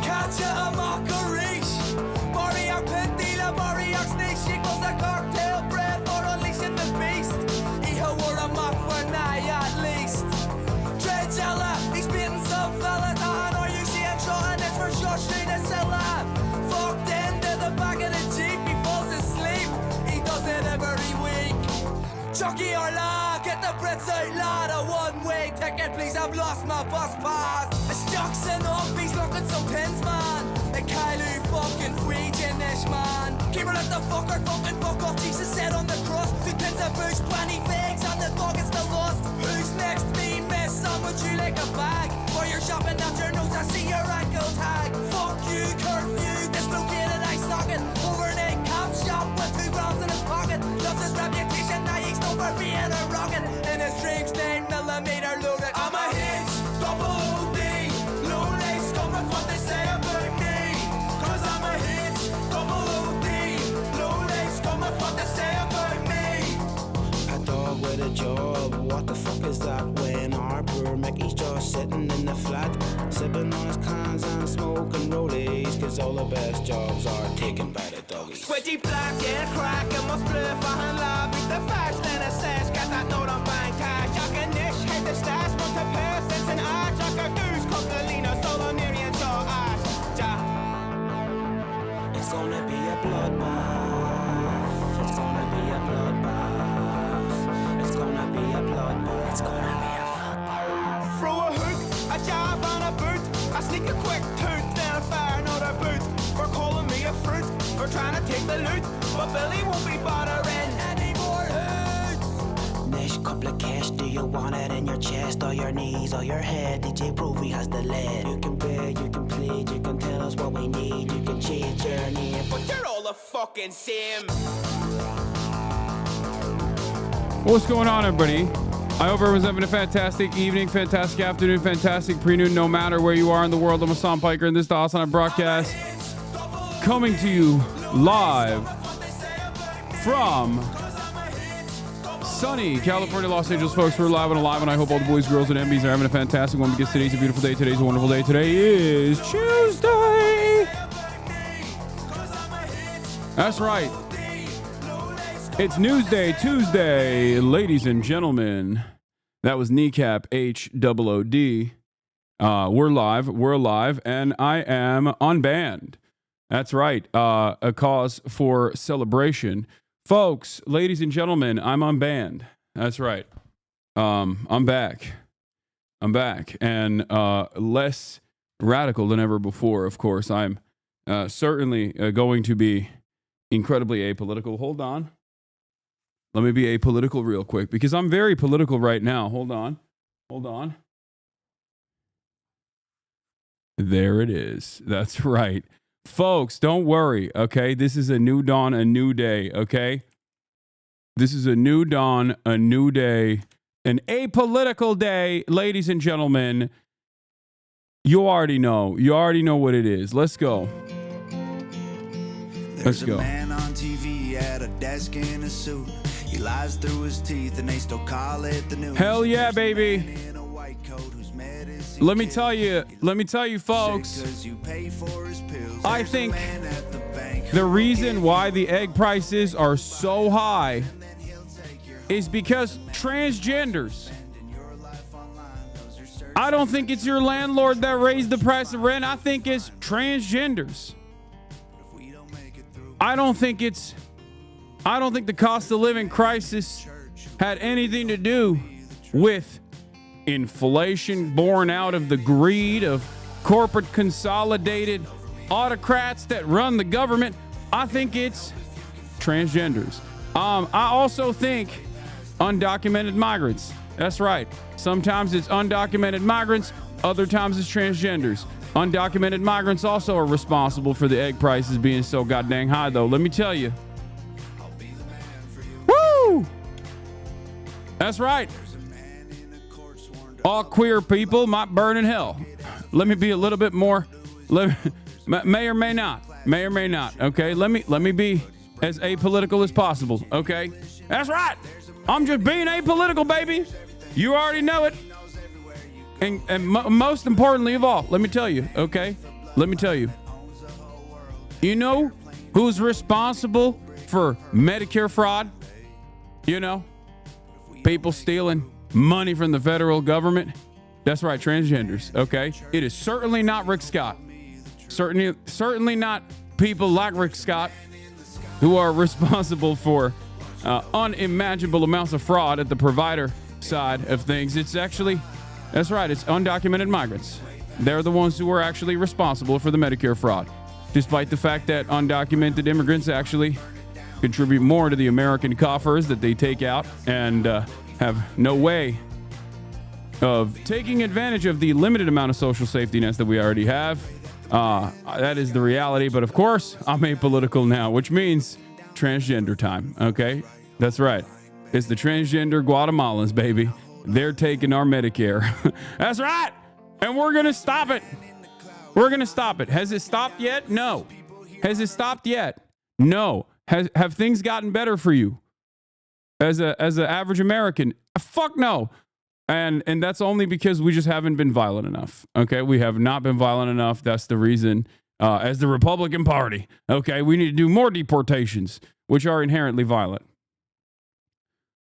catch a mockery. Boriac Pentila, Boriac Snake, equals a cocktail bread for unleashing the beast. He wore a mock for night at least. Dreadjella, he's beating some fella down. Are you seeing Sean? It's for sure straight to Silla. Fucked into the back of the Jeep, he falls asleep. He does it every week. Chucky or La, get the Brits out, lad. A one-way ticket, please. I've lost my bus pass. It's Jackson up, he's looking some pins, man. A Kylie fucking Freakin-ish, man. Keep her at the fucker, fucking fuck off. Jesus said on the cross. 2 pins of bush, 20 figs, and the dog is still lost. Who's next? Me, miss. I'm with you like a bag. While you're shopping at your nose, I see your ankle tag. Fuck you, curfew, dislocated eye socket. Overnight cop shop with 2 rounds in his pocket. Loves his reputation, now he's known for being a rocket. In his dreams, 9mm loaded. I'm a hitch, double OD. Low lace, come with what they say about me. Cause I'm a hitch, double OD. Low lace, come with what they say about me. A dog with a job, what the fuck is that? When Harper Mickey's just sitting in the flat, sipping on his cans and smoking rollies. Cause all the best jobs are taken by the doggies. Squidgy black and crack and must blur for hand lobby. The first and assess, got that note on bank cash. I can niche, hit the stash, but the persons and arch. I got goose, Coquelino, Solomirian, Jaw Ash. It's gonna be a bloodbath. It's gonna be a bloodbath. It's gonna be a bloodbath. It's gonna be a bloodbath. Throw a hook, a jab and a boot. I sneak a quick tooth, then I fire another boot. For calling me a fruit, for trying to take the loot. But Billy won't be bothering any more hoots. Niche couple of cash, do you want it in your chest or your knees or your head? DJ Provey has the lead. You can beg, you can plead, you can tell us what we need. You can change your name, But they're all the fucking same. What's going on, everybody? I hope everyone's having a fantastic evening, fantastic afternoon, fantastic pre-noon, no matter where you are in the world. I'm Hassan Piker, and this is the HasanAbi broadcast coming to you live from sunny California, Los Angeles, folks. We're live and alive, and I hope all the boys, girls, and MBs are having a fantastic one because today's a beautiful day. Today's a wonderful day. Today is Tuesday. That's right. It's Newsday, Tuesday, ladies and gentlemen. That was Kneecap HOOD. We're live, and I am unbanned. That's right. A cause for celebration. Folks, ladies and gentlemen, I'm unbanned. That's right. I'm back. And less radical than ever before, of course. I'm certainly going to be incredibly apolitical. Hold on. Let me be apolitical real quick because I'm very political right now. Hold on. There it is. That's right. Folks, don't worry, okay? This is a new dawn, a new day, okay? This is a new dawn, a new day, an apolitical day, ladies and gentlemen. You already know what it is. Let's go. There's a man on TV at a desk in a suit. He lies through his teeth and they still call it the news. Hell yeah, baby. Let me tell you, folks, I think the reason why the egg prices are so high is because transgenders. I don't think it's your landlord that raised the price of rent. I think it's transgenders. I don't think the cost of living crisis had anything to do with inflation born out of the greed of corporate consolidated autocrats that run the government. I think it's transgenders. I also think undocumented migrants. That's right. Sometimes it's undocumented migrants. Other times it's transgenders. Undocumented migrants also are responsible for the egg prices being so goddamn high, though. Let me tell you. Woo! That's right. All queer people might burn in hell. Let me be a little bit more. May or may not. Okay. Let me be as apolitical as possible. Okay. That's right. I'm just being apolitical, baby. You already know it. And most importantly of all, let me tell you. Okay. let me tell you. You know who's responsible for Medicare fraud? You know, people stealing money from the federal government. That's right, transgenders. Okay, it is certainly not Rick Scott. Certainly not people like Rick Scott who are responsible for unimaginable amounts of fraud at the provider side of things. It's actually, that's right, it's undocumented migrants. They're the ones who are actually responsible for the Medicare fraud, despite the fact that undocumented immigrants actually contribute more to the American coffers that they take out and have no way of taking advantage of the limited amount of social safety nets that we already have. That is the reality. But of course, I'm apolitical now, which means transgender time. Okay, that's right. It's the transgender Guatemalans, baby. They're taking our Medicare. That's right. And we're going to stop it. We're going to stop it. Has it stopped yet? No. Has it stopped yet? No. Have things gotten better for you as an average American? Fuck no. And that's only because we just haven't been violent enough. Okay, we have not been violent enough. That's the reason. As the Republican Party, okay, we need to do more deportations, which are inherently violent.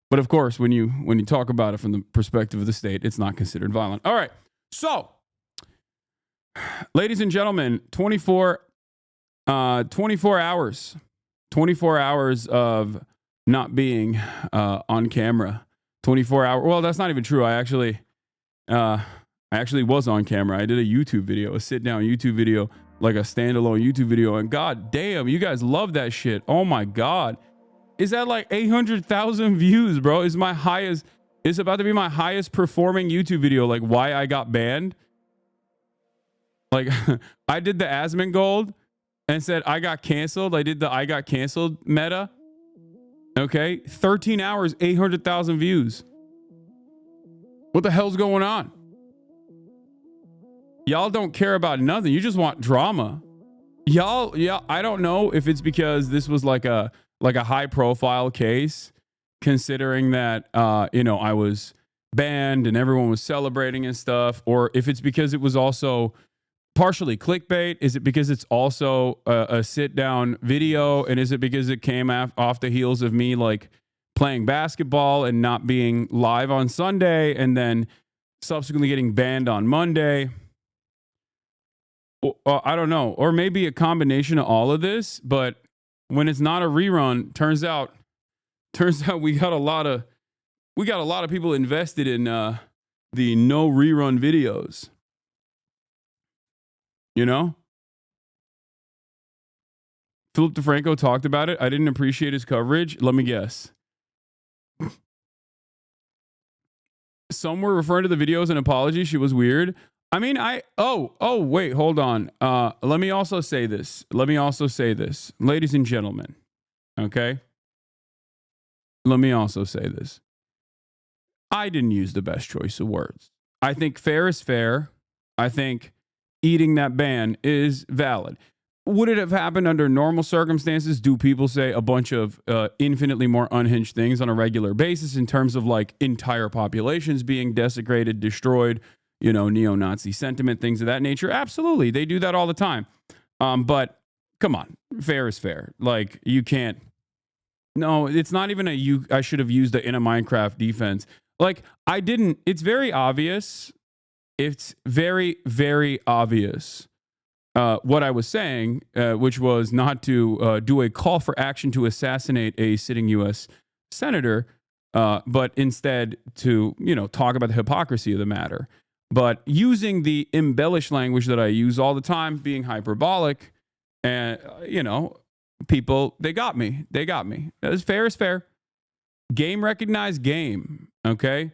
But of course, when you talk about it from the perspective of the state, it's not considered violent. All right. So, ladies and gentlemen, 24 hours of not being on camera. 24 hours. Well, that's not even true. I actually was on camera. I did a YouTube video, a sit-down YouTube video, like a standalone YouTube video. And god damn, you guys love that shit. Oh my god. Is that like 800,000 views, bro? It's about to be my highest performing YouTube video, like why I got banned. Like, I did the Asmongold and said I got canceled. I did the I got canceled meta. Okay, 13 hours, 800,000 views. What the hell's going on? Y'all don't care about nothing. You just want drama. Y'all, I don't know if it's because this was like a high profile case, considering that I was banned and everyone was celebrating and stuff, or if it's because it was also partially clickbait. Is it because it's also a sit down video? And is it because it came off the heels of me like playing basketball and not being live on Sunday and then subsequently getting banned on Monday? I don't know. Or maybe a combination of all of this. But when it's not a rerun, turns out we got a lot of people invested in the no rerun videos. You know? Philip DeFranco talked about it. I didn't appreciate his coverage. Let me guess. Some were referring to the video as an apology. She was weird. I mean, wait, hold on. Let me also say this. Ladies and gentlemen. Okay? Let me also say this. I didn't use the best choice of words. I think fair is fair. I think eating that ban is valid. Would it have happened under normal circumstances? Do people say a bunch of infinitely more unhinged things on a regular basis in terms of like entire populations being desecrated, destroyed, neo-Nazi sentiment, things of that nature? Absolutely. They do that all the time. But come on, fair is fair. Like you can't. No, it's not even I should have used in a Minecraft defense. Like I didn't. It's very obvious. It's very, very obvious what I was saying, which was not to do a call for action to assassinate a sitting U.S. senator, but instead to, talk about the hypocrisy of the matter. But using the embellished language that I use all the time, being hyperbolic, and, people, they got me. As fair is fair. Game recognized game, okay?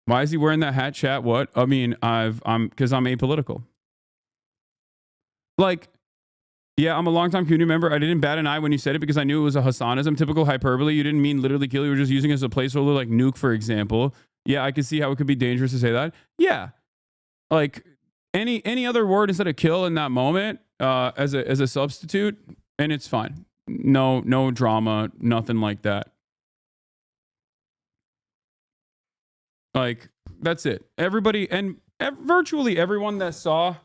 Why is he wearing that hat, chat? What? I mean, because I'm apolitical. Like, yeah, I'm a longtime community member. I didn't bat an eye when you said it because I knew it was a Hasanism, typical hyperbole. You didn't mean literally kill. You were just using it as a placeholder, like nuke, for example. Yeah, I can see how it could be dangerous to say that. Yeah, like any other word instead of kill in that moment as a substitute, and it's fine. No drama, nothing like that. Like, that's it. Everybody and virtually everyone that saw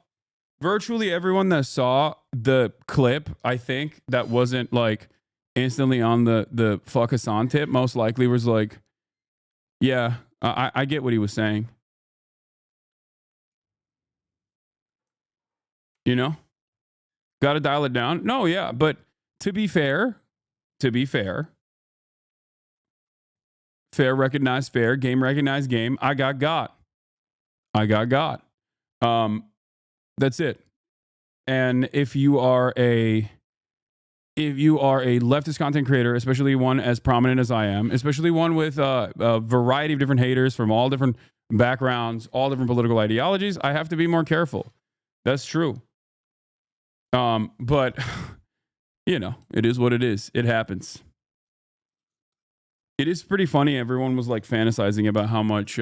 virtually everyone that saw the clip, I think, that wasn't like instantly on the fuck Hasan tip, most likely was like, yeah, I get what he was saying. You know? Got to dial it down. No, yeah, but to be fair, fair recognized fair, game recognized game. I got. That's it. And if you are a leftist content creator, especially one as prominent as I am, especially one with a variety of different haters from all different backgrounds, all different political ideologies, I have to be more careful. That's true. But you know, it is what it is. It happens. It is pretty funny. Everyone was like fantasizing about how much,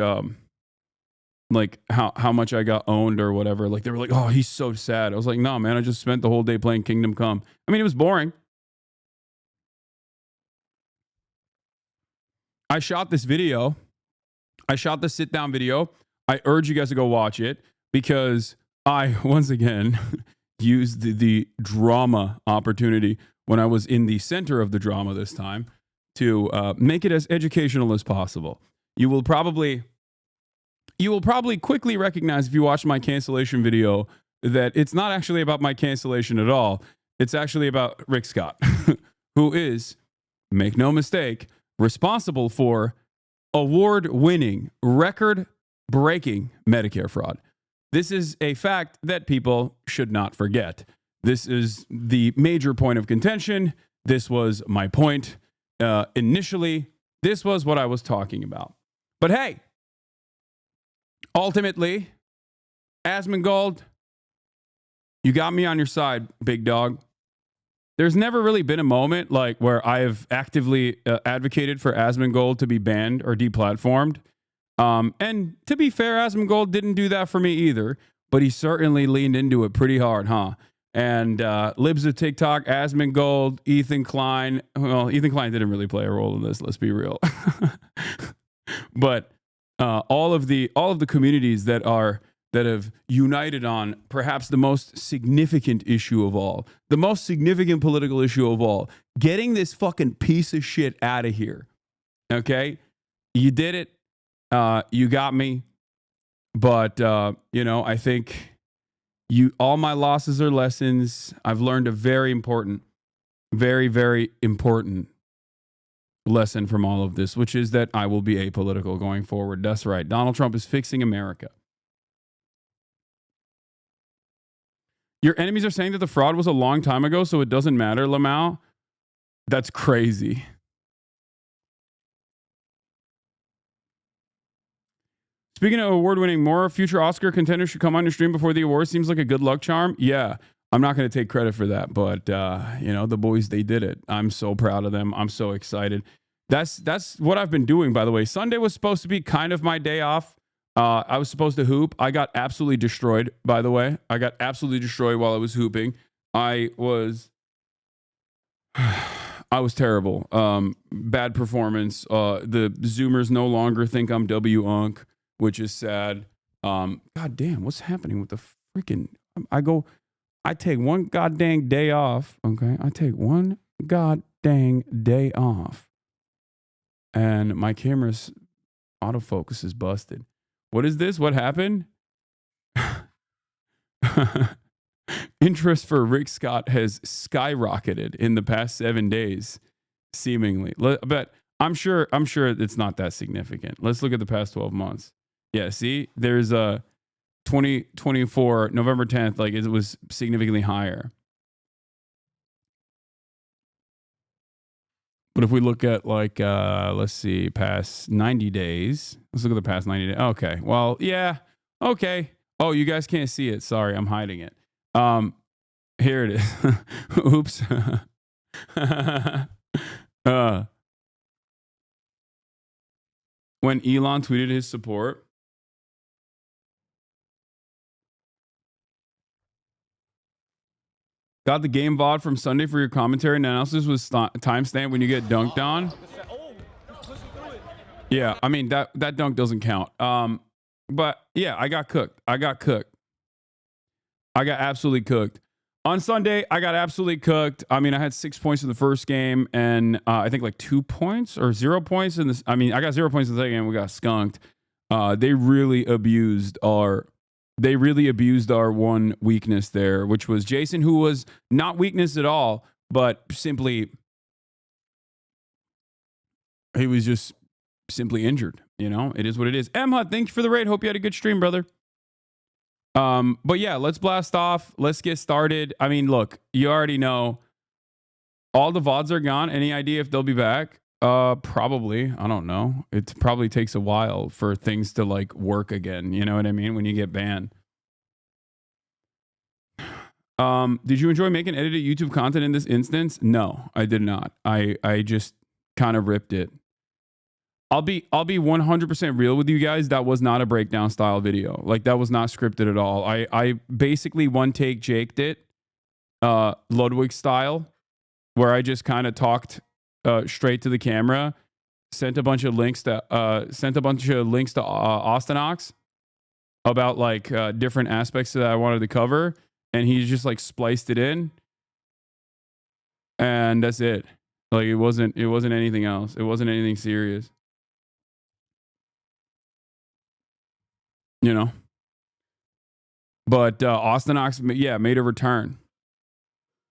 like how much I got owned or whatever. Like they were like, "Oh, he's so sad." I was like, "No, man, I just spent the whole day playing Kingdom Come." I mean, it was boring. I shot this video. I shot the sit down video. I urge you guys to go watch it because I once again used the drama opportunity when I was in the center of the drama this time to make it as educational as possible. You will probably quickly recognize if you watch my cancellation video that it's not actually about my cancellation at all. It's actually about Rick Scott, who is, make no mistake, responsible for award-winning, record-breaking Medicare fraud. This is a fact that people should not forget. This is the major point of contention. This was my point initially. This was what I was talking about. But hey, ultimately, Asmongold, you got me on your side, big dog. There's never really been a moment like where I have actively advocated for Asmongold to be banned or deplatformed. And to be fair, Asmongold didn't do that for me either, but he certainly leaned into it pretty hard, huh? And Libs of TikTok, Asmongold, Ethan Klein. Well, Ethan Klein didn't really play a role in this. Let's be real. But all of the communities that have united on perhaps the most significant issue of all, the most significant political issue of all, getting this fucking piece of shit out of here. Okay, you did it. You got me. But you know, I think all my losses are lessons. I've learned a very important, very, very important lesson from all of this, which is that I will be apolitical going forward. That's right. Donald Trump is fixing America. Your enemies are saying that the fraud was a long time ago, so it doesn't matter, Lamau. That's crazy. Speaking of award-winning, more future Oscar contenders should come on your stream before the awards. Seems like a good luck charm. Yeah, I'm not going to take credit for that, but you know, the boys, they did it. I'm so proud of them. I'm so excited. That's what I've been doing, by the way. Sunday was supposed to be kind of my day off. I was supposed to hoop. I got absolutely destroyed, by the way. I got absolutely destroyed while I was hooping. I was terrible. Bad performance. The Zoomers no longer think I'm W-Unk, which is sad. God damn, what's happening with the freaking... I take one goddamn day off, okay? I take one goddamn day off, and my camera's autofocus is busted. What is this? What happened? Interest for Rick Scott has skyrocketed in the past 7 days, seemingly. But I'm sure it's not that significant. Let's look at the past 12 months. Yeah, see, there's a 2024 November 10th, like it was significantly higher. But if we look at like, let's see, past 90 days. Let's look at the past 90 days. Okay. Well, yeah. Okay. Oh, you guys can't see it. Sorry, I'm hiding it. Here it is. Oops. When Elon tweeted his support, got the game VOD from Sunday for your commentary and analysis with timestamp when you get dunked on. Yeah, I mean, that dunk doesn't count. But yeah, I got cooked. I got absolutely cooked. On Sunday, I got absolutely cooked. I mean, I had 6 points in the first game, and I think like 2 points or 0 points in this. I mean, I got 0 points in the second game. We got skunked. They really abused our one weakness there, which was Jason, who was not weakness at all, but simply he was just simply injured. You know, it is what it is. Emma, thank you for the raid. Hope you had a good stream, brother. But yeah, let's blast off. Let's get started. I mean, look, you already know all the VODs are gone. Any idea if they'll be back? Probably. I don't know. It probably takes a while for things to like work again. You know what I mean? When you get banned. Did you enjoy making edited YouTube content in this instance? No, I did not. I just kind of ripped it. I'll be 100% real with you guys. That was not a breakdown style video. Like that was not scripted at all. I basically one take Jaked it, Ludwig style, where I just kind of talked straight to the camera, sent a bunch of links to Austinox about like different aspects that I wanted to cover, and he just like spliced it in, and that's it. Like it wasn't anything else. It wasn't anything serious. You know, but Austinox, yeah, made a return.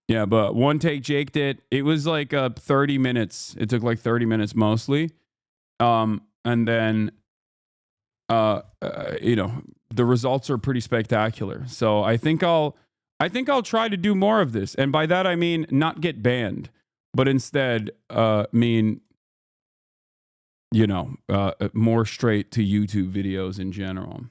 Yeah, but one take Jaked it. It was like 30 minutes. It took like 30 minutes mostly. And then, you know, the results are pretty spectacular. So I think I'll try to do more of this. And by that, I mean, not get banned, but instead mean, you know, more straight to YouTube videos in general.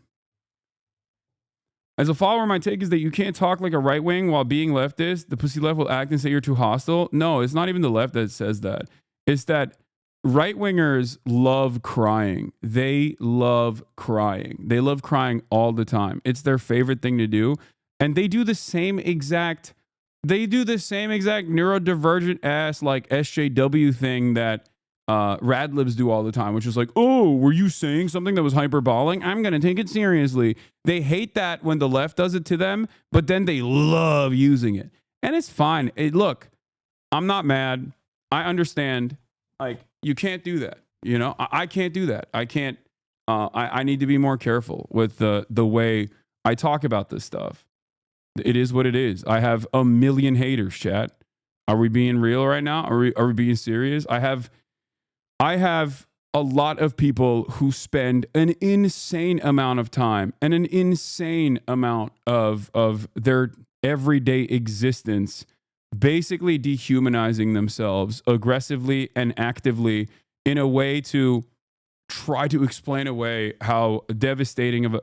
As a follower, my take is that you can't talk like a right wing while being leftist. The pussy left will act and say you're too hostile. No, it's not even the left that says that. It's that right wingers love crying. They love crying. They love crying all the time. It's their favorite thing to do. And they do the same exact neurodivergent ass like SJW thing that Radlibs do all the time, which is like, oh, were you saying something that was hyperbolic? I'm going to take it seriously. They hate that when the left does it to them, but then they love using it. And it's fine. Look, I'm not mad. I understand. Like, you can't do that. You know, I can't do that. I can't. I need to be more careful with the way I talk about this stuff. It is what it is. I have a million haters, chat. Are we being real right now? Are we being serious? I have a lot of people who spend an insane amount of time and an insane amount of their everyday existence basically dehumanizing themselves aggressively and actively in a way to try to explain away how devastating of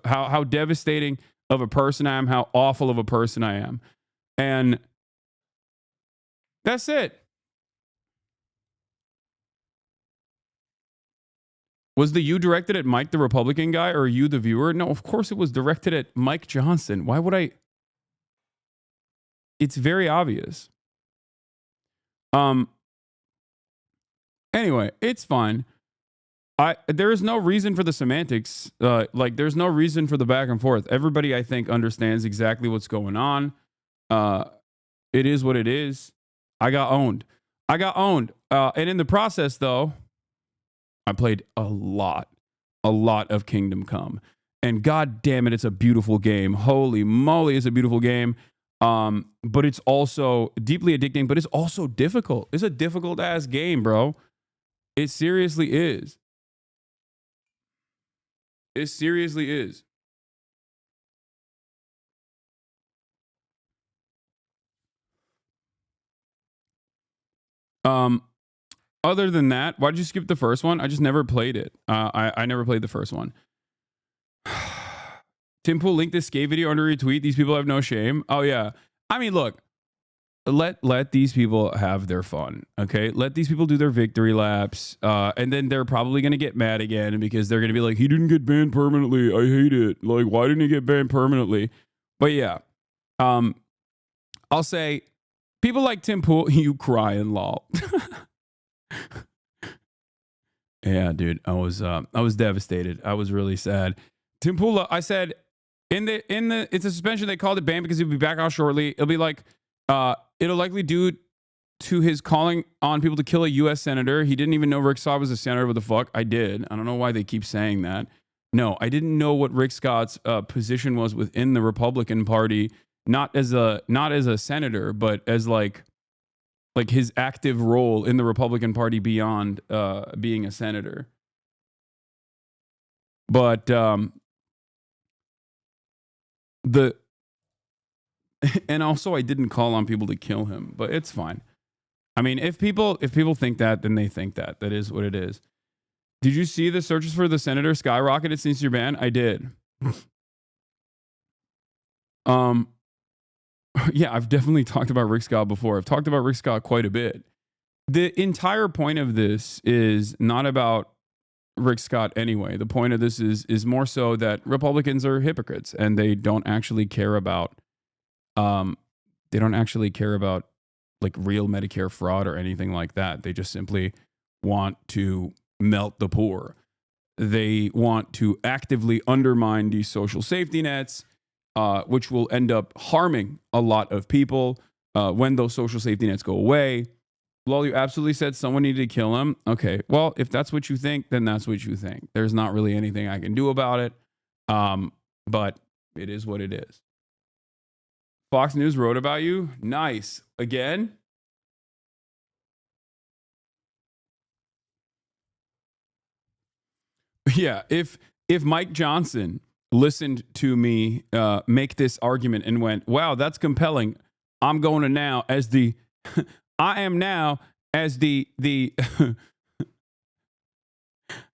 a person I am, how awful of a person I am. And that's it. Was the you directed at Mike the Republican guy or you the viewer? No, of course it was directed at Mike Johnson. Why would I? It's very obvious. Anyway, it's fine. There is no reason for the semantics. Like there's no reason for the back and forth. Everybody, I think, understands exactly what's going on. It is what it is. I got owned. And in the process, though, I played a lot of Kingdom Come. And god damn it, it's a beautiful game. Holy moly, it's a beautiful game. But it's also deeply addicting, but it's also difficult. It's a difficult ass game, bro. It seriously is. It seriously is. Other than that, why did you skip the first one? I just never played it. I never played the first one. Tim Pool linked this skate video under your tweet. These people have no shame. Oh yeah. I mean, look, let these people have their fun. Okay. Let these people do their victory laps. And then they're probably going to get mad again because they're going to be like, he didn't get banned permanently. I hate it. Like, why didn't he get banned permanently? But yeah. I'll say people like Tim Pool, you crying, lol. Yeah, dude, I was devastated. I was really sad. Tim Pool, I said, It's a suspension. They called it ban because he'll be back out shortly. It'll be like, it'll likely due to his calling on people to kill a U.S. senator. He didn't even know Rick Scott was a senator. What the fuck? I did. I don't know why they keep saying that. No, I didn't know what Rick Scott's position was within the Republican Party, not as a senator, but as like his active role in the Republican Party beyond being a senator. But and also I didn't call on people to kill him, but it's fine. I mean, if people think that, then they think that. That is what it is. Did you see the searches for the senator skyrocketed since your ban? I did. Yeah, I've definitely talked about Rick Scott before. I've talked about Rick Scott quite a bit. The entire point of this is not about Rick Scott anyway. The point of this is more so that Republicans are hypocrites and they don't actually care about like real Medicare fraud or anything like that. They just simply want to melt the poor. They want to actively undermine these social safety nets, which will end up harming a lot of people when those social safety nets go away. Well, you absolutely said someone needed to kill him. Okay, well, if that's what you think, then that's what you think. There's not really anything I can do about it, but it is what it is. Fox News wrote about you. Nice. Again? Yeah, if Mike Johnson listened to me make this argument and went, wow, that's compelling. I'm going to now as the I am now as the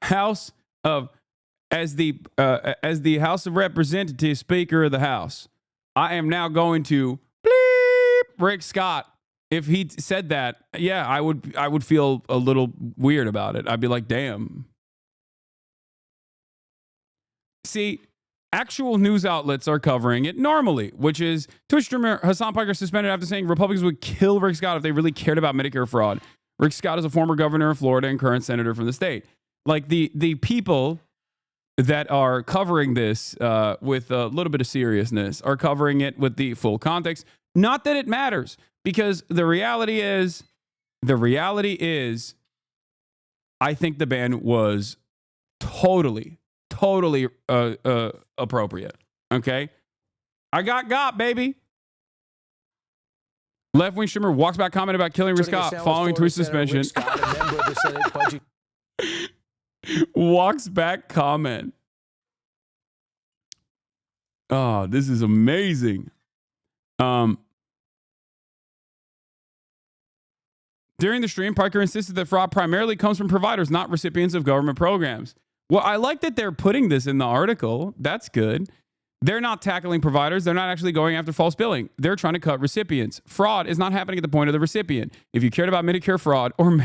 House of as the House of Representatives Speaker of the House. I am now going to bleep Rick Scott. If he said that, yeah, I would feel a little weird about it. I'd be like, damn. See, actual news outlets are covering it normally, which is Twitch streamer Hasan Piker suspended after saying Republicans would kill Rick Scott if they really cared about Medicare fraud. Rick Scott is a former governor of Florida and current senator from the state. Like the people that are covering this with a little bit of seriousness are covering it with the full context. Not that it matters, because the reality is, I think the ban was totally appropriate. Okay, I got baby. Left wing streamer walks back comment about killing Rick Scott following tweet suspension. Walks back comment. Oh, this is amazing. During the stream, Parker insisted that fraud primarily comes from providers, not recipients of government programs. Well, I like that they're putting this in the article. That's good. They're not tackling providers. They're not actually going after false billing. They're trying to cut recipients. Fraud is not happening at the point of the recipient. If you cared about Medicare fraud or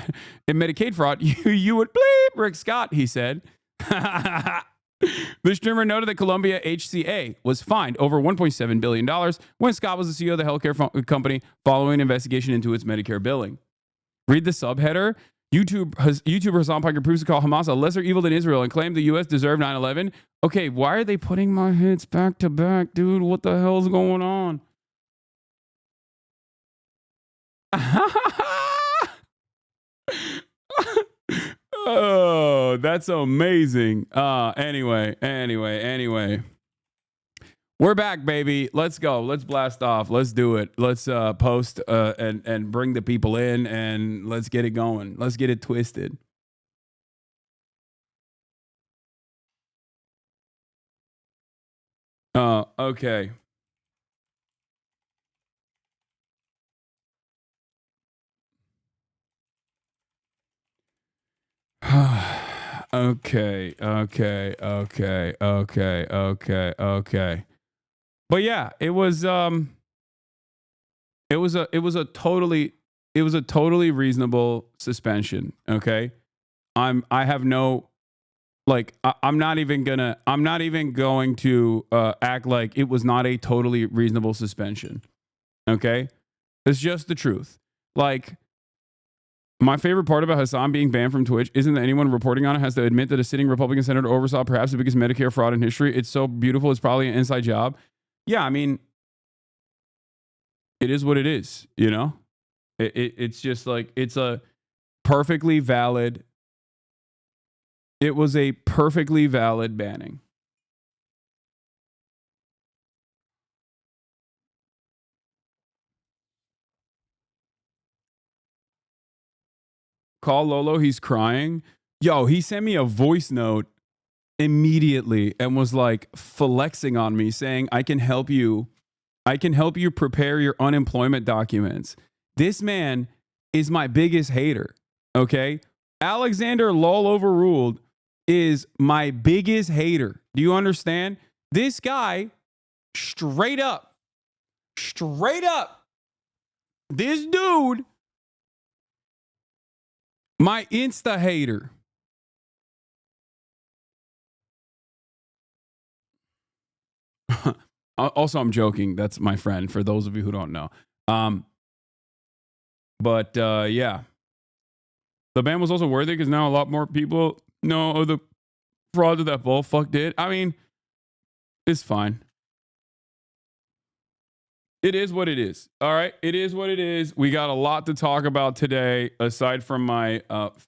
Medicaid fraud, you would bleep Rick Scott, he said. The streamer noted that Columbia HCA was fined over $1.7 billion when Scott was the CEO of the healthcare company following an investigation into its Medicare billing. Read the subheader. YouTuber Hasan Piker proves to call Hamas a lesser evil than Israel and claimed the U.S. deserved 9/11. Okay, why are they putting my hits back to back, dude? What the hell's going on? Oh, that's amazing. Anyway. We're back, baby. Let's go. Let's blast off. Let's do it. Let's post and bring the people in, and let's get it going. Let's get it twisted. Okay. Okay. But yeah, it was a totally reasonable suspension. Okay. I'm not even going to act like it was not a totally reasonable suspension. Okay. It's just the truth. Like, My favorite part about Hasan being banned from Twitch isn't that anyone reporting on it has to admit that a sitting Republican senator oversaw perhaps the biggest Medicare fraud in history. It's so beautiful. It's probably an inside job. Yeah, I mean, it is what it is, you know? It's just like, it's a perfectly valid, it was a perfectly valid banning. Call Lolo, he's crying. Yo, he sent me a voice note immediately and was like flexing on me saying, I can help you prepare your unemployment documents. This man is my biggest hater. Okay. Alexander Lol Overruled is my biggest hater. Do you understand? This guy straight up, this dude, my Insta hater. Also, I'm joking. That's my friend, for those of you who don't know. But yeah. The ban was also worthy because now a lot more people know of the fraud that bullfuck did. I mean, it's fine. It is what it is. All right. It is what it is. We got a lot to talk about today, aside from my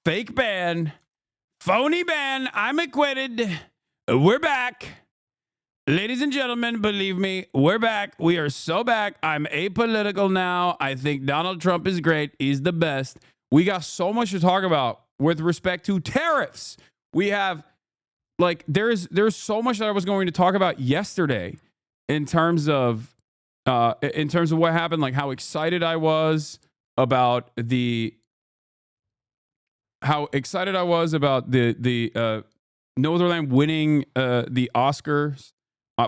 fake ban, phony ban. I'm acquitted. We're back. Ladies and gentlemen, believe me, we're back. We are so back. I'm apolitical now. I think Donald Trump is great. He's the best. We got so much to talk about with respect to tariffs. We have, like, there's so much that I was going to talk about yesterday in terms of what happened, like how excited I was about the Northernland winning the Oscars.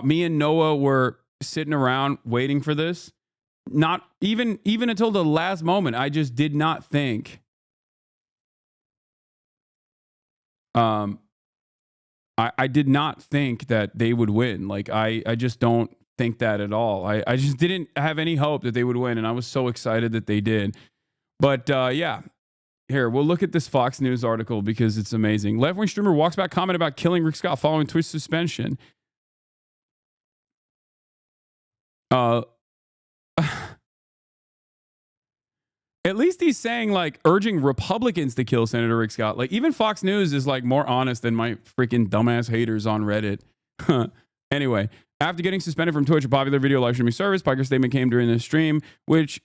Me and Noah were sitting around waiting for this. Not even until the last moment. I just did not think. I did not think that they would win. Like I just don't think that at all. I just didn't have any hope that they would win, and I was so excited that they did. But yeah. Here, we'll look at this Fox News article because it's amazing. Left-wing streamer walks back comment about killing Rick Scott following Twitch suspension. At least he's saying, like, urging Republicans to kill Senator Rick Scott. Like, even Fox News is, like, more honest than my freaking dumbass haters on Reddit. Anyway, after getting suspended from Twitch, a popular video live streaming service, Piker's statement came during the stream,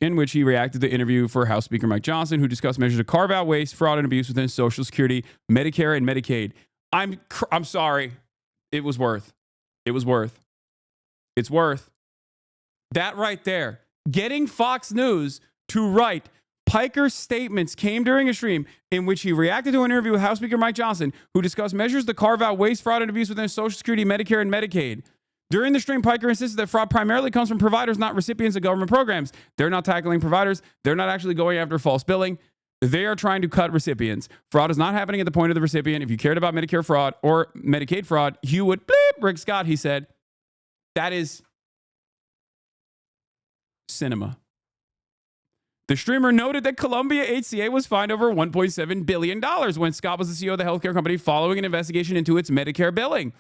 in which he reacted to the interview for House Speaker Mike Johnson, who discussed measures to carve out waste, fraud, and abuse within Social Security, Medicare, and Medicaid. I'm sorry. It was worth. It's worth. That right there. Getting Fox News to write Piker's statements came during a stream in which he reacted to an interview with House Speaker Mike Johnson, who discussed measures to carve out waste, fraud, and abuse within Social Security, Medicare, and Medicaid. During the stream, Piker insisted that fraud primarily comes from providers, not recipients of government programs. They're not tackling providers. They're not actually going after false billing. They are trying to cut recipients. Fraud is not happening at the point of the recipient. If you cared about Medicare fraud or Medicaid fraud, you would bleep Rick Scott, he said. That is cinema. The streamer noted that Columbia HCA was fined over $1.7 billion when Scott was the CEO of the healthcare company following an investigation into its Medicare billing.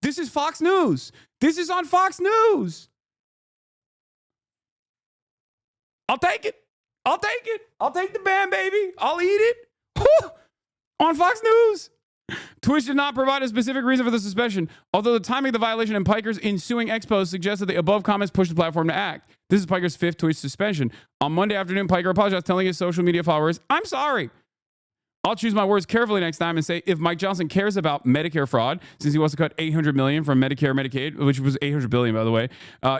This is Fox News. This is on Fox News. I'll take it. I'll take the ban, baby. I'll eat it. Whew. On Fox News. Twitch did not provide a specific reason for the suspension, although the timing of the violation and Piker's ensuing expose suggests that the above comments pushed the platform to act. This is Piker's fifth Twitch suspension. On Monday afternoon, Piker apologized, telling his social media followers, "I'm sorry. I'll choose my words carefully next time and say if Mike Johnson cares about Medicare fraud, since he wants to cut $800 million from Medicare Medicaid, which was $800 billion, by the way,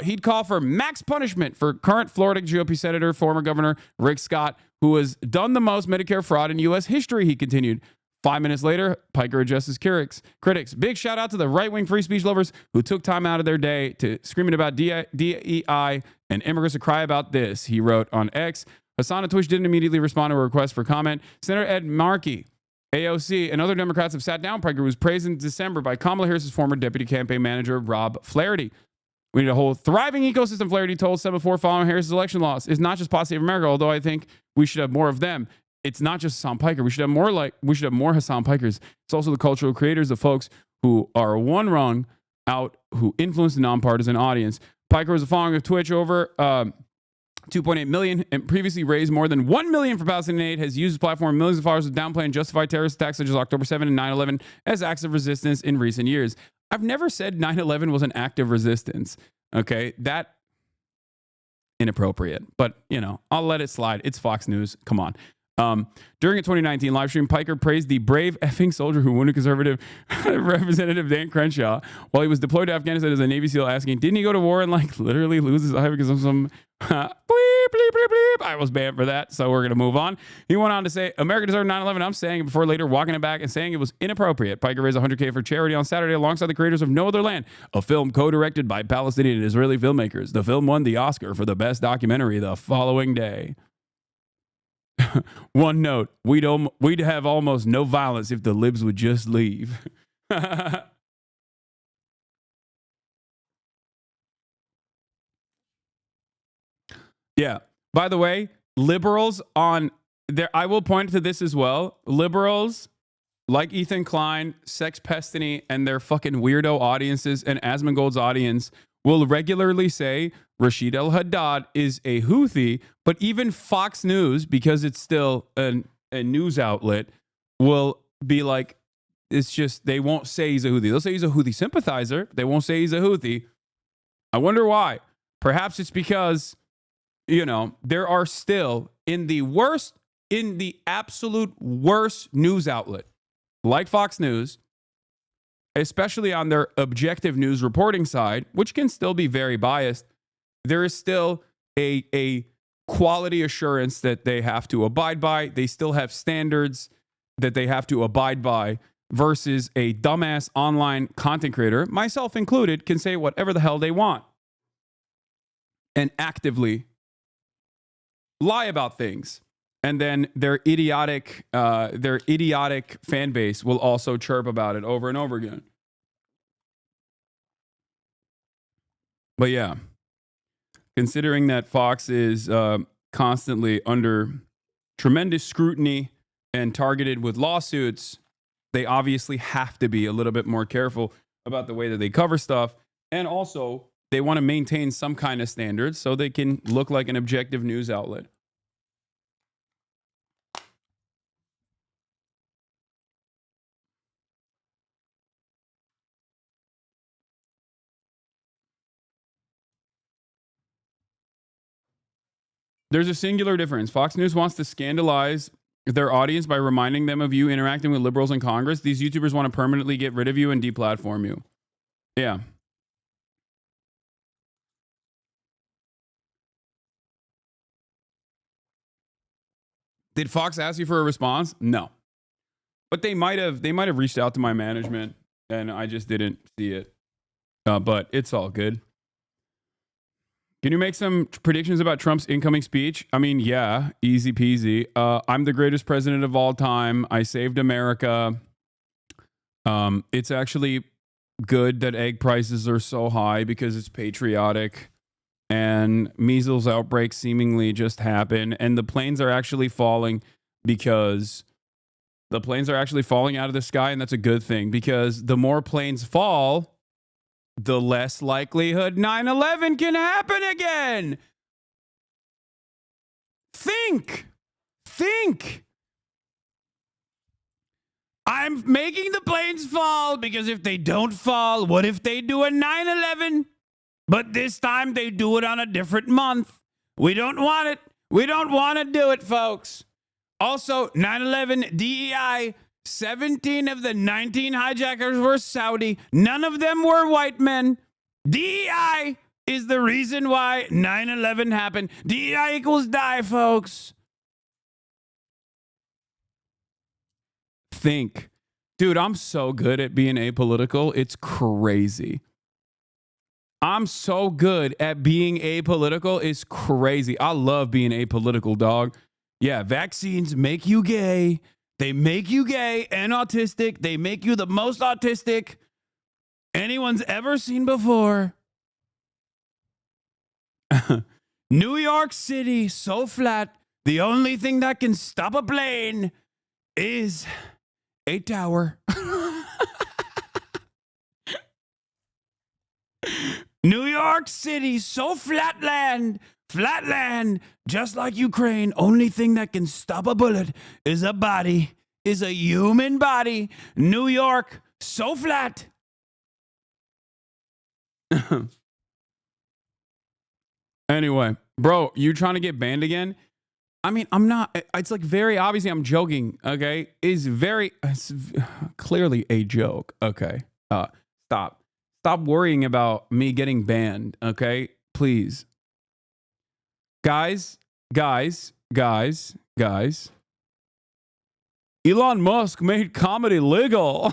he'd call for max punishment for current Florida GOP Senator, former Governor Rick Scott, who has done the most Medicare fraud in U.S. history," he continued. 5 minutes later, Piker addressed his critics. Big shout out to the right-wing free speech lovers who took time out of their day to screaming about DEI and immigrants to cry about this, he wrote on X. Hasan on Twitch didn't immediately respond to a request for comment. Senator Ed Markey, AOC, and other Democrats have sat down Piker, who was praised in December by Kamala Harris's former deputy campaign manager, Rob Flaherty. We need a whole thriving ecosystem, Flaherty told 7-4 following Harris's election loss. It's not just Pod Save America, although I think we should have more of them. It's not just Hassan Piker. We should have more Hassan Pikers. It's also the cultural creators, the folks who are one rung out, who influence the nonpartisan audience. Piker was a following of Twitch over 2.8 million and previously raised more than 1 million for Palestinian aid, has used his platform millions of followers to downplay and justify terrorist attacks such as October 7 and 9/11 as acts of resistance in recent years. I've never said 9/11 was an act of resistance. Okay, that inappropriate, but I'll let it slide. It's Fox News. Come on. During a 2019 live stream, Piker praised the brave effing soldier who wounded conservative Representative Dan Crenshaw while he was deployed to Afghanistan as a Navy SEAL, asking, didn't he go to war and literally lose his eye because of some bleep, bleep, bleep, bleep? I was banned for that, so we're going to move on. He went on to say, America deserved 9/11. I'm saying it before later walking it back and saying it was inappropriate. Piker raised $100K for charity on Saturday alongside the creators of No Other Land, a film co-directed by Palestinian and Israeli filmmakers. The film won the Oscar for the best documentary the following day. One note, we'd have almost no violence if the libs would just leave. Yeah. By the way, liberals on there, I will point to this as well. Liberals like Ethan Klein, Sex Pestany, and their fucking weirdo audiences and Asmongold's audience will regularly say Rashid al-Haddad is a Houthi, but even Fox News, because it's still a news outlet, will be like, it's just, they won't say he's a Houthi. They'll say he's a Houthi sympathizer, but they won't say he's a Houthi. I wonder why. Perhaps it's because, there are still in the absolute worst news outlet, like Fox News, especially on their objective news reporting side, which can still be very biased, there is still a quality assurance that they have to abide by. They still have standards that they have to abide by versus a dumbass online content creator, myself included, can say whatever the hell they want and actively lie about things. And then their idiotic fan base will also chirp about it over and over again. But yeah, considering that Fox is constantly under tremendous scrutiny and targeted with lawsuits, they obviously have to be a little bit more careful about the way that they cover stuff. And also, they want to maintain some kind of standards so they can look like an objective news outlet. There's a singular difference. Fox News wants to scandalize their audience by reminding them of you interacting with liberals in Congress. These YouTubers want to permanently get rid of you and deplatform you. Yeah. Did Fox ask you for a response? No. But they might have reached out to my management and I just didn't see it. But it's all good. Can you make some predictions about Trump's incoming speech? I mean, yeah, easy peasy. I'm the greatest president of all time. I saved America. It's actually good that egg prices are so high because it's patriotic. And measles outbreaks seemingly just happen. And the planes are actually falling because the planes are actually falling out of the sky. And that's a good thing because the more planes fall, the less likelihood 9/11 can happen again. Think. I'm making the planes fall because if they don't fall, what if they do a 9/11? But this time they do it on a different month. We don't want it. We don't want to do it, folks. Also, 9/11 DEI, 17 of the 19 hijackers were Saudi. None of them were white men. DEI is the reason why 9/11 happened. DEI equals die, folks. Think. Dude, I'm so good at being apolitical. It's crazy. I'm so good at being apolitical. It's crazy. I love being apolitical, dog. Yeah, vaccines make you gay. They make you gay and autistic. They make you the most autistic anyone's ever seen before. New York City, so flat, the only thing that can stop a plane is a tower. New York City, so flatland, just like Ukraine. Only thing that can stop a bullet is a body, is a human body. New York, so flat. Anyway, bro, you trying to get banned again? I mean, I'm not. It's like very obviously I'm joking, okay? It's clearly a joke, okay? Stop. Stop worrying about me getting banned, okay? Please. Guys. Elon Musk made comedy legal.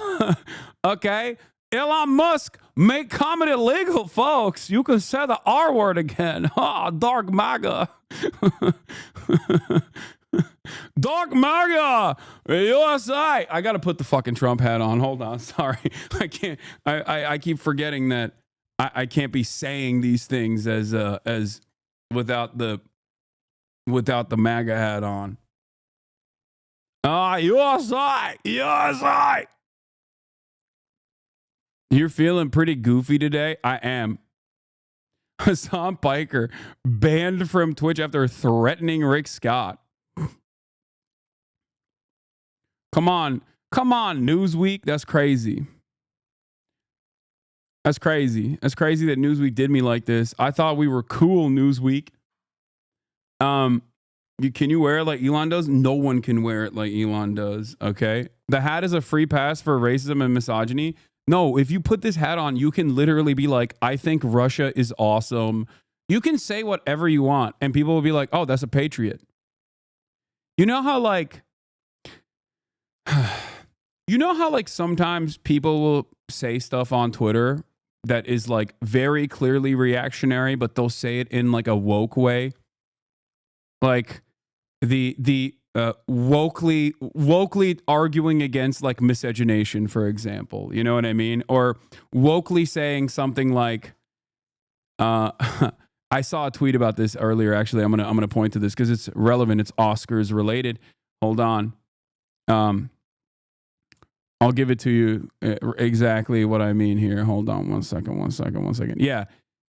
Okay? Elon Musk made comedy legal, folks. You can say the R word again. Dark MAGA. Dark MAGA, USA. I got to put the fucking Trump hat on. Hold on. Sorry. I can't. I keep forgetting that I can't be saying these things as without the MAGA hat on. USA. You're feeling pretty goofy today? I am. Hassan Piker banned from Twitch after threatening Rick Scott. Come on, Newsweek. That's crazy. That's crazy that Newsweek did me like this. I thought we were cool, Newsweek. Can you wear it like Elon does? No one can wear it like Elon does, okay? The hat is a free pass for racism and misogyny. No, if you put this hat on, you can literally be like, I think Russia is awesome. You can say whatever you want, and people will be like, oh, that's a patriot. You know how like sometimes people will say stuff on Twitter that is like very clearly reactionary, but they'll say it in like a woke way. Like the wokely arguing against like miscegenation, for example. You know what I mean? Or wokely saying something like, I saw a tweet about this earlier. Actually, I'm gonna point to this because it's relevant. It's Oscars related. Hold on. I'll give it to you exactly what I mean here. Hold on one second. Yeah.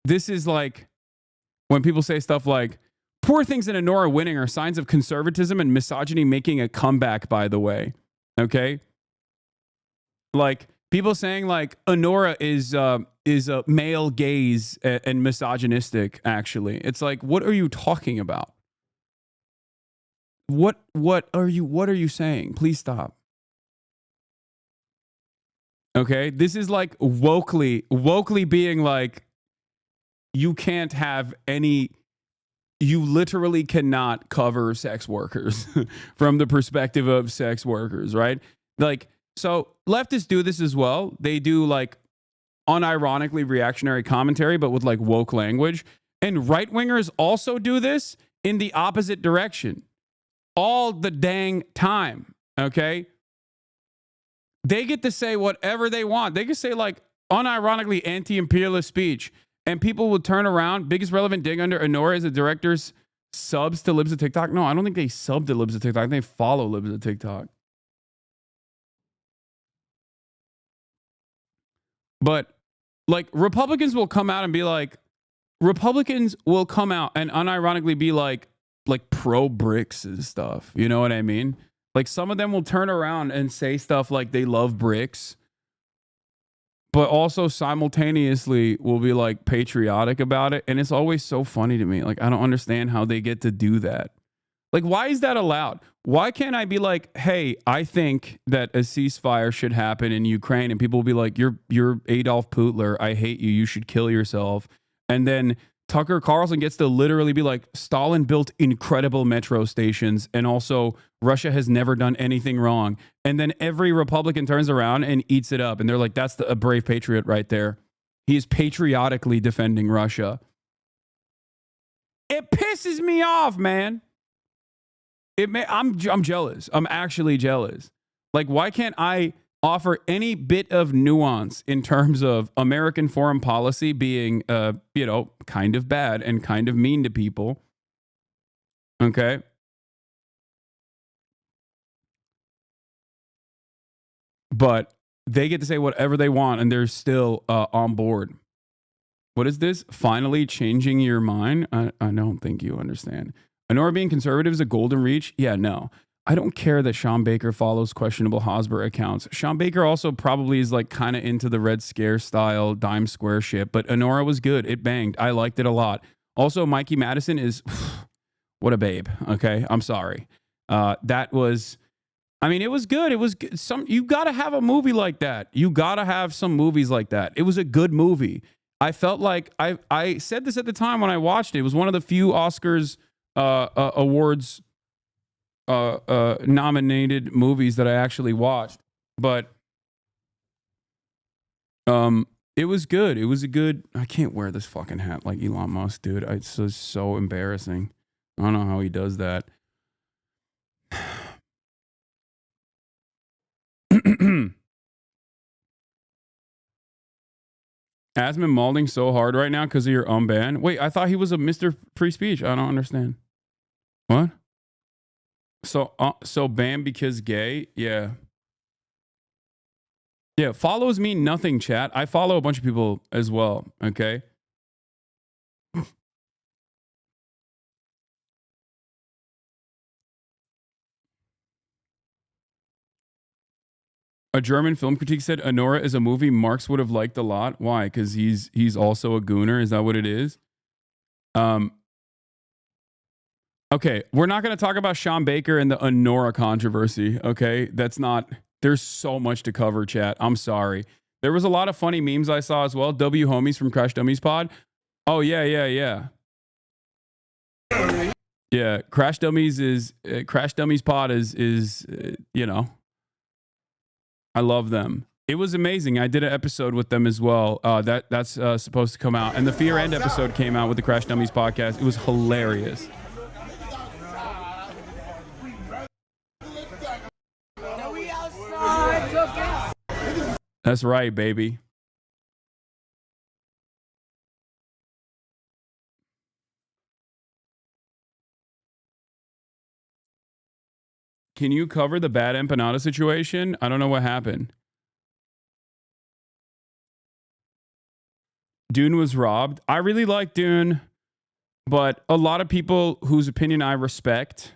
This is like when people say stuff like, poor things in Honora winning are signs of conservatism and misogyny making a comeback, by the way. Okay? Like people saying like Honora is a male gaze and misogynistic, actually. It's like, what are you talking about? What are you saying? Please stop. Okay? This is like wokely being like, you can't have any, you literally cannot cover sex workers from the perspective of sex workers, right? Like, so leftists do this as well. They do like unironically reactionary commentary, but with like woke language. And right-wingers also do this in the opposite direction all the dang time, okay? They get to say whatever they want. They can say like unironically anti-imperialist speech, and people will turn around. Biggest relevant dig under Honora is the director's subs to Libs of TikTok. No, I don't think they sub to Libs of TikTok. I think they follow Libs of TikTok. But like Republicans will come out and be like, Republicans will come out and unironically be like pro BRICS and stuff. You know what I mean? Like some of them will turn around and say stuff like they love BRICS, but also simultaneously will be like patriotic about it. And it's always so funny to me. Like, I don't understand how they get to do that. Like, why is that allowed? Why can't I be like, hey, I think that a ceasefire should happen in Ukraine, and people will be like, you're Adolf Hitler. I hate you. You should kill yourself. And then Tucker Carlson gets to literally be like, Stalin built incredible metro stations, and also Russia has never done anything wrong. And then every Republican turns around and eats it up. And they're like, that's a brave patriot right there. He is patriotically defending Russia. It pisses me off, man. I'm jealous. I'm actually jealous. Like, why can't I offer any bit of nuance in terms of American foreign policy being, kind of bad and kind of mean to people. Okay. But they get to say whatever they want and they're still on board. What is this? Finally changing your mind? I don't think you understand. Honora being conservative is a golden reach? Yeah, no. I don't care that Sean Baker follows questionable Hosmer accounts. Sean Baker also probably is like kind of into the Red Scare style dime square shit, but Honora was good. It banged. I liked it a lot. Also, Mikey Madison is what a babe. Okay, I'm sorry. That was, I mean, it was good. It was good. You got to have a movie like that. You got to have some movies like that. It was a good movie. I felt like I said this at the time when I watched it. It was one of the few Oscars awards nominated movies that I actually watched. But it was good. It was a good. I can't wear this fucking hat like Elon Musk, dude. It's so embarrassing. I don't know how he does that. Asman Malding so hard right now because of your unban. Wait, I thought he was a Mr. Free Speech. I don't understand. What? So banned because gay? Yeah. Yeah, follows mean nothing, chat. I follow a bunch of people as well, okay? A German film critique said Honora is a movie Marx would have liked a lot. Why? Because he's also a gooner. Is that what it is? Okay, we're not going to talk about Sean Baker and the Honora controversy. Okay, that's not. There's so much to cover, chat. I'm sorry. There was a lot of funny memes I saw as well. W Homies from Crash Dummies Pod. Oh yeah. Yeah, Crash Dummies Pod is I love them. It was amazing. I did an episode with them as well. That's supposed to come out, and the Fear End episode came out with the Crash Dummies podcast. It was hilarious. That's right, baby. Can you cover the bad empanada situation? I don't know what happened. Dune was robbed. I really like Dune, but a lot of people whose opinion I respect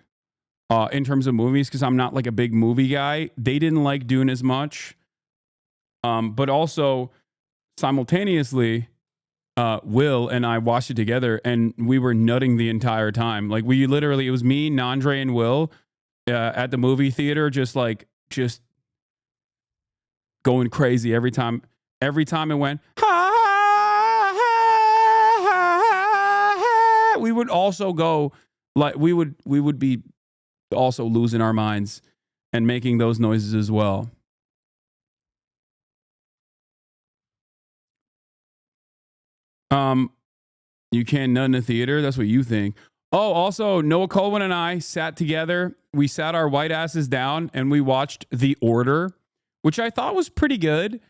in terms of movies, because I'm not like a big movie guy, they didn't like Dune as much. But also, simultaneously, Will and I watched it together, and we were nutting the entire time. Like, we literally, it was me, Nandre, and Will at the movie theater, just going crazy every time it went, we would also go, like, we would be also losing our minds and making those noises as well. You can't nut in a theater. That's what you think. Oh, also, Noah Colwyn and I sat together. We sat our white asses down and we watched The Order, which I thought was pretty good.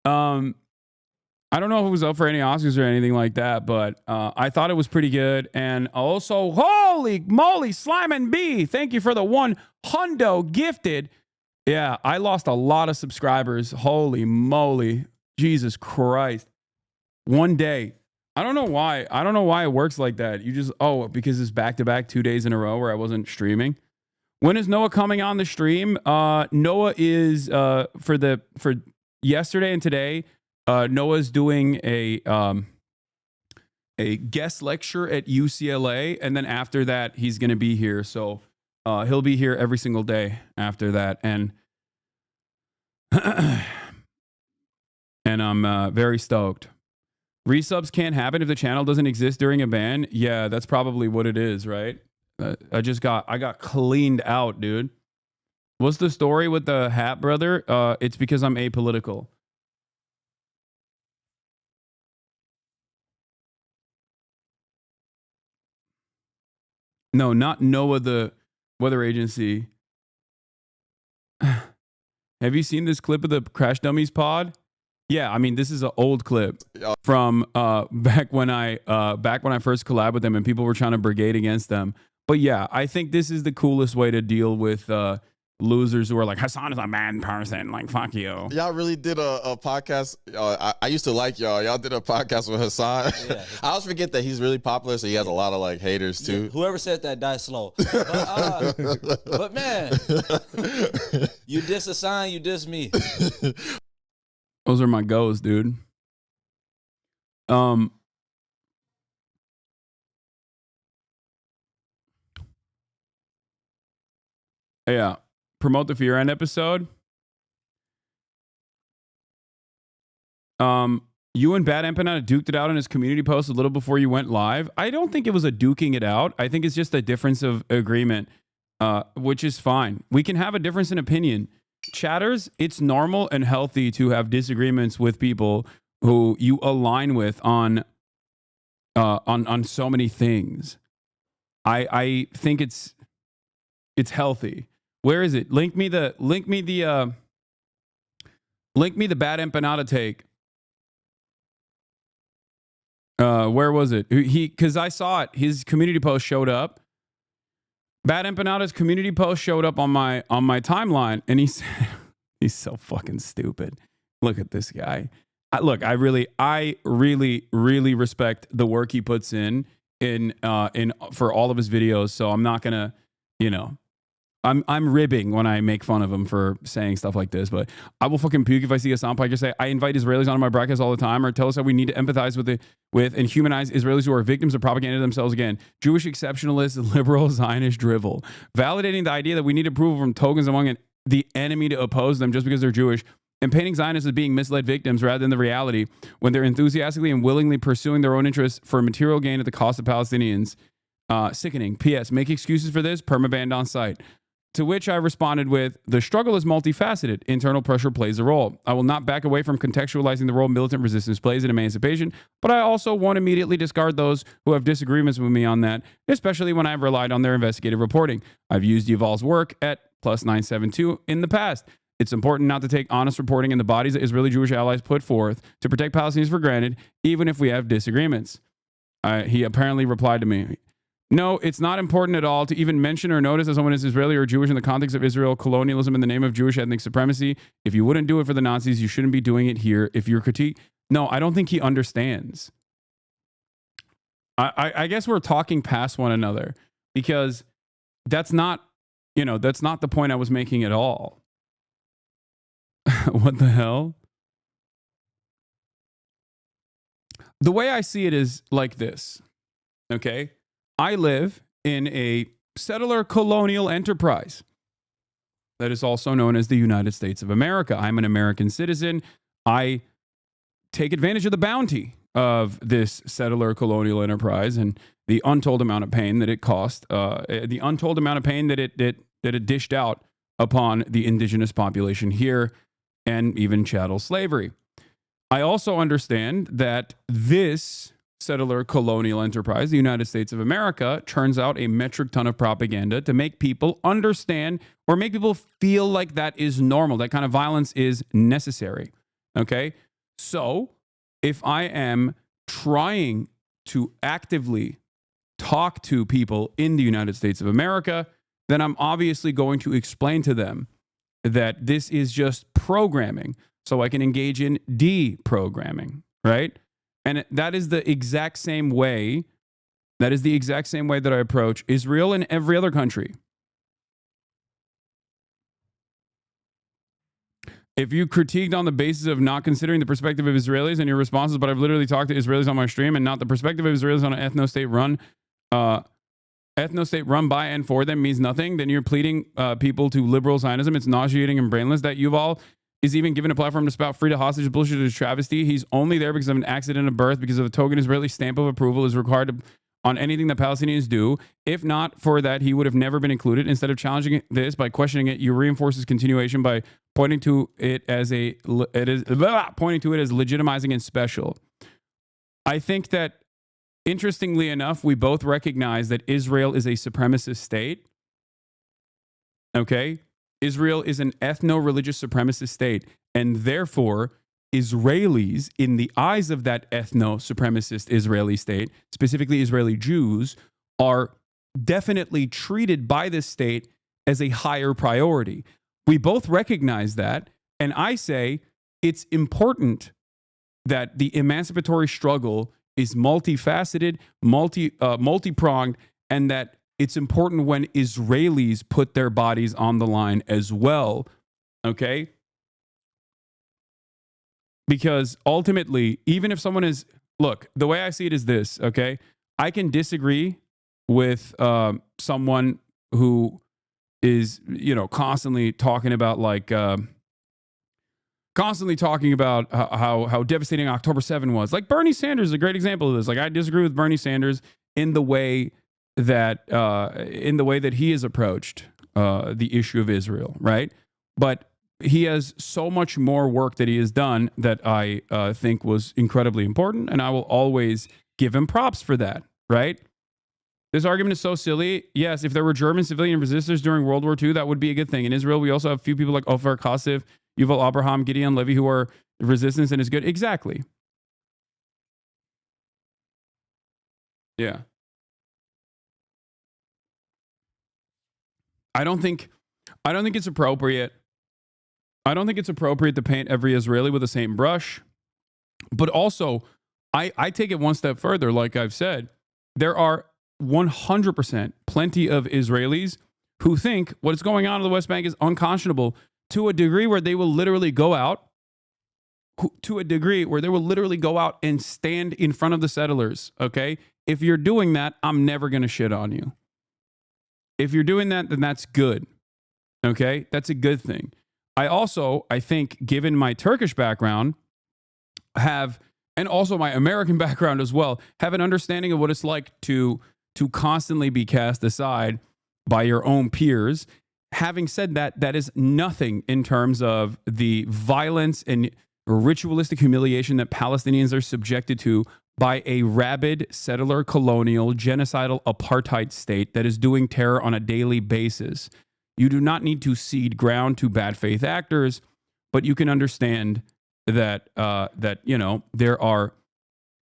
I don't know if it was up for any Oscars or anything like that, but I thought it was pretty good. And also, holy moly, Slime and B, thank you for the one hundo gifted. Yeah, I lost a lot of subscribers. Holy moly. Jesus Christ. One day. I don't know why. I don't know why it works like that. You just, because it's back-to-back 2 days in a row where I wasn't streaming. When is Noah coming on the stream? Noah is, for yesterday and today, Noah's doing a guest lecture at UCLA. And then after that, he's going to be here. So he'll be here every single day after that. And and I'm very stoked. Resubs can't happen if the channel doesn't exist during a ban. Yeah, that's probably what it is, right? I got cleaned out, dude. What's the story with the hat, brother? It's because I'm apolitical. No, not NOAA, the weather agency. Have you seen this clip of the Crash Dummies pod? Yeah, I mean, this is an old clip from back when I first collabed with them and people were trying to brigade against them. But yeah, I think this is the coolest way to deal with losers who are like, Hasan is a bad person. Like, fuck you. Y'all really did a podcast. I used to like y'all. Y'all did a podcast with Hasan. Yeah. I always forget that he's really popular, so he has a lot of like haters too. Yeah, whoever said that died slow. But man, you diss Hasan, you diss me. Those are my goals, dude. Yeah. Promote the Fear End episode. You and Bad Empanada duked it out on his community post a little before you went live. I don't think it was a duking it out. I think it's just a difference of agreement, which is fine. We can have a difference in opinion. Chatters, it's normal and healthy to have disagreements with people who you align with on so many things. I think it's healthy. Where is it? Link me the Bad Empanada take. Where was it? Because I saw it. His community post showed up. Bad Empanada's community post showed up on my timeline, and he said, he's so fucking stupid. Look at this guy. I really respect the work he puts in for all of his videos. So I'm not gonna, I'm ribbing when I make fun of him for saying stuff like this, but I will fucking puke if I see a sound piker say, I invite Israelis onto my broadcast all the time, or tell us how we need to empathize with and humanize Israelis who are victims of propaganda themselves again. Jewish exceptionalist, liberal, Zionist drivel. Validating the idea that we need approval from tokens among the enemy to oppose them just because they're Jewish, and painting Zionists as being misled victims rather than the reality when they're enthusiastically and willingly pursuing their own interests for material gain at the cost of Palestinians. Sickening. P.S. Make excuses for this, permabanned on site. To which I responded with, the struggle is multifaceted. Internal pressure plays a role. I will not back away from contextualizing the role militant resistance plays in emancipation, but I also won't immediately discard those who have disagreements with me on that, especially when I've relied on their investigative reporting. I've used Yuval's work at +972 in the past. It's important not to take honest reporting in the bodies that Israeli Jewish allies put forth to protect Palestinians for granted, even if we have disagreements. He apparently replied to me, no, it's not important at all to even mention or notice that someone is Israeli or Jewish in the context of Israel colonialism in the name of Jewish ethnic supremacy. If you wouldn't do it for the Nazis, you shouldn't be doing it here. If you're critique, no, I don't think he understands. I guess we're talking past one another because that's not the point I was making at all. What the hell? The way I see it is like this, okay? I live in a settler colonial enterprise that is also known as the United States of America. I'm an American citizen. I take advantage of the bounty of this settler colonial enterprise and the untold amount of pain that it cost, the untold amount of pain that it dished out upon the indigenous population here and even chattel slavery. I also understand that this settler colonial enterprise, the United States of America, churns out a metric ton of propaganda to make people understand or make people feel like that is normal. That kind of violence is necessary. Okay? So if I am trying to actively talk to people in the United States of America, then I'm obviously going to explain to them that this is just programming so I can engage in deprogramming, right? And that is the exact same way. That is the exact same way that I approach Israel and every other country. If you critiqued on the basis of not considering the perspective of Israelis and your responses, but I've literally talked to Israelis on my stream and not the perspective of Israelis on an ethno-state run by and for them means nothing, then you're pleading people to liberal Zionism. It's nauseating and brainless that Yuval is even given a platform to spout free to hostage bullshit is a travesty. He's only there because of an accident of birth, because of a token Israeli stamp of approval is required on anything that Palestinians do. If not for that, he would have never been included. Instead of challenging this by questioning it, you reinforce his continuation by pointing to it as legitimizing and special. I think that, interestingly enough, we both recognize that Israel is a supremacist state. Okay? Israel is an ethno-religious supremacist state, and therefore Israelis, in the eyes of that ethno-supremacist Israeli state, specifically Israeli Jews, are definitely treated by this state as a higher priority. We both recognize that, and I say it's important that the emancipatory struggle is multifaceted, multi-pronged, and that it's important when Israelis put their bodies on the line as well, okay? Because ultimately, even if someone is, look, the way I see it is this, okay? I can disagree with someone who is, constantly talking about how devastating October 7 was. Like Bernie Sanders is a great example of this. Like I disagree with Bernie Sanders in the way that he has approached the issue of Israel, right? But he has so much more work that he has done that I think was incredibly important, and I will always give him props for that, right? This argument is so silly. Yes, if there were German civilian resistors during World War II, that would be a good thing. In Israel, we also have a few people like Ofer Kasif, Yuval Abraham, Gideon Levy, who are resistance and is good. Exactly. Yeah. I don't think it's appropriate. I don't think it's appropriate to paint every Israeli with the same brush. But also, I take it one step further. Like I've said, there are 100% plenty of Israelis who think what is going on in the West Bank is unconscionable to a degree where they will literally go out and stand in front of the settlers, okay? If you're doing that, I'm never going to shit on you. If you're doing that, then that's good, okay? That's a good thing. I think, given my Turkish background, and also my American background as well, have an understanding of what it's like to constantly be cast aside by your own peers. Having said that, that is nothing in terms of the violence and ritualistic humiliation that Palestinians are subjected to by a rabid settler colonial genocidal apartheid state that is doing terror on a daily basis. You do not need to cede ground to bad faith actors, but you can understand that there are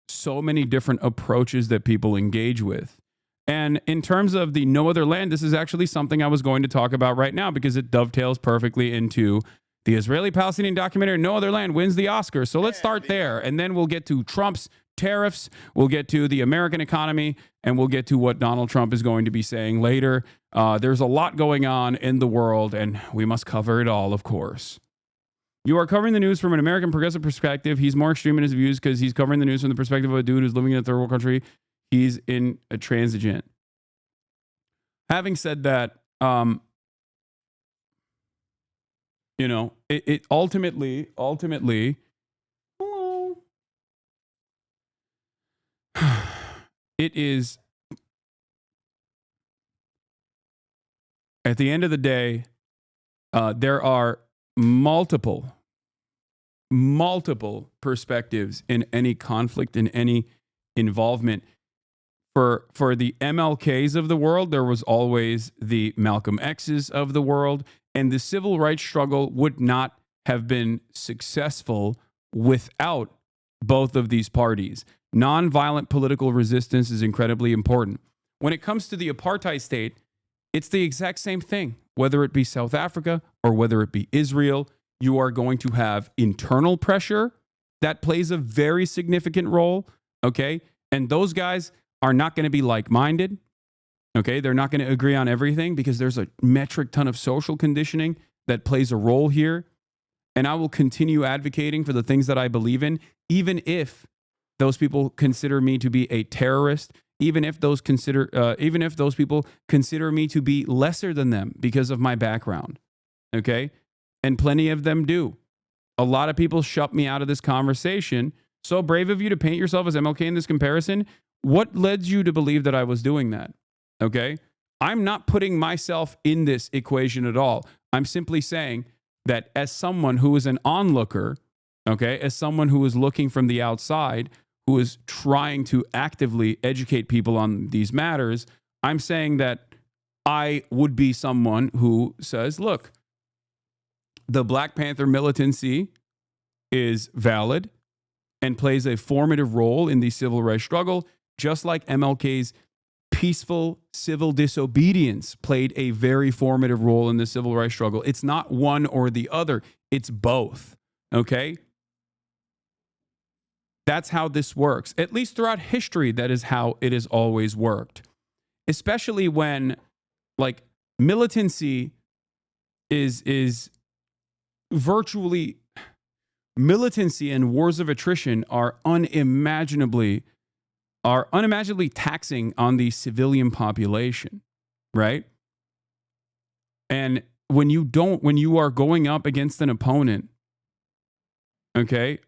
so many different approaches that people engage with. And in terms of the No Other Land, this is actually something I was going to talk about right now because it dovetails perfectly into the Israeli-Palestinian documentary No Other Land wins the Oscar. So let's start there, and then we'll get to Trump's tariffs, we'll get to the American economy, and we'll get to what Donald Trump is going to be saying later. There's a lot going on in the world, and we must cover it all, of course. You are covering the news from an American progressive perspective. He's more extreme in his views because he's covering the news from the perspective of a dude who's living in a third world country. He's intransigent. Having said that, it ultimately, it is, at the end of the day, there are multiple perspectives in any conflict, in any involvement. For the MLKs of the world, there was always the Malcolm X's of the world, and the civil rights struggle would not have been successful without both of these parties. Nonviolent political resistance is incredibly important. When it comes to the apartheid state, it's the exact same thing. Whether it be South Africa or whether it be Israel, you are going to have internal pressure that plays a very significant role, okay? And those guys are not going to be like-minded, okay? They're not going to agree on everything because there's a metric ton of social conditioning that plays a role here. And I will continue advocating for the things that I believe in, even if those people consider me to be a terrorist, even if those people consider me to be lesser than them because of my background, okay? And plenty of them do. A lot of people shut me out of this conversation. So brave of you to paint yourself as MLK in this comparison. What led you to believe that I was doing that? Okay? I'm not putting myself in this equation at all. I'm simply saying that as someone who is an onlooker, okay, as someone who is looking from the outside, who is trying to actively educate people on these matters, I'm saying that I would be someone who says, look, the Black Panther militancy is valid and plays a formative role in the civil rights struggle, just like MLK's peaceful civil disobedience played a very formative role in the civil rights struggle. It's not one or the other, it's both. Okay? That's how this works. At least throughout history, that is how it has always worked. Especially when, like, militancy is virtually, militancy and wars of attrition are unimaginably taxing on the civilian population, right? And when you are going up against an opponent, okay,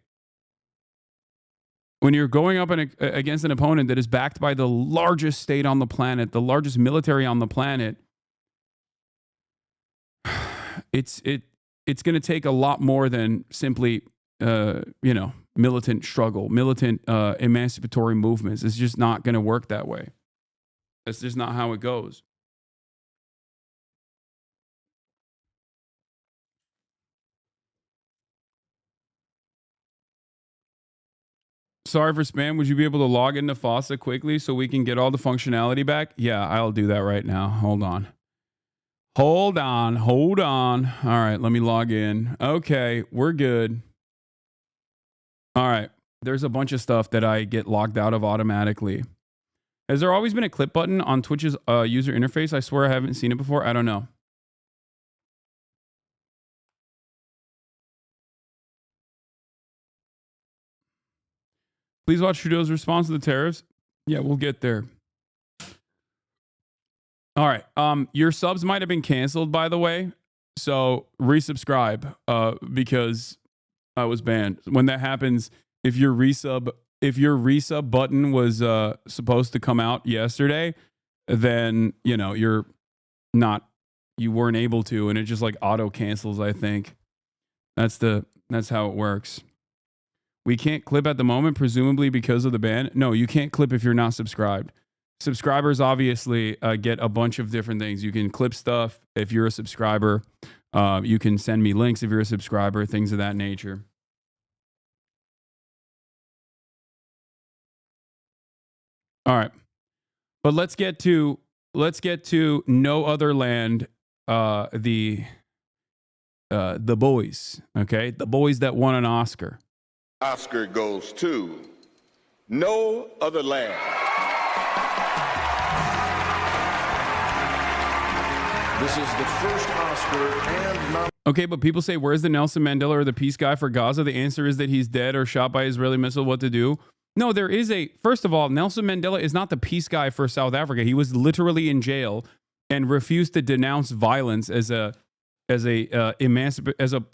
when you're going up against an opponent that is backed by the largest state on the planet, the largest military on the planet, it's going to take a lot more than simply militant struggle, militant emancipatory movements. It's just not going to work that way. That's just not how it goes. Sorry for spam. Would you be able to log into FOSSA quickly so we can get all the functionality back? Yeah, I'll do that right now. Hold on. All right, let me log in. Okay, we're good. All right. There's a bunch of stuff that I get logged out of automatically. Has there always been a clip button on Twitch's user interface? I swear I haven't seen it before. I don't know. Please watch Trudeau's response to the tariffs. Yeah, we'll get there. All right. Your subs might have been canceled, by the way. So resubscribe because I was banned. When that happens, if your resub button was supposed to come out yesterday, then you weren't able to, and it just like auto cancels, I think. That's how it works. We can't clip at the moment, presumably because of the ban. No, you can't clip if you're not subscribed. Subscribers obviously get a bunch of different things. You can clip stuff if you're a subscriber. You can send me links if you're a subscriber, things of that nature. All right. But let's get to No Other Land, the boys, okay? The boys that won an Oscar. Oscar goes to No Other Land. This is the first Oscar and Okay, but people say, where's the Nelson Mandela or the peace guy for Gaza? The answer is that he's dead or shot by Israeli missile. What to do? No, there is first of all, Nelson Mandela is not the peace guy for South Africa. He was literally in jail and refused to denounce violence as a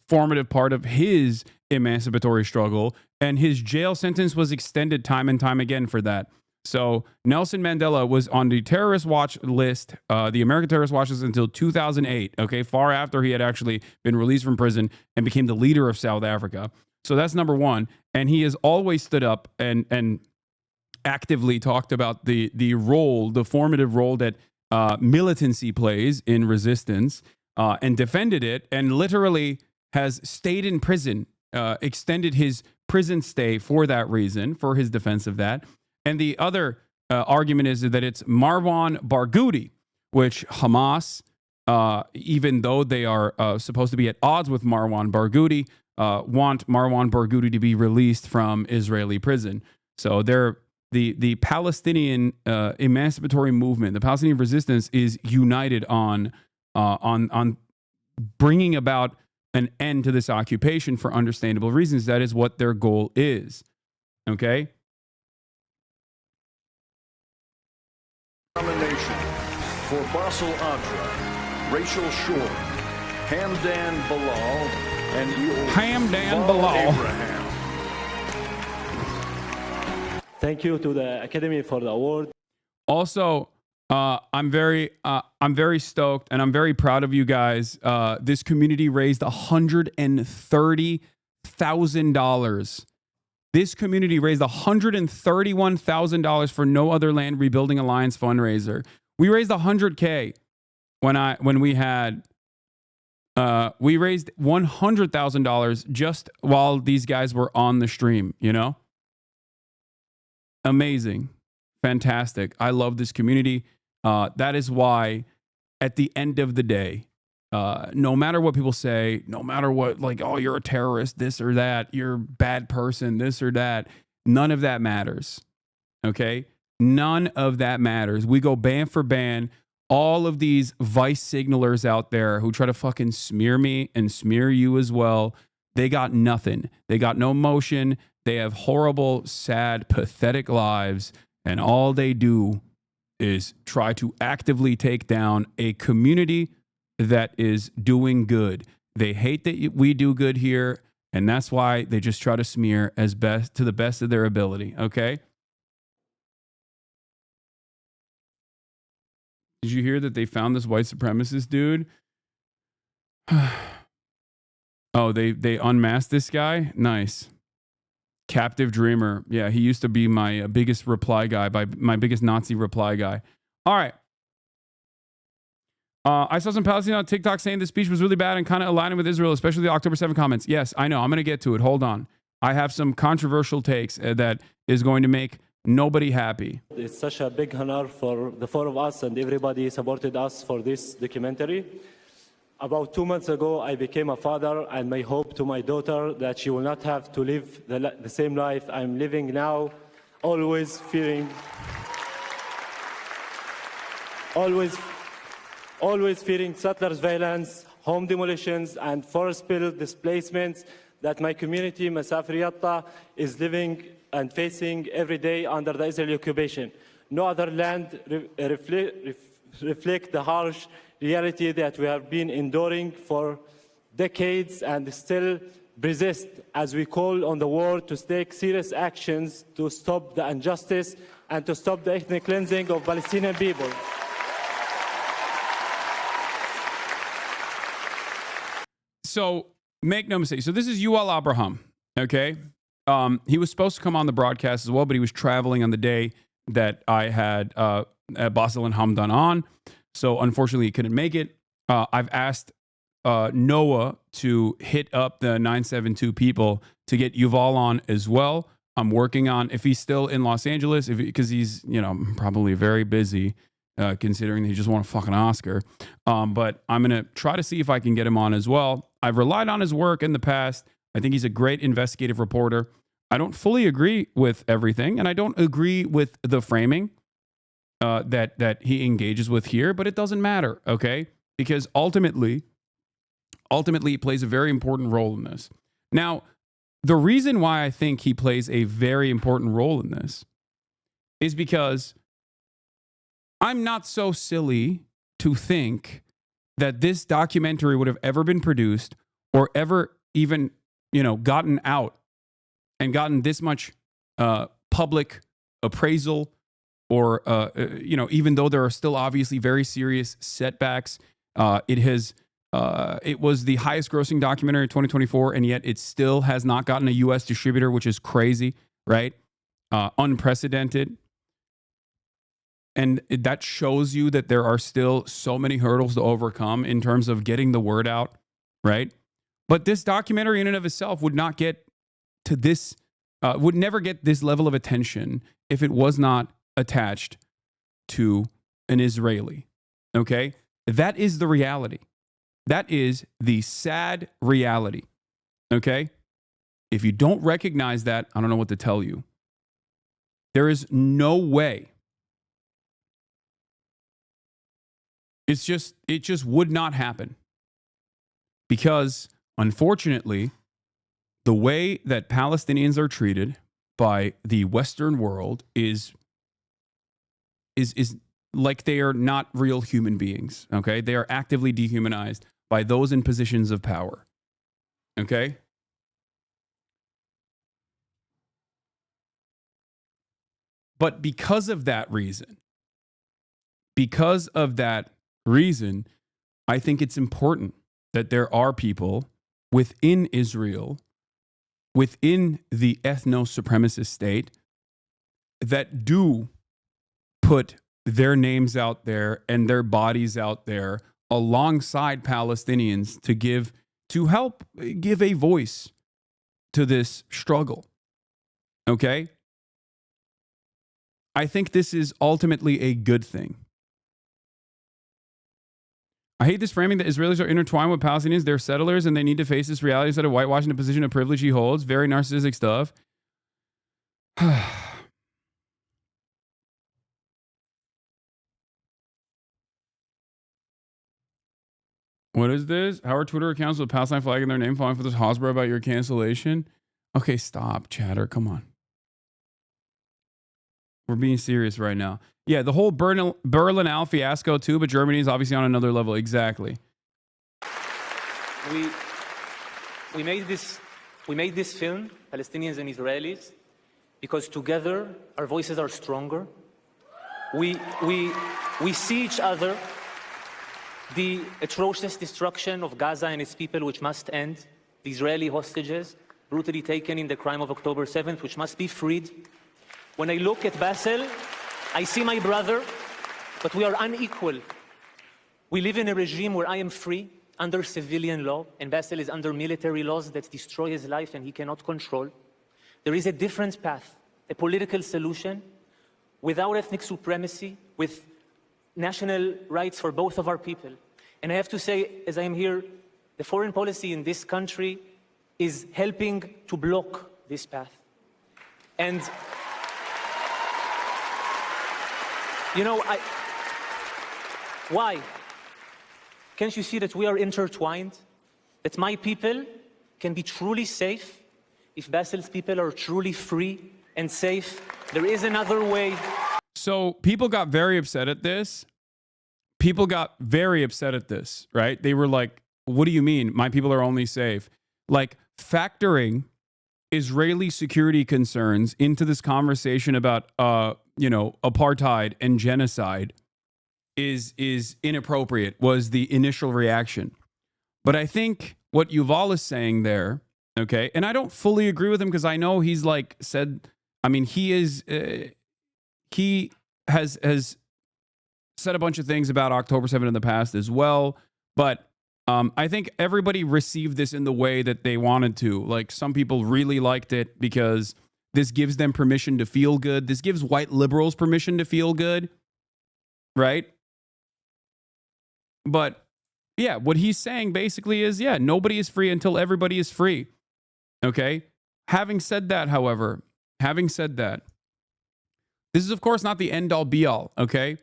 formative part of his emancipatory struggle, and his jail sentence was extended time and time again for that. So Nelson Mandela was on the terrorist watch list, the American terrorist watch list, until 2008, okay, far after he had actually been released from prison and became the leader of South Africa. So that's number one. And he has always stood up and actively talked about the formative role that militancy plays in resistance, and defended it, and literally has stayed in prison, extended his prison stay for that reason, for his defense of that. And the other argument is that it's Marwan Barghouti, which Hamas, even though they are supposed to be at odds with Marwan Barghouti, want Marwan Barghouti to be released from Israeli prison. So the Palestinian emancipatory movement, the Palestinian resistance, is united on bringing about an end to this occupation for understandable reasons. That is what their goal is. Okay? nomination for Bassel Adra, Rachel Shore, Hamdan Bilal, and Hamdan Bilal. Abraham. Thank you to the Academy for the award. Also, I'm very stoked and I'm very proud of you guys. This community raised $130,000. This community raised $131,000 for No Other Land Rebuilding Alliance fundraiser. We raised $100K when we had We raised $100,000 just while these guys were on the stream, you know? Amazing. Fantastic. I love this community. That is why at the end of the day, no matter what people say, no matter what, like, oh, you're a terrorist, this or that, you're a bad person, this or that, none of that matters. Okay? None of that matters. We go ban for ban. All of these vice signalers out there who try to fucking smear me and smear you as well, they got nothing. They got no motion. They have horrible, sad, pathetic lives. And all they do is try to actively take down a community that is doing good. They hate that we do good here. And that's why they just try to smear as best to the best of their ability. Okay? Did you hear that they found this white supremacist dude? Oh, they unmasked this guy? Nice. Captive Dreamer. Yeah, he used to be my biggest reply guy, my biggest Nazi reply guy. All right. I saw some Palestinians on TikTok saying this speech was really bad and kind of aligning with Israel, especially the October 7 comments. Yes, I know. I'm going to get to it. Hold on. I have some controversial takes that is going to make nobody happy. It's such a big honor for the four of us and everybody supported us for this documentary. About 2 months ago, I became a father, and my hope to my daughter that she will not have to live the same life I'm living now, always fearing settlers' violence, home demolitions, and forest spill displacements that my community, Masafir Yatta, is living and facing every day under the Israeli occupation. No other land reflect the harsh reality that we have been enduring for decades and still persist as we call on the world to take serious actions to stop the injustice and to stop the ethnic cleansing of Palestinian people. So make no mistake. So this is Yuval Abraham, okay? He was supposed to come on the broadcast as well, but he was traveling on the day that I had Basel and Hamdan on. So unfortunately, he couldn't make it. I've asked Noah to hit up the 972 people to get Yuval on as well. I'm working on, if he's still in Los Angeles, because he's, probably very busy, considering he just won a fucking Oscar. But I'm going to try to see if I can get him on as well. I've relied on his work in the past. I think he's a great investigative reporter. I don't fully agree with everything, and I don't agree with the framing that he engages with here, but it doesn't matter, okay? Because ultimately, he plays a very important role in this. Now, the reason why I think he plays a very important role in this is because I'm not so silly to think that this documentary would have ever been produced or ever even, gotten out and gotten this much public appraisal or, even though there are still obviously very serious setbacks, it was the highest grossing documentary in 2024, and yet it still has not gotten a U.S. distributor, which is crazy, right? Unprecedented. And that shows you that there are still so many hurdles to overcome in terms of getting the word out, right? But this documentary in and of itself would not get to this, would never get this level of attention if it was not attached to an Israeli, okay? That is the reality. That is the sad reality, okay? If you don't recognize that, I don't know what to tell you. There is no way. It just would not happen. Because, unfortunately, the way that Palestinians are treated by the Western world is like they are not real human beings, okay? They are actively dehumanized by those in positions of power, okay? But because of that reason, I think it's important that there are people within Israel, within the ethno-supremacist state, that do put their names out there and their bodies out there alongside Palestinians to help give a voice to this struggle. Okay? I think this is ultimately a good thing. I hate this framing that Israelis are intertwined with Palestinians. They're settlers and they need to face this reality instead of whitewashing the position of privilege he holds. Very narcissistic stuff. What is this? How are Twitter accounts with Palestine flag in their name falling for this Hasbro about your cancellation? Okay, stop, chatter. Come on. We're being serious right now. Yeah, the whole Berlin fiasco too, but Germany is obviously on another level. Exactly. We made this film, Palestinians and Israelis, because together our voices are stronger. We see each other. The atrocious destruction of Gaza and its people, which must end. The Israeli hostages brutally taken in the crime of October 7th, which must be freed. When I look at Bassel, I see my brother, but we are unequal. We live in a regime where I am free under civilian law, and Bassel is under military laws that destroy his life and he cannot control. There is a different path, a political solution without ethnic supremacy, with national rights for both of our people. And I have to say, as I am here, the foreign policy in this country is helping to block this path. And, you know, why? Can't you see that we are intertwined? That my people can be truly safe if Bassel's people are truly free and safe. There is another way. So people got very upset at this. People got very upset at this, right? They were like, what do you mean? My people are only safe. Like, factoring Israeli security concerns into this conversation about, apartheid and genocide is inappropriate, was the initial reaction. But I think what Yuval is saying there, okay, and I don't fully agree with him because I know he's like said, I mean, he has said a bunch of things about October 7th in the past as well. But I think everybody received this in the way that they wanted to. Like, some people really liked it because this gives them permission to feel good. This gives white liberals permission to feel good, right? But yeah, what he's saying basically is, yeah, nobody is free until everybody is free. Okay? Having said that, however, this is, of course, not the end-all, be-all, okay?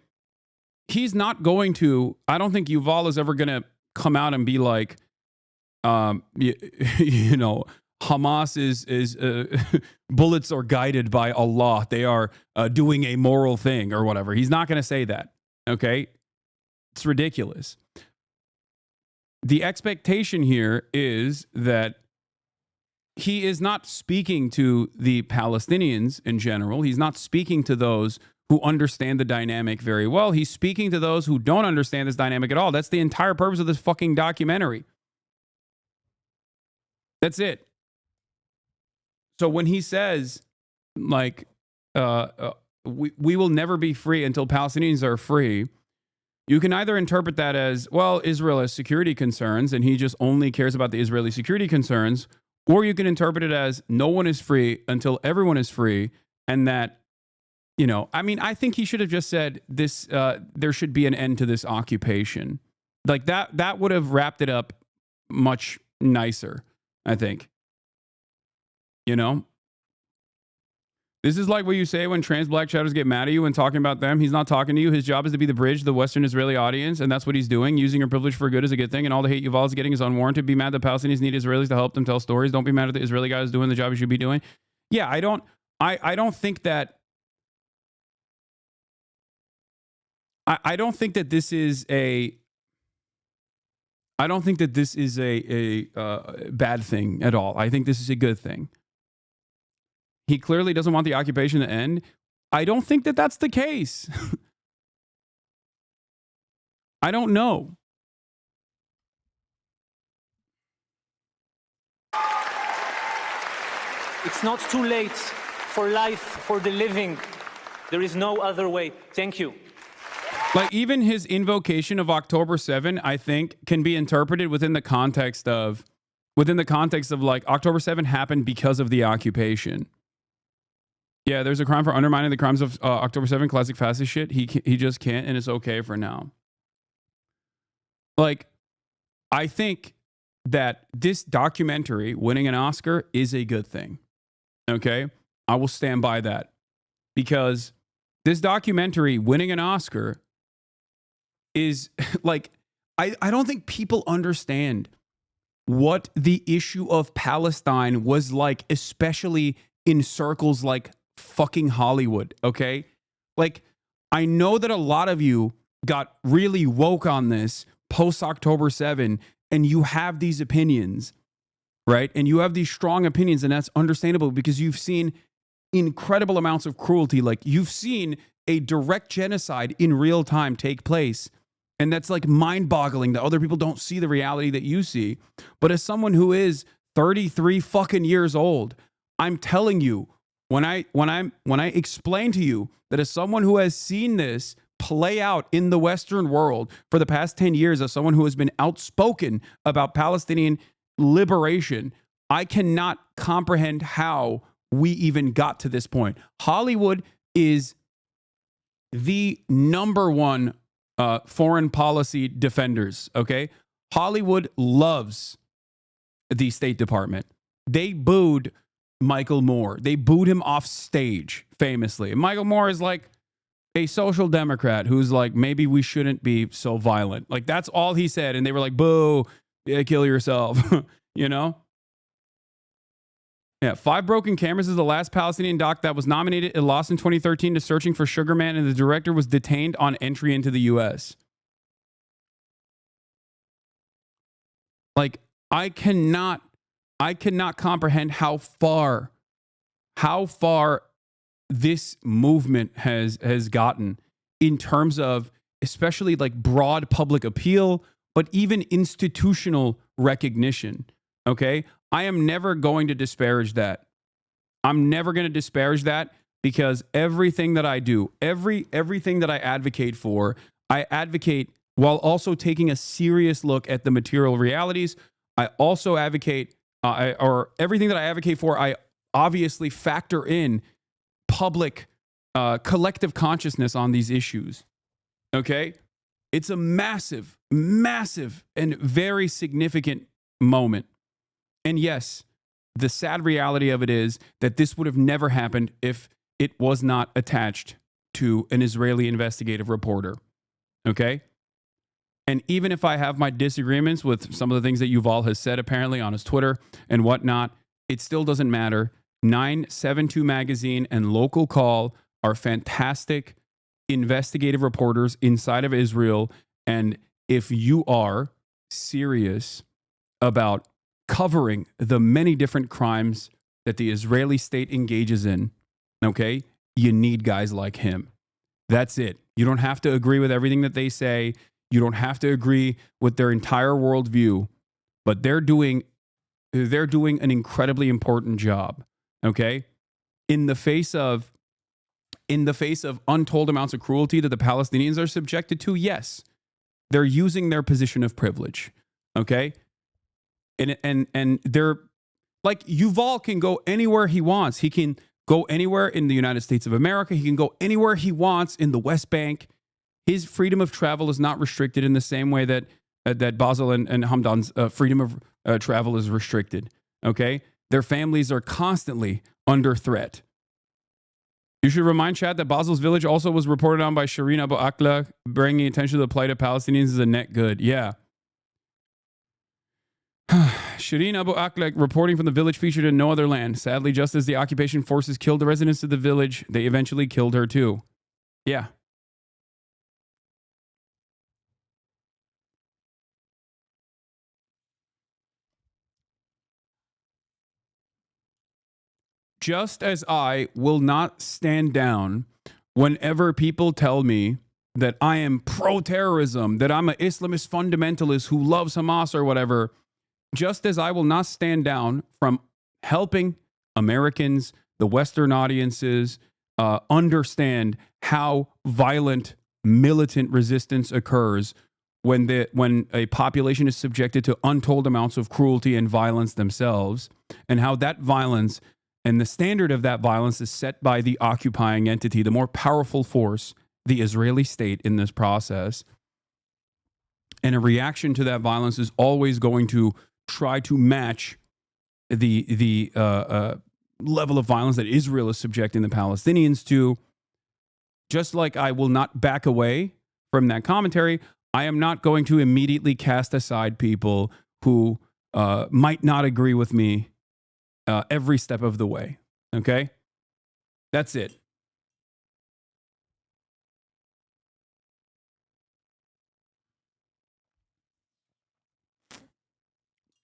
He's not going to, I don't think Yuval is ever going to come out and be like, Hamas is bullets are guided by Allah. They are doing a moral thing or whatever. He's not going to say that, okay? It's ridiculous. The expectation here is that he is not speaking to the Palestinians in general. He's not speaking to those who understand the dynamic very well. He's speaking to those who don't understand this dynamic at all. That's the entire purpose of this fucking documentary. That's it. So when he says, like, we will never be free until Palestinians are free, you can either interpret that as, well, Israel has security concerns and he just only cares about the Israeli security concerns, or you can interpret it as no one is free until everyone is free, and that, I think he should have just said this, there should be an end to this occupation. Like that would have wrapped it up much nicer, I think. This is like what you say when trans black chatters get mad at you and talking about them. He's not talking to you. His job is to be the bridge to the Western Israeli audience, and that's what he's doing. Using your privilege for good is a good thing, and all the hate Yuval is getting is unwarranted. Be mad that Palestinians need Israelis to help them tell stories. Don't be mad at the Israeli guy who's doing the job he should be doing. Yeah, I don't think that I don't think that this is a bad thing at all. I think this is a good thing. He clearly doesn't want the occupation to end. I don't think that that's the case. I don't know. It's not too late for life, for the living. There is no other way. Thank you. Like, even his invocation of October 7, I think, can be interpreted within the context of like October 7 happened because of the occupation. Yeah, there's a crime for undermining the crimes of October 7, classic fascist shit. He just can't, and it's okay for now. Like, I think that this documentary winning an Oscar is a good thing. Okay? I will stand by that. Because this documentary winning an Oscar is like, I don't think people understand what the issue of Palestine was like, especially in circles like fucking Hollywood, okay? Like, I know that a lot of you got really woke on this post October 7, and you have these opinions, right? And you have these strong opinions, and that's understandable because you've seen incredible amounts of cruelty. Like, you've seen a direct genocide in real time take place. And that's like mind-boggling that other people don't see the reality that you see. But as someone who is 33 fucking years old, I'm telling you, when I explain to you that as someone who has seen this play out in the Western world for the past 10 years, as someone who has been outspoken about Palestinian liberation, I cannot comprehend how we even got to this point. Hollywood is the number one foreign policy defenders, okay? Hollywood loves the State Department. They booed Michael Moore. They booed him off stage, famously. And Michael Moore is like a social democrat who's like, maybe we shouldn't be so violent. Like, that's all he said. And they were like, boo, yeah, kill yourself, you know? Yeah, 5 Broken Cameras is the last Palestinian doc that was nominated. It lost in 2013 to Searching for Sugar Man, and the director was detained on entry into the U.S. Like, I cannot comprehend how far this movement has gotten in terms of especially like broad public appeal, but even institutional recognition. Okay? I am never going to disparage that. I'm never going to disparage that because everything that I do, everything that I advocate for, I advocate while also taking a serious look at the material realities. I also advocate, or everything that I advocate for, I obviously factor in public, collective consciousness on these issues. Okay? It's a massive, massive, and very significant moment. And yes, the sad reality of it is that this would have never happened if it was not attached to an Israeli investigative reporter. Okay? And even if I have my disagreements with some of the things that Yuval has said apparently on his Twitter and whatnot, it still doesn't matter. 972 Magazine and Local Call are fantastic investigative reporters inside of Israel. And if you are serious about covering the many different crimes that the Israeli state engages in, okay, you need guys like him. That's it. You don't have to agree with everything that they say. You don't have to agree with their entire worldview, but they're doing an incredibly important job, okay? In the face of untold amounts of cruelty that the Palestinians are subjected to, yes, they're using their position of privilege, okay? And they're like, Yuval can go anywhere he wants. He can go anywhere in the United States of America. He can go anywhere he wants in the West Bank. His freedom of travel is not restricted in the same way that Basil and Hamdan's freedom of travel is restricted. Okay? Their families are constantly under threat. You should remind Chad that Basil's village also was reported on by Shireen Abu Akleh, bringing attention to the plight of Palestinians is a net good. Yeah. Shireen Abu Akleh reporting from the village featured in No Other Land. Sadly, just as the occupation forces killed the residents of the village, they eventually killed her too. Yeah. Just as I will not stand down whenever people tell me that I am pro-terrorism, that I'm an Islamist fundamentalist who loves Hamas or whatever, just as I will not stand down from helping Americans, the Western audiences, understand how violent militant resistance occurs when a population is subjected to untold amounts of cruelty and violence themselves, and how that violence and the standard of that violence is set by the occupying entity, the more powerful force, the Israeli state in this process. And a reaction to that violence is always going to try to match the level of violence that Israel is subjecting the Palestinians to. Just like I will not back away from that commentary, I am not going to immediately cast aside people who might not agree with me every step of the way. Okay? That's it.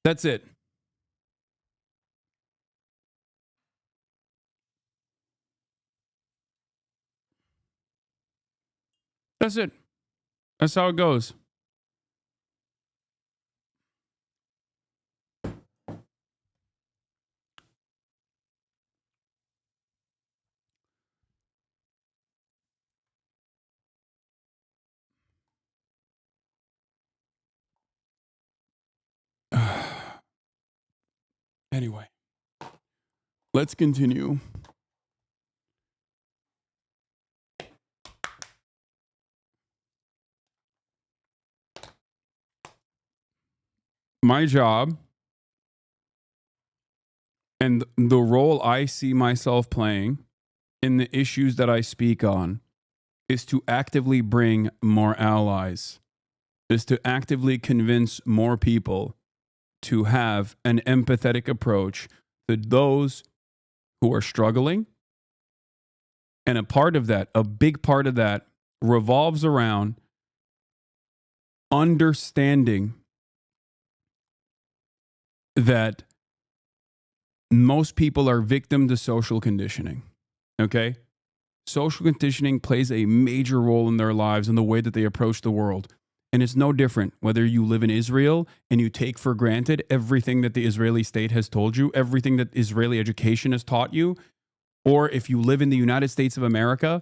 That's it. That's it. That's how it goes. Anyway, let's continue. My job and the role I see myself playing in the issues that I speak on is to actively bring more allies, is to actively convince more people to have an empathetic approach to those who are struggling. And a part of that, a big part of that, revolves around understanding that most people are victim to social conditioning. Okay? Social conditioning plays a major role in their lives and the way that they approach the world. And it's no different whether you live in Israel and you take for granted everything that the Israeli state has told you, everything that Israeli education has taught you, or if you live in the United States of America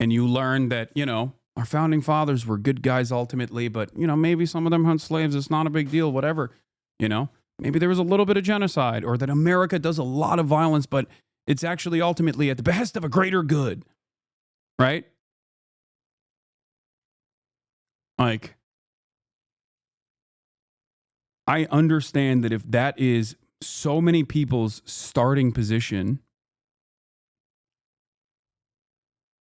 and you learn that, you know, our founding fathers were good guys ultimately, but, you know, maybe some of them hunt slaves. It's not a big deal, whatever, you know. Maybe there was a little bit of genocide, or that America does a lot of violence, but it's actually ultimately at the behest of a greater good, right? Like, I understand that if that is so many people's starting position,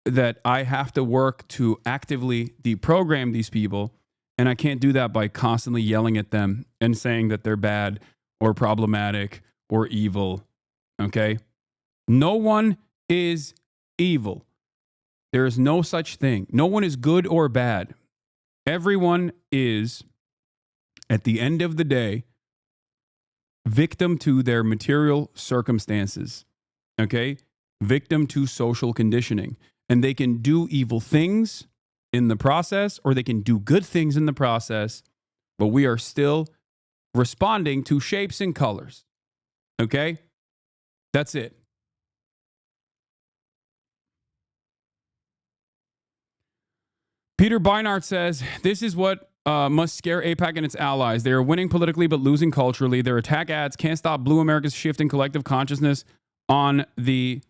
that I have to work to actively deprogram these people. And I can't do that by constantly yelling at them and saying that they're bad or problematic or evil. Okay? No one is evil. There is no such thing. No one is good or bad. Everyone is, at the end of the day, victim to their material circumstances. Okay? Victim to social conditioning. And they can do evil things in the process, or they can do good things in the process, but we are still responding to shapes and colors. Okay? That's it. Peter Beinart says, this is what must scare AIPAC and its allies. They are winning politically but losing culturally. Their attack ads can't stop Blue America's shift in collective consciousness on the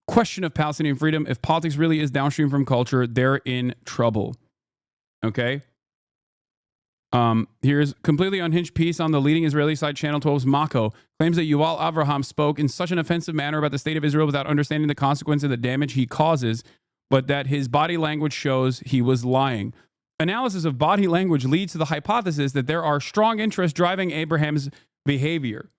question of Palestinian freedom. If politics really is downstream from culture, they're in trouble. Okay? Here's completely unhinged piece on the leading Israeli site, Channel 12's Mako, claims that Yuval Avraham spoke in such an offensive manner about the state of Israel without understanding the consequence of the damage he causes, but that his body language shows he was lying. Analysis of body language leads to the hypothesis that there are strong interests driving Abraham's behavior.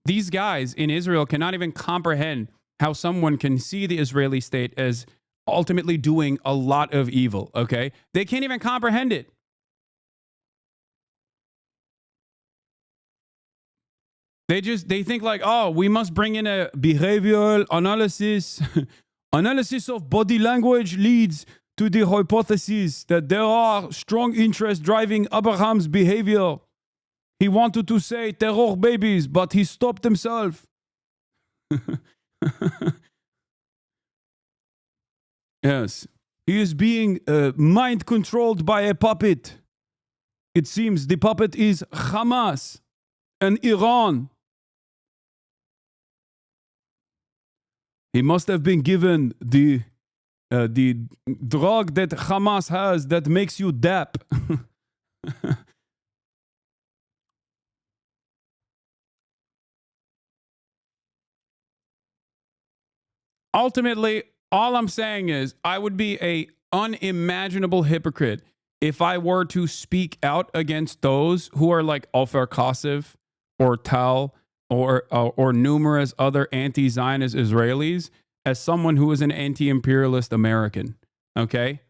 These guys in Israel cannot even comprehend how someone can see the Israeli state as ultimately doing a lot of evil, okay? They can't even comprehend it. They think like, oh, we must bring in a behavioral analysis. Analysis of body language leads to the hypothesis that there are strong interests driving Abraham's behavior. He wanted to say terror babies, but he stopped himself. Yes. He is being mind controlled by a puppet. It seems the puppet is Hamas and Iran. He must have been given the drug that Hamas has that makes you dap. Ultimately, all I'm saying is I would be a unimaginable hypocrite if I were to speak out against those who are like Ofer Kasif or Tal or numerous other anti-Zionist Israelis as someone who is an anti-imperialist American. Okay?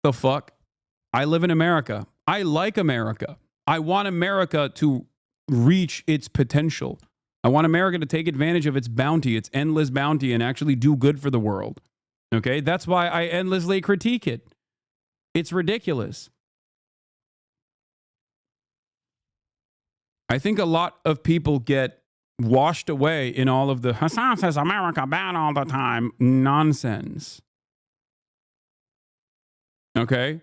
The fuck? I live in America. I like America. I want America to reach its potential. I want America to take advantage of its bounty, its endless bounty, and actually do good for the world. Okay? That's why I endlessly critique it. It's ridiculous. I think a lot of people get washed away in all of the Hassan says America bad all the time nonsense. Okay?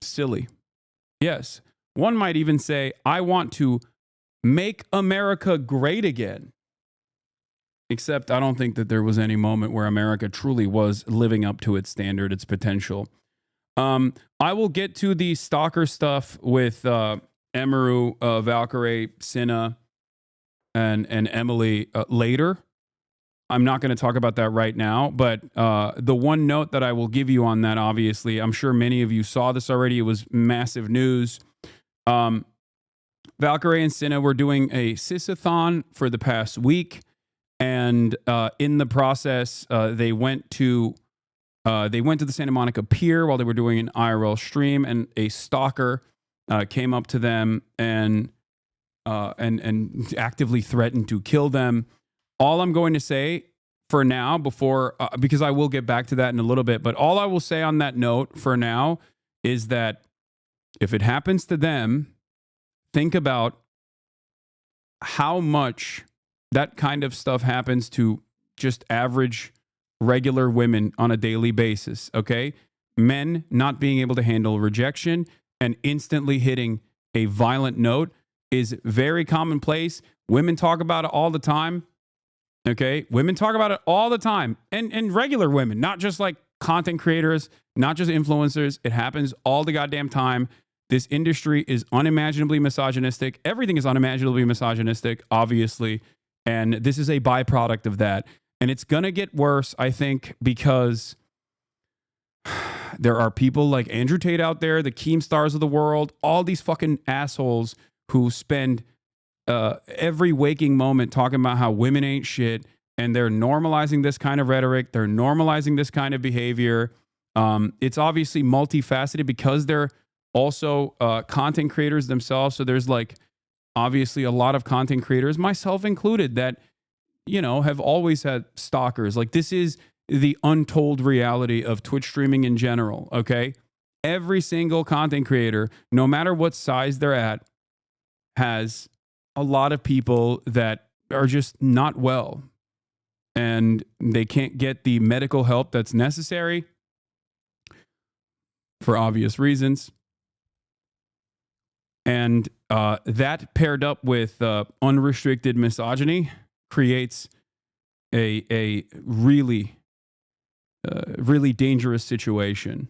Silly. Yes. One might even say, I want to make America great again. Except I don't think that there was any moment where America truly was living up to its standard, its potential. I will get to the stalker stuff with Emaru, Valkyrie, Cinna, and Emily later. I'm not going to talk about that right now, but the one note that I will give you on that, obviously, I'm sure many of you saw this already. It was massive news. Valkyrie and Cinna were doing a sis-a-thon for the past week, and in the process, they went to the Santa Monica Pier while they were doing an IRL stream, and a stalker came up to them and actively threatened to kill them. All I'm going to say for now, before because I will get back to that in a little bit, but all I will say on that note for now is that if it happens to them, think about how much that kind of stuff happens to just average, regular women on a daily basis, okay? Men not being able to handle rejection and instantly hitting a violent note is very commonplace. Women talk about it all the time, okay? Women talk about it all the time. And regular women, not just like content creators, not just influencers. It happens all the goddamn time. This industry is unimaginably misogynistic. Everything is unimaginably misogynistic, obviously. And this is a byproduct of that. And it's going to get worse, I think, because there are people like Andrew Tate out there, the Keemstars of the world, all these fucking assholes who spend every waking moment talking about how women ain't shit. And they're normalizing this kind of rhetoric. They're normalizing this kind of behavior. It's obviously multifaceted because they're also content creators themselves. So there's like obviously a lot of content creators, myself included, that, you know, have always had stalkers. Like, this is the untold reality of Twitch streaming in general, okay? Every single content creator, no matter what size they're at, has a lot of people that are just not well. And they can't get the medical help that's necessary for obvious reasons. And that paired up with unrestricted misogyny creates a really, really dangerous situation.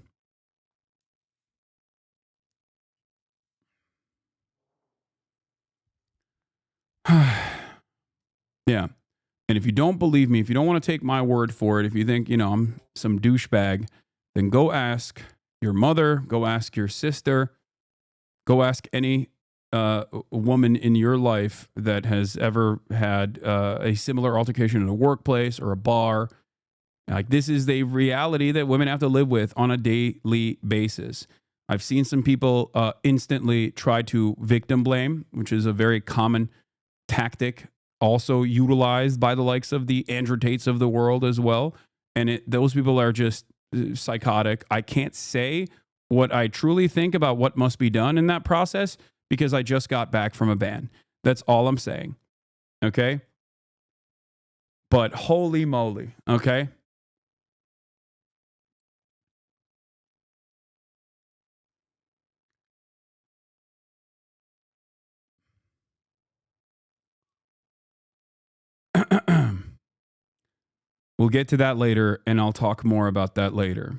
Yeah. And if you don't believe me, if you don't want to take my word for it, if you think, you know, I'm some douchebag, then go ask your mother, go ask your sister, go ask any woman in your life that has ever had a similar altercation in a workplace or a bar. Like, this is the reality that women have to live with on a daily basis. I've seen some people instantly try to victim blame, which is a very common tactic, also utilized by the likes of the Andrew Tates of the world as well. And those people are just psychotic. I can't say what I truly think about what must be done in that process because I just got back from a ban. That's all I'm saying. Okay? but holy moly, okay? We'll get to that later, and I'll talk more about that later,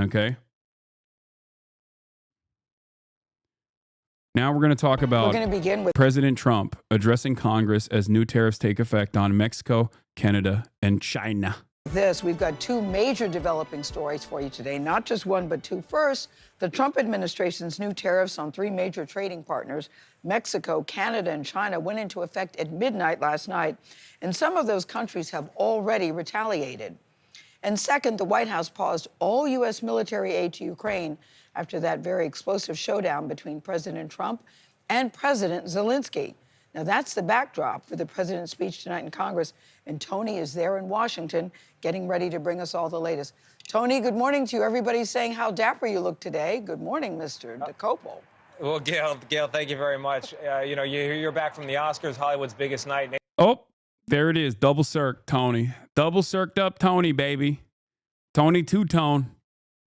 okay? Now we're going to talk about President Trump addressing Congress as new tariffs take effect on Mexico, Canada, and China. We've got two major developing stories for you today, not just one, but two. First, the Trump administration's new tariffs on three major trading partners, Mexico, Canada, and China, went into effect at midnight last night, and some of those countries have already retaliated. And second, the White House paused all U.S. military aid to Ukraine after that very explosive showdown between President Trump and President Zelensky. Now, that's the backdrop for the president's speech tonight in Congress, and Tony is there in Washington getting ready to bring us all the latest. Tony, good morning to you. Everybody's saying how dapper you look today. Good morning, Mr. DeCopo. Well, Gail, thank you very much. You're back from the Oscars, Hollywood's biggest night. Oh, there it is. Double circ, Tony. Double circed up Tony, baby. Tony Two-Tone,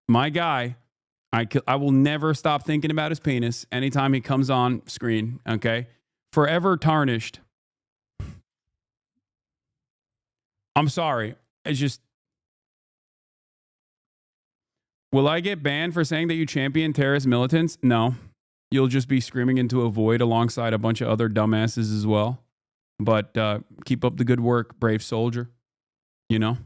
my guy. I will never stop thinking about his penis anytime he comes on screen, okay? Forever tarnished. I'm sorry. It's just... Will I get banned for saying that you champion terrorist militants? No. You'll just be screaming into a void alongside a bunch of other dumbasses as well. But keep up the good work, brave soldier. You know?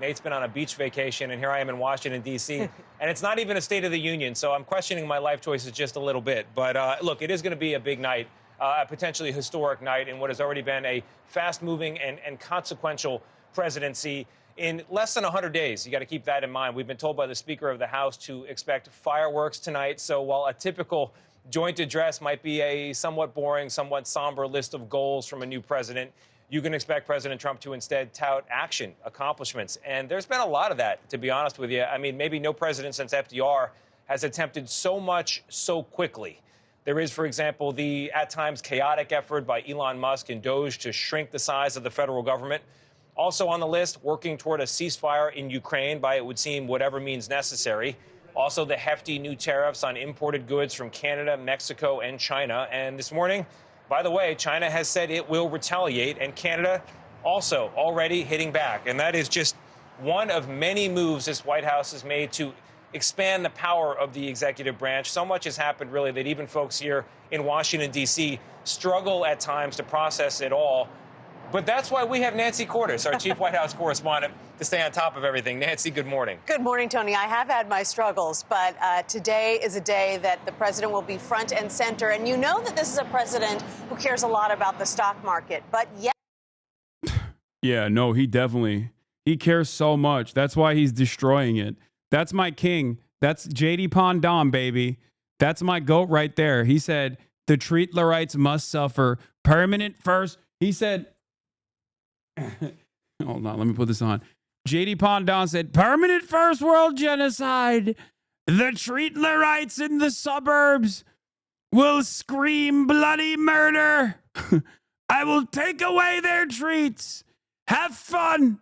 Nate's been on a beach vacation, and here I am in Washington, D.C., and it's not even a State of the Union, so I'm questioning my life choices just a little bit. But look, it is going to be a big night, a potentially historic night in what has already been a fast-moving and consequential presidency. In less than 100 days, you got to keep that in mind. We've been told by the Speaker of the House to expect fireworks tonight, so while a typical joint address might be a somewhat boring, somewhat somber list of goals from a new president, you can expect President Trump to instead tout action, accomplishments. And there's been a lot of that, to be honest with you. I mean, maybe no president since FDR has attempted so much so quickly. There is, for example, the at times chaotic effort by Elon Musk and Doge to shrink the size of the federal government. Also on the list, working toward a ceasefire in Ukraine by, it would seem, whatever means necessary. Also, the hefty new tariffs on imported goods from Canada, Mexico, and China. And this morning, by the way, China has said it will retaliate, and Canada also already hitting back. And that is just one of many moves this White House has made to expand the power of the executive branch. So much has happened, really, that even folks here in Washington, D.C. struggle at times to process it all. But that's why we have Nancy Cordes, our chief White House correspondent, to stay on top of everything. Nancy, good morning. Good morning, Tony. I have had my struggles, but today is a day that the president will be front and center. And you know that this is a president who cares a lot about the stock market, but yet... Yeah, no, he cares so much. That's why he's destroying it. That's my king. That's J.D. Pondom, baby. That's my goat right there. He said, the Treatlerites must suffer. Permanent first. He said... Hold on, let me put this on. J.D. Pondon said, permanent first world genocide. The Treatlerites in the suburbs will scream bloody murder. I will take away their treats. Have fun.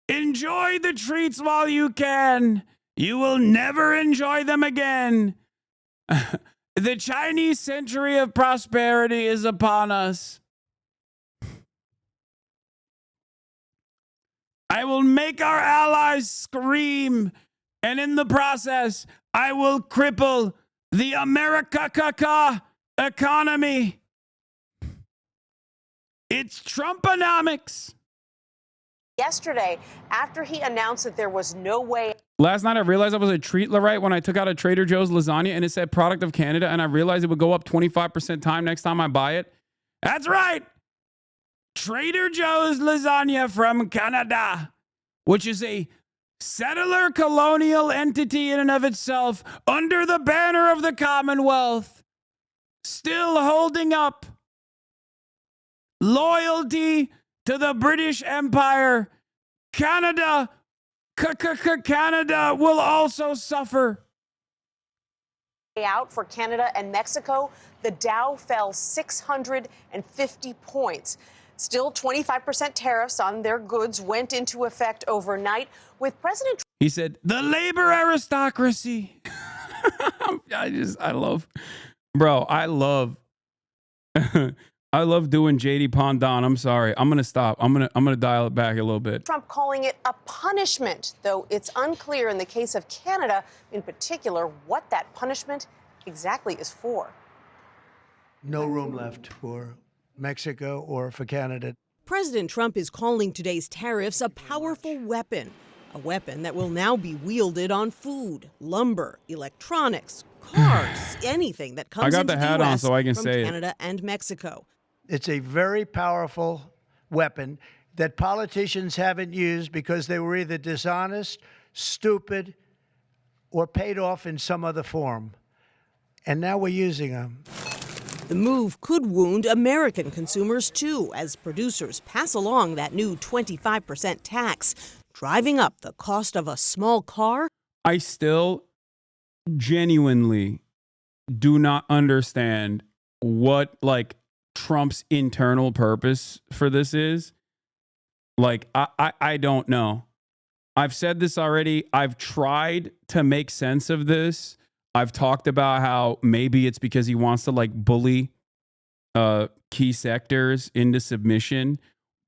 Enjoy the treats while you can. You will never enjoy them again. The Chinese century of prosperity is upon us. I will make our allies scream, and in the process, I will cripple the America economy. It's Trumponomics. Yesterday, after he announced that there was no way... Last night, I realized I was a Treatlerite when I took out a Trader Joe's lasagna, and it said product of Canada, and I realized it would go up 25% time next time I buy it. That's right. Trader Joe's lasagna from Canada, which is a settler colonial entity in and of itself under the banner of the Commonwealth, still holding up loyalty to the British Empire. Canada will also suffer. Out for Canada and Mexico, the Dow fell 650 points. Still, 25% tariffs on their goods went into effect overnight, with President Trump. He said, the labor aristocracy. I love doing JD Pondon. I'm sorry. I'm going to stop. I'm going to dial it back a little bit. Trump calling it a punishment, though it's unclear in the case of Canada in particular what that punishment exactly is for. No room left for Mexico or for Canada. President Trump is calling today's tariffs a powerful weapon, a weapon that will now be wielded on food, lumber, electronics, cars, anything that comes into the U.S. so I can from say Canada and Mexico. It's a very powerful weapon that politicians haven't used because they were either dishonest, stupid, or paid off in some other form. And now we're using them. The move could wound American consumers, too, as producers pass along that new 25% tax, driving up the cost of a small car. I still genuinely do not understand what, like, Trump's internal purpose for this is. Like, I don't know. I've said this already. I've tried to make sense of this. I've talked about how maybe it's because he wants to, like, bully key sectors into submission.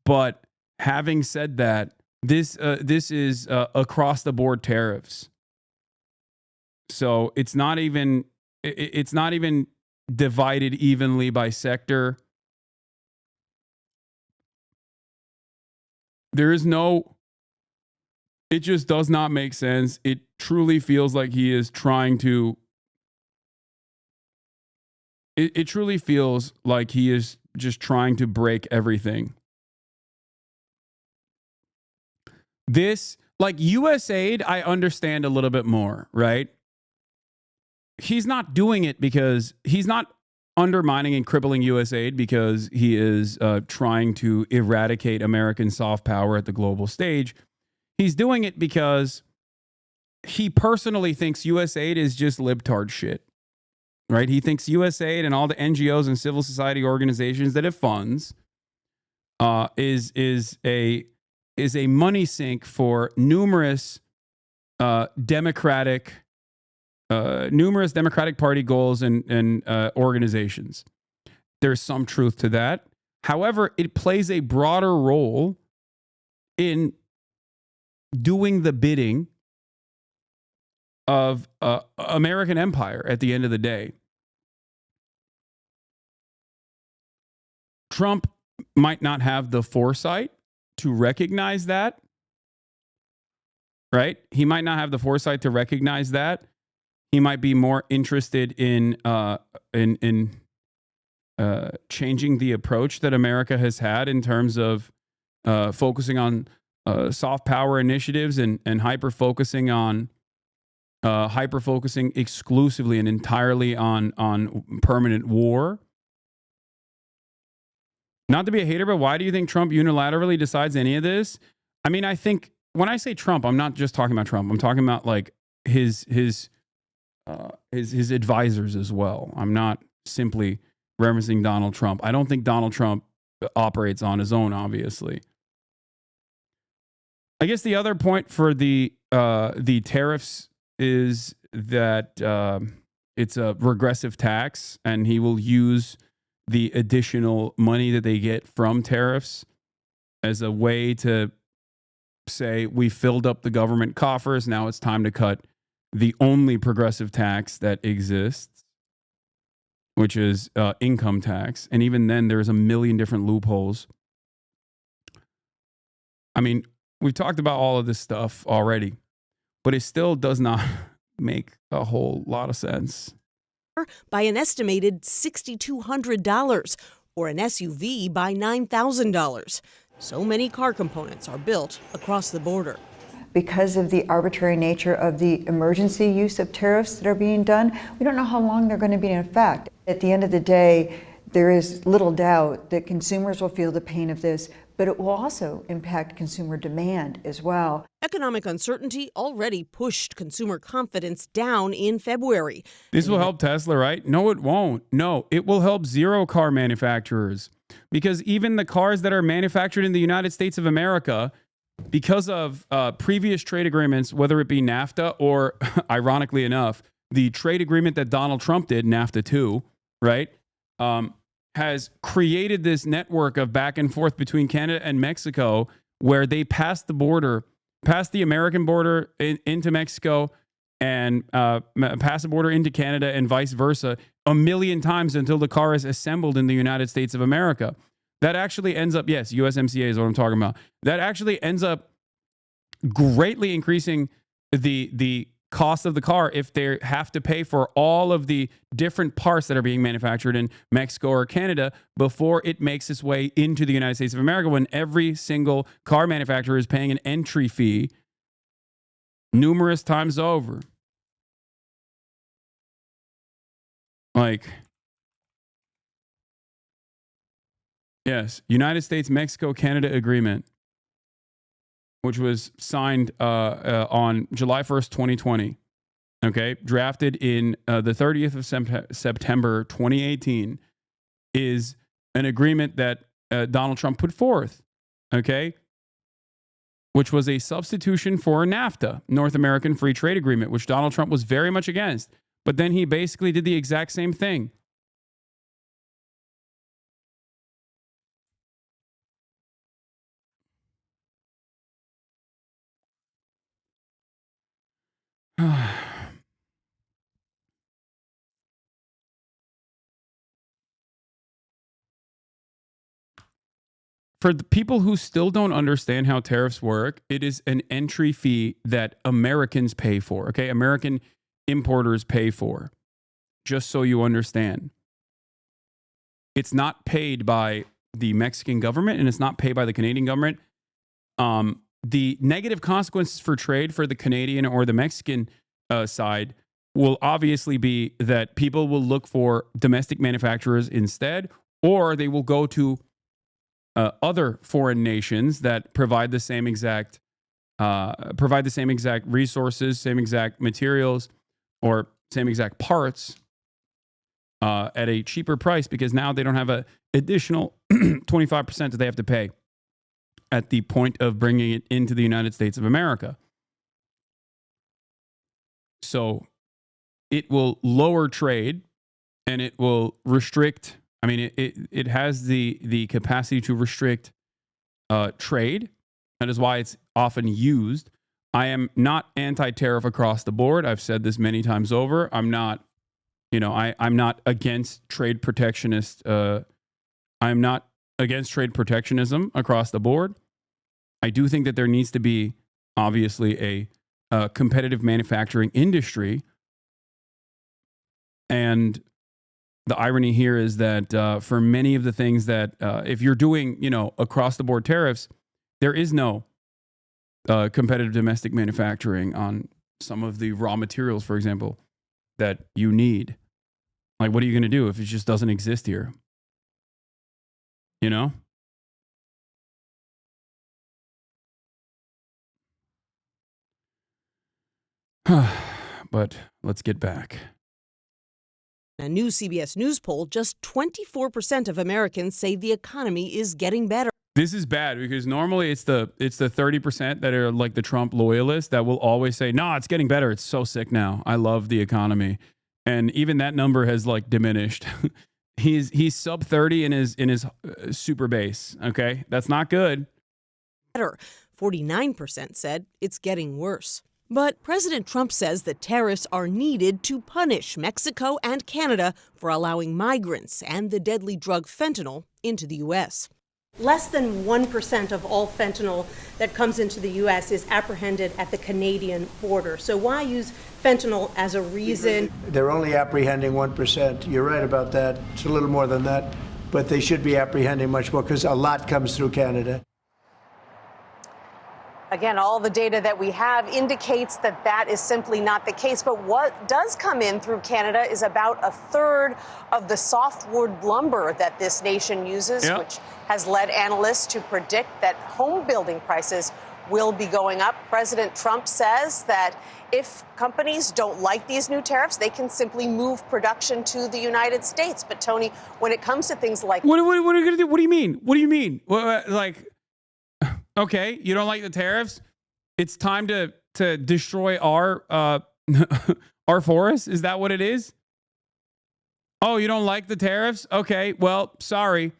But having said that, this is across the board tariffs. So it's not even divided evenly by sector. There is no. It just does not make sense. It truly feels like he is trying to. It truly feels like he is just trying to break everything. This, like USAID, I understand a little bit more, right? He's not doing it because he's not undermining and crippling USAID because he is trying to eradicate American soft power at the global stage. He's doing it because he personally thinks USAID is just libtard shit, right? He thinks USAID and all the NGOs and civil society organizations that it funds is a money sink for numerous Democratic Party goals and organizations. There's some truth to that. However, it plays a broader role in doing the bidding of American empire at the end of the day. Trump might not have the foresight to recognize that, right? He might not have the foresight to recognize that. He might be more interested in changing the approach that America has had in terms of focusing on soft power initiatives and hyper-focusing exclusively and entirely on permanent war. Not to be a hater, but why do you think Trump unilaterally decides any of this? I mean, I think when I say Trump, I'm not just talking about Trump. I'm talking about like his advisors as well. I'm not simply referencing Donald Trump. I don't think Donald Trump operates on his own, obviously. I guess the other point for the tariffs is that it's a regressive tax, and he will use the additional money that they get from tariffs as a way to say, we filled up the government coffers, now it's time to cut the only progressive tax that exists, which is income tax. And even then, there's a million different loopholes. I mean, we've talked about all of this stuff already, but it still does not make a whole lot of sense. By an estimated $6,200 or an SUV by $9,000. So many car components are built across the border. Because of the arbitrary nature of the emergency use of tariffs that are being done, we don't know how long they're going to be in effect. At the end of the day, there is little doubt that consumers will feel the pain of this, but it will also impact consumer demand as well. Economic uncertainty already pushed consumer confidence down in February. This will help Tesla, right? No, it won't. No, it will help zero car manufacturers, because even the cars that are manufactured in the United States of America, because of previous trade agreements, whether it be NAFTA or, ironically enough, the trade agreement that Donald Trump did, NAFTA 2, right, has created this network of back and forth between Canada and Mexico, where they pass the American border into Mexico and pass the border into Canada and vice versa a million times until the car is assembled in the United States of America. That actually ends up, yes, USMCA is what I'm talking about. That actually ends up greatly increasing the cost of the car if they have to pay for all of the different parts that are being manufactured in Mexico or Canada before it makes its way into the United States of America, when every single car manufacturer is paying an entry fee numerous times over. Like, yes, United States, Mexico, Canada agreement, which was signed on July 1st, 2020, okay, drafted in the 30th of September 2018, is an agreement that Donald Trump put forth, okay, which was a substitution for NAFTA, North American Free Trade Agreement, which Donald Trump was very much against. But then he basically did the exact same thing. For the people who still don't understand how tariffs work, it is an entry fee that Americans pay for, okay? American importers pay for, just so you understand. It's not paid by the Mexican government, and it's not paid by the Canadian government. The negative consequences for trade for the Canadian or the Mexican side will obviously be that people will look for domestic manufacturers instead, or they will go to other foreign nations that provide the same exact resources, same exact materials, or same exact parts at a cheaper price, because now they don't have an additional 25% that they have to pay at the point of bringing it into the United States of America. So it will lower trade, and it will restrict. I mean, it has the capacity to restrict trade. That is why it's often used. I am not anti-tariff across the board. I've said this many times over. I'm not, I'm not against trade protectionist. I'm not against trade protectionism across the board. I do think that there needs to be, obviously, a competitive manufacturing industry. And the irony here is that for many of the things that, if you're doing, across the board tariffs, there is no competitive domestic manufacturing on some of the raw materials, for example, that you need. Like, what are you going to do if it just doesn't exist here? But let's get back. A new CBS News poll, just 24% of Americans say the economy is getting better. This is bad, because normally it's the 30% that are like the Trump loyalists that will always say, "No, it's getting better. It's so sick now. I love the economy." And even that number has like diminished. He's sub 30 in his super base. Okay, that's not good. Better. 49% said it's getting worse. But President Trump says that tariffs are needed to punish Mexico and Canada for allowing migrants and the deadly drug fentanyl into the U.S. Less than 1% of all fentanyl that comes into the U.S. is apprehended at the Canadian border. So why use fentanyl as a reason? They're only apprehending 1%. You're right about that. It's a little more than that. But they should be apprehending much more, because a lot comes through Canada. Again, all the data that we have indicates that that is simply not the case. But what does come in through Canada is about a third of the softwood lumber that this nation uses, which has led analysts to predict that home building prices will be going up. President Trump says that if companies don't like these new tariffs, they can simply move production to the United States. But Tony, when it comes to things like what are you going to do? What do you mean? What do you mean? Like, okay, you don't like the tariffs? It's time to destroy our our forests? Is that what it is? Oh, you don't like the tariffs? Okay, well, sorry.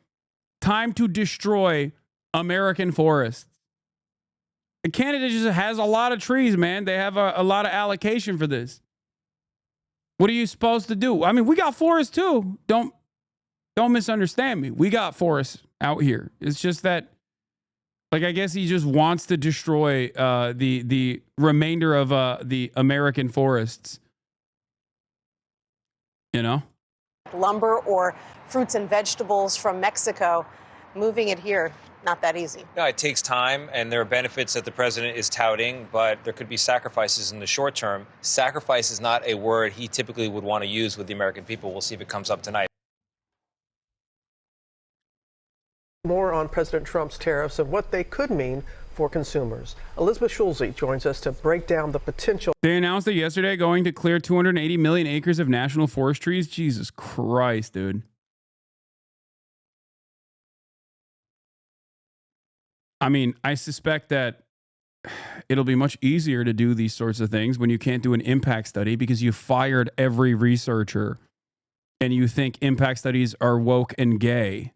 Time to destroy American forests. Canada just has a lot of trees, man. They have a lot of allocation for this. What are you supposed to do? I mean, we got forests too. Don't misunderstand me. We got forests out here. It's just that, like, I guess he just wants to destroy the remainder of the American forests. You know? lumber or fruits and vegetables from Mexico, moving it here, not that easy. No, it takes time, and there are benefits that the president is touting, but there could be sacrifices in the short term. Sacrifice is not a word he typically would want to use with the American people. We'll see if it comes up tonight. More on President Trump's tariffs and what they could mean for consumers. Elizabeth Schulze joins us to break down the potential. They announced it yesterday, going to clear 280 million acres of national forest trees. Jesus Christ, dude. I mean, I suspect that it'll be much easier to do these sorts of things when you can't do an impact study because you fired every researcher and you think impact studies are woke and gay.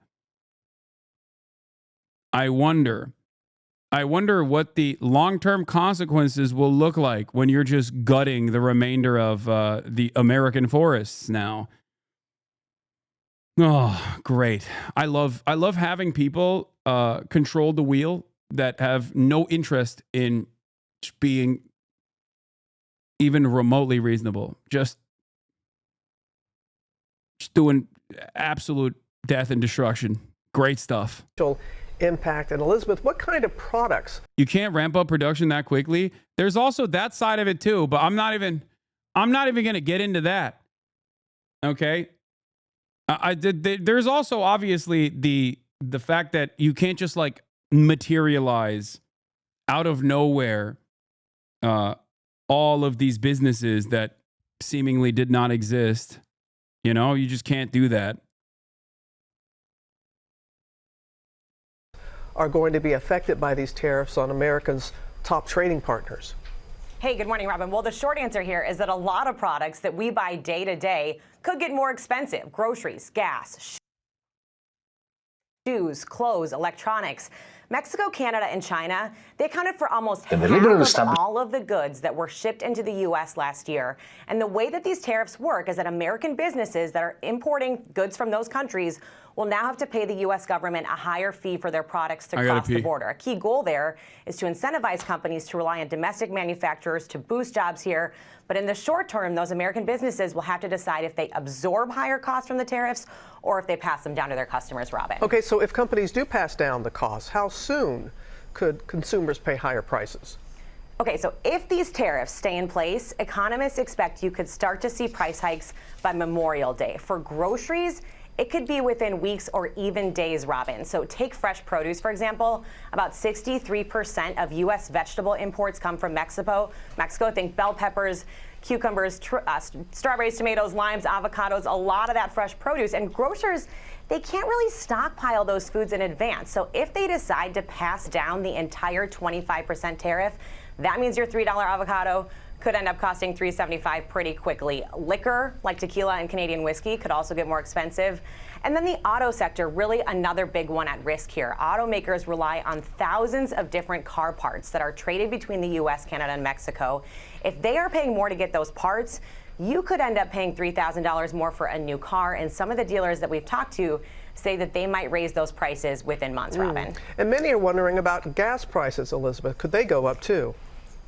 I wonder what the long-term consequences will look like when you're just gutting the remainder of the American forests now. Oh, great. I love having people control the wheel that have no interest in being even remotely reasonable. Just doing absolute death and destruction. Great stuff. Impact. And Elizabeth, what kind of products? You can't ramp up production that quickly. There's also that side of it too, but I'm not even going to get into that. Okay. There's also obviously the fact that you can't just like materialize out of nowhere all of these businesses that seemingly did not exist. You know, you just can't do that. Are going to be affected by these tariffs on America's top trading partners. Hey, good morning, Robin. Well, the short answer here is that a lot of products that we buy day to day could get more expensive. Groceries, gas, shoes, clothes, electronics. Mexico, Canada, and China, they accounted for almost half of all of the goods that were shipped into the U.S. last year. And the way that these tariffs work is that American businesses that are importing goods from those countries will now have to pay the U.S. government a higher fee for their products to cross the border. A key goal there is to incentivize companies to rely on domestic manufacturers to boost jobs here. But in the short term, those American businesses will have to decide if they absorb higher costs from the tariffs or if they pass them down to their customers, Robin. Okay, so if companies do pass down the costs, how soon could consumers pay higher prices? Okay, so if these tariffs stay in place, economists expect you could start to see price hikes by Memorial Day. For groceries, it could be within weeks or even days, Robin. So take fresh produce, for example. About 63% of U.S. vegetable imports come from Mexico. Think bell peppers, cucumbers, strawberries, tomatoes, limes, avocados, a lot of that fresh produce. And grocers, they can't really stockpile those foods in advance. So if they decide to pass down the entire 25% tariff, that means your $3 avocado could end up costing $3.75 pretty quickly. Liquor, like tequila and Canadian whiskey, could also get more expensive. And then the auto sector, really another big one at risk here. Automakers rely on thousands of different car parts that are traded between the U.S., Canada, and Mexico. If they are paying more to get those parts, you could end up paying $3,000 more for a new car. And some of the dealers that we've talked to say that they might raise those prices within months, Robin. And many are wondering about gas prices, Elizabeth. Could they go up too?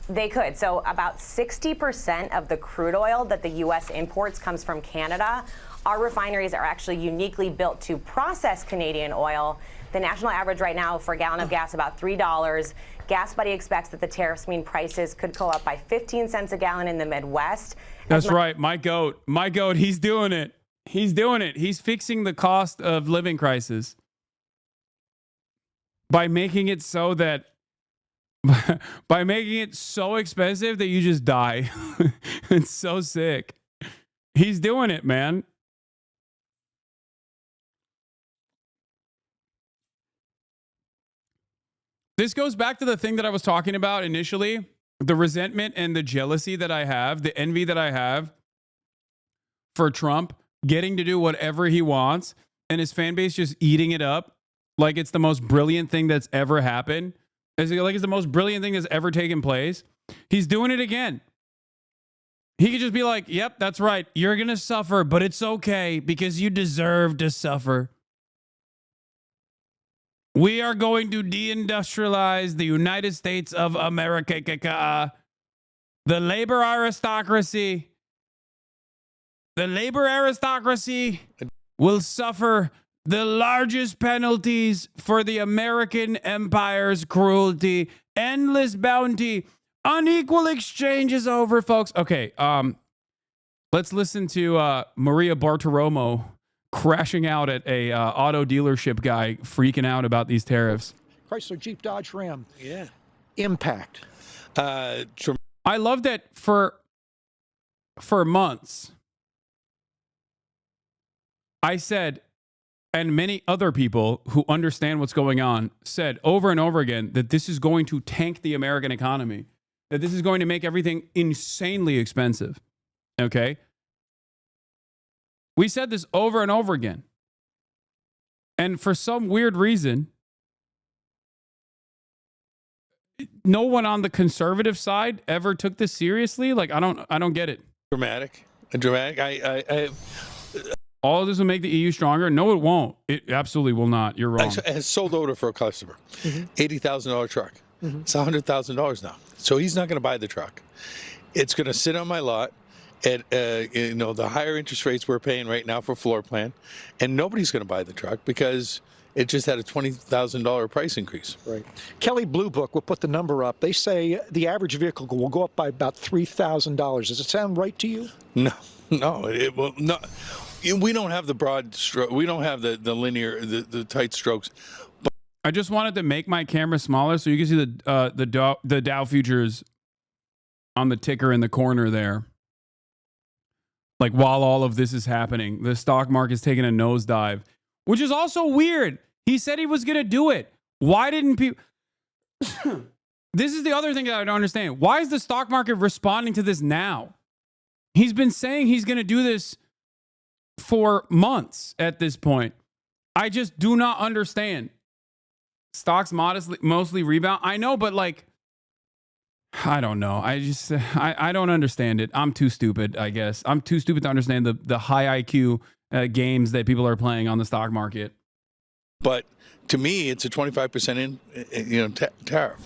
They could. So about 60% of the crude oil that the U.S. imports comes from Canada. Our refineries are actually uniquely built to process Canadian oil. The national average right now for a gallon of gas about $3. Gas Buddy expects that the tariffs mean prices could go up by 15 cents a gallon in the Midwest. That's right. My goat, he's doing it. He's doing it. He's fixing the cost of living crisis by making it so that by making it so expensive that you just die. It's so sick. He's doing it, man. This goes back to the thing that I was talking about initially, the resentment and the jealousy that I have, the envy that I have for Trump getting to do whatever he wants and his fan base just eating it up like it's the most brilliant thing that's ever happened. Like it's the most brilliant thing that's ever taken place. He's doing it again. He could just be like, yep, that's right. You're going to suffer, but it's okay because you deserve to suffer. We are going to deindustrialize the United States of America. The labor aristocracy. The labor aristocracy will suffer the largest penalties for the American empire's cruelty. Endless bounty. Unequal exchange is over, folks. Okay, let's listen to Maria Bartiromo crashing out at a auto dealership guy freaking out about these tariffs. Chrysler, Jeep, Dodge, Ram. Yeah. Impact. I love that for months, I said, and many other people who understand what's going on said over and over again that this is going to tank the American economy, that this is going to make everything insanely expensive. Okay? We said this over and over again. And for some weird reason, no one on the conservative side ever took this seriously. Like, I don't get it. Dramatic. All of this will make the EU stronger. No, it won't. It absolutely will not. You're wrong. I sold order for a customer. $80,000 truck. It's $100,000 now. So he's not going to buy the truck. It's going to sit on my lot at the higher interest rates we're paying right now for floor plan, and nobody's going to buy the truck because it just had a $20,000 price increase. Right. Kelley Blue Book will put the number up. They say the average vehicle will go up by about $3,000. Does it sound right to you? No, it will not. We don't have the broad stroke. We don't have the linear, the tight strokes. But I just wanted to make my camera smaller so you can see the Dow futures on the ticker in the corner there. Like while all of this is happening, the stock market is taking a nosedive, which is also weird. He said he was going to do it. Why didn't people? This is the other thing that I don't understand. Why is the stock market responding to this now? He's been saying he's going to do this for months at this point. I just do not understand. Stocks mostly rebound. I know, but like, I don't know. I don't understand it. I'm too stupid, I guess. I'm too stupid to understand the high IQ games that people are playing on the stock market. But to me, it's a 25% tariff.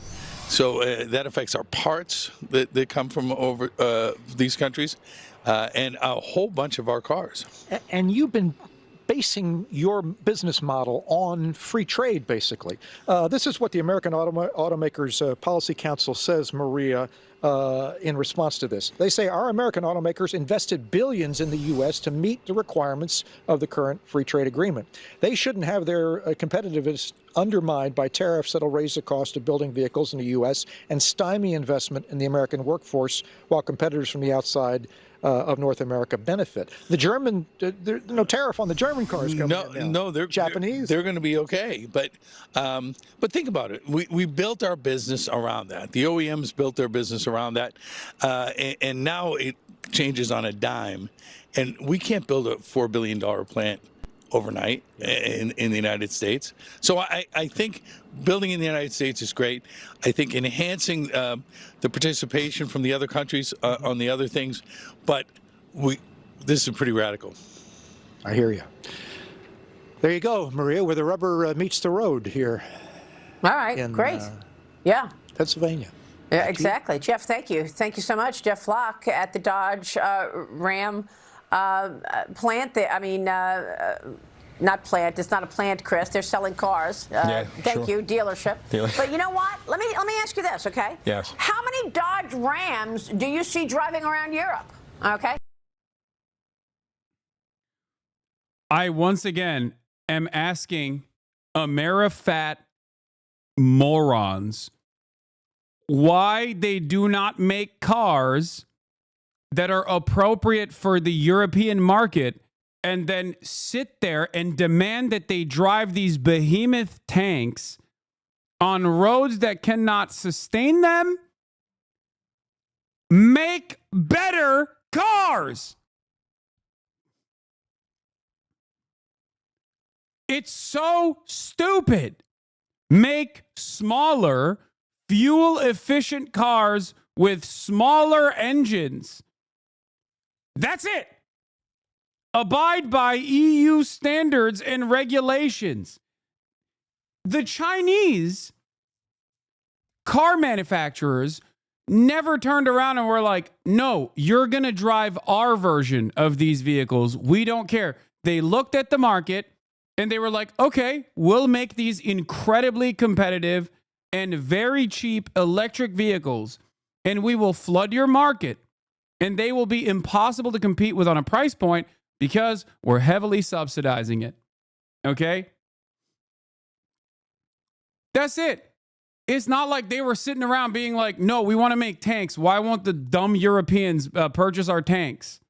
So that affects our parts that come from over these countries and a whole bunch of our cars. And you've been basing your business model on free trade, basically. This is what the American Automakers Policy Council says, Maria, in response to this. They say our American automakers invested billions in the U.S. to meet the requirements of the current free trade agreement. They shouldn't have their competitiveness undermined by tariffs that'll raise the cost of building vehicles in the U.S. and stymie investment in the American workforce while competitors from the outside of North America benefit. The German, no tariff on the German cars coming in now. No, they're Japanese. They're going to be okay. But think about it. We built our business around that. The OEMs built their business around that, and now it changes on a dime. And we can't build a $4 billion plant overnight in the United States. So I think building in the United States is great. I think enhancing the participation from the other countries on the other things, but this is pretty radical. I hear you. There you go, Maria, where the rubber meets the road here. All right, great. Yeah. Pennsylvania. Yeah, exactly. Jeff, thank you. Thank you so much. Jeff Flock at the Dodge Ram plant there. I mean, not plant. It's not a plant, Chris. They're selling cars. Thank you, dealership. But you know what? Let me ask you this, okay? Yes. How many Dodge Rams do you see driving around Europe? Okay. I once again am asking Amerifat morons why they do not make cars that are appropriate for the European market and then sit there and demand that they drive these behemoth tanks on roads that cannot sustain them. Make better cars. It's so stupid. Make smaller, fuel-efficient cars with smaller engines. That's it. Abide by EU standards and regulations. The Chinese car manufacturers never turned around and were like, no, you're going to drive our version of these vehicles. We don't care. They looked at the market and they were like, okay, we'll make these incredibly competitive and very cheap electric vehicles, and we will flood your market, and they will be impossible to compete with on a price point because we're heavily subsidizing it. Okay? That's it. It's not like they were sitting around being like, no, we want to make tanks. Why won't the dumb Europeans purchase our tanks?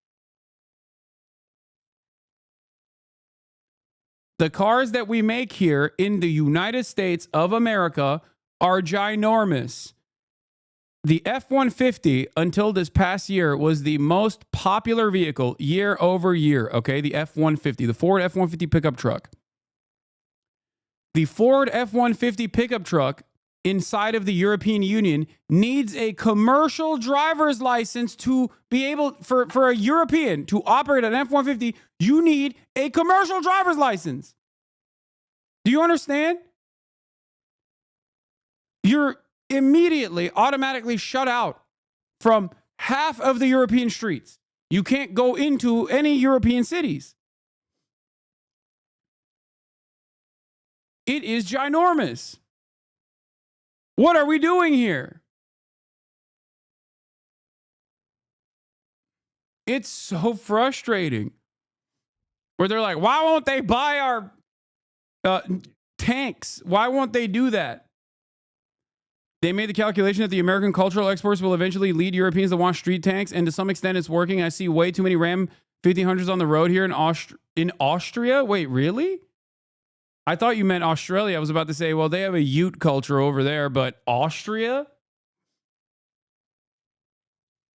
The cars that we make here in the United States of America are ginormous. The F-150, until this past year, was the most popular vehicle year over year, okay? The F-150, the Ford F-150 pickup truck. The Ford F-150 pickup truck inside of the European Union needs a commercial driver's license to be able, for a European to operate an F-150, you need a commercial driver's license. Do you understand? You're immediately, automatically shut out from half of the European streets. You can't go into any European cities. It is ginormous. What are we doing here? It's so frustrating. Where they're like, why won't they buy our tanks? Why won't they do that? They made the calculation that the American cultural exports will eventually lead Europeans to want street tanks, and to some extent it's working. I see way too many Ram 1500s on the road here in Austria. Wait, really? I thought you meant Australia. I was about to say, well, they have a Ute culture over there, but Austria?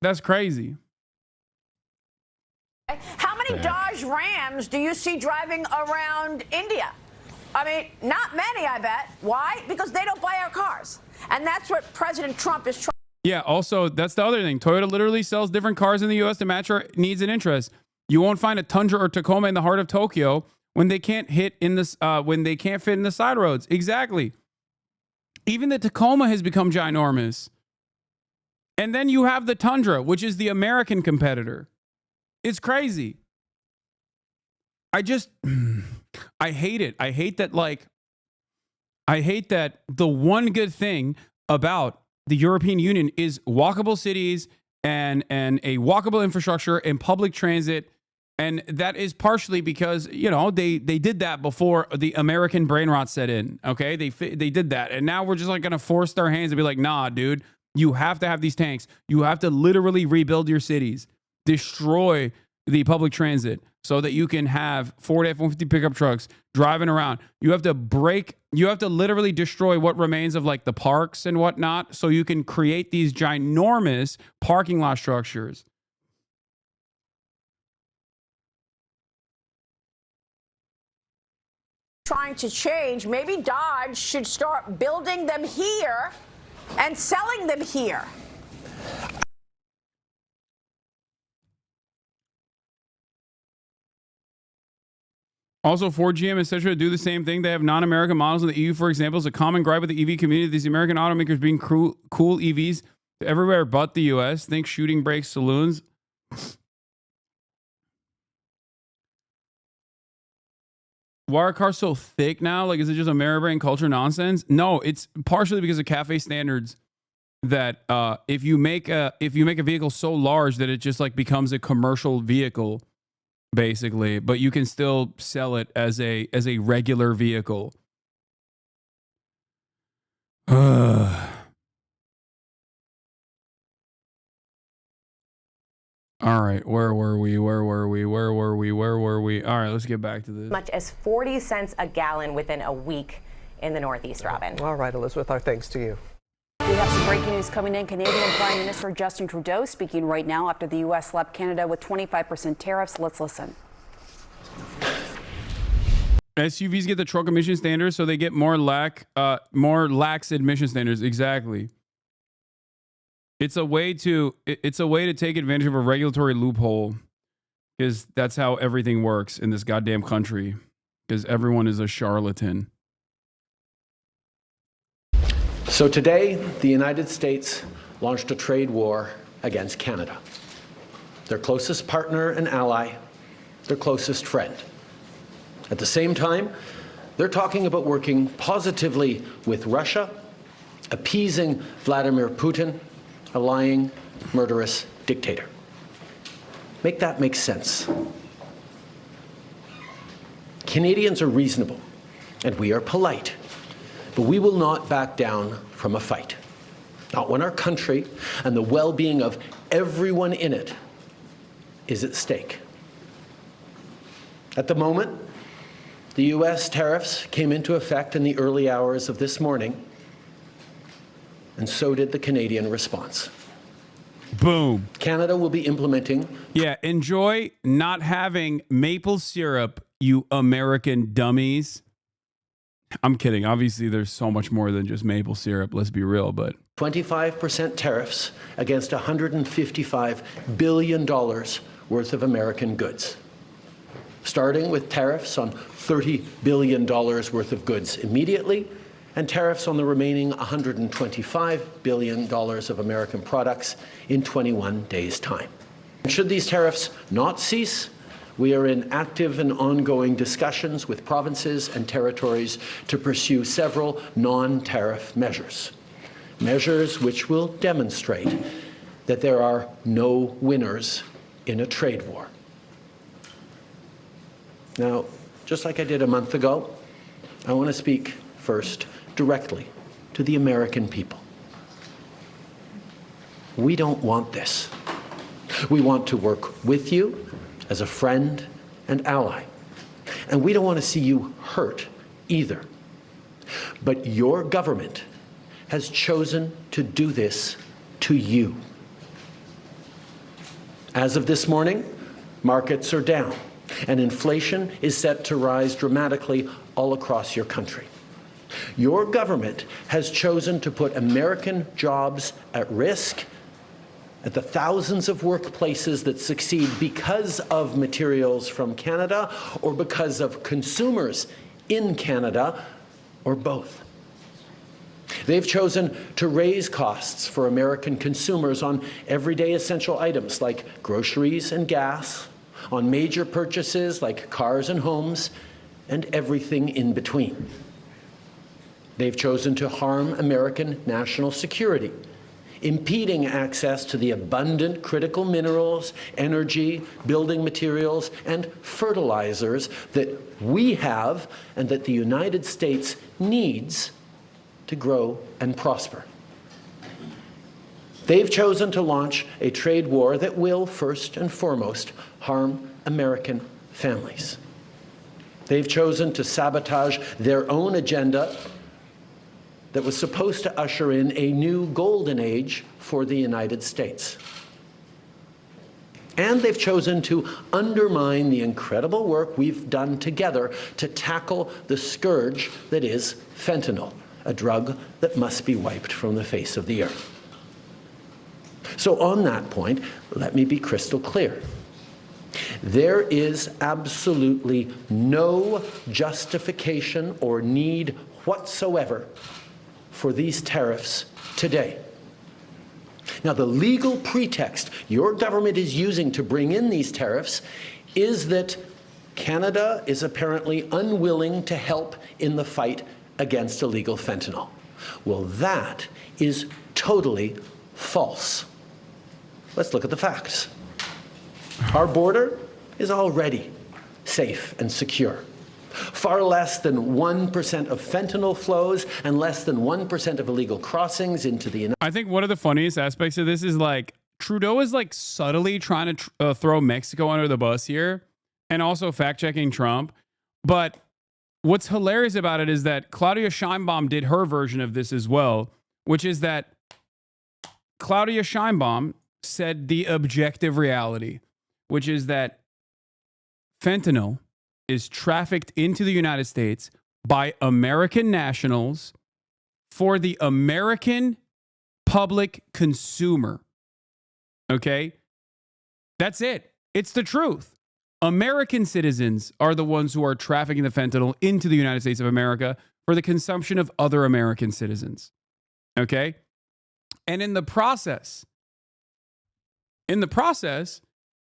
That's crazy. How many Dodge Rams do you see driving around India? I mean, not many, I bet. Why? Because they don't buy our cars. And that's what President Trump is trying. Yeah, also, that's the other thing. Toyota literally sells different cars in the U.S. to match our needs and interests. You won't find a Tundra or Tacoma in the heart of Tokyo when they can't fit in the side roads. Exactly. Even the Tacoma has become ginormous. And then you have the Tundra, which is the American competitor. It's crazy. I hate it. I hate that the one good thing about the European Union is walkable cities and a walkable infrastructure and public transit. And that is partially because, they did that before the American brain rot set in. Okay, they did that. And now we're just like going to force their hands and be like, nah, dude, you have to have these tanks. You have to literally rebuild your cities, destroy the public transit so that you can have Ford F-150 pickup trucks driving around. You have to literally destroy what remains of like the parks and whatnot so you can create these ginormous parking lot structures. Trying to change. Maybe Dodge should start building them here and selling them here. Also, Ford, GM, etc. do the same thing. They have non-American models in the EU, for example. It's a common gripe with the EV community. These American automakers being cool EVs everywhere but the US. Think shooting brakes, saloons. why are cars so thick now? Like, is it just American culture nonsense? No, it's partially because of CAFE standards that if you make a vehicle so large that it just like becomes a commercial vehicle, basically, but you can still sell it as a regular vehicle. All right, where were we? All right, let's get back to this. Much as 40 cents a gallon within a week in the Northeast, Robin. All right, Elizabeth, our thanks to you. We have some breaking news coming in. Canadian Prime Minister Justin Trudeau speaking right now after the U.S. slapped Canada with 25% tariffs. Let's listen. SUVs get the truck emission standards, so they get more lax emission standards. Exactly. It's a way to take advantage of a regulatory loophole, because that's how everything works in this goddamn country, because everyone is a charlatan. So today, the United States launched a trade war against Canada, their closest partner and ally, their closest friend. At the same time, they're talking about working positively with Russia, appeasing Vladimir Putin, a lying, murderous dictator. Make that make sense. Canadians are reasonable, and we are polite, but we will not back down from a fight. Not when our country and the well-being of everyone in it is at stake. At the moment, the U.S. tariffs came into effect in the early hours of this morning, and so did the Canadian response. Boom. Canada will be implementing. Yeah, enjoy not having maple syrup, you American dummies. I'm kidding. Obviously, there's so much more than just maple syrup. Let's be real, but 25% tariffs against $155 billion worth of American goods, starting with tariffs on $30 billion worth of goods immediately, and tariffs on the remaining $125 billion of American products in 21 days' time. Should these tariffs not cease, we are in active and ongoing discussions with provinces and territories to pursue several non-tariff measures, measures which will demonstrate that there are no winners in a trade war. Now, just like I did a month ago, I want to speak first directly to the American people. We don't want this. We want to work with you as a friend and ally. And we don't want to see you hurt either. But your government has chosen to do this to you. As of this morning, markets are down, and inflation is set to rise dramatically all across your country. Your government has chosen to put American jobs at risk, at the thousands of workplaces that succeed because of materials from Canada or because of consumers in Canada, or both. They've chosen to raise costs for American consumers on everyday essential items like groceries and gas, on major purchases like cars and homes, and everything in between. They've chosen to harm American national security, impeding access to the abundant critical minerals, energy, building materials, and fertilizers that we have and that the United States needs to grow and prosper. They've chosen to launch a trade war that will, first and foremost, harm American families. They've chosen to sabotage their own agenda that was supposed to usher in a new golden age for the United States. And they've chosen to undermine the incredible work we've done together to tackle the scourge that is fentanyl, a drug that must be wiped from the face of the earth. So on that point, let me be crystal clear. There is absolutely no justification or need whatsoever for these tariffs today. Now, the legal pretext your government is using to bring in these tariffs is that Canada is apparently unwilling to help in the fight against illegal fentanyl. Well, that is totally false. Let's look at the facts. Our border is already safe and secure. Far less than 1% of fentanyl flows and less than 1% of illegal crossings into the United States. I think one of the funniest aspects of this is like Trudeau is like subtly trying to throw Mexico under the bus here and also fact-checking Trump. But what's hilarious about it is that Claudia Sheinbaum did her version of this as well, which is that Claudia Sheinbaum said the objective reality, which is that fentanyl is trafficked into the United States by American nationals for the American public consumer. Okay? That's it. It's the truth. American citizens are the ones who are trafficking the fentanyl into the United States of America for the consumption of other American citizens. Okay? And in the process,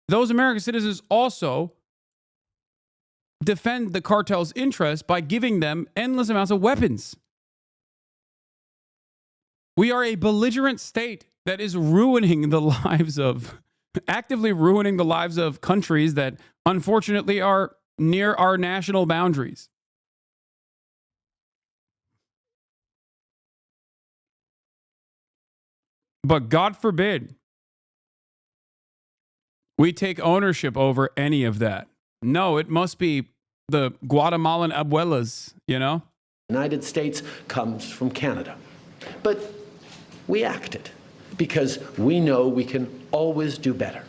those American citizens also defend the cartel's interests by giving them endless amounts of weapons. We are a belligerent state that is ruining the lives of, actively ruining the lives of countries that unfortunately are near our national boundaries. But God forbid we take ownership over any of that. No, it must be the Guatemalan abuelas, you know? The United States comes from Canada. But we acted because we know we can always do better.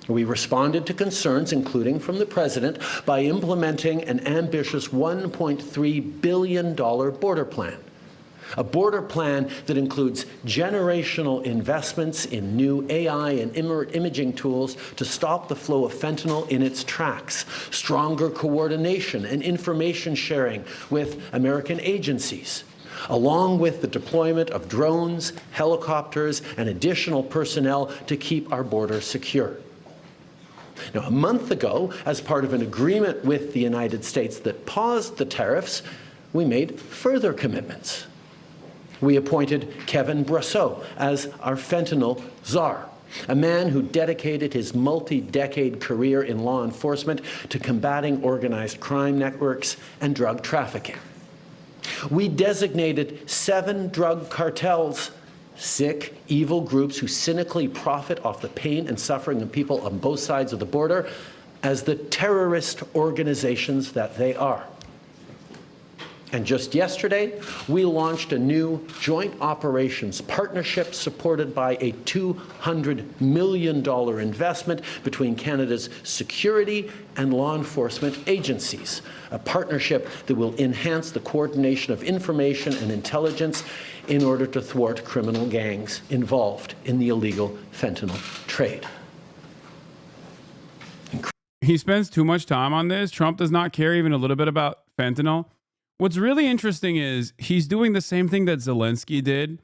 We responded to concerns, including from the president, by implementing an ambitious $1.3 billion border plan. A border plan that includes generational investments in new AI and imaging tools to stop the flow of fentanyl in its tracks, stronger coordination and information sharing with American agencies, along with the deployment of drones, helicopters, and additional personnel to keep our border secure. Now, a month ago, as part of an agreement with the United States that paused the tariffs, we made further commitments. We appointed Kevin Brasseau as our fentanyl czar, a man who dedicated his multi-decade career in law enforcement to combating organized crime networks and drug trafficking. We designated 7 drug cartels, sick, evil groups who cynically profit off the pain and suffering of people on both sides of the border, as the terrorist organizations that they are. And just yesterday, we launched a new joint operations partnership supported by a $200 million investment between Canada's security and law enforcement agencies, a partnership that will enhance the coordination of information and intelligence in order to thwart criminal gangs involved in the illegal fentanyl trade. He spends too much time on this. Trump does not care even a little bit about fentanyl. What's really interesting is he's doing the same thing that Zelensky did,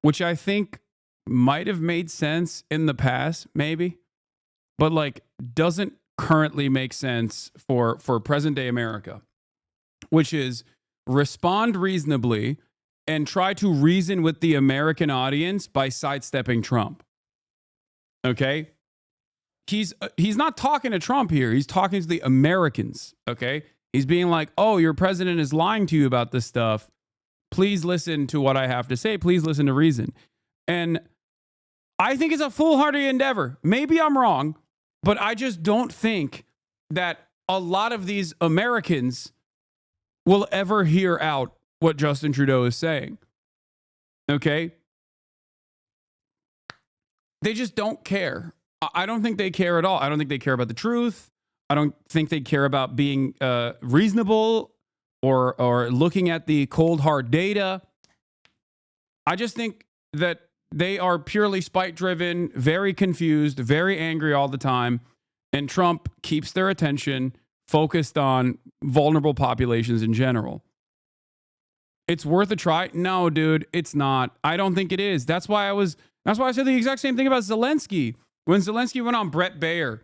which I think might have made sense in the past, maybe, but like doesn't currently make sense for present day America, which is respond reasonably and try to reason with the American audience by sidestepping Trump. Okay? He's not talking to Trump here. He's talking to the Americans, okay? He's being like, oh, your president is lying to you about this stuff. Please listen to what I have to say. Please listen to reason. And I think it's a foolhardy endeavor. Maybe I'm wrong, but I just don't think that a lot of these Americans will ever hear out what Justin Trudeau is saying. Okay? They just don't care. I don't think they care at all. I don't think they care about the truth. I don't think they care about being reasonable or looking at the cold, hard data. I just think that they are purely spite-driven, very confused, very angry all the time, and Trump keeps their attention focused on vulnerable populations in general. It's worth a try. No, dude, it's not. I don't think it is. That's why I said the exact same thing about Zelensky. When Zelensky went on Brett Baer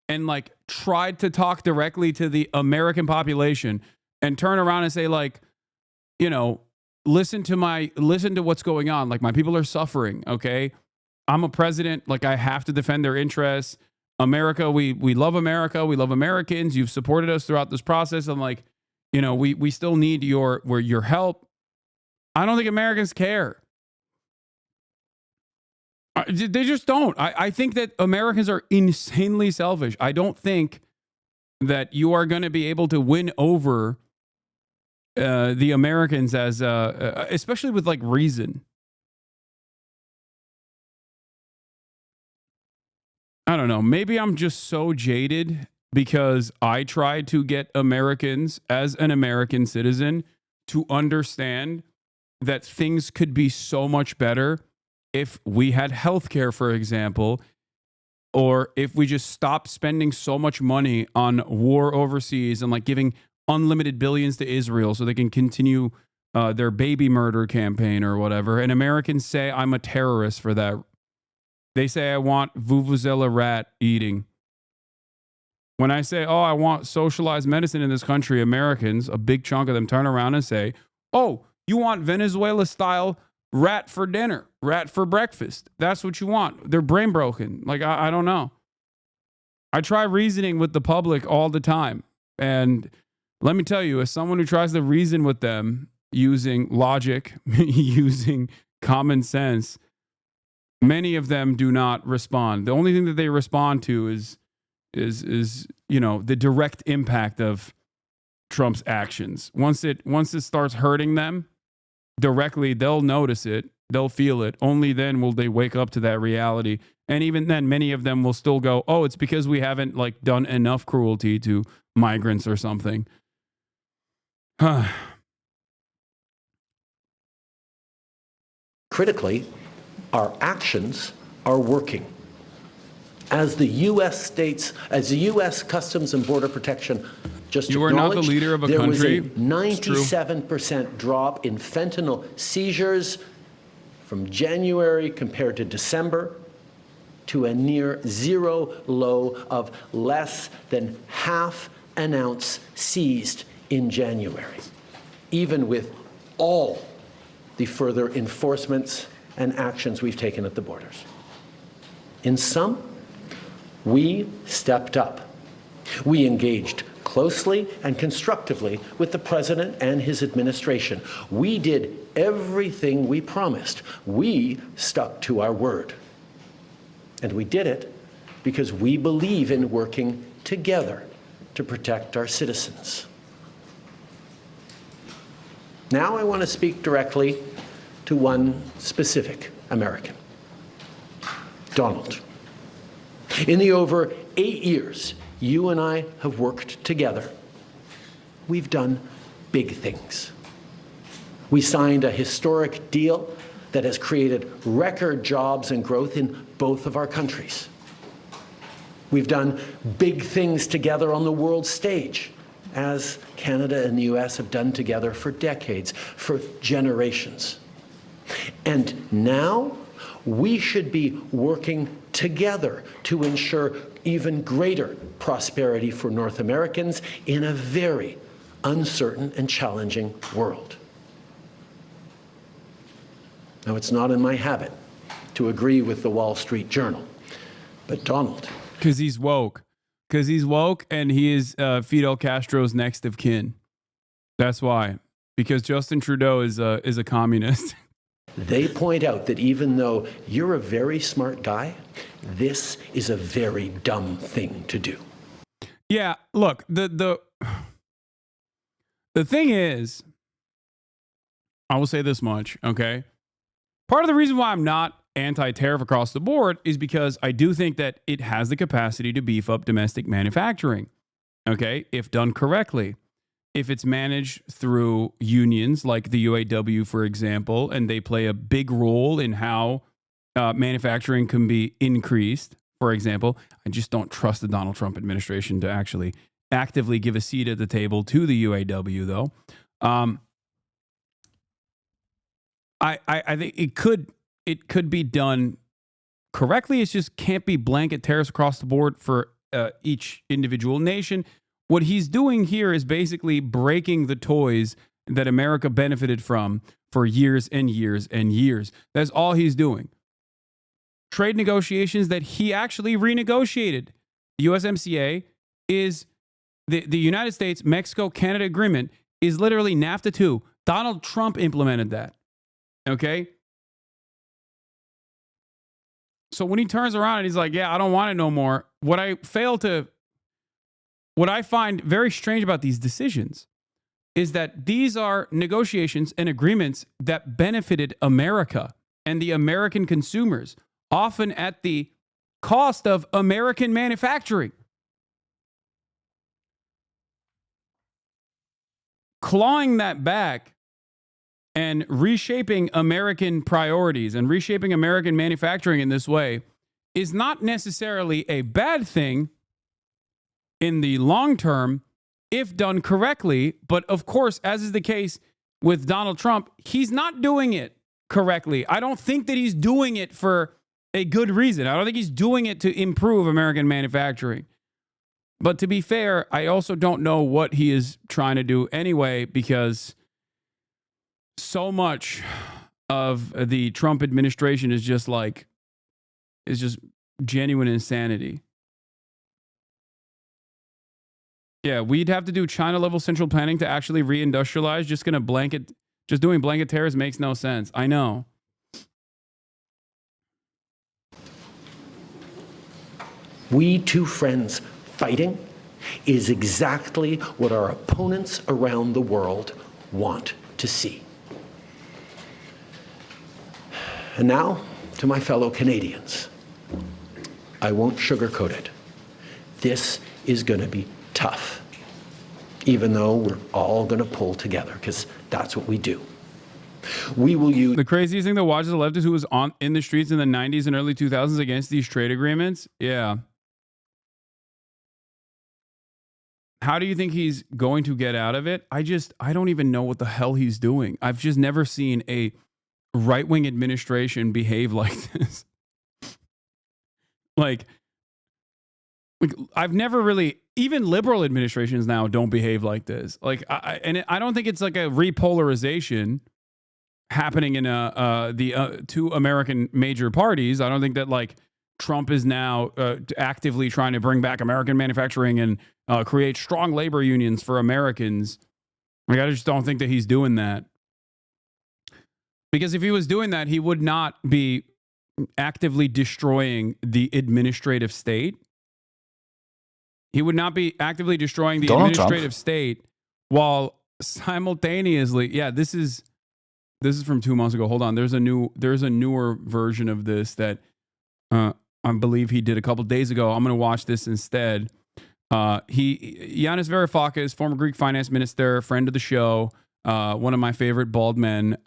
and like tried to talk directly to the American population and turn around and say like, you know, listen to what's going on. Like, my people are suffering. Okay. I'm a president. Like, I have to defend their interests. America, we love America. We love Americans. You've supported us throughout this process. I'm like, you know, we still need your help. I don't think Americans care. They just don't. I think that Americans are insanely selfish. I don't think that you are going to be able to win over the Americans as especially with like reason. I don't know. Maybe I'm just so jaded because I tried to get Americans as an American citizen to understand that things could be so much better if we had healthcare, for example, or if we just stopped spending so much money on war overseas and like giving unlimited billions to Israel so they can continue their baby murder campaign or whatever. And Americans say I'm a terrorist for that. They say I want vuvuzela rat eating. When I say, oh, I want socialized medicine in this country, Americans, a big chunk of them turn around and say, oh, you want Venezuela-style rat for dinner, rat for breakfast. That's what you want. They're brain broken. Like, I don't know. I try reasoning with the public all the time. And let me tell you, as someone who tries to reason with them using logic, using common sense, many of them do not respond. The only thing that they respond to is you know, the direct impact of Trump's actions. Once it starts hurting them directly, they'll notice it, they'll feel it. Only then will they wake up to that reality. And even then, many of them will still go, oh, it's because we haven't like done enough cruelty to migrants or something. Critically, our actions are working. As the U.S. Customs and Border Protection just you are not the leader of a country. There was a 97% drop in fentanyl seizures from January compared to December, to a near zero low of less than half an ounce seized in January, even with all the further enforcements and actions we've taken at the borders. In sum, we stepped up. We engaged closely and constructively with the president and his administration. We did everything we promised. We stuck to our word. And we did it because we believe in working together to protect our citizens. Now I want to speak directly to one specific American, Donald. In the over 8 years you and I have worked together, we've done big things. We signed a historic deal that has created record jobs and growth in both of our countries. We've done big things together on the world stage, as Canada and the US have done together for decades, for generations. And now we should be working together to ensure even greater prosperity for North Americans in a very uncertain and challenging world. Now, it's not in my habit to agree with the Wall Street Journal, but Donald. Because he's woke. Because he's woke and he is Fidel Castro's next of kin. That's why. Because Justin Trudeau is a communist. They point out that even though you're a very smart guy, this is a very dumb thing to do. Yeah, look, the thing is, I will say this much, okay? Part of the reason why I'm not anti-tariff across the board is because I do think that it has the capacity to beef up domestic manufacturing, okay, if done correctly. If it's managed through unions like the UAW, for example, and they play a big role in how manufacturing can be increased, for example. I just don't trust the Donald Trump administration to actually actively give a seat at the table to the UAW, though. I think it could be done correctly. It just can't be blanket tariffs across the board for each individual nation. What he's doing here is basically breaking the toys that America benefited from for years and years and years. That's all he's doing. Trade negotiations that he actually renegotiated. The USMCA is the United States, Mexico, Canada agreement is literally NAFTA 2. Donald Trump implemented that. Okay? So when he turns around and he's like, yeah, I don't want it no more. What I find very strange about these decisions is that these are negotiations and agreements that benefited America and the American consumers, often at the cost of American manufacturing. Clawing that back and reshaping American priorities and reshaping American manufacturing in this way is not necessarily a bad thing in the long term if done correctly. But of course, as is the case with Donald Trump, he's not doing it correctly. I don't think that he's doing it for a good reason. I don't think he's doing it to improve American manufacturing. But to be fair, I also don't know what he is trying to do anyway, because so much of the Trump administration is just genuine insanity. Yeah, we'd have to do China level central planning to actually reindustrialize. Just doing blanket tariffs makes no sense. I know. We two friends fighting is exactly what our opponents around the world want to see. And now, to my fellow Canadians, I won't sugarcoat it. This is going to be tough, even though we're all going to pull together, because that's what we do. We will use the craziest thing that watches the leftist who was in the streets in the 90s and early 2000s against these trade agreements. Yeah. How do you think he's going to get out of it? I don't even know what the hell he's doing. I've just never seen a right-wing administration behave like this. like I've never really, even liberal administrations now don't behave like this. I don't think it's like a repolarization happening in the two American major parties. I don't think that like Trump is now actively trying to bring back American manufacturing and create strong labor unions for Americans. Like, I just don't think that he's doing that. Because if he was doing that, he would not be actively destroying the administrative state. He would not be actively destroying the administrative state while simultaneously, yeah, this is from 2 months ago. Hold on, there's a newer version of this that I believe he did a couple days ago. I'm going to watch this instead. Yanis Varoufakis, former Greek finance minister, friend of the show, one of my favorite bald men,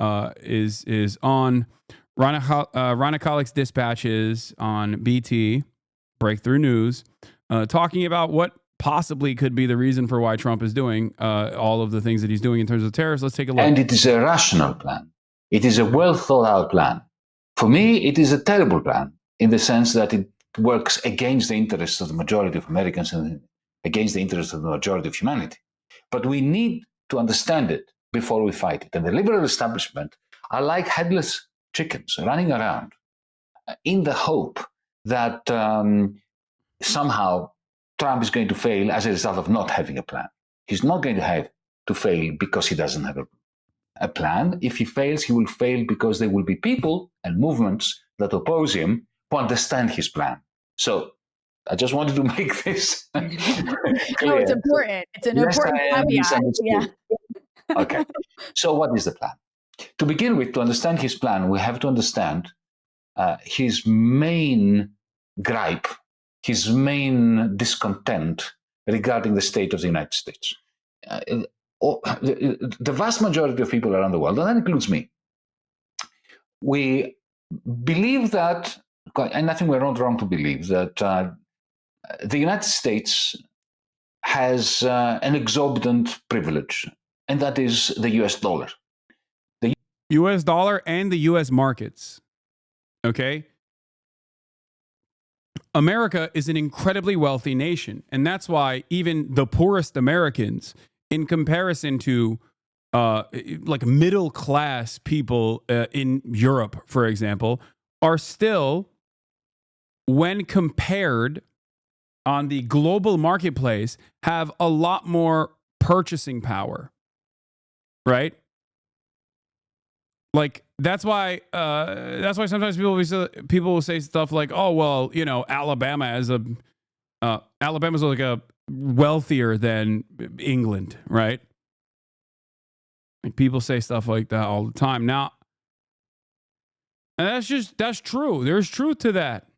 is on Rana Khalek's Dispatches on BT, Breakthrough News, talking about what possibly could be the reason for why Trump is doing all of the things that he's doing in terms of tariffs. Let's take a look. And it is a rational plan. It is a well thought out plan. For me, it is a terrible plan in the sense that it works against the interests of the majority of Americans and against the interests of the majority of humanity. But we need to understand it before we fight it. And the liberal establishment are like headless chickens running around in the hope that somehow Trump is going to fail as a result of not having a plan. He's not going to have to fail because he doesn't have a plan. If he fails, he will fail because there will be people and movements that oppose him who understand his plan. So I just wanted to make this clear. No, it's important. It's an important caveat. Yeah. Okay. So what is the plan? To begin with, to understand his plan, we have to understand his main gripe, his main discontent regarding the state of the United States. The vast majority of people around the world, and that includes me, we believe that, and I think we're not wrong to believe, that the United States has an exorbitant privilege, and that is the US dollar. The US dollar and the US markets. Okay? America is an incredibly wealthy nation. And that's why even the poorest Americans, in comparison to like middle class people in Europe, for example, are still, when compared on the global marketplace, have a lot more purchasing power, right? Like that's why sometimes people will say stuff like, "Oh well, you know, Alabama's like a wealthier than England," right? Like people say stuff like that all the time. Now, and that's true. There's truth to that.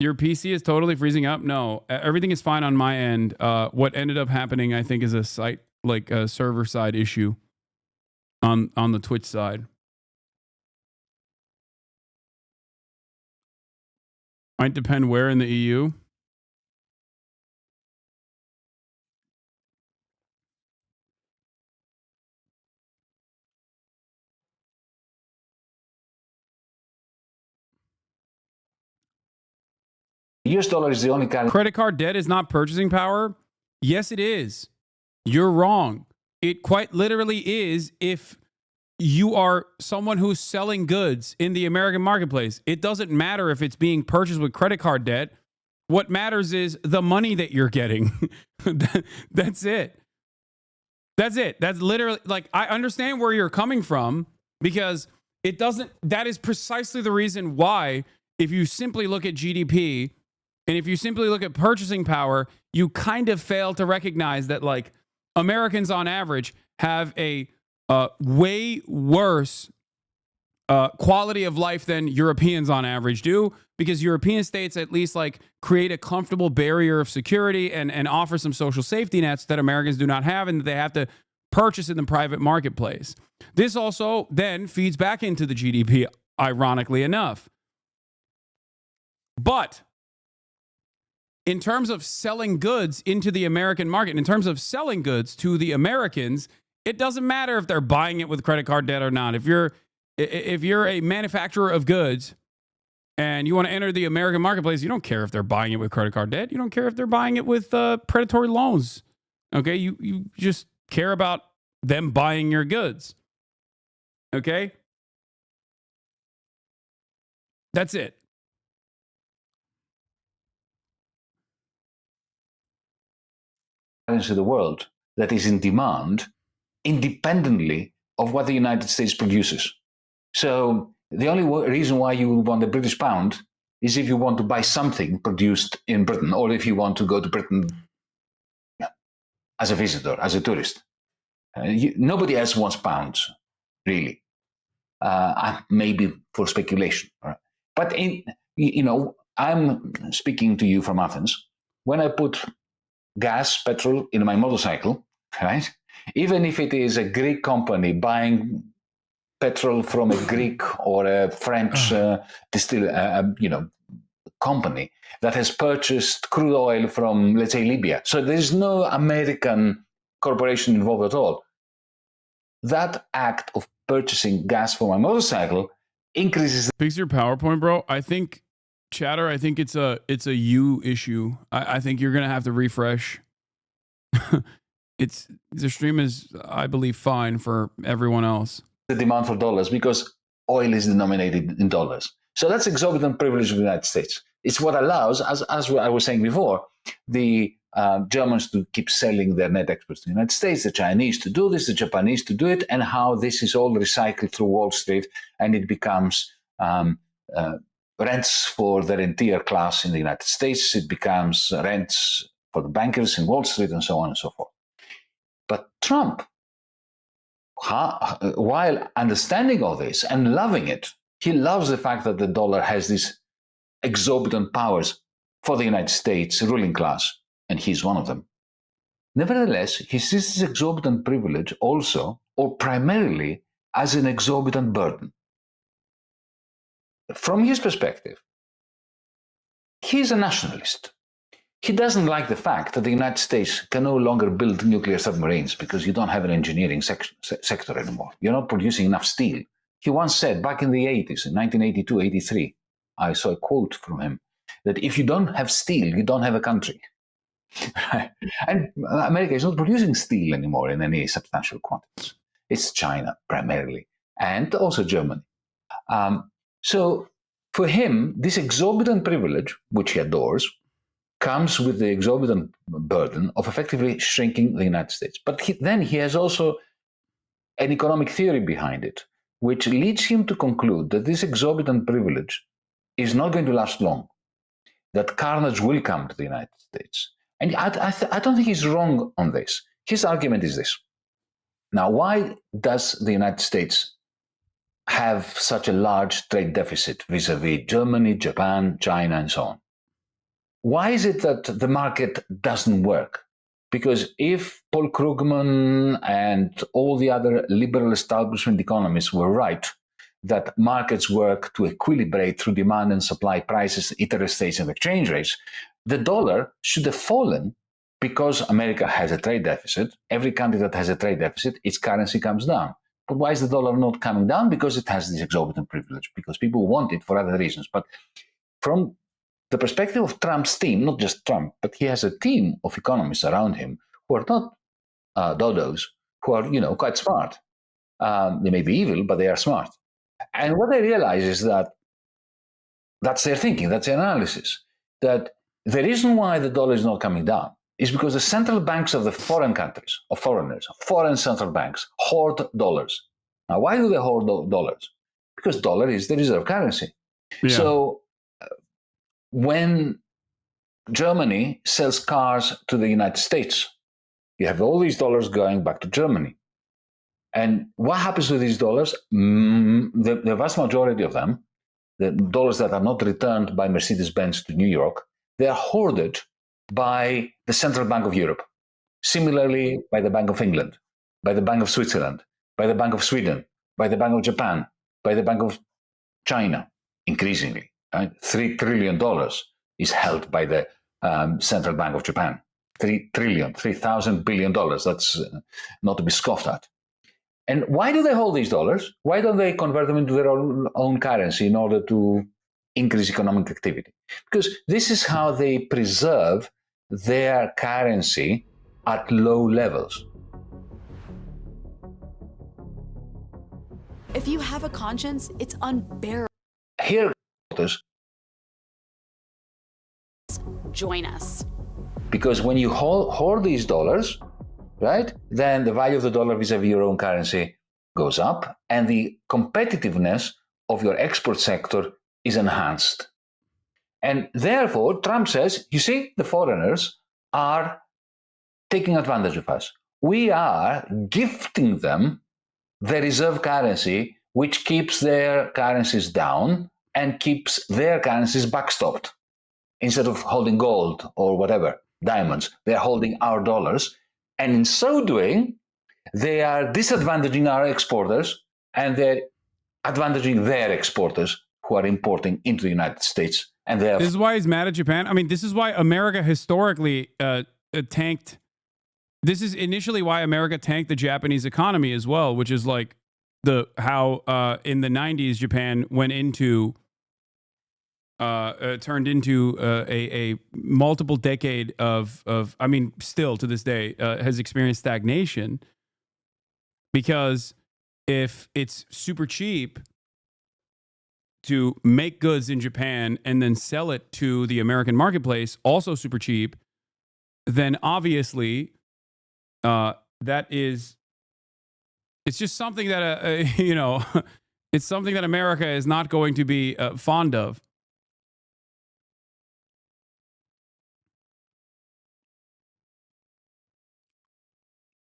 Your PC is totally freezing up? No, everything is fine on my end. What ended up happening, I think, is a server side issue on the Twitch side. Might depend where in the EU. US dollar is the only currency. Credit card debt is not purchasing power? Yes, it is. You're wrong. It quite literally is if you are someone who's selling goods in the American marketplace. It doesn't matter if it's being purchased with credit card debt. What matters is the money that you're getting. That's it. That's it. That's literally, like, I understand where you're coming from, because it doesn't, that is precisely the reason why, if you simply look at GDP and if you simply look at purchasing power, you kind of fail to recognize that, like, Americans on average have a way worse quality of life than Europeans on average do, because European states at least like create a comfortable barrier of security and offer some social safety nets that Americans do not have, and that they have to purchase in the private marketplace. This also then feeds back into the GDP, ironically enough. But in terms of selling goods into the American market, in terms of selling goods to the Americans, it doesn't matter if they're buying it with credit card debt or not. If you're a manufacturer of goods and you want to enter the American marketplace, you don't care if they're buying it with credit card debt. You don't care if they're buying it with predatory loans. Okay, you just care about them buying your goods. Okay? That's it. Of the world that is in demand independently of what the United States produces. So the only reason why you want the British pound is if you want to buy something produced in Britain, or if you want to go to Britain as a visitor, as a tourist. Nobody else wants pounds, really. Maybe for speculation. Right? But I'm speaking to you from Athens. When I put gas, petrol in my motorcycle, right? Even if it is a Greek company buying petrol from a Greek or a French company that has purchased crude oil from, let's say, Libya. So there's no American corporation involved at all. That act of purchasing gas for my motorcycle increases. Fix your PowerPoint, bro. I think, Chatter, I think it's a you issue. I think you're gonna have to refresh. The stream is, I believe, fine for everyone else. The demand for dollars, because oil is denominated in dollars. So that's exorbitant privilege of the United States. It's what allows, as I was saying before, the Germans to keep selling their net exports to the United States, the Chinese to do this, the Japanese to do it, and how this is all recycled through Wall Street, and it becomes rents for the rentier class in the United States. It becomes rents for the bankers in Wall Street, and so on and so forth. But Trump, while understanding all this and loving it, he loves the fact that the dollar has these exorbitant powers for the United States ruling class, and he's one of them. Nevertheless, he sees this exorbitant privilege also, or primarily, as an exorbitant burden. From his perspective, he's a nationalist. He doesn't like the fact that the United States can no longer build nuclear submarines because you don't have an engineering sector anymore. You're not producing enough steel. He once said back in the 80s, in 1982, 83, I saw a quote from him that if you don't have steel, you don't have a country. And America is not producing steel anymore in any substantial quantities. It's China primarily, and also Germany. So for him, this exorbitant privilege, which he adores, comes with the exorbitant burden of effectively shrinking the United States. But then he has also an economic theory behind it, which leads him to conclude that this exorbitant privilege is not going to last long, that carnage will come to the United States. And I don't think he's wrong on this. His argument is this. Now, why does the United States have such a large trade deficit vis-a-vis Germany, Japan, China, and so on? Why is it that the market doesn't work? Because if Paul Krugman and all the other liberal establishment economists were right, that markets work to equilibrate through demand and supply prices, interest rates, and exchange rates, the dollar should have fallen because America has a trade deficit. Every country that has a trade deficit, its currency comes down. But why is the dollar not coming down? Because it has this exorbitant privilege, because people want it for other reasons. But from the perspective of Trump's team, not just Trump, but he has a team of economists around him who are not dodos, who are, quite smart. They may be evil, but they are smart. And what they realize is that that's their thinking, that's their analysis, that the reason why the dollar is not coming down is because the central banks of the foreign countries, of foreigners, foreign central banks, hoard dollars. Now, why do they hoard dollars? Because dollar is the reserve currency. Yeah. So when Germany sells cars to the United States, you have all these dollars going back to Germany. And what happens with these dollars? The vast majority of them, the dollars that are not returned by Mercedes-Benz to New York, they are hoarded by the Central Bank of Europe. Similarly, by the Bank of England, by the Bank of Switzerland, by the Bank of Sweden, by the Bank of Japan, by the Bank of China, increasingly. Right? $3 trillion is held by the Central Bank of Japan. $3,000 billion. That's not to be scoffed at. And why do they hold these dollars? Why don't they convert them into their own currency in order to increase economic activity? Because this is how they preserve their currency at low levels. If you have a conscience, it's unbearable. Here, join us. Because when you hoard these dollars, right, then the value of the dollar vis-a-vis your own currency goes up, and the competitiveness of your export sector is enhanced. And therefore, Trump says, you see, the foreigners are taking advantage of us. We are gifting them the reserve currency, which keeps their currencies down and keeps their currencies backstopped. Instead of holding gold or whatever, diamonds, they're holding our dollars. And in so doing, they are disadvantaging our exporters, and they're advantaging their exporters who are importing into the United States. And this is why he's mad at Japan. I mean, this is why America historically tanked. This is initially why America tanked the Japanese economy as well, which is like how in the 90s Japan went into turned into a multiple decade of I mean, still to this day has experienced stagnation, because if it's super cheap to make goods in Japan and then sell it to the American marketplace, also super cheap, then obviously it's just something that it's something that America is not going to be fond of.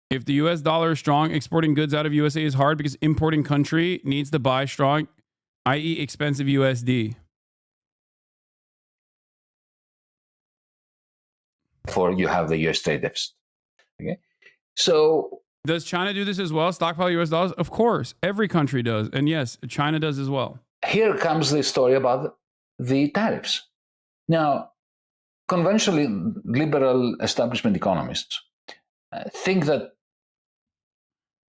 If the U.S. dollar is strong, exporting goods out of USA is hard because importing country needs to buy strong, i.e. expensive USD. For you have the U.S. trade deficit. Okay, so does China do this as well? Stockpile U.S. dollars? Of course, every country does, and yes, China does as well. Here comes the story about the tariffs. Now, conventionally, liberal establishment economists think that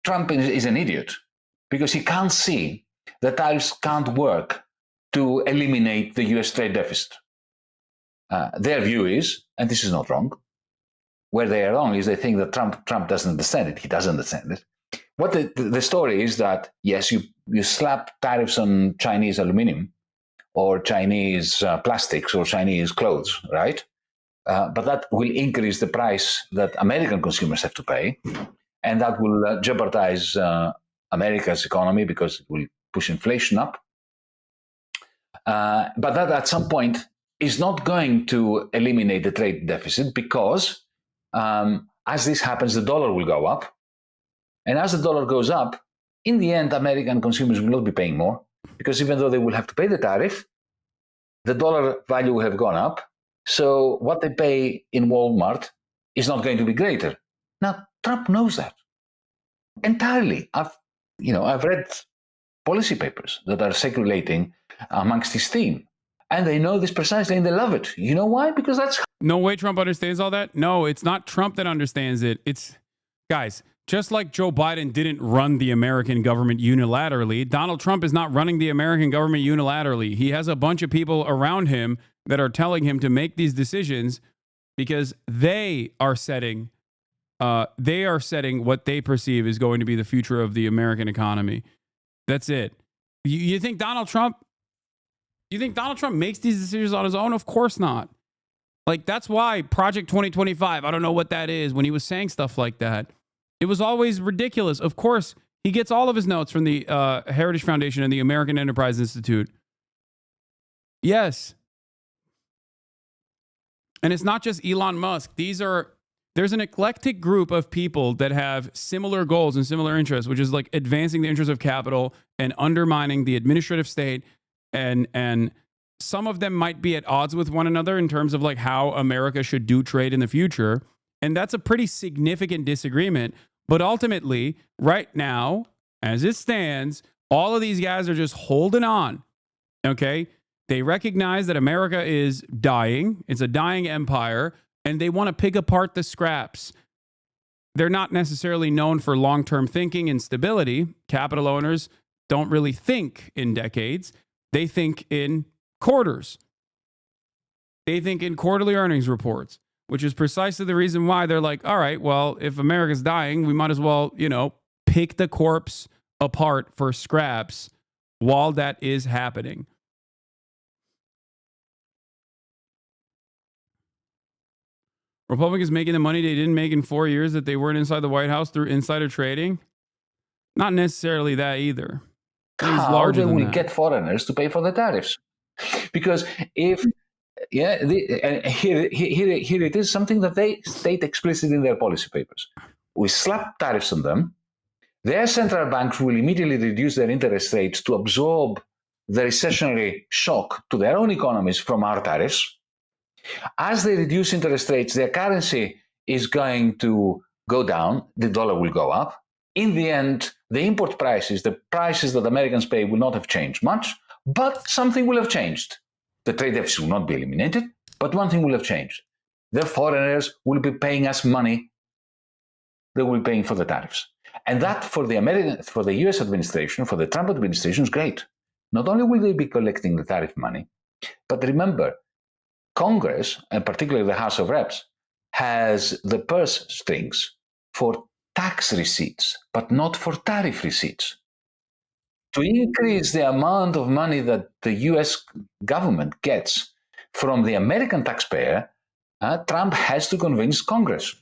Trump is an idiot because he can't see that tariffs can't work to eliminate the US trade deficit. Their view is, and this is not wrong, where they are wrong is they think that Trump doesn't understand it. He doesn't understand it. What the story is that, yes, you slap tariffs on Chinese aluminum or Chinese plastics or Chinese clothes, right? But that will increase the price that American consumers have to pay, and that will jeopardize America's economy because it will push inflation up. But that at some point is not going to eliminate the trade deficit because as this happens, the dollar will go up. And as the dollar goes up, in the end, American consumers will not be paying more because even though they will have to pay the tariff, the dollar value will have gone up. So what they pay in Walmart is not going to be greater. Now, Trump knows that entirely. I've read policy papers that are circulating amongst his team, and they know this precisely, and they love it. You know why? Because that's... No way Trump understands all that. No, it's not Trump that understands it. It's, guys, just like Joe Biden didn't run the American government unilaterally, Donald Trump is not running the American government unilaterally. He has a bunch of people around him that are telling him to make these decisions because they are setting what they perceive is going to be the future of the American economy. That's it. You think Donald Trump makes these decisions on his own? Of course not. Like, that's why Project 2025, I don't know what that is, when he was saying stuff like that, it was always ridiculous. Of course, he gets all of his notes from the Heritage Foundation and the American Enterprise Institute. Yes. And it's not just Elon Musk. There's an eclectic group of people that have similar goals and similar interests, which is like advancing the interests of capital and undermining the administrative state. And some of them might be at odds with one another in terms of like how America should do trade in the future. And that's a pretty significant disagreement. But ultimately, right now, as it stands, all of these guys are just holding on. Okay? They recognize that America is dying. It's a dying empire. And they want to pick apart the scraps. They're not necessarily known for long-term thinking and stability. Capital owners don't really think in decades. They think in quarters. They think in quarterly earnings reports, which is precisely the reason why they're like, all right, well, if America's dying, we might as well, pick the corpse apart for scraps while that is happening. Republicans making the money they didn't make in 4 years that they weren't inside the White House through insider trading? Not necessarily that either. How they will get foreigners to pay for the tariffs? Because here it is something that they state explicitly in their policy papers. We slap tariffs on them. Their central banks will immediately reduce their interest rates to absorb the recessionary shock to their own economies from our tariffs. As they reduce interest rates, their currency is going to go down, the dollar will go up. In the end, the import prices, the prices that Americans pay will not have changed much, but something will have changed. The trade deficit will not be eliminated, but one thing will have changed. The foreigners will be paying us money. They will be paying for the tariffs. And that for the US administration, for the Trump administration is great. Not only will they be collecting the tariff money, but remember, Congress, and particularly the House of Reps, has the purse strings for tax receipts, but not for tariff receipts. To increase the amount of money that the US government gets from the American taxpayer, Trump has to convince Congress.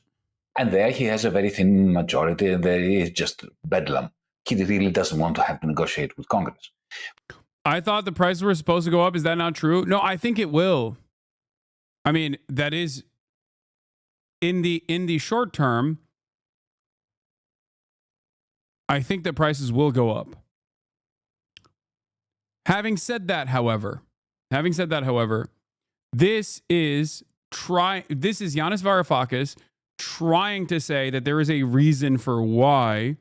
And there he has a very thin majority, and there is just bedlam. He really doesn't want to have to negotiate with Congress. I thought the prices were supposed to go up. Is that not true? No, I think it will. I mean, that is in the short term, I think that prices will go up. Having said that, however, this is Yanis Varoufakis trying to say that there is a reason for why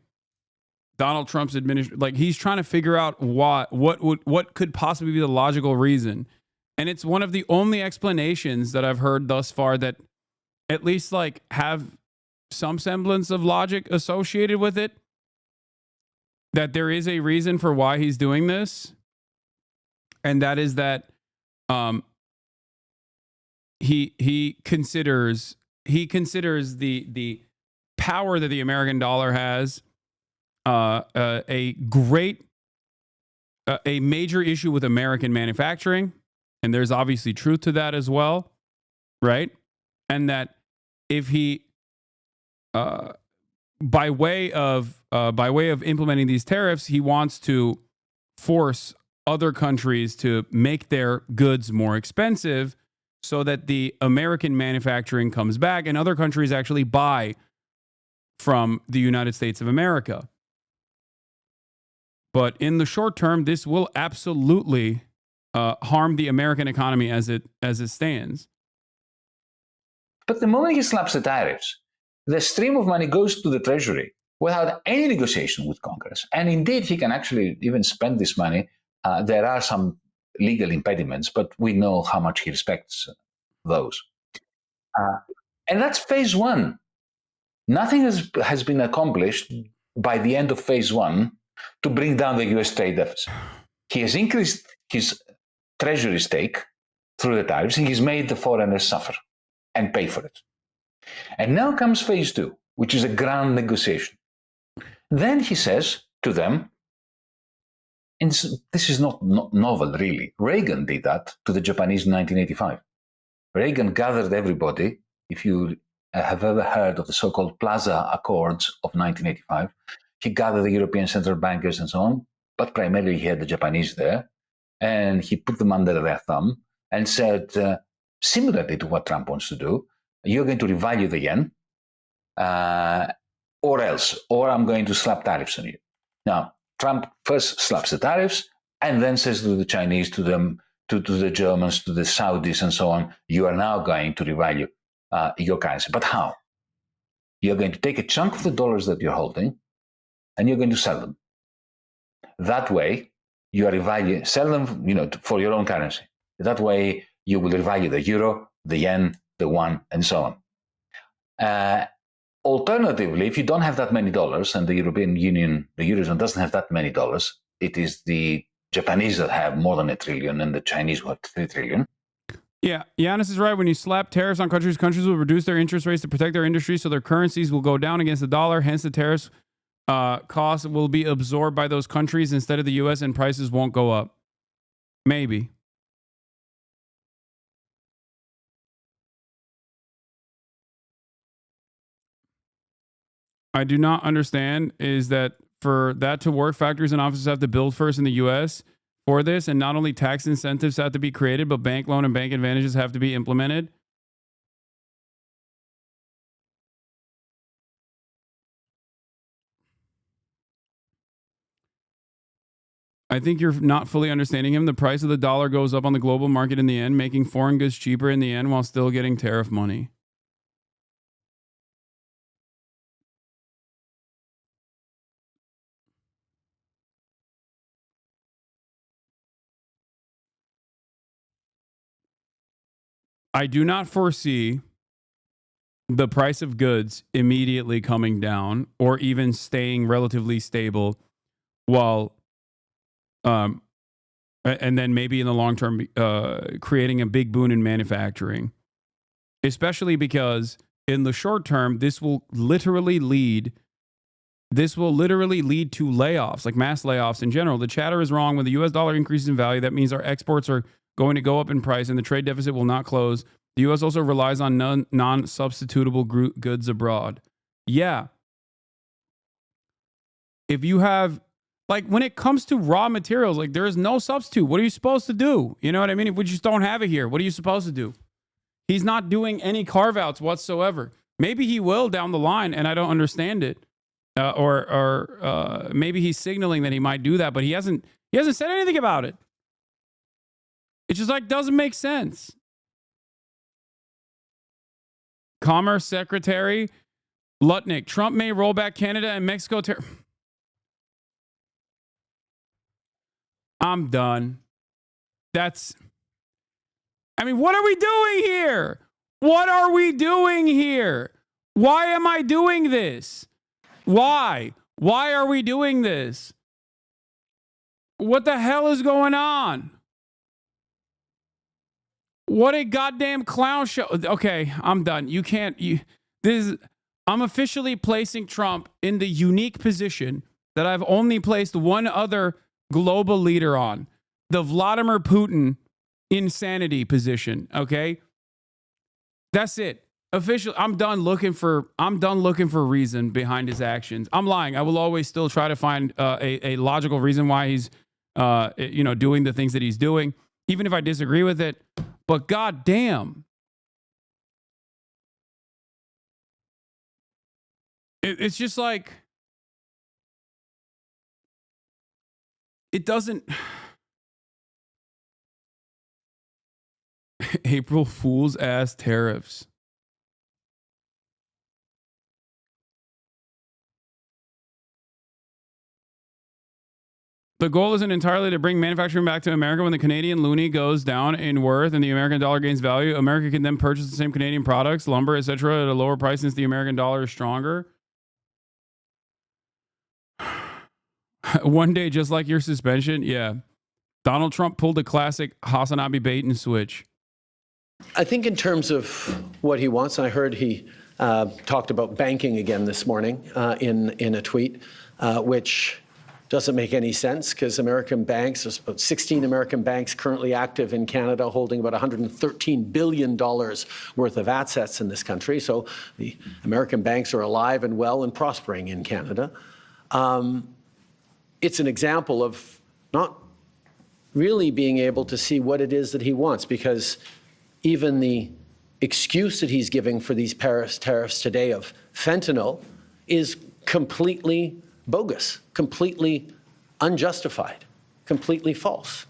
Donald Trump's administration, like he's trying to figure out what could possibly be the logical reason. And it's one of the only explanations that I've heard thus far that at least like have some semblance of logic associated with it. That there is a reason for why he's doing this. and that is that he considers the power that the American dollar has a major issue with American manufacturing, and there's obviously truth to that as well, right? And that if he by way of implementing these tariffs, he wants to force other countries to make their goods more expensive so that the American manufacturing comes back and other countries actually buy from the United States of America. But in the short term, this will absolutely harm the American economy as it stands. But the moment he slaps the tariffs, the stream of money goes to the Treasury without any negotiation with Congress. And indeed, he can actually even spend this money. There are some legal impediments, but we know how much he respects those. And that's phase one. Nothing has been accomplished by the end of phase one to bring down the US trade deficit. He has increased his Treasury stake through the tariffs, and he's made the foreigners suffer and pay for it. And now comes phase two, which is a grand negotiation. Then he says to them, and this is not novel really, Reagan did that to the Japanese in 1985. Reagan gathered everybody. If you have ever heard of the so-called Plaza Accords of 1985, he gathered the European central bankers and so on, but primarily he had the Japanese there, and he put them under their thumb and said, similarly to what Trump wants to do, you're going to revalue the yen, or I'm going to slap tariffs on you. Now, Trump first slaps the tariffs and then says to the Chinese, to them, to the Germans, to the Saudis and so on, you are now going to revalue your currency. But how? You're going to take a chunk of the dollars that you're holding and you're going to sell them. That way, you are sell them, for your own currency. That way, you will revalue the euro, the yen, the won, and so on. Alternatively, if you don't have that many dollars, and the European Union, the Eurozone doesn't have that many dollars, it is the Japanese that have more than $1 trillion and the Chinese who have $3 trillion. Yeah, Giannis is right. When you slap tariffs on countries will reduce their interest rates to protect their industry, so their currencies will go down against the dollar. Hence, the tariffs costs will be absorbed by those countries instead of the U.S., and prices won't go up. Maybe. I do not understand is that for that to work, factories and offices have to build first in the U.S. for this, and not only tax incentives have to be created, but bank loan and bank advantages have to be implemented. I think you're not fully understanding him. The price of the dollar goes up on the global market in the end, making foreign goods cheaper in the end while still getting tariff money. I do not foresee the price of goods immediately coming down or even staying relatively stable while and then maybe in the long term creating a big boon in manufacturing, especially because in the short term this will literally lead to layoffs, like mass layoffs in general. The chatter is wrong. When the US dollar increases in value, that means our exports are going to go up in price and the trade deficit will not close. The U.S. also relies on non-substitutable goods abroad. Yeah. If you have, like, when it comes to raw materials, like, there is no substitute. What are you supposed to do? You know what I mean? If we just don't have it here, what are you supposed to do? He's not doing any carve-outs whatsoever. Maybe he will down the line, and I don't understand it. Or maybe he's signaling that he might do that, but he hasn't said anything about it. It just, like, doesn't make sense. Commerce Secretary Lutnick, Trump may roll back Canada and Mexico I'm done. I mean, what are we doing here? What are we doing here? Why am I doing this? Why? Why are we doing this? What the hell is going on? What a goddamn clown show. Okay, I'm done. You can't. I'm officially placing Trump in the unique position that I've only placed one other global leader on, the Vladimir Putin insanity position. Okay, that's it. Officially, I'm done looking for reason behind his actions. I'm lying. I will always still try to find a logical reason why he's doing the things that he's doing, even if I disagree with it. But goddamn, it's just like it doesn't. April Fool's ass tariffs. The goal isn't entirely to bring manufacturing back to America. When the Canadian loonie goes down in worth and the American dollar gains value, America can then purchase the same Canadian products, lumber, etc., at a lower price since the American dollar is stronger. One day, just like your suspension, yeah. Donald Trump pulled a classic HasanAbi bait and switch. I think in terms of what he wants, I heard he talked about banking again this morning in a tweet, which doesn't make any sense because American banks, there's about 16 American banks currently active in Canada holding about $113 billion worth of assets in this country. So the American banks are alive and well and prospering in Canada. It's an example of not really being able to see what it is that he wants, because even the excuse that he's giving for these tariffs today of fentanyl is completely bogus, completely unjustified, completely false.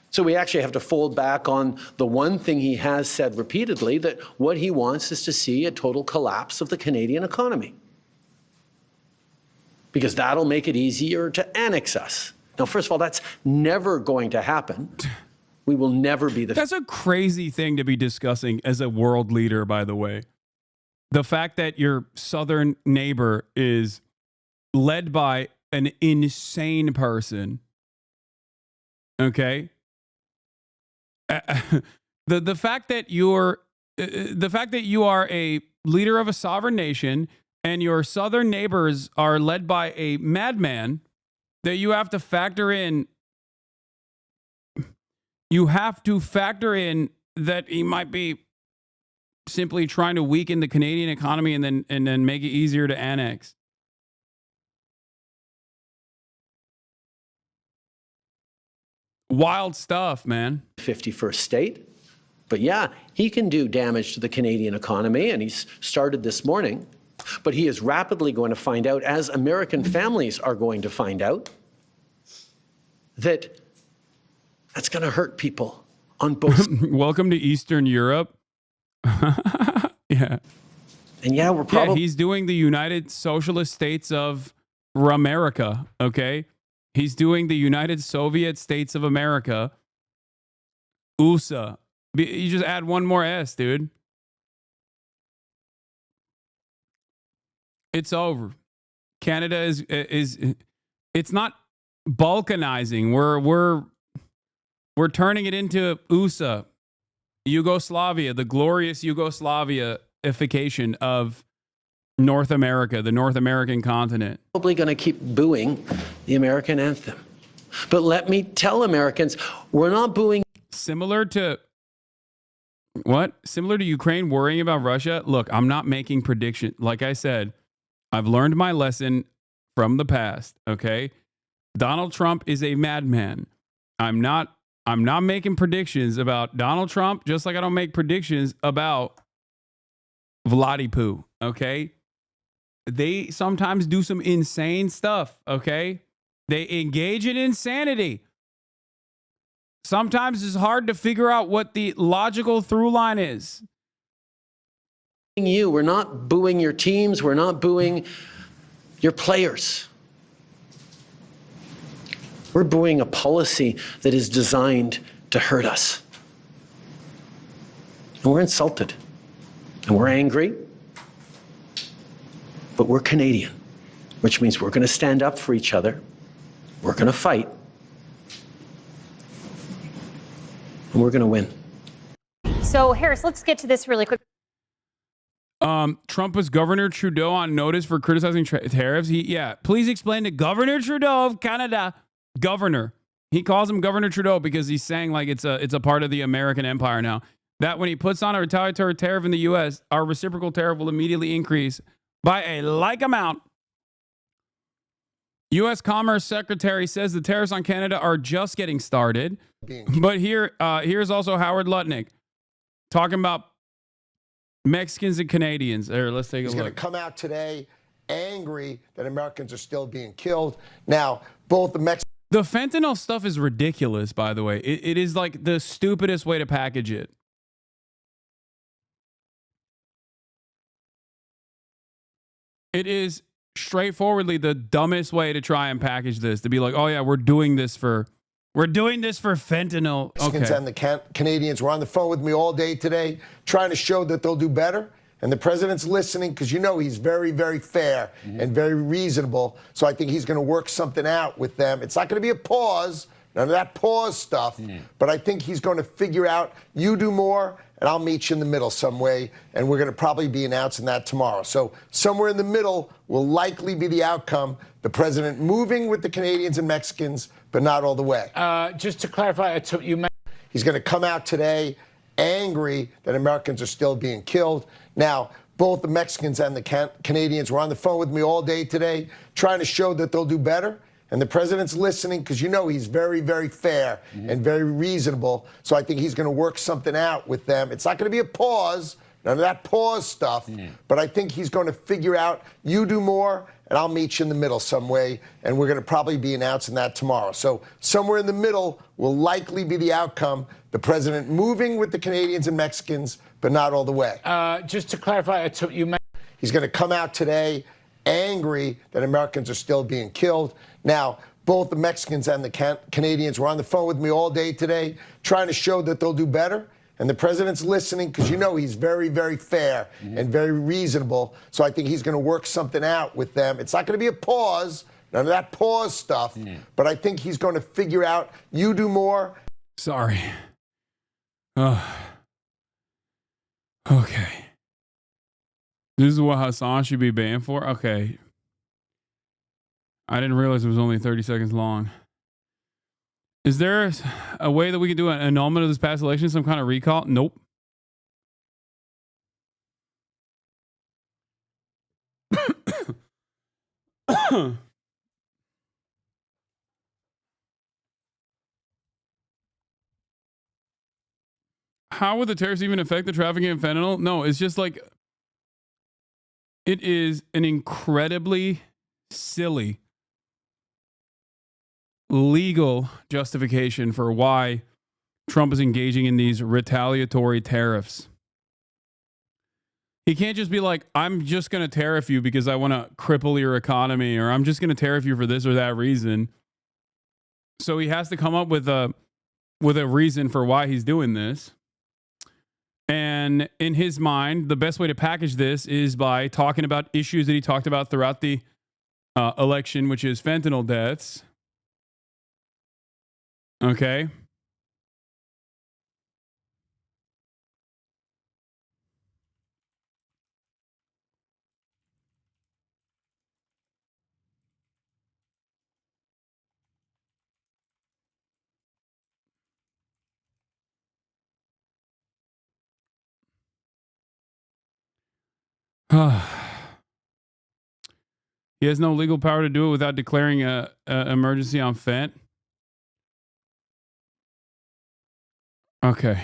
So we actually have to fold back on the one thing he has said repeatedly, that what he wants is to see a total collapse of the Canadian economy, because that'll make it easier to annex us. Now, first of all, that's never going to happen. We will never be the... That's a crazy thing to be discussing as a world leader, by the way. The fact that your southern neighbor is led by an insane person. Okay? The fact that you are a leader of a sovereign nation and your southern neighbors are led by a madman that you have to factor in. You have to factor in that he might be simply trying to weaken the Canadian economy and then make it easier to annex. Wild stuff, man. 51st state. But yeah, he can do damage to the Canadian economy, and he's started this morning. But he is rapidly going to find out, as American families are going to find out, that that's going to hurt people on both. Welcome to Eastern Europe. Yeah. And yeah, we're probably... Yeah, he's doing the United Socialist States of America, okay? He's doing the United Soviet States of America. USA. You just add one more S, dude. It's over. Canada is it's not balkanizing. We're turning it into USA, Yugoslavia, the glorious Yugoslavia-ification of North America, the North American continent. Probably going to keep booing the American anthem. But let me tell Americans, we're not booing. Similar to what? Similar to Ukraine worrying about Russia? Look, I'm not making predictions. Like I said, I've learned my lesson from the past, okay? Donald Trump is a madman. I'm not making predictions about Donald Trump, just like I don't make predictions about Vladipoo, okay? They sometimes do some insane stuff, okay? They engage in insanity. Sometimes it's hard to figure out what the logical through line is. We're not booing your teams. We're not booing your players. We're booing a policy that is designed to hurt us. And we're insulted. And we're angry. But we're Canadian, which means we're going to stand up for each other. We're going to fight. And we're going to win. So, Harris, let's get to this really quick. Trump was Governor Trudeau on notice for criticizing tariffs. Please explain to Governor Trudeau of Canada. Governor. He calls him Governor Trudeau because he's saying like it's a part of the American empire now. That when he puts on a retaliatory tariff in the U.S., our reciprocal tariff will immediately increase by a like amount. U.S. Commerce Secretary says the tariffs on Canada are just getting started. But here's also Howard Lutnick talking about Mexicans and Canadians. There, let's take a look. He's going to come out today angry that Americans are still being killed. Now, both the The fentanyl stuff is ridiculous, by the way. It is like the stupidest way to package it. It is straightforwardly the dumbest way to try and package this. To be like, oh yeah, we're doing this for fentanyl. Mexicans and the Canadians were on the phone with me all day today trying to show that they'll do better. And the president's listening because, you know, he's very, very fair and very reasonable. So I think he's going to work something out with them. It's not going to be a pause, none of that pause stuff. But I think he's going to figure out, you do more and I'll meet you in the middle some way. And we're going to probably be announcing that tomorrow. So somewhere in the middle will likely be the outcome. The president moving with the Canadians and Mexicans, but not all the way. Just to clarify, he's going to come out today angry that Americans are still being killed. Now, both the Mexicans and the Canadians were on the phone with me all day today trying to show that they'll do better. And the president's listening because, you know, he's very, very fair and very reasonable. So I think he's going to work something out with them. It's not going to be a pause, none of that pause stuff. But I think he's going to figure out, you do more and I'll meet you in the middle some way. And we're going to probably be announcing that tomorrow. So somewhere in the middle will likely be the outcome. The president moving with the Canadians and Mexicans, but not all the way. Just to clarify, he's going to come out today angry that Americans are still being killed. Now, both the Mexicans and the Canadians were on the phone with me all day today trying to show that they'll do better. And the president's listening because, you know, he's very, very fair and very reasonable. So I think he's going to work something out with them. It's not going to be a pause, none of that pause stuff. But I think he's going to figure out, you do more. Sorry. Okay. This is what Hasan should be banned for? Okay. I didn't realize it was only 30 seconds long. Is there a way that we can do an annulment of this past election, some kind of recall? Nope. How would the tariffs even affect the trafficking of fentanyl? No, it's just like, it is an incredibly silly legal justification for why Trump is engaging in these retaliatory tariffs. He can't just be like, I'm just going to tariff you because I want to cripple your economy, or I'm just going to tariff you for this or that reason. So he has to come up with a reason for why he's doing this. And in his mind, the best way to package this is by talking about issues that he talked about throughout the election, which is fentanyl deaths. Okay. He has no legal power to do it without declaring an emergency on fent. Okay.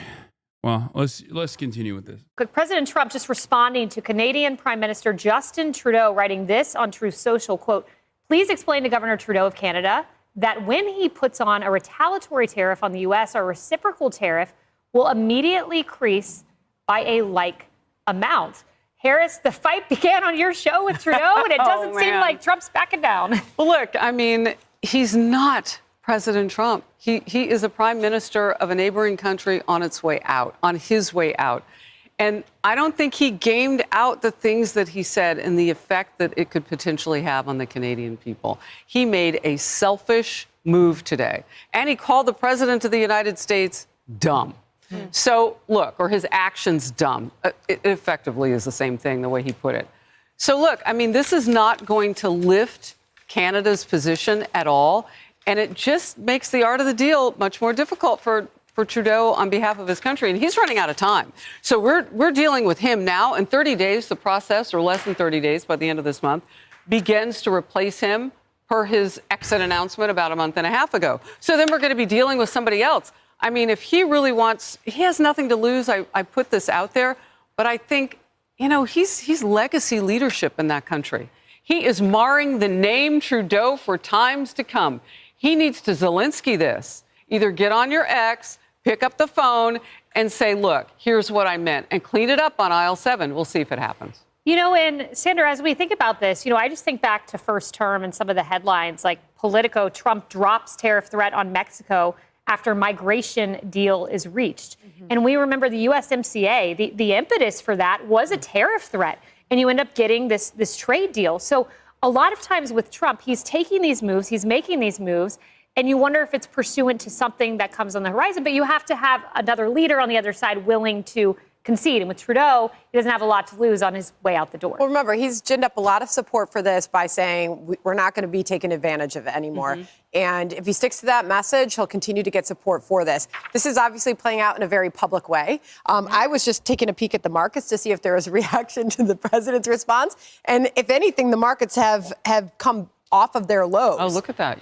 Well, let's continue with this. With President Trump just responding to Canadian Prime Minister Justin Trudeau, writing this on Truth Social, quote, please explain to Governor Trudeau of Canada that when he puts on a retaliatory tariff on the U.S., our reciprocal tariff will immediately increase by a like amount. Harris, the fight began on your show with Trudeau, and it doesn't seem like Trump's backing down. Well, look, I mean, he's not President Trump. He is a prime minister of a neighboring country on its way out, on his way out. And I don't think he gamed out the things that he said and the effect that it could potentially have on the Canadian people. He made a selfish move today, and he called the president of the United States dumb. So look, or his actions dumb. It effectively is the same thing, the way he put it. So look, I mean, this is not going to lift Canada's position at all. And it just makes the art of the deal much more difficult for Trudeau on behalf of his country. And he's running out of time. So we're dealing with him now. In 30 days, the process, or less than 30 days by the end of this month, begins to replace him per his exit announcement about a month and a half ago. So then we're going to be dealing with somebody else. I mean, if he really wants, he has nothing to lose. I put this out there. But I think, you know, he's legacy leadership in that country. He is marring the name Trudeau for times to come. He needs to Zelensky this. Either get on your X, pick up the phone, and say, look, here's what I meant, and clean it up on aisle 7. We'll see if it happens. You know, and Sandra, as we think about this, you know, I just think back to first term and some of the headlines like Politico, Trump drops tariff threat on Mexico after migration deal is reached. And we remember the USMCA, the impetus for that was a tariff threat. And you end up getting this trade deal. So a lot of times with Trump, he's taking these moves, he's making these moves, and you wonder if it's pursuant to something that comes on the horizon. But you have to have another leader on the other side willing to concede. And with Trudeau, he doesn't have a lot to lose on his way out the door. Well, remember, he's ginned up a lot of support for this by saying we're not going to be taken advantage of it anymore. And if he sticks to that message, he'll continue to get support for this. This is obviously playing out in a very public way. I was just taking a peek at the markets to see if there was a reaction to the president's response. And if anything, the markets have come off of their lows. Oh, look at that.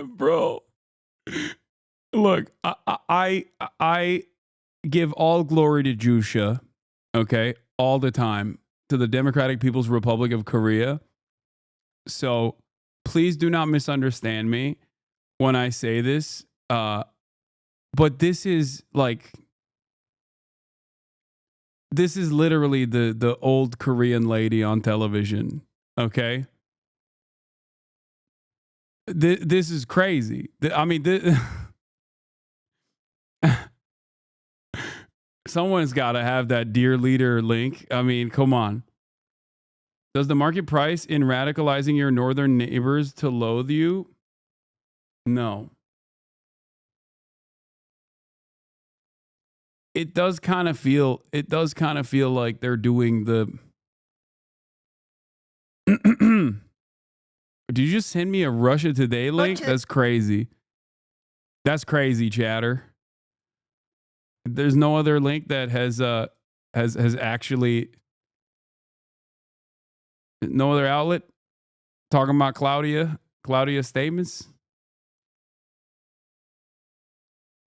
Bro, look, I give all glory to Jusha, okay, all the time, to the Democratic People's Republic of Korea. So please do not misunderstand me when I say this. But this is literally the old Korean lady on television, okay? This is crazy. I mean, someone's got to have that dear leader link. I mean, come on. Does the market price in radicalizing your northern neighbors to loathe you? No. It does kind of feel like they're doing the Did you just send me a Russia Today link? That's crazy. That's crazy, chatter. There's no other link that has actually no other outlet talking about Claudia statements.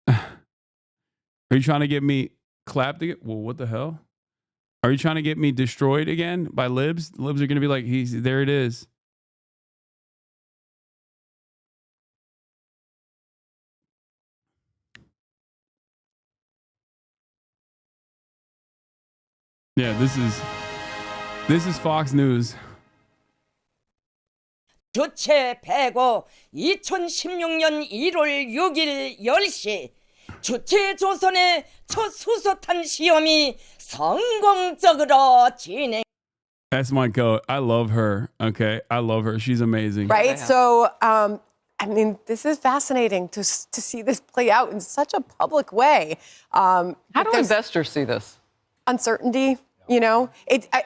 Are you trying to get me clapped again? Well, what the hell? Are you trying to get me destroyed again by libs? Libs are going to be like, there it is. Yeah, this is Fox News. 주체 패고 2016년 1월 6일 10시 주체 조선의 첫 수소탄 시험이 성공적으로 진행. That's my goat. I love her. Okay, I love her. She's amazing. Right? So, I mean, this is fascinating to see this play out in such a public way. How do investors see this? Uncertainty. You know,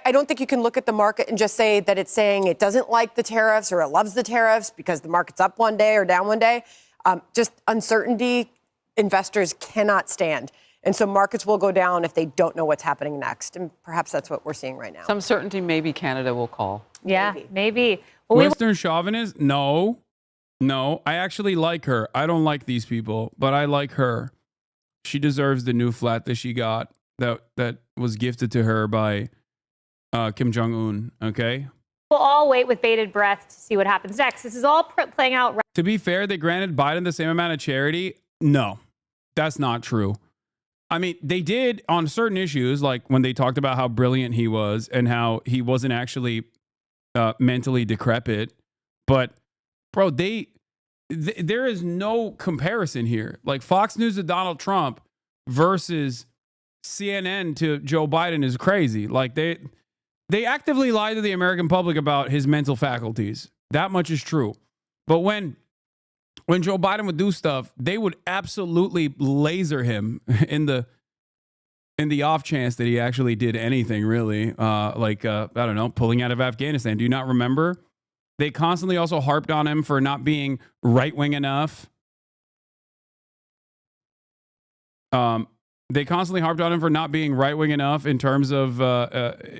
I don't think you can look at the market and just say that it's saying it doesn't like the tariffs or it loves the tariffs because the market's up one day or down one day. Just uncertainty, investors cannot stand. And so markets will go down if they don't know what's happening next. And perhaps that's what we're seeing right now. Some certainty maybe Canada will call. Yeah, maybe. Well, Western chauvinist? No. I actually like her. I don't like these people, but I like her. She deserves the new flat that she got. That was gifted to her by Kim Jong-un, okay? We'll all wait with bated breath to see what happens next. This is all playing out. To be fair, they granted Biden the same amount of charity. No, that's not true. I mean, they did on certain issues, like when they talked about how brilliant he was and how he wasn't actually mentally decrepit. But, bro, there is no comparison here. Like Fox News to Donald Trump versus CNN to Joe Biden is crazy. Like They actively lie to the American public about his mental faculties. That much is true. But when Joe Biden would do stuff, they would absolutely laser him in the off chance that he actually did anything really, I don't know, pulling out of Afghanistan. Do you not remember? They constantly also harped on him for not being right-wing enough. They constantly harped on him for not being right-wing enough in terms of the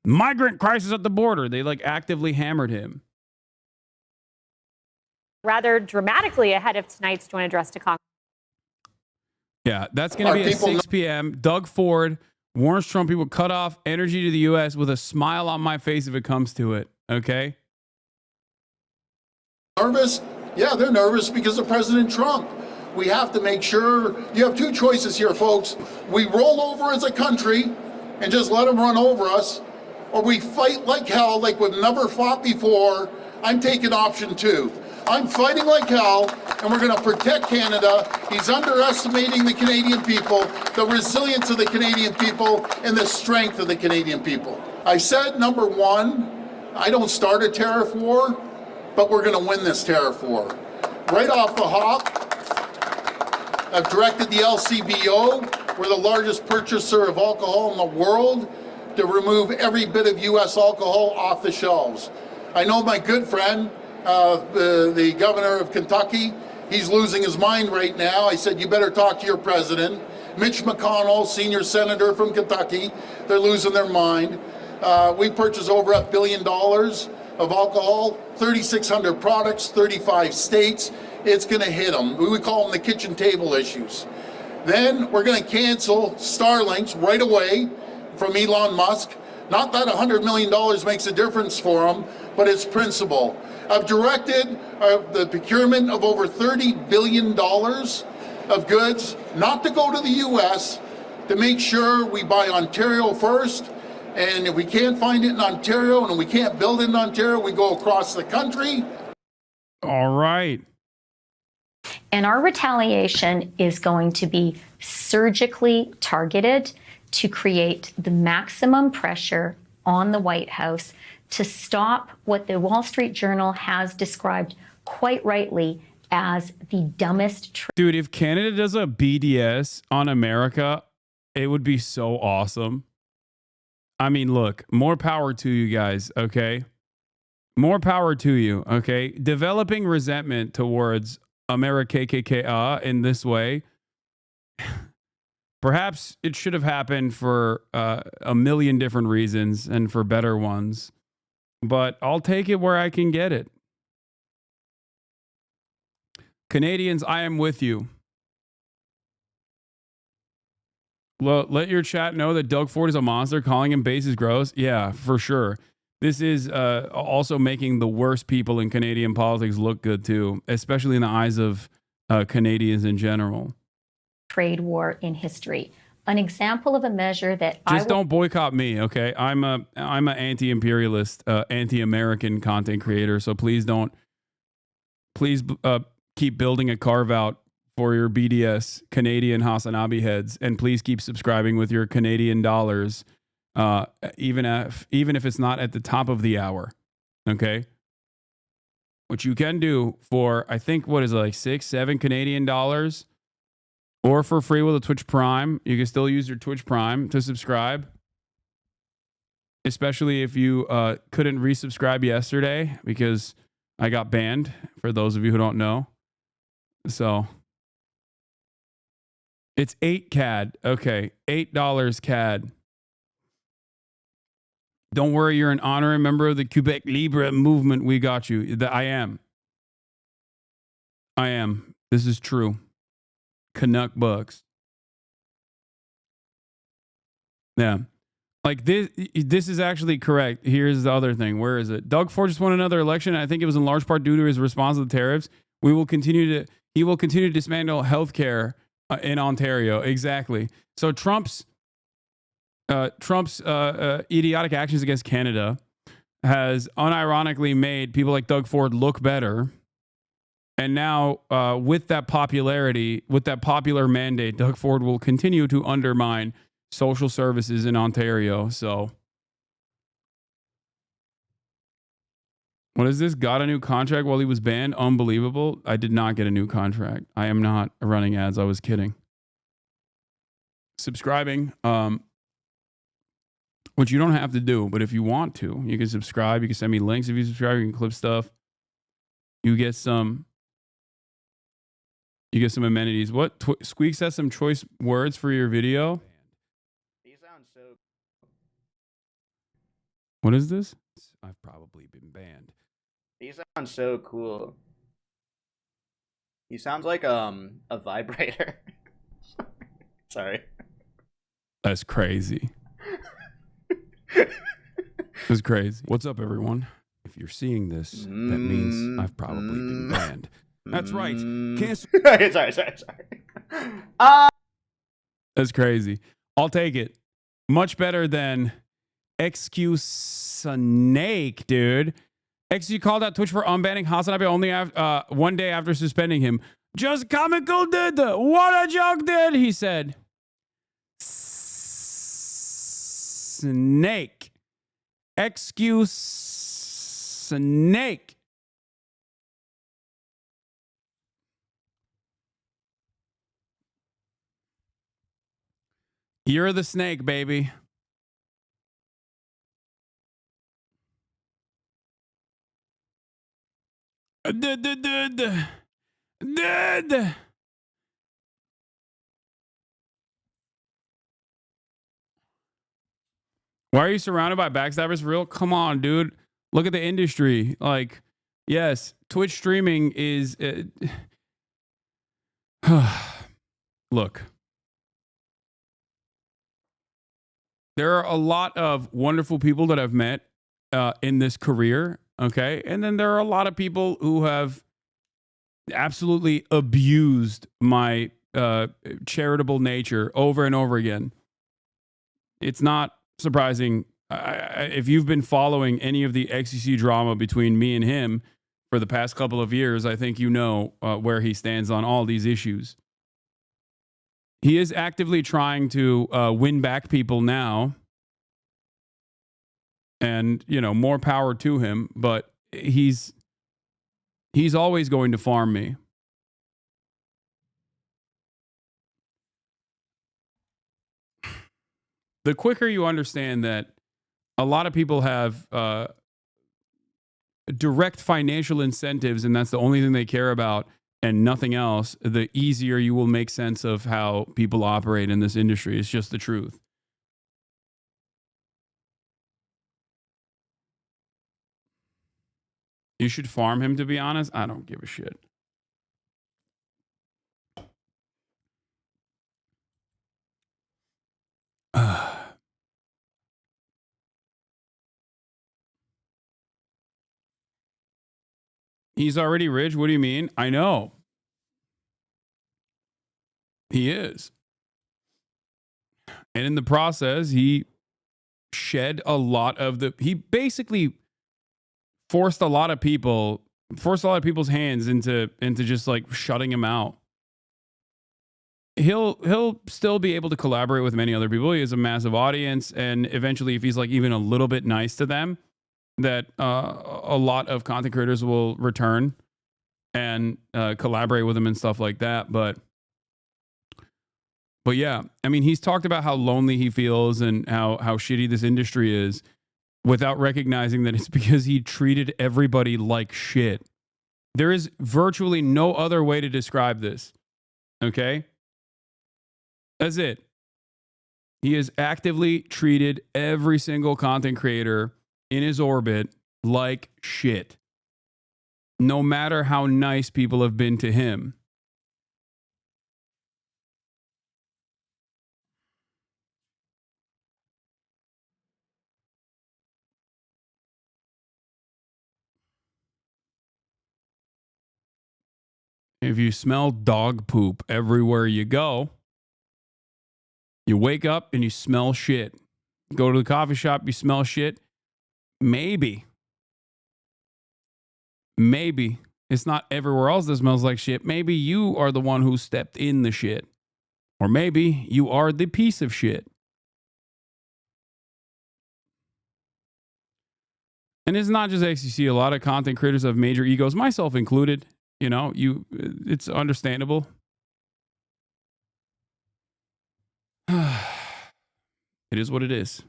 migrant crisis at the border. They like actively hammered him. Rather dramatically ahead of tonight's joint address to Congress. Yeah, that's going to be at 6 p.m. Doug Ford warns Trump he will cut off energy to the U.S. with a smile on my face if it comes to it. Okay? Nervous? Yeah, they're nervous because of President Trump. We have to make sure you have two choices here, folks. We roll over as a country and just let them run over us, or we fight like hell, like we've never fought before. I'm taking option 2. I'm fighting like hell, and we're going to protect Canada. He's underestimating the Canadian people, the resilience of the Canadian people, and the strength of the Canadian people. I said, number 1, I don't start a tariff war, but we're going to win this tariff war. Right off the hop, I've directed the LCBO, we're the largest purchaser of alcohol in the world, to remove every bit of U.S. alcohol off the shelves. I know my good friend, the governor of Kentucky, he's losing his mind right now. I said, you better talk to your president. Mitch McConnell, senior senator from Kentucky, they're losing their mind. We purchased over $1 billion of alcohol, 3,600 products, 35 states. It's going to hit them. We call them the kitchen table issues. Then we're going to cancel Starlinks right away from Elon Musk. Not that $100 million makes a difference for him, but it's principle. I've directed the procurement of over $30 billion of goods, not to go to the U.S., to make sure we buy Ontario first. And if we can't find it in Ontario and we can't build it in Ontario, we go across the country. All right. And our retaliation is going to be surgically targeted to create the maximum pressure on the White House to stop what the Wall Street Journal has described quite rightly as the dumbest. Dude, if Canada does a BDS on America, it would be so awesome. I mean, look, more power to you guys, okay? More power to you, okay? Developing resentment towards America KKK in this way, perhaps it should have happened for a million different reasons and for better ones. But I'll take it where I can get it. Canadians, I am with you. Let your chat know that Doug Ford is a monster. Calling him base is gross. Yeah, for sure. This is also making the worst people in Canadian politics look good, too, especially in the eyes of Canadians in general. Trade war in history. An example of a measure that just don't boycott me, okay? I'm a anti-imperialist, anti-American content creator, so please keep building a carve-out for your BDS Canadian HasanAbi heads, and please keep subscribing with your Canadian dollars, even if it's not at the top of the hour, okay? Which you can do for, I think, what is it, like $6-7 Canadian dollars, or for free with a Twitch Prime. You can still use your Twitch Prime to subscribe, especially if you couldn't resubscribe yesterday because I got banned, for those of you who don't know. So it's 8 CAD. Okay, $8 CAD. Don't worry, you're an honorary member of the Quebec Libre movement. We got you. I am. This is true. Canuck Bucks. Yeah. Like this is actually correct. Here's the other thing. Where is it? Doug Ford just won another election. I think it was in large part due to his response to the tariffs. He will continue to dismantle healthcare in Ontario. Exactly. So Trump's idiotic actions against Canada has unironically made people like Doug Ford look better. And now, with that popularity, with that popular mandate, Doug Ford will continue to undermine social services in Ontario. So, what is this? Got a new contract while he was banned? Unbelievable. I did not get a new contract. I am not running ads. I was kidding. Subscribing, which you don't have to do, but if you want to, you can subscribe. You can send me links. If you subscribe, you can clip stuff. You get some amenities. What? Squeaks has some choice words for your video. These sound so. What is this? I've probably been banned. These sound so cool. He sounds like a vibrator. Sorry. That's crazy. That's crazy. What's up, everyone? If you're seeing this, that means I've probably been banned. That's right. Cancel. sorry. That's crazy. I'll take it. Much better than XQ Snake, dude. XQ called out Twitch for unbanning HasanAbi only one day after suspending him. Just comical, dude. What a joke, dude. He said. Snake. XQ Snake. You're the snake, baby. Why are you surrounded by backstabbers for real? Come on, dude. Look at the industry. Like, yes, Twitch streaming is... Look. There are a lot of wonderful people that I've met in this career, okay? And then there are a lot of people who have absolutely abused my charitable nature over and over again. It's not surprising. If you've been following any of the XCC drama between me and him for the past couple of years, I think you know where he stands on all these issues. He is actively trying to win back people now. And, you know, more power to him. But he's always going to farm me. The quicker you understand that a lot of people have direct financial incentives and that's the only thing they care about and nothing else, the easier you will make sense of how people operate in this industry. It's just the truth. You should farm him, to be honest. I don't give a shit. He's already rich? What do you mean? I know. He is. And in the process, he shed a lot of the... He basically forced a lot of people's hands into just like shutting him out. He'll still be able to collaborate with many other people. He has a massive audience, and eventually, if he's like even a little bit nice to them, that a lot of content creators will return and collaborate with him and stuff like that. But yeah, I mean, he's talked about how lonely he feels and how shitty this industry is without recognizing that it's because he treated everybody like shit. There is virtually no other way to describe this. Okay? That's it. He has actively treated every single content creator in his orbit like shit. No matter how nice people have been to him. If you smell dog poop everywhere you go, you wake up and you smell shit. Go to the coffee shop, you smell shit. Maybe it's not everywhere else that smells like shit. Maybe you are the one who stepped in the shit. Or maybe you are the piece of shit. And it's not just X. You see a lot of content creators have major egos, myself included. You know, it's understandable. It is what it is.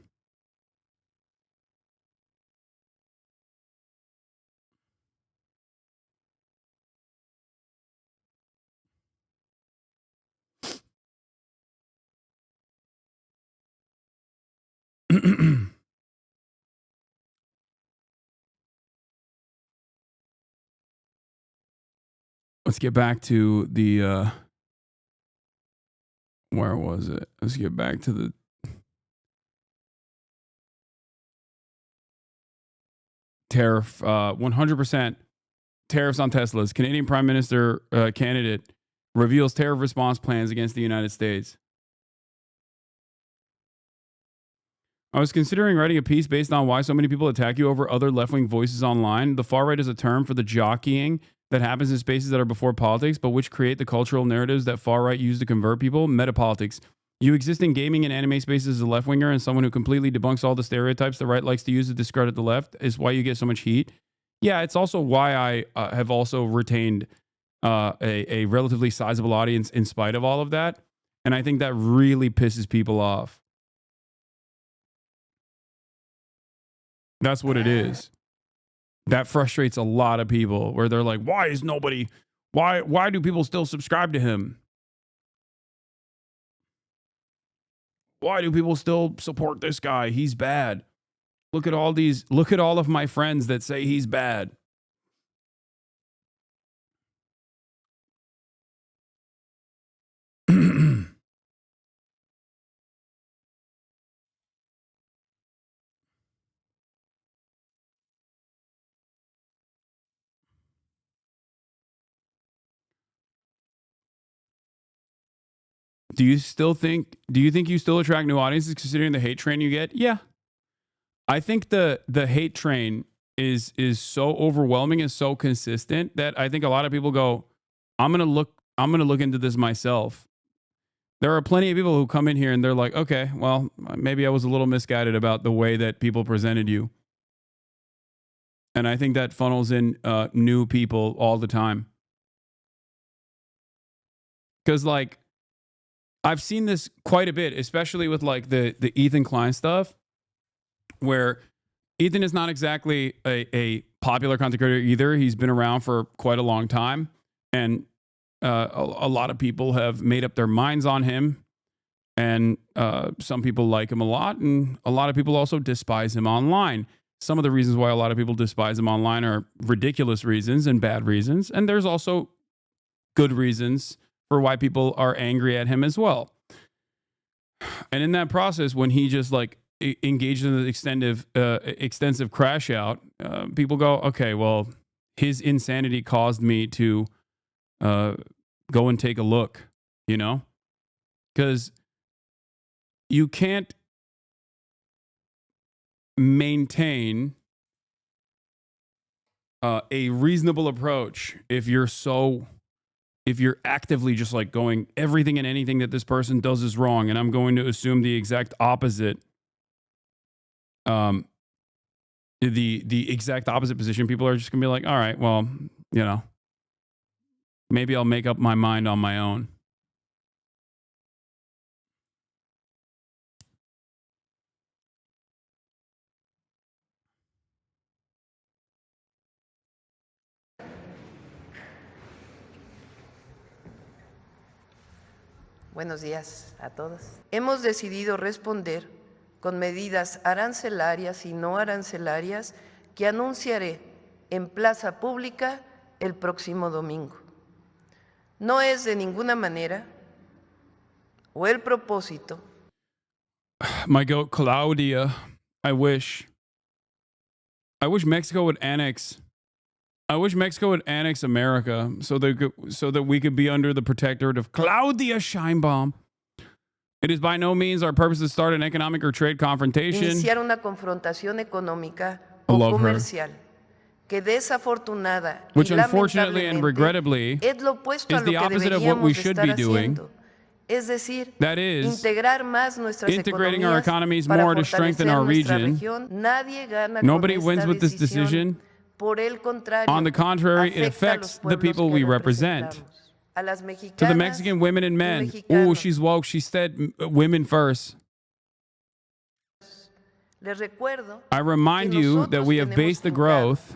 Let's get back to the where was it? Let's get back to the tariff, 100% tariffs on Teslas. Canadian Prime Minister candidate reveals tariff response plans against the United States. I was considering writing a piece based on why so many people attack you over other left-wing voices online. The far right is a term for the jockeying that happens in spaces that are before politics, but which create the cultural narratives that far right use to convert people. Metapolitics. You exist in gaming and anime spaces as a left-winger and someone who completely debunks all the stereotypes the right likes to use to discredit the left is why you get so much heat. Yeah, it's also why I have also retained a relatively sizable audience in spite of all of that. And I think that really pisses people off. That's what it is. That frustrates a lot of people where they're like, why do people still subscribe to him? Why do people still support this guy? He's bad. Look at all of my friends that say he's bad. Do you think you still attract new audiences considering the hate train you get? Yeah. I think the hate train is so overwhelming and so consistent that I think a lot of people go, I'm going to look into this myself. There are plenty of people who come in here and they're like, okay, well, maybe I was a little misguided about the way that people presented you. And I think that funnels in new people all the time. Because like, I've seen this quite a bit, especially with like the Ethan Klein stuff, where Ethan is not exactly a popular content creator either. He's been around for quite a long time, and a lot of people have made up their minds on him, and some people like him a lot, and a lot of people also despise him online. Some of the reasons why a lot of people despise him online are ridiculous reasons and bad reasons, and there's also good reasons for why people are angry at him as well. And in that process, when he just like engaged in the extensive crash out, people go, okay, well, his insanity caused me to go and take a look, you know? Because you can't maintain a reasonable approach if you're actively just like going, everything and anything that this person does is wrong, and I'm going to assume the exact opposite, the exact opposite position, people are just gonna be like, all right, well, you know, maybe I'll make up my mind on my own. Buenos días a todos. Hemos decidido responder con medidas arancelarias y no arancelarias que anunciaré en plaza pública el próximo domingo. No es de ninguna manera o el propósito. My goat Claudia, I wish Mexico would annex. I wish Mexico would annex America so that we could be under the protectorate of Claudia Sheinbaum. It is by no means our purpose to start an economic or trade confrontation. Iniciar una confrontación económica o comercial que desafortunada which y unfortunately and regrettably es lo opuesto is a the lo que opposite of what we deberíamos should estar be doing. haciendo. Es decir, that is integrar más nuestras integrating our economies para more to strengthen our fortalecer nuestra region. región. Nadie gana Nobody con wins esta with this decision. Por el contrario, On the contrary, it afecta a affects los the people pueblos we que represent. representamos. A las To the mexicanas Mexican women and men. mexicanos. Oh, she's woke. She said women first. Les recuerdo I remind que you that nosotros we have tenemos based the fincado growth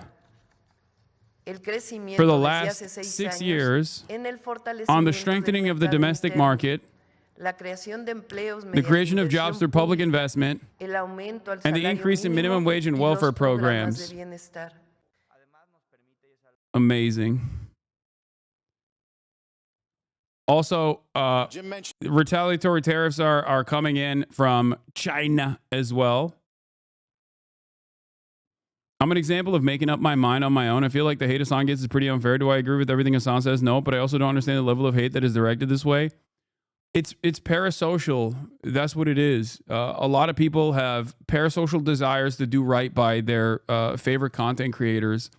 el crecimiento for the desde last hace 6 años years en el on the fortalecimiento strengthening del of the mercado domestic interno, market, la creación de empleos the mediante creation of jobs inversión through public pública, investment, el aumento al and the salario increase in mínimo minimum wage and y welfare los programas programs. de bienestar. Amazing. Also, retaliatory tariffs are coming in from China as well. I'm an example of making up my mind on my own. I feel like the hate Hasan gets is pretty unfair. Do I agree with everything Hasan says? No, but I also don't understand the level of hate that is directed this way. It's parasocial. That's what it is. A lot of people have parasocial desires to do right by their favorite content creators.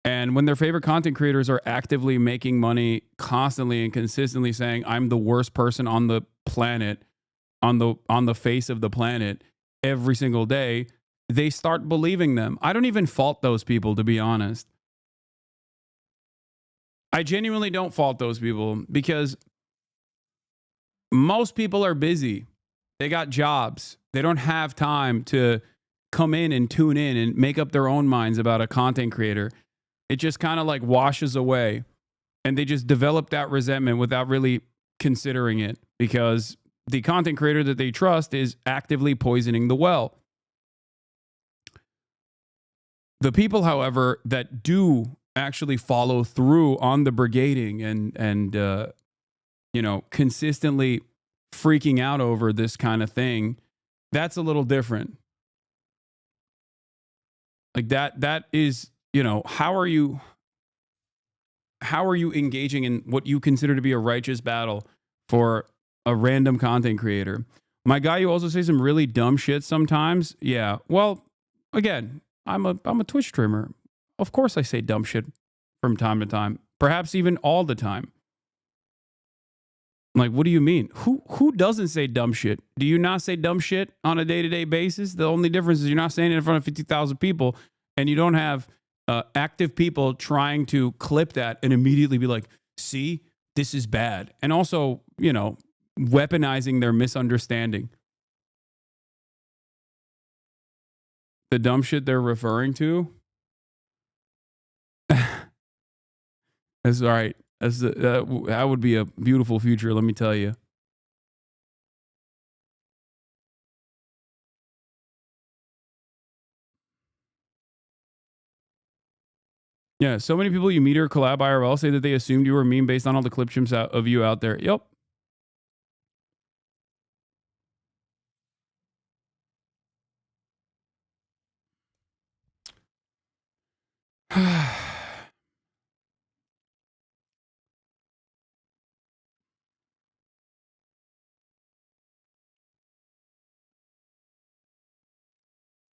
And when their favorite content creators are actively making money constantly and consistently saying, I'm the worst person on the planet, on the face of the planet every single day, they start believing them. I don't even fault those people, to be honest. I genuinely don't fault those people because most people are busy. They got jobs. They don't have time to come in and tune in and make up their own minds about a content creator. It just kind of like washes away. And they just develop that resentment without really considering it because the content creator that they trust is actively poisoning the well. The people, however, that do actually follow through on the brigading and consistently freaking out over this kind of thing, that's a little different. Like that is, how are you engaging in what you consider to be a righteous battle for a random content creator? My guy, you also say some really dumb shit sometimes. Yeah. Well, again, I'm a Twitch streamer. Of course I say dumb shit from time to time, perhaps even all the time. Like, what do you mean? Who doesn't say dumb shit? Do you not say dumb shit on a day-to-day basis? The only difference is you're not saying it in front of 50,000 people and you don't have active people trying to clip that and immediately be like, see, this is bad. And also, weaponizing their misunderstanding. The dumb shit they're referring to. That's all right. That would be a beautiful future, let me tell you. Yeah, so many people you meet or collab IRL say that they assumed you were a meme based on all the clip chimps of you out there. Yep.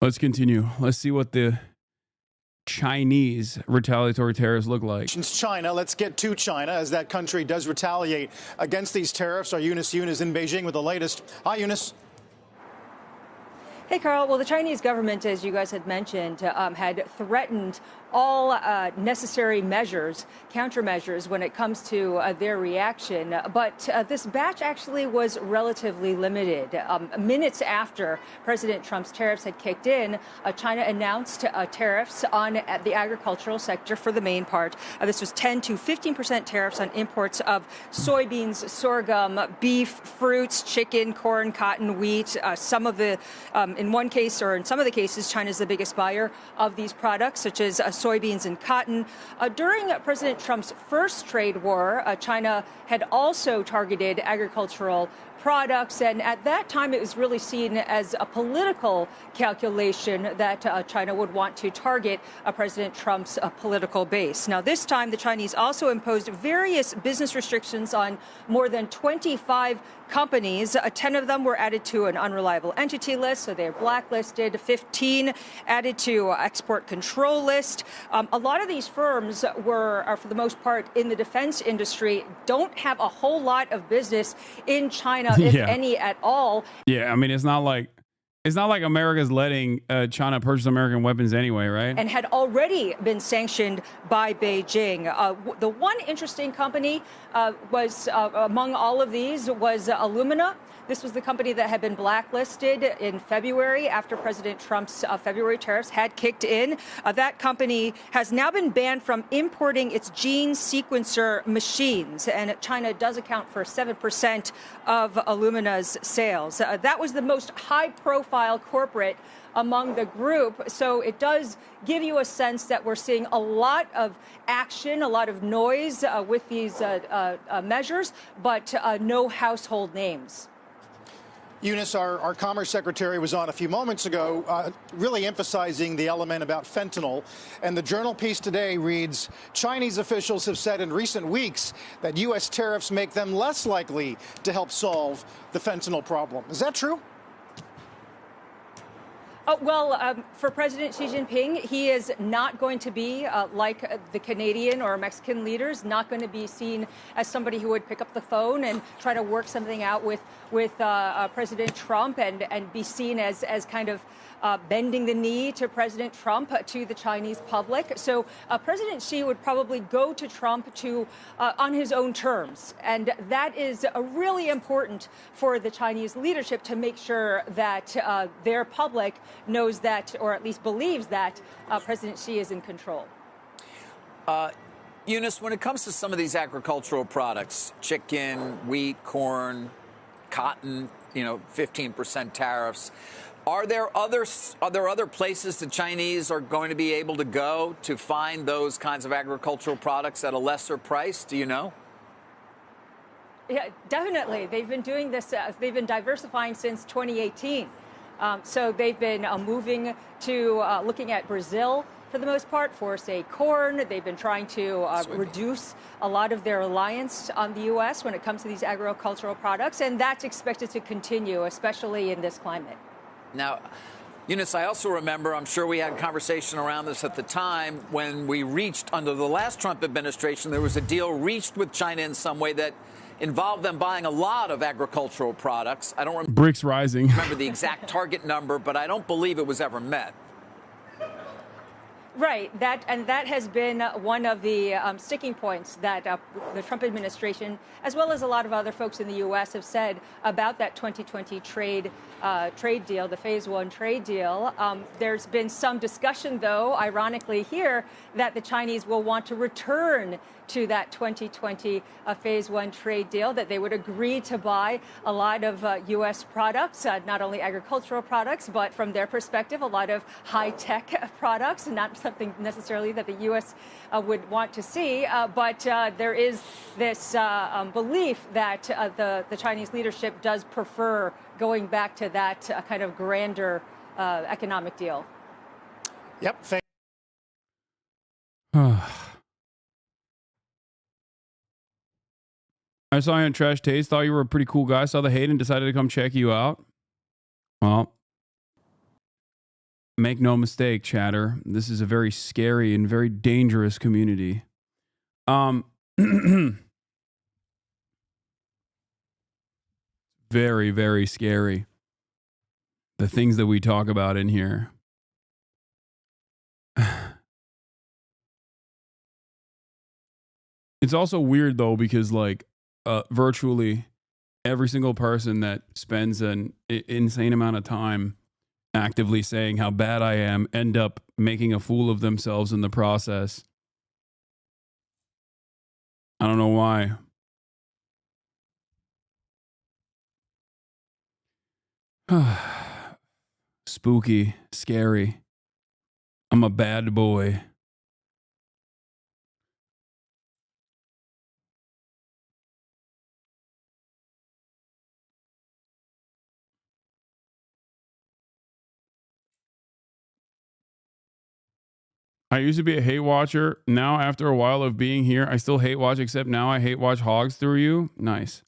Let's continue. Let's see what the Chinese retaliatory tariffs look like. China. Let's get to China as that country does retaliate against these tariffs. Our Eunice Yoon is in Beijing with the latest. Hi, Eunice. Hey, Carl. Well, the Chinese government, as you guys had mentioned, had threatened all necessary measures, countermeasures, when it comes to their reaction. But this batch actually was relatively limited. Minutes after President Trump's tariffs had kicked in, China announced tariffs on the agricultural sector for the main part. This was 10 to 15% tariffs on imports of soybeans, sorghum, beef, fruits, chicken, corn, cotton, wheat. Some of the, in one case or in some of the cases, China is the biggest buyer of these products, such as soybeans and cotton. During President Trump's first trade war, China had also targeted agricultural products, and at that time it was really seen as a political calculation that China would want to target President Trump's political base. Now, this time the Chinese also imposed various business restrictions on more than 25 companies. 10 of them were added to an unreliable entity list, so they're blacklisted, 15 added to export control list. A lot of these firms are for the most part in the defense industry, don't have a whole lot of business in China, if any at all. Yeah, I mean, it's not like America's letting China purchase American weapons anyway, right? And had already been sanctioned by Beijing. The one interesting company was among all of these was Illumina. This was the company that had been blacklisted in February after President Trump's February tariffs had kicked in. That company has now been banned from importing its gene sequencer machines, and China does account for 7% of Illumina's sales. That was the most high-profile corporate among the group. So it does give you a sense that we're seeing a lot of action, a lot of noise with these measures, but no household names. Eunice, our Commerce Secretary was on a few moments ago, really emphasizing the element about fentanyl. And the Journal piece today reads, Chinese officials have said in recent weeks that U.S. tariffs make them less likely to help solve the fentanyl problem. Is that true? For President Xi Jinping, he is not going to be like the Canadian or Mexican leaders, not going to be seen as somebody who would pick up the phone and try to work something out with President Trump and be seen as kind of bending the knee to President Trump, to the Chinese public. So President Xi would probably go to Trump on his own terms. And that is really important for the Chinese leadership to make sure that their public knows that, or at least believes that, President Xi is in control. Eunice, when it comes to some of these agricultural products, chicken, wheat, corn, cotton, 15% tariffs, are there other places the Chinese are going to be able to go to find those kinds of agricultural products at a lesser price? Do you know? Yeah, definitely. They've been doing this. They've been diversifying since 2018. So they've been moving to looking at Brazil for the most part for, say, corn. They've been trying to reduce a lot of their reliance on the U.S. when it comes to these agricultural products. And that's expected to continue, especially in this climate. Now, Eunice, I also remember, I'm sure we had a conversation around this at the time, when we reached, under the last Trump administration, there was a deal reached with China in some way that involved them buying a lot of agricultural products. I don't Bricks rising. remember the exact target number, but I don't believe it was ever met. Right. That has been one of the sticking points that the Trump administration, as well as a lot of other folks in the U.S., have said about that 2020 trade deal, the Phase 1 trade deal. There's been some discussion, though, ironically here, that the Chinese will want to return to that 2020 Phase 1 trade deal, that they would agree to buy a lot of U.S. products, not only agricultural products, but from their perspective, a lot of high-tech products, not something necessarily that the U.S. Would want to see. But there is this belief that the Chinese leadership does prefer going back to that kind of grander economic deal. Yep. I saw you on Trash Taste, thought you were a pretty cool guy, saw the hate and decided to come check you out. Well, make no mistake, chatter. This is a very scary and very dangerous community. Very, very scary. The things that we talk about in here. It's also weird, though, because, like, virtually every single person that spends an insane amount of time actively saying how bad I am end up making a fool of themselves in the process. I don't know why. Spooky, scary. I'm a bad boy. I used to be a hate watcher. Now, after a while of being here, I still hate watch, except now I hate watch hogs through you. Nice.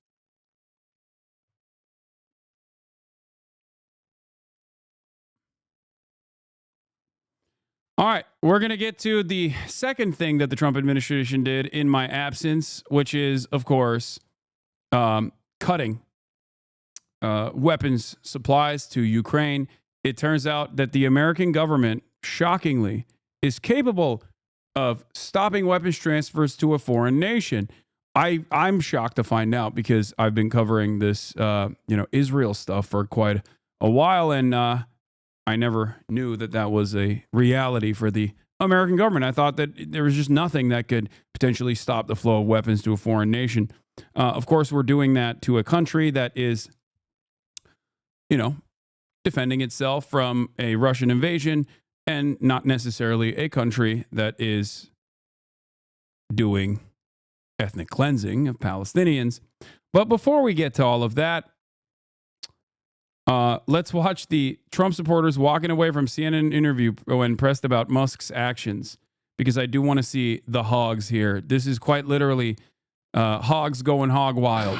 All right, we're going to get to the second thing that the Trump administration did in my absence, which is, of course, cutting weapons supplies to Ukraine. It turns out that the American government, shockingly, is capable of stopping weapons transfers to a foreign nation. I'm shocked to find out because I've been covering this, Israel stuff for quite a while, and I never knew that that was a reality for the American government. I thought that there was just nothing that could potentially stop the flow of weapons to a foreign nation. Of course, we're doing that to a country that is, defending itself from a Russian invasion, and not necessarily a country that is doing ethnic cleansing of Palestinians. But before we get to all of that, let's watch the Trump supporters walking away from CNN interview when pressed about Musk's actions, because I do want to see the hogs here. This is quite literally hogs going hog wild.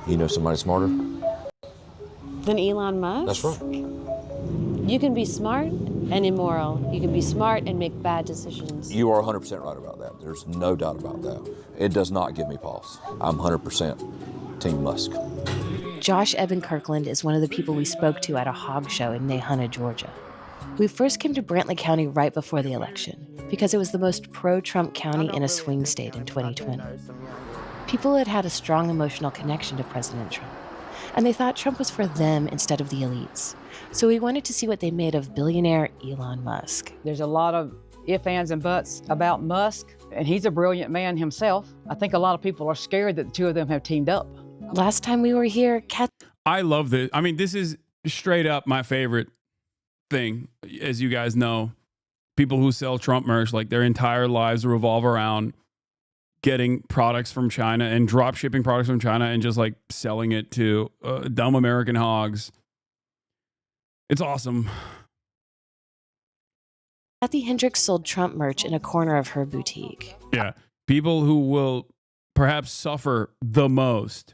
You know somebody smarter? Than Elon Musk? That's right. You can be smart and immoral. You can be smart and make bad decisions. You are 100% right about that. There's no doubt about that. It does not give me pause. I'm 100% Team Musk. Josh Evan Kirkland is one of the people we spoke to at a hog show in Nahunta, Georgia. We first came to Brantley County right before the election because it was the most pro-Trump county in a swing state in 2020. People had had a strong emotional connection to President Trump, and they thought Trump was for them instead of the elites. So we wanted to see what they made of billionaire Elon Musk. There's a lot of ifs, ands, and buts about Musk, and he's a brilliant man himself. I think a lot of people are scared that the two of them have teamed up. Last time we were here, I love this. I mean, this is straight up my favorite thing. As you guys know, people who sell Trump merch, like their entire lives revolve around getting products from China and drop shipping products from China and just like selling it to dumb American hogs. It's awesome. Kathy Hendricks sold Trump merch in a corner of her boutique. Yeah. People who will perhaps suffer the most.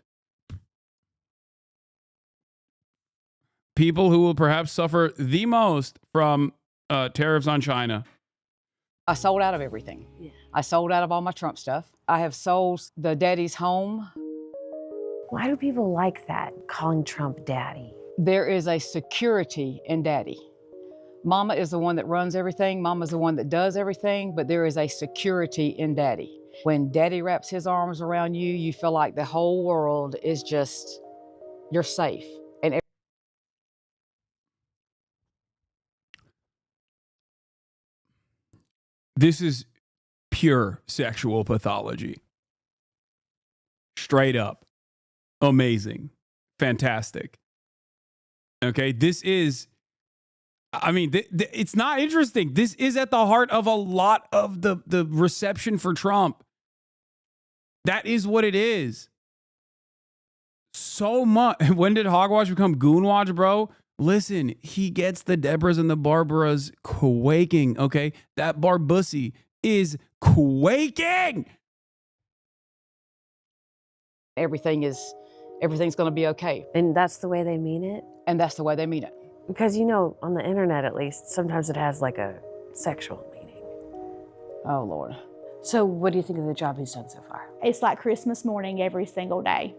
People who will perhaps suffer the most from tariffs on China. I sold out of everything. Yeah. I sold out of all my Trump stuff. I have sold the daddy's home. Why do people like that, calling Trump daddy? There is a security in daddy. Mama is the one that runs everything. Mama's the one that does everything, but there is a security in daddy. When daddy wraps his arms around you, you feel like the whole world is just, you're safe. And this is pure sexual pathology. Straight up. Amazing. Fantastic. Okay, this is, I mean, it's not interesting. This is at the heart of a lot of the reception for Trump. That is what it is. So much. When did Hogwatch become Goonwatch, bro? Listen, he gets the Debras and the Barbaras quaking, okay? That Barbussy is quaking. everything's going to be okay. And that's the way they mean it? And that's the way they mean it. Because, you know, on the internet at least, sometimes it has like a sexual meaning. Oh, Lord. So what do you think of the job he's done so far? It's like Christmas morning every single day.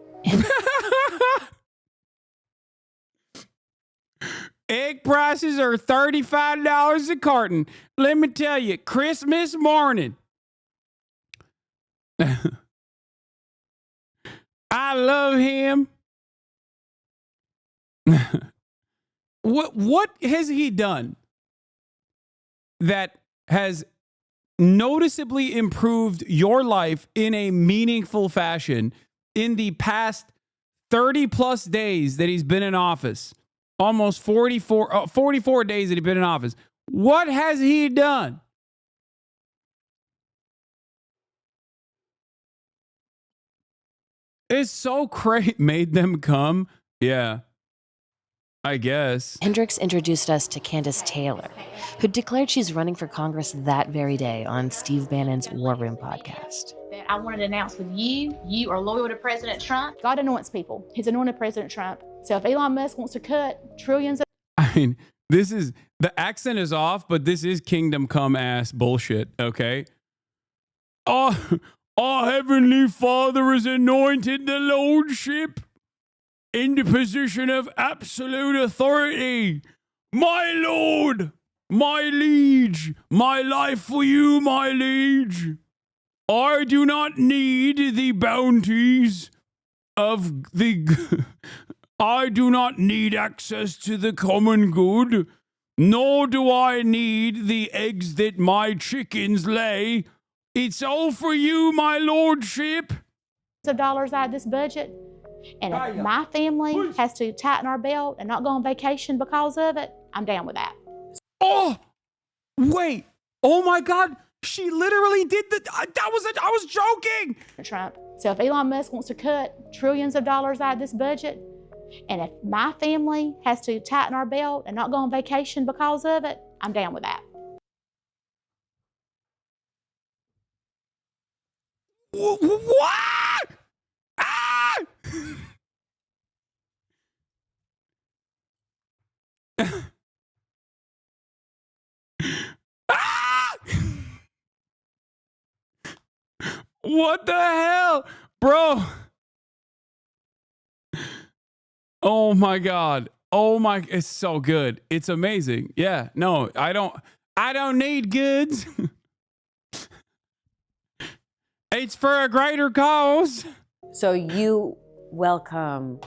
Egg prices are $35 a carton. Let me tell you, Christmas morning. I love him. What has he done that has noticeably improved your life in a meaningful fashion in the past 30 plus days that he's been in office? Almost 44 days that he's been in office. What has he done? It's so crazy. Made them come? Yeah, I guess. Hendricks introduced us to Candace Taylor, who declared she's running for Congress that very day on Steve Bannon's War Room podcast. I wanted to announce with you are loyal to President Trump. God anoints people. He's anointed President Trump. So if Elon Musk wants to cut trillions of... I mean, This is, the accent is off, but this is kingdom come ass bullshit, okay? Our Heavenly Father has anointed the Lordship in the position of absolute authority. My Lord, my liege, my life for you, my liege. I do not need the bounties of the... I do not need access to the common good, nor do I need the eggs that my chickens lay. It's all for you, my lordship. Of dollars out of this budget, and if my family has to tighten our belt and not go on vacation because of it, I'm down with that. Oh, wait. Oh my God. She literally did I was joking. Trump. So if Elon Musk wants to cut trillions of dollars out of this budget, and if my family has to tighten our belt and not go on vacation because of it, I'm down with that. What? Ah! Ah! What the hell? Bro. Oh my God. Oh my, it's so good. It's amazing. Yeah. No, I don't need goods. It's for a greater cause. So you welcome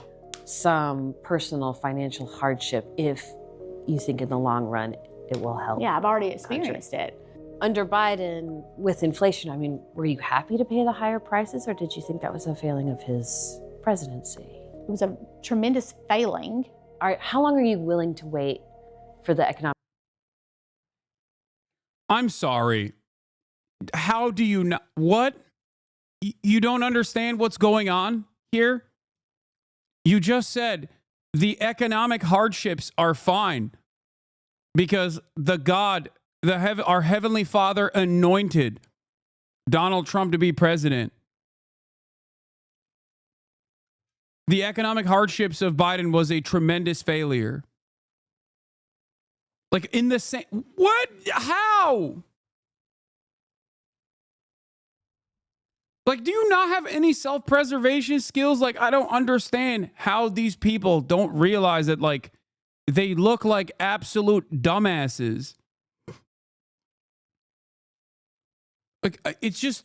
some personal financial hardship if you think in the long run it will help. Yeah, I've already experienced it. Under Biden, with inflation, I mean, were you happy to pay the higher prices, or did you think that was a failing of his presidency? It was a tremendous failing. All right, how long are you willing to wait for the economic? I'm sorry. How do you not? What? You don't understand what's going on here? You just said the economic hardships are fine because our Heavenly Father anointed Donald Trump to be president. The economic hardships of Biden was a tremendous failure. Like in the same, what? How? Like, do you not have any self-preservation skills? Like, I don't understand how these people don't realize that, like, they look like absolute dumbasses. Like, it's just,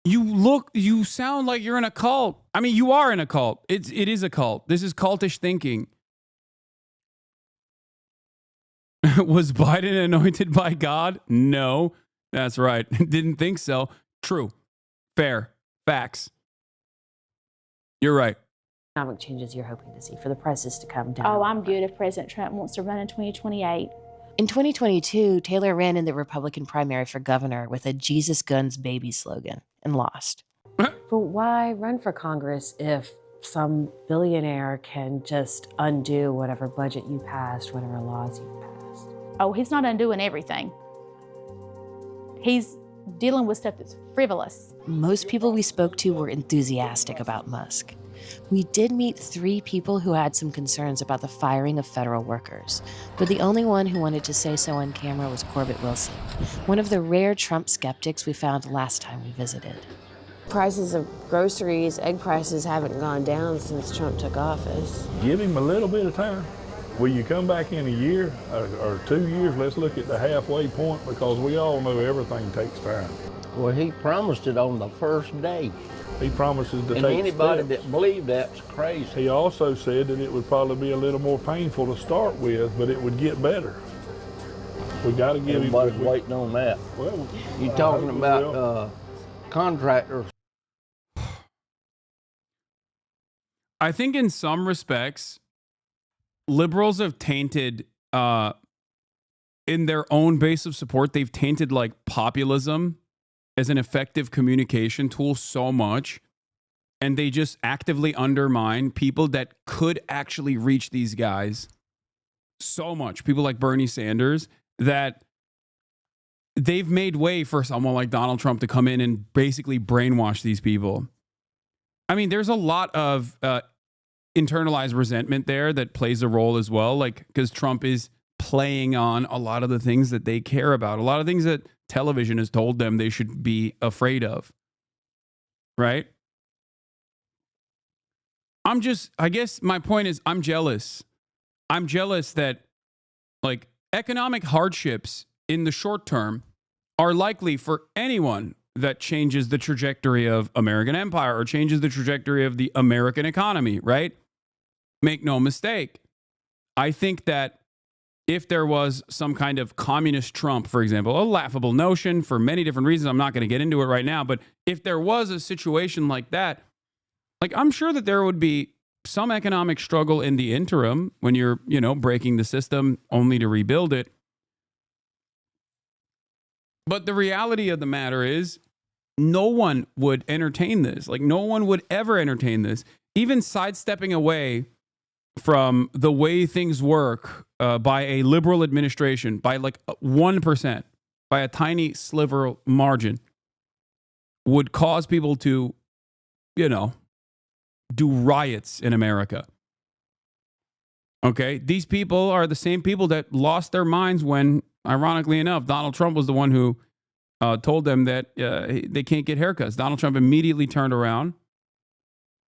you sound like you're in a cult. I mean, you are in a cult. It is a cult. This is cultish thinking. Was Biden anointed by God? No. That's right. Didn't think so. True. Fair. Facts. You're right. Economic changes you're hoping to see for the prices to come down? Oh, I'm good if President Trump wants to run in 2028. In 2022, Taylor ran in the Republican primary for governor with a Jesus Guns Baby slogan and lost. But why run for Congress if some billionaire can just undo whatever budget you passed, whatever laws you passed? Oh, he's not undoing everything. He's dealing with stuff that's frivolous. Most people we spoke to were enthusiastic about Musk. We did meet 3 people who had some concerns about the firing of federal workers, but the only one who wanted to say so on camera was Corbett Wilson, one of the rare Trump skeptics we found last time we visited. Prices of groceries, egg prices haven't gone down since Trump took office. Give him a little bit of time. Will you come back in a year or 2 years? Let's look at the halfway point, because we all know everything takes time. Well, he promised it on the first day. He promises to and take anybody steps. that believed that's crazy. He also said that it would probably be a little more painful to start with, but it would get better. We got to give him. Everybody's waiting on that. Well, you're talking about contractors. I think in some respects, liberals have tainted, in their own base of support, they've tainted like populism as an effective communication tool so much, and they just actively undermine people that could actually reach these guys so much. People like Bernie Sanders, that they've made way for someone like Donald Trump to come in and basically brainwash these people. I mean, there's a lot of internalized resentment there that plays a role as well. Like, because Trump is playing on a lot of the things that they care about, a lot of things that television has told them they should be afraid of. Right? I guess my point is I'm jealous. I'm jealous that like economic hardships in the short term are likely for anyone that changes the trajectory of American empire or changes the trajectory of the American economy, right? Make no mistake. I think that if there was some kind of communist Trump, for example, a laughable notion for many different reasons, I'm not going to get into it right now, but if there was a situation like that, like I'm sure that there would be some economic struggle in the interim when you're, breaking the system only to rebuild it. But the reality of the matter is no one would entertain this. Like no one would ever entertain this. Even sidestepping away from the way things work by a liberal administration by like 1%, by a tiny sliver margin, would cause people to, do riots in America. Okay? These people are the same people that lost their minds when, ironically enough, Donald Trump was the one who told them that they can't get haircuts. Donald Trump immediately turned around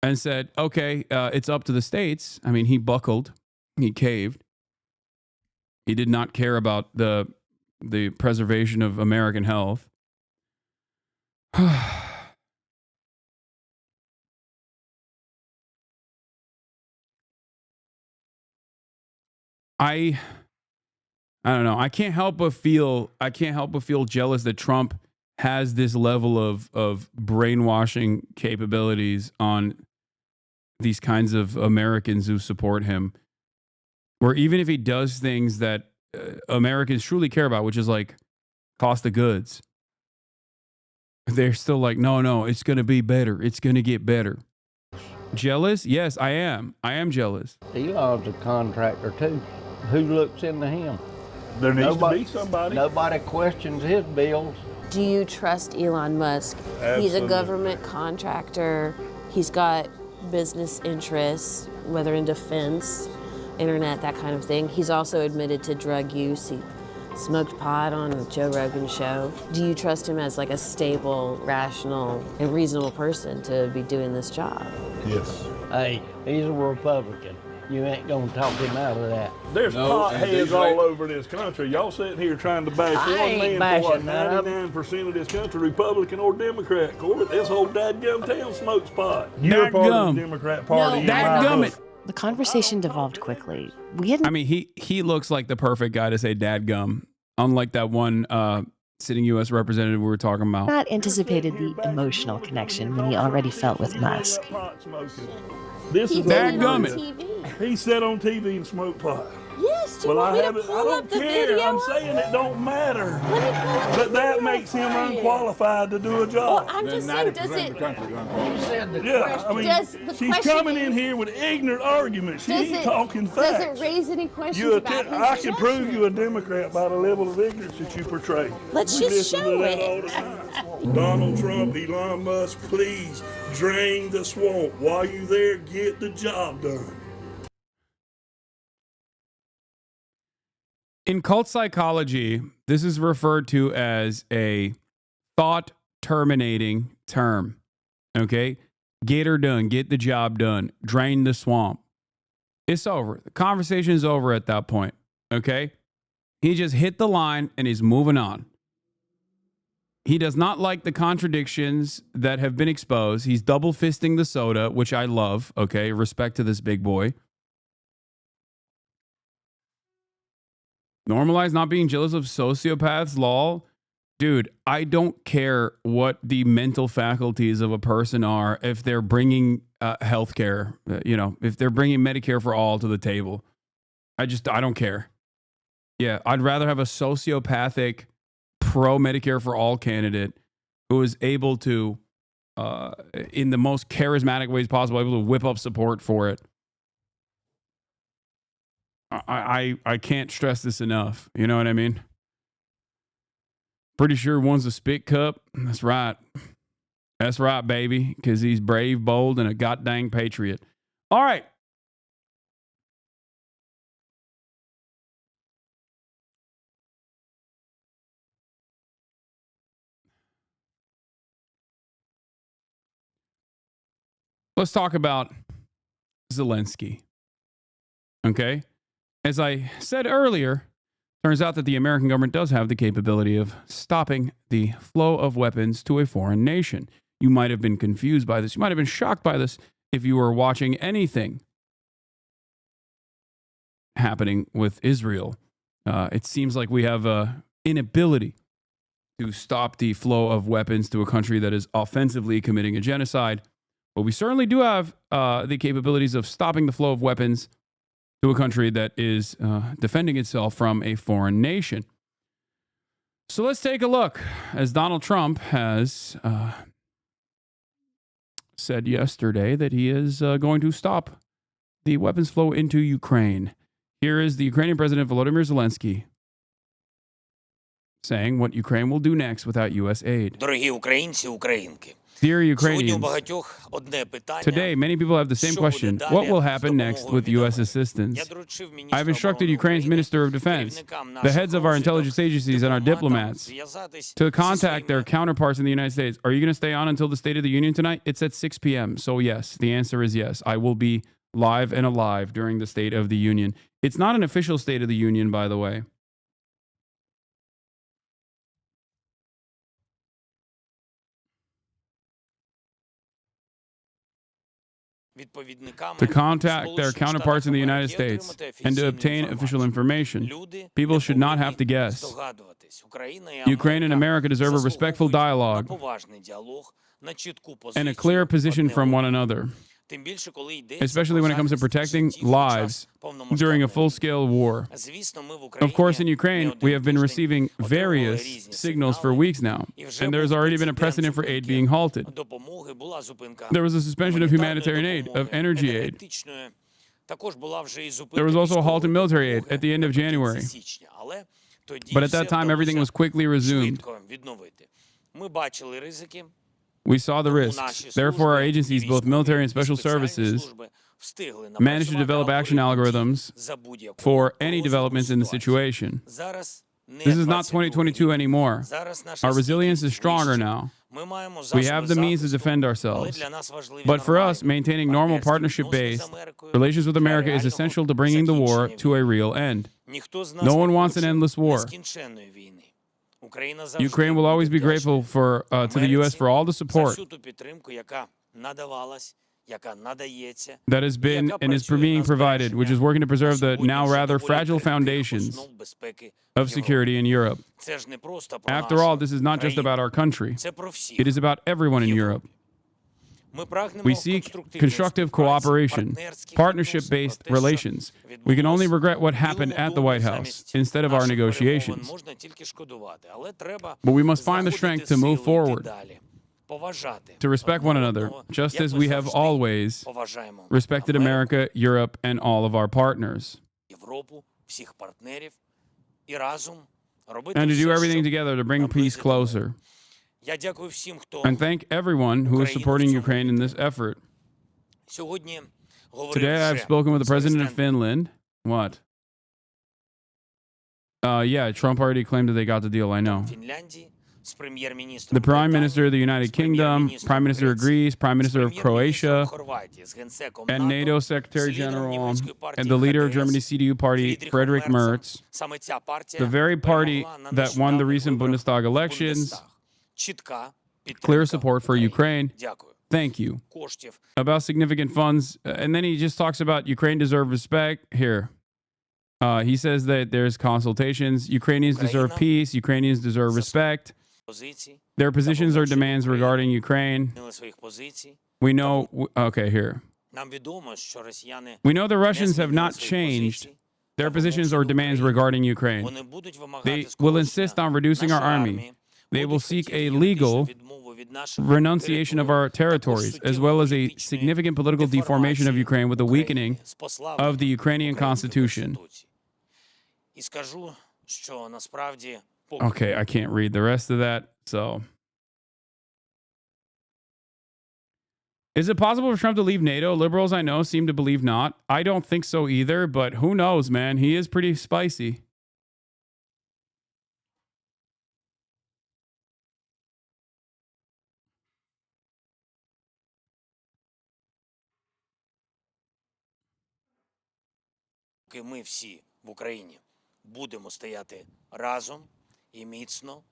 and said, okay, it's up to the states. I mean, he buckled. He caved. He did not care about the preservation of American health. I don't know. I can't help but feel jealous that Trump has this level of brainwashing capabilities on these kinds of Americans who support him. Where even if he does things that Americans truly care about, which is like cost of goods, they're still like, no, it's going to be better. It's going to get better. Jealous? Yes, I am. I am jealous. Elon's a contractor too. Who looks into him? There needs to be somebody. Nobody questions his bills. Do you trust Elon Musk? Absolutely. He's a government contractor. He's got business interests, whether in defense, internet, that kind of thing. He's also admitted to drug use. He smoked pot on Joe Rogan's show. Do you trust him as like a stable, rational, and reasonable person to be doing this job? Yes. Hey, he's a Republican. You ain't gonna talk him out of that. There's potheads all over this country. Y'all sitting here trying to bash one man for what, 99% of this country, Republican or Democrat. Corbett, this whole dadgum town smokes pot. You're part of the Democrat Party. The conversation devolved quickly. He looks like the perfect guy to say dadgum, unlike that one sitting U.S. representative we were talking about. Not anticipated the emotional connection when he already felt with Musk. This is dadgummit. He sat on TV and smoked pot. Yes, do you want me to pull up the video? I'm saying it don't matter. But that makes him unqualified to do a job. Well, I'm just saying, does it... She's coming in here with ignorant arguments. She ain't talking facts. Does it raise any questions about his I can prove you a Democrat by the level of ignorance that you portray. Let's just show it. Donald Trump, Elon Musk, please drain the swamp. While you there, get the job done. In cult psychology, this is referred to as a thought-terminating term. Okay? Get her done. Get the job done. Drain the swamp. It's over. The conversation is over at that point. Okay? He just hit the line and he's moving on. He does not like the contradictions that have been exposed. He's double-fisting the soda, which I love. Okay? Respect to this big boy. Normalize not being jealous of sociopaths, lol. Dude, I don't care what the mental faculties of a person are if they're bringing healthcare, if they're bringing Medicare for all to the table. I don't care. Yeah, I'd rather have a sociopathic pro-Medicare for all candidate who is able to, in the most charismatic ways possible, able to whip up support for it. I can't stress this enough. You know what I mean? Pretty sure one's a spit cup. That's right. That's right, baby. Because he's brave, bold, and a goddamn patriot. All right. let's talk about Zelensky. Okay? As I said earlier, turns out that the American government does have the capability of stopping the flow of weapons to a foreign nation. You might have been confused by this. You might have been shocked by this if you were watching anything happening with Israel. It seems like we have an inability to stop the flow of weapons to a country that is offensively committing a genocide. But we certainly do have the capabilities of stopping the flow of weapons to a country that is defending itself from a foreign nation. So let's take a look. As Donald Trump has said yesterday that he is going to stop the weapons flow into Ukraine. Here is the Ukrainian President Volodymyr Zelensky saying what Ukraine will do next without U.S. aid. Дорогі українці, українки. Dear Сьогодні у Ukrainians, багатьох одне питання. today many people have the same question. What will happen next with U.S. assistance? I have instructed Ukraine's Minister of Defense, the heads of our intelligence agencies, and our diplomats to contact their counterparts in the United States. Are you going to stay on until the State of the Union tonight? It's at 6 p.m. So yes, the answer is yes. I will be live and alive during the State of the Union. It's not an official State of the Union, by the way. To contact their counterparts in the United States and to obtain official information. People should not have to guess. Ukraine and America deserve a respectful dialogue and a clear position from one another, especially when it comes to protecting lives during a full-scale war. Of course, in Ukraine, we have been receiving various signals for weeks now, and there's already been a precedent for aid being halted. There was a suspension of humanitarian aid, of energy aid. There was also a halt in military aid at the end of January. But at that time, everything was quickly resumed. We saw the risks. Therefore, our agencies, both military and special services, managed to develop action algorithms for any developments in the situation. This is not 2022 anymore. Our resilience is stronger now. We have the means to defend ourselves. But for us, maintaining normal partnership-based relations with America is essential to bringing the war to a real end. No one wants an endless war. Ukraine will always be grateful to the U.S. for all the support that has been and is being provided, which is working to preserve the now rather fragile foundations of security in Europe. After all, this is not just about our country. It is about everyone in Europe. We seek constructive cooperation, partnership-based relations. We can only regret what happened at the White House instead of our negotiations. But we must find the strength to move forward, to respect one another, just as we have always respected America, Europe, and all of our partners. And to do everything together to bring peace closer. And thank everyone who is supporting Ukraine in this effort. Today I've spoken with the president of Finland. What? Yeah, Trump already claimed that they got the deal, I know. The Prime Minister of the United Kingdom, Prime Minister of Greece, Prime Minister of Croatia, and NATO Secretary General, and the leader of Germany's CDU party, Friedrich Merz, the very party that won the recent Bundestag elections. Clear support for Ukraine. Thank you. About significant funds. And then he just talks about Ukraine deserves respect. Here. He says that there's consultations. Ukrainians deserve peace. Ukrainians deserve respect. Their positions or demands regarding Ukraine. We know. Okay, here. We know the Russians have not changed their positions or demands regarding Ukraine. They will insist on reducing our army. They will seek a legal renunciation of our territories, as well as a significant political deformation of Ukraine with the weakening of the Ukrainian constitution. Okay, I can't read the rest of that, so. Is it possible for Trump to leave NATO? Liberals I know seem to believe not. I don't think so either, but who knows, man? He is pretty spicy. поки ми всі в Україні будемо стояти разом і міцно.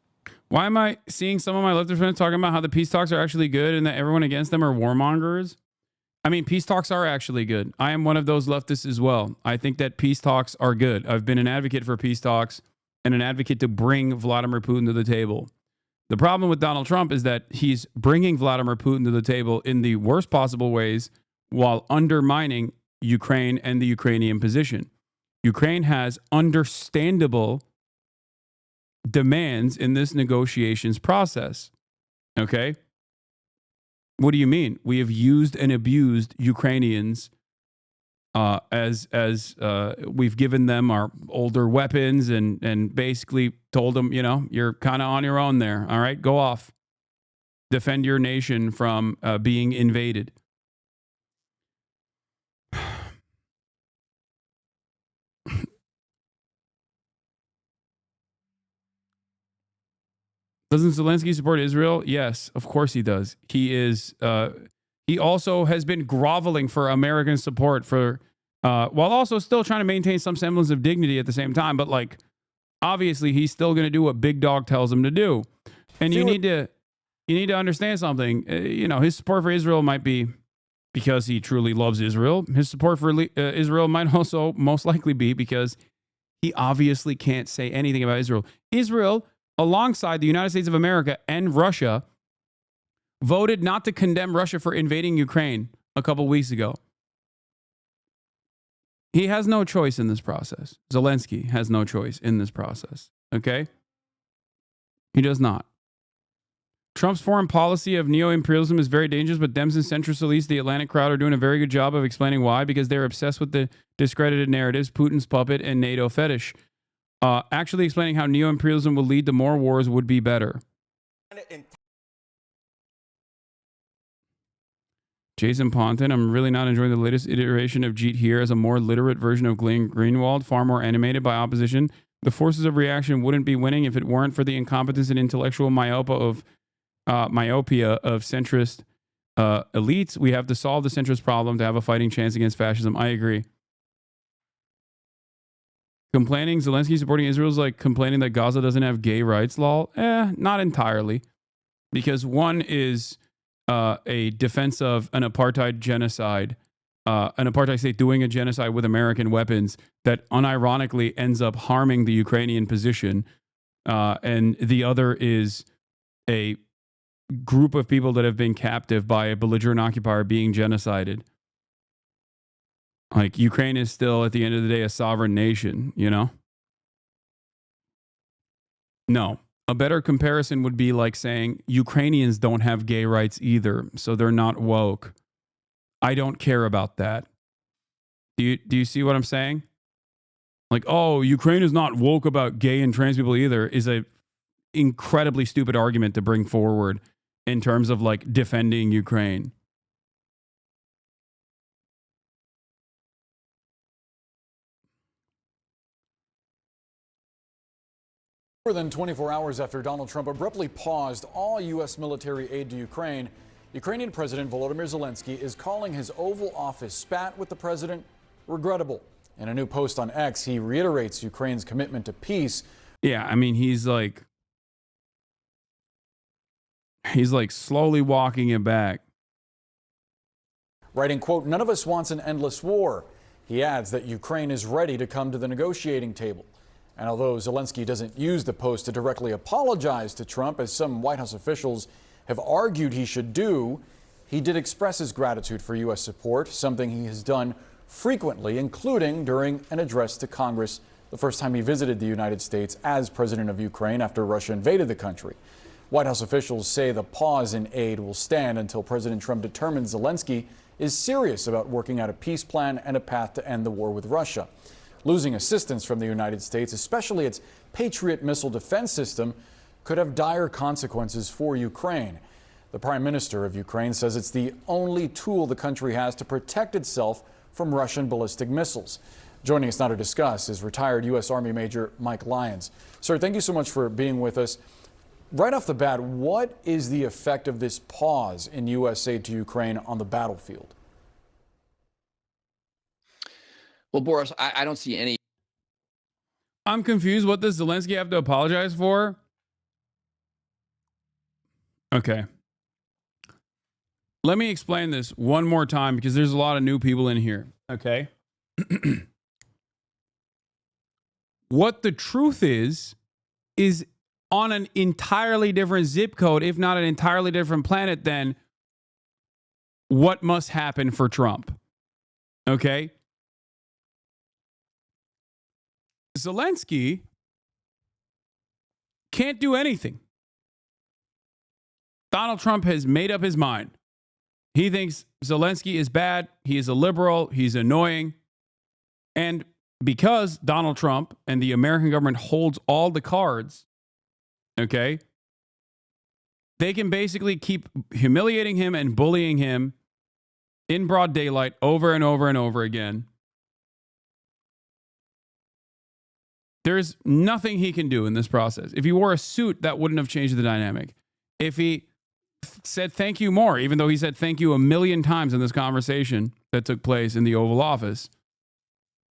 Why am I seeing some of my leftist friends talking about how the peace talks are actually good and that everyone against them are warmongers? I mean, peace talks are actually good. I am one of those leftists as well. I think that peace talks are good. I've been an advocate for peace talks and an advocate to bring Vladimir Putin to the table. The problem with Donald Trump is that he's bringing Vladimir Putin to the table in the worst possible ways while undermining Ukraine and the Ukrainian position. Ukraine has understandable demands in this negotiations process. Okay? What do you mean? We have used and abused Ukrainians as we've given them our older weapons and basically told them, you know, you're kind of on your own there. All right, go off. Defend your nation from being invaded. Doesn't Zelensky support Israel? Yes, of course he does. He is. He also has been groveling for American support for, while also still trying to maintain some semblance of dignity at the same time. But like, obviously, he's still going to do what Big Dog tells him to do. And you need to understand something. You know, his support for Israel might be because he truly loves Israel. His support for Israel might also most likely be because he obviously can't say anything about Israel. Israel, alongside the United States of America and Russia, voted not to condemn Russia for invading Ukraine a couple weeks ago. He has no choice in this process. Zelensky has no choice in this process. Okay? He does not. Trump's foreign policy of neo-imperialism is very dangerous, but Dems and centrist elites, the Atlantic crowd, are doing a very good job of explaining why, because they're obsessed with the discredited narratives, Putin's puppet, and NATO fetish. Actually explaining how neo-imperialism will lead to more wars would be better. Jason Ponton, I'm really not enjoying the latest iteration of Jeet here as a more literate version of Glenn Greenwald, far more animated by opposition. The forces of reaction wouldn't be winning if it weren't for the incompetence and intellectual myopia of centrist elites. We have to solve the centrist problem to have a fighting chance against fascism. I agree. Complaining Zelensky supporting Israel is like complaining that Gaza doesn't have gay rights, lol. Not entirely. Because one is a defense of an apartheid genocide, an apartheid state doing a genocide with American weapons that unironically ends up harming the Ukrainian position. And the other is a group of people that have been captive by a belligerent occupier being genocided. Like, Ukraine is still, at the end of the day, a sovereign nation, you know? No. A better comparison would be like saying Ukrainians don't have gay rights either, so they're not woke. I don't care about that. Do you see what I'm saying? Like, oh, Ukraine is not woke about gay and trans people either is a incredibly stupid argument to bring forward in terms of like defending Ukraine. More than 24 hours after Donald Trump abruptly paused all U.S. military aid to Ukraine, Ukrainian President Volodymyr Zelensky is calling his Oval Office spat with the president regrettable. In a new post on X, he reiterates Ukraine's commitment to peace. Yeah, I mean, he's like slowly walking it back. Writing, quote, "None of us wants an endless war." He adds that Ukraine is ready to come to the negotiating table. And although Zelensky doesn't use the post to directly apologize to Trump, as some White House officials have argued he should do, he did express his gratitude for U.S. support, something he has done frequently, including during an address to Congress the first time he visited the United States as president of Ukraine after Russia invaded the country. White House officials say the pause in aid will stand until President Trump determines Zelensky is serious about working out a peace plan and a path to end the war with Russia. Losing assistance from the United States, especially its Patriot missile defense system, could have dire consequences for Ukraine. The Prime Minister of Ukraine says it's the only tool the country has to protect itself from Russian ballistic missiles. Joining us now to discuss is retired U.S. Army Major Mike Lyons. Sir, thank you so much for being with us. Right off the bat, what is the effect of this pause in U.S. aid to Ukraine on the battlefield? Well, Boris, I don't see any. I'm confused. What does Zelensky have to apologize for? Okay. Let me explain this one more time because there's a lot of new people in here. Okay. What the truth is on an entirely different zip code, if not an entirely different planet than what must happen for Trump. Okay. Zelensky can't do anything. Donald Trump has made up his mind. He thinks Zelensky is bad. He is a liberal. He's annoying. And because Donald Trump and the American government holds all the cards, okay, they can basically keep humiliating him and bullying him in broad daylight over and over and over again. There's nothing he can do in this process. If he wore a suit, that wouldn't have changed the dynamic. If he said thank you more, even though he said thank you a million times in this conversation that took place in the Oval Office,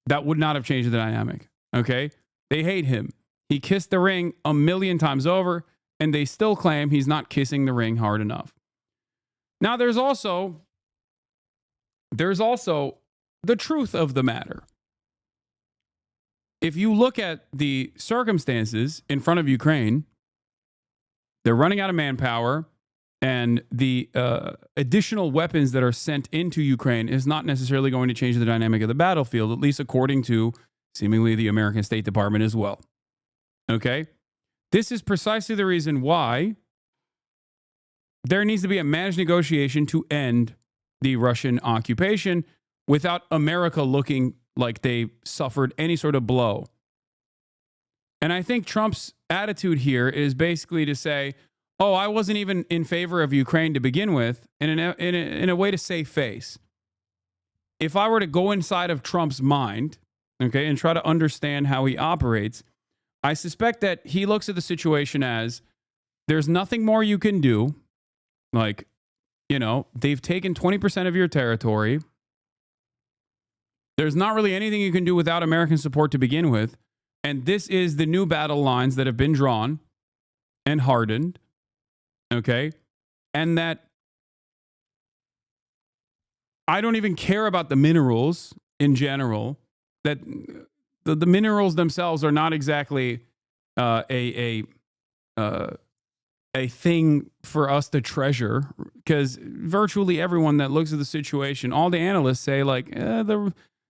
that would not have changed the dynamic. Okay? They hate him. He kissed the ring a million times over, and they still claim he's not kissing the ring hard enough. Now, there's also the truth of the matter. If you look at the circumstances in front of Ukraine, they're running out of manpower, and the additional weapons that are sent into Ukraine is not necessarily going to change the dynamic of the battlefield, at least according to seemingly the American State Department as well. Okay? This is precisely the reason why there needs to be a managed negotiation to end the Russian occupation without America looking like they suffered any sort of blow. And I think Trump's attitude here is basically to say, oh, I wasn't even in favor of Ukraine to begin with, and in a way to save face. If I were to go inside of Trump's mind, okay, and try to understand how he operates, I suspect that he looks at the situation as there's nothing more you can do. Like, you know, they've taken 20% of your territory. There's not really anything you can do without American support to begin with. And this is the new battle lines that have been drawn and hardened. Okay? And that I don't even care about the minerals in general. That the minerals themselves are not exactly a thing for us to treasure, because virtually everyone that looks at the situation, all the analysts say like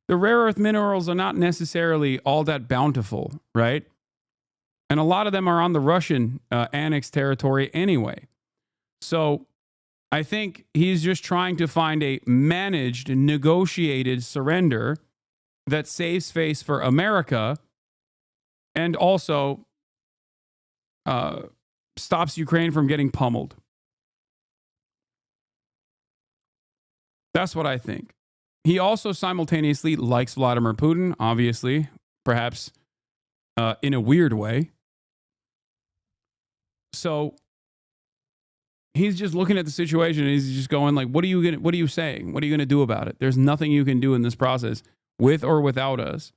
the rare earth minerals are not necessarily all that bountiful, right? And a lot of them are on the Russian annexed territory anyway. So I think he's just trying to find a managed, negotiated surrender that saves face for America and also stops Ukraine from getting pummeled. That's what I think. He also simultaneously likes Vladimir Putin, obviously, perhaps in a weird way. So he's just looking at the situation and he's just going like, what are you saying? What are you gonna do about it? There's nothing you can do in this process, with or without us.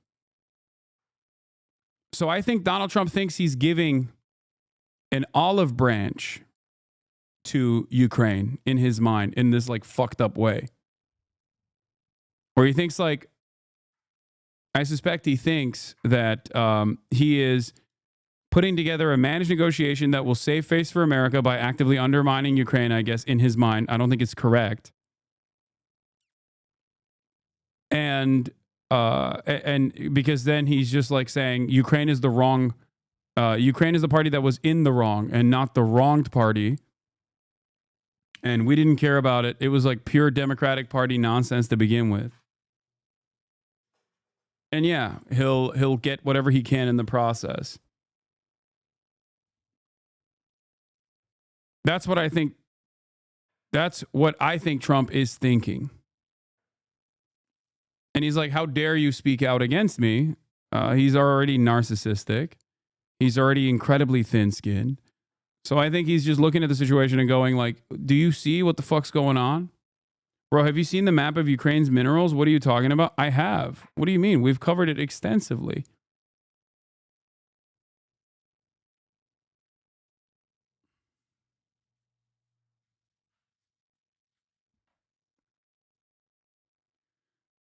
So I think Donald Trump thinks he's giving an olive branch to Ukraine in his mind in this like fucked up way. Where he thinks like, I suspect he thinks that he is putting together a managed negotiation that will save face for America by actively undermining Ukraine, I guess, in his mind. I don't think it's correct. And because then he's just like saying Ukraine is the wrong, Ukraine is the party that was in the wrong and not the wronged party. And we didn't care about it. It was like pure Democratic Party nonsense to begin with. And yeah, he'll get whatever he can in the process. That's what I think. That's what I think Trump is thinking. And he's like, how dare you speak out against me? He's already narcissistic. He's already incredibly thin-skinned. So I think he's just looking at the situation and going like, do you see what the fuck's going on? Bro, have you seen the map of Ukraine's minerals? What are you talking about? I have. What do you mean? We've covered it extensively.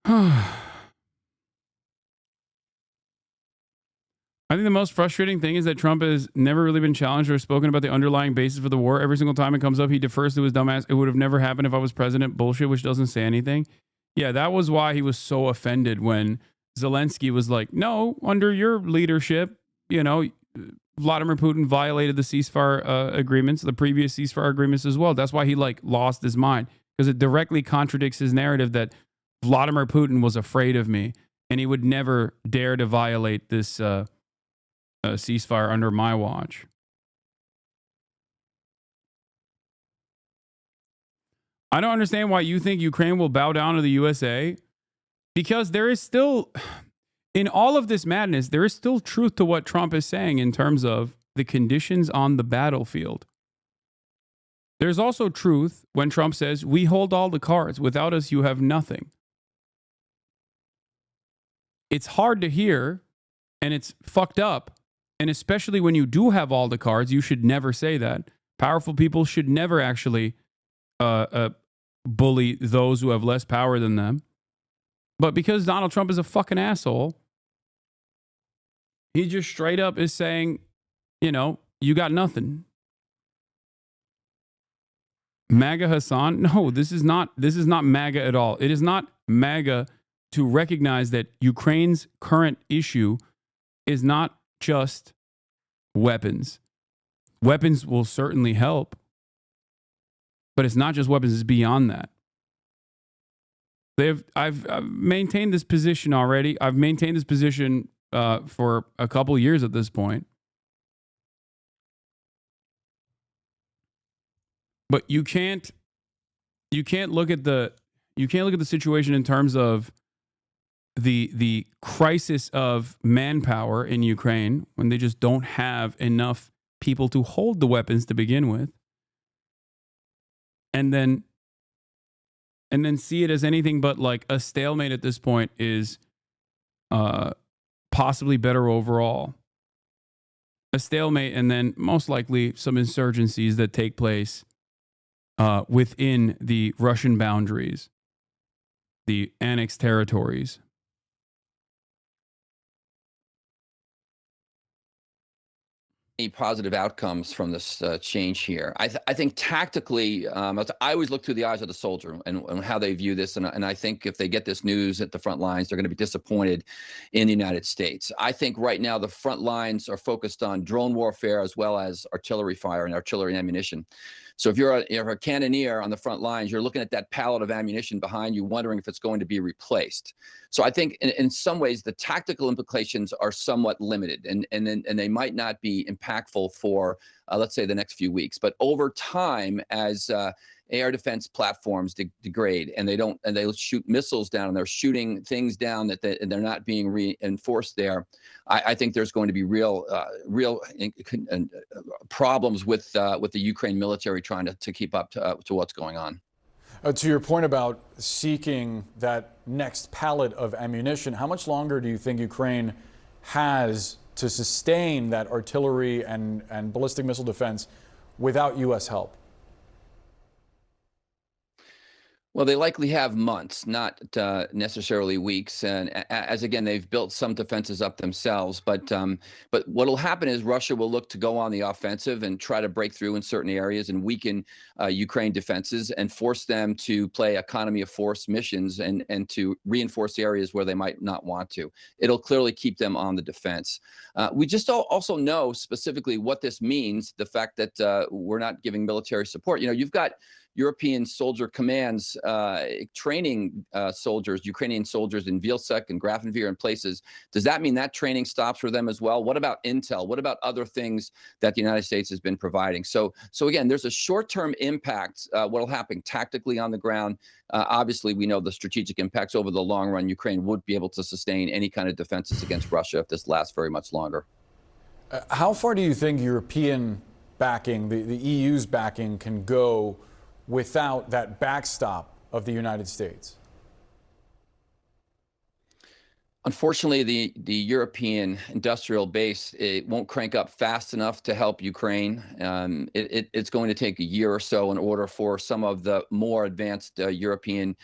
I think the most frustrating thing is that Trump has never really been challenged or spoken about the underlying basis for the war. Every single time it comes up, he defers to his dumbass. It would have never happened if I was president. Bullshit, which doesn't say anything. Yeah, that was why he was so offended when Zelensky was like, no, under your leadership, you know, Vladimir Putin violated the ceasefire agreements, the previous ceasefire agreements as well. That's why he like lost his mind, because it directly contradicts his narrative that Vladimir Putin was afraid of me and he would never dare to violate this ceasefire under my watch. I don't understand why you think Ukraine will bow down to the USA, because there is still, in all of this madness, there is still truth to what Trump is saying in terms of the conditions on the battlefield. There's also truth when Trump says, we hold all the cards. Without us, you have nothing. It's hard to hear, and it's fucked up. And especially when you do have all the cards, you should never say that. Powerful people should never actually bully those who have less power than them. But because Donald Trump is a fucking asshole, he just straight up is saying, you know, you got nothing. MAGA Hasan? No, this is not MAGA at all. It is not MAGA to recognize that Ukraine's current issue is not just weapons. Weapons will certainly help, but it's not just weapons, it's beyond that. I've maintained this position already. I've maintained this position for a couple years at this point. But you can't look at the situation in terms of the crisis of manpower in Ukraine when they just don't have enough people to hold the weapons to begin with, and then see it as anything but like a stalemate at this point is possibly better overall. A stalemate, and then most likely some insurgencies that take place within the Russian boundaries, the annexed territories. Any positive outcomes from this change here? I think tactically, I always look through the eyes of the soldier and how they view this. And I think if they get this news at the front lines, they're going to be disappointed in the United States. I think right now the front lines are focused on drone warfare as well as artillery fire and artillery ammunition. So if you're a cannoneer on the front lines, you're looking at that pallet of ammunition behind you, wondering if it's going to be replaced. So I think in some ways, the tactical implications are somewhat limited, and they might not be impactful for, let's say, the next few weeks. But over time, as air defense platforms degrade and they shoot missiles down and they're shooting things down that they're not being reinforced there, I think there's going to be real problems with the Ukraine military trying to keep up to what's going on. To your point about seeking that next pallet of ammunition, how much longer do you think Ukraine has to sustain that artillery and ballistic missile defense without U.S. help? Well, they likely have months, not necessarily weeks. And as again, they've built some defenses up themselves. But what will happen is Russia will look to go on the offensive and try to break through in certain areas and weaken Ukraine defenses and force them to play economy of force missions and to reinforce areas where they might not want to. It'll clearly keep them on the defense. We just also know specifically what this means, the fact that we're not giving military support. You know, you've got European soldier commands training soldiers, Ukrainian soldiers in Vilsek and Grafenwehr and places. Does that mean that training stops for them as well? What about intel? What about other things that the United States has been providing? So again, there's a short-term impact. What will happen tactically on the ground? Obviously, we know the strategic impacts over the long run. Ukraine would be able to sustain any kind of defenses against Russia if this lasts very much longer. How far do you think European backing, the EU's backing, can go without that backstop of the United States. Unfortunately, the European industrial base, it won't crank up fast enough to help Ukraine. It's going to take a year or so in order for some of the more advanced European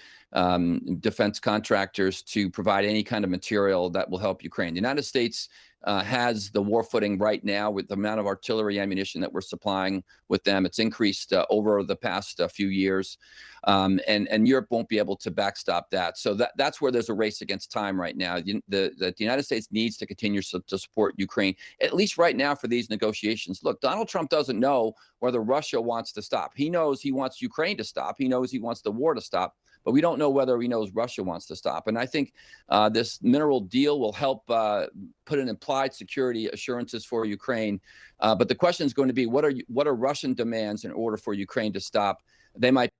defense contractors to provide any kind of material that will help Ukraine. The United States has the war footing right now with the amount of artillery ammunition that we're supplying with them. It's increased over the past few years, and Europe won't be able to backstop that. So that's where there's a race against time right now. The United States needs to continue to support Ukraine, at least right now for these negotiations. Look, Donald Trump doesn't know whether Russia wants to stop. He knows he wants Ukraine to stop. He knows he wants the war to stop. But we don't know whether he knows Russia wants to stop. And I think this mineral deal will help put in implied security assurances for Ukraine. But the question is going to be, what are Russian demands in order for Ukraine to stop? They might.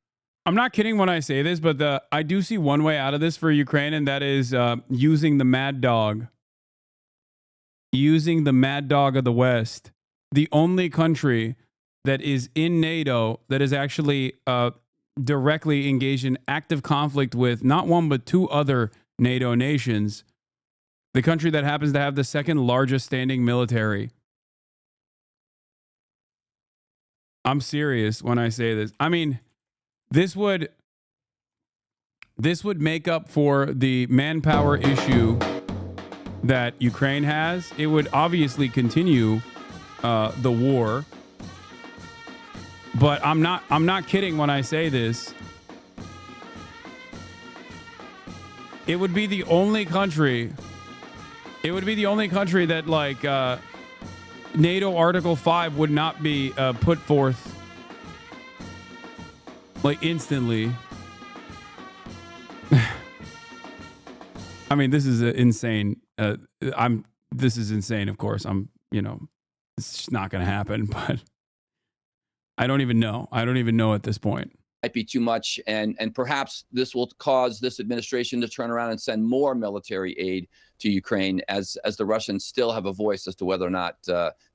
I'm not kidding when I say this, but I do see one way out of this for Ukraine, and that is using the mad dog. Using the mad dog of the West. The only country that is in NATO that is actually directly engaged in active conflict with not one but two other NATO nations, the country that happens to have the second largest standing military. I'm serious when I say this. I mean, this would make up for the manpower issue that Ukraine has. It would obviously continue the war. But I'm not kidding when I say this. It would be the only country. It would be the only country that, like, NATO Article 5 would not be put forth, like, instantly. I mean, this is insane. This is insane. Of course, it's just not going to happen. But I don't even know. I don't even know at this point. Might be too much, and perhaps this will cause this administration to turn around and send more military aid to Ukraine, as the Russians still have a voice as to whether or not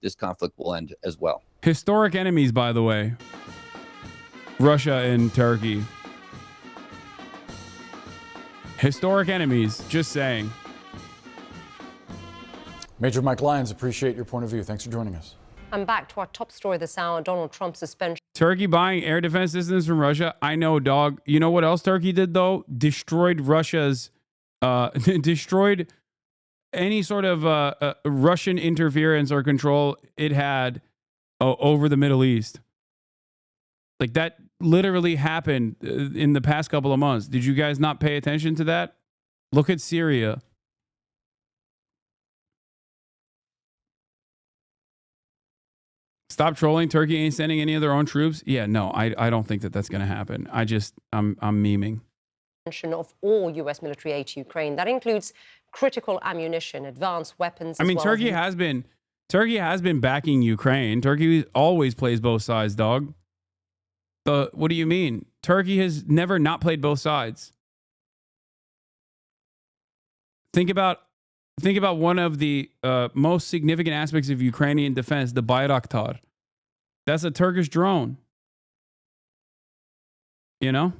this conflict will end as well. Historic enemies, by the way. Russia and Turkey. Historic enemies, just saying. Major Mike Lyons, appreciate your point of view. Thanks for joining us. And back to our top story this hour, Donald Trump's suspension. Turkey buying air defense systems from Russia. I know, dog. You know what else Turkey did, though? Destroyed Russia's, destroyed any sort of Russian interference or control it had over the Middle East. Like, that literally happened in the past couple of months. Did you guys not pay attention to that? Look at Syria. Stop trolling. Turkey ain't sending any of their own troops. Yeah, no, I don't think that that's going to happen. I'm memeing. Of all U.S. military aid to Ukraine. That includes critical ammunition, advanced weapons. I mean, Turkey has been backing Ukraine. Turkey always plays both sides, dog. What do you mean? Turkey has never not played both sides. Think about one of the most significant aspects of Ukrainian defense, the Bayraktar. That's a Turkish drone. You know?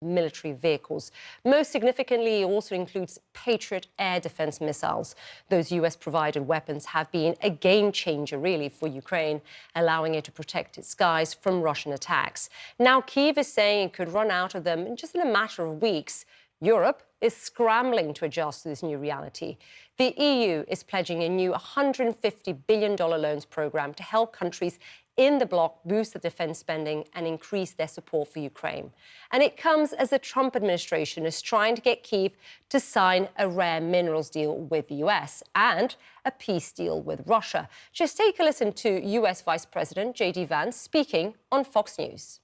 Military vehicles. Most significantly, it also includes Patriot air defense missiles. Those U.S.-provided weapons have been a game changer, really, for Ukraine, allowing it to protect its skies from Russian attacks. Now, Kyiv is saying it could run out of them just in a matter of weeks. Europe is scrambling to adjust to this new reality. The EU is pledging a new $150 billion loans program to help countries in the bloc boost their defense spending and increase their support for Ukraine. And it comes as the Trump administration is trying to get Kyiv to sign a rare minerals deal with the US and a peace deal with Russia. Just take a listen to US Vice President J.D. Vance speaking on Fox News.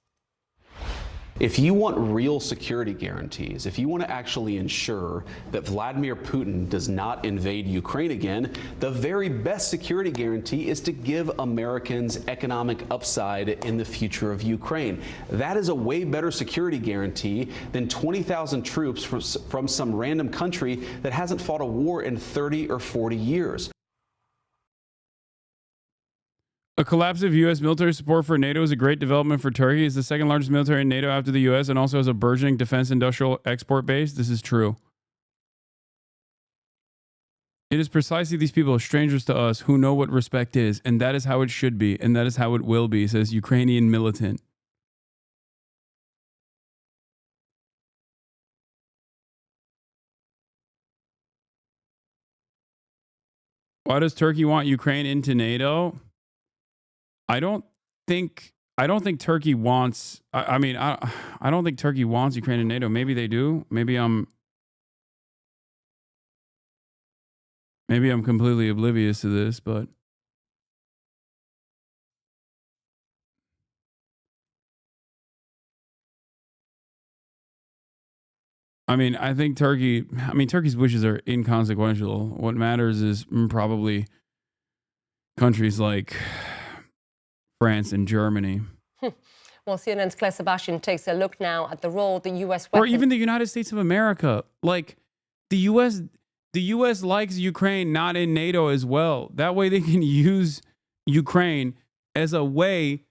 If you want real security guarantees, if you want to actually ensure that Vladimir Putin does not invade Ukraine again, the very best security guarantee is to give Americans economic upside in the future of Ukraine. That is a way better security guarantee than 20,000 troops from some random country that hasn't fought a war in 30 or 40 years. A collapse of U.S. military support for NATO is a great development for Turkey. It's the second largest military in NATO after the U.S. and also has a burgeoning defense industrial export base. This is true. It is precisely these people, strangers to us, who know what respect is, and that is how it should be, and that is how it will be, says Ukrainian militant. Why does Turkey want Ukraine into NATO? I don't think Turkey wants. I don't think Turkey wants Ukraine in NATO. Maybe they do. Maybe I'm completely oblivious to this, but I think Turkey's wishes are inconsequential. What matters is probably countries like France and Germany. Well, CNN's Claire Sebastian takes a look now at the role the U.S. weapons... Or even the United States of America. Like, the U.S. likes Ukraine not in NATO as well. That way they can use Ukraine as a way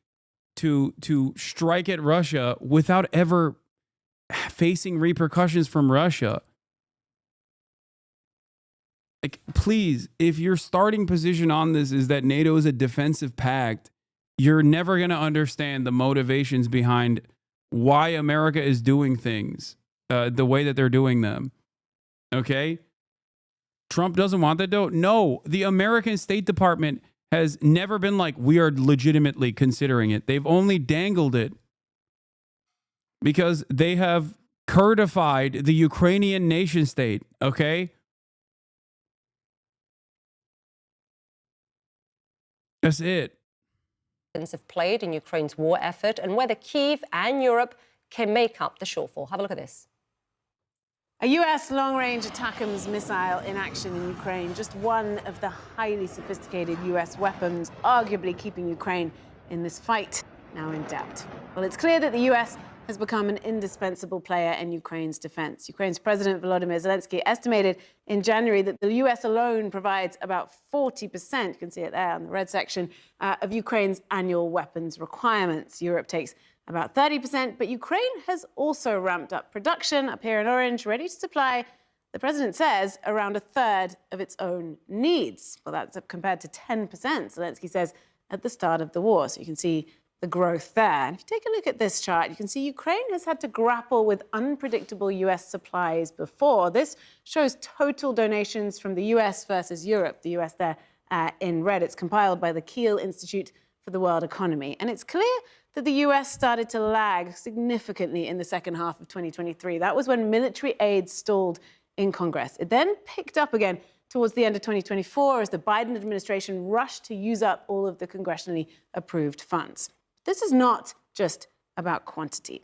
to strike at Russia without ever facing repercussions from Russia. Like, please, if your starting position on this is that NATO is a defensive pact, you're never going to understand the motivations behind why America is doing things the way that they're doing them. Okay? Trump doesn't want that, though. No, the American State Department has never been like, we are legitimately considering it. They've only dangled it because they have Kurdified the Ukrainian nation state. Okay? That's it. have played in Ukraine's war effort and whether Kyiv and Europe can make up the shortfall. Have a look at this. A U.S. long-range ATACMS missile in action in Ukraine, just one of the highly sophisticated U.S. weapons arguably keeping Ukraine in this fight, now in doubt. Well, it's clear that the U.S. has become an indispensable player in Ukraine's defense. Ukraine's President Volodymyr Zelensky estimated in January that the U.S. alone provides about 40%, you can see it there on the red section, of Ukraine's annual weapons requirements. Europe takes about 30%, but Ukraine has also ramped up production, up here in orange, ready to supply, the president says, around a third of its own needs. Well, that's up compared to 10%, Zelensky says, at the start of the war. So you can see the growth there. And if you take a look at this chart, you can see Ukraine has had to grapple with unpredictable U.S. supplies before. This shows total donations from the U.S. versus Europe, the U.S. there in red. It's compiled by the Kiel Institute for the World Economy. And it's clear that the U.S. started to lag significantly in the second half of 2023. That was when military aid stalled in Congress. It then picked up again towards the end of 2024 as the Biden administration rushed to use up all of the congressionally approved funds. This is not just about quantity.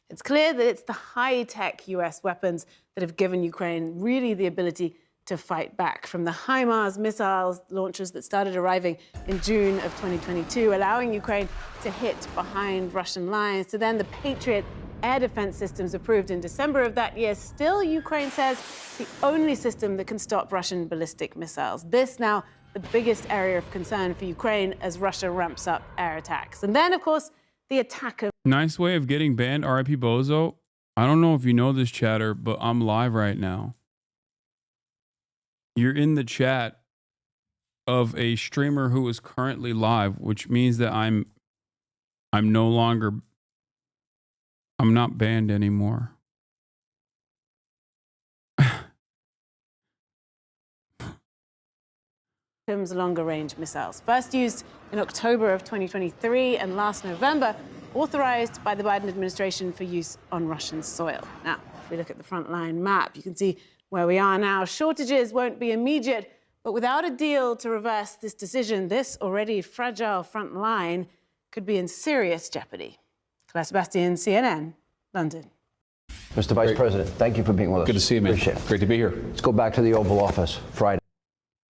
It's clear that it's the high-tech U.S. weapons that have given Ukraine really the ability to fight back, from the HIMARS missiles launchers that started arriving in June of 2022, allowing Ukraine to hit behind Russian lines, to then the Patriot air defense systems approved in December of that year. Still, Ukraine says, the only system that can stop Russian ballistic missiles. This now the biggest area of concern for Ukraine as Russia ramps up air attacks. And then, of course, the attack of... Nice way of getting banned, R.I.P. Bozo. I don't know if you know this, chatter, but I'm live right now. You're in the chat of a streamer who is currently live, which means that I'm no longer... I'm not banned anymore. longer-range missiles, first used in October of 2023 and last November, authorized by the Biden administration for use on Russian soil. Now, if we look at the frontline map, you can see where we are now. Shortages won't be immediate, but without a deal to reverse this decision, this already fragile front line could be in serious jeopardy. Claire Sebastian, CNN, London. Mr. Vice President, thank you for being with us. Good to see you, man. Appreciate it. Great to be here. Let's go back to the Oval Office Friday.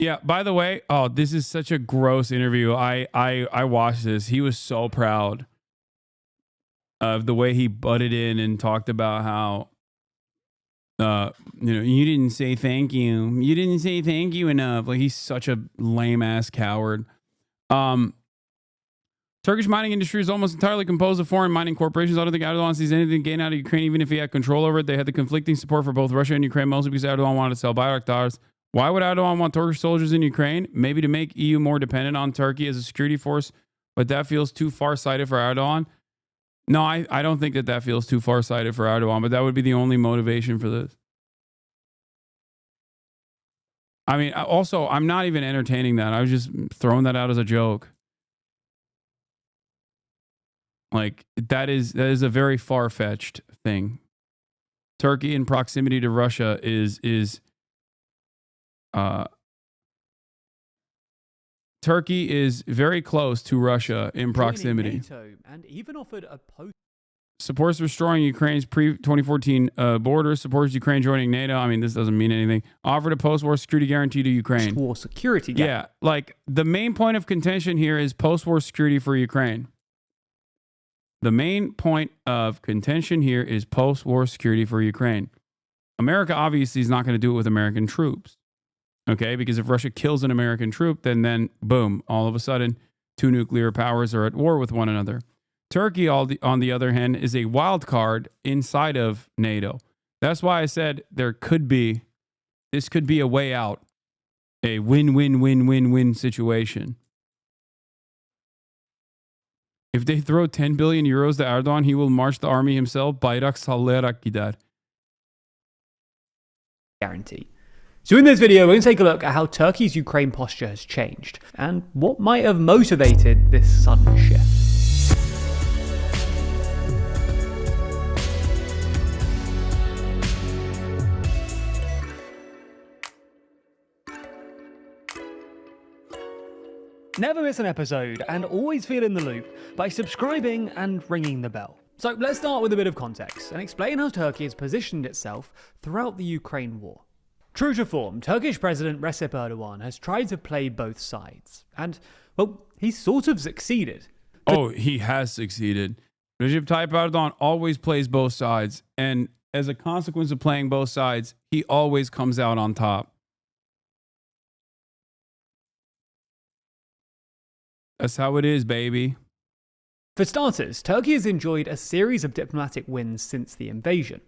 Yeah, by the way, this is such a gross interview. I watched this. He was so proud of the way he butted in and talked about how, you didn't say thank you. You didn't say thank you enough. Like, he's such a lame ass coward. Turkish mining industry is almost entirely composed of foreign mining corporations. I don't think Erdogan sees anything to gain out of Ukraine, even if he had control over it. They had the conflicting support for both Russia and Ukraine, mostly because Erdogan wanted to sell Bayraktars. Why would Erdogan want Turkish soldiers in Ukraine? Maybe to make EU more dependent on Turkey as a security force, but that feels too far-sighted for Erdogan. No, I don't think that feels too far-sighted for Erdogan, but that would be the only motivation for this. I mean, also, I'm not even entertaining that. I was just throwing that out as a joke. Like, that is a very far-fetched thing. Turkey in proximity to Russia is Turkey is very close to Russia in proximity. NATO and even offered a post. Supports restoring Ukraine's pre-2014 borders. Supports Ukraine joining NATO. I mean, this doesn't mean anything. Offered a post-war security guarantee to Ukraine. Post-war security. Yeah, like the main point of contention here is post-war security for Ukraine. The main point of contention here is post-war security for Ukraine. America obviously is not going to do it with American troops. Okay, because if Russia kills an American troop, then boom, all of a sudden, two nuclear powers are at war with one another. Turkey, on the other hand, is a wild card inside of NATO. That's why I said this could be a way out, a win-win-win-win-win situation. If they throw 10 billion euros to Erdogan, he will march the army himself. Bayrak sallayarak gider. Guarantee. So in this video, we're going to take a look at how Turkey's Ukraine posture has changed and what might have motivated this sudden shift. Never miss an episode and always feel in the loop by subscribing and ringing the bell. So let's start with a bit of context and explain how Turkey has positioned itself throughout the Ukraine war. True to form, Turkish President Recep Erdogan has tried to play both sides. And, well, he's sort of succeeded. Oh, he has succeeded. Recep Tayyip Erdogan always plays both sides. And as a consequence of playing both sides, he always comes out on top. That's how it is, baby. For starters, Turkey has enjoyed a series of diplomatic wins since the invasion.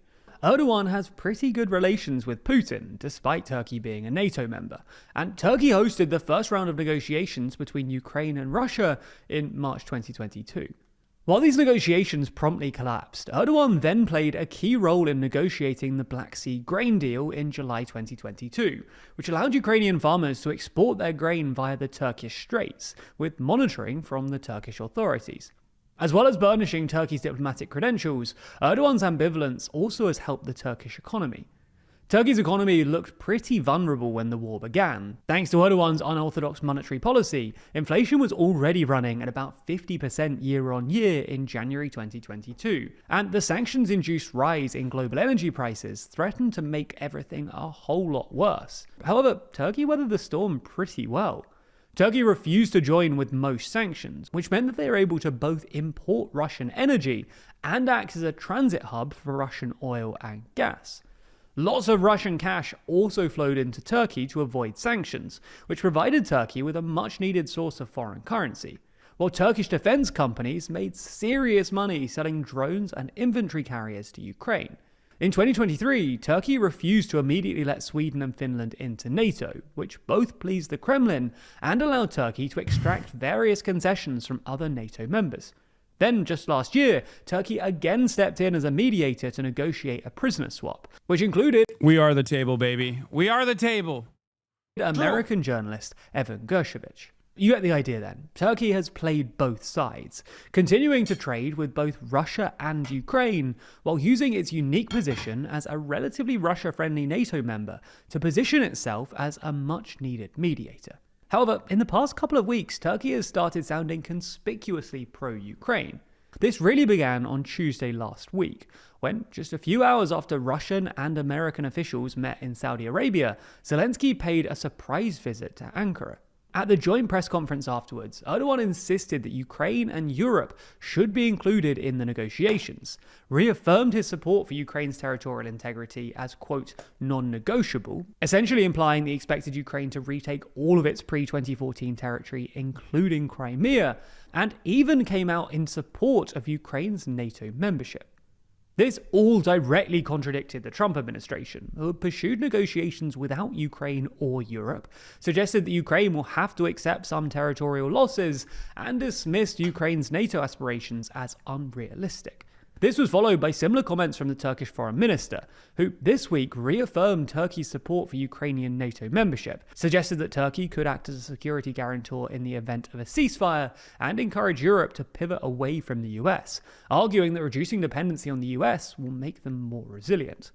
Erdogan has pretty good relations with Putin, despite Turkey being a NATO member, and Turkey hosted the first round of negotiations between Ukraine and Russia in March 2022. While these negotiations promptly collapsed, Erdogan then played a key role in negotiating the Black Sea grain deal in July 2022, which allowed Ukrainian farmers to export their grain via the Turkish Straits, with monitoring from the Turkish authorities. As well as burnishing Turkey's diplomatic credentials, Erdogan's ambivalence also has helped the Turkish economy. Turkey's economy looked pretty vulnerable when the war began. Thanks to Erdogan's unorthodox monetary policy, inflation was already running at about 50% year-on-year in January 2022, and the sanctions-induced rise in global energy prices threatened to make everything a whole lot worse. However, Turkey weathered the storm pretty well. Turkey refused to join with most sanctions, which meant that they were able to both import Russian energy and act as a transit hub for Russian oil and gas. Lots of Russian cash also flowed into Turkey to avoid sanctions, which provided Turkey with a much-needed source of foreign currency, while Turkish defense companies made serious money selling drones and infantry carriers to Ukraine. In 2023, Turkey refused to immediately let Sweden and Finland into NATO, which both pleased the Kremlin and allowed Turkey to extract various concessions from other NATO members. Then, just last year, Turkey again stepped in as a mediator to negotiate a prisoner swap, which included... We are the table, baby. We are the table. American journalist Evan Gershkovich. You get the idea then. Turkey has played both sides, continuing to trade with both Russia and Ukraine, while using its unique position as a relatively Russia-friendly NATO member to position itself as a much-needed mediator. However, in the past couple of weeks, Turkey has started sounding conspicuously pro-Ukraine. This really began on Tuesday last week, when, just a few hours after Russian and American officials met in Saudi Arabia, Zelensky paid a surprise visit to Ankara. At the joint press conference afterwards, Erdogan insisted that Ukraine and Europe should be included in the negotiations, reaffirmed his support for Ukraine's territorial integrity as, quote, non-negotiable, essentially implying that he expected Ukraine to retake all of its pre-2014 territory, including Crimea, and even came out in support of Ukraine's NATO membership. This all directly contradicted the Trump administration, who had pursued negotiations without Ukraine or Europe, suggested that Ukraine will have to accept some territorial losses, and dismissed Ukraine's NATO aspirations as unrealistic. This was followed by similar comments from the Turkish foreign minister, who this week reaffirmed Turkey's support for Ukrainian NATO membership, suggested that Turkey could act as a security guarantor in the event of a ceasefire, and encourage Europe to pivot away from the US, arguing that reducing dependency on the US will make them more resilient.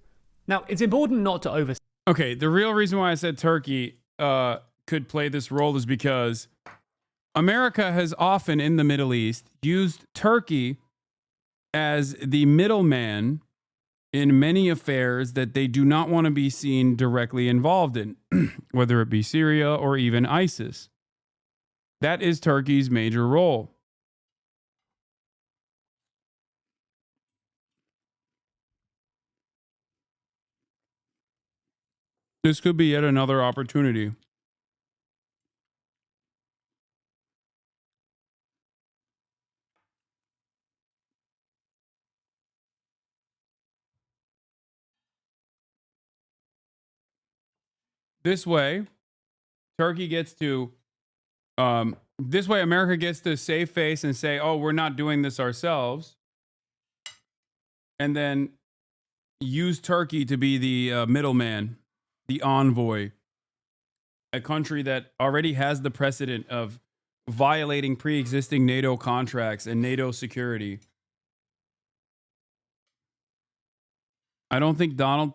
Now, it's important not to over... Okay, the real reason why I said Turkey could play this role is because America has often in the Middle East used Turkey as the middleman in many affairs that they do not want to be seen directly involved in, whether it be Syria or even ISIS. That is Turkey's major role. This could be yet another opportunity. This way, Turkey gets to, this way America gets to save face and say, oh, we're not doing this ourselves. And then use Turkey to be the middleman, the envoy, a country that already has the precedent of violating pre-existing NATO contracts and NATO security. I don't think Donald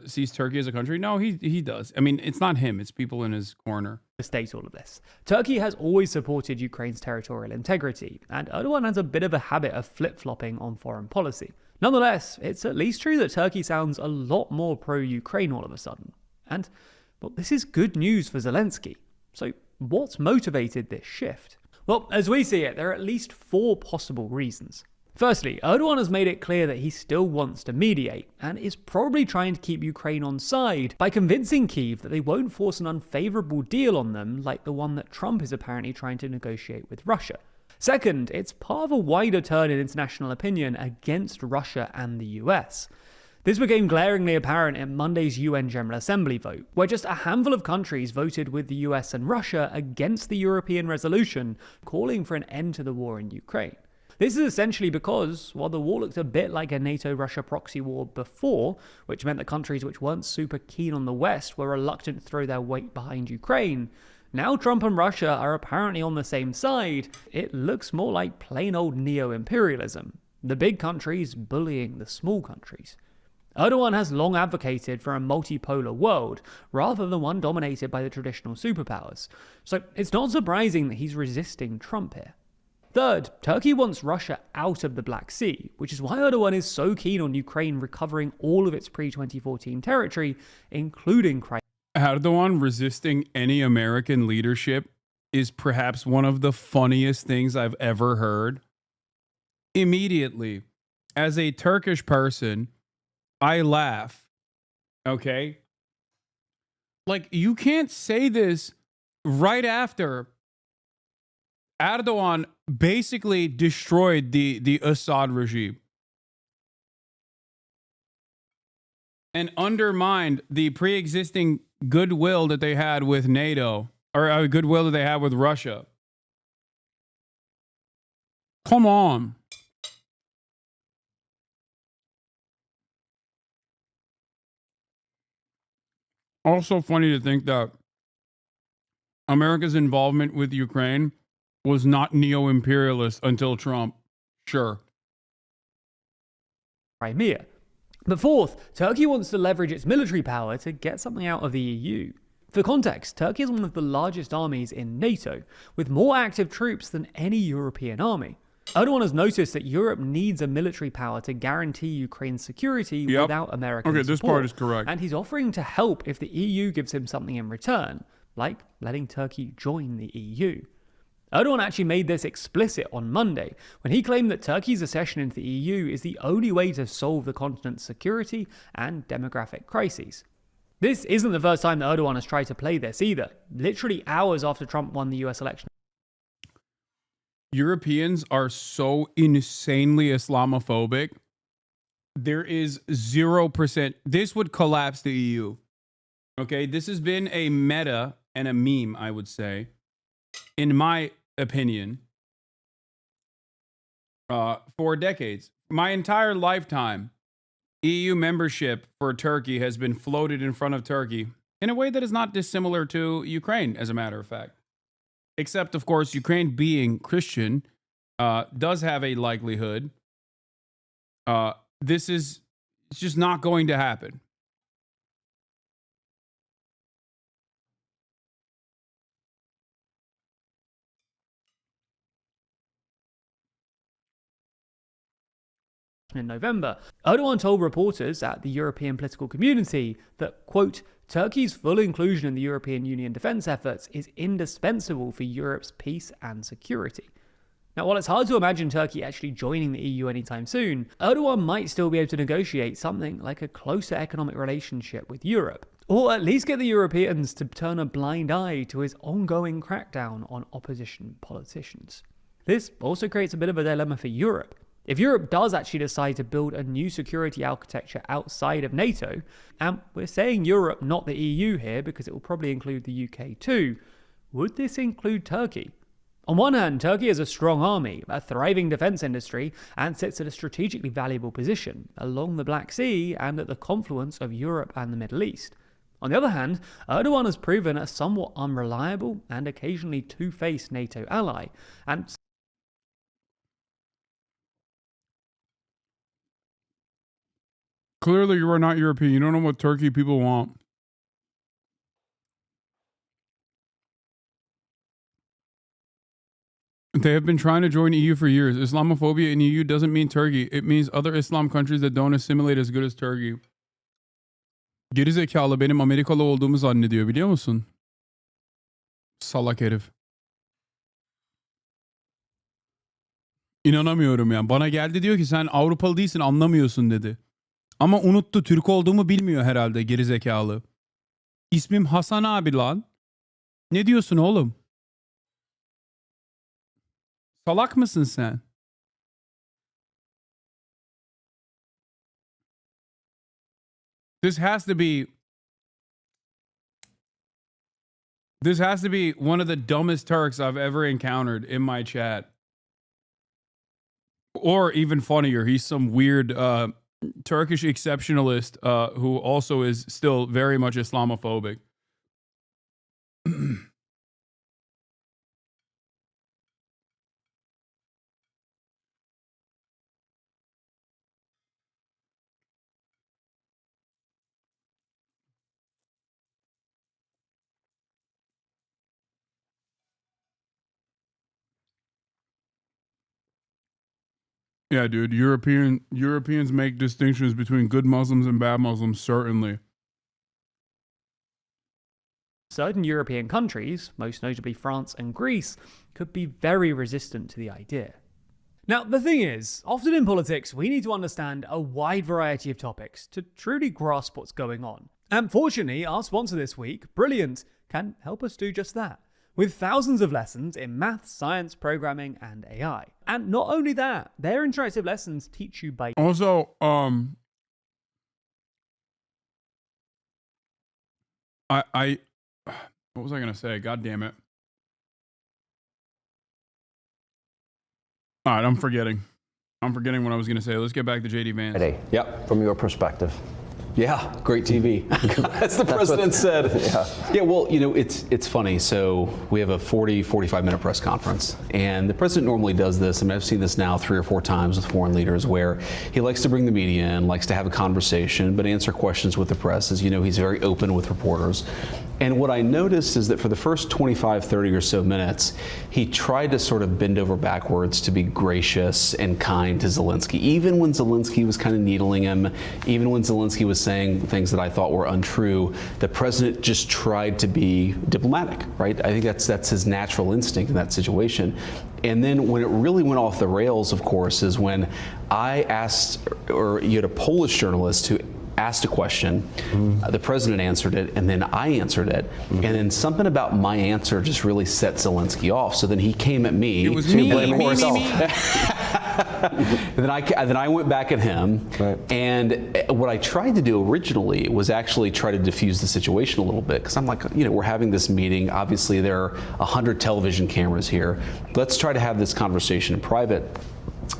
sees Turkey as a country. No, he does. I mean, it's not him. It's people in his corner. To state all of this, Turkey has always supported Ukraine's territorial integrity, and Erdogan has a bit of a habit of flip-flopping on foreign policy. Nonetheless, it's at least true that Turkey sounds a lot more pro-Ukraine all of a sudden. And, well, this is good news for Zelensky. So, what's motivated this shift? Well, as we see it, there are at least 4 possible reasons. Firstly, Erdogan has made it clear that he still wants to mediate, and is probably trying to keep Ukraine on side by convincing Kyiv that they won't force an unfavourable deal on them like the one that Trump is apparently trying to negotiate with Russia. Second, it's part of a wider turn in international opinion against Russia and the US. This became glaringly apparent in Monday's UN General Assembly vote, where just a handful of countries voted with the US and Russia against the European resolution calling for an end to the war in Ukraine. This is essentially because, while the war looked a bit like a NATO-Russia proxy war before, which meant that countries which weren't super keen on the West were reluctant to throw their weight behind Ukraine, now Trump and Russia are apparently on the same side. It looks more like plain old neo-imperialism, the big countries bullying the small countries. Erdogan has long advocated for a multipolar world, rather than one dominated by the traditional superpowers, so it's not surprising that he's resisting Trump here. Third, Turkey wants Russia out of the Black Sea, which is why Erdogan is so keen on Ukraine recovering all of its pre-2014 territory, including Crimea. Erdogan resisting any American leadership is perhaps one of the funniest things I've ever heard. Immediately, as a Turkish person, I laugh. Okay? Like, you can't say this right after Erdogan basically destroyed the Assad regime and undermined the pre-existing goodwill that they had with NATO, or goodwill that they had with Russia. Come on. Also funny to think that America's involvement with Ukraine was not neo-imperialist until Trump. Sure. Crimea. But fourth, Turkey wants to leverage its military power to get something out of the EU. For context, Turkey is one of the largest armies in NATO, with more active troops than any European army. Erdogan has noticed that Europe needs a military power to guarantee Ukraine's security without American support. This part is correct. And he's offering to help if the EU gives him something in return, like letting Turkey join the EU. Erdogan actually made this explicit on Monday when he claimed that Turkey's accession into the EU is the only way to solve the continent's security and demographic crises. This isn't the first time that Erdogan has tried to play this either, literally hours after Trump won the US election. Europeans are so insanely Islamophobic. There is 0%. This would collapse the EU. Okay, this has been a meta and a meme, I would say, in my opinion, for decades. My entire lifetime, EU membership for Turkey has been floated in front of Turkey in a way that is not dissimilar to Ukraine, as a matter of fact. Except, of course, Ukraine being Christian does have a likelihood. It's just not going to happen. In November, Erdogan told reporters at the European political community that, quote, Turkey's full inclusion in the European Union defence efforts is indispensable for Europe's peace and security. Now, while it's hard to imagine Turkey actually joining the EU anytime soon, Erdogan might still be able to negotiate something like a closer economic relationship with Europe, or at least get the Europeans to turn a blind eye to his ongoing crackdown on opposition politicians. This also creates a bit of a dilemma for Europe. If Europe does actually decide to build a new security architecture outside of NATO, and we're saying Europe, not the EU here, because it will probably include the UK too, would this include Turkey? On one hand, Turkey has a strong army, a thriving defence industry, and sits at a strategically valuable position along the Black Sea and at the confluence of Europe and the Middle East. On the other hand, Erdogan has proven a somewhat unreliable and occasionally two-faced NATO ally, and Clearly, you are not European. You don't know what Turkey people want. They have been trying to join EU for years. Islamophobia in EU doesn't mean Turkey. It means other Islam countries that don't assimilate as good as Turkey. Gerizekalı benim Amerikalı olduğumu zannediyor, biliyor musun? Salak herif. İnanamıyorum yani. Bana geldi diyor ki sen Avrupalı değilsin, anlamıyorsun dedi. Ama unuttu, Türk olduğumu bilmiyor herhalde gerizekalı. İsmim HasanAbi lan. Ne diyorsun oğlum? Salak mısın sen? This has to be one of the dumbest Turks I've ever encountered in my chat. Or even funnier, he's some weird Turkish exceptionalist who also is still very much Islamophobic. Yeah, dude, Europeans make distinctions between good Muslims and bad Muslims, certainly. certain European countries, most notably France and Greece, could be very resistant to the idea. Now, the thing is, often in politics, we need to understand a wide variety of topics to truly grasp what's going on. And fortunately, our sponsor this week, Brilliant, can help us do just that, with thousands of lessons in maths, science, programming, and AI. And not only that, their interactive lessons teach you by... Also, what was I going to say? God damn it. All right, I'm forgetting what I was going to say. Let's get back to JD Vance. Yep, from your perspective. Yeah, great TV. As the president said. Yeah, well, you know, it's funny. So we have a 45 minute press conference, and the president normally does this. I mean, I've seen this now 3 or 4 times with foreign leaders where he likes to bring the media in, likes to have a conversation, but answer questions with the press. As you know, he's very open with reporters. And what I noticed is that for the first 25, 30 or so minutes, he tried to sort of bend over backwards to be gracious and kind to Zelensky, even when Zelensky was kind of needling him, even when Zelensky was saying things that I thought were untrue, the president just tried to be diplomatic, right? I think that's his natural instinct in that situation. And then when it really went off the rails, of course, is when I asked, or you had a Polish journalist who asked a question, the president answered it, and then I answered it, and then something about my answer just really set Zelensky off. So then he came at me. It was me. And then I went back at him, and what I tried to do originally was actually try to diffuse the situation a little bit, because I'm like, you know, we're having this meeting. Obviously, there are 100 television cameras here. Let's try to have this conversation in private.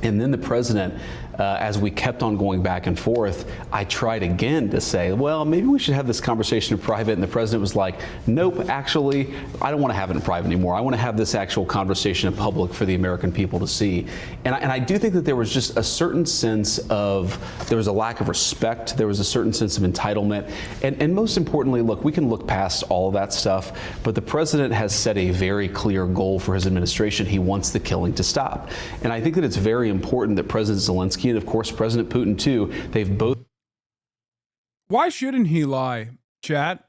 And then the president, as we kept on going back and forth, I tried again to say, well, maybe we should have this conversation in private. And the president was like, nope, actually, I don't want to have it in private anymore. I want to have this actual conversation in public for the American people to see. And I do think that there was just a certain sense of, there was a lack of respect. There was a certain sense of entitlement. And most importantly, look, we can look past all of that stuff, but the president has set a very clear goal for his administration. He wants the killing to stop. And I think that it's very important that President Zelensky and, of course, President Putin, too, they've both. Why shouldn't he lie, chat?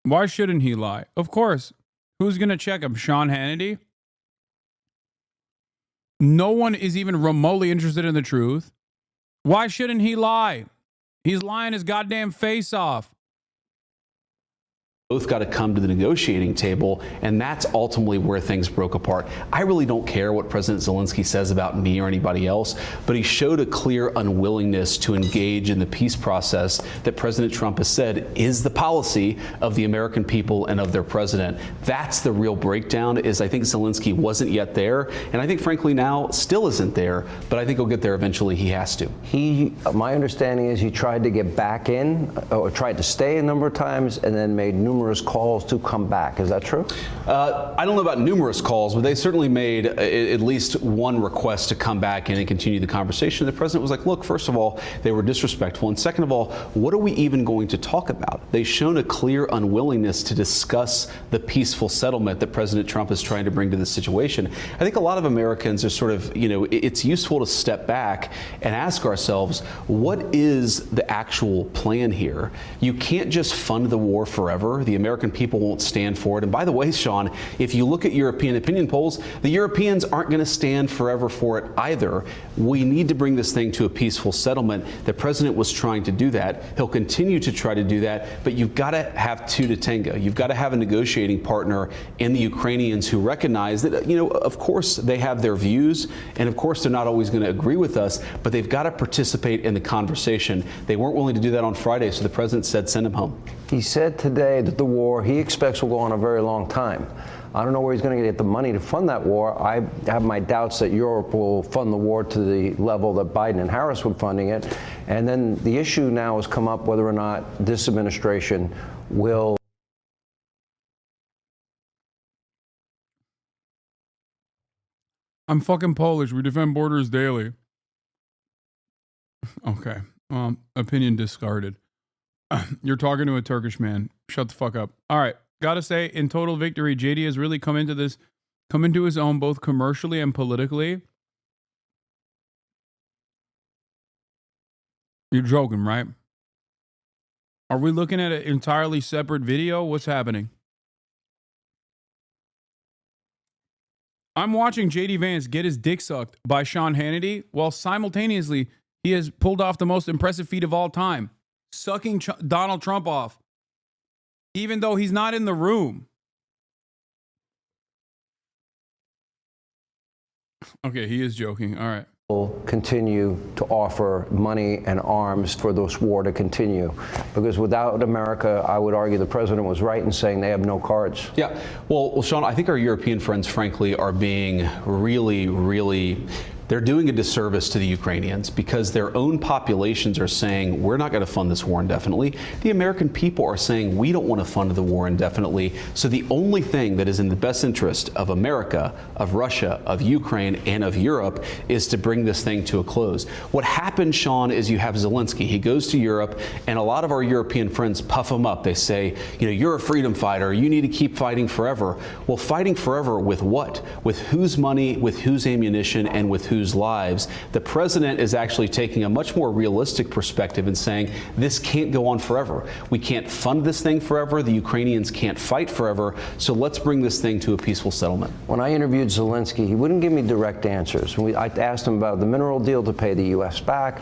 Why shouldn't he lie? Of course. Who's going to check him? Sean Hannity? No one is even remotely interested in the truth. Why shouldn't he lie? He's lying his goddamn face off. Both got to come to the negotiating table, and that's ultimately where things broke apart. I really don't care what President Zelensky says about me or anybody else, but he showed a clear unwillingness to engage in the peace process that President Trump has said is the policy of the American people and of their president. That's the real breakdown, is I think Zelensky wasn't yet there, and I think frankly now still isn't there, but I think he'll get there eventually. He has to. My understanding is he tried to get back in, or tried to stay a number of times, and then made numerous calls to come back. Is that true? I don't know about numerous calls, but they certainly made at least one request to come back in and continue the conversation. The president was like, look, first of all, they were disrespectful. And second of all, what are we even going to talk about? They've shown a clear unwillingness to discuss the peaceful settlement that President Trump is trying to bring to this situation. I think a lot of Americans are sort of, you know, it's useful to step back and ask ourselves, what is the actual plan here? You can't just fund the war forever. The American people won't stand for it. And by the way, Sean, if you look at European opinion polls, the Europeans aren't going to stand forever for it either. We need to bring this thing to a peaceful settlement. The president was trying to do that. He'll continue to try to do that. But you've got to have two to tango. You've got to have a negotiating partner in the Ukrainians who recognize that, you know, of course they have their views, and of course they're not always going to agree with us, but they've got to participate in the conversation. They weren't willing to do that on Friday, so the president said send them home. He said today that the war he expects will go on a very long time. I don't know where he's going to get the money to fund that war. I have my doubts that Europe will fund the war to the level that Biden and Harris were funding it. And then the issue now has come up whether or not this administration will. I'm fucking Polish. We defend borders daily. Okay. Opinion discarded. You're talking to a Turkish man. Shut the fuck up. All right. Gotta say, in total victory, JD has really come into his own, both commercially and politically. You're joking, right? Are we looking at an entirely separate video? What's happening? I'm watching JD Vance get his dick sucked by Sean Hannity, while simultaneously he has pulled off the most impressive feat of all time, sucking Donald Trump off, even though he's not in the room. Okay, he is joking. All right. Will continue to offer money and arms for this war to continue, because without America, I would argue the president was right in saying they have no cards. Yeah, well, Sean, I think our European friends, frankly, are being really they're doing a disservice to the Ukrainians, because their own populations are saying, we're not going to fund this war indefinitely. The American people are saying, we don't want to fund the war indefinitely. So the only thing that is in the best interest of America, of Russia, of Ukraine, and of Europe is to bring this thing to a close. What happened, Sean, is you have Zelensky. He goes to Europe, and a lot of our European friends puff him up. They say, you know, you're a freedom fighter. You need to keep fighting forever. Well, fighting forever with what? With whose money, with whose ammunition, and with whose lives. The president is actually taking a much more realistic perspective and saying this can't go on forever. We can't fund this thing forever. The Ukrainians can't fight forever. So let's bring this thing to a peaceful settlement. When I interviewed Zelensky, he wouldn't give me direct answers. I asked him about the mineral deal to pay the U.S. back.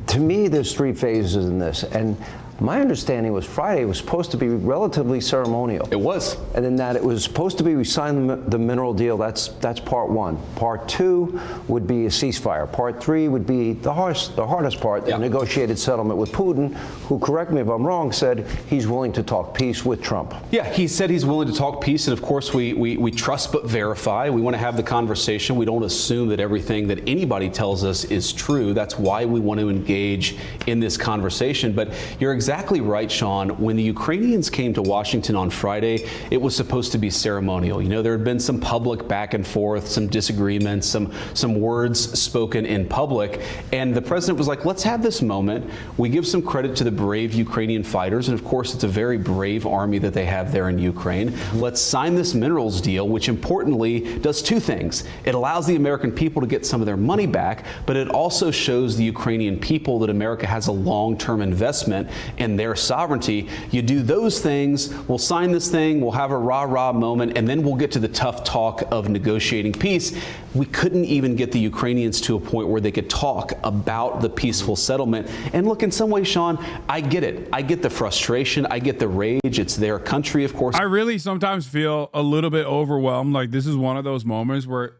To me, there's three phases in this. And my understanding was Friday was supposed to be relatively ceremonial. It was. And in that it was supposed to be we signed the mineral deal. That's part one. Part two would be a ceasefire. Part three would be the hardest part, the negotiated settlement with Putin, who, correct me if I'm wrong, said he's willing to talk peace with Trump. Yeah, he said he's willing to talk peace, and of course we trust but verify. We want to have the conversation. We don't assume that everything that anybody tells us is true. That's why we want to engage in this conversation. But you're exactly right, Sean. When the Ukrainians came to Washington on Friday, it was supposed to be ceremonial. You know, there had been some public back and forth, some disagreements, some words spoken in public, and the president was like, let's have this moment. We give some credit to the brave Ukrainian fighters, and of course it's a very brave army that they have there in Ukraine. Let's sign this minerals deal, which importantly does two things. It allows the American people to get some of their money back, but it also shows the Ukrainian people that America has a long-term investment and their sovereignty. You do those things, we'll sign this thing, we'll have a rah-rah moment, and then we'll get to the tough talk of negotiating peace. We couldn't even get the Ukrainians to a point where they could talk about the peaceful settlement. And look, in some ways, Sean, I get it. I get the frustration. I get the rage. It's their country, of course. I really sometimes feel a little bit overwhelmed. Like, this is one of those moments where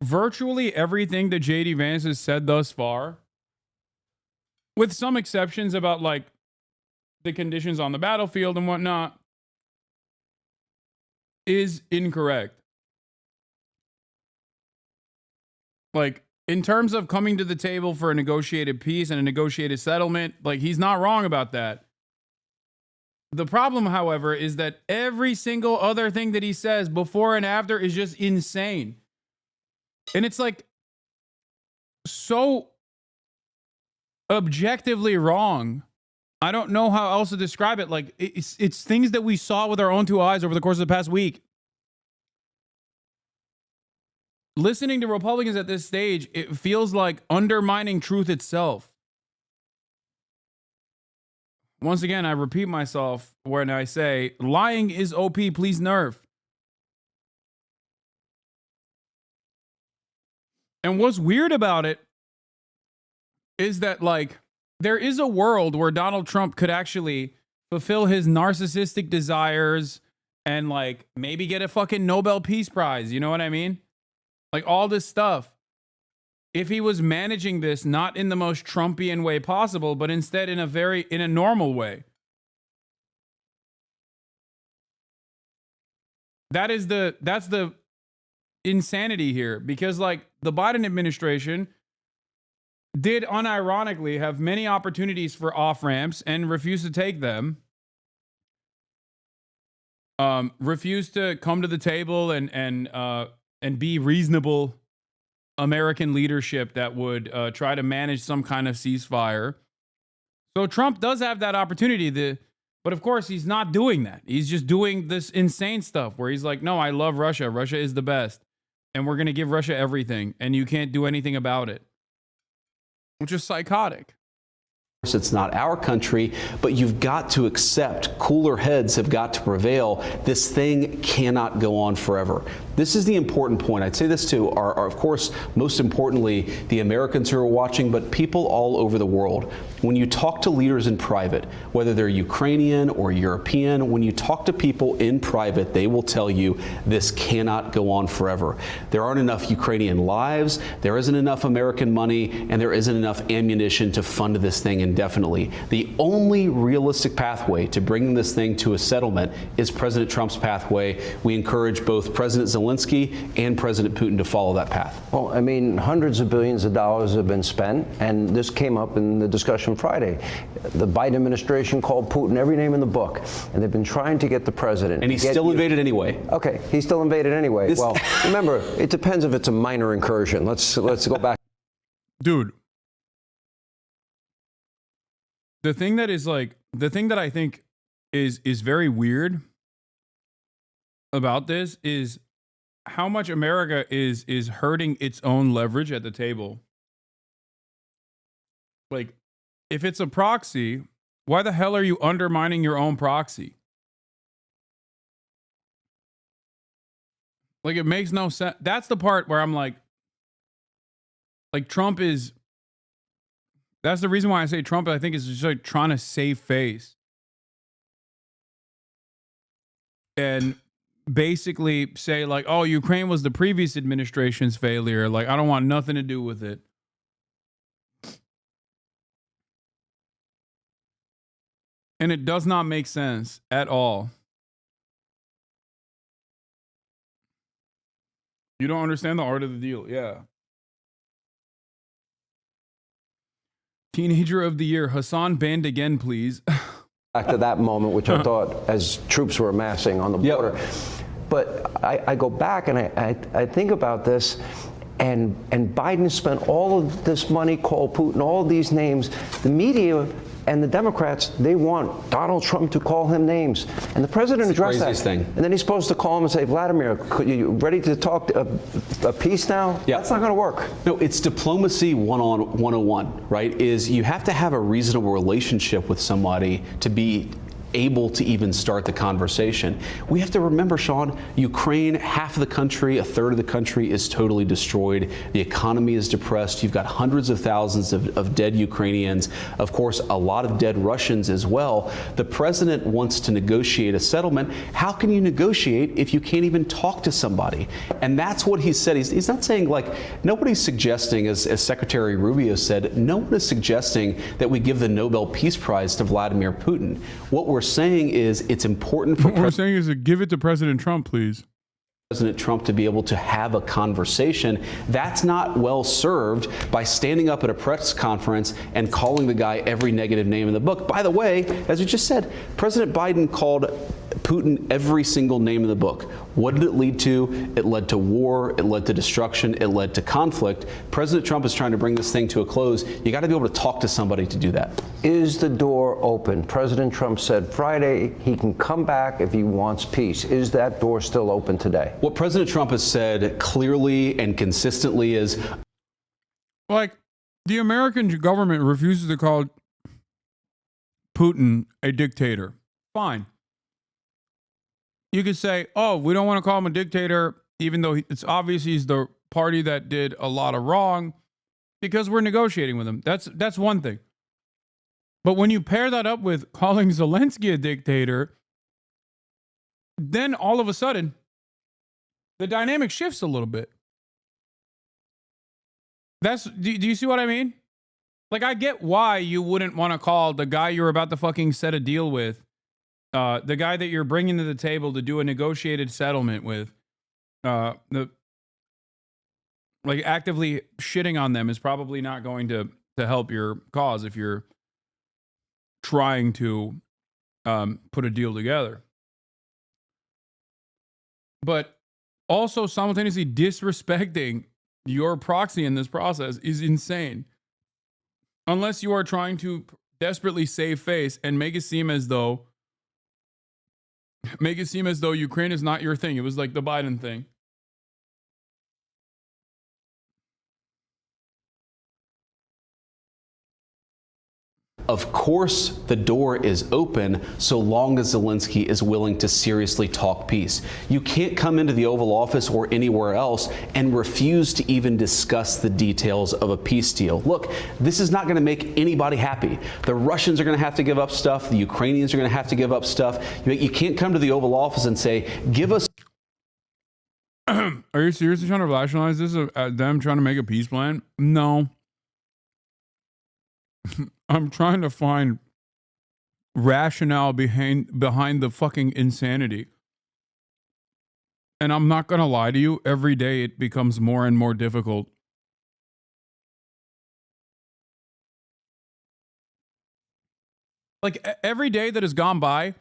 virtually everything that J.D. Vance has said thus far, with some exceptions about like the conditions on the battlefield and whatnot, is incorrect. Like, in terms of coming to the table for a negotiated peace and a negotiated settlement, like, he's not wrong about that. The problem, however, is that every single other thing that he says before and after is just insane. And it's like so objectively wrong. I don't know how else to describe it. Like, it's things that we saw with our own two eyes over the course of the past week. Listening to Republicans at this stage, it feels like undermining truth itself. Once again, I repeat myself when I say, lying is OP, please nerf. And what's weird about it is that, like, there is a world where Donald Trump could actually fulfill his narcissistic desires and, like, maybe get a fucking Nobel Peace Prize. You know what I mean? Like, all this stuff. If he was managing this not in the most Trumpian way possible, but instead in a normal way. That's the insanity here, because, like, the Biden administration did unironically have many opportunities for off-ramps and refused to take them. Refused to come to the table and be reasonable American leadership that would try to manage some kind of ceasefire. So Trump does have that opportunity, but of course he's not doing that. He's just doing this insane stuff where he's like, no, I love Russia. Russia is the best. And we're going to give Russia everything. And you can't do anything about it. Which is psychotic. It's not our country, but you've got to accept cooler heads have got to prevail. This thing cannot go on forever. This is the important point. I'd say this to our, of course, most importantly, the Americans who are watching, but people all over the world. When you talk to leaders in private, whether they're Ukrainian or European, when you talk to people in private, they will tell you this cannot go on forever. There aren't enough Ukrainian lives, there isn't enough American money, and there isn't enough ammunition to fund this thing indefinitely. The only realistic pathway to bringing this thing to a settlement is President Trump's pathway. We encourage both President Zelensky and President Putin to follow that path. Well, I mean, hundreds of billions of dollars have been spent, and this came up in the discussion Friday. The Biden administration called Putin every name in the book, and they've been trying to get the president. And he still invaded anyway. Okay, he still invaded anyway. Well, remember, it depends if it's a minor incursion. Let's go back. Dude. The thing that I think is very weird about this is how much America is hurting its own leverage at the table. Like, if it's a proxy, why the hell are you undermining your own proxy? Like, it makes no sense. That's the part where I'm like Trump is. That's the reason why I say Trump, I think, is just like trying to save face. And basically say, like, oh, Ukraine was the previous administration's failure. Like, I don't want nothing to do with it. And it does not make sense at all. You don't understand the art of the deal. Yeah. Teenager of the Year, Hassan banned again, please. Back to that moment, which I thought as troops were amassing on the border. Yep. But I go back and I think about this, and Biden spent all of this money, called Putin, all of these names. The media and the Democrats, they want Donald Trump to call him names. And the president addressed that. Thing. And then he's supposed to call him and say, Vladimir, you ready to talk a peace now? Yeah. That's not going to work. No, it's diplomacy 101, right? Is you have to have a reasonable relationship with somebody to be able to even start the conversation. We have to remember, Sean, Ukraine, half of the country, a third of the country is totally destroyed. The economy is depressed. You've got hundreds of thousands of dead Ukrainians. Of course, a lot of dead Russians as well. The president wants to negotiate a settlement. How can you negotiate if you can't even talk to somebody? And that's what he said. He's not saying, like, nobody's suggesting, as Secretary Rubio said, no one is suggesting that we give the Nobel Peace Prize to Vladimir Putin. What we're saying is it's important for what we're saying is to give it to President Trump, please. President Trump to be able to have a conversation. That's not well served by standing up at a press conference and calling the guy every negative name in the book. By the way, as we just said, President Biden called Putin every single name in the book. What did it lead to? It led to war. It led to destruction. It led to conflict. President Trump is trying to bring this thing to a close. You got to be able to talk to somebody to do that. Is the door open? President Trump said Friday he can come back if he wants peace. Is that door still open today? What President Trump has said clearly and consistently is, like, the American government refuses to call Putin a dictator. Fine. You could say, oh, we don't want to call him a dictator, even though it's obvious he's the party that did a lot of wrong, because we're negotiating with him. That's one thing. But when you pair that up with calling Zelensky a dictator, then all of a sudden, the dynamic shifts a little bit. Do you see what I mean? Like, I get why you wouldn't want to call the guy you're about to fucking set a deal with, the guy that you're bringing to the table to do a negotiated settlement with, actively shitting on them is probably not going to help your cause if you're trying to put a deal together. But also simultaneously disrespecting your proxy in this process is insane. Unless you are trying to desperately save face and make it seem as though Ukraine is not your thing. It was like the Biden thing. of course, the door is open so long as Zelensky is willing to seriously talk peace. You can't come into the Oval Office or anywhere else and refuse to even discuss the details of a peace deal. Look, this is not going to make anybody happy. The Russians are going to have to give up stuff. The Ukrainians are going to have to give up stuff. You can't come to the Oval Office and say, give us... Are you seriously trying to rationalize this as them trying to make a peace plan? No. I'm trying to find rationale behind the fucking insanity. And I'm not going to lie to you, every day it becomes more and more difficult. Like, every day that has gone by,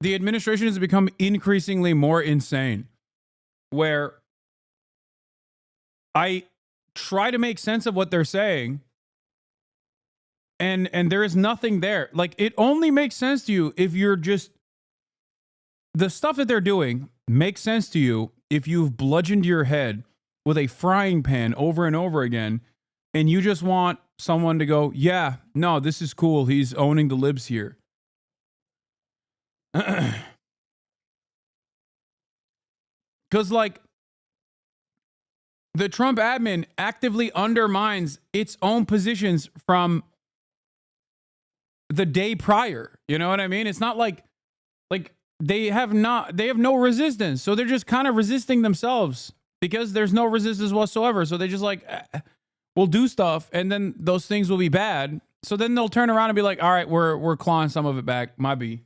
the administration has become increasingly more insane. Where I try to make sense of what they're saying, and there is nothing there. Like, it only makes sense to you if you're just... The stuff that they're doing makes sense to you if you've bludgeoned your head with a frying pan over and over again, and you just want someone to go, yeah, no, this is cool. He's owning the libs here. Because, like, the Trump admin actively undermines its own positions from the day prior. You know what I mean? It's not like they have no resistance. So they're just kind of resisting themselves because there's no resistance whatsoever. So they just will do stuff and then those things will be bad. So then they'll turn around and be like, all right, we're clawing some of it back. My B.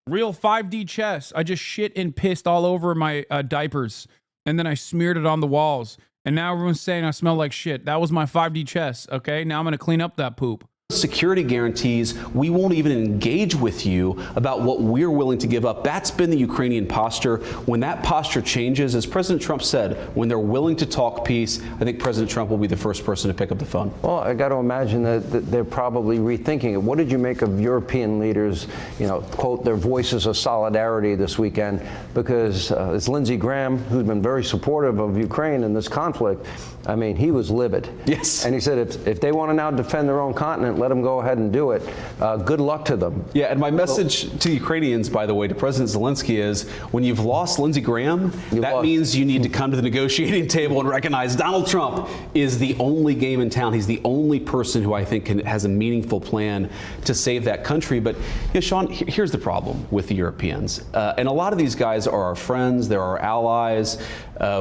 Real 5D chess. I just shit and pissed all over my diapers. And then I smeared it on the walls. And now everyone's saying I smell like shit. That was my 5D chess. Okay, now I'm going to clean up that poop. Security guarantees, we won't even engage with you about what we're willing to give up. That's been the Ukrainian posture. When that posture changes, as President Trump said, when they're willing to talk peace, I think President Trump will be the first person to pick up the phone. Well, I got to imagine that they're probably rethinking it. What did you make of European leaders, quote, their voices of solidarity this weekend? Because it's Lindsey Graham, who's been very supportive of Ukraine in this conflict. I mean, he was livid. Yes. And he said if they want to now defend their own continent, let them go ahead and do it. Good luck to them. Yeah, and my message to the Ukrainians, by the way, to President Zelensky is, when you've lost Lindsey Graham, that means you need to come to the negotiating table and recognize Donald Trump is the only game in town. He's the only person who I think has a meaningful plan to save that country. But, Sean, here's the problem with the Europeans. And a lot of these guys are our friends. They're our allies.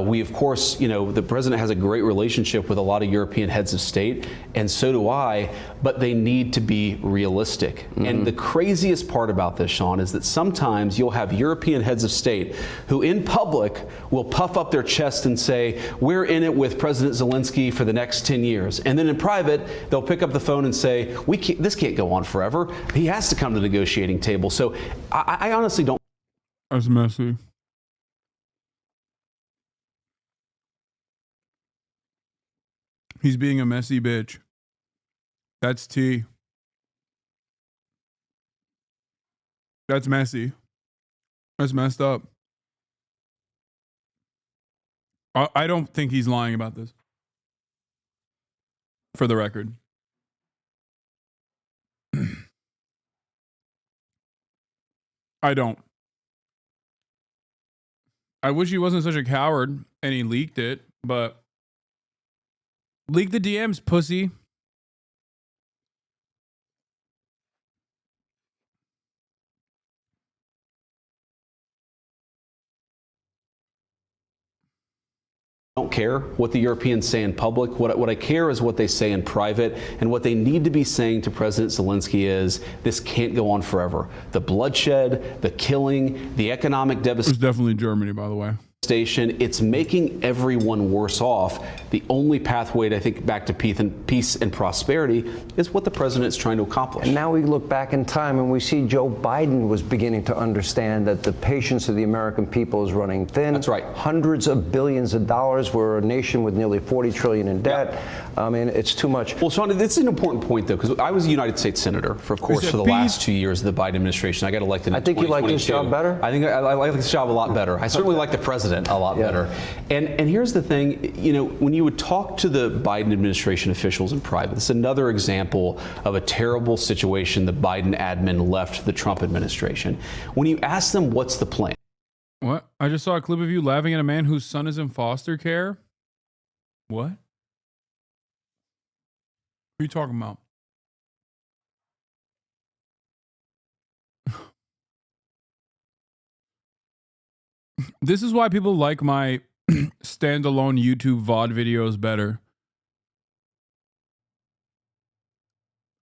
We, of course, the president has a great relationship with a lot of European heads of state, and so do I, but they need to be realistic. Mm-hmm. And the craziest part about this, Sean, is that sometimes you'll have European heads of state who in public will puff up their chest and say, we're in it with President Zelensky for the next 10 years. And then in private, they'll pick up the phone and say, this can't go on forever. He has to come to the negotiating table. So I honestly don't. That's messy. He's being a messy bitch. That's T. That's messy. That's messed up. I don't think he's lying about this. For the record. I don't. I wish he wasn't such a coward and he leaked it, but leak the DMs, pussy. Don't care what the Europeans say in public. What I care is what they say in private, and what they need to be saying to President Zelensky is this can't go on forever. The bloodshed, the killing, the economic devastation. It's definitely Germany, by the way. It's making everyone worse off. The only pathway to, I think, back to peace and prosperity is what the president is trying to accomplish. And now we look back in time and we see Joe Biden was beginning to understand that the patience of the American people is running thin. That's right. Hundreds of billions of dollars. We're a nation with nearly 40 trillion in debt. Yep. I mean, it's too much. Well, Sean, this is an important point, though, because I was a United States senator for the last 2 years of the Biden administration. I got elected in 2022. I think you like this job better? I think I like this job a lot better. I certainly like the president a lot better. And here's the thing, when you would talk to the Biden administration officials in private, it's another example of a terrible situation the Biden admin left the Trump administration. When you ask them what's the plan. What? I just saw a clip of you laughing at a man whose son is in foster care. What? Who are you talking about? This is why people like my standalone YouTube VOD videos better.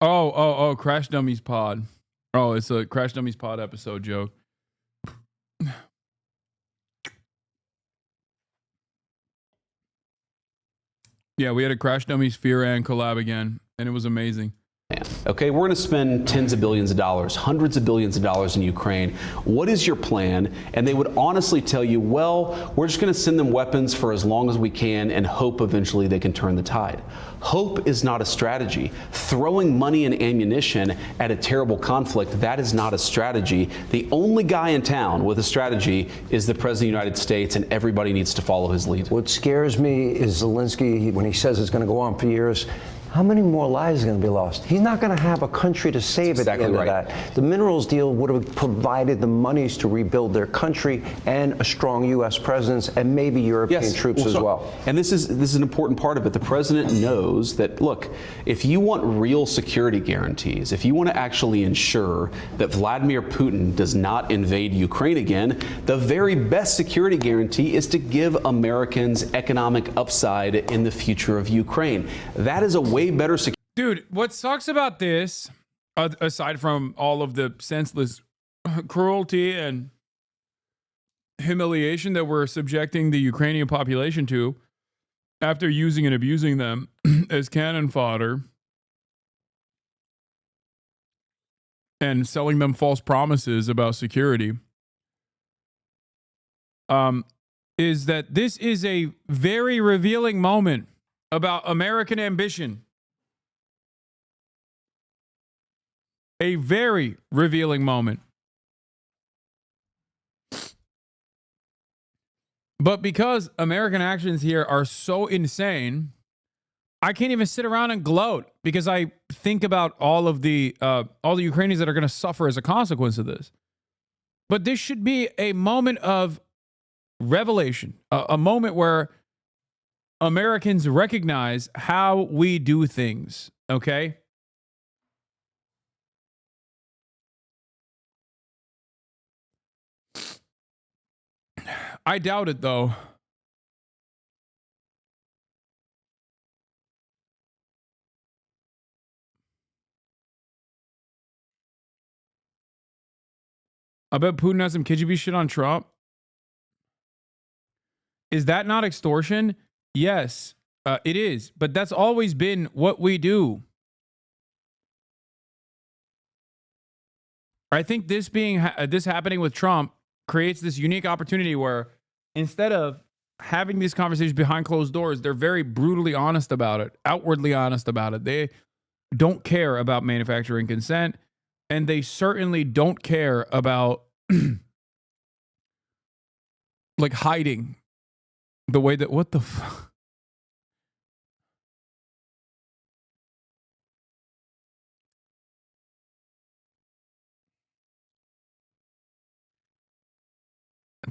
Oh, Crash Dummies Pod. Oh, it's a Crash Dummies Pod episode joke. Yeah, we had a Crash Dummies Fear and collab again, and it was amazing. Okay, we're going to spend tens of billions of dollars, hundreds of billions of dollars in Ukraine. What is your plan? And they would honestly tell you, well, we're just going to send them weapons for as long as we can and hope eventually they can turn the tide. Hope is not a strategy. Throwing money and ammunition at a terrible conflict, that is not a strategy. The only guy in town with a strategy is the President of the United States, and everybody needs to follow his lead. What scares me is Zelensky, when he says it's going to go on for years, how many more lives are going to be lost? He's not going to have a country to save at the end of that. The minerals deal would have provided the monies to rebuild their country and a strong U.S. presence and maybe European troops as well. And this is an important part of it. The president knows that, look, if you want real security guarantees, if you want to actually ensure that Vladimir Putin does not invade Ukraine again, the very best security guarantee is to give Americans economic upside in the future of Ukraine. That is a way better security. Dude, what sucks about this, aside from all of the senseless cruelty and humiliation that we're subjecting the Ukrainian population to after using and abusing them as cannon fodder and selling them false promises about security, is that this is a very revealing moment about American ambition. A very revealing moment. But because American actions here are so insane, I can't even sit around and gloat because I think about all the Ukrainians that are going to suffer as a consequence of this. But this should be a moment of revelation, a moment where Americans recognize how we do things, okay? I doubt it, though. I bet Putin has some KGB shit on Trump. Is that not extortion? Yes, it is. But that's always been what we do. I think this happening with Trump creates this unique opportunity where instead of having these conversations behind closed doors, they're very brutally honest about it, outwardly honest about it. They don't care about manufacturing consent, and they certainly don't care about like hiding the way that what the fuck.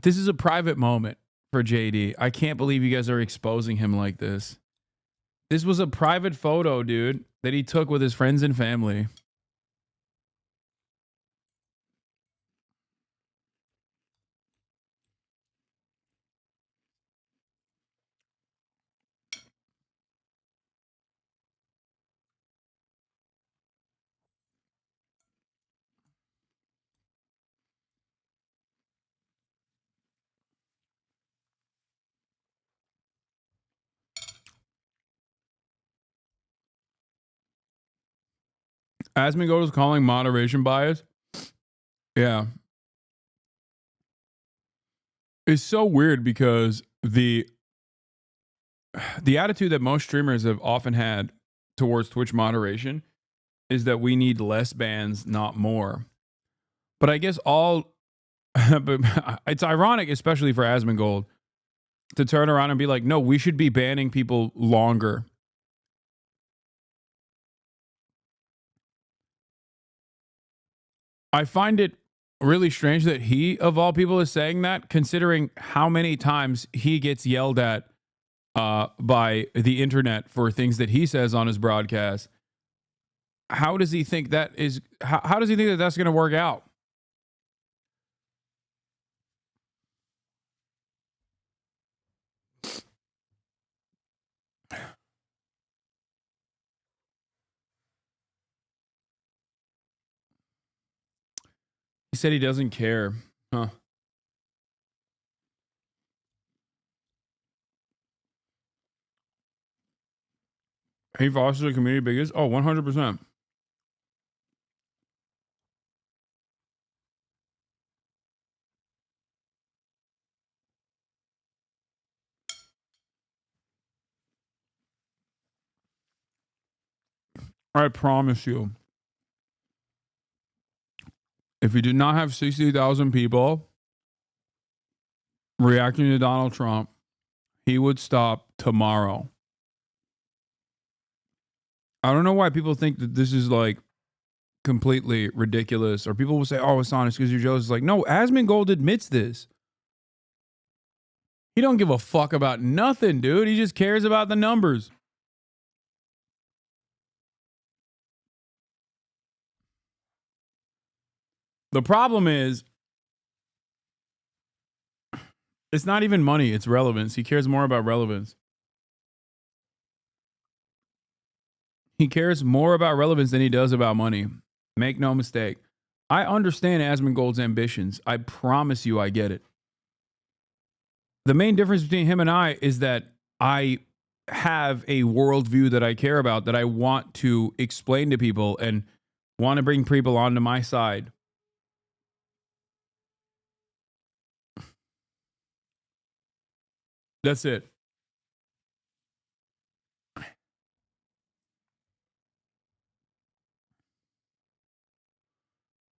This is a private moment for JD. I can't believe you guys are exposing him like this. This was a private photo, dude, that he took with his friends and family. Asmongold is calling moderation bias. Yeah. It's so weird because the attitude that most streamers have often had towards Twitch moderation is that we need less bans, not more. But I guess but it's ironic, especially for Asmongold, to turn around and be like, no, we should be banning people longer. I find it really strange that he, of all people, is saying that, considering how many times he gets yelled at by the internet for things that he says on his broadcast. How does he think that is? How does he think that that's going to work out? He said he doesn't care. Huh. He fosters a community biggest. Oh, 100%. I promise you, if you did not have 60,000 people reacting to Donald Trump, he would stop tomorrow. I don't know why people think that this is like completely ridiculous, or people will say, oh, Hassan, it's because you're jealous. It's like, no, Asmongold admits this. He don't give a fuck about nothing, dude. He just cares about the numbers. The problem is, it's not even money, it's relevance. He cares more about relevance. He cares more about relevance than he does about money. Make no mistake. I understand Asmongold's ambitions. I promise you I get it. The main difference between him and I is that I have a worldview that I care about, that I want to explain to people and want to bring people onto my side. That's it.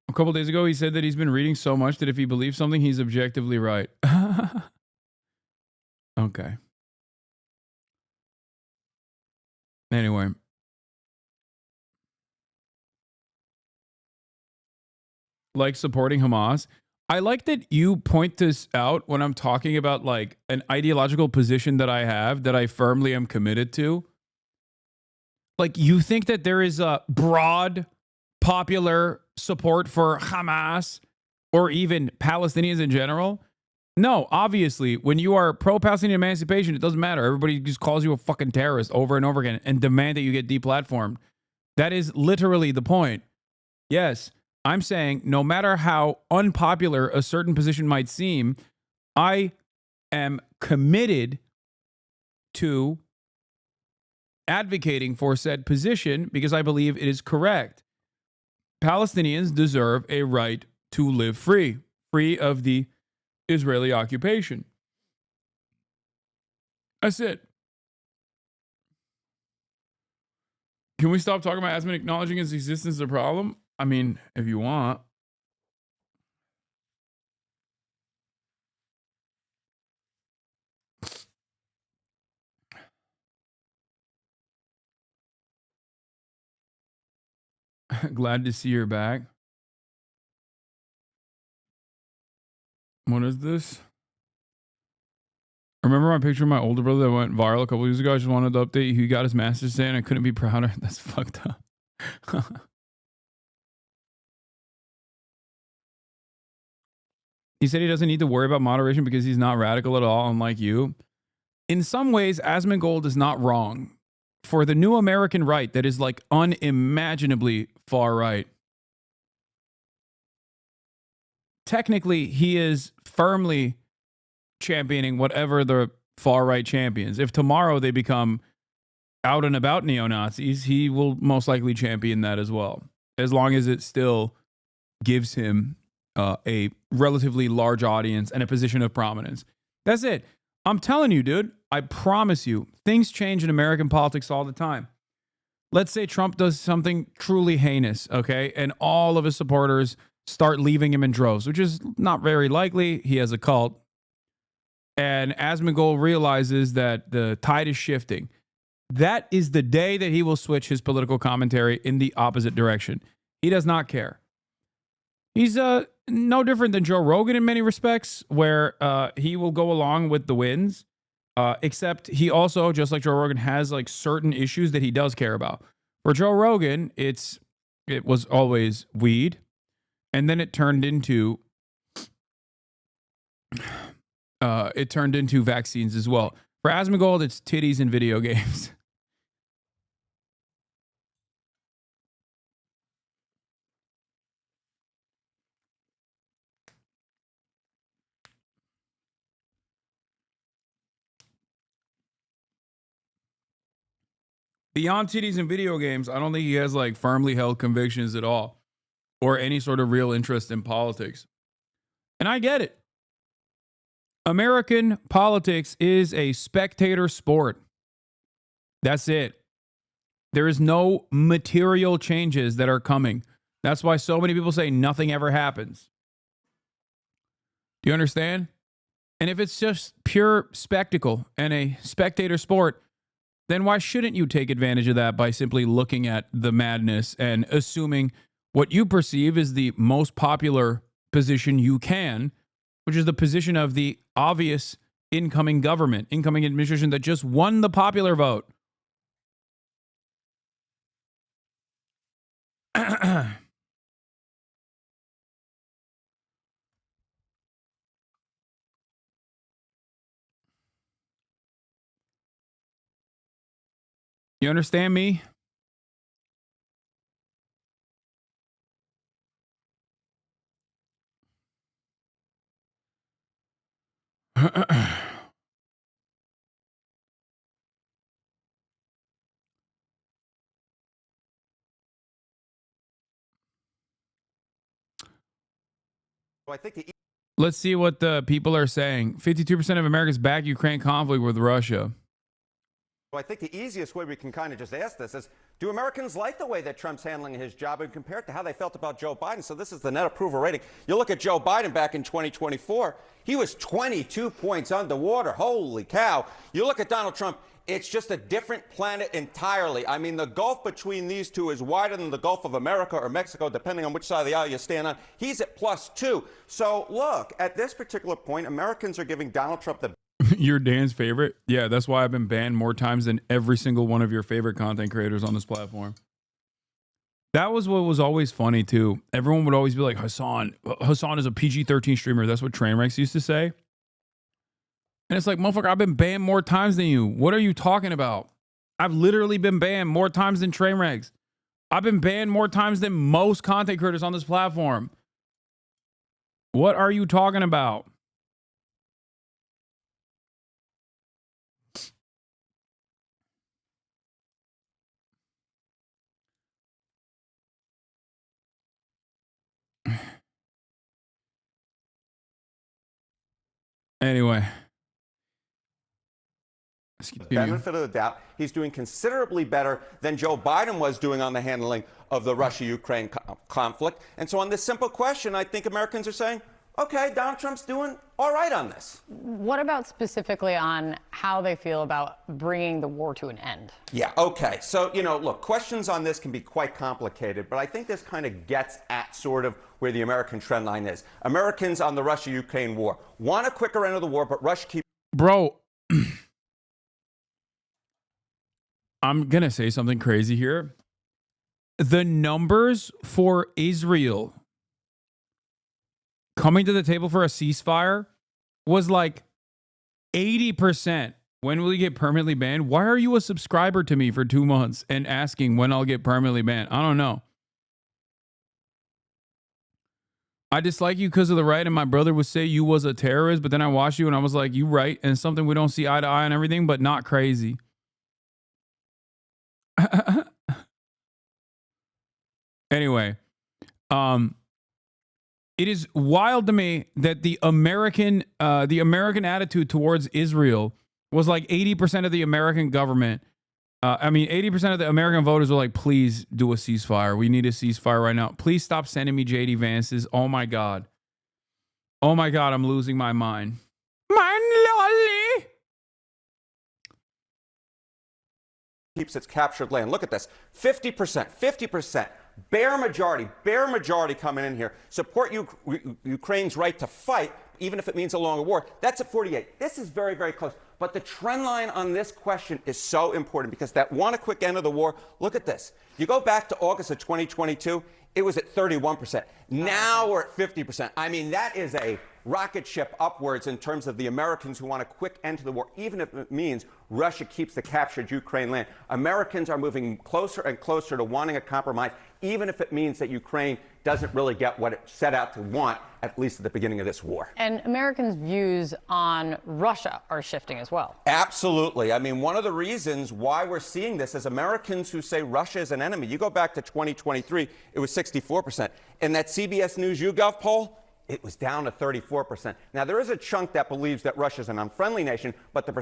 A couple days ago, he said that he's been reading so much that if he believes something, he's objectively right. Okay. Anyway. Like supporting Hamas. I like that you point this out when I'm talking about like an ideological position that I have that I firmly am committed to. Like, you think that there is a broad popular support for Hamas or even Palestinians in general? No, obviously, when you are pro-Palestinian emancipation, it doesn't matter. Everybody just calls you a fucking terrorist over and over again and demand that you get deplatformed. That is literally the point. Yes, I'm saying no matter how unpopular a certain position might seem, I am committed to advocating for said position because I believe it is correct. Palestinians deserve a right to live free of the Israeli occupation. That's it. Can we stop talking about Asman acknowledging his existence as a problem? I mean, if you want. Glad to see you're back. What is this? Remember my picture of my older brother that went viral a couple years ago? I just wanted to update you. He got his master's today and I couldn't be prouder. That's fucked up. He said he doesn't need to worry about moderation because he's not radical at all, unlike you. In some ways, Asmongold is not wrong. For the new American right that is like unimaginably far right, technically he is firmly championing whatever the far right champions. If tomorrow they become out and about neo-Nazis, he will most likely champion that as well, as long as it still gives him a relatively large audience and a position of prominence. That's it. I'm telling you, dude, I promise you, things change in American politics all the time. Let's say Trump does something truly heinous, okay? And all of his supporters start leaving him in droves, which is not very likely. He has a cult. And Asmongold realizes that the tide is shifting. That is the day that he will switch his political commentary in the opposite direction. He does not care. He's no different than Joe Rogan in many respects, where he will go along with the wins, except he also, just like Joe Rogan, has like certain issues that he does care about. For Joe Rogan, it was always weed, and then it turned into vaccines as well. For Asmongold, it's titties and video games. Beyond titties and video games, I don't think he has like firmly held convictions at all or any sort of real interest in politics. And I get it. American politics is a spectator sport. That's it. There is no material changes that are coming. That's why so many people say nothing ever happens. Do you understand? And if it's just pure spectacle and a spectator sport, then why shouldn't you take advantage of that by simply looking at the madness and assuming what you perceive is the most popular position you can, which is the position of the obvious incoming government, incoming administration that just won the popular vote. You understand me? I think Let's see what the people are saying. 52% of Americans back Ukraine conflict with Russia. I think the easiest way we can kind of just ask this is, do Americans like the way that Trump's handling his job and compare it to how they felt about Joe Biden? So this is the net approval rating. You look at Joe Biden back in 2024, he was 22 points underwater. Holy cow. You look at Donald Trump, it's just a different planet entirely. I mean, the gulf between these two is wider than the Gulf of America or Mexico, depending on which side of the aisle you stand on. He's at +2. So look, at this particular point, Americans are giving Donald Trump the You're Dan's favorite? Yeah, that's why I've been banned more times than every single one of your favorite content creators on this platform. That was what was always funny, too. Everyone would always be like, Hasan is a PG-13 streamer. That's what Trainwrecks used to say. And it's like, motherfucker, I've been banned more times than you. What are you talking about? I've literally been banned more times than Trainwrecks. I've been banned more times than most content creators on this platform. What are you talking about? Anyway. benefit of the doubt. He's doing considerably better than Joe Biden was doing on the handling of the Russia-Ukraine conflict. And so on this simple question, I think Americans are saying, okay, Donald Trump's doing all right on this. What about specifically on how they feel about bringing the war to an end? Yeah, okay. So, you know, look, questions on this can be quite complicated, but I think this kind of gets at sort of where the American trend line is. Americans on the Russia-Ukraine war want a quicker end of the war, but Russia keeps... Bro, I'm going to say something crazy here. The numbers for Israel coming to the table for a ceasefire was like 80%. When will you get permanently banned? Why are you a subscriber to me for 2 months and asking when I'll get permanently banned? I don't know. I dislike you because of the right, and my brother would say you was a terrorist, but then I watched you and I was like, you right, and it's something we don't see eye to eye on everything, but not crazy. Anyway, it is wild to me that the American attitude towards Israel was like 80% of the American government. 80% of the American voters were like, please do a ceasefire. We need a ceasefire right now. Please stop sending me JD Vances. Oh my God. Oh my God, I'm losing my mind. My lolly. keeps its captured land. Look at this, 50%, bare majority coming in here. Support Ukraine's right to fight, even if it means a longer war. That's at 48. This is very, very close. But the trend line on this question is so important because that want a quick end of the war, look at this. You go back to August of 2022, it was at 31%. Now we're at 50%. I mean, that is a rocket ship upwards in terms of the Americans who want a quick end to the war, even if it means Russia keeps the captured Ukraine land. Americans are moving closer and closer to wanting a compromise, even if it means that Ukraine doesn't really get what it set out to want, at least at the beginning of this war. And Americans' views on Russia are shifting as well. Absolutely. I mean, one of the reasons why we're seeing this is Americans who say Russia is an enemy. You go back to 2023, it was 64%. In that CBS News YouGov poll, it was down to 34%. Now, there is a chunk that believes that Russia is an unfriendly nation, but the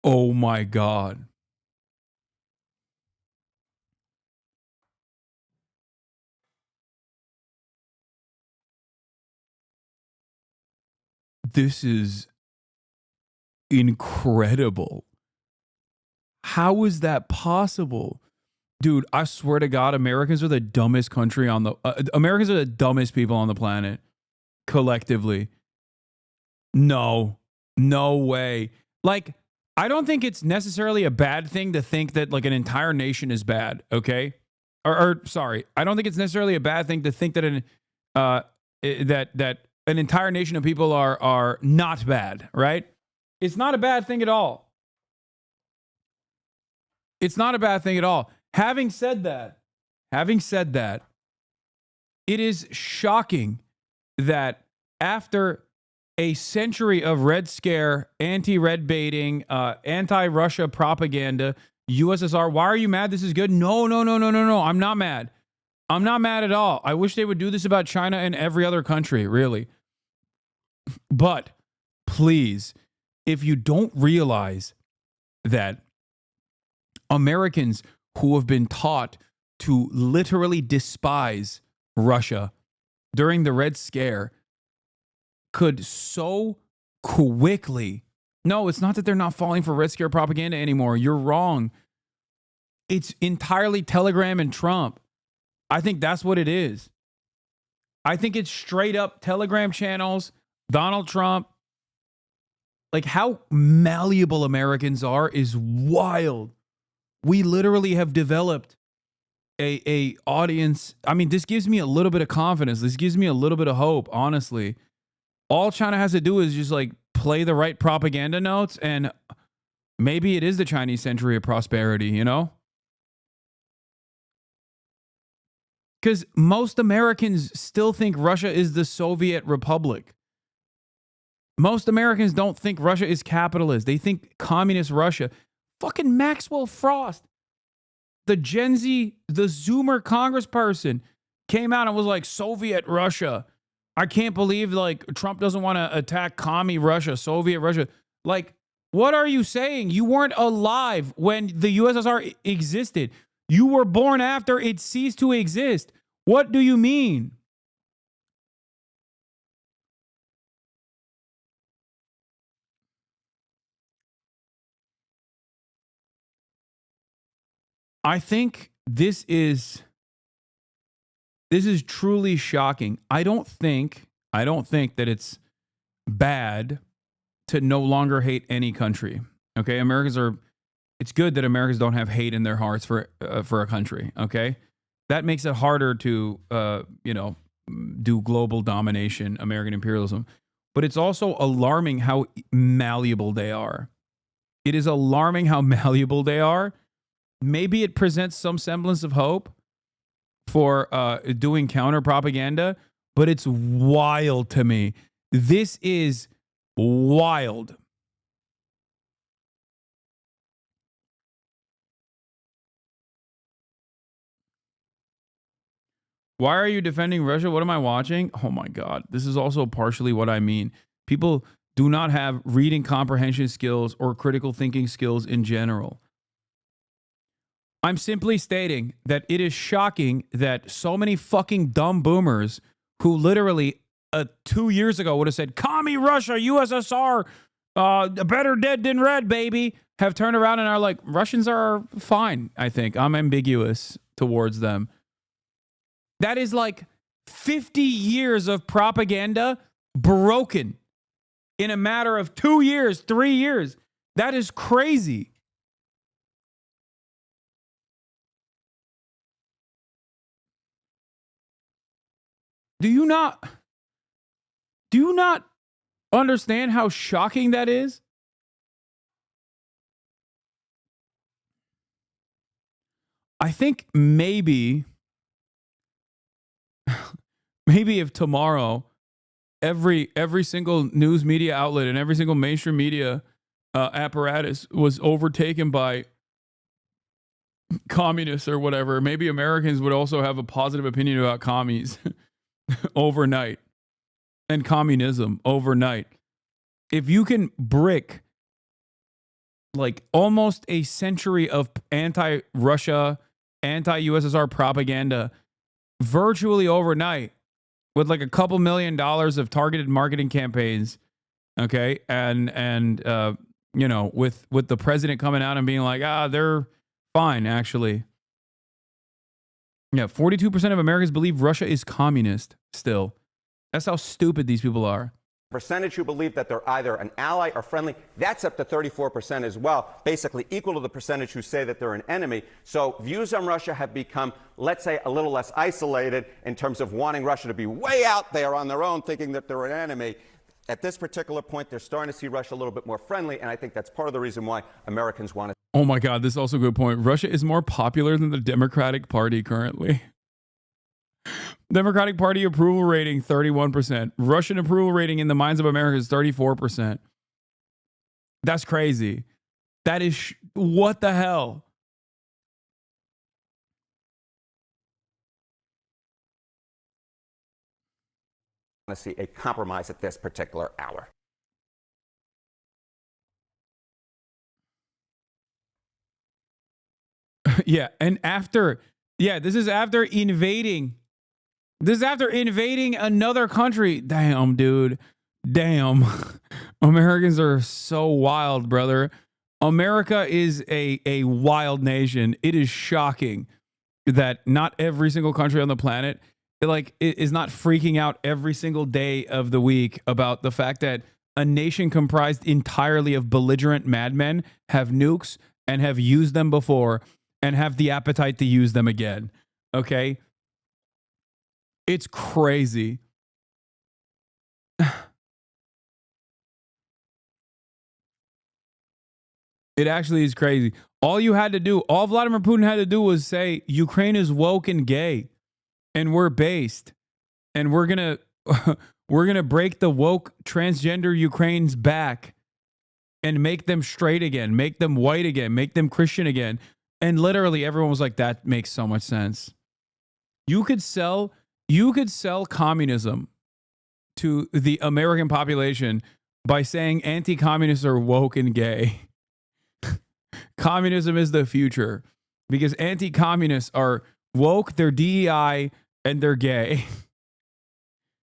Oh my God. This is incredible. How is that possible? Dude, I swear to God, Americans are the dumbest country on the Americans are the dumbest people on the planet collectively. No way. Like, I don't think it's necessarily a bad thing to think that like an entire nation is bad. Okay, or sorry, I don't think it's necessarily a bad thing to think that that an entire nation of people are not bad. Right? It's not a bad thing at all. It's not a bad thing at all. Having said that, it is shocking that after a century of Red Scare, anti-Red baiting, anti-Russia propaganda, USSR, why are you mad? This is good. No. I'm not mad. I'm not mad at all. I wish they would do this about China and every other country, really. But please, if you don't realize that Americans who have been taught to literally despise Russia during the Red Scare could so quickly... No, it's not that they're not falling for Red Scare propaganda anymore. You're wrong. It's entirely Telegram and Trump. I think that's what it is. I think it's straight up Telegram channels, Donald Trump. Like, how malleable Americans are is wild. We literally have developed a audience. I mean, this gives me a little bit of confidence. This gives me a little bit of hope, honestly. All China has to do is just like play the right propaganda notes, and maybe it is the Chinese century of prosperity, you know? Because most Americans still think Russia is the Soviet Republic. Most Americans don't think Russia is capitalist. They think communist Russia. Fucking Maxwell Frost, the Gen Z, the Zoomer congressperson, came out and was like, Soviet Russia. I can't believe like Trump doesn't want to attack commie Russia, Soviet Russia. Like, what are you saying? You weren't alive when the USSR existed. You were born after it ceased to exist. What do you mean? I think this is truly shocking. I don't think that it's bad to no longer hate any country. Okay, it's good that Americans don't have hate in their hearts for a country. Okay, that makes it harder to do global domination, American imperialism. But it's also alarming how malleable they are. It is alarming how malleable they are. Maybe it presents some semblance of hope for doing counter propaganda, but it's wild to me. This is wild. Why are you defending Russia? What am I watching? Oh my God. This is also partially what I mean. People do not have reading comprehension skills or critical thinking skills in general. I'm simply stating that it is shocking that so many fucking dumb boomers who literally 2 years ago would have said, Commie Russia, USSR, better dead than red, baby, have turned around and are like, Russians are fine, I think. I'm ambiguous towards them. That is like 50 years of propaganda broken in a matter of 2 years, 3 years. That is crazy. Do you not understand how shocking that is? I think maybe if tomorrow every single news media outlet and every single mainstream media apparatus was overtaken by communists or whatever, maybe Americans would also have a positive opinion about commies overnight and communism overnight. If you can brick like almost a century of anti-Russia, anti-USSR propaganda virtually overnight with like a couple $1 million of targeted marketing campaigns. Okay. And you know, with the president coming out and being like, they're fine, actually. Yeah, 42% of Americans believe Russia is communist still. That's how stupid these people are. Percentage who believe that they're either an ally or friendly, that's up to 34% as well, basically equal to the percentage who say that they're an enemy. So views on Russia have become, let's say, a little less isolated in terms of wanting Russia to be way out there on their own, thinking that they're an enemy. At this particular point, they're starting to see Russia a little bit more friendly, and I think that's part of the reason why Americans want to. Oh my God, this is also a good point. Russia is more popular than the Democratic Party currently. Democratic Party approval rating, 31%. Russian approval rating in the minds of Americans, 34%. That's crazy. That is, what the hell? To see a compromise at this particular hour. Yeah, and this is after invading. This is after invading another country. Damn, dude. Damn. Americans are so wild, brother. America is a wild nation. It is shocking that not every single country on the planet is not freaking out every single day of the week about the fact that a nation comprised entirely of belligerent madmen have nukes and have used them before and have the appetite to use them again. Okay? It's crazy. It actually is crazy. All Vladimir Putin had to do was say, Ukraine is woke and gay, and we're based, and we're gonna break the woke transgender Ukraine's back and make them straight again, make them white again, make them Christian again. And literally everyone was like, that makes so much sense. You could sell communism to the American population by saying anti-communists are woke and gay. Communism is the future because anti-communists are woke, they're DEI, and they're gay.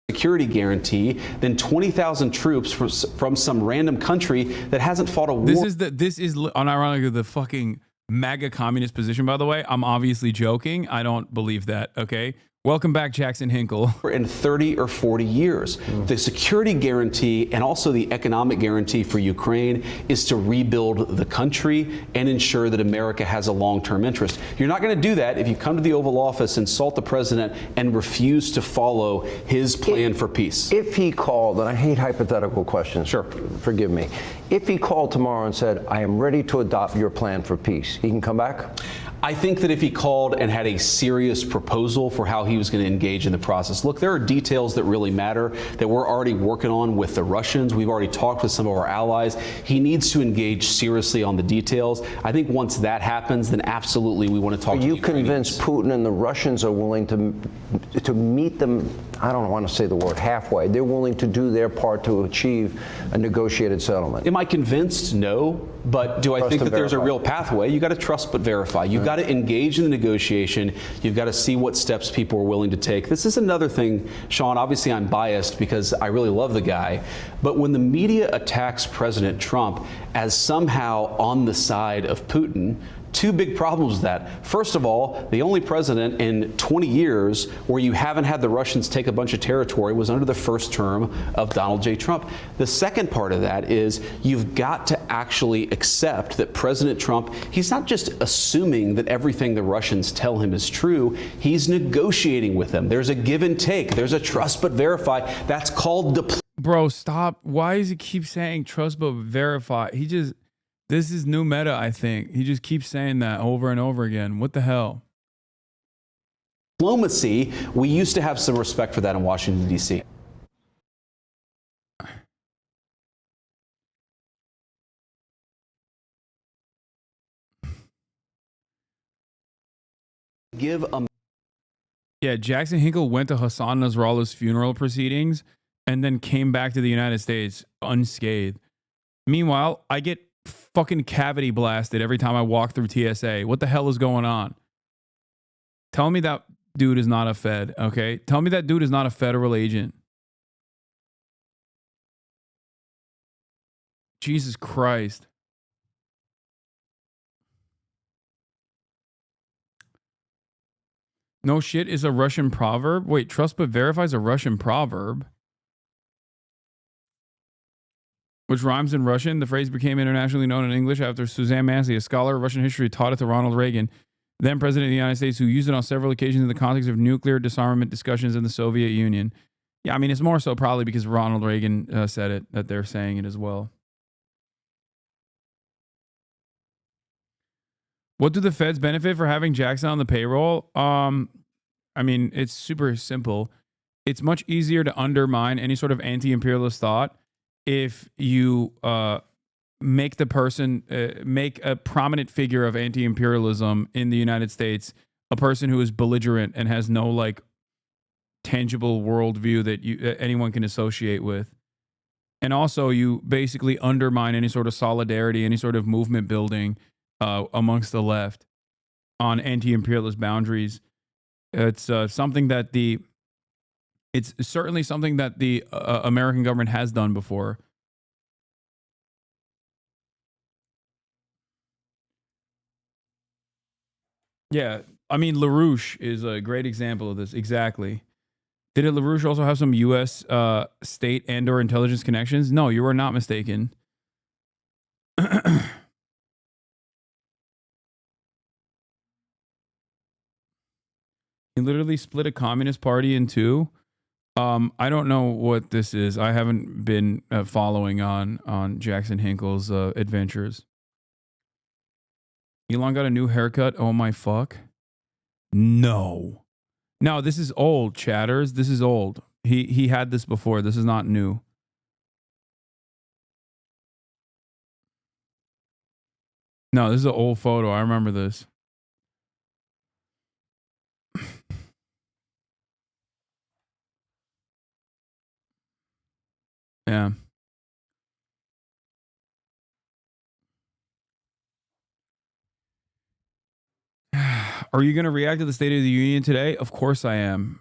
Security guarantee than 20,000 troops from some random country that hasn't fought a war. This is unironically the fucking MAGA communist position, by the way. I'm obviously joking. I don't believe that, okay? Welcome back, Jackson Hinkle. In 30 or 40 years. The security guarantee and also the economic guarantee for Ukraine is to rebuild the country and ensure that America has a long-term interest. You're not going to do that if you come to the Oval Office, insult the president, and refuse to follow his plan for peace. If he called, and I hate hypothetical questions. Sure. Forgive me. If he called tomorrow and said, I am ready to adopt your plan for peace, he can come back? I think that if he called and had a serious proposal for how he was going to engage in the process. Look, there are details that really matter that we're already working on with the Russians. We've already talked with some of our allies. He needs to engage seriously on the details. I think once that happens, then absolutely we want to talk to the Ukrainians. You convinced Putin and the Russians are willing to meet them, I don't want to say the word halfway. They're willing to do their part to achieve a negotiated settlement. Am I convinced? No. But do I think that there's a real pathway? You got to trust but verify. You've got to engage in the negotiation. You've got to see what steps people are willing to take. This is another thing, Sean. Obviously, I'm biased because I really love the guy. But when the media attacks President Trump as somehow on the side of Putin, two big problems with that. First of all, the only president in 20 years where you haven't had the Russians take a bunch of territory was under the first term of Donald J. Trump. The second part of that is you've got to actually accept that President Trump, he's not just assuming that everything the Russians tell him is true, he's negotiating with them. There's a give and take. There's a trust but verify. That's called diplomacy. Bro, stop. Why does he keep saying trust but verify? This is new meta, I think. He just keeps saying that over and over again. What the hell? Diplomacy, we used to have some respect for that in Washington, D.C. Yeah, Jackson Hinkle went to Hassan Nasrallah's funeral proceedings and then came back to the United States unscathed. Meanwhile, I get fucking cavity blasted every time I walk through TSA. What the hell is going on? Tell me that dude is not a Fed, okay? Tell me that dude is not a federal agent. Jesus Christ. No shit is a Russian proverb? Wait, trust but verify is a Russian proverb? Which rhymes in Russian. The phrase became internationally known in English after Suzanne Massey, a scholar of Russian history, taught it to Ronald Reagan, then President of the United States, who used it on several occasions in the context of nuclear disarmament discussions in the Soviet Union. Yeah, I mean, it's more so probably because Ronald Reagan said it, that they're saying it as well. What do the feds benefit for having Jackson on the payroll? I mean, it's super simple. It's much easier to undermine any sort of anti-imperialist thought if you make the person, make a prominent figure of anti-imperialism in the United States, a person who is belligerent and has no like tangible worldview that anyone can associate with. And also you basically undermine any sort of solidarity, any sort of movement building amongst the left on anti-imperialist boundaries. It's something that it's certainly something that the American government has done before. Yeah, I mean, LaRouche is a great example of this. Exactly. Did LaRouche also have some U.S. State and or intelligence connections? No, you are not mistaken. He literally split a communist party in two. I don't know what this is. I haven't been following on Jackson Hinkle's adventures. Elon got a new haircut. Oh my fuck. No. No, this is old, chatters. This is old. He had this before. This is not new. No, this is an old photo. I remember this. Yeah. Are you going to react to the State of the Union today? Of course I am,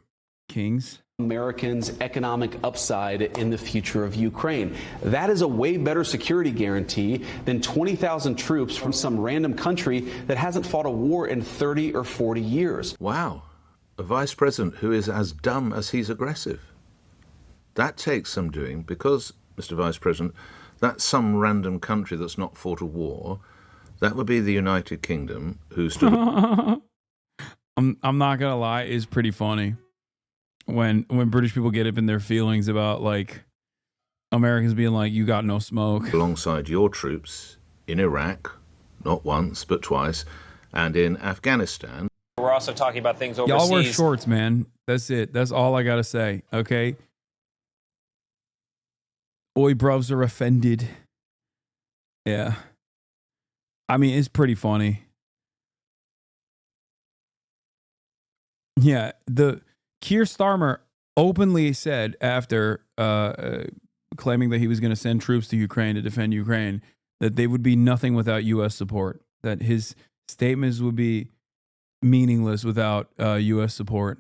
Kings. Americans' economic upside in the future of Ukraine. That is a way better security guarantee than 20,000 troops from some random country that hasn't fought a war in 30 or 40 years. Wow. A vice president who is as dumb as he's aggressive. That takes some doing because, Mr. Vice President, that's some random country that's not fought a war. That would be the United Kingdom, who stood... I'm not gonna lie, it's pretty funny when British people get up in their feelings about like Americans being like, you got no smoke. Alongside your troops in Iraq, not once, but twice, and in Afghanistan. We're also talking about things overseas. Y'all wear shorts, man. That's it. That's all I gotta say. Okay. Oi, bruvs are offended. Yeah. I mean, it's pretty funny. Yeah, the Keir Starmer openly said after claiming that he was going to send troops to Ukraine to defend Ukraine that they would be nothing without U.S. support, that his statements would be meaningless without U.S. support.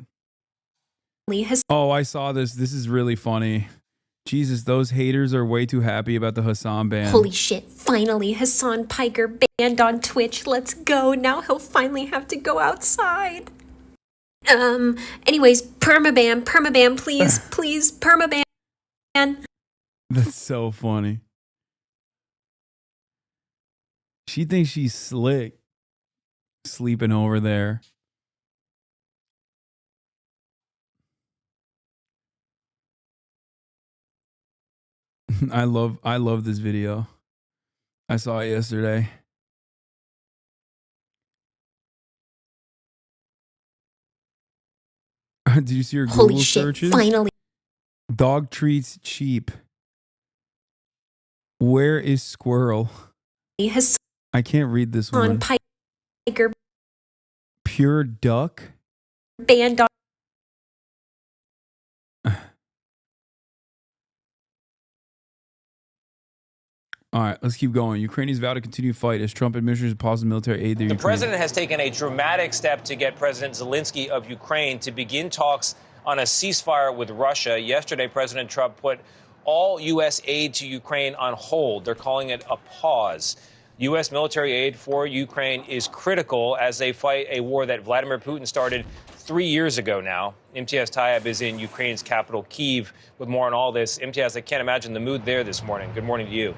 Oh, I saw this. This is really funny. Jesus, those haters are way too happy about the Hasan ban. Holy shit, finally Hasan Piker banned on Twitch. Let's go. Now he'll finally have to go outside. Anyways, permaban, please, please, permaban. That's so funny. She thinks she's slick. Sleeping over there. I love this video. I saw it yesterday. Did you see your Google Holy shit, searches? finally. Dog treats cheap. Where is squirrel? I can't read this one. Piker Pure duck? banned on. All right, let's keep going. Ukrainians vow to continue fight as Trump administration pauses military aid to The Ukraine. president has taken a dramatic step to get President Zelensky of Ukraine to begin talks on a ceasefire with Russia. Yesterday, President Trump put all U.S. aid to Ukraine on hold. They're calling it a pause. U.S. military aid for Ukraine is critical as they fight a war that Vladimir Putin started 3 years ago now. MTS Tayyab is in Ukraine's capital, Kyiv, with more on all this. MTS, I can't imagine the mood there this morning. Good morning to you.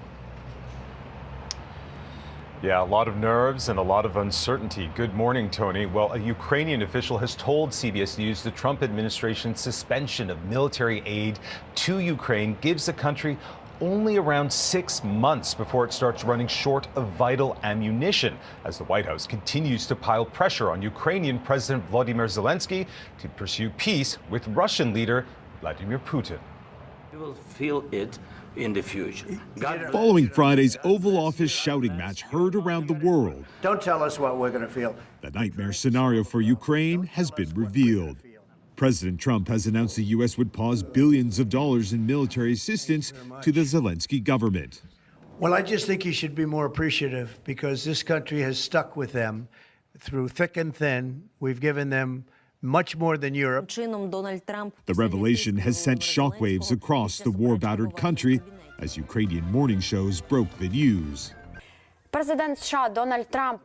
Yeah, a lot of nerves and a lot of uncertainty. Good morning, Tony. Well, a Ukrainian official has told CBS News the Trump administration's suspension of military aid to Ukraine gives the country only around 6 months before it starts running short of vital ammunition, as the White House continues to pile pressure on Ukrainian President Volodymyr Zelensky to pursue peace with Russian leader Vladimir Putin. We will feel it in the future. Following Friday's Oval Office shouting match heard around the world, don't tell us what we're going to feel. The nightmare scenario for Ukraine has been revealed. President Trump has announced the U.S. would pause billions of dollars in military assistance to the Zelensky government. Well, I just think you should be more appreciative because this country has stuck with them through thick and thin. We've given them much more than Europe. The revelation has sent shockwaves across the war-battered country as Ukrainian morning shows broke the news. President США Donald Trump.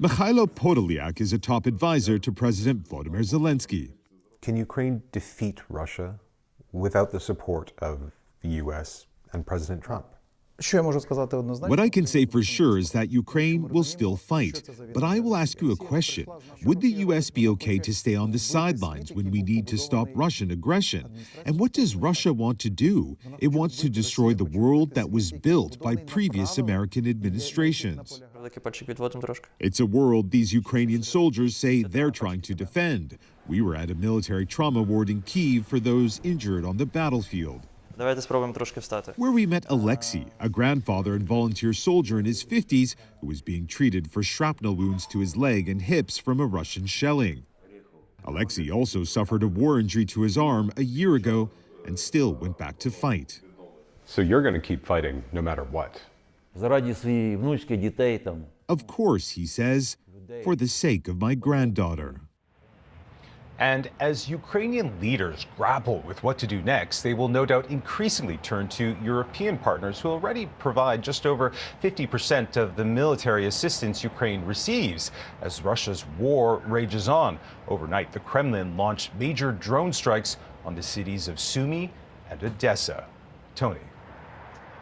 Mikhailo Podolyak is a top advisor to President Volodymyr Zelensky. Can Ukraine defeat Russia without the support of the U.S. and President Trump? What I can say for sure is that Ukraine will still fight. But I will ask you a question. Would the U.S. be okay to stay on the sidelines when we need to stop Russian aggression? And what does Russia want to do? It wants to destroy the world that was built by previous American administrations. It's a world these Ukrainian soldiers say they're trying to defend. We were at a military trauma ward in Kyiv for those injured on the battlefield, where we met Alexei, a grandfather and volunteer soldier in his 50s who was being treated for shrapnel wounds to his leg and hips from a Russian shelling. Alexei also suffered a war injury to his arm a year ago and still went back to fight. So you're going to keep fighting no matter what? Of course, he says, for the sake of my granddaughter. And as Ukrainian leaders grapple with what to do next, they will no doubt increasingly turn to European partners who already provide just over 50% of the military assistance Ukraine receives. As Russia's war rages on, overnight the Kremlin launched major drone strikes on the cities of Sumy and Odessa. Tony.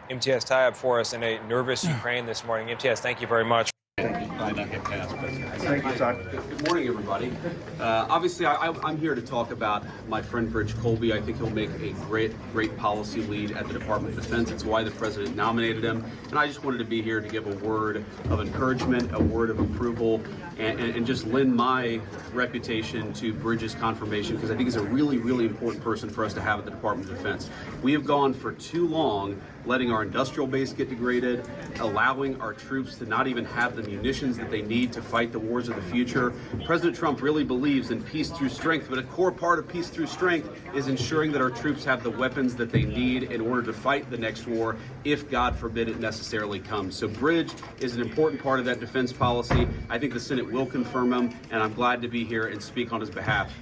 MTS Tayyab for us in a nervous Ukraine this morning. MTS, thank you very much. Thank you, Todd. Good morning, everybody. Obviously, I'm here to talk about my friend Bridge Colby. I think he'll make a great policy lead at the Department of Defense. It's why the president nominated him. And I just wanted to be here to give a word of encouragement, a word of approval, and just lend my reputation to Bridge's confirmation, because I think he's a really important person for us to have at the Department of Defense. We have gone for too long letting our industrial base get degraded, allowing our troops to not even have the munitions that they need to fight the wars of the future. President Trump really believes in peace through strength, but a core part of peace through strength is ensuring that our troops have the weapons that they need in order to fight the next war, if God forbid it necessarily comes. So Bridge is an important part of that defense policy. I think the Senate will confirm him, and I'm glad to be here and speak on his behalf.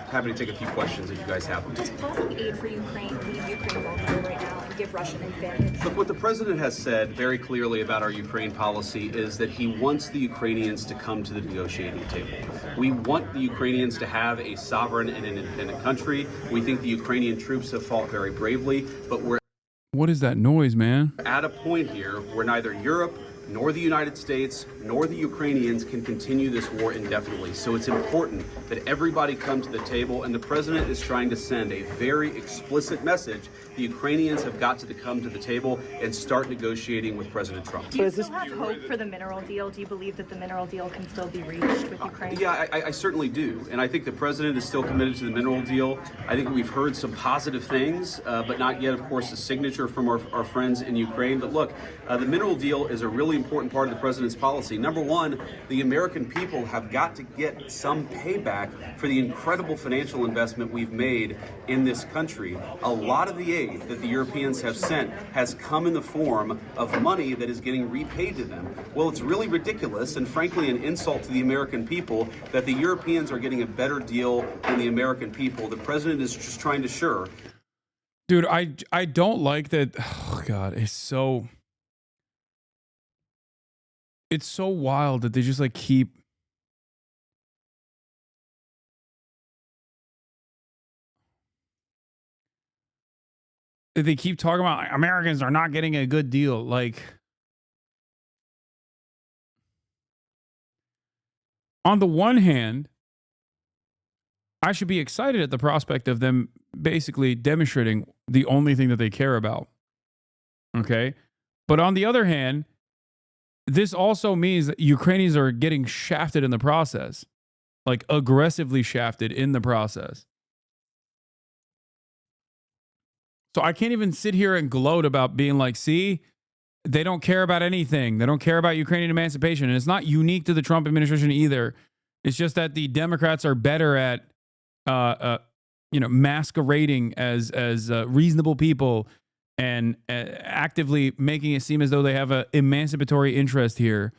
Happy to take a few questions if you guys have them. Does pausing aid for Ukraine leave Ukraine vulnerable right now and give Russia an advantage? Look, what the president has said very clearly about our Ukraine policy is that he wants the Ukrainians to come to the negotiating table. We want the Ukrainians to have a sovereign and an independent country. We think the Ukrainian troops have fought very bravely, but we're What is that noise, man? at a point here where neither Europe nor the United States nor the Ukrainians can continue this war indefinitely. So it's important that everybody come to the table, and the president is trying to send a very explicit message. The Ukrainians have got to come to the table and start negotiating with President Trump. Do you still have hope for the mineral deal? Do you believe that the mineral deal can still be reached with Ukraine? Yeah, I certainly do. And I think the president is still committed to the mineral deal. I think we've heard some positive things, but not yet, of course, a signature from our friends in Ukraine. But look, the mineral deal is a really really important part of the president's policy. Number one, the American people have got to get some payback for the incredible financial investment we've made in this country. A lot of the aid that the Europeans have sent has come in the form of money that is getting repaid to them. Well, it's really ridiculous and frankly an insult to the American people that the Europeans are getting a better deal than the American people. The president is just trying to assure. Dude, I don't like that. Oh God, it's so wild that they just like keep talking about Americans are not getting a good deal. Like, on the one hand, I should be excited at the prospect of them basically demonstrating the only thing that they care about. Okay? But on the other hand, this also means that Ukrainians are getting shafted in the process, like aggressively shafted in the process. So I can't even sit here and gloat about being like, see, they don't care about anything. They don't care about Ukrainian emancipation. And it's not unique to the Trump administration either. It's just that the Democrats are better at, masquerading as reasonable people and actively making it seem as though they have an emancipatory interest here.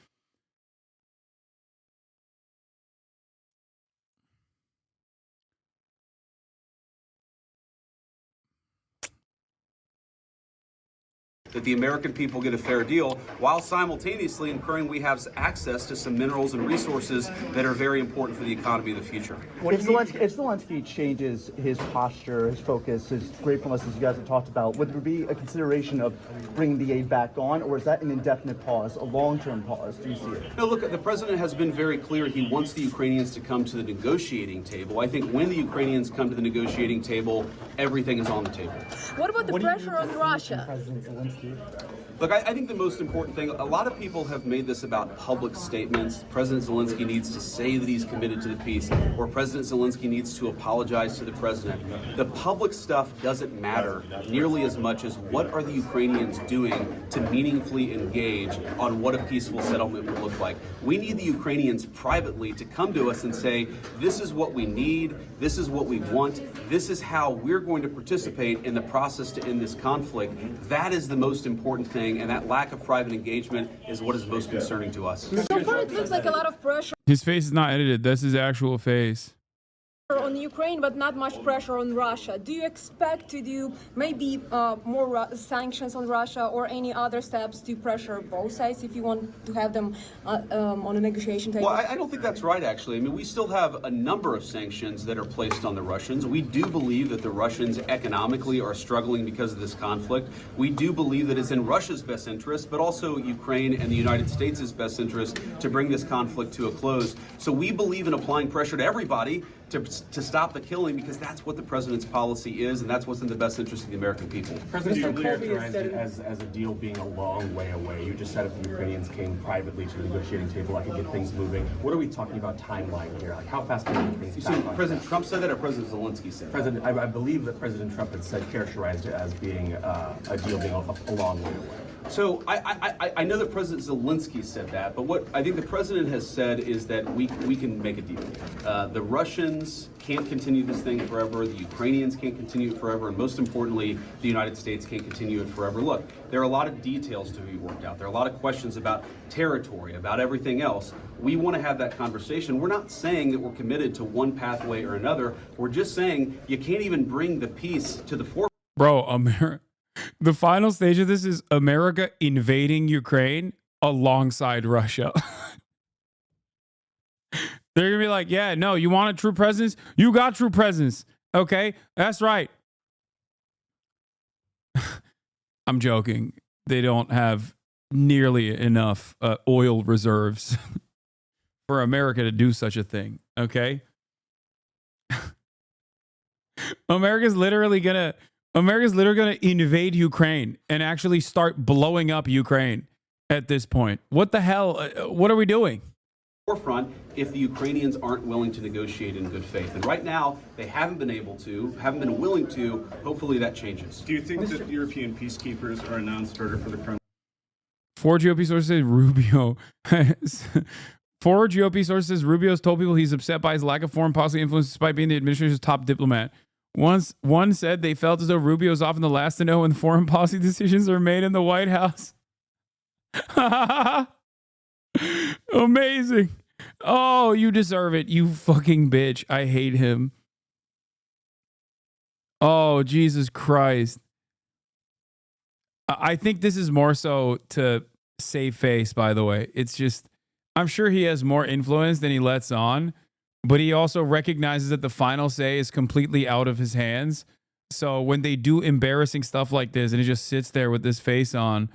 That the American people get a fair deal while simultaneously ensuring we have access to some minerals and resources that are very important for the economy of the future. If Zelensky changes his posture, his focus, his gratefulness, as you guys have talked about, would there be a consideration of bringing the aid back on, or is that an indefinite pause, a long-term pause? Do you see it? No, look, the president has been very clear. He wants the Ukrainians to come to the negotiating table. I think when the Ukrainians come to the negotiating table, everything is on the table. What about the pressure on Russia? President Zelensky? Look, I think the most important thing, a lot of people have made this about public statements. President Zelensky needs to say that he's committed to the peace, or President Zelensky needs to apologize to the president. The public stuff doesn't matter nearly as much as what are the Ukrainians doing to meaningfully engage on what a peaceful settlement will look like. We need the Ukrainians privately to come to us and say, this is what we need, this is what we want, this is how we're going to participate in the process to end this conflict. That is the most important thing, and that lack of private engagement is what is most concerning to us. So far, it looks like a lot of pressure His face is not edited. That's his actual face. on Ukraine, but not much pressure on Russia. Do you expect to do maybe more sanctions on Russia or any other steps to pressure both sides if you want to have them on a negotiation table? Well, I don't think that's right, actually. I mean, we still have a number of sanctions that are placed on the Russians. We do believe that the Russians economically are struggling because of this conflict. We do believe that it's in Russia's best interest, but also Ukraine and the United States' best interest to bring this conflict to a close. So we believe in applying pressure to everybody to stop the killing, because that's what the president's policy is, and that's what's in the best interest of the American people. President, you characterized it as a deal being a long way away. You just said if the Ukrainians came privately to the negotiating table, I could get things moving. What are we talking about timeline here? Like, how fast can we get things You see, President Trump said that, or President Zelensky said that? I believe that President Trump had characterized it as being a deal being a long way away. So I know that President Zelensky said that, but what I think the president has said is that we can make a deal. The Russians can't continue this thing forever. The Ukrainians can't continue it forever. And most importantly, the United States can't continue it forever. Look, there are a lot of details to be worked out. There are a lot of questions about territory, about everything else. We want to have that conversation. We're not saying that we're committed to one pathway or another. We're just saying you can't even bring the peace to the forefront. Bro, the final stage of this is America invading Ukraine alongside Russia. They're going to be like, yeah, no, you want a true presence? You got true presence. Okay, that's right. I'm joking. They don't have nearly enough oil reserves for America to do such a thing. Okay. America's literally going to invade Ukraine and actually start blowing up Ukraine at this point. What the hell? What are we doing? Forefront if the Ukrainians aren't willing to negotiate in good faith. And right now, they haven't been willing to. Hopefully that changes. Do you think that European peacekeepers are a non-starter for the Kremlin? 4 GOP sources say Rubio. 4 GOP sources says Rubio's told people he's upset by his lack of foreign policy influence despite being the administration's top diplomat. One said they felt as though Rubio's often the last to know when foreign policy decisions are made in the White House. Amazing. Oh, you deserve it, you fucking bitch. I hate him. Oh, Jesus Christ. I think this is more so to save face, by the way. It's just, I'm sure he has more influence than he lets on, but he also recognizes that the final say is completely out of his hands. So when they do embarrassing stuff like this and he just sits there with this face on,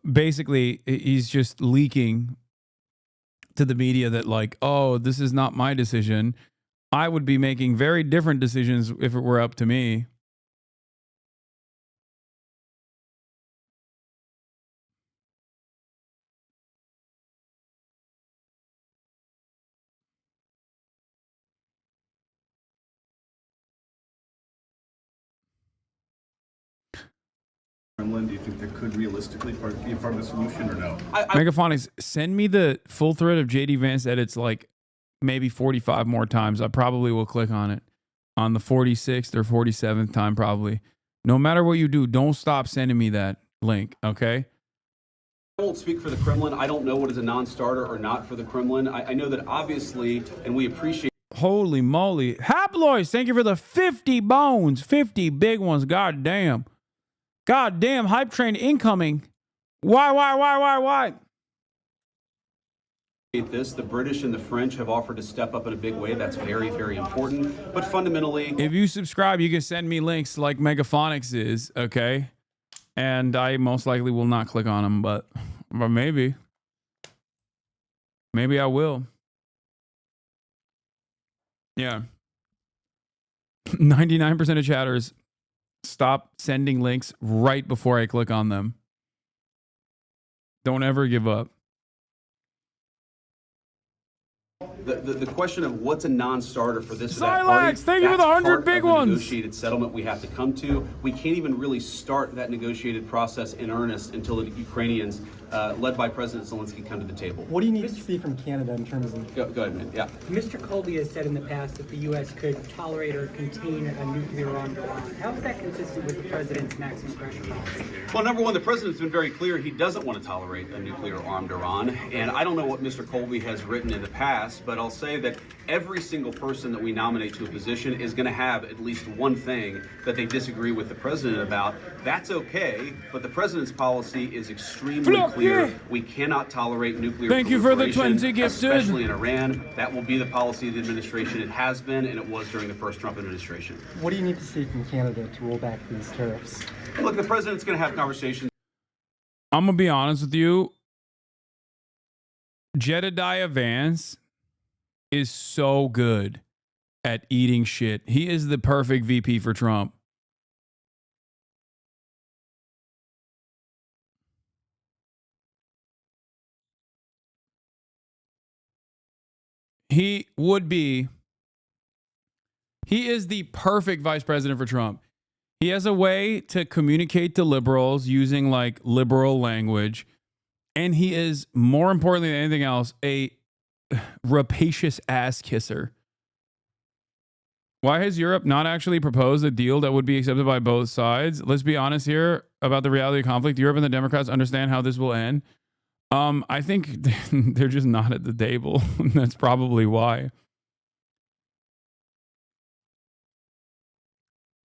basically he's just leaking to the media that like, oh, this is not my decision. I would be making very different decisions if it were up to me. Kremlin, do you think that could realistically be a part of the solution or no? Megaphonics, send me the full thread of JD Vance edits like maybe 45 more times. I probably will click on it on the 46th or 47th time probably. No matter what you do, don't stop sending me that link, okay? I won't speak for the Kremlin. I don't know what is a non-starter or not for the Kremlin. I know that obviously, and we appreciate. Holy moly. Haploids, thank you for the 50 bones. 50 big ones. God damn. God damn. Hype train incoming. Why? This, the British and the French have offered to step up in a big way. That's very, very important. But fundamentally, if you subscribe, you can send me links like Megaphonics is, okay? And I most likely will not click on them, but maybe. Maybe I will. Yeah. 99% of chatters stop sending links right before I click on them. Don't ever give up. the question of what's a non-starter for this or that Silex, party, thank you for the 100 big ones. Negotiated settlement we have to come to. We can't even really start that negotiated process in earnest until the Ukrainians, led by President Zelensky, come to the table. What do you need to see from Canada in terms of... Go ahead, man. Yeah. Mr. Colby has said in the past that the U.S. could tolerate or contain a nuclear armed Iran. How is that consistent with the president's maximum pressure policy? Well, number one, the president's been very clear he doesn't want to tolerate a nuclear-armed Iran. And I don't know what Mr. Colby has written in the past, but I'll say that every single person that we nominate to a position is going to have at least one thing that they disagree with the president about. That's okay, but the president's policy is extremely clear. We cannot tolerate nuclear Thank you for the proliferation, 20 gifted. especially in Iran. That will be the policy of the administration. It has been, and it was during the first Trump administration. What do you need to see from Canada to roll back these tariffs? Look, the president's going to have conversations. I'm going to be honest with you. Jedediah Vance is so good at eating shit. He is the perfect VP for Trump. He is the perfect vice president for Trump. He has a way to communicate to liberals using like liberal language. And he is, more importantly than anything else, a rapacious ass kisser. Why has Europe not actually proposed a deal that would be accepted by both sides? Let's be honest here about the reality of conflict. Europe and the Democrats understand how this will end. I think they're just not at the table. That's probably why.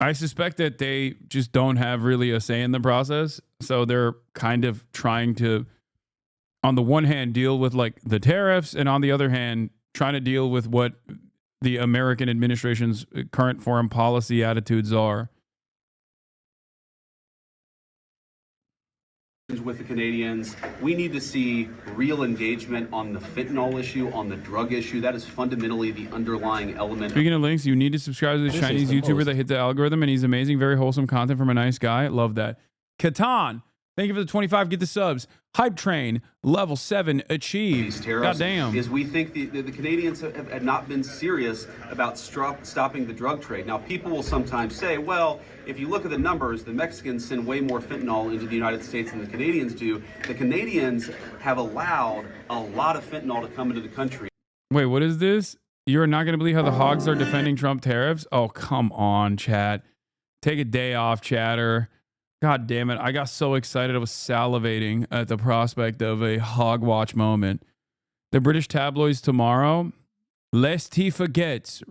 I suspect that they just don't have really a say in the process. So they're kind of trying to, on the one hand, deal with like the tariffs, and on the other hand, trying to deal with what the American administration's current foreign policy attitudes are. With the Canadians, we need to see real engagement on the fentanyl issue, on the drug issue. That is fundamentally the underlying element. Speaking of links, you need to subscribe to the Chinese YouTuber that hit the algorithm, and he's amazing, very wholesome content from a nice guy. Love that. Catan, Thank you for the 25. Get the subs. Hype train level 7 achieved. These tariffs Goddamn. is we think the Canadians have not been serious about stopping the drug trade. Now, people will sometimes say, well, if you look at the numbers, the Mexicans send way more fentanyl into the United States than the Canadians do. The Canadians have allowed a lot of fentanyl to come into the country. Wait, what is this? You're not going to believe how the hogs are defending Trump tariffs? Oh, come on, chat. Take a day off, chatter. God damn it. I got so excited. I was salivating at the prospect of a hog watch moment. The British tabloids tomorrow, lest he forgets,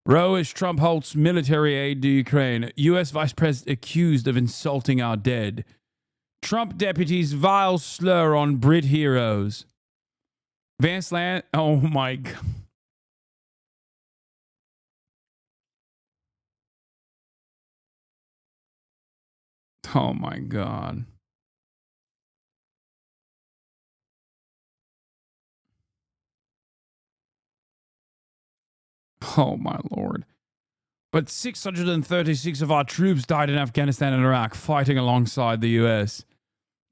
row as Trump halts military aid to Ukraine. U.S. Vice President accused of insulting our dead. Trump deputies vile slur on Brit heroes. Vance Land, oh my God. Oh my God. Oh my Lord. But 636 of our troops died in Afghanistan and Iraq fighting alongside the U.S.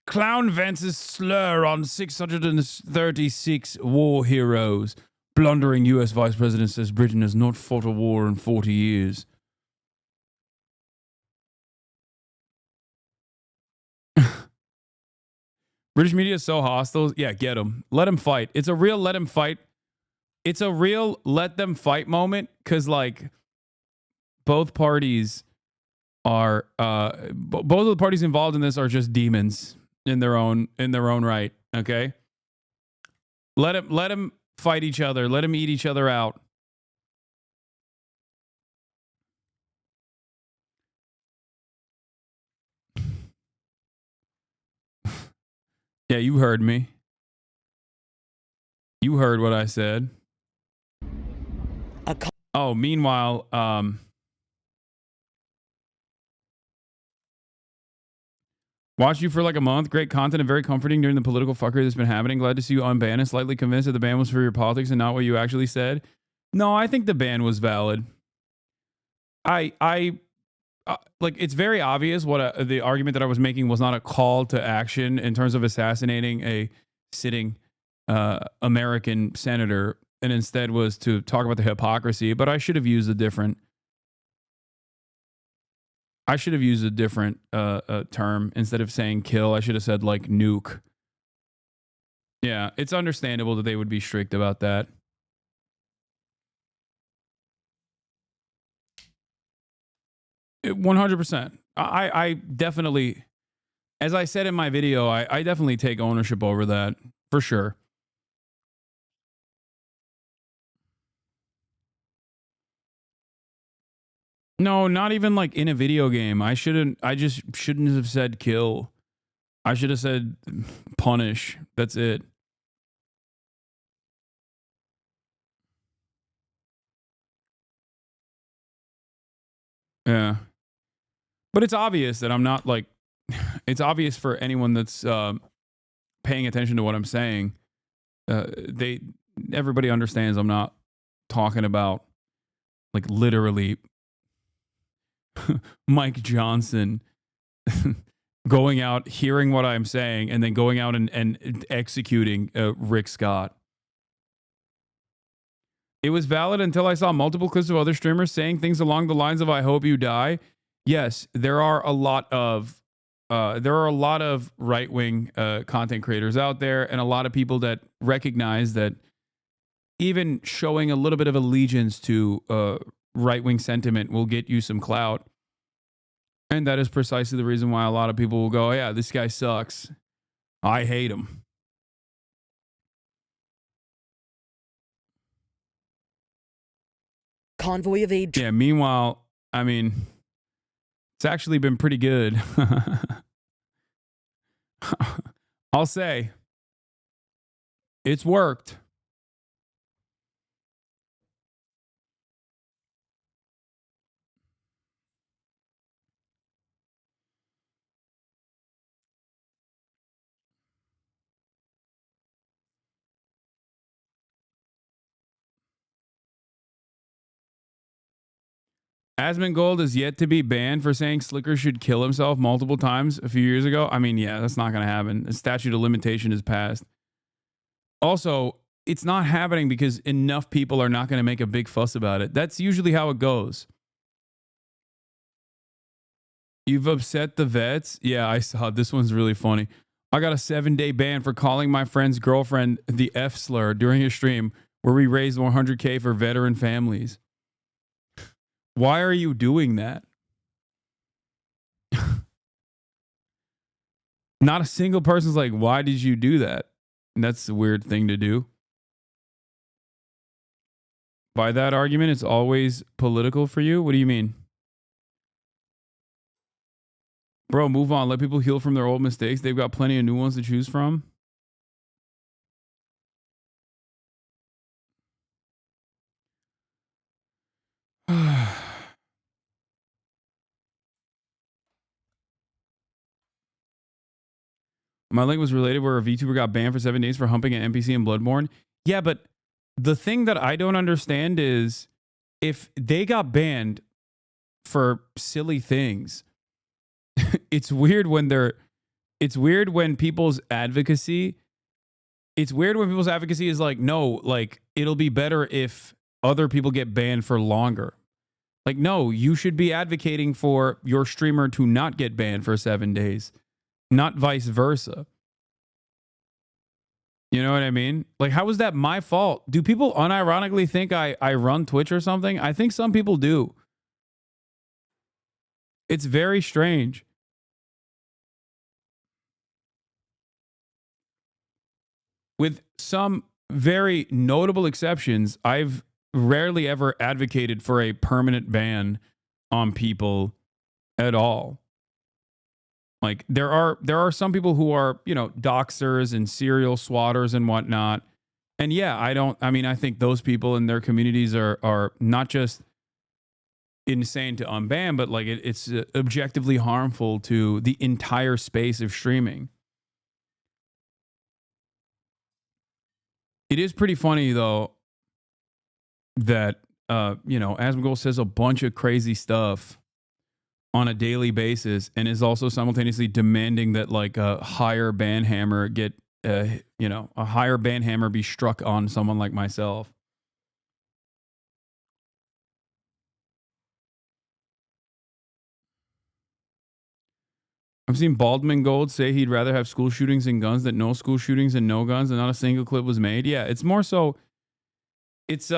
Clown Vance's slur on 636 war heroes. Blundering U.S. Vice President says Britain has not fought a war in 40 years. British media is so hostile. Yeah, get them. Let them fight. It's a real let them fight. It's a real let them fight moment because, like, both parties are both of the parties involved in this are just demons in their own right. Okay, let them fight each other. Let them eat each other out. Yeah, you heard me. You heard what I said. Oh, meanwhile, watched you for like a month. Great content and very comforting during the political fuckery that's been happening. Glad to see you unbanned and slightly convinced that the ban was for your politics and not what you actually said. No, I think the ban was valid. Like, it's very obvious what the argument that I was making was not a call to action in terms of assassinating a sitting American senator, and instead was to talk about the hypocrisy. But I should have used a different. Term instead of saying kill. I should have said like nuke. Yeah, it's understandable that they would be strict about that. 100%. I definitely, as I said in my video, I definitely take ownership over that for sure. No, not even like in a video game. I just shouldn't have said kill. I should have said punish. That's it. Yeah. But it's obvious that I'm not like, it's obvious for anyone that's paying attention to what I'm saying. Everybody understands I'm not talking about like literally Mike Johnson going out, hearing what I'm saying, and then going out and executing Rick Scott. It was valid until I saw multiple clips of other streamers saying things along the lines of "I hope you die." Yes, there are a lot of right-wing content creators out there, and a lot of people that recognize that even showing a little bit of allegiance to right-wing sentiment will get you some clout. And that is precisely the reason why a lot of people will go, yeah, this guy sucks. I hate him. Convoy of aid. Yeah, meanwhile, I mean, it's actually been pretty good. I'll say it's worked. Asmongold is yet to be banned for saying Slicker should kill himself multiple times a few years ago. I mean, yeah, that's not going to happen. The statute of limitation is passed. Also, it's not happening because enough people are not going to make a big fuss about it. That's usually how it goes. You've upset the vets? Yeah, I saw. This one's really funny. I got a 7-day ban for calling my friend's girlfriend the F slur during a stream where we raised $100K for veteran families. Why are you doing that? Not a single person's like, why did you do that? And that's a weird thing to do. By that argument, it's always political for you? What do you mean? Bro, move on. Let people heal from their old mistakes. They've got plenty of new ones to choose from. My link was related where a VTuber got banned for 7 days for humping an NPC in Bloodborne. Yeah, but the thing that I don't understand is if they got banned for silly things, it's weird when people's advocacy is like, no, like it'll be better if other people get banned for longer. Like, no, you should be advocating for your streamer to not get banned for 7 days, not vice versa. You know what I mean? Like, how is that my fault? Do people unironically think I run Twitch or something? I think some people do. It's very strange. With some very notable exceptions, I've rarely ever advocated for a permanent ban on people at all. Like there are some people who are, you know, doxers and serial swatters and whatnot. And yeah, I think those people in their communities are not just insane to unban, but like it's objectively harmful to the entire space of streaming. It is pretty funny though that Asmongold says a bunch of crazy stuff on a daily basis and is also simultaneously demanding that like a higher ban hammer get a higher ban hammer be struck on someone like myself. I've seen Baldwin-Gold say he'd rather have school shootings and guns than no school shootings and no guns, and not a single clip was made. Yeah, it's more so. It's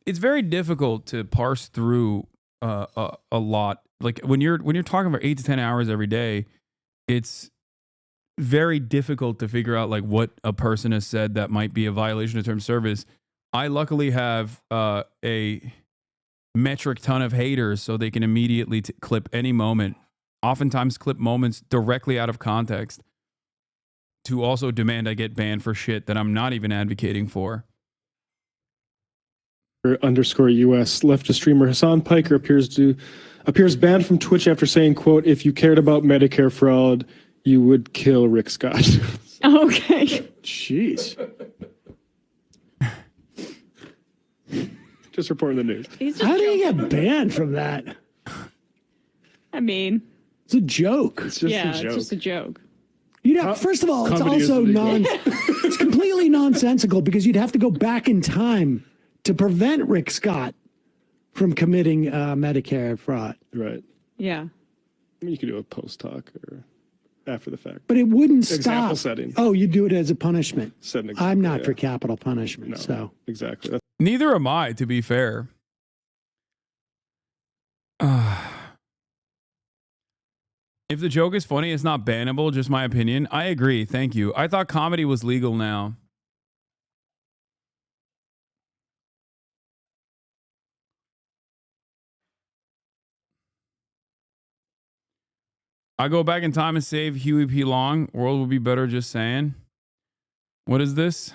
very difficult to parse through a lot. Like when you're talking about 8 to 10 hours every day, it's very difficult to figure out like what a person has said that might be a violation of term of service. I luckily have a metric ton of haters, so they can immediately clip any moment. Oftentimes clip moments directly out of context to also demand I get banned for shit that I'm not even advocating for. _US leftist streamer Hassan Piker appears banned from Twitch after saying, quote, if you cared about Medicare fraud, you would kill Rick Scott. Okay. Jeez. Just reporting the news. How do you get banned from that? I mean, it's a joke. It's just it's just a joke. You'd have, first of all, it's also it's completely nonsensical because you'd have to go back in time to prevent Rick Scott from committing Medicare fraud. Right. Yeah. I mean, you could do a post talk or after the fact. But it wouldn't Example stop. setting. Oh, you do it as a punishment. Set an example, I'm not yeah. for capital punishment. No, so exactly. Neither am I, to be fair. If the joke is funny, it's not bannable, just my opinion. I agree. Thank you. I thought comedy was legal now. I go back in time and save Huey P. Long. World would be better, just saying. What is this?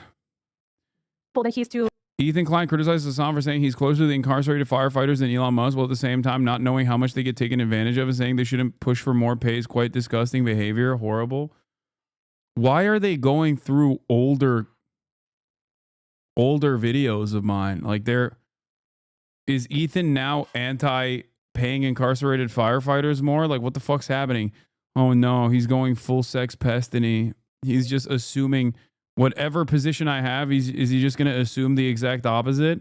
That he's too. Ethan Klein criticizes Hassan for saying he's closer to the incarcerated firefighters than Elon Musk, while at the same time not knowing how much they get taken advantage of and saying they shouldn't push for more pay is quite disgusting behavior. Horrible. Why are they going through older videos of mine? Like is Ethan now anti paying incarcerated firefighters more? Like, what the fuck's happening? Oh no, he's going full sex pest, and he's just assuming whatever position I have, is he just going to assume the exact opposite?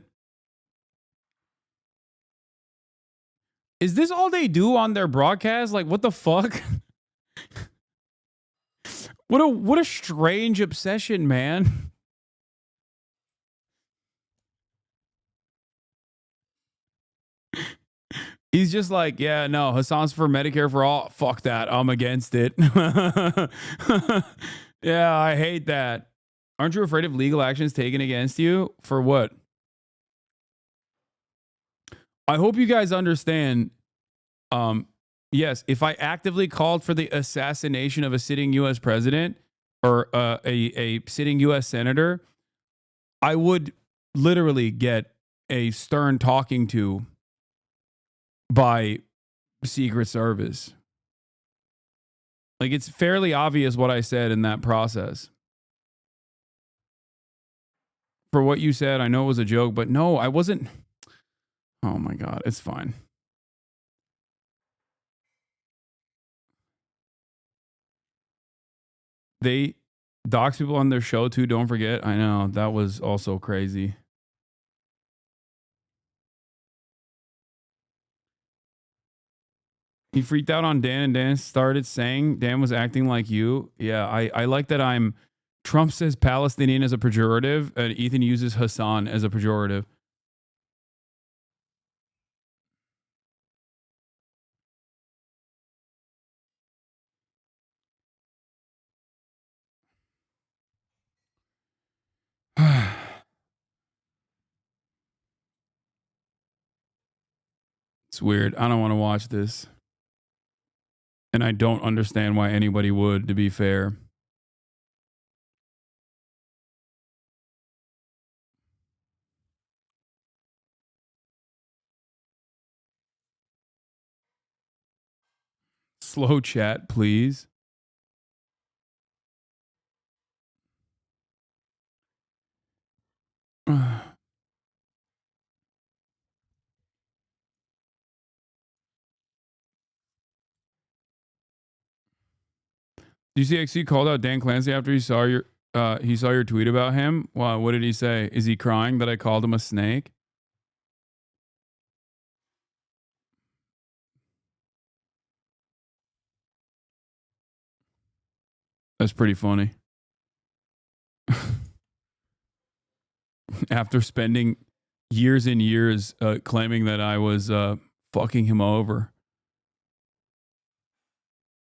Is this all they do on their broadcast? Like, what the fuck? What a strange obsession, man. He's just like, yeah, no, Hasan's for Medicare for all. Fuck that. I'm against it. Yeah, I hate that. Aren't you afraid of legal actions taken against you? For what? I hope you guys understand. Yes, if I actively called for the assassination of a sitting U.S. president or a sitting U.S. senator, I would literally get a stern talking to by Secret Service. Like, it's fairly obvious what I said in that process. For what you said, I know it was a joke, but no, I wasn't. Oh my God, it's fine. They dox people on their show too, don't forget. I know, that was also crazy. He freaked out on Dan, and Dan started saying Dan was acting like you. Yeah, I like that Trump says Palestinian as a pejorative, and Ethan uses Hasan as a pejorative. It's weird. I don't want to watch this. And I don't understand why anybody would, to be fair. Slow chat, please. Do you see XC called out Dan Clancy after he saw your tweet about him? Wow, what did he say? Is he crying that I called him a snake? That's pretty funny. After spending years and years claiming that I was fucking him over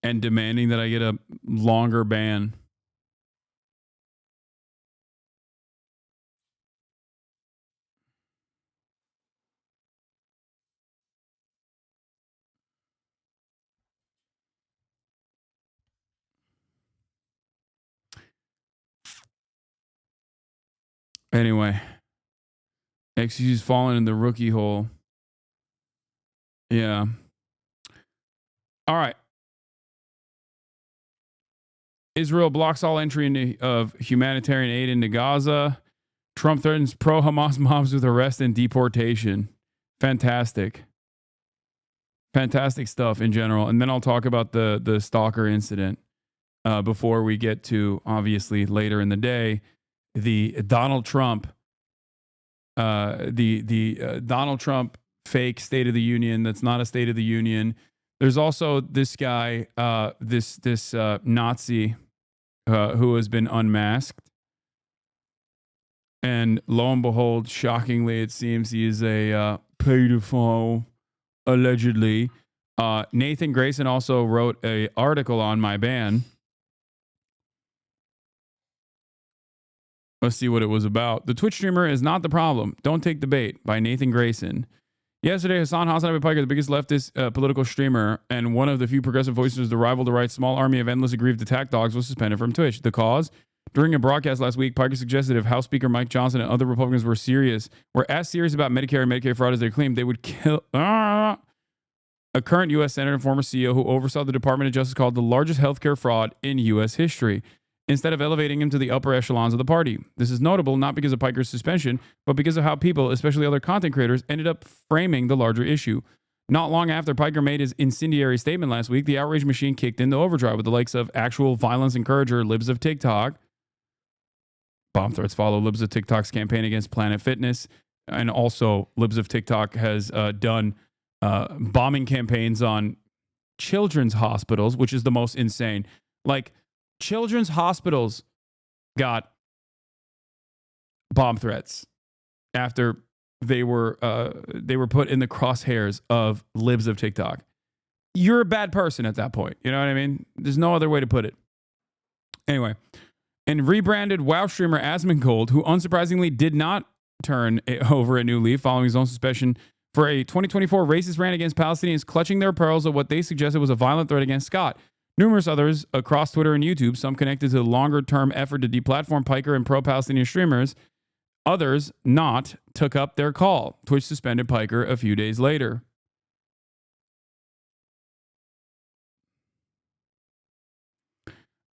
and demanding that I get a longer ban. Anyway, XQ's fallen in the rookie hole. Yeah. All right. Israel blocks all entry of humanitarian aid into Gaza. Trump threatens pro-Hamas mobs with arrest and deportation. Fantastic. Fantastic stuff in general. And then I'll talk about the stalker incident before we get to, obviously, later in the day, the Donald Trump, Donald Trump fake State of the Union that's not a State of the Union. There's also this guy, this Nazi who has been unmasked. And lo and behold, shockingly, it seems he is a pedophile, allegedly. Nathan Grayson also wrote an article on my ban. Let's see what it was about. The Twitch streamer is not the problem. Don't take the bait, by Nathan Grayson. Yesterday, HasanAbi Piker, the biggest leftist political streamer and one of the few progressive voices to rival the right's small army of endless aggrieved attack dogs, was suspended from Twitch. The cause? During a broadcast last week, Piker suggested if House Speaker Mike Johnson and other Republicans were as serious about Medicare and Medicaid fraud as they claimed, they would kill a current U.S. Senator and former CEO who oversaw the Department of Justice called the largest healthcare fraud in U.S. history, instead of elevating him to the upper echelons of the party. This is notable not because of Piker's suspension, but because of how people, especially other content creators, ended up framing the larger issue. Not long after Piker made his incendiary statement last week, the outrage machine kicked into overdrive with the likes of actual violence encourager Libs of TikTok. Bomb threats follow Libs of TikTok's campaign against Planet Fitness. And also, Libs of TikTok has done bombing campaigns on children's hospitals, which is the most insane. Like, children's hospitals got bomb threats after they were put in the crosshairs of Libs of TikTok. You're a bad person at that point. You know what I mean? There's no other way to put it. Anyway, and rebranded WoW streamer Asmongold, who unsurprisingly did not turn over a new leaf following his own suspension for a 2024 racist rant against Palestinians clutching their pearls of what they suggested was a violent threat against Scott. Numerous others across Twitter and YouTube, some connected to the longer-term effort to deplatform Piker and pro-Palestinian streamers, others not, took up their call. Twitch suspended Piker a few days later.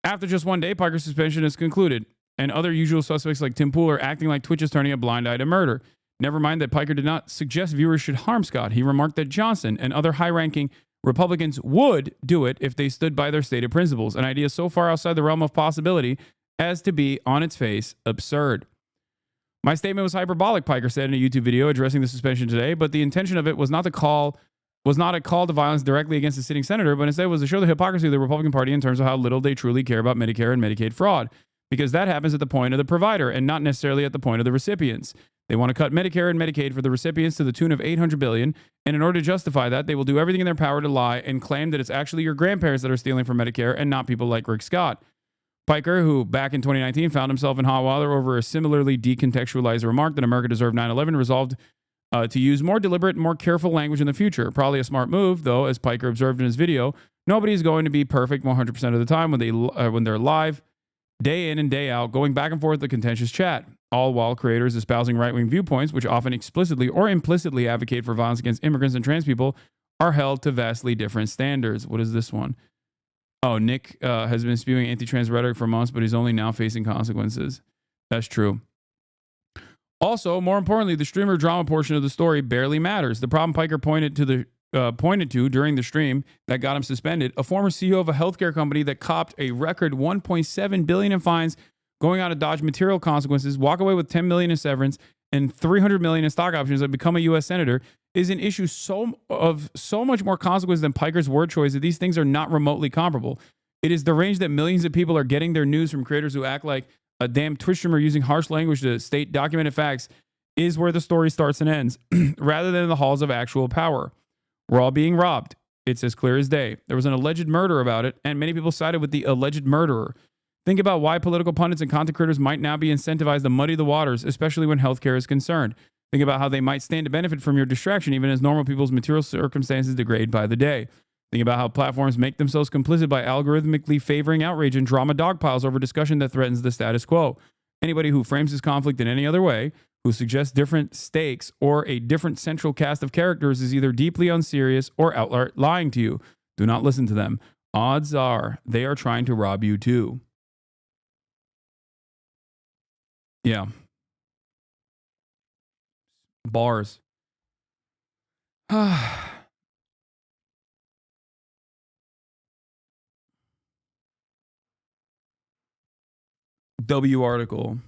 After just one day, Piker's suspension is concluded, and other usual suspects like Tim Pool are acting like Twitch is turning a blind eye to murder. Never mind that Piker did not suggest viewers should harm Scott. He remarked that Johnson and other high-ranking Republicans would do it if they stood by their stated principles, an idea so far outside the realm of possibility as to be, on its face, absurd. My statement was hyperbolic, Piker said in a YouTube video addressing the suspension today, but the intention of it was not a call to violence directly against the sitting senator, but instead was to show the hypocrisy of the Republican Party in terms of how little they truly care about Medicare and Medicaid fraud, because that happens at the point of the provider and not necessarily at the point of the recipients. They want to cut Medicare and Medicaid for the recipients to the tune of $800 billion, and in order to justify that, they will do everything in their power to lie and claim that it's actually your grandparents that are stealing from Medicare and not people like Rick Scott. Piker, who back in 2019 found himself in hot water over a similarly decontextualized remark that America deserved 9/11, resolved to use more deliberate and more careful language in the future. Probably a smart move, though, as Piker observed in his video. Nobody's going to be perfect 100% of the time when they're live, day in and day out, going back and forth the contentious chat, all while creators espousing right-wing viewpoints, which often explicitly or implicitly advocate for violence against immigrants and trans people, are held to vastly different standards. What is this one? Oh, Nick has been spewing anti-trans rhetoric for months, but he's only now facing consequences. That's true. Also, more importantly, the streamer drama portion of the story barely matters. The problem Piker pointed to during the stream that got him suspended, a former CEO of a healthcare company that copped a record $1.7 billion in fines, going out to dodge material consequences, walk away with $10 million in severance and $300 million in stock options, and become a U.S. senator, is an issue so much more consequence than Piker's word choice that these things are not remotely comparable. It is the range that millions of people are getting their news from creators who act like a damn Twitch streamer using harsh language to state documented facts is where the story starts and ends, rather than in the halls of actual power. We're all being robbed. It's as clear as day. There was an alleged murder about it, and many people sided with the alleged murderer. Think about why political pundits and content creators might now be incentivized to muddy the waters, especially when healthcare is concerned. Think about how they might stand to benefit from your distraction, even as normal people's material circumstances degrade by the day. Think about how platforms make themselves complicit by algorithmically favoring outrage and drama dogpiles over discussion that threatens the status quo. Anybody who frames this conflict in any other way, who suggests different stakes or a different central cast of characters, is either deeply unserious or outright lying to you. Do not listen to them. Odds are they are trying to rob you too. Yeah. Bars. W article.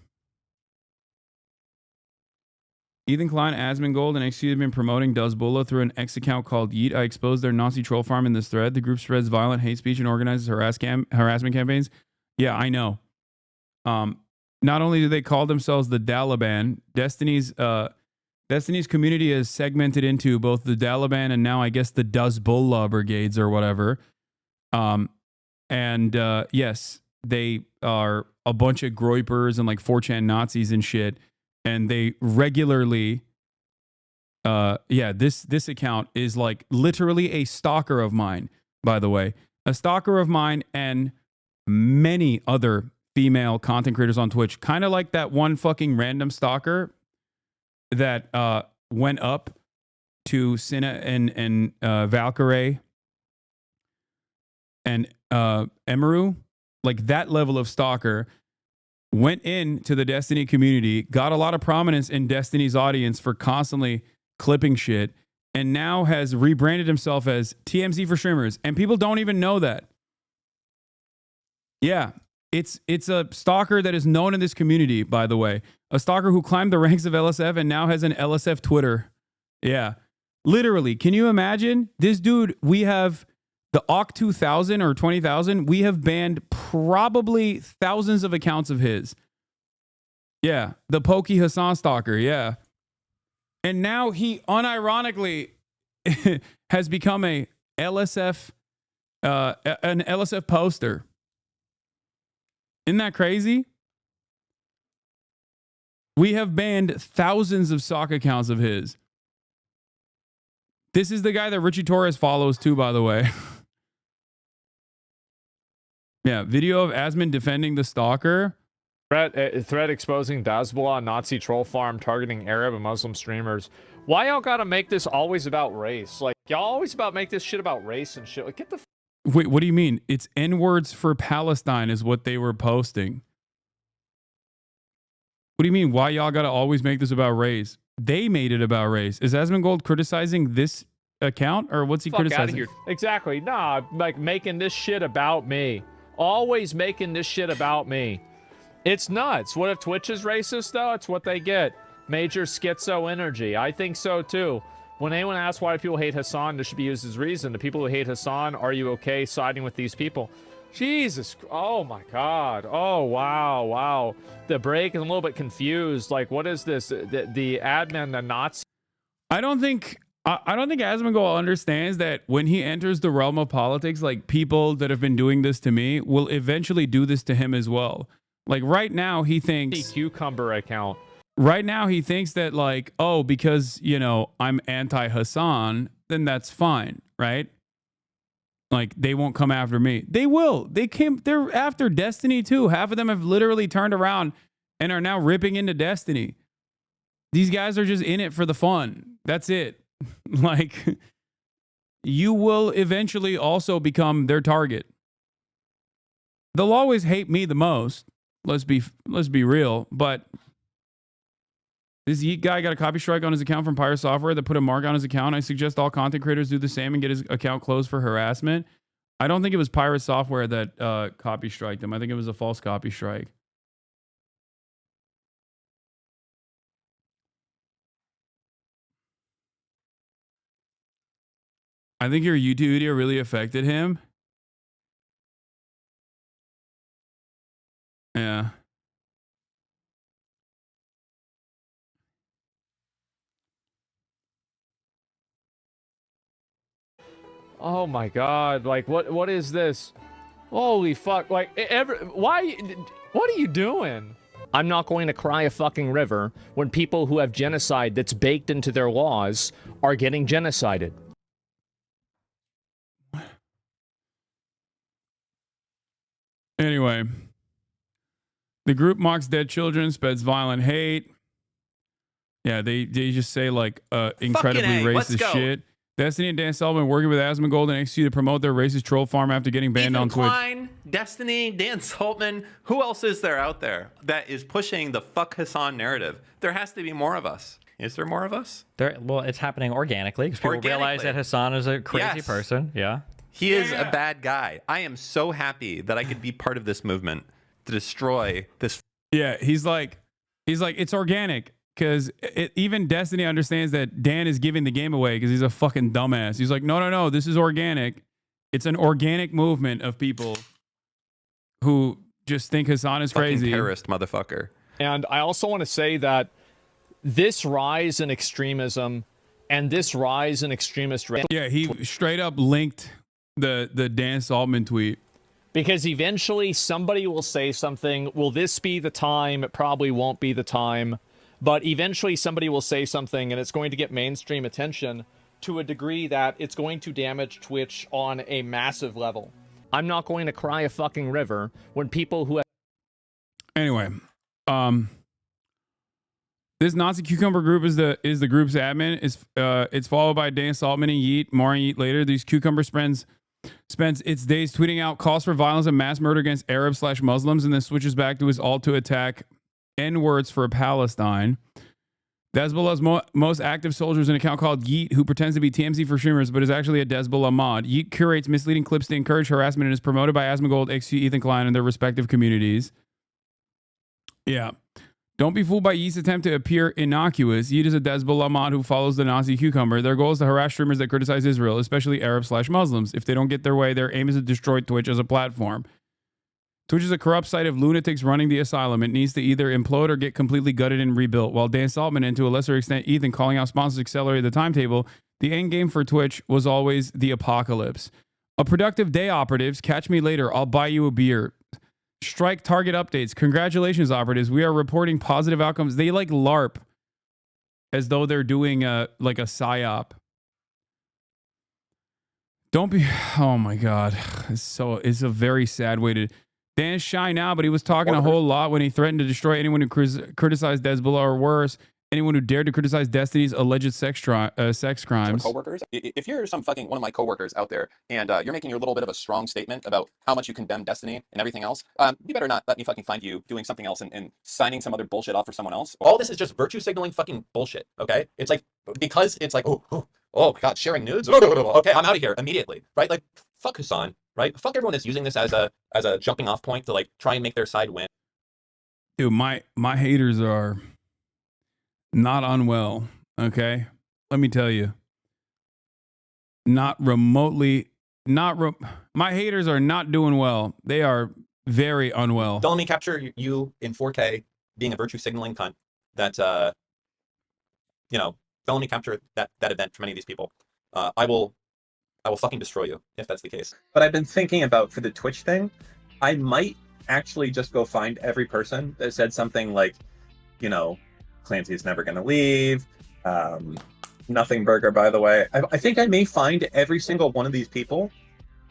Ethan Klein, Asmongold, and XQ have been promoting Dazbullah through an X account called Yeet. I exposed their Nazi troll farm in this thread. The group spreads violent hate speech and organizes harassment campaigns. Yeah, I know. Not only do they call themselves the Taliban, Destiny's community is segmented into both the Taliban and now I guess the Dazbullah brigades or whatever. Yes, they are a bunch of groypers and like 4chan Nazis and shit. And they regularly, this account is like literally a stalker of mine, by the way. A stalker of mine and many other female content creators on Twitch. Kind of like that one fucking random stalker that went up to Cinna and Valkyrie and Emeru. Like that level of stalker went into the Destiny community, got a lot of prominence in Destiny's audience for constantly clipping shit, and now has rebranded himself as TMZ for streamers, and people don't even know that. Yeah, it's a stalker that is known in this community, by the way. A stalker who climbed the ranks of LSF and now has an LSF Twitter. Yeah, literally. Can you imagine? This dude, we have the OC 2000 or 20,000. We have banned probably thousands of accounts of his. Yeah, the Pokey Hassan stalker, yeah. And now he unironically has become a LSF, an LSF poster. Isn't that crazy? We have banned thousands of sock accounts of his. This is the guy that Richie Torres follows too, by the way. Yeah, video of Asman defending the stalker. Threat exposing Dazbullah Nazi troll farm targeting Arab and Muslim streamers. Why y'all gotta make this always about race? Like, y'all always make this shit about race and shit. Like, get the Wait, what do you mean? It's N-words for Palestine is what they were posting. What do you mean? Why y'all gotta always make this about race? They made it about race. Is Asmongold criticizing this account, or what's he fuck out of criticizing? here. Exactly. Nah, like making this shit about me. Always making this shit about me. It's nuts. What if Twitch is racist, though? It's what they get. Major schizo energy. I think so, too. When anyone asks why people hate Hassan, this should be used as reason. The people who hate Hassan, are you okay siding with these people? Jesus. Oh, my God. Oh, wow. Wow. The break is a little bit confused. Like, what is this? The admin, the Nazi. I don't think Asmongold understands that when he enters the realm of politics, like, people that have been doing this to me will eventually do this to him as well. Like, right now, he thinks... Cucumber account. Right now, he thinks that, like, oh, because, you know, I'm anti-Hassan, then that's fine, right? Like, they won't come after me. They will. They're after Destiny, too. Half of them have literally turned around and are now ripping into Destiny. These guys are just in it for the fun. That's it. Like, you will eventually also become their target. They'll always hate me the most. Let's be real, but this Yeet guy got a copy strike on his account from Pirate Software that put a mark on his account. I suggest all content creators do the same and get his account closed for harassment. I don't think it was Pirate Software that copy striked him. I think it was a false copy strike. I think your YouTube video really affected him. Yeah. Oh my God! Like, what is this? Holy fuck! Like, why? What are you doing? I'm not going to cry a fucking river when people who have genocide that's baked into their laws are getting genocided. Anyway, the group mocks dead children, spreads violent hate. Yeah, they just say like incredibly racist shit. Destiny and Dan Sullivan working with Asmongold and XQ to promote their racist troll farm after getting banned on Twitch. Klein, Destiny, Dan Saltman, who else is there out there that is pushing the fuck Hassan narrative? There has to be more of us. Is there more of us? Well, it's happening organically because people realize that Hassan is a crazy person. Yeah. He is a bad guy. I am so happy that I could be part of this movement to destroy this. Yeah, he's like, it's organic. Because even Destiny understands that Dan is giving the game away because he's a fucking dumbass. He's like, no, this is organic. It's an organic movement of people who just think Hassan is crazy. Terrorist motherfucker. And I also want to say that this rise in extremism and this rise in extremist... Yeah, he straight up linked the Dan Saltman tweet. Because eventually somebody will say something. Will this be the time? It probably won't be the time. But eventually somebody will say something and it's going to get mainstream attention to a degree that it's going to damage Twitch on a massive level. I'm not going to cry a fucking river when people who have... Anyway, this Nazi Cucumber group is the group's admin. It's followed by Dan Saltman and Yeet. More on Yeet later. These Cucumber spends its days tweeting out calls for violence and mass murder against Arabs/Muslims and then switches back to his alt to attack N-words for Palestine. Hezbollah's most active soldier is an account called Yeet, who pretends to be TMZ for streamers, but is actually a Hezbollah mod. Yeet curates misleading clips to encourage harassment and is promoted by Asmongold, XQ, Ethan Klein, and their respective communities. Yeah. Don't be fooled by Yeet's attempt to appear innocuous. Yeet is a Hezbollah mod who follows the Nazi cucumber. Their goal is to harass streamers that criticize Israel, especially Arab/Muslims. If they don't get their way, their aim is to destroy Twitch as a platform. Twitch is a corrupt site of lunatics running the asylum. It needs to either implode or get completely gutted and rebuilt. While Dan Saltman and to a lesser extent Ethan calling out sponsors accelerated the timetable, the end game for Twitch was always the apocalypse. A productive day, operatives. Catch me later. I'll buy you a beer. Strike target updates. Congratulations, operatives. We are reporting positive outcomes. They like LARP as though they're doing like a psyop. Don't be. Oh my God. It's a very sad way to. Dan's shy now, but he was talking a whole lot when he threatened to destroy anyone who criticized Hezbollah or worse, anyone who dared to criticize Destiny's alleged sex crimes. Coworkers, if you're one of my coworkers out there, and you're making your little bit of a strong statement about how much you condemn Destiny and everything else, you better not let me fucking find you doing something else and signing some other bullshit off for someone else. All this is just virtue signaling fucking bullshit. Okay, it's like because it's like oh my God, sharing nudes. Okay, I'm out of here immediately. Right, like fuck Hasan. Right, fuck everyone that's using this as a jumping off point to like try and make their side win. Dude, my haters are not unwell, okay? Let me tell you. My haters are not doing well. They are very unwell. Don't let me capture you in 4K being a virtue signaling cunt. That don't let me capture that event from any of these people. I will fucking destroy you if that's the case. But I've been thinking about for the Twitch thing, I might actually just go find every person that said something like, Clancy's never going to leave. Nothing burger, by the way. I think I may find every single one of these people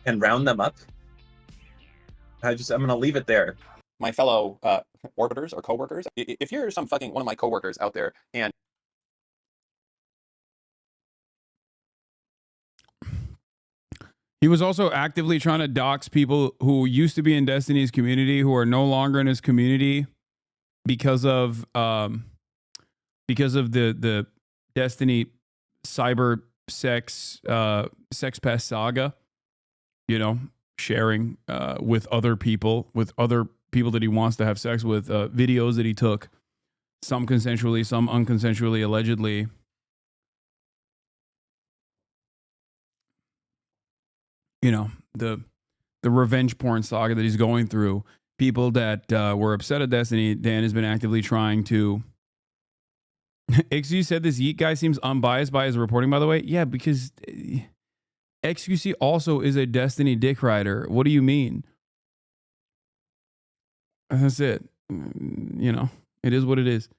and round them up. I'm going to leave it there. My fellow orbiters or coworkers, if you're one of my coworkers out there and he was also actively trying to dox people who used to be in Destiny's community who are no longer in his community because of the Destiny cyber sex pest saga, sharing with other people that he wants to have sex with, videos that he took, some consensually, some unconsensually, allegedly. The revenge porn saga that he's going through. People that were upset at Destiny, Dan has been actively trying to. XQC said this Yeet guy seems unbiased by his reporting, by the way. Yeah, because XQC also is a Destiny dick rider. What do you mean? That's it. It is what it is.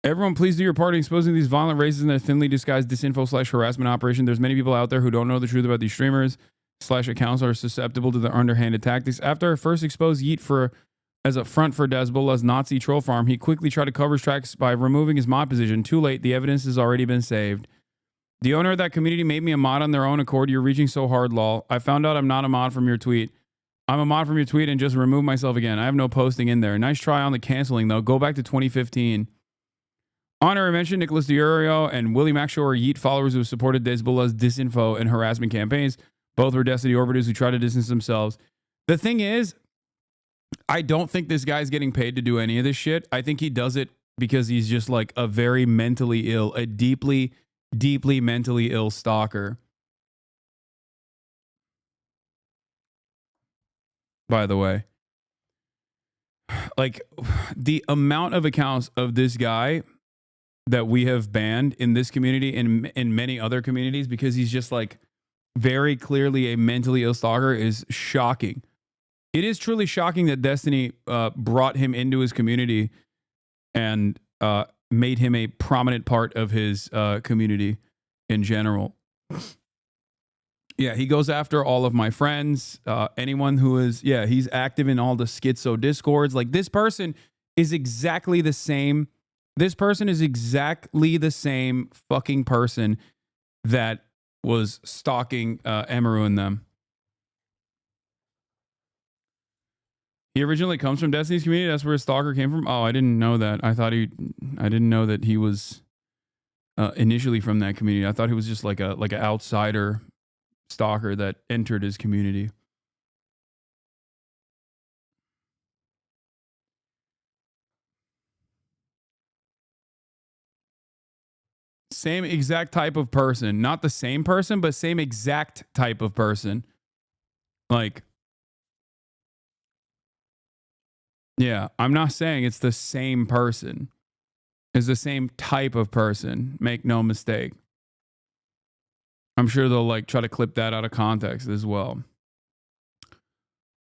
Everyone, please do your part in exposing these violent races and their thinly disguised disinfo/harassment operation. There's many people out there who don't know the truth about these streamers /accounts are susceptible to their underhanded tactics. After I first exposed Yeet as a front for Hezbollah's Nazi troll farm, he quickly tried to cover his tracks by removing his mod position. Too late, the evidence has already been saved. The owner of that community made me a mod on their own accord. You're reaching so hard, lol. I found out I'm not a mod from your tweet. I'm a mod from your tweet and just removed myself again. I have no posting in there. Nice try on the canceling, though. Go back to 2015. Honor mentioned Nicholas DiUrio and Willie Maxshaw are Yeet followers who supported Hezbollah's disinfo and harassment campaigns. Both were Destiny orbiters who try to distance themselves. The thing is, I don't think this guy's getting paid to do any of this shit. I think he does it because he's just like a very mentally ill, a deeply, deeply mentally ill stalker. By the way, like the amount of accounts of this guy that we have banned in this community and in many other communities because he's just like very clearly a mentally ill stalker is shocking. It is truly shocking that Destiny brought him into his community and made him a prominent part of his community in general. Yeah, he goes after all of my friends, anyone who is, he's active in all the schizo discords. Like this person is exactly the same. This person is exactly the same fucking person that was stalking Emaru and them. He originally comes from Destiny's community. That's where his stalker came from. Oh, I didn't know that. I didn't know that he was initially from that community. I thought he was just like an outsider stalker that entered his community. Same exact type of person. Not the same person, but same exact type of person. Like, yeah, I'm not saying it's the same person. It's the same type of person. Make no mistake. I'm sure they'll like try to clip that out of context as well.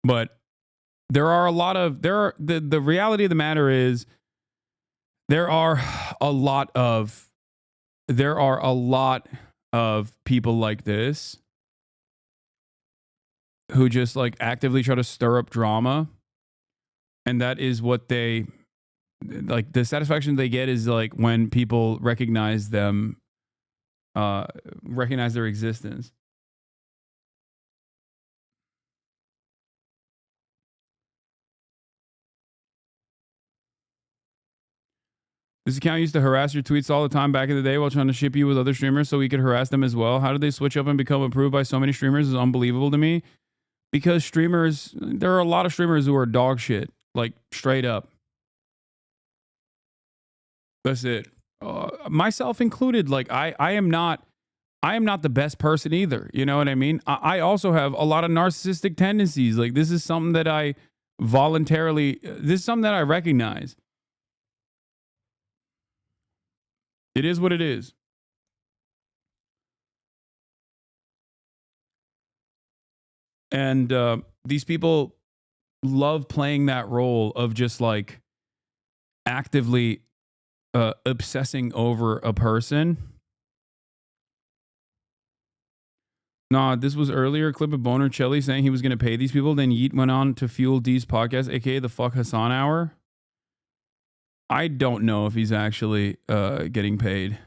But there are a lot of the reality of the matter is there are a lot of people like this who just like actively try to stir up drama, and that is what they like. The satisfaction they get is like when people recognize them, recognize their existence. This account used to harass your tweets all the time back in the day while trying to ship you with other streamers so we could harass them as well. How did they switch up and become approved by so many streamers is unbelievable to me. Because streamers, there are a lot of streamers who are dog shit, like straight up. That's it. Myself included. Like I am not the best person either. You know what I mean? I also have a lot of narcissistic tendencies. Like this is something that I voluntarily, this is something that I recognize. It is what it is. And these people love playing that role of just like actively obsessing over a person. Nah, this was earlier a clip of Boner Chelly saying he was going to pay these people. Then Yeet went on to Fuel D's podcast, aka the Fuck Hasan Hour. I don't know if he's actually getting paid.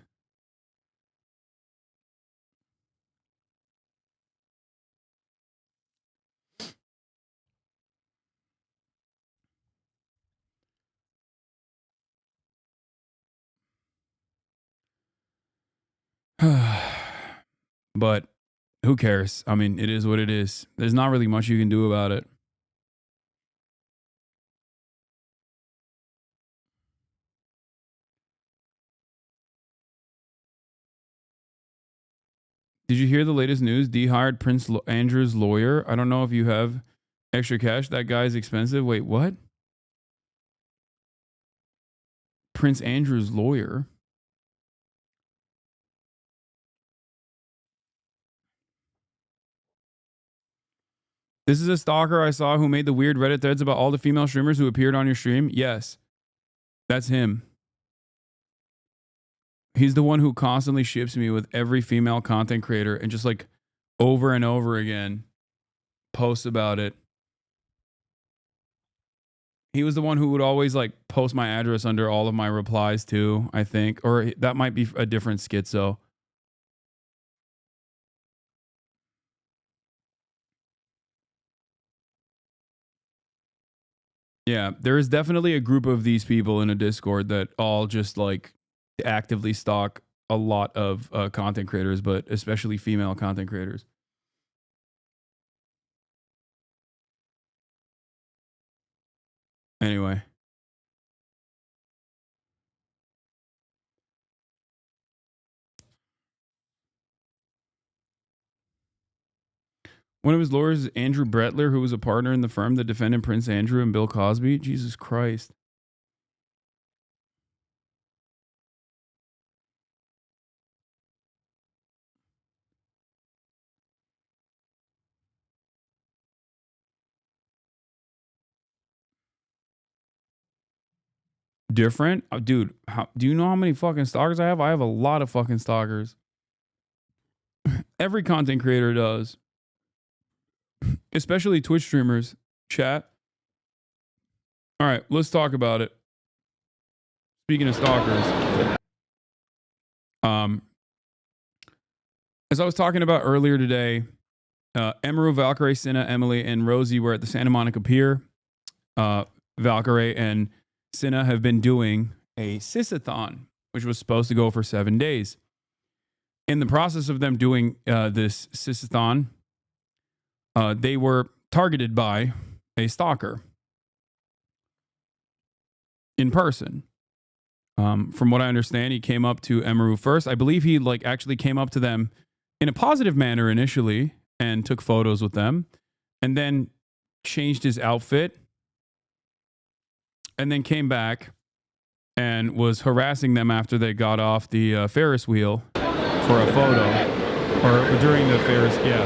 But who cares? I mean, it is what it is. There's not really much you can do about it. Did you hear the latest news? D hired Prince Andrew's lawyer. I don't know if you have extra cash. That guy's expensive. Wait, what? Prince Andrew's lawyer? This is a stalker I saw who made the weird Reddit threads about all the female streamers who appeared on your stream. Yes, that's him. He's the one who constantly ships me with every female content creator and just like over and over again posts about it. He was the one who would always like post my address under all of my replies too, I think. Or that might be a different schizo. Yeah, there is definitely a group of these people in a Discord that all just like actively stalk a lot of content creators, but especially female content creators. Anyway. One of his lawyers is Andrew Bretler, who was a partner in the firm that defended Prince Andrew and Bill Cosby. Jesus Christ. Different? Dude, do you know how many fucking stalkers I have? I have a lot of fucking stalkers. Every content creator does. Especially Twitch streamers. Chat. All right, let's talk about it. Speaking of stalkers. As I was talking about earlier today, Emeru, Valkyrie, Cinna, Emily, and Rosie were at the Santa Monica Pier. Valkyrie and Cinna have been doing a sysathon, which was supposed to go for 7 days. In the process of them doing this sysathon, they were targeted by a stalker in person. From what I understand, he came up to Emaru first. I believe he actually came up to them in a positive manner initially and took photos with them, and then changed his outfit, and then came back and was harassing them after they got off the Ferris wheel for a photo, or during the Ferris. Yeah.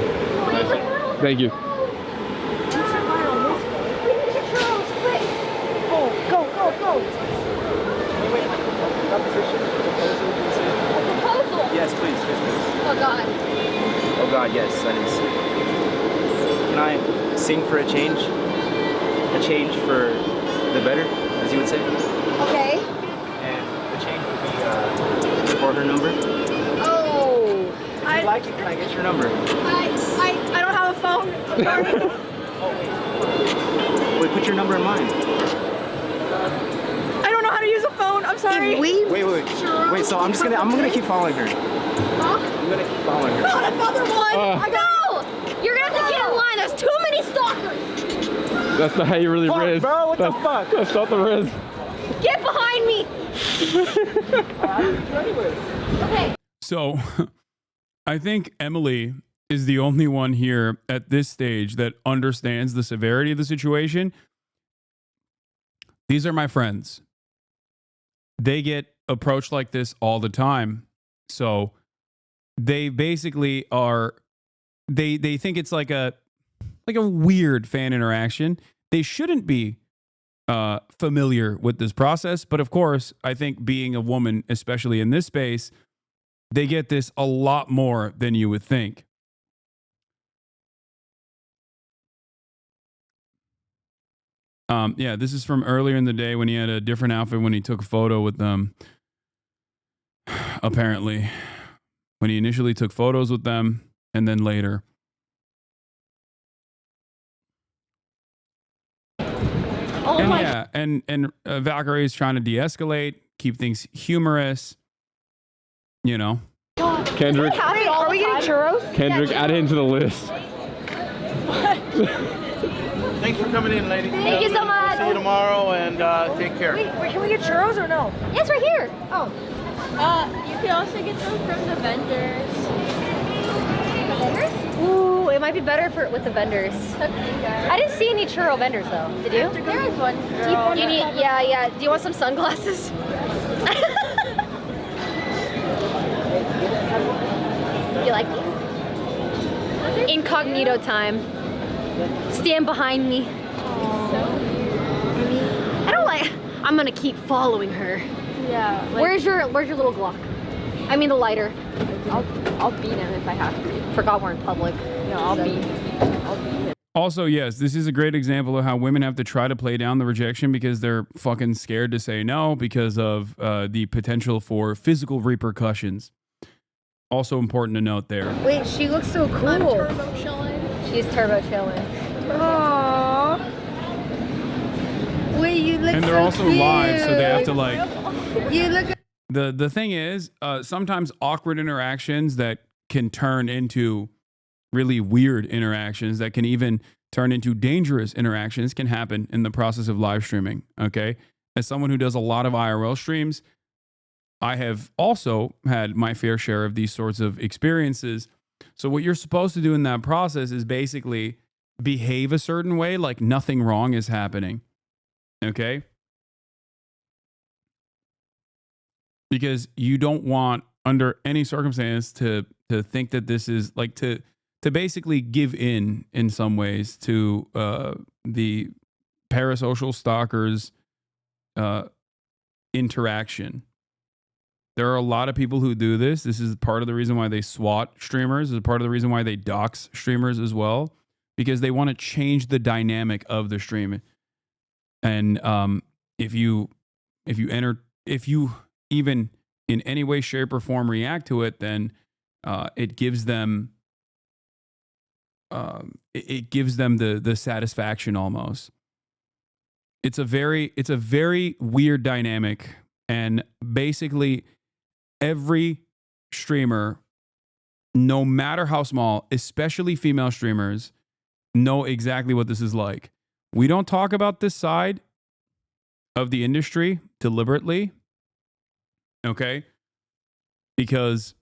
Thank you. Yes, please. Oh God. Oh God, yes, that is. Can I sing for a change? A change for the better, as you would say? Okay. And the change would be for her number. Oh. If you like it, can I get your number? I don't have a phone. Sorry. Wait, put your number in mine. I don't know how to use a phone. I'm sorry. Wait, so I'm gonna keep following her. Huh? I'm gonna keep following her. Not another one! No! You're gonna have to get in line. There's too many stalkers. That's not how you really riz. Bro, what the fuck? That's not the riz. Get behind me. Okay. So I think Emily is the only one here at this stage that understands the severity of the situation. These are my friends. They get approached like this all the time. So they basically are, they think it's like a weird fan interaction. They shouldn't be familiar with this process. But of course, I think being a woman, especially in this space, they get this a lot more than you would think. Yeah, this is from earlier in the day when he had a different outfit when he took a photo with them. Apparently, when he initially took photos with them, and then later. Oh And my. yeah, and Valkyrie is trying to de-escalate, keep things humorous. You know. Kendrick. Are we getting churros? Kendrick, add it into the list. Thanks for coming in, lady. Thank you so much. See you tomorrow, and take care. Wait, can we get churros or no? Yes, right here. Oh. You can also get them from the vendors. The vendors? Ooh, it might be better with the vendors. I didn't see any churro vendors though. Did you? There is one. You need, yeah. Do you want some sunglasses? You like these? Incognito time. Stand behind me. I don't like. I'm gonna keep following her. Yeah. Like, where's your little Glock? I mean the lighter. I'll beat him if I have to. Forgot we're in public. No, I'll beat him. Also, yes, this is a great example of how women have to try to play down the rejection because they're fucking scared to say no because of the potential for physical repercussions. Also important to note there. Wait, she looks so cool. I'm turbo chilling. She's turbo chilling. Aww. Wait, you look And they're so also cute. live, so they have to like. You look. The thing is, sometimes awkward interactions that can turn into really weird interactions that can even turn into dangerous interactions can happen in the process of live streaming. Okay, as someone who does a lot of IRL streams, I have also had my fair share of these sorts of experiences. So what you're supposed to do in that process is basically behave a certain way, like nothing wrong is happening. Okay? Because you don't want, under any circumstance, to think that this is like to basically give in some ways to the parasocial stalkers interaction. There are a lot of people who do this. This is part of the reason why they SWAT streamers. This is part of the reason why they dox streamers as well, because they want to change the dynamic of the stream. And if you even in any way, shape, or form react to it, then it gives them the satisfaction almost. it's a very weird dynamic, and basically every streamer, no matter how small, especially female streamers, know exactly what this is like. We don't talk about this side of the industry deliberately, okay? Because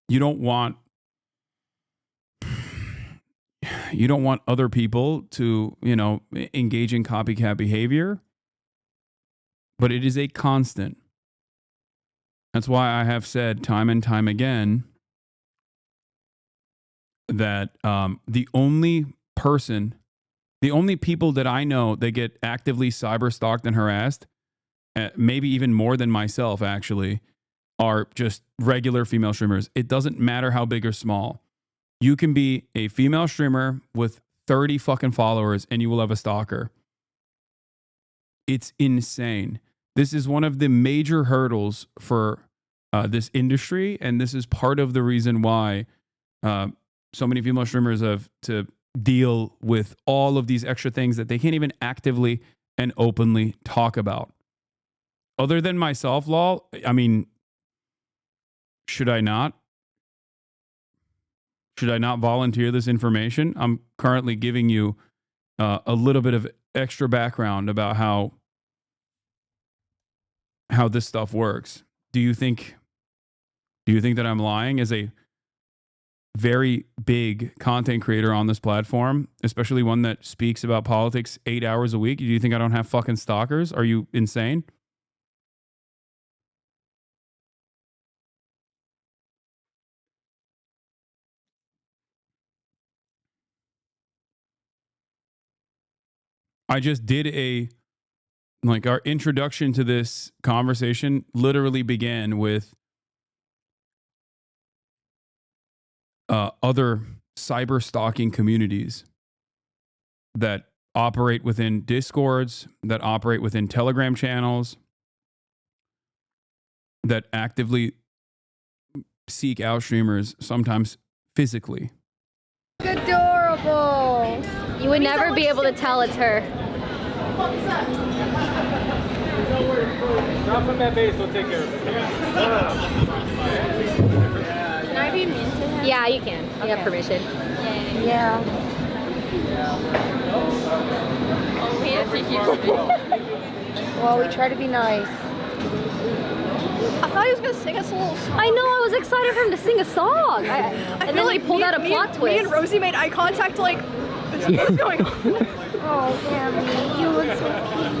you don't want other people to, engage in copycat behavior, but it is a constant. That's why I have said time and time again that the only people that I know that get actively cyber stalked and harassed, maybe even more than myself actually, are just regular female streamers. It doesn't matter how big or small. You can be a female streamer with 30 fucking followers and you will have a stalker. It's insane. This is one of the major hurdles for this industry, and this is part of the reason why so many female streamers have to deal with all of these extra things that they can't even actively and openly talk about. Other than myself, lol, I mean, should I not volunteer this information? I'm currently giving you a little bit of extra background about how this stuff works. Do you think that I'm lying as a very big content creator on this platform, especially one that speaks about politics 8 hours a week? Do you think I don't have fucking stalkers? Are you insane? I just did our introduction to this conversation literally began with other cyber stalking communities that operate within Discords, that operate within Telegram channels, that actively seek out streamers, sometimes physically. Adorable. You would never be able to tell it's her. Drop him that base, we'll take care of it. Can I be mean to him? Yeah, you can. You have permission. Yeah. Oh, we have to keep Well, we try to be nice. I thought he was gonna sing us a little song. I know, I was excited for him to sing a song. And then he pulled out a plot twist. Me and Rosie made eye contact like, what's going on? Oh, Cammy, you look so cute.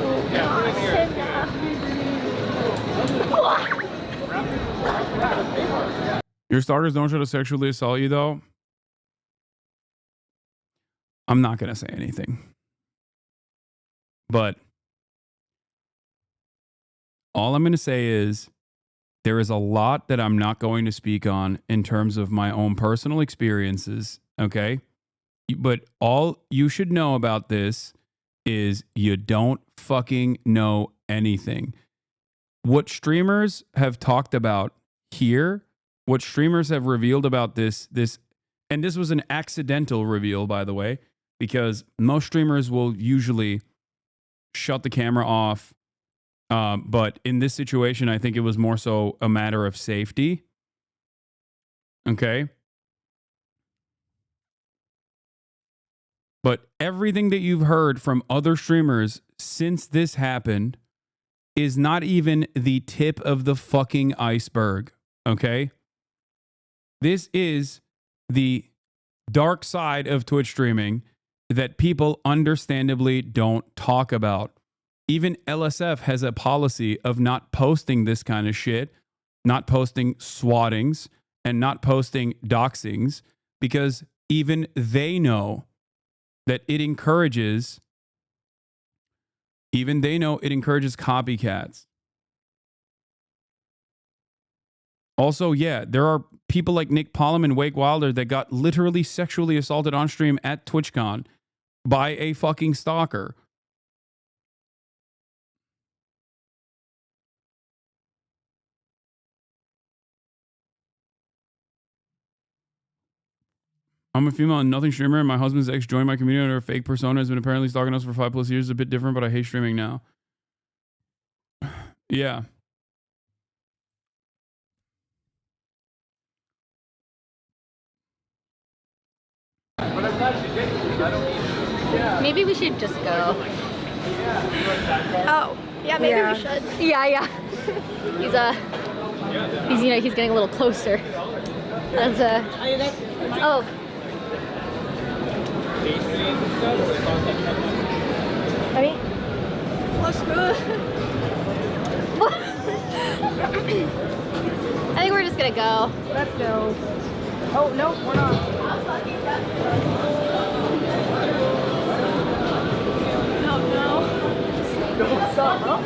Your stalkers don't try to sexually assault you, though? I'm not going to say anything. But all I'm going to say is there is a lot that I'm not going to speak on in terms of my own personal experiences, okay? But all you should know about this is you don't fucking know anything. What streamers have talked about here, what streamers have revealed about this, and this was an accidental reveal, by the way, because most streamers will usually shut the camera off. But in this situation, I think it was more so a matter of safety. Okay. But everything that you've heard from other streamers since this happened is not even the tip of the fucking iceberg. Okay. This is the dark side of Twitch streaming that people understandably don't talk about. Even LSF has a policy of not posting this kind of shit, not posting swattings, and not posting doxings, because even they know that it encourages copycats. Also, yeah, there are people like Nick Pollum and Wake Wilder that got literally sexually assaulted on stream at TwitchCon by a fucking stalker. I'm a female and nothing streamer, and my husband's ex joined my community under a fake persona, has been apparently stalking us for 5+ years. It's a bit different, but I hate streaming now. Yeah. Maybe we should just go. Oh, yeah, maybe we should. Yeah. He's getting a little closer. That's oh. I mean, Let's go. I think we're just gonna go. Let's go. Oh, no, we're not. What's up, huh?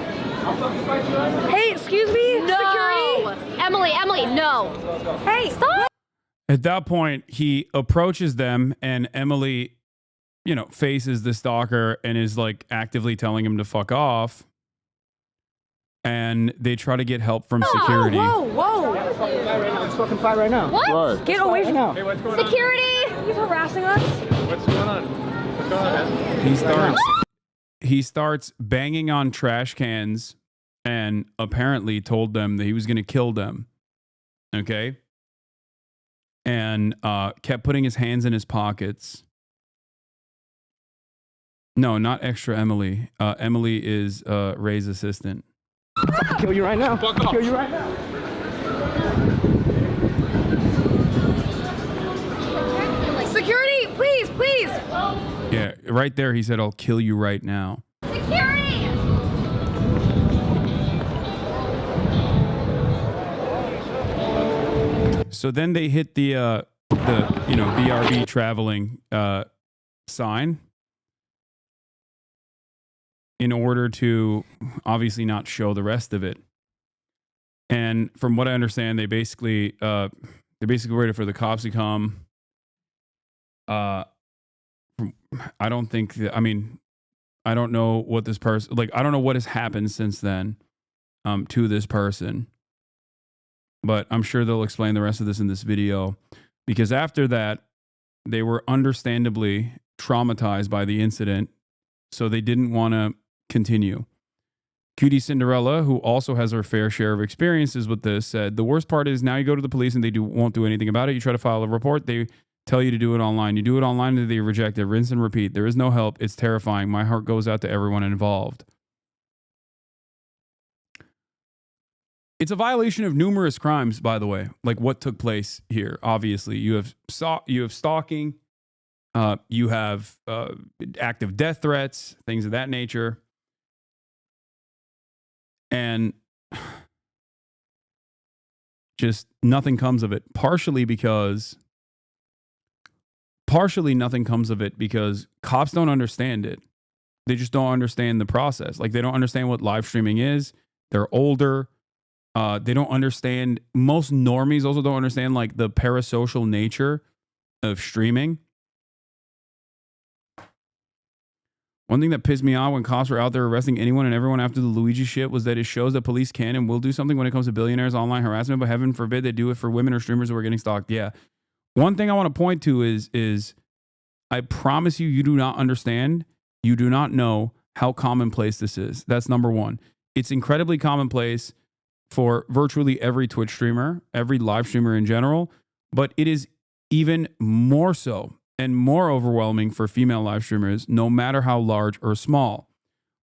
Hey, excuse me? No! Security? Emily, no. Hey, stop! At that point, he approaches them, and Emily, faces the stalker and is like actively telling him to fuck off. And they try to get help from security. Whoa! Let's fucking fight right now. What? Right. Get away from Hey, what's going security! on? He's harassing us. What's going on? What's going on, man? He starts banging on trash cans and apparently told them that he was going to kill them. Okay? And kept putting his hands in his pockets. No, not extra Emily. Emily is Ray's assistant. I'll kill you right now. I'll kill you right now. Security, please! Yeah, right there he said, I'll kill you right now. Security! So then they hit the BRB traveling sign in order to obviously not show the rest of it. And from what I understand, they basically waited for the cops to come. I don't know what this person, I don't know what has happened since then to this person. But I'm sure they'll explain the rest of this in this video. Because after that, they were understandably traumatized by the incident. So they didn't want to continue. Cutie Cinderella, who also has her fair share of experiences with this, said, the worst part is now you go to the police and they won't do anything about it. You try to file a report, they tell you to do it online. You do it online and they reject it. Rinse and repeat. There is no help. It's terrifying. My heart goes out to everyone involved. It's a violation of numerous crimes, by the way, like what took place here. Obviously, you have stalking, you have active death threats, things of that nature. And just nothing comes of it. Partially nothing comes of it because cops don't understand it. They just don't understand the process. Like, they don't understand what live streaming is. They're older. They don't understand. Most normies also don't understand like the parasocial nature of streaming. One thing that pissed me off when cops were out there arresting anyone and everyone after the Luigi shit was that it shows that police can and will do something when it comes to billionaires' online harassment, but heaven forbid they do it for women or streamers who are getting stalked. Yeah. One thing I want to point to is I promise you, you do not understand. You do not know how commonplace this is. That's number one. It's incredibly commonplace for virtually every Twitch streamer, every live streamer in general, but it is even more so and more overwhelming for female live streamers, no matter how large or small.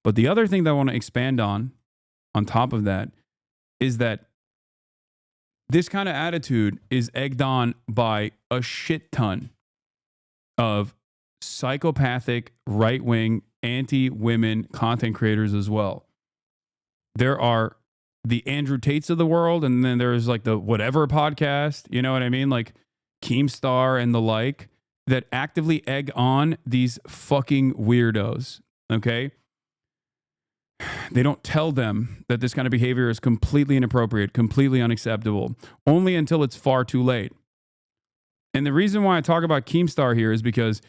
But the other thing that I want to expand on top of that, is that this kind of attitude is egged on by a shit ton of psychopathic, right-wing, anti-women content creators as well. There are the Andrew Tates of the world, and then there's like the whatever podcast, you know what I mean? Like Keemstar and the like, that actively egg on these fucking weirdos, okay? They don't tell them that this kind of behavior is completely inappropriate, completely unacceptable, only until it's far too late. And the reason why I talk about Keemstar here is because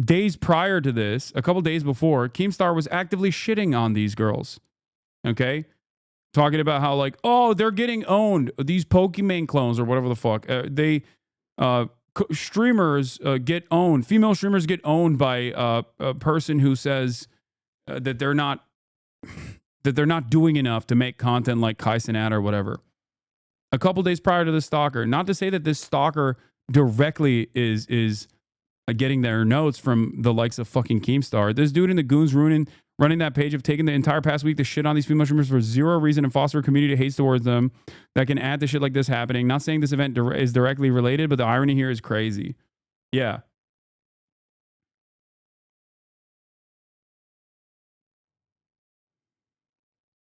days prior to this, a couple days before, Keemstar was actively shitting on these girls, okay? Talking about how like, oh, they're getting owned. These Pokemon clones or whatever the fuck. They streamers get owned. Female streamers get owned by a person who says that they're not doing enough to make content like HasanAbi or whatever. A couple days prior to the stalker, not to say that this stalker directly is getting their notes from the likes of fucking Keemstar. This dude in the goons running that page have taken the entire past week to shit on these female streamers for zero reason and foster a community hates towards them that can add to shit like this happening. Not saying this event is directly related, but the irony here is crazy. Yeah.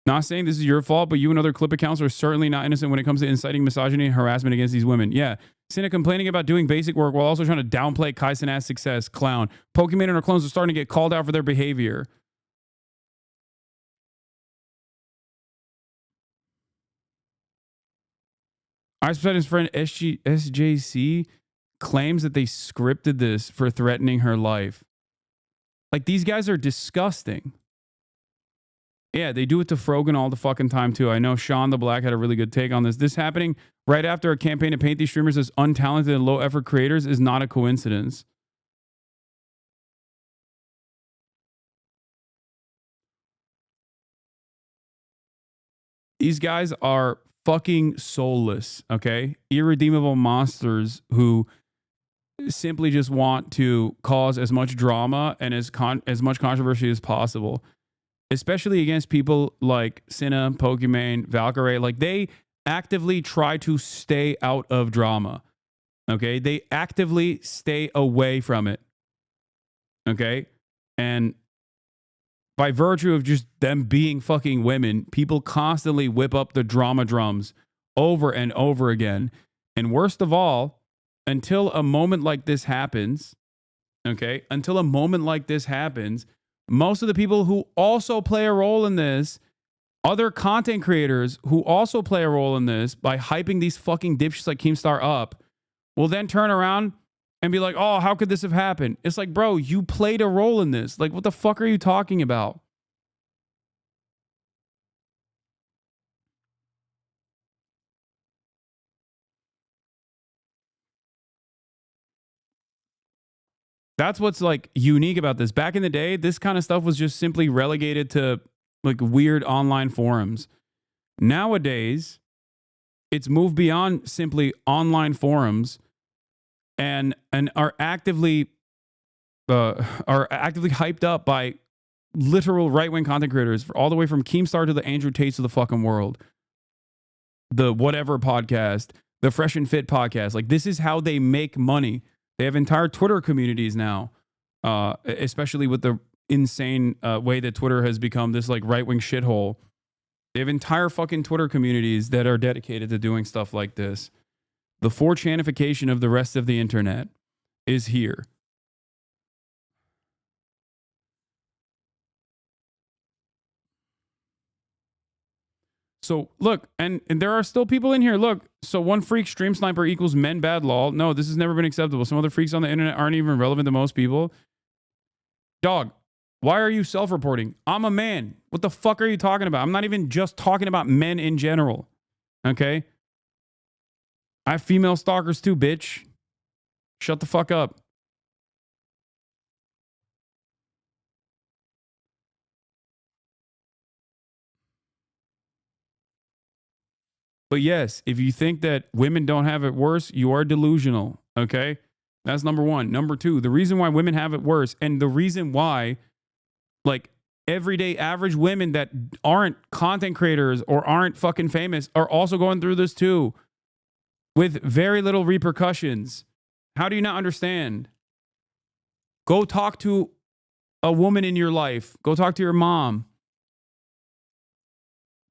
Not saying this is your fault, but you and other clip accounts are certainly not innocent when it comes to inciting misogyny and harassment against these women. Yeah. Cena complaining about doing basic work while also trying to downplay HasanAbi's success. Clown. Pokemon and her clones are starting to get called out for their behavior. Ice Poseidon's friend SJC claims that they scripted this for threatening her life. Like, these guys are disgusting. Yeah, they do it to Frogan all the fucking time, too. I know Sean the Black had a really good take on this. This happening right after a campaign to paint these streamers as untalented and low-effort creators is not a coincidence. These guys are fucking soulless, okay? Irredeemable monsters who simply just want to cause as much drama and as much controversy as possible, especially against people like Cinna, Pokimane, Valkyrie. Like, they actively try to stay out of drama, okay? They actively stay away from it, okay? And by virtue of just them being fucking women, people constantly whip up the drama drums over and over again. And worst of all, until a moment like this happens, okay, until a moment like this happens, most of the people who also play a role in this, other content creators who also play a role in this by hyping these fucking dipshits like Keemstar up, will then turn around and be like, oh, how could this have happened? It's like, bro, you played a role in this. Like, what the fuck are you talking about? That's what's like unique about this. Back in the day, this kind of stuff was just simply relegated to like weird online forums. Nowadays, it's moved beyond simply online forums and are actively hyped up by literal right-wing content creators, all the way from Keemstar to the Andrew Tates of the fucking world, the whatever podcast, the Fresh and Fit podcast. Like, this is how they make money. They have entire Twitter communities now, especially with the insane way that Twitter has become this like right-wing shithole. They have entire fucking Twitter communities that are dedicated to doing stuff like this. The 4chanification of the rest of the internet is here. So look, and there are still people in here. Look, so one freak stream sniper equals men bad lol. No, this has never been acceptable. Some other freaks on the internet aren't even relevant to most people. Dog, why are you self-reporting? I'm a man. What the fuck are you talking about? I'm not even just talking about men in general. Okay? I have female stalkers too, bitch. Shut the fuck up. But yes, if you think that women don't have it worse, you are delusional. Okay? That's number one. Number two, the reason why women have it worse, and the reason why, like, everyday average women that aren't content creators or aren't fucking famous are also going through this too, with very little repercussions. How do you not understand? Go talk to a woman in your life. Go talk to your mom.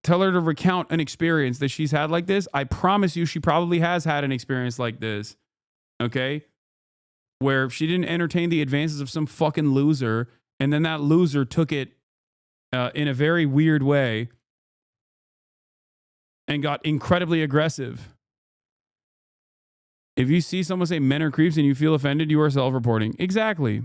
Tell her to recount an experience that she's had like this. I promise you, she probably has had an experience like this. Okay? Where she didn't entertain the advances of some fucking loser, and then that loser took it in a very weird way and got incredibly aggressive. If you see someone say men are creeps and you feel offended, you are self-reporting. Exactly.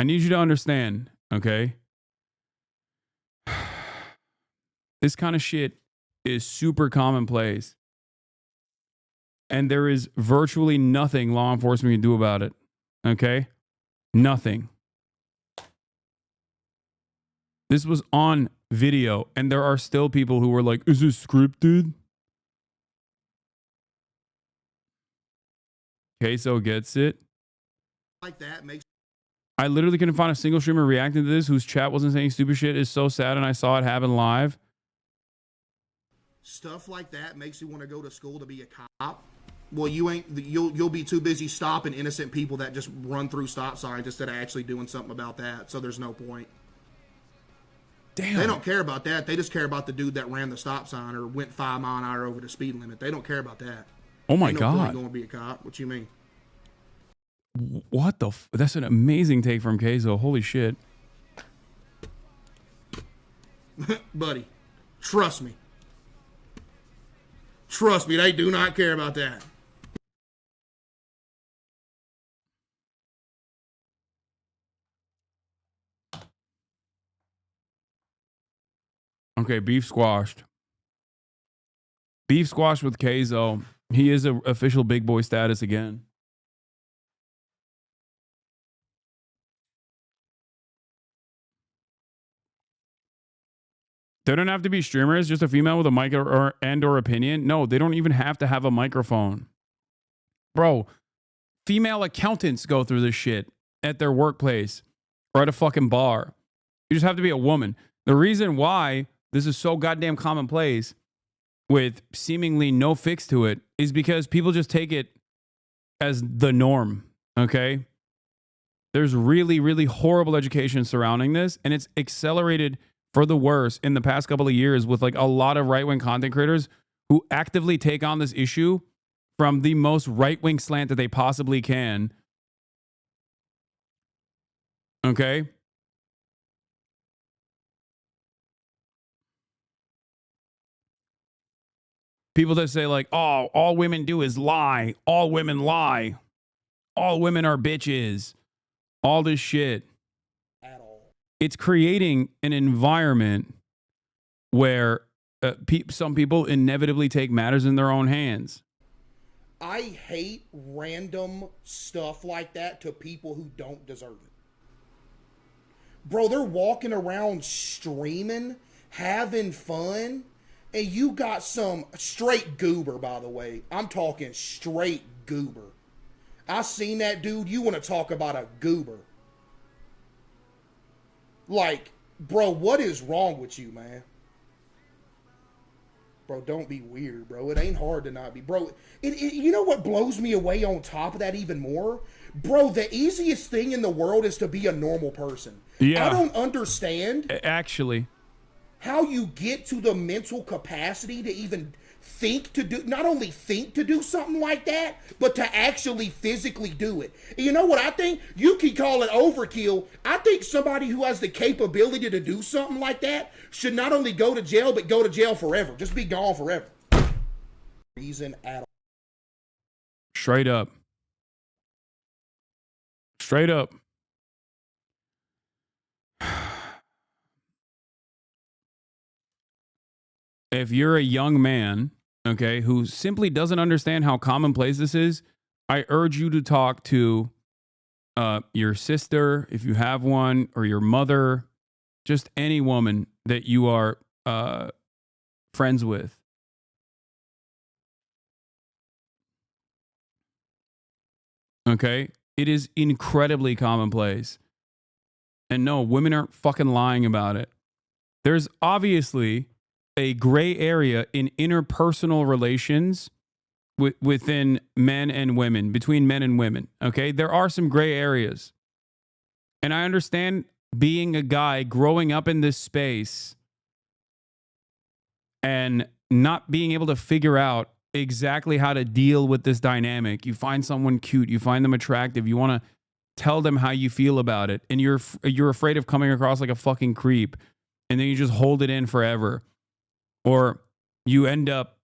I need you to understand, okay? This kind of shit is super commonplace. And there is virtually nothing law enforcement can do about it. Okay? Nothing. This was on video, and there are still people who were like, is this scripted? Queso gets it. Like that makes. I literally couldn't find a single streamer reacting to this whose chat wasn't saying stupid shit. Is so sad, and I saw it happen live. Stuff like that makes you want to go to school to be a cop. Well, you'll be too busy stopping innocent people that just run through stop signs instead of actually doing something about that. So there's no point. Damn. They don't care about that. They just care about the dude that ran the stop sign or went 5 miles an hour over the speed limit. They don't care about that. Oh my Ain't no God. point going to be a cop. What you mean? What the that's an amazing take from Queso. Holy shit. Buddy, trust me. Trust me, they do not care about that. Okay, beef squashed. Beef squashed with Queso. He is a official big boy status again. They don't have to be streamers, just a female with a mic or opinion. No, they don't even have to have a microphone. Bro, female accountants go through this shit at their workplace or at a fucking bar. You just have to be a woman. The reason why this is so goddamn commonplace with seemingly no fix to it is because people just take it as the norm, okay? There's really, really horrible education surrounding this, and it's accelerated for the worse in the past couple of years with like a lot of right-wing content creators who actively take on this issue from the most right-wing slant that they possibly can. Okay? People that say like, oh, all women do is lie. All women lie. All women are bitches. All this shit. It's creating an environment where some people inevitably take matters in their own hands. I hate random stuff like that to people who don't deserve it. Bro, they're walking around streaming, having fun, and you got some straight goober, by the way. I'm talking straight goober. I seen that dude. You want to talk about a goober. Like, bro, what is wrong with you, man? Bro, don't be weird, bro. It ain't hard to not be. Bro, you know what blows me away on top of that even more? Bro, the easiest thing in the world is to be a normal person. Yeah. I don't understand. Actually. How you get to the mental capacity to even think to do, not only think to do something like that, but to actually physically do it. And you know what I think? You can call it overkill. I think somebody who has the capability to do something like that should not only go to jail, but go to jail forever. Just be gone forever. Reason at all. Straight up. Straight up. If you're a young man, okay, who simply doesn't understand how commonplace this is, I urge you to talk to your sister, if you have one, or your mother, just any woman that you are friends with. Okay? It is incredibly commonplace. And no, women aren't fucking lying about it. There's obviously a gray area in interpersonal relations within men and women, between men and women. Okay? There are some gray areas. And I understand being a guy growing up in this space and not being able to figure out exactly how to deal with this dynamic. You find someone cute, you find them attractive, you want to tell them how you feel about it, and you're afraid of coming across like a fucking creep, and then you just hold it in forever. Or you end up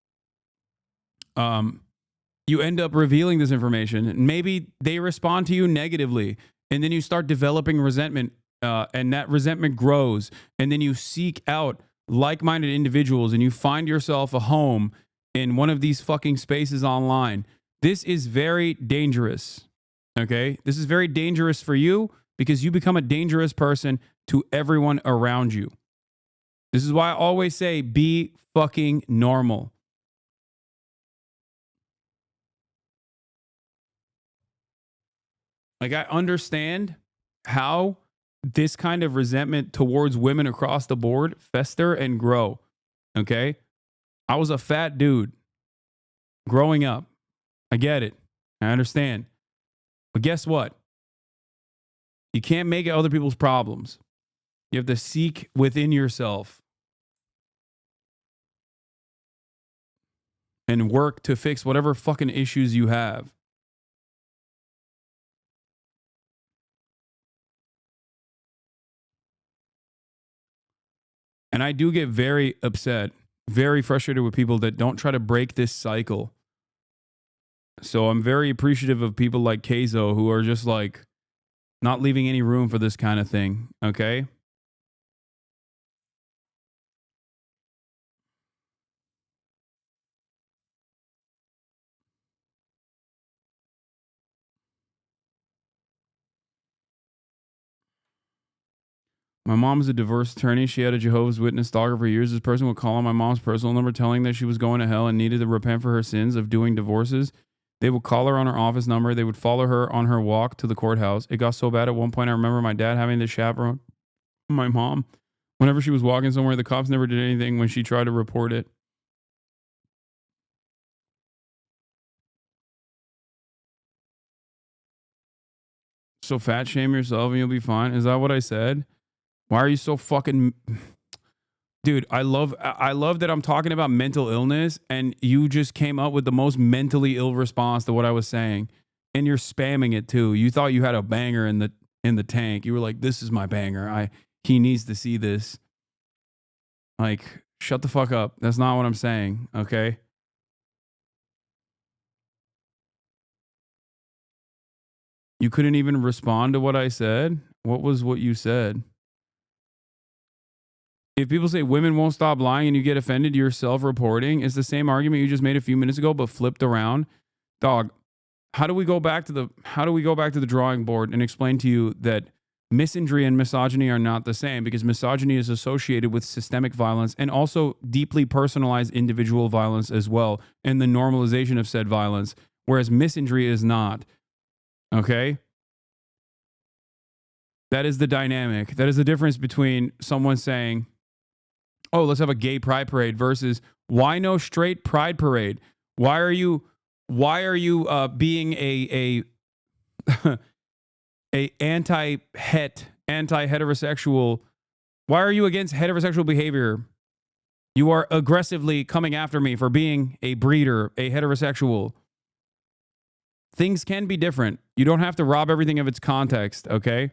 revealing this information, and maybe they respond to you negatively, and then you start developing resentment, and that resentment grows, and then you seek out like-minded individuals and you find yourself a home in one of these fucking spaces online, this is very dangerous. Okay? This is very dangerous for you because you become a dangerous person to everyone around you. This is why I always say be fucking normal. Like, I understand how this kind of resentment towards women across the board fester and grow. Okay? I was a fat dude growing up. I get it. I understand. But guess what? You can't make it other people's problems. You have to seek within yourself and work to fix whatever fucking issues you have. And I do get very upset, very frustrated with people that don't try to break this cycle. So I'm very appreciative of people like Keizo who are just like not leaving any room for this kind of thing. Okay? My mom is a divorce attorney. She had a Jehovah's Witness stalker for years. This person would call on my mom's personal number telling that she was going to hell and needed to repent for her sins of doing divorces. They would call her on her office number. They would follow her on her walk to the courthouse. It got so bad at one point, I remember my dad having to chaperone my mom. Whenever she was walking somewhere, the cops never did anything when she tried to report it. So fat shame yourself and you'll be fine. Is that what I said? Why are you so fucking... Dude, I love that I'm talking about mental illness and you just came up with the most mentally ill response to what I was saying. And you're spamming it too. You thought you had a banger in the tank. You were like, this is my banger. He needs to see this. Like, shut the fuck up. That's not what I'm saying, okay? You couldn't even respond to what I said? What was what you said? If people say women won't stop lying and you get offended, you're self-reporting. It's the same argument you just made a few minutes ago, but flipped around. Dog, how do we go back to the drawing board and explain to you that misandry and misogyny are not the same? Because misogyny is associated with systemic violence and also deeply personalized individual violence as well, and the normalization of said violence, whereas misandry is not. Okay? That is the dynamic. That is the difference between someone saying, oh, let's have a gay pride parade versus why no straight pride parade? Why are you being a anti-heterosexual? Why are you against heterosexual behavior? You are aggressively coming after me for being a breeder, a heterosexual. Things can be different. You don't have to rob everything of its context, okay?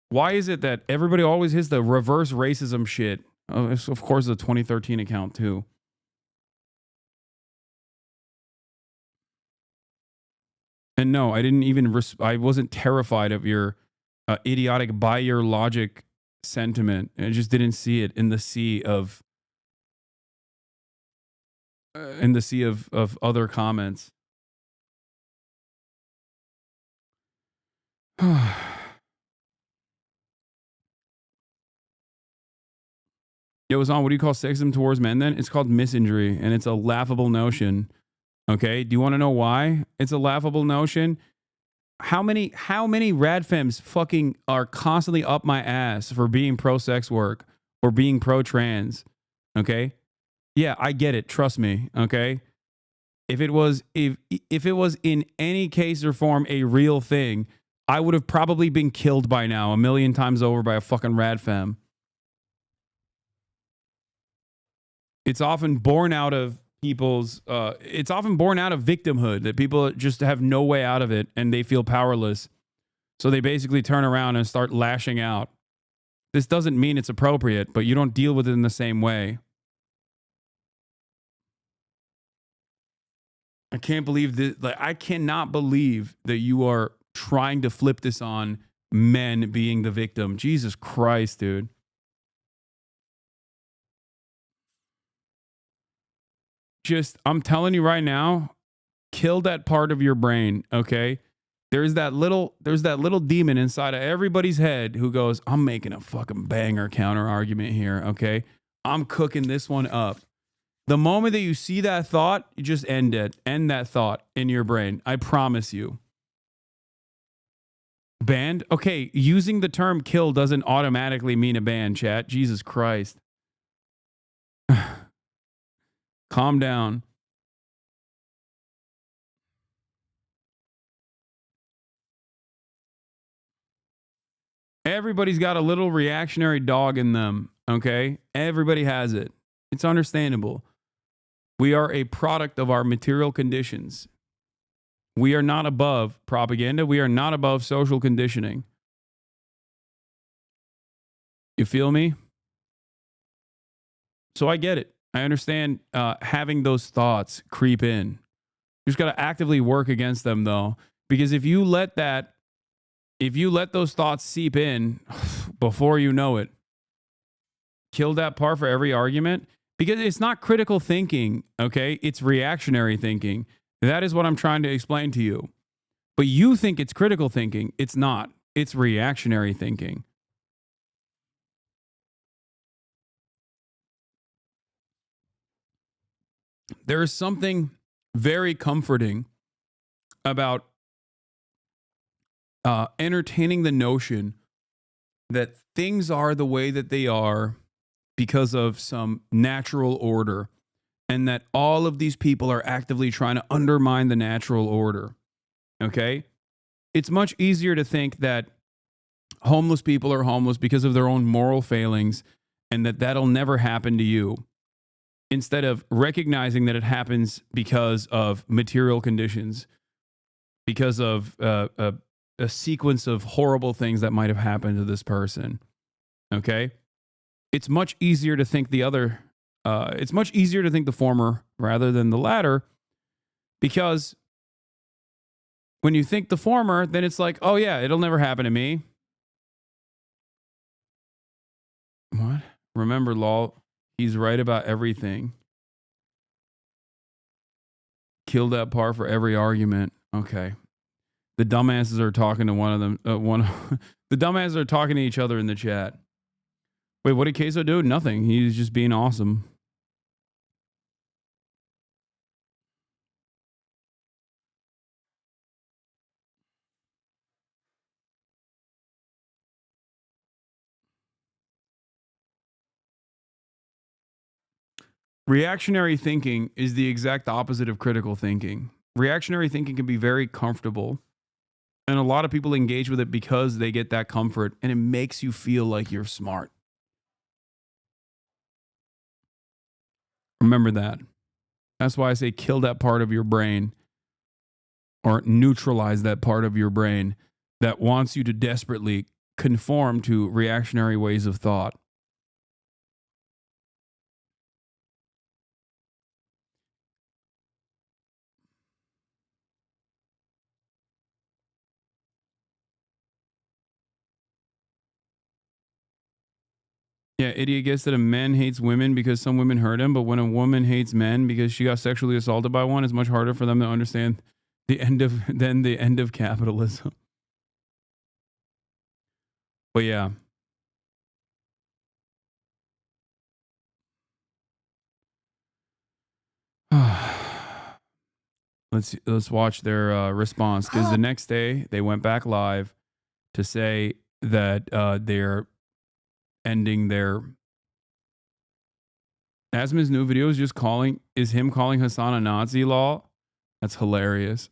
Why is it that everybody always hits the reverse racism shit? Oh, it's of course, the 2013 account, too. And no, I didn't even... I wasn't terrified of your idiotic by your logic sentiment. I just didn't see it in the sea of... of other comments. Yo, Zon, what do you call sexism towards men then? It's called misandry, and it's a laughable notion. Okay? Do you want to know why it's a laughable notion? How many radfems fucking are constantly up my ass for being pro-sex work or being pro-trans? Okay? Yeah, I get it. Trust me. Okay? If it was in any case or form a real thing, I would have probably been killed by now 1,000,000 times over by a fucking radfem. It's often born out of people's, it's often born out of victimhood, that people just have no way out of it and they feel powerless. So they basically turn around and start lashing out. This doesn't mean it's appropriate, but you don't deal with it in the same way. I can't believe that. Like, I cannot believe that you are trying to flip this on men being the victim. Jesus Christ, dude. Just, I'm telling you right now, kill that part of your brain, okay? There's that little demon inside of everybody's head who goes, I'm making a fucking banger counter argument here, okay? I'm cooking this one up. The moment that you see that thought, you just end it. End that thought in your brain. I promise you. Banned? Okay, using the term kill doesn't automatically mean a ban, chat. Jesus Christ. Calm down. Everybody's got a little reactionary dog in them, okay? Everybody has it. It's understandable. We are a product of our material conditions. We are not above propaganda. We are not above social conditioning. You feel me? So I get it. I understand having those thoughts creep in. You just got to actively work against them, though, because if you let those thoughts seep in before you know it, kill that part for every argument, because it's not critical thinking, okay? It's reactionary thinking. That is what I'm trying to explain to you. But you think it's critical thinking. It's not. It's reactionary thinking. There is something very comforting about entertaining the notion that things are the way that they are because of some natural order, and that all of these people are actively trying to undermine the natural order. Okay? It's much easier to think that homeless people are homeless because of their own moral failings and that that'll never happen to you, instead of recognizing that it happens because of material conditions, because of a sequence of horrible things that might have happened to this person. Okay? It's much easier to think the former rather than the latter, because when you think the former, then it's like, oh yeah, it'll never happen to me. What? Remember, lol, he's right about everything. Kill that part for every argument. Okay. The dumbasses are talking to one of them. The dumbasses are talking to each other in the chat. Wait, what did Queso do? Nothing. He's just being awesome. Reactionary thinking is the exact opposite of critical thinking. Reactionary thinking can be very comfortable, and a lot of people engage with it because they get that comfort, and it makes you feel like you're smart. Remember that. That's why I say kill that part of your brain, or neutralize that part of your brain that wants you to desperately conform to reactionary ways of thought. Yeah, idiot gets that a man hates women because some women hurt him, but when a woman hates men because she got sexually assaulted by one, it's much harder for them to understand the end of capitalism. But yeah. Let's watch their response, because the next day they went back live to say that they're ending their. Asma's new video is him calling Hasan a Nazi. Law. That's hilarious.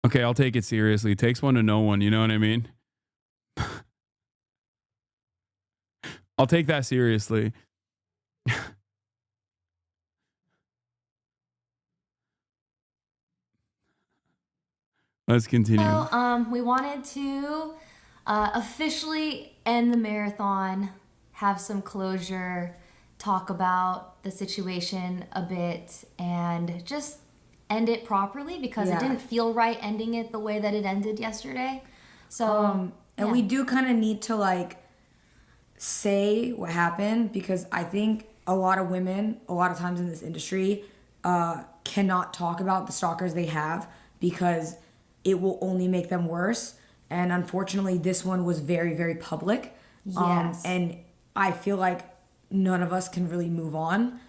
Okay, I'll take it seriously. It takes one to know one. You know what I mean? I'll take that seriously. Let's continue. So, we wanted to officially end the marathon, have some closure, talk about the situation a bit, and just end it properly because it didn't feel right ending it the way that it ended yesterday. So, and we do kind of need to like say what happened, because I think a lot of women, a lot of times in this industry, cannot talk about the stalkers they have because it will only make them worse. And unfortunately, this one was very, very public. Yes. And I feel like none of us can really move on.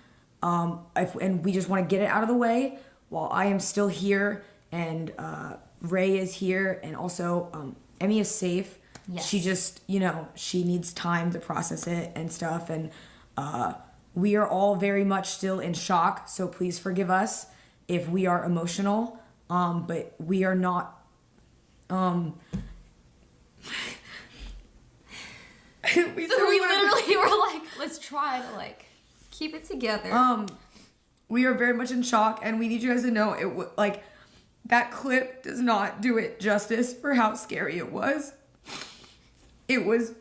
And we just want to get it out of the way while I am still here, and Ray is here, and also Emmy is safe. Yes. She just, you know, she needs time to process it and stuff. And we are all very much still in shock. So please forgive us if we are emotional. But we are not. We literally were like, let's try to like keep it together. We are very much in shock, and we need you guys to know it. Like, that clip does not do it justice for how scary it was. It was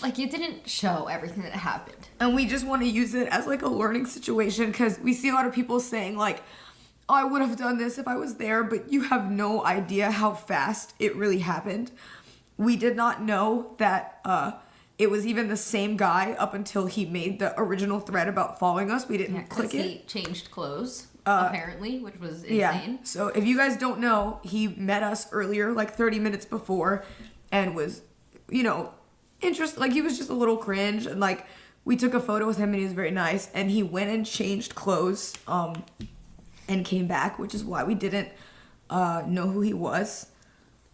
like, it didn't show everything that happened, and we just want to use it as like a learning situation, because we see a lot of people saying like, oh, I would have done this if I was there, but you have no idea how fast it really happened. We did not know that it was even the same guy up until he made the original thread about following us. We didn't click it. He changed clothes, apparently, which was insane. Yeah. So if you guys don't know, he met us earlier, like 30 minutes before, and was, you know, interested. Like, he was just a little cringe, and like, we took a photo with him, and he was very nice, and he went and changed clothes and came back, which is why we didn't know who he was.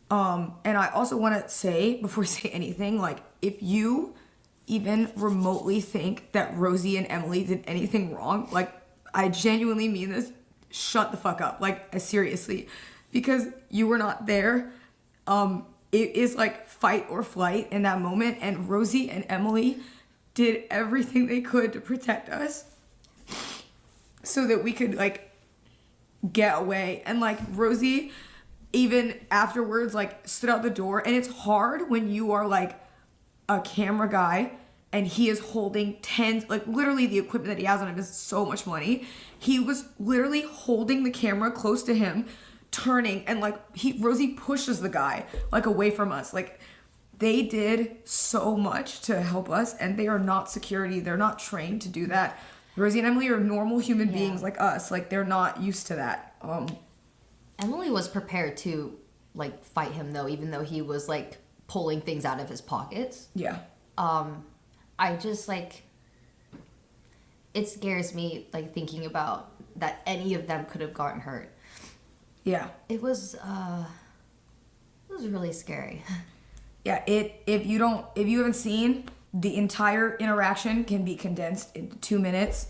And I also want to say, before we say anything, like, if you even remotely think that Rosie and Emily did anything wrong, like, I genuinely mean this, shut the fuck up. Like, seriously, because you were not there. It is like fight or flight in that moment, and Rosie and Emily did everything they could to protect us so that we could like get away. And like, Rosie even afterwards like stood out the door, and it's hard when you are like a camera guy and he is holding tens, like literally the equipment that he has on him is so much money. He was literally holding the camera close to him, turning, and like Rosie pushes the guy like away from us. Like, they did so much to help us, and they are not security. They're not trained to do that. Rosie and Emily are normal human beings like us. Like, they're not used to that. Emily was prepared to like fight him though, even though he was like pulling things out of his pockets. Yeah. I just like, it scares me like thinking about that any of them could have gotten hurt. Yeah. It was really scary. Yeah, if you haven't seen, the entire interaction can be condensed into 2 minutes.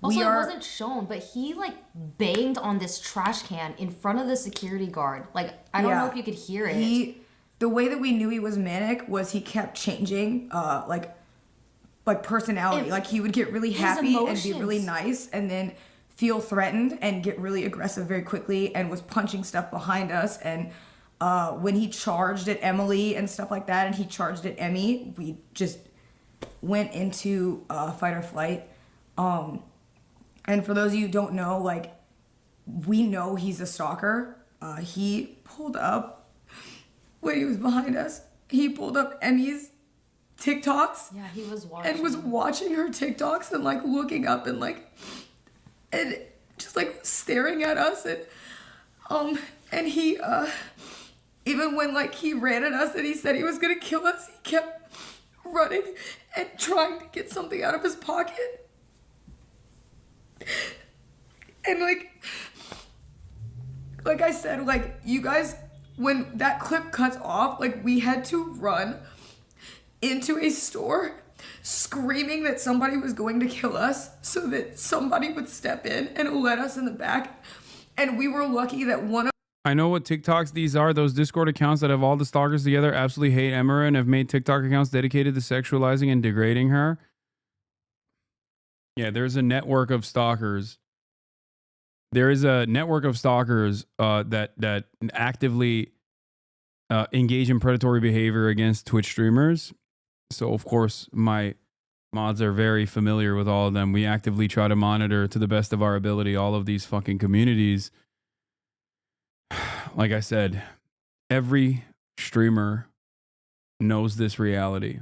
Also, it wasn't shown, but he like banged on this trash can in front of the security guard. Like, I don't know if you could hear it. The way that we knew he was manic was he kept changing like personality. Like, he would get really happy and be really nice, and then feel threatened and get really aggressive very quickly, and was punching stuff behind us. And when he charged at Emily and stuff like that, and he charged at Emmy, we just went into fight or flight. And for those of you who don't know, like, we know he's a stalker. He pulled up, when he was behind us, he pulled up Emmy's TikToks. Yeah, he was watching. And was watching her TikToks and like looking up and like, and just like staring at us. And he, even when like he ran at us and he said he was gonna kill us, he kept running and trying to get something out of his pocket. And like I said, like, you guys, when that clip cuts off, like, we had to run into a store screaming that somebody was going to kill us so that somebody would step in and let us in the back. And we were lucky that one of I know what TikToks these are. Those Discord accounts that have all the stalkers together absolutely hate Emma and have made TikTok accounts dedicated to sexualizing and degrading her. Yeah, there's a network of stalkers. There is a network of stalkers that actively engage in predatory behavior against Twitch streamers. So, of course, my Mods are very familiar with all of them. We actively try to monitor to the best of our ability all of these fucking communities. Like I said, every streamer knows this reality.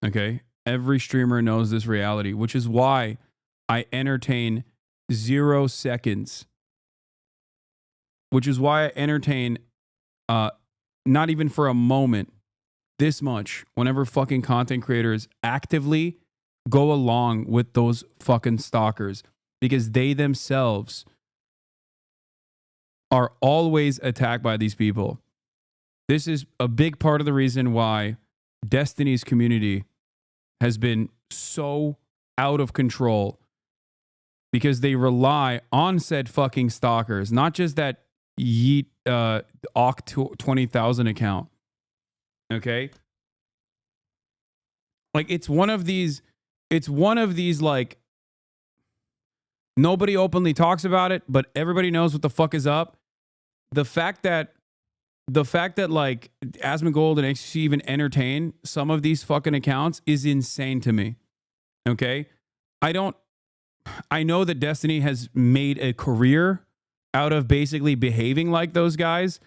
Okay? Every streamer knows this reality, which is why I entertain 0 seconds. Which is why I entertain not even for a moment this much whenever fucking content creators actively go along with those fucking stalkers, because they themselves are always attacked by these people. This is a big part of the reason why Destiny's community has been so out of control, because they rely on said fucking stalkers, not just that Yeet Oct 20,000 account. Okay? Like it's one of these like nobody openly talks about it, but everybody knows what the fuck is up. The fact that like Asmongold and XQC even entertain some of these fucking accounts is insane to me. Okay? I know that Destiny has made a career out of basically behaving like those guys,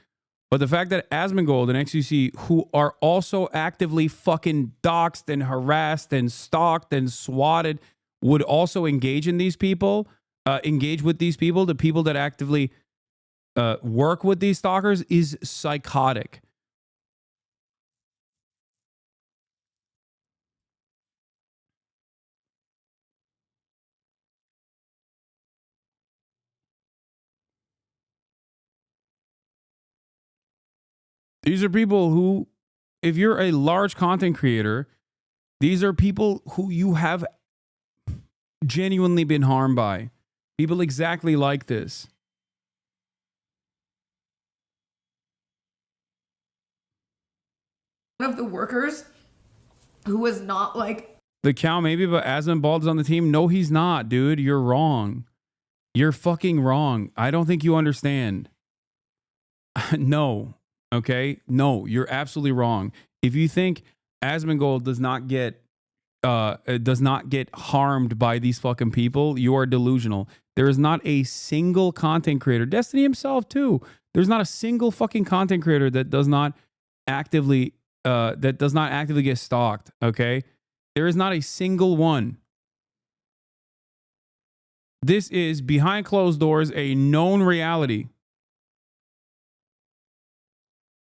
but the fact that Asmongold and XQC, who are also actively fucking doxxed and harassed and stalked and swatted, would also engage in these people, engage with these people, the people that actively work with these stalkers, is psychotic. These are people who, if you're a large content creator, these are people who you have genuinely been harmed by. People exactly like this. One of the workers who was not like The cow maybe, but Asmongold's on the team. No, he's not, dude. You're wrong. You're fucking wrong. I don't think you understand. No. Okay? No, you're absolutely wrong. If you think Asmongold does not get harmed by these fucking people, you are delusional. There is not a single content creator, Destiny himself too. There's not a single fucking content creator that does not actively get stalked. Okay? There is not a single one. This is behind closed doors, a known reality.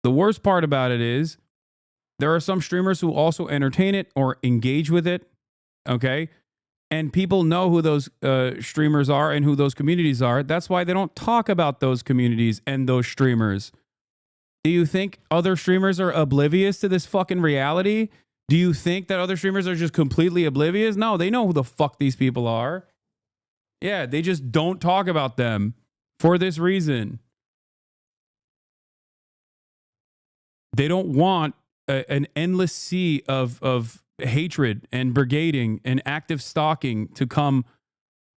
The worst part about it is there are some streamers who also entertain it or engage with it, okay? And people know who those streamers are and who those communities are. That's why they don't talk about those communities and those streamers. Do you think other streamers are oblivious to this fucking reality? Do you think that other streamers are just completely oblivious? No, they know who the fuck these people are. Yeah, they just don't talk about them for this reason. They don't want an endless sea of hatred and brigading and active stalking to come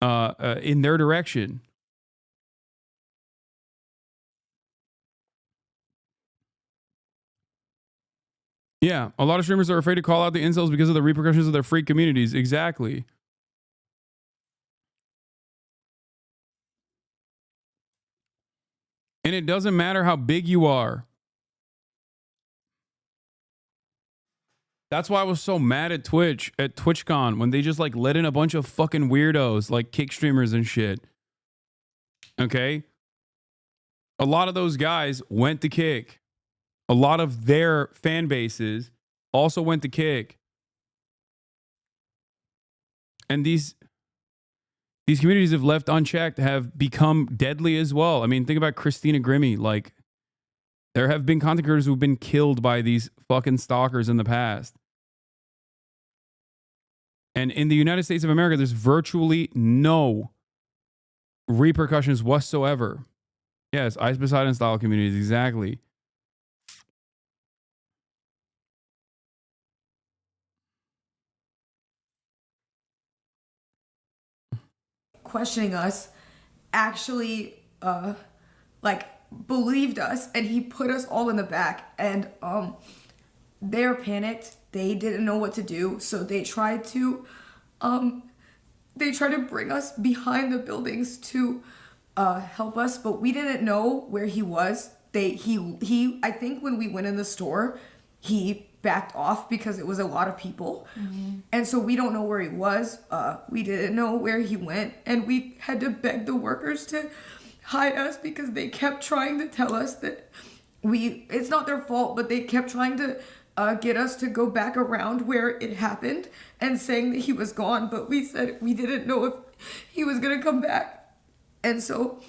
in their direction. Yeah, a lot of streamers are afraid to call out the incels because of the repercussions of their freak communities. Exactly. And it doesn't matter how big you are. That's why I was so mad at Twitch, at TwitchCon, when they just like let in a bunch of fucking weirdos, like kick streamers and shit. Okay? A lot of those guys went to kick. A lot of their fan bases also went to kick. And these communities, if left unchecked, have become deadly as well. I mean, think about Christina Grimmie. Like, there have been content creators who've been killed by these fucking stalkers in the past. And in the United States of America, there's virtually no repercussions whatsoever. Yes, Ice Poseidon style communities, exactly. questioning us actually like believed us, and he put us all in the back. And they're panicked. They didn't know what to do, so they tried to bring us behind the buildings to help us, but we didn't know where he was. I think when we went in the store, he backed off because it was a lot of people. And so we don't know where he was. We didn't know where he went, and we had to beg the workers to hide us because they kept trying to tell us that it's not their fault, but they kept trying to get us to go back around where it happened and saying that he was gone, but we said we didn't know if he was gonna come back. And so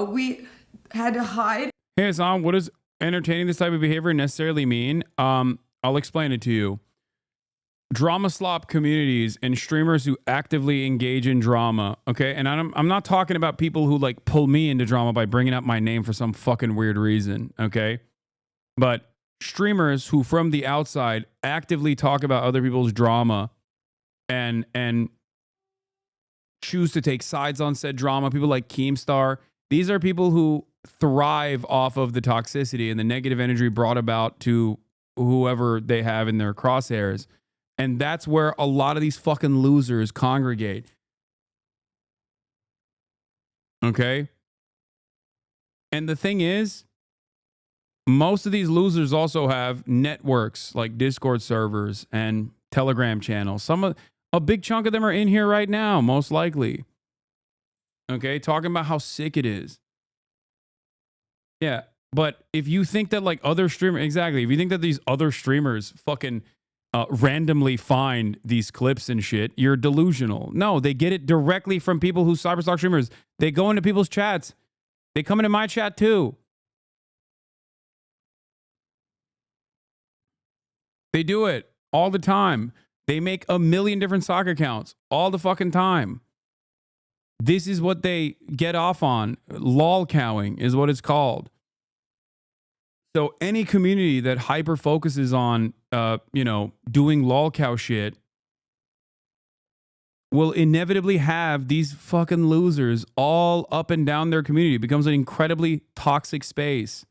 we had to hide. Hey, Hassan, what does entertaining this type of behavior necessarily mean? I'll explain it to you. Drama slop communities and streamers who actively engage in drama, okay? And I'm not talking about people who like pull me into drama by bringing up my name for some fucking weird reason, okay? But streamers who from the outside actively talk about other people's drama and choose to take sides on said drama, people like Keemstar, these are people who thrive off of the toxicity and the negative energy brought about to whoever they have in their crosshairs. And that's where a lot of these fucking losers congregate. Okay? And the thing is, most of these losers also have networks like Discord servers and Telegram channels. A big chunk of them are in here right now, most likely. Okay? Talking about how sick it is. Yeah. But if you think that like other streamers, exactly, if you think that these other streamers fucking randomly find these clips and shit, you're delusional. No, they get it directly from people who cyberstalk streamers. They go into people's chats. They come into my chat too. They do it all the time. They make a million different sock accounts all the fucking time. This is what they get off on. Lol cowing is what it's called. So any community that hyper focuses on, doing lolcow shit will inevitably have these fucking losers all up and down their community. It becomes an incredibly toxic space.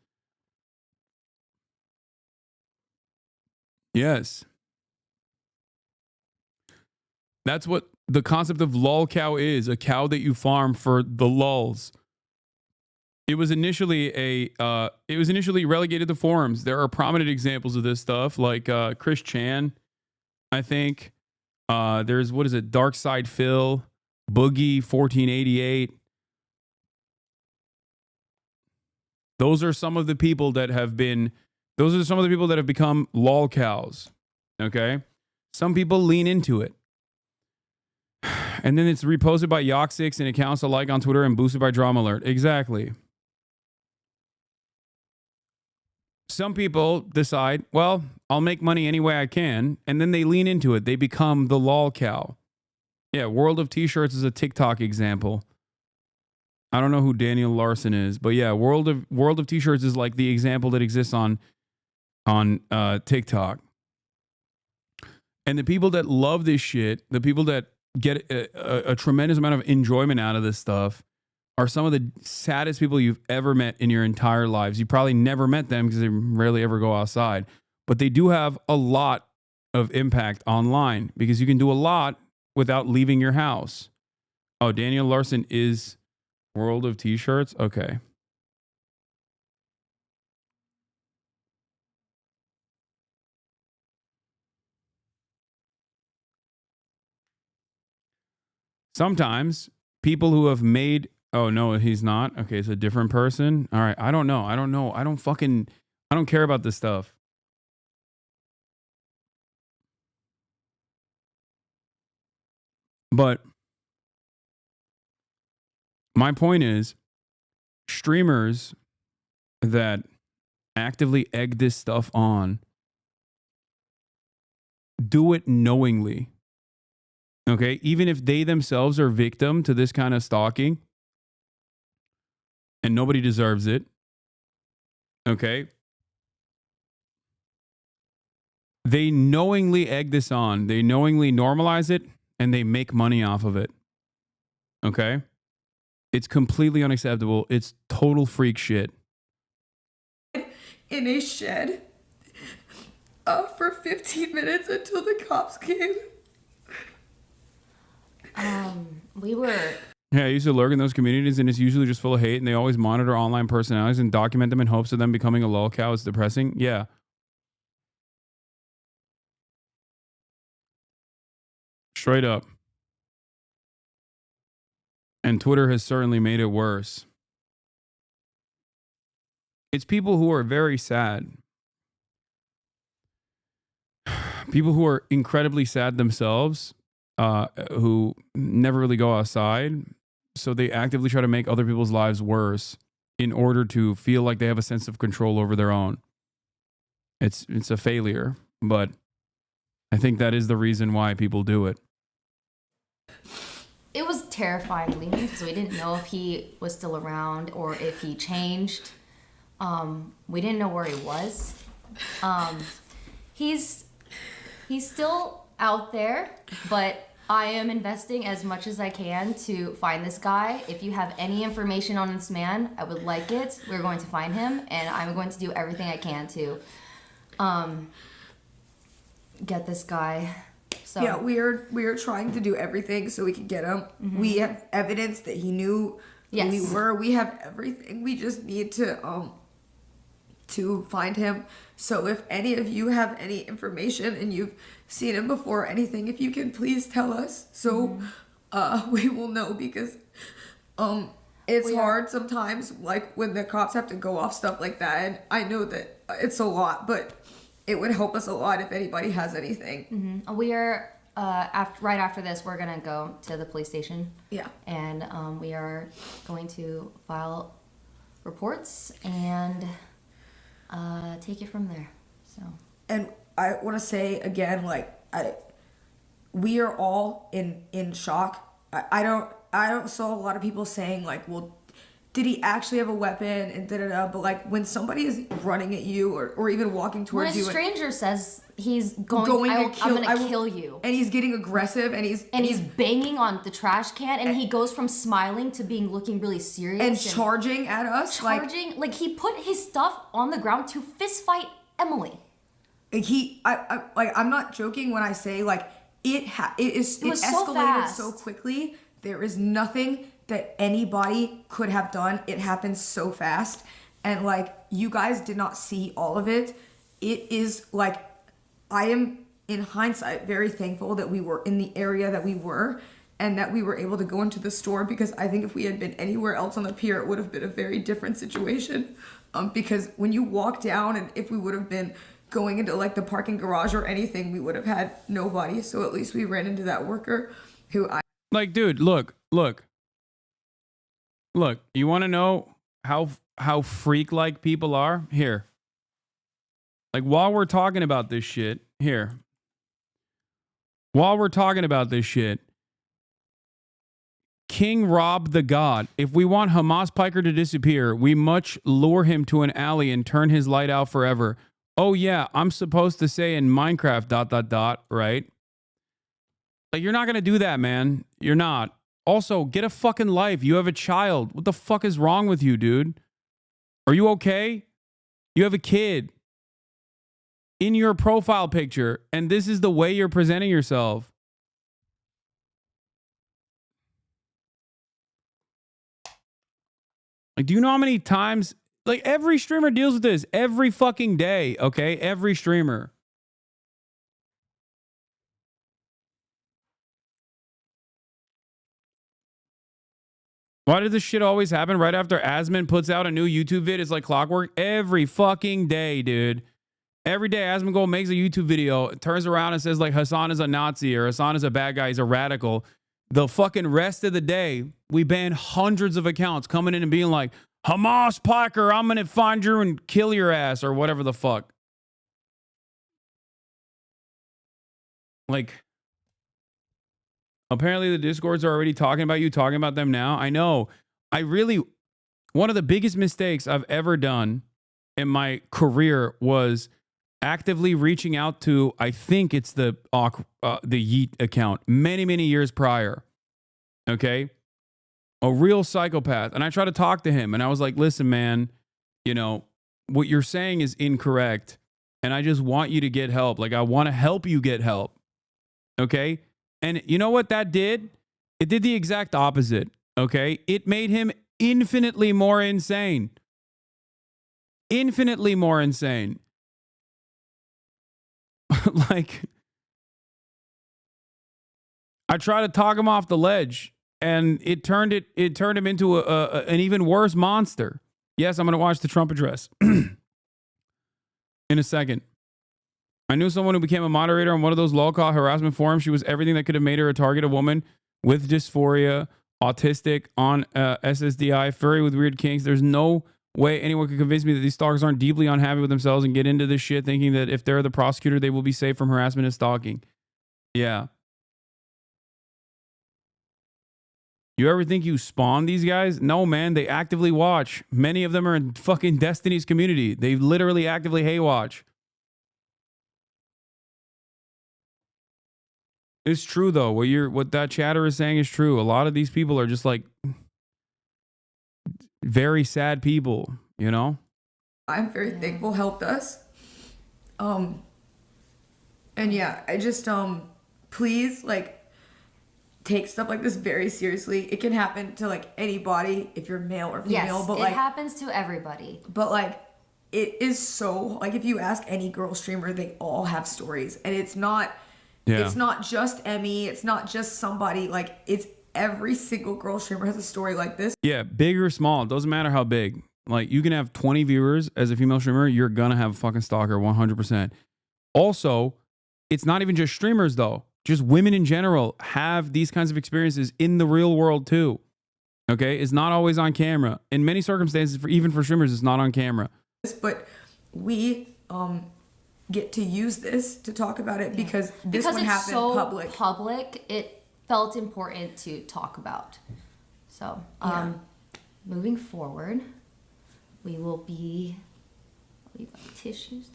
Yes. That's what the concept of lolcow is, a cow that you farm for the lulz. It was initially relegated to forums. There are prominent examples of this stuff, like Chris Chan, I think. There's Dark Side Phil, Boogie 1488. Those are some of the people that have become lolcows. Okay, some people lean into it, and then it's reposted by Yoxix and accounts alike on Twitter and boosted by Drama Alert. Exactly. Some people decide, well, I'll make money any way I can, and then they lean into it. They become the lol cow. Yeah, World of T-Shirts is a TikTok example. I don't know who Daniel Larson is, but yeah, World of T-Shirts is like the example that exists on TikTok. And the people that love this shit, the people that get a tremendous amount of enjoyment out of this stuff, are some of the saddest people you've ever met in your entire lives. You probably never met them because they rarely ever go outside. But they do have a lot of impact online because you can do a lot without leaving your house. Oh, Daniel Larson is World of T-Shirts? Okay. Sometimes people who have made... Oh, no, he's not. Okay, it's a different person. All right, I don't know. I don't care about this stuff. But my point is, streamers that actively egg this stuff on do it knowingly. Okay, even if they themselves are victim to this kind of stalking, and nobody deserves it. Okay. They knowingly egg this on. They knowingly normalize it and they make money off of it. Okay. It's completely unacceptable. It's total freak shit. In a shed for 15 minutes until the cops came. We were. Yeah, I used to lurk in those communities, and it's usually just full of hate, and they always monitor online personalities and document them in hopes of them becoming a lolcow. It's depressing. Yeah. Straight up. And Twitter has certainly made it worse. It's people who are very sad. People who are incredibly sad themselves, who never really go outside. So they actively try to make other people's lives worse in order to feel like they have a sense of control over their own. It's a failure, but I think that is the reason why people do it. It was terrifying leaving because we didn't know if he was still around or if he changed. We didn't know where he was. He's still out there, but I am investing as much as I can to find this guy. If you have any information on this man, I would like it. We're going to find him, and I'm going to do everything I can to get this guy. So yeah, we are trying to do everything so we can get him. Mhm. We have evidence that he knew who we Yes. were. We have everything. We just need to find him. So if any of you have any information and you've seen him before or anything, if you can please tell us so we will know, because it's hard sometimes, like when the cops have to go off stuff like that, and I know that it's a lot, but it would help us a lot if anybody has anything. We are right after this. We're gonna go to the police station. Yeah. And we are going to file reports and take it from there. So. And I want to say again, like we are all in shock. I don't saw a lot of people saying like, well, did he actually have a weapon and da-da-da, but like when somebody is running at you or even walking towards When you, a stranger says he's I'm gonna kill you, and he's getting aggressive, and he's banging on the trash can, and he goes from smiling to looking really serious and charging at us, like he put his stuff on the ground to fist fight Emily. I'm not joking when I say like it was so escalated fast. so quickly. There is nothing that anybody could have done. It happened so fast, and like you guys did not see all of it. It is like, I am in hindsight very thankful that we were in the area that we were and that we were able to go into the store, because I think if we had been anywhere else on the pier, it would have been a very different situation. Because when you walk down, and if we would have been going into like the parking garage or anything, we would have had nobody. So at least we ran into that worker who Like, dude, look. You want to know how freak-like people are? Here. Like, while we're talking about this shit, here. While we're talking about this shit, King Rob the God. If we want Hamas Piker to disappear, we must lure him to an alley and turn his light out forever. Oh yeah, I'm supposed to say in Minecraft ... right? Like, you're not going to do that, man. You're not. Also, get a fucking life. You have a child. What the fuck is wrong with you, dude? Are you okay? You have a kid in your profile picture, and this is the way you're presenting yourself. Like, do you know how many times, like, every streamer deals with this every fucking day, okay? Every streamer. Why does this shit always happen right after Asmon puts out a new YouTube vid? It's like clockwork. Every fucking day, dude. Every day Asmongold makes a YouTube video, turns around and says like Hasan is a Nazi or Hasan is a bad guy, he's a radical. The fucking rest of the day, we ban hundreds of accounts coming in and being like, Hamas Piker, I'm gonna find you and kill your ass or whatever the fuck. Like, apparently the Discords are already talking about you, talking about them now. I know. One of the biggest mistakes I've ever done in my career was actively reaching out to, I think it's the Yeet account, many, many years prior. Okay? A real psychopath. And I tried to talk to him and I was like, listen, man, you know, what you're saying is incorrect. And I just want you to get help. Like, I want to help you get help. Okay? And you know what that did? It did the exact opposite. Okay? It made him infinitely more insane. Infinitely more insane. Like, I tried to talk him off the ledge, and it turned him into an even worse monster. Yes, I'm going to watch the Trump address in a second. I knew someone who became a moderator on one of those low-cost harassment forums. She was everything that could have made her a target, a woman with dysphoria, autistic, on SSDI, furry with weird kinks. There's no way anyone could convince me that these stalkers aren't deeply unhappy with themselves and get into this shit thinking that if they're the prosecutor, they will be safe from harassment and stalking. Yeah. You ever think you spawn these guys? No, man. They actively watch. Many of them are in fucking Destiny's community. They literally actively hate watch. It's true though. What that chatter is saying is true. A lot of these people are just like very sad people, you know? I'm very thankful helped us. And yeah, I just please like take stuff like this very seriously. It can happen to like anybody if you're male or female, Yes, but it like happens to everybody. but like it is so like if you ask any girl streamer, they all have stories, and it's not just Emmy, it's not just somebody, like it's every single girl streamer has a story like this. Yeah, big or small, it doesn't matter how big. Like, you can have 20 viewers as a female streamer, you're gonna have a fucking stalker 100%. Also, it's not even just streamers though. Just women in general have these kinds of experiences in the real world too. Okay? It's not always on camera. In many circumstances, even for streamers, it's not on camera. But we get to use this to talk about it because this one happened so public. It felt important to talk about. So, moving forward, we will be. We got tissues.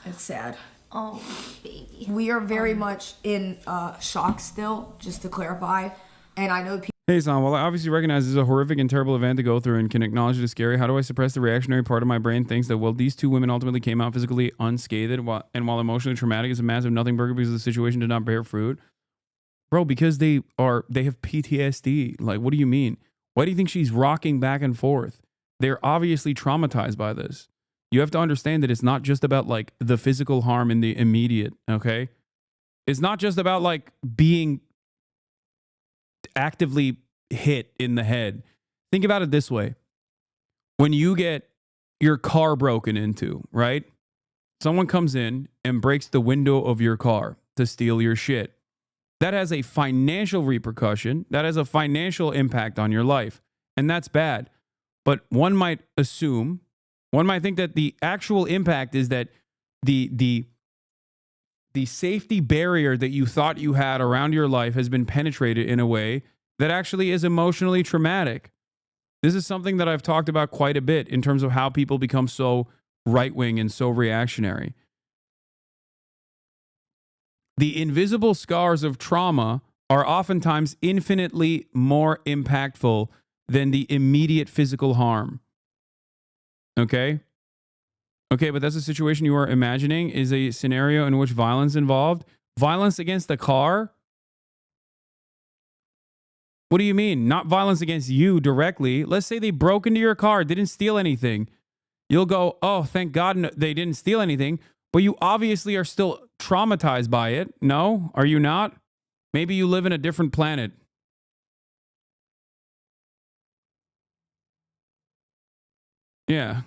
It's sad. Oh, baby. We are very much in shock still, just to clarify. And I know people. Hey, Son, well, I obviously recognize this is a horrific and terrible event to go through and can acknowledge it is scary. How do I suppress the reactionary part of my brain thinks that, well, these two women ultimately came out physically unscathed while emotionally traumatic is a massive nothing burger because the situation did not bear fruit? Bro, because they have PTSD. Like, what do you mean? Why do you think she's rocking back and forth? They're obviously traumatized by this. You have to understand that it's not just about like the physical harm in the immediate, okay? It's not just about like being actively hit in the head. Think about it this way. When you get your car broken into, right? Someone comes in and breaks the window of your car to steal your shit. That has a financial repercussion. That has a financial impact on your life. And that's bad. But one might think that the actual impact is that the safety barrier that you thought you had around your life has been penetrated in a way that actually is emotionally traumatic. This is something that I've talked about quite a bit in terms of how people become so right-wing and so reactionary. The invisible scars of trauma are oftentimes infinitely more impactful than the immediate physical harm. Okay? Okay, but that's a situation you are imagining is a scenario in which violence involved. Violence against a car? What do you mean? Not violence against you directly. Let's say they broke into your car, didn't steal anything. You'll go, oh, thank God they didn't steal anything. But you obviously are still traumatized by it. No? Are you not? Maybe you live in a different planet. Yeah.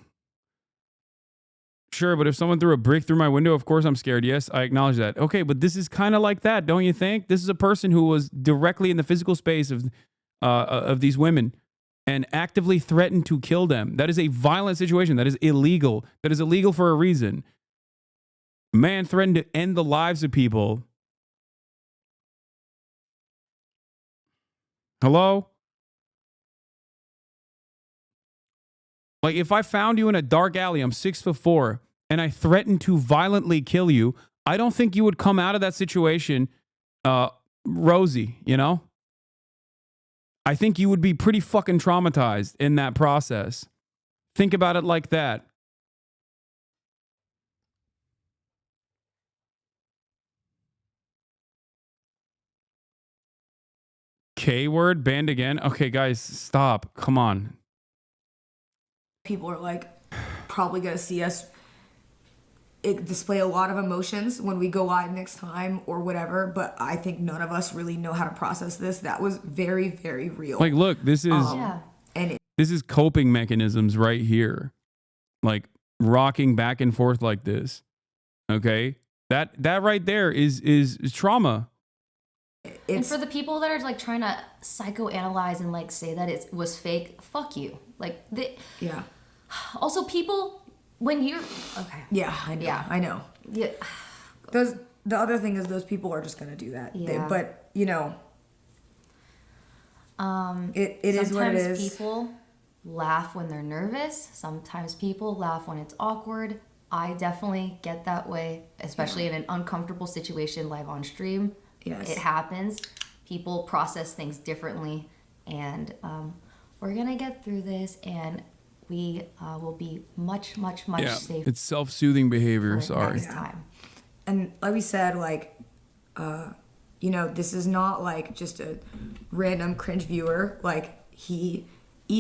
Sure, but if someone threw a brick through my window, of course I'm scared. Yes, I acknowledge that. Okay, but this is kind of like that, don't you think? This is a person who was directly in the physical space of these women and actively threatened to kill them. That is a violent situation. That is illegal. That is illegal for a reason. Man threatened to end the lives of people. Hello? Like, if I found you in a dark alley, I'm 6'4", and I threatened to violently kill you, I don't think you would come out of that situation rosy, you know? I think you would be pretty fucking traumatized in that process. Think about it like that. K word banned again. Okay, guys, stop. Come on. People are like probably gonna see us display a lot of emotions when we go live next time or whatever, but I think none of us really know how to process this. That was very, very real. Like, look, this is this is coping mechanisms right here. Like rocking back and forth like this. Okay? That right there is trauma. And for the people that are like trying to psychoanalyze and like say that it was fake, fuck you. Like yeah. Also, people when you're okay. Yeah, I know. Yeah. I know. Yeah. The other thing is those people are just gonna do that. Yeah. But you know, it is what it is. Sometimes people laugh when they're nervous. Sometimes people laugh when it's awkward. I definitely get that way, especially in an uncomfortable situation live on stream. Yes. It happens. People process things differently, and we're gonna get through this, and we will be much safer. It's self-soothing behavior. Sorry. Next time. And like we said, like, you know, this is not like just a random cringe viewer. Like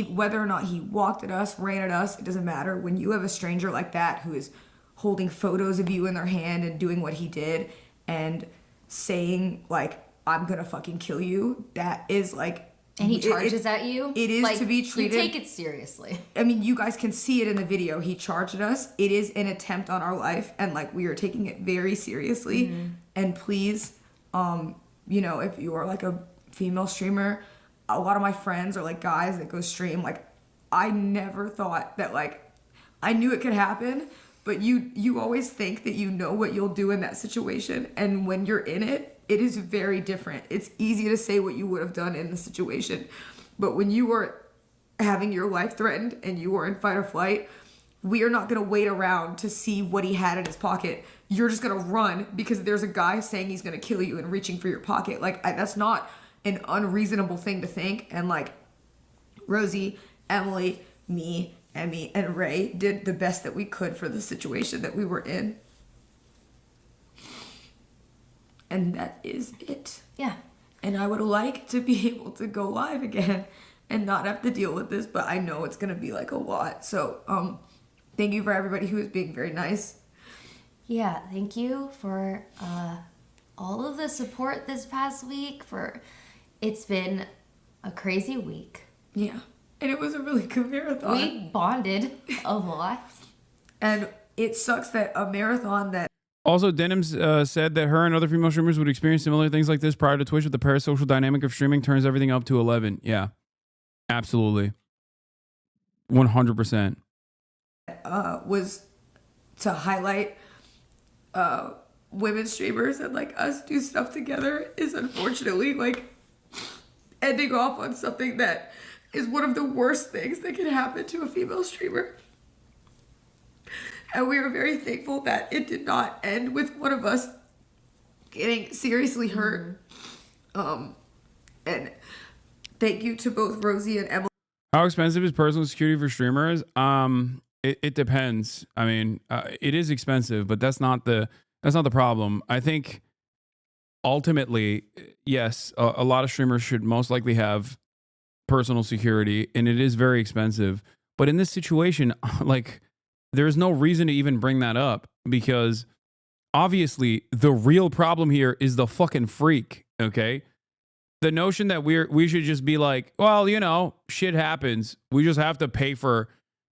whether or not he walked at us, ran at us, it doesn't matter. When you have a stranger like that who is holding photos of you in their hand and doing what he did and saying like, I'm gonna fucking kill you, that is like, and he charges at you. It is like, to be treated. You take it seriously. I mean, you guys can see it in the video. He charged at us. It is an attempt on our life, and like we are taking it very seriously. Mm-hmm. And please, you know, if you are like a female streamer, a lot of my friends are like guys that go stream. Like, I never thought that like I knew it could happen, but you always think that you know what you'll do in that situation, and when you're in it, it is very different. It's easy to say what you would have done in the situation, but when you are having your life threatened and you are in fight or flight, we are not going to wait around to see what he had in his pocket. You're just going to run because there's a guy saying he's going to kill you and reaching for your pocket. Like, that's not an unreasonable thing to think. And like Rosie, Emily, me, Emmy, and Ray did the best that we could for the situation that we were in. And that is it. Yeah. And I would like to be able to go live again and not have to deal with this, but I know it's gonna be like a lot. So thank you for everybody who is being very nice. Yeah, thank you for all of the support this past week. It's been a crazy week. Yeah. And it was a really good marathon. We bonded a lot. And it sucks that a marathon that Also, Denims said that her and other female streamers would experience similar things like this prior to Twitch, with the parasocial dynamic of streaming turns everything up to 11. Yeah, absolutely. 100%. Was to highlight women streamers and like us do stuff together is unfortunately like ending off on something that is one of the worst things that can happen to a female streamer. And we are very thankful that it did not end with one of us getting seriously hurt. And thank you to both Rosie and Emily. How expensive is personal security for streamers? It depends. I mean, it is expensive, but that's not the problem. I think ultimately, yes, a lot of streamers should most likely have personal security, and it is very expensive. But in this situation, like, there is no reason to even bring that up, because obviously the real problem here is the fucking freak. Okay, the notion that we should just be like, well, you know, shit happens, we just have to pay for,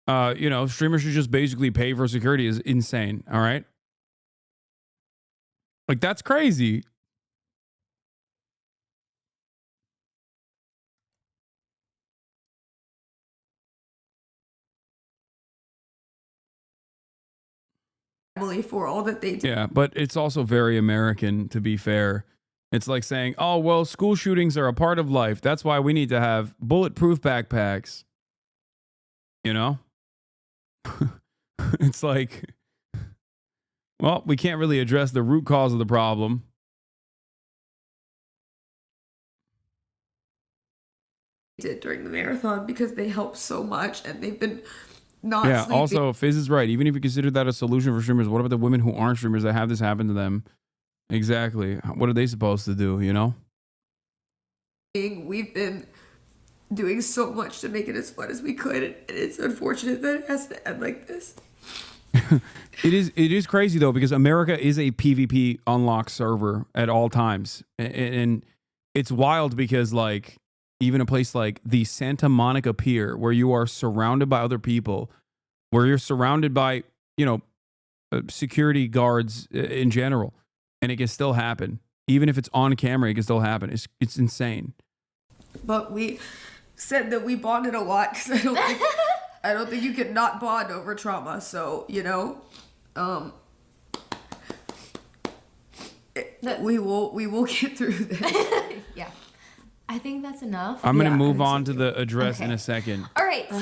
you know, streamers should just basically pay for security is insane. All right, like, that's crazy. For all that they do. Yeah, but it's also very American, to be fair. It's like saying, oh, well, school shootings are a part of life. That's why we need to have bulletproof backpacks. You know? It's like, well, we can't really address the root cause of the problem. Did during the marathon, because they helped so much and they've been not sleeping. Also, Fizz is right. Even if you consider that a solution for streamers, what about the women who aren't streamers that have this happen to them? Exactly. What are they supposed to do, you know? We've been doing so much to make it as fun as we could, and it's unfortunate that it has to end like this. It is crazy though, because America is a PvP unlock server at all times, and it's wild because like even a place like the Santa Monica Pier, where you are surrounded by other people, where you're surrounded by security guards in general, and it can still happen. Even if it's on camera, it can still happen. It's insane. But we said that we bonded a lot because I don't think you can not bond over trauma. So we will get through this. Yeah, I think that's enough. I'm gonna move on to the address in a second. All right.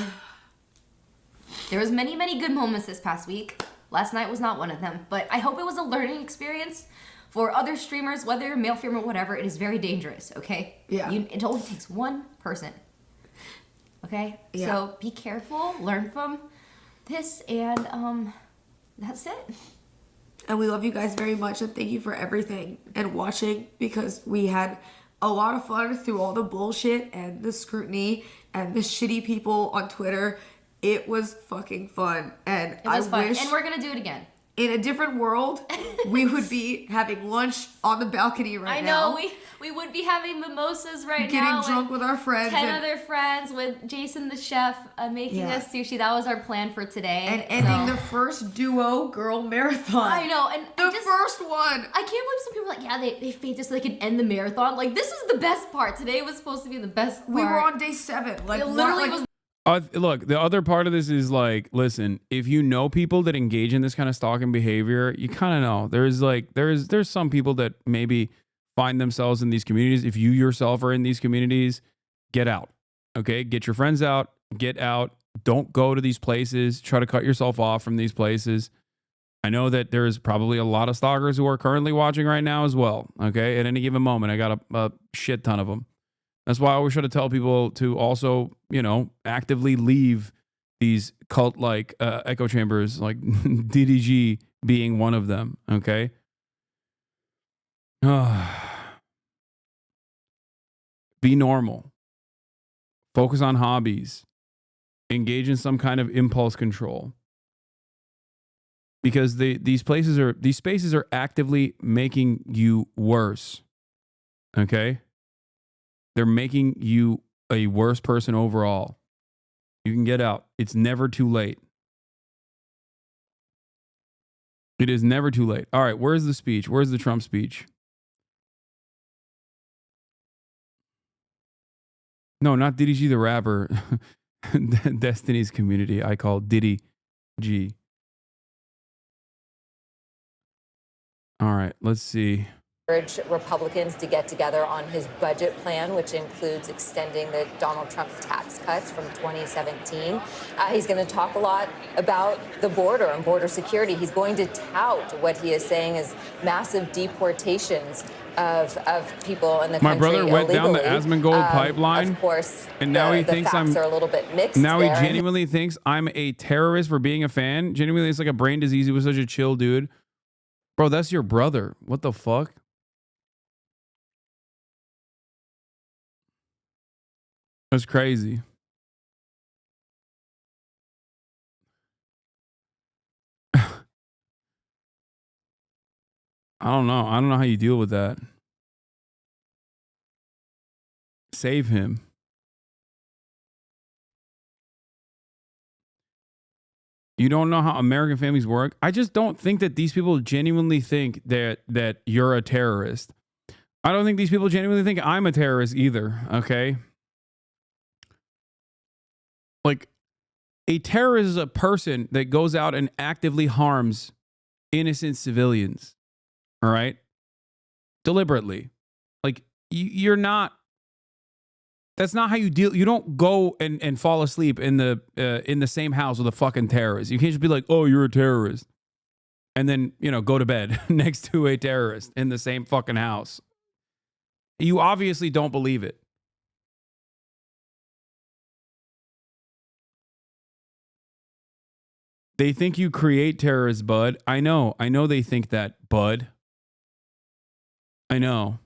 There was many good moments this past week. Last night was not one of them, but I hope it was a learning experience for other streamers, whether you're male, female, whatever. It is very dangerous. Okay. Yeah. It only takes one person. Okay. Yeah. So be careful. Learn from this, and that's it. And we love you guys very much, and thank you for everything and watching, because we had a lot of fun through all the bullshit and the scrutiny and the shitty people on Twitter. It was fucking fun, and It was fun, wish and we're gonna do it again. in a different world we would be having lunch on the balcony right now. I know we would be having mimosas right Getting now. drunk with our friends 10 and- other friends with Jason the chef making Yeah. us sushi. That was our plan for today. And ending the first duo girl marathon. I know, and the first one. I can't believe some people are like, yeah, they faked it so they could end the marathon. Like, this is the best part. Today was supposed to be the best part. We were on day 7. Like, it literally was. Look, the other part of this is like, listen, if you know people that engage in this kind of stalking behavior, you kind of know there's some people that maybe find themselves in these communities. If you yourself are in these communities, get out. Okay, get your friends out. Get out. Don't go to these places. Try to cut yourself off from these places. I know that there's probably a lot of stalkers who are currently watching right now as well. Okay, at any given moment, I got a shit ton of them. That's why I always try to tell people to also, actively leave these cult-like echo chambers, like DDG being one of them, okay? Be normal. Focus on hobbies. Engage in some kind of impulse control. Because these spaces are actively making you worse, okay? They're making you a worse person overall. You can get out. It's never too late. It is never too late. All right, where's the speech? Where's the Trump speech? No, not Diddy G the rapper. Destiny's Community. I call Diddy G. All right, let's see. Urge Republicans to get together on his budget plan, which includes extending the Donald Trump tax cuts from 2017. He's going to talk a lot about the border and border security. He's going to tout what he is saying is massive deportations of people in the country. My brother went down the illegally. Asmongold pipeline. Of course, and now he thinks facts I'm are a little bit mixed. Now there. he genuinely thinks I'm a terrorist for being a fan. Genuinely, it's like a brain disease. He was such a chill dude. Bro, that's your brother. What the fuck? That's crazy. I don't know. I don't know how you deal with that. Save him. You don't know how American families work? I just don't think that these people genuinely think that you're a terrorist. I don't think these people genuinely think I'm a terrorist either, okay? Like, a terrorist is a person that goes out and actively harms innocent civilians, all right? Deliberately. Like, you're not, that's not how you deal. You don't go and fall asleep in the same house with a fucking terrorist. You can't just be like, oh, you're a terrorist. And then, go to bed next to a terrorist in the same fucking house. You obviously don't believe it. They think you create terrorists, bud. I know they think that, bud. I know.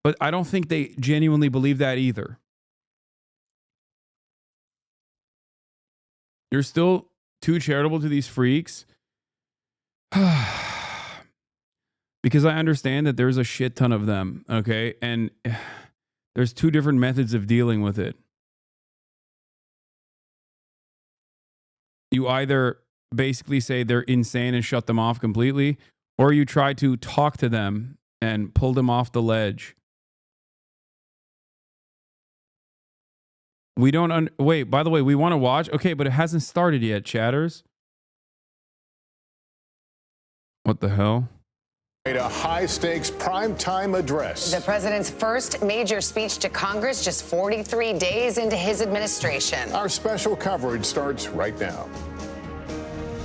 But I don't think they genuinely believe that either. You're still too charitable to these freaks. Because I understand that there's a shit ton of them, okay? And there's two different methods of dealing with it. You either basically say they're insane and shut them off completely, or you try to talk to them and pull them off the ledge. We don't wait, by the way, we want to watch. Okay, but it hasn't started yet, chatters. What the hell? A high-stakes primetime address. The president's first major speech to Congress just 43 days into his administration. Our special coverage starts right now.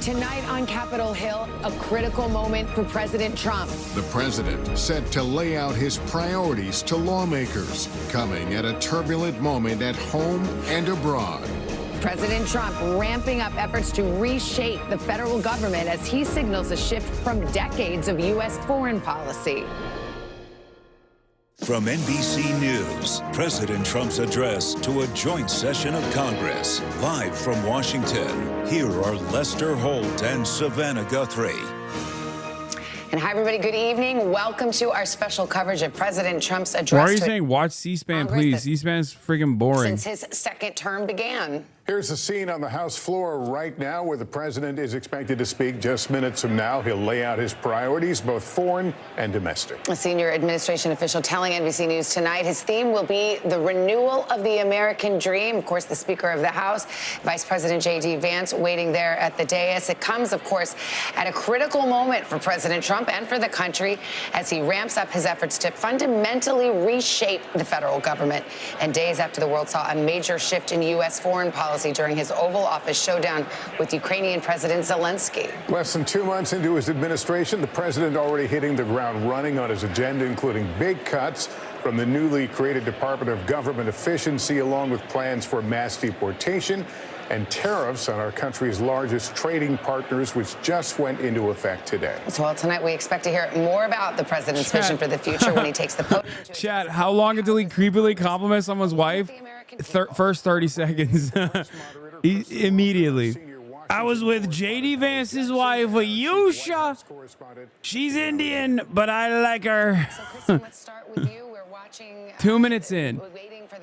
Tonight on Capitol Hill, a critical moment for President Trump. The president set to lay out his priorities to lawmakers, coming at a turbulent moment at home and abroad. President Trump ramping up efforts to reshape the federal government as he signals a shift from decades of U.S. foreign policy. From NBC News, President Trump's address to a joint session of Congress. Live from Washington, here are Lester Holt and Savannah Guthrie. And hi, everybody. Good evening. Welcome to our special coverage of President Trump's address. Why are you saying watch C-SPAN, please? C-SPAN's freaking boring. Since his second term began. Here's the scene on the House floor right now where the president is expected to speak just minutes from now. He'll lay out his priorities, both foreign and domestic. A senior administration official telling NBC News tonight his theme will be the renewal of the American dream. Of course, the Speaker of the House, Vice President J.D. Vance, waiting there at the dais. It comes, of course, at a critical moment for President Trump and for the country as he ramps up his efforts to fundamentally reshape the federal government. And days after the world saw a major shift in U.S. foreign policy during his Oval Office showdown with Ukrainian President Zelensky. Less than 2 months into his administration, the president already hitting the ground running on his agenda, including big cuts from the newly created Department of Government Efficiency, along with plans for mass deportation and tariffs on our country's largest trading partners, which just went into effect today. Well, tonight we expect to hear more about the president's vision for the future when he takes the podium. Chat, how long until he creepily compliments someone's wife? First 30 seconds. Immediately. I was with J.D. Vance's wife, Ayusha. She's Indian, but I like her. 2 minutes in.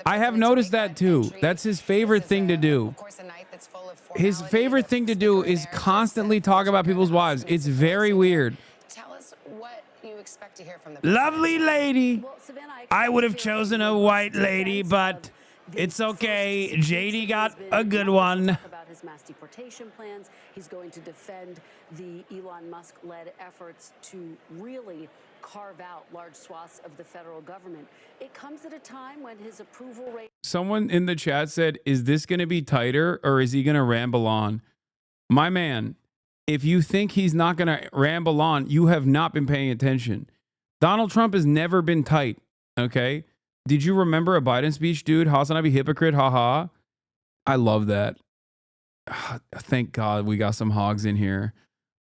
I have noticed that too. That's his favorite thing to do. His favorite thing to do is constantly talk about people's wives. It's very weird. Tell us what you expect to hear from the Lovely lady. I would have chosen a white lady, but it's okay. JD got a good one. About his mass deportation plans. He's going to defend the Elon Musk-led efforts to really carve out large swaths of the federal government. It comes at a time when his approval rate... Someone in the chat said, is this going to be tighter or is he going to ramble on? My man, if you think he's not going to ramble on, you have not been paying attention. Donald Trump has never been tight, okay? Did you remember a Biden speech, dude? HasanAbi hypocrite, haha. I love that. Thank God we got some hogs in here.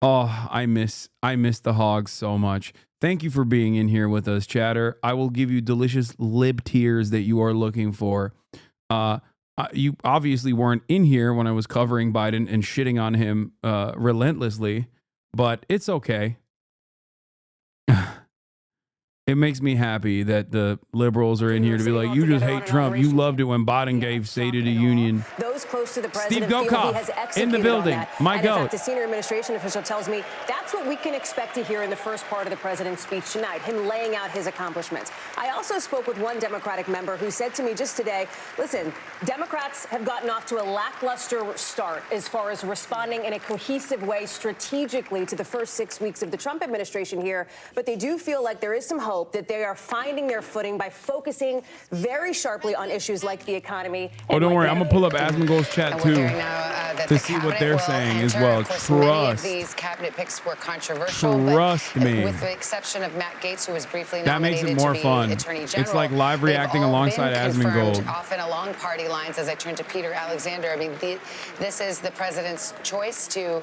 Oh, I miss the hogs so much. Thank you for being in here with us, chatter. I will give you delicious lib tears that you are looking for. You obviously weren't in here when I was covering Biden and shitting on him relentlessly, but it's okay. It makes me happy that the liberals are in here to be like, you just hate Trump. You loved it when Biden gave State of the Union. Those close to the president Steve Gokoff in the building. My goat. goat. In fact, a senior administration official tells me that's what we can expect to hear in the first part of the president's speech tonight, him laying out his accomplishments. I also spoke with one Democratic member who said to me just today, listen, Democrats have gotten off to a lackluster start as far as responding in a cohesive way strategically to the first 6 weeks of the Trump administration here, but they do feel like there is some hope that they are finding their footing by focusing very sharply on issues like the economy. Oh, don't worry. I'm going to pull up Asmongold's chat, too. Now, that to the see what cabinet they're will saying as enter. well. Of course, many of Trust. these cabinet picks were controversial, Trust but me. with the exception of Matt Gaetz, who was briefly That makes nominated it more to be fun. Attorney General, It's like live they've reacting all alongside been Asmongold. confirmed, often along party lines. As I turn to Peter Alexander, I mean, this is the president's choice to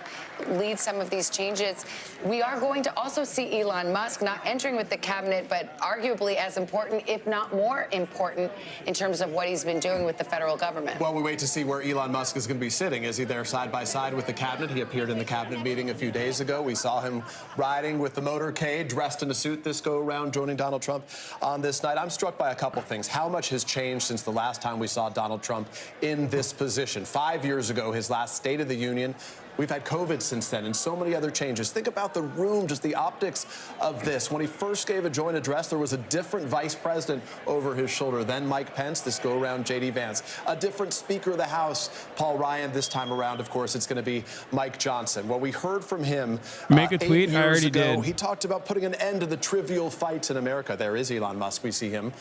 lead some of these changes. We are going to also see Elon Musk not entering with the cabinet, but arguably as important, if not more important, in terms of what he's been doing with the federal government. Well, we wait to see where Elon Musk is going to be sitting. Is he there side by side with the cabinet? He appeared in the cabinet meeting a few days ago. We saw him riding with the motorcade, dressed in a suit this go around, joining Donald Trump on this night. I'm struck by a couple things. How much has changed since the last time we saw Donald Trump in this position? 5 years ago, his last State of the Union. We've had COVID since then and so many other changes. Think about the room, just the optics of this. When he first gave a joint address, there was a different vice president over his shoulder. Then Mike Pence, this go around J.D. Vance. A different Speaker of the House, Paul Ryan. This time around, of course, it's going to be Mike Johnson. Well, we heard from him Make a tweet. 8 I years already ago. did. He talked about putting an end to the trivial fights in America. There is Elon Musk. We see him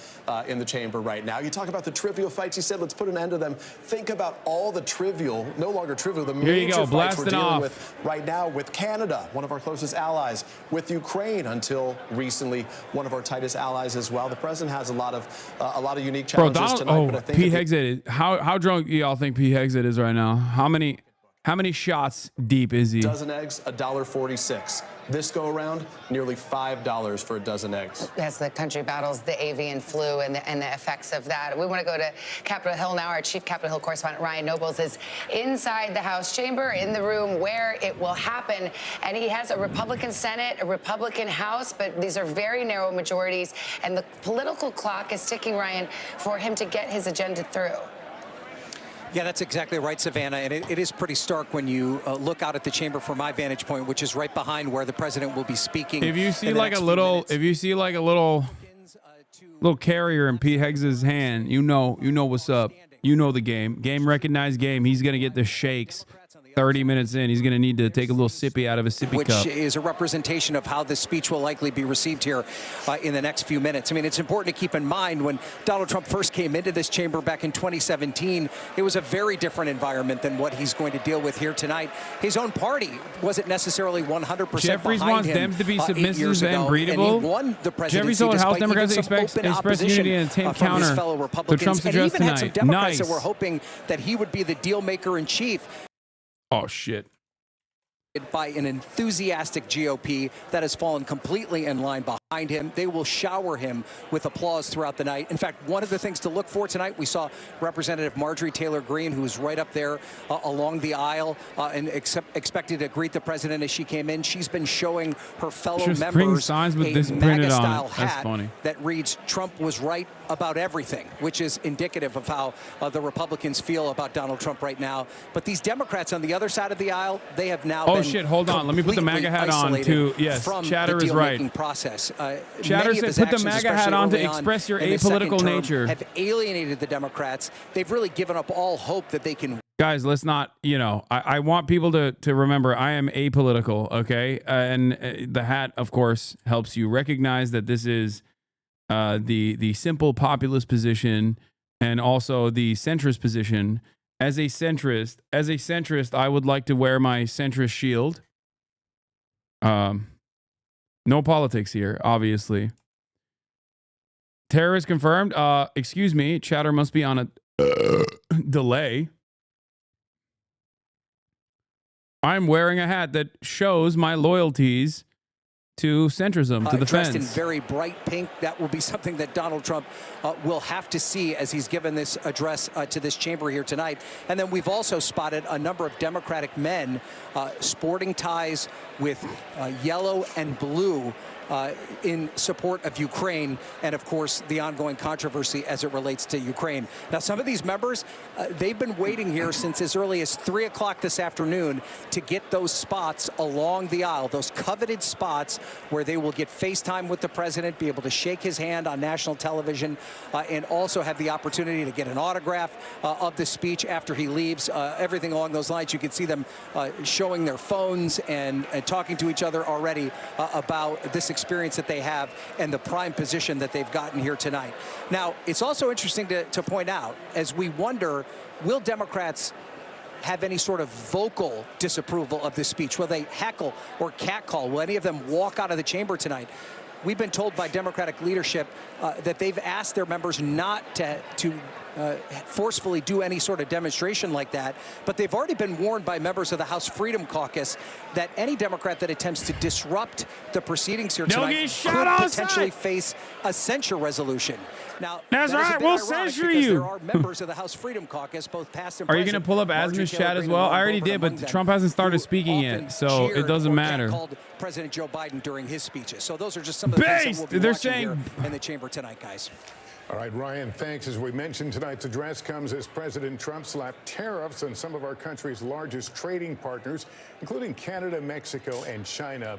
in the chamber right now. You talk about the trivial fights. He said, let's put an end to them. Think about all the trivial, no longer trivial, the Here you major go, fights we're blasting dealing off. with right now with Canada, one of our closest allies, with Ukraine until recently one of our tightest allies as well. The president has a lot of unique Bro, challenges Donald, tonight. But I think P. Hexit, how drunk do y'all think P. Hexit is right now? How many shots deep is he? dozen eggs, $1.46. This go around, nearly $5 for a dozen eggs. As the country battles the avian flu and the effects of that. We want to go to Capitol Hill now. Our chief Capitol Hill correspondent, Ryan Nobles, is inside the House chamber, in the room where it will happen. And he has a Republican Senate, a Republican House, but these are very narrow majorities. And the political clock is ticking, Ryan, for him to get his agenda through. Yeah, that's exactly right, Savannah. And it is pretty stark when you look out at the chamber from my vantage point, which is right behind where the president will be speaking. If you see like a little carrier in P. Hex's hand, you know what's up. You know the game. Game recognized game. He's gonna get the shakes. 30 minutes in, he's going to need to take a little sippy out of his sippy cup. Which is a representation of how this speech will likely be received here in the next few minutes. I mean, it's important to keep in mind when Donald Trump first came into this chamber back in 2017, it was a very different environment than what he's going to deal with here tonight. His own party wasn't necessarily 100% Jeffries behind wants him, them to be 8 years submissive and ago, breedable. And he won the presidency Jeffries told House despite Democrats even some open express unity and attempt from his counter fellow to Republicans. Trump's And he address even had some tonight. Democrats Nice. that were hoping that he would be the deal maker in chief. Oh, shit. By an enthusiastic GOP that has fallen completely in line behind him. They will shower him with applause throughout the night. In fact, one of the things to look for tonight, we saw Representative Marjorie Taylor Greene, who was right up there along the aisle and expected to greet the president as she came in. She's been showing her fellow Just bring members signs with a this printed on MAGA-style it. That's hat funny. that reads, "Trump was right about everything," which is indicative of how the Republicans feel about Donald Trump right now. But these Democrats on the other side of the aisle, they have now been shit, hold on. Let me put the MAGA hat on to, yes, Chatter is right. Process. Chatter said put the MAGA hat on to express your apolitical nature. Have alienated the Democrats. They've really given up all hope that they can. Guys, let's not, I want people to remember I am apolitical, okay? And the hat, of course, helps you recognize that this is the simple populist position and also the centrist position. As a centrist, I would like to wear my centrist shield. No politics here, obviously. Terrorist confirmed. Excuse me, Chatter must be on a delay. I'm wearing a hat that shows my loyalties to centrism, to the dressed fence. in very bright pink. That will be something that Donald Trump will have to see as he's given this address to this chamber here tonight. And then we've also spotted a number of Democratic men sporting ties with yellow and blue in support of Ukraine and, of course, the ongoing controversy as it relates to Ukraine. Now, some of these members, they've been waiting here since as early as 3 o'clock this afternoon to get those spots along the aisle, those coveted spots where they will get FaceTime with the president, be able to shake his hand on national television, and also have the opportunity to get an autograph of the speech after he leaves. Everything along those lines. You can see them showing their phones and talking to each other already about this experience that they have and the prime position that they've gotten here tonight. Now, it's also interesting to point out, as we wonder, will Democrats have any sort of vocal disapproval of this speech? Will they heckle or catcall? Will any of them walk out of the chamber tonight? We've been told by Democratic leadership that they've asked their members not to forcefully do any sort of demonstration like that, but they've already been warned by members of the House Freedom Caucus that any Democrat that attempts to disrupt the proceedings here tonight could potentially face a censure resolution. Now, that's right, we'll censure you. There are members of the House Freedom Caucus, both past and Are you present. going to pull up Asma's chat as well? I already did, but Trump hasn't started speaking yet, so it doesn't matter. Called President Joe Biden during his speeches. So those are just some of the things that we'll be watching here in the chamber tonight, guys. All right, Ryan, thanks. As we mentioned, tonight's address comes as President Trump slapped tariffs on some of our country's largest trading partners, including Canada, Mexico, and China.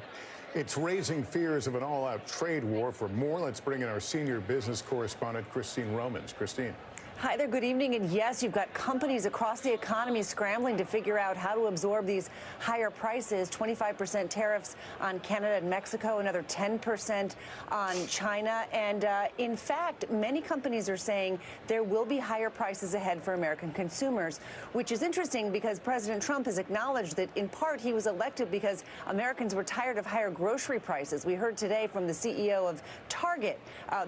It's raising fears of an all-out trade war. For more, let's bring in our senior business correspondent, Christine Romans. Christine. Hi there, good evening. And yes, you've got companies across the economy scrambling to figure out how to absorb these higher prices. 25% tariffs on Canada and Mexico, another 10% on China. And in fact, many companies are saying there will be higher prices ahead for American consumers, which is interesting because President Trump has acknowledged that in part he was elected because Americans were tired of higher grocery prices. We heard today from the CEO of Target,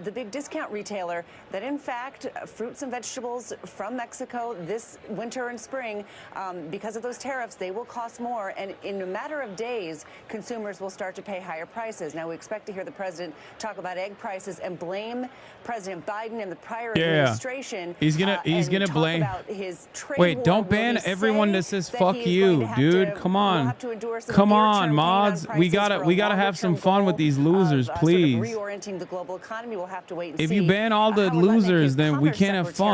the big discount retailer, that in fact, fruits and vegetables from Mexico this winter and spring, because of those tariffs, they will cost more. And in a matter of days, consumers will start to pay higher prices. Now, we expect to hear the president talk about egg prices and blame President Biden and the prior administration. He's gonna blame. About his trade Wait, war. don't ban everyone that says "fuck you," dude. Come on, come on, mods. We gotta have some fun with these losers, please. Reorienting the global economy. We'll have to wait and see. If you ban all the losers, then we can't have fun.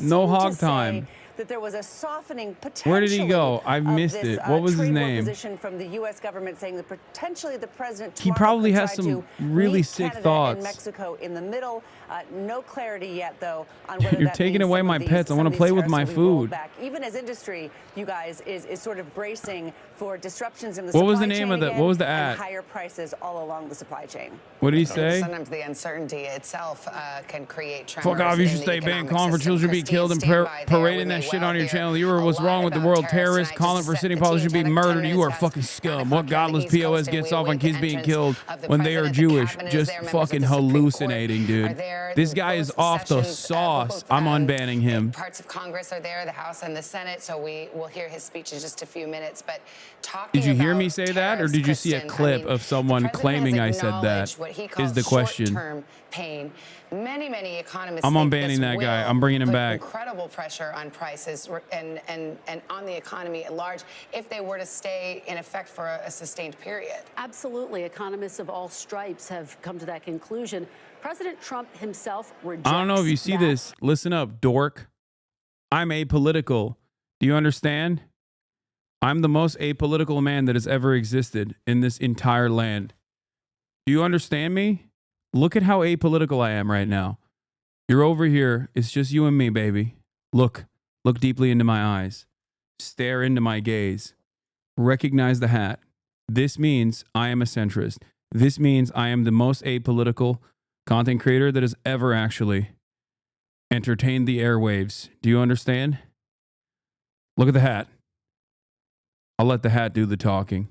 No hog time. That there was a softening potential. Where did he go? I missed it. What was his name? Position from the U.S. government saying that potentially the president. He probably has some really sick thoughts. And Mexico in the middle. No clarity yet, though, on whether You're taking away my pets. I want to play with my food. Even as industry, you guys, is sort of bracing for disruptions in the supply chain. What was the name of the? What was the ad? Higher prices all along the supply chain. What did he say? Sometimes the uncertainty itself can create tremors. Fuck off! You should stay banned. Calling for children to be killed and parading that shit on your channel. You are what's wrong with the world. Terrorists calling for city politicians to be murdered. You are fucking scum. What godless POS gets off on kids being killed when they are Jewish? Just fucking hallucinating, dude. This guy is off the sauce. I'm unbanning him. Parts of Congress are there, the House and the Senate, so we will hear his speech in just a few minutes. But did you hear me say that, or did you see a clip of someone claiming I said that? Is the question. Pain. Many economists. I'm unbanning that guy. I'm bringing him back. Incredible pressure on prices and on the economy at large if they were to stay in effect for a sustained period. Absolutely. Economists of all stripes have come to that conclusion. President Trump himself rejects. I don't know if you see this. Listen up, dork. I'm apolitical. Do you understand? I'm the most apolitical man that has ever existed in this entire land. Do you understand me? Look at how apolitical I am right now. You're over here. It's just you and me, baby. Look deeply into my eyes. Stare into my gaze. Recognize the hat. This means I am a centrist. This means I am the most apolitical content creator that has ever actually entertained the airwaves. Do you understand? Look at the hat. I'll let the hat do the talking.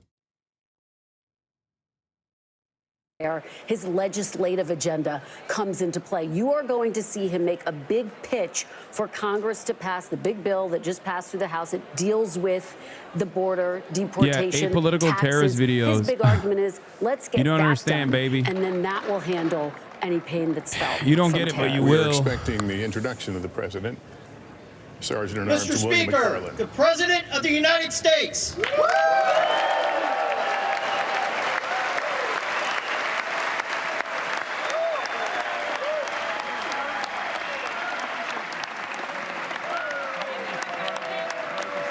His legislative agenda comes into play. You are going to see him make a big pitch for Congress to pass the big bill that just passed through the House. It deals with the border, deportation, apolitical taxes. terrorist videos. His big argument is, let's get you don't that understand, done, baby. and then that will handle any pain that's felt. You don't get it, but you will. We're expecting the introduction of the president. Sergeant in Arms Mr. William Speaker, McFarland. the President of the United States.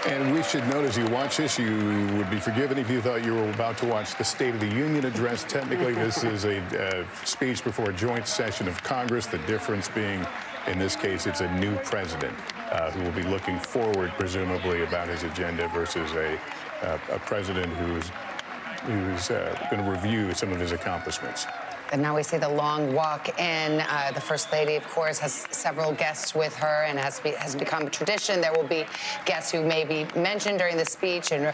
And we should note as you watch this, you would be forgiven if you thought you were about to watch the State of the Union address. Technically, this is a speech before a joint session of Congress. The difference being, in this case, it's a new president who will be looking forward, presumably, about his agenda versus a president who's going to review some of his accomplishments. And now we see the long walk in. The First Lady, of course, has several guests with her and has become a tradition. There will be guests who may be mentioned during the speech, and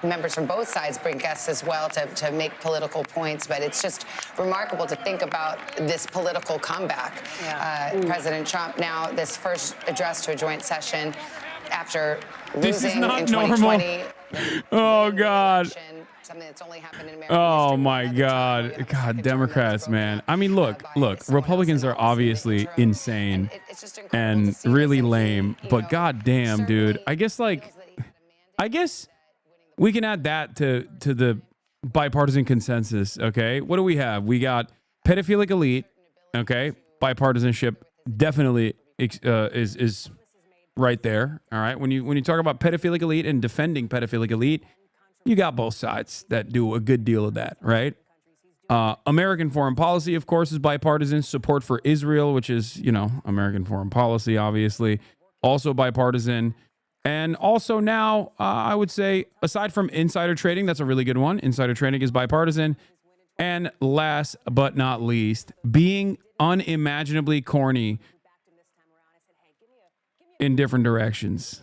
members from both sides bring guests as well to make political points. But it's just remarkable to think about this political comeback. President Trump now, this first address to a joint session after losing in 2020. Oh, God. Something that's only happened in America. Oh my God. God, Democrats, man. I mean, look, Republicans are obviously insane and really lame, but goddamn, dude. I guess we can add that to the bipartisan consensus, okay? What do we have? We got pedophilic elite, okay? Bipartisanship definitely is right there, all right? When you talk about pedophilic elite and defending pedophilic elite, you got both sides that do a good deal of that, right? American foreign policy, of course, is bipartisan. Support for Israel, which is, American foreign policy, obviously, also bipartisan. And also now, I would say, aside from insider trading, that's a really good one. Insider trading is bipartisan. And last but not least, being unimaginably corny in different directions.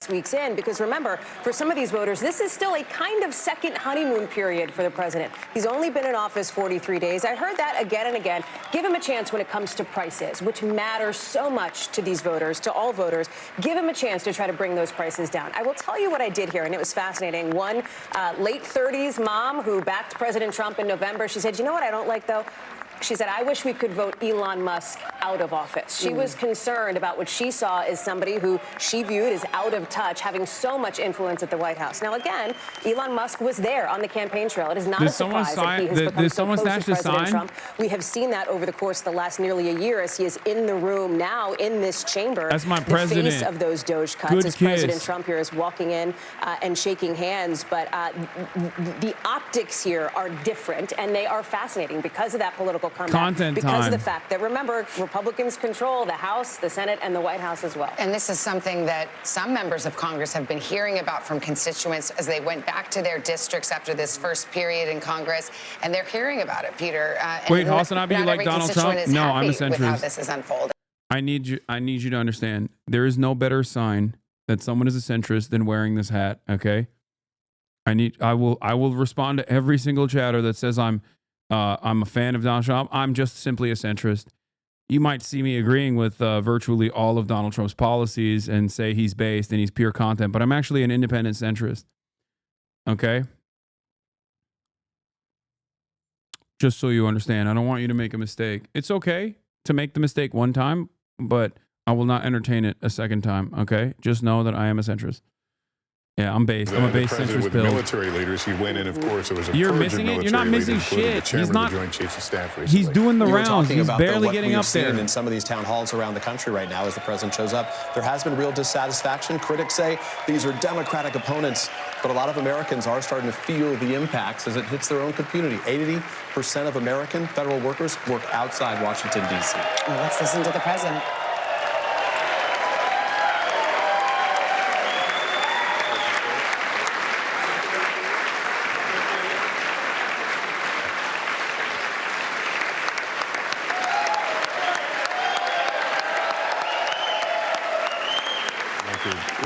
Weeks in, because remember, for some of these voters, this is still a kind of second honeymoon period for the president. He's only been in office 43 days. I heard that again and again. Give him a chance when it comes to prices, which matters so much to these voters, to all voters. Give him a chance to try to bring those prices down. I will tell you what I did here, and it was fascinating. One late 30s mom who backed President Trump in November, she said, you know what I don't like, though? She said, I wish we could vote Elon Musk out of office. She was concerned about what she saw as somebody who she viewed as out of touch, having so much influence at the White House. Now, again, Elon Musk was there on the campaign trail. It is not a surprise that he has become so close to President Trump. We have seen that over the course of the last nearly a year as he is in the room now in this chamber. That's my the president. Face of those Doge cuts Good as kiss. President Trump here is walking in and shaking hands. But the optics here are different, and they are fascinating because of that political comeback. Content because time. of the fact that, remember, Republicans control the House, the Senate, and the White House as well. And this is something that some members of Congress have been hearing about from constituents as they went back to their districts after this first period in Congress, and they're hearing about it, Peter. Wait, HasanAbi, you like Donald Trump? No, I'm a centrist. With how this is unfolding. I need you to understand. There is no better sign that someone is a centrist than wearing this hat. Okay. I will respond to every single chatter that says I'm a fan of Donald Trump. I'm just simply a centrist. You might see me agreeing with virtually all of Donald Trump's policies and say he's based and he's pure content, but I'm actually an independent centrist. Okay? Just so you understand, I don't want you to make a mistake. It's okay to make the mistake one time, but I will not entertain it a second time. Okay? Just know that I am a centrist. Yeah, I'm based. I'm a base centrist with build. military leaders, he went in. Of course, it was a You're purge of missing it. military You're not missing leaders, including shit. the chairman He's not. of the Joint Chiefs of Staff recently. He's doing the We were rounds. talking He's about barely what getting we've up there. seen in some of these town halls around the country right now as the president shows up. There has been real dissatisfaction. Critics say these are Democratic opponents, but a lot of Americans are starting to feel the impacts as it hits their own community. 80% of American federal workers work outside Washington, D.C. Well, let's listen to the president.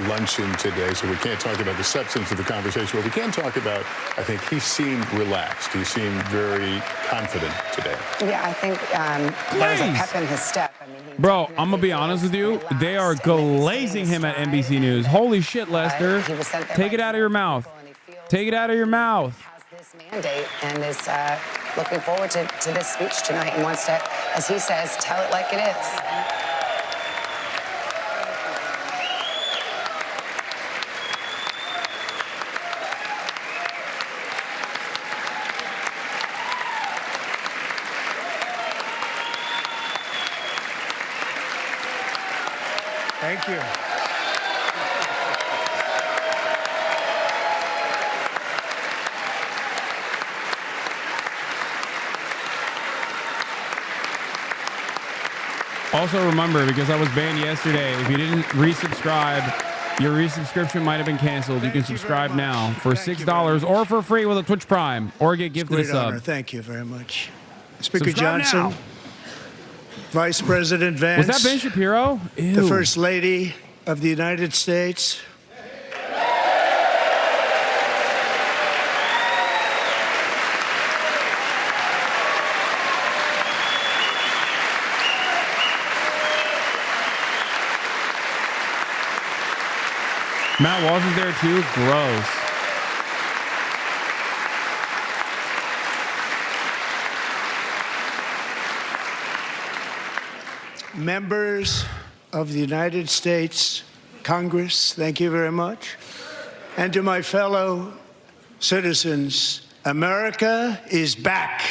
Luncheon today, so we can't talk about the substance of the conversation, but we can talk about, I think he seemed relaxed. He seemed very confident today. Yeah, I think there was a pep in his step. I mean, Bro, I'm going to be honest with you. They are glazing him at NBC News. Holy shit, Lester. Take it out of your mouth. Take it out of your mouth. This mandate and is looking forward to this speech tonight and wants to, as he says, tell it like it is. Thank you. Also remember, because I was banned yesterday, if you didn't resubscribe, your resubscription might have been canceled. You can subscribe now for $6 or for free with a Twitch Prime or get gifted a Great honor. sub. Thank you very much. Speaker Subscribe Johnson, now. Vice President Vance. Was that Ben Shapiro? Ew. The First Lady of the United States. Matt Walsh is there too. Gross. Members of the United States Congress, thank you very much. And to my fellow citizens, America is back.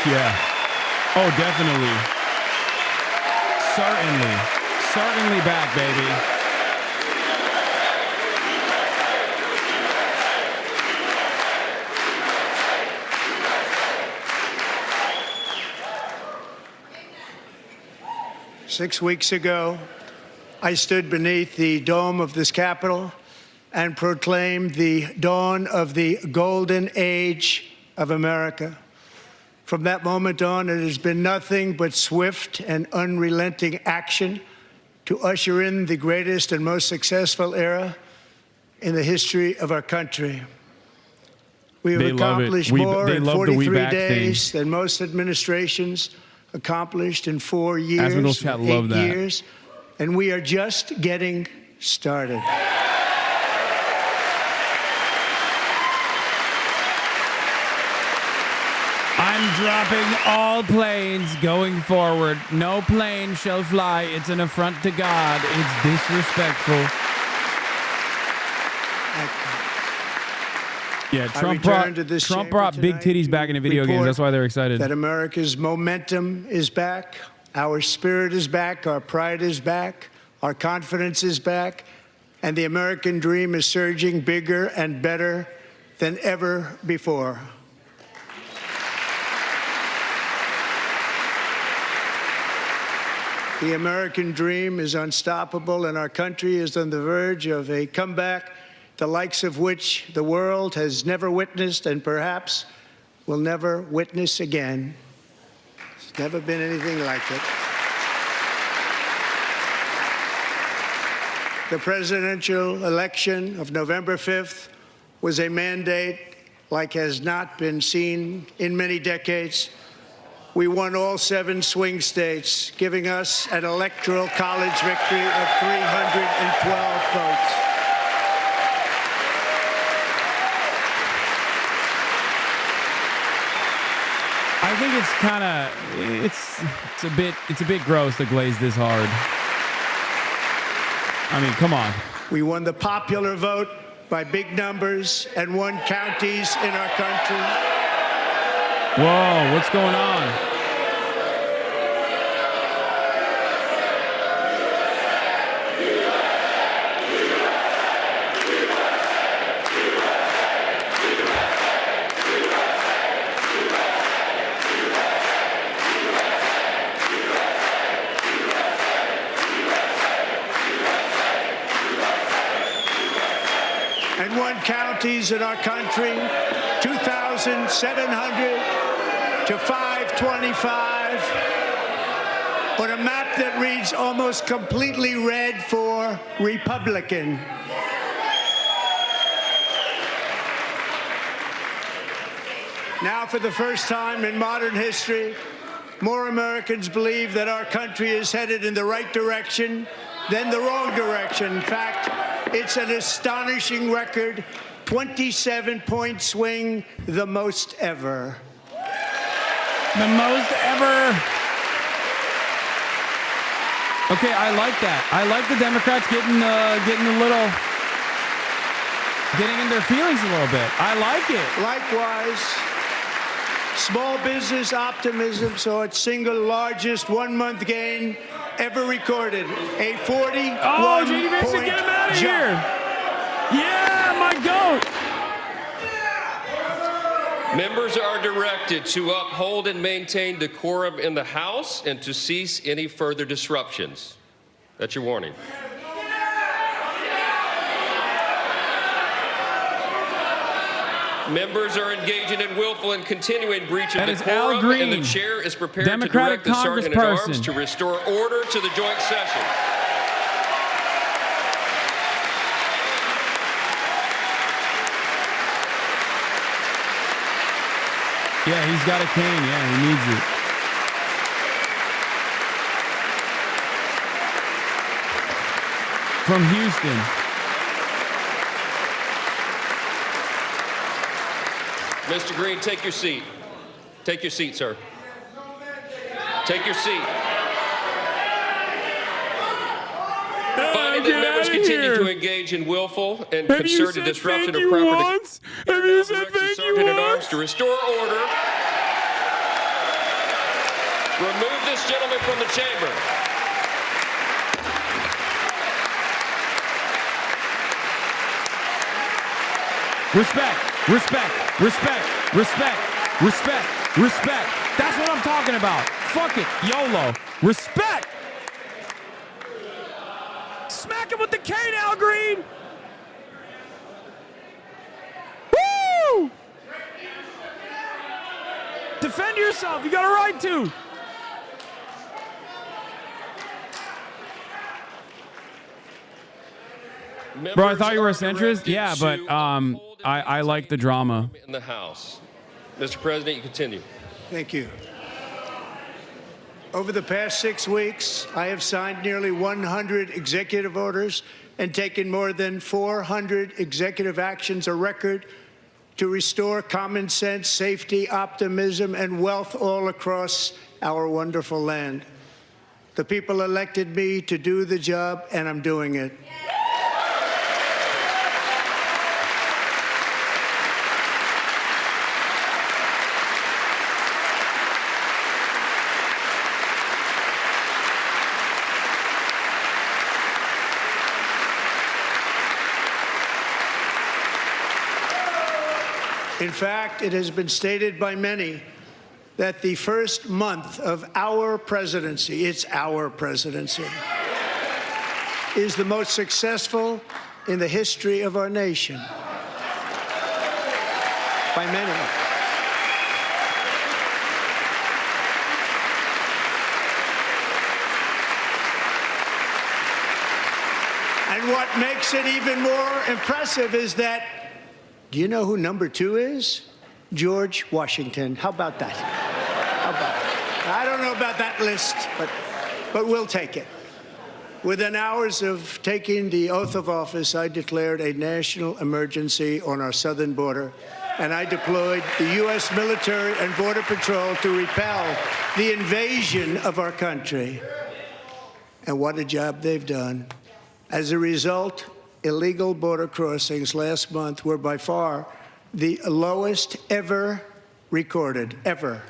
Yeah. Oh, definitely. Certainly back, baby. 6 weeks ago, I stood beneath the dome of this Capitol and proclaimed the dawn of the golden age of America. From that moment on, it has been nothing but swift and unrelenting action to usher in the greatest and most successful era in the history of our country. We have accomplished more in 43 days than most administrations accomplished in 4 years, Admirals 8 years, and we are just getting started. I'm dropping all planes going forward. No plane shall fly. It's an affront to God. It's disrespectful. Yeah, Trump brought big titties back into video games. That's why they're excited. That America's momentum is back. Our spirit is back. Our pride is back. Our confidence is back. And the American dream is surging bigger and better than ever before. The American dream is unstoppable, and our country is on the verge of a comeback, the likes of which the world has never witnessed and perhaps will never witness again. There's never been anything like it. The presidential election of November 5th was a mandate like has not been seen in many decades. We won all 7 swing states, giving us an electoral college victory of 312 votes. I think it's kind of it's a bit gross to glaze this hard. I mean, come on. We won the popular vote by big numbers and won counties in our country. Whoa, what's going on? And won counties in our country, 2,700 to 525, on a map that reads almost completely red for Republican. Now, for the first time in modern history, more Americans believe that our country is headed in the right direction than the wrong direction. In fact, it's an astonishing record, 27-point swing, the most ever. The most ever. Okay, I like that. I like the Democrats getting in their feelings a little bit. I like it. Likewise, small business optimism saw its single largest one-month gain ever recorded, a 41-point Oh, J.D. Vance, get him out of here! Yeah, my goat! Members are directed to uphold and maintain decorum in the House and to cease any further disruptions. That's your warning. Members are engaging in willful and continuing breach of That is Al decorum, Green, and the chair is prepared Democratic to direct the Sergeant at Arms Congressperson. to restore order to the joint session. Yeah, he's got a cane. Yeah, he needs it. From Houston. Mr. Green, take your seat. Take your seat, sir. Take your seat. Finding that members continue to engage in willful and concerted disruption of property. Have you said thank you Sergeant at Arms once? to restore order. Remove this gentleman from the chamber. Respect, respect, respect, respect, respect, respect. That's what I'm talking about. Fuck it, YOLO. Respect. Smack him with the cane, Al Green. Woo! Defend yourself. You got a right to. Bro, I thought you were a centrist. Yeah, but I like the drama. In the House. Mr. President, you continue. Thank you. Over the past 6 weeks, I have signed nearly 100 executive orders and taken more than 400 executive actions, a record to restore common sense, safety, optimism, and wealth all across our wonderful land. The people elected me to do the job, and I'm doing it. In fact, it has been stated by many that the first month of our presidency, it's our presidency, is the most successful in the history of our nation. By many. And what makes it even more impressive is that, do you know who number 2 is? George Washington. How about that? How about that? I don't know about that list, but we'll take it. Within hours of taking the oath of office, I declared a national emergency on our southern border, and I deployed the U.S. military and Border Patrol to repel the invasion of our country. And what a job they've done. As a result, illegal border crossings last month were by far the lowest ever recorded, ever.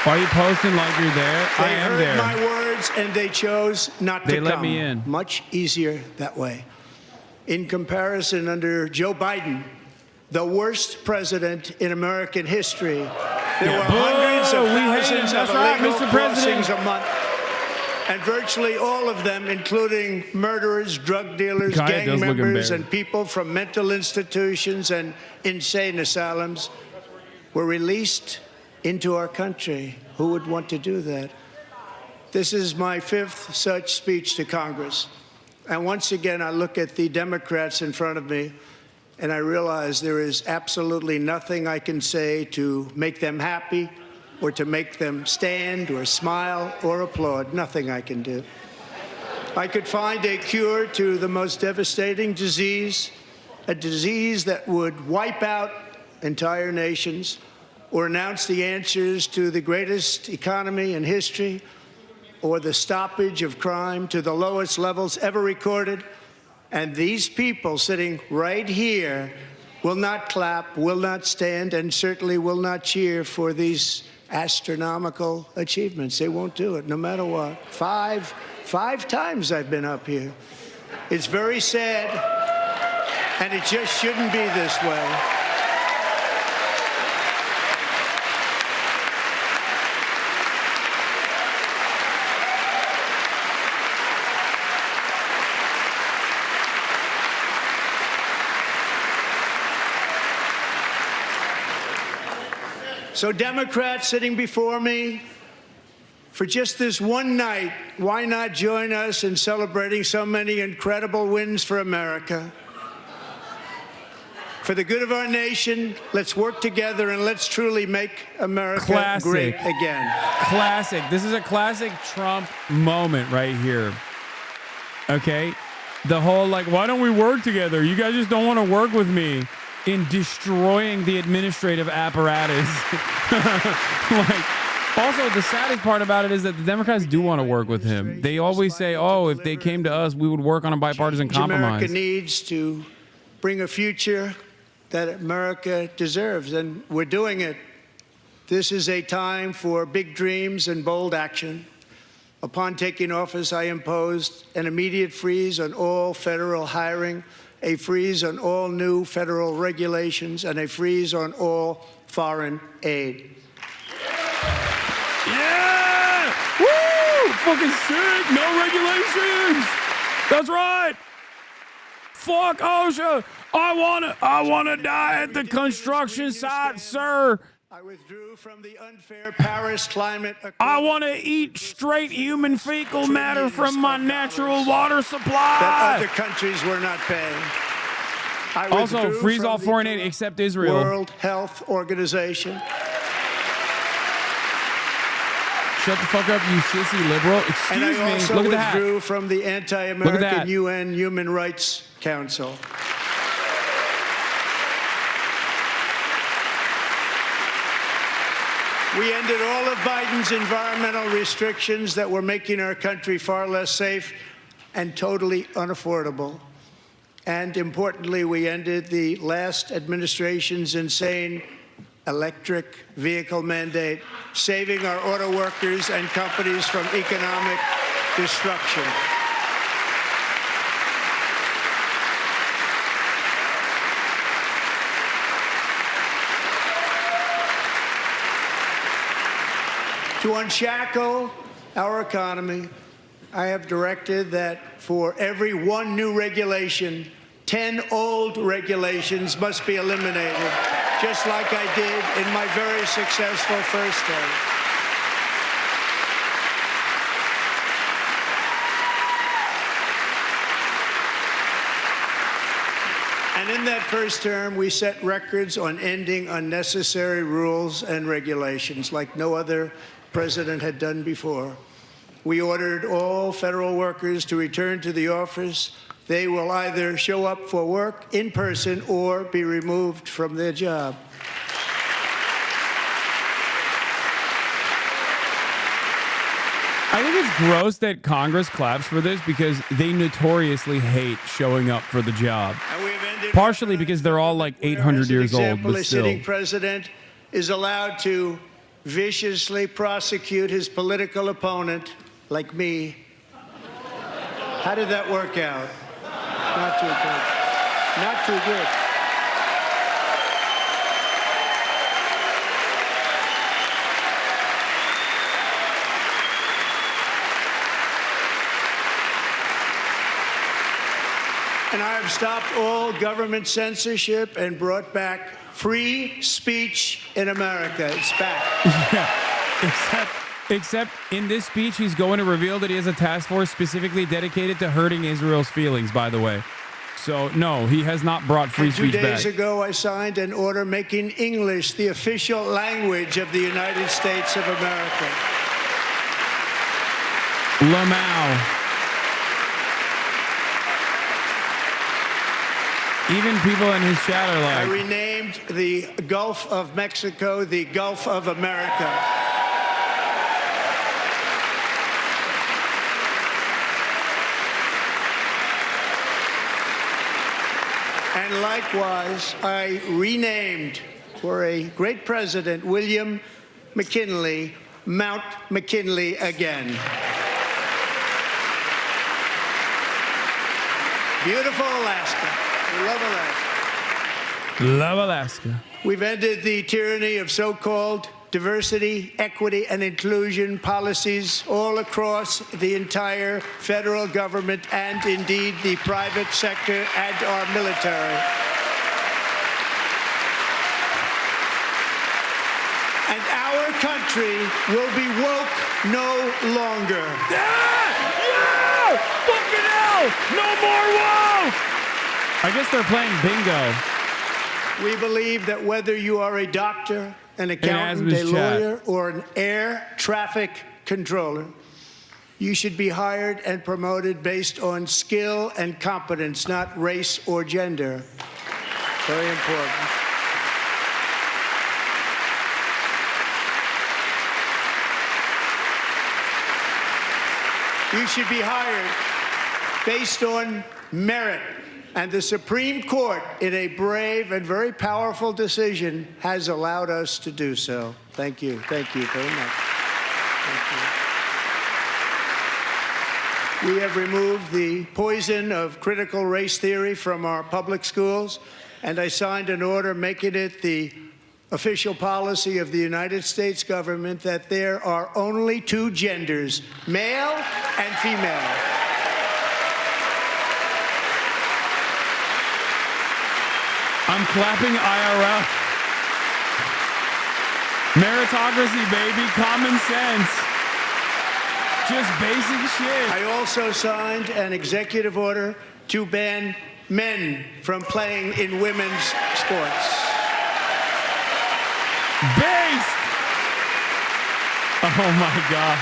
Why are you posting like you're there? I am They there. heard my words and they chose not to They come. let me in. Much easier that way. In comparison, under Joe Biden, the worst president in American history, there were hundreds of thousands of illegal crossings a month. And virtually all of them, including murderers, drug dealers, gang members, and people from mental institutions and insane asylums, were released into our country. Who would want to do that? This is my 5th such speech to Congress. And once again, I look at the Democrats in front of me, and I realize there is absolutely nothing I can say to make them happy or to make them stand or smile or applaud. Nothing I can do. I could find a cure to the most devastating disease, a disease that would wipe out entire nations, or announce the answers to the greatest economy in history, or the stoppage of crime to the lowest levels ever recorded. And these people sitting right here will not clap, will not stand, and certainly will not cheer for these astronomical achievements. They won't do it, no matter what. Five times I've been up here. It's very sad, and it just shouldn't be this way. So Democrats sitting before me, for just this one night, why not join us in celebrating so many incredible wins for America? For the good of our nation, let's work together and let's truly make America great again. Classic. This is a classic Trump moment right here. Okay? The whole, like, why don't we work together? You guys just don't want to work with me in destroying the administrative apparatus. Also, the saddest part about it is that the Democrats do want to work with him. They always say, oh, if they came to us, we would work on a bipartisan compromise. America needs to bring a future that America deserves, and we're doing it. This is a time for big dreams and bold action. Upon taking office, I imposed an immediate freeze on all federal hiring, a freeze on all new federal regulations, and a freeze on all foreign aid. Yeah! Woo! Fucking sick! No regulations! That's right! Fuck OSHA! I wanna die at the construction site, sir! I withdrew from the unfair Paris Climate Accord. I want to eat straight human fecal matter from my natural water supply. That other countries were not paying. I Also, freeze all foreign aid except Israel. World Health Organization. Shut the fuck up, you sissy liberal. Excuse me. And I also Look at that. withdrew from the anti-American UN Human Rights Council. We ended all of Biden's environmental restrictions that were making our country far less safe and totally unaffordable. And importantly, we ended the last administration's insane electric vehicle mandate, saving our auto workers and companies from economic destruction. To unshackle our economy, I have directed that for every one new regulation, 10 old regulations must be eliminated, just like I did in my very successful first term. And in that first term, we set records on ending unnecessary rules and regulations like no other president had done before. We ordered all federal workers to return to the office. They will either show up for work in person or be removed from their job. I think it's gross that Congress claps for this because they notoriously hate showing up for the job. Partially because they're all like 800 years old, but a still. sitting president is allowed to viciously prosecute his political opponent, like me. How did that work out? Not too good. Not too good. And I have stopped all government censorship and brought back free speech in America. It's back. Yeah. Except in this speech, he's going to reveal that he has a task force specifically dedicated to hurting Israel's feelings, by the way. So, no, he has not brought free speech back. 2 days ago, I signed an order making English the official language of the United States of America. Lamau. Even people in his chat are like... I renamed the Gulf of Mexico the Gulf of America. And likewise, I renamed, for a great president, William McKinley, Mount McKinley again. Beautiful Alaska. We love Alaska. Love Alaska. We've ended the tyranny of so-called diversity, equity, and inclusion policies all across the entire federal government and indeed the private sector and our military. And our country will be woke no longer. Yeah! Fucking hell! No more woke! I guess they're playing bingo. We believe that whether you are a doctor, an accountant, a lawyer, or an air traffic controller, you should be hired and promoted based on skill and competence, not race or gender. Very important. You should be hired based on merit. And the Supreme Court, in a brave and very powerful decision, has allowed us to do so. Thank you. Thank you very much. Thank you. We have removed the poison of critical race theory from our public schools, and I signed an order making it the official policy of the United States government that there are only two genders, male and female. I'm clapping IRL. Meritocracy, baby. Common sense. Just basic shit. I also signed an executive order to ban men from playing in women's sports. Based! Oh my God.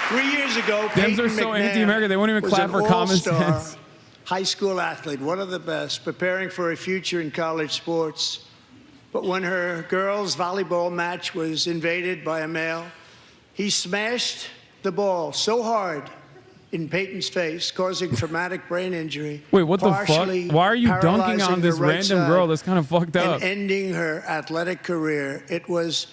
Three years ago, Dems Peyton are so McNabb anti-American, they won't even was clap an for common all-star sense. high school athlete, one of the best, preparing for a future in college sports. But when her girls' volleyball match was invaded by a male, he smashed the ball so hard in Peyton's face, causing traumatic brain injury. Wait, what the fuck? partially Why are you dunking paralyzing on this her right random side girl? That's kind of fucked up. and ending her athletic career. It was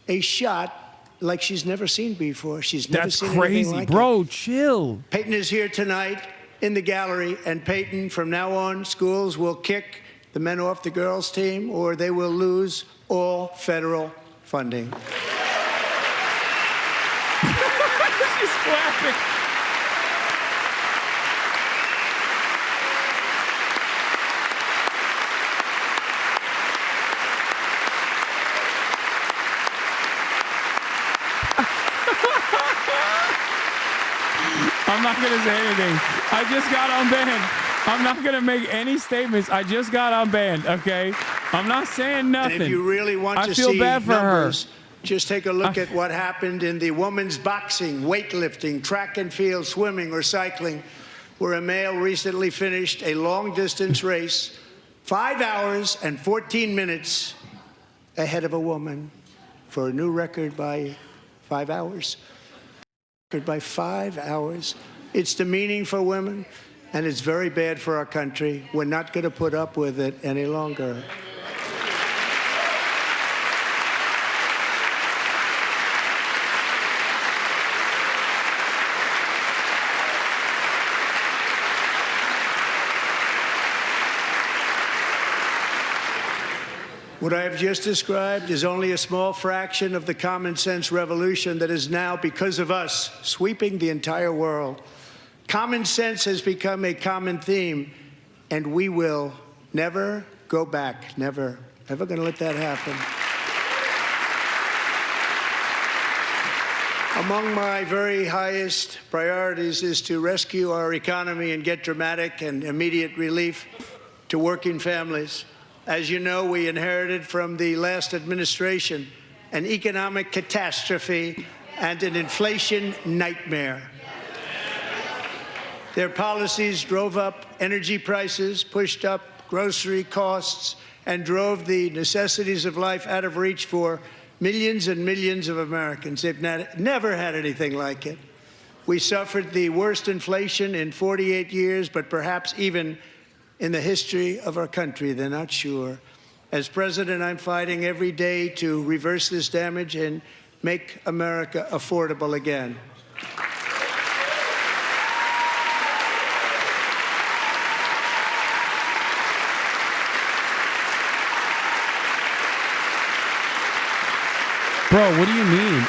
a shot like she's never seen before. She's never That's seen anything crazy, like bro. it. Chill. Peyton is here tonight in the gallery, and Peyton, from now on, schools will kick the men off the girls' team, or they will lose all federal funding. She's clapping. I'm not going to say anything. I just got unbanned. I'm not going to make any statements. I just got unbanned, okay? I'm not saying nothing. And if you really want I to feel see bad for numbers, her. just take a look at what happened in the women's boxing, weightlifting, track and field, swimming, or cycling, where a male recently finished a long-distance race 5 hours and 14 minutes ahead of a woman for a new record by 5 hours. By 5 hours. It's demeaning for women, and it's very bad for our country. We're not going to put up with it any longer. What I have just described is only a small fraction of the common sense revolution that is now, because of us, sweeping the entire world. Common sense has become a common theme, and we will never go back. Never. Never going to let that happen. Among my very highest priorities is to rescue our economy and get dramatic and immediate relief to working families. As you know, we inherited from the last administration an economic catastrophe and an inflation nightmare. Their policies drove up energy prices, pushed up grocery costs, and drove the necessities of life out of reach for millions and millions of Americans. They've never had anything like it. We suffered the worst inflation in 48 years, but perhaps even in the history of our country. They're not sure. As president, I'm fighting every day to reverse this damage and make America affordable again. Bro, what do you mean?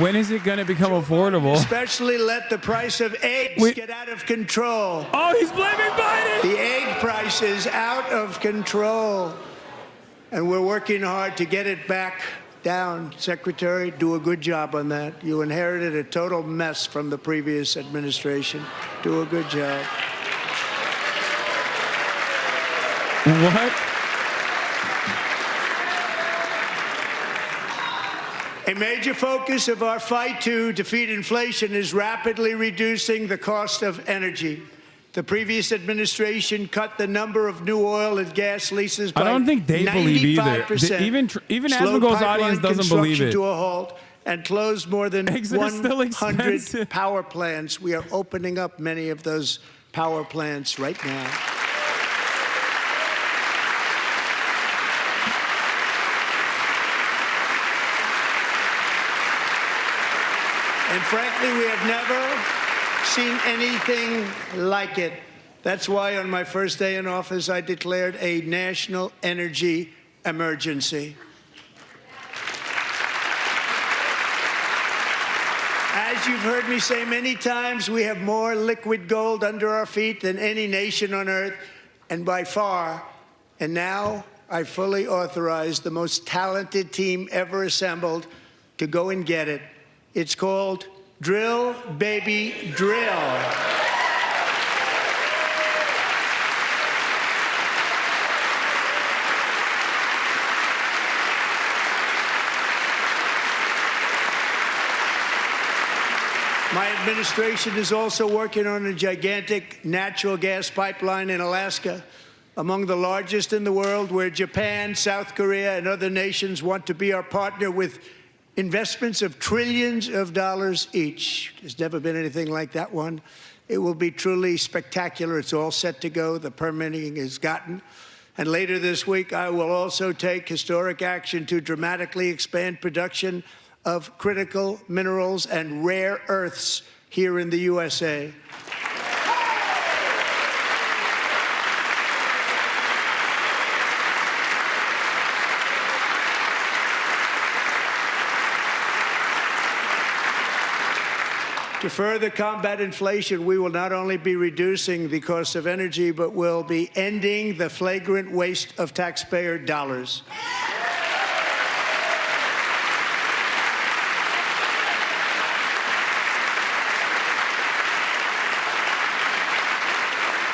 When is it going to become affordable? Especially let the price of eggs get out of control. Oh, he's blaming Biden. The egg price is out of control. And we're working hard to get it back down. Secretary, do a good job on that. You inherited a total mess from the previous administration. Do a good job. What? A major focus of our fight to defeat inflation is rapidly reducing the cost of energy. The previous administration cut the number of new oil and gas leases by 95%. I don't think they believe either. Even Asmongold's audience doesn't believe it. To a halt and closed more than 100 power plants. We are opening up many of those power plants right now. And frankly, we have never seen anything like it. That's why on my first day in office, I declared a national energy emergency. As you've heard me say many times, we have more liquid gold under our feet than any nation on earth, and by far. And now I fully authorize the most talented team ever assembled to go and get it. It's called Drill, Baby, Drill. My administration is also working on a gigantic natural gas pipeline in Alaska, among the largest in the world, where Japan, South Korea, and other nations want to be our partner with investments of trillions of dollars each. There's never been anything like that one. It will be truly spectacular. It's all set to go. The permitting is gotten. And later this week, I will also take historic action to dramatically expand production of critical minerals and rare earths here in the USA. To further combat inflation, we will not only be reducing the cost of energy, but will be ending the flagrant waste of taxpayer dollars.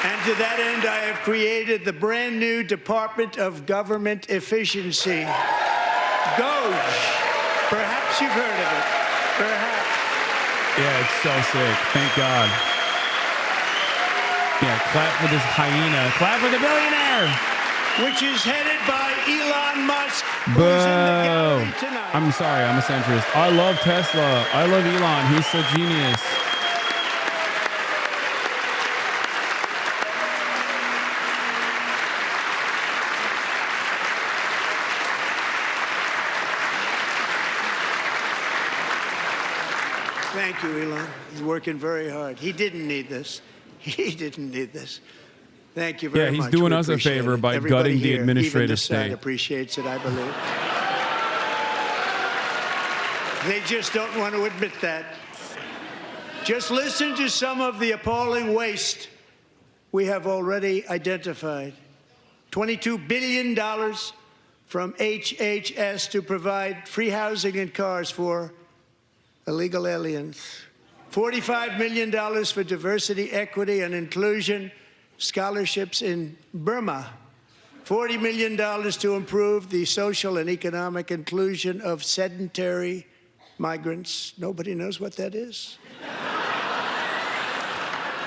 And to that end, I have created the brand new Department of Government Efficiency, GOGE. Perhaps you've heard of it. Perhaps. Yeah, it's so sick. Thank God. Yeah, clap for this hyena. Clap for the billionaire. Which is headed by Elon Musk. Boo. I'm sorry, I'm a centrist. I love Tesla. I love Elon. He's so genius. Thank you, Elon. He's working very hard. He didn't need this. He didn't need this. Thank you very much. Yeah, he's doing us a favor by gutting the administrative state. Even this side appreciates it, I believe. They just don't want to admit that. Just listen to some of the appalling waste we have already identified. $22 billion from HHS to provide free housing and cars for illegal aliens. $45 million for diversity, equity, and inclusion scholarships in Burma. $40 million to improve the social and economic inclusion of sedentary migrants. Nobody knows what that is.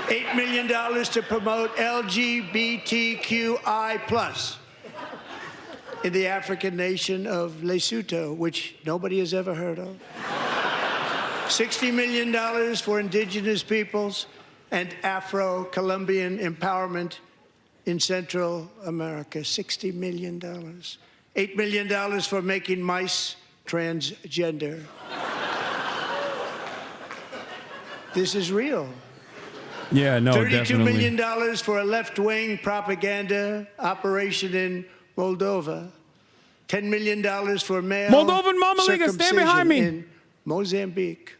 $8 million to promote LGBTQI+ in the African nation of Lesotho, which nobody has ever heard of. $60 million for indigenous peoples and Afro-Colombian empowerment in Central America. $60 million. $8 million for making mice transgender. This is real. Yeah, no, $32 definitely. $32 million for a left-wing propaganda operation in Moldova. $10 million for male Moldovan Mama Liga, stand behind me. in Mozambique.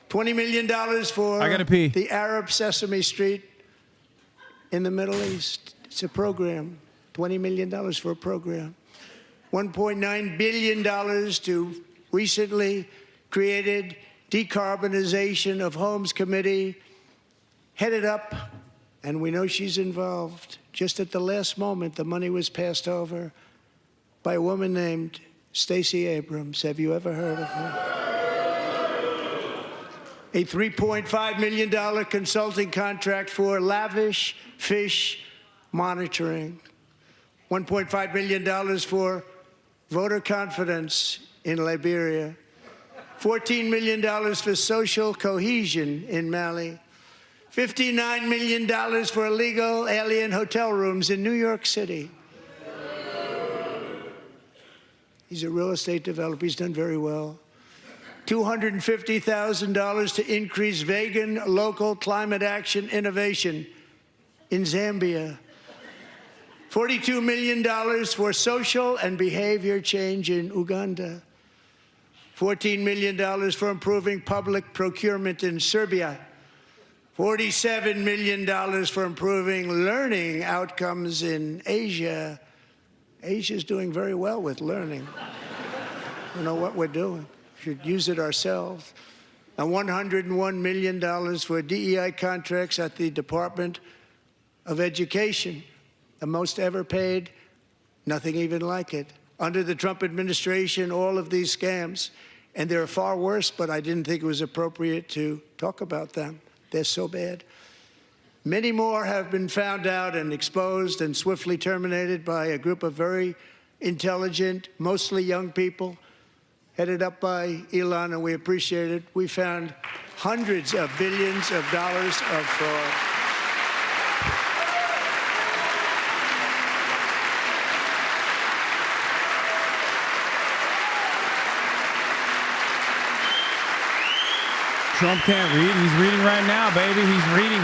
$20 million for I gotta pee. the Arab Sesame Street in the Middle East. It's a program. $20 million for a program. $1.9 billion to recently created Decarbonization of Homes Committee, headed up, and we know she's involved. Just at the last moment, the money was passed over by a woman named Stacey Abrams. Have you ever heard of her? A $3.5 million consulting contract for lavish fish monitoring. $1.5 million for voter confidence in Liberia. $14 million for social cohesion in Mali. $59 million for illegal alien hotel rooms in New York City. He's a real estate developer. He's done very well. $250,000 to increase vegan local climate action innovation in Zambia. $42 million for social and behavior change in Uganda. $14 million for improving public procurement in Serbia. $47 million for improving learning outcomes in Asia. Asia's doing very well with learning. You know what we're doing. Should use it ourselves. And $101 million for DEI contracts at the Department of Education. The most ever paid, nothing even like it. Under the Trump administration, all of these scams, and they're far worse, but I didn't think it was appropriate to talk about them. They're so bad. Many more have been found out and exposed and swiftly terminated by a group of very intelligent, mostly young people, headed up by Elon, and we appreciate it. We found hundreds of billions of dollars of fraud. Trump can't read. He's reading right now, baby. He's reading.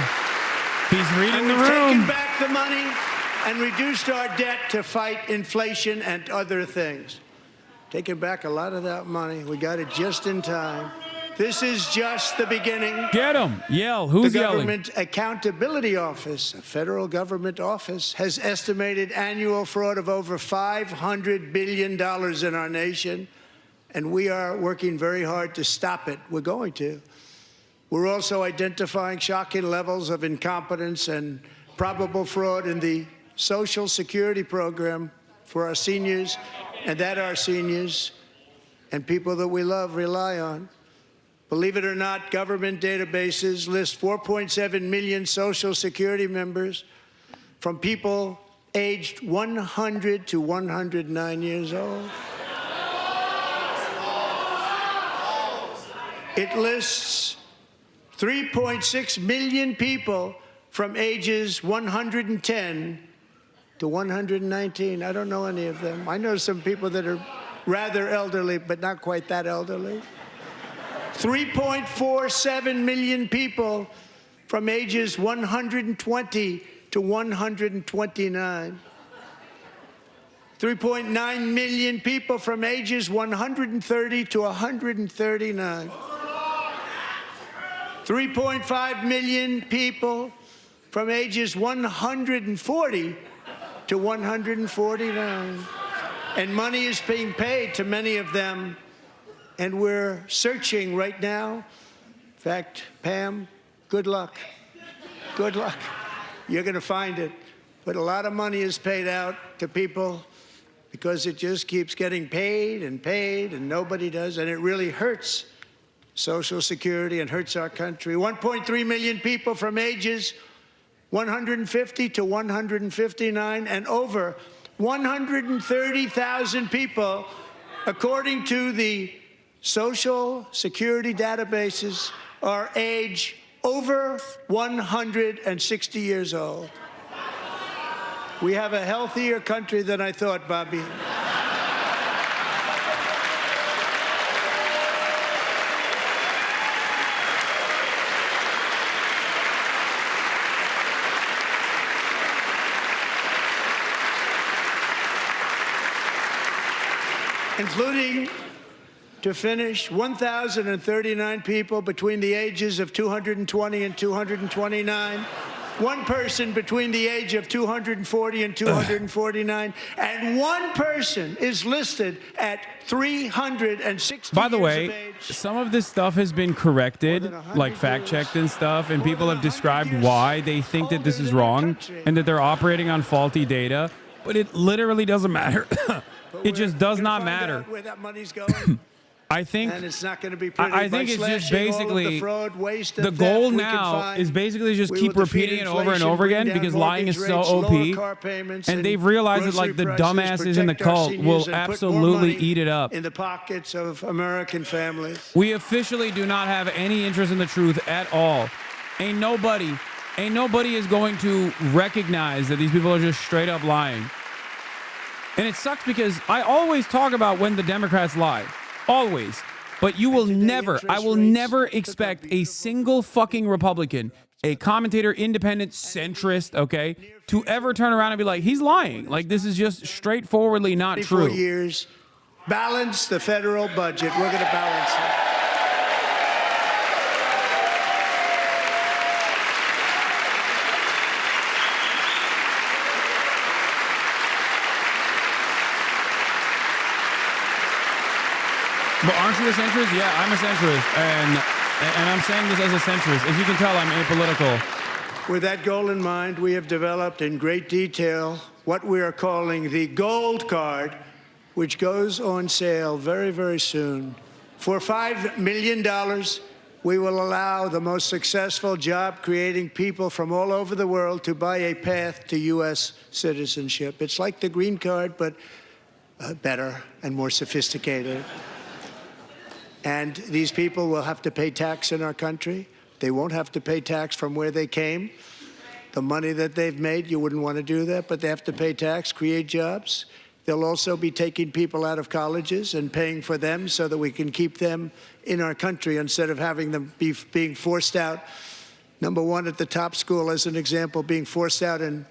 He's reading the We've room. taken back the money and reduced our debt to fight inflation and other things. Taking back a lot of that money. We got it just in time. This is just the beginning. Get him. Yell. Who's the yelling? Government Accountability Office, a federal government office, has estimated annual fraud of over $500 billion in our nation, and we are working very hard to stop it. We're going to. We're also identifying shocking levels of incompetence and probable fraud in the Social Security program for our seniors, and that our seniors and people that we love rely on. Believe it or not, government databases list 4.7 million Social Security members from people aged 100 to 109 years old. It lists 3.6 million people from ages 110 to 119. I don't know any of them. I know some people that are rather elderly, but not quite that elderly. 3.47 million people from ages 120 to 129. 3.9 million people from ages 130 to 139. 3.5 million people from ages 140 to 149. And money is being paid to many of them, and we're searching right now. In fact, Pam, good luck. Good luck. You're going to find it. But a lot of money is paid out to people because it just keeps getting paid, and nobody does, and it really hurts Social Security and hurts our country. 1.3 million people from ages 150 to 159, and over 130,000 people, according to the Social Security databases, are age over 160 years old. We have a healthier country than I thought, Bobby. including, to finish, 1,039 people between the ages of 220 and 229. One person between the age of 240 and 249, and one person is listed at 360 By the years way, of age. some of this stuff has been corrected, like fact-checked and stuff, and people have described why they think that this is wrong and that they're operating on faulty data, but it literally doesn't matter. It just does not matter. Where that money's going. I think, and it's not going to be pretty. I think it's just basically the goal now is basically just keep repeating it over and over again because lying is so OP, and they've realized that like the dumbasses in the cult will absolutely eat it up. In the pockets of American families. We officially do not have any interest in the truth at all. Ain't nobody is going to recognize that these people are just straight up lying. And it sucks because I always talk about when the Democrats lie. Always. But you will never, I will never expect a single fucking Republican, a commentator, independent, centrist, okay, to ever turn around and be like, he's lying. Like, this is just straightforwardly not true. 4 years, balance the federal budget. We're going to balance it. But aren't you a centrist? Yeah, I'm a centrist, and I'm saying this as a centrist. As you can tell, I'm apolitical. With that goal in mind, we have developed in great detail what we are calling the Gold Card, which goes on sale very, very soon. For $5 million, we will allow the most successful job-creating people from all over the world to buy a path to U.S. citizenship. It's like the green card, but better and more sophisticated. And these people will have to pay tax in our country. They won't have to pay tax from where they came. The money that they've made, you wouldn't want to do that, but they have to pay tax, create jobs. They'll also be taking people out of colleges and paying for them so that we can keep them in our country instead of having them being forced out. Number one, at the top school, as an example, being forced out and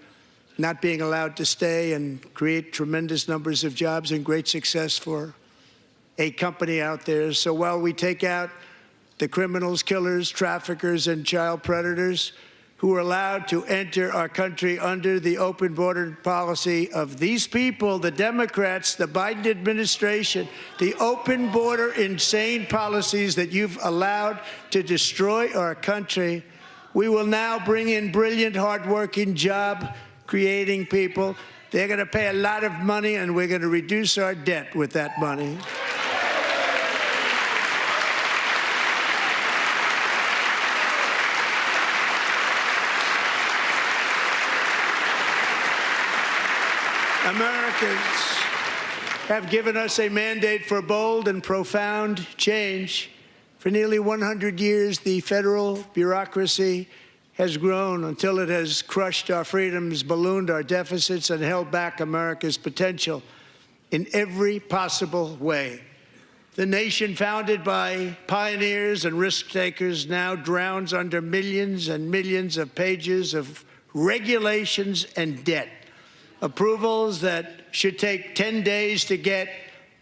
not being allowed to stay and create tremendous numbers of jobs and great success for a company out there. So while we take out the criminals, killers, traffickers, and child predators who are allowed to enter our country under the open border policy of these people, the Democrats, the Biden administration, the open border insane policies that you've allowed to destroy our country, we will now bring in brilliant, hardworking, job-creating people. They're going to pay a lot of money, and we're going to reduce our debt with that money. Americans have given us a mandate for bold and profound change. For nearly 100 years, the federal bureaucracy has grown until it has crushed our freedoms, ballooned our deficits, and held back America's potential in every possible way. The nation founded by pioneers and risk-takers now drowns under millions and millions of pages of regulations and debt. Approvals that should take 10 days to get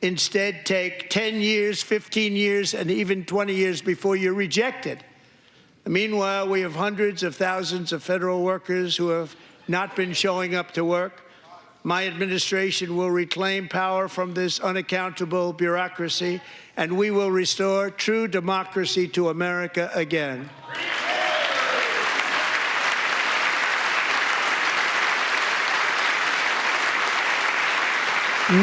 instead take 10 years, 15 years, and even 20 years before you're rejected. Meanwhile, we have hundreds of thousands of federal workers who have not been showing up to work. My administration will reclaim power from this unaccountable bureaucracy, and we will restore true democracy to America again. 9/11.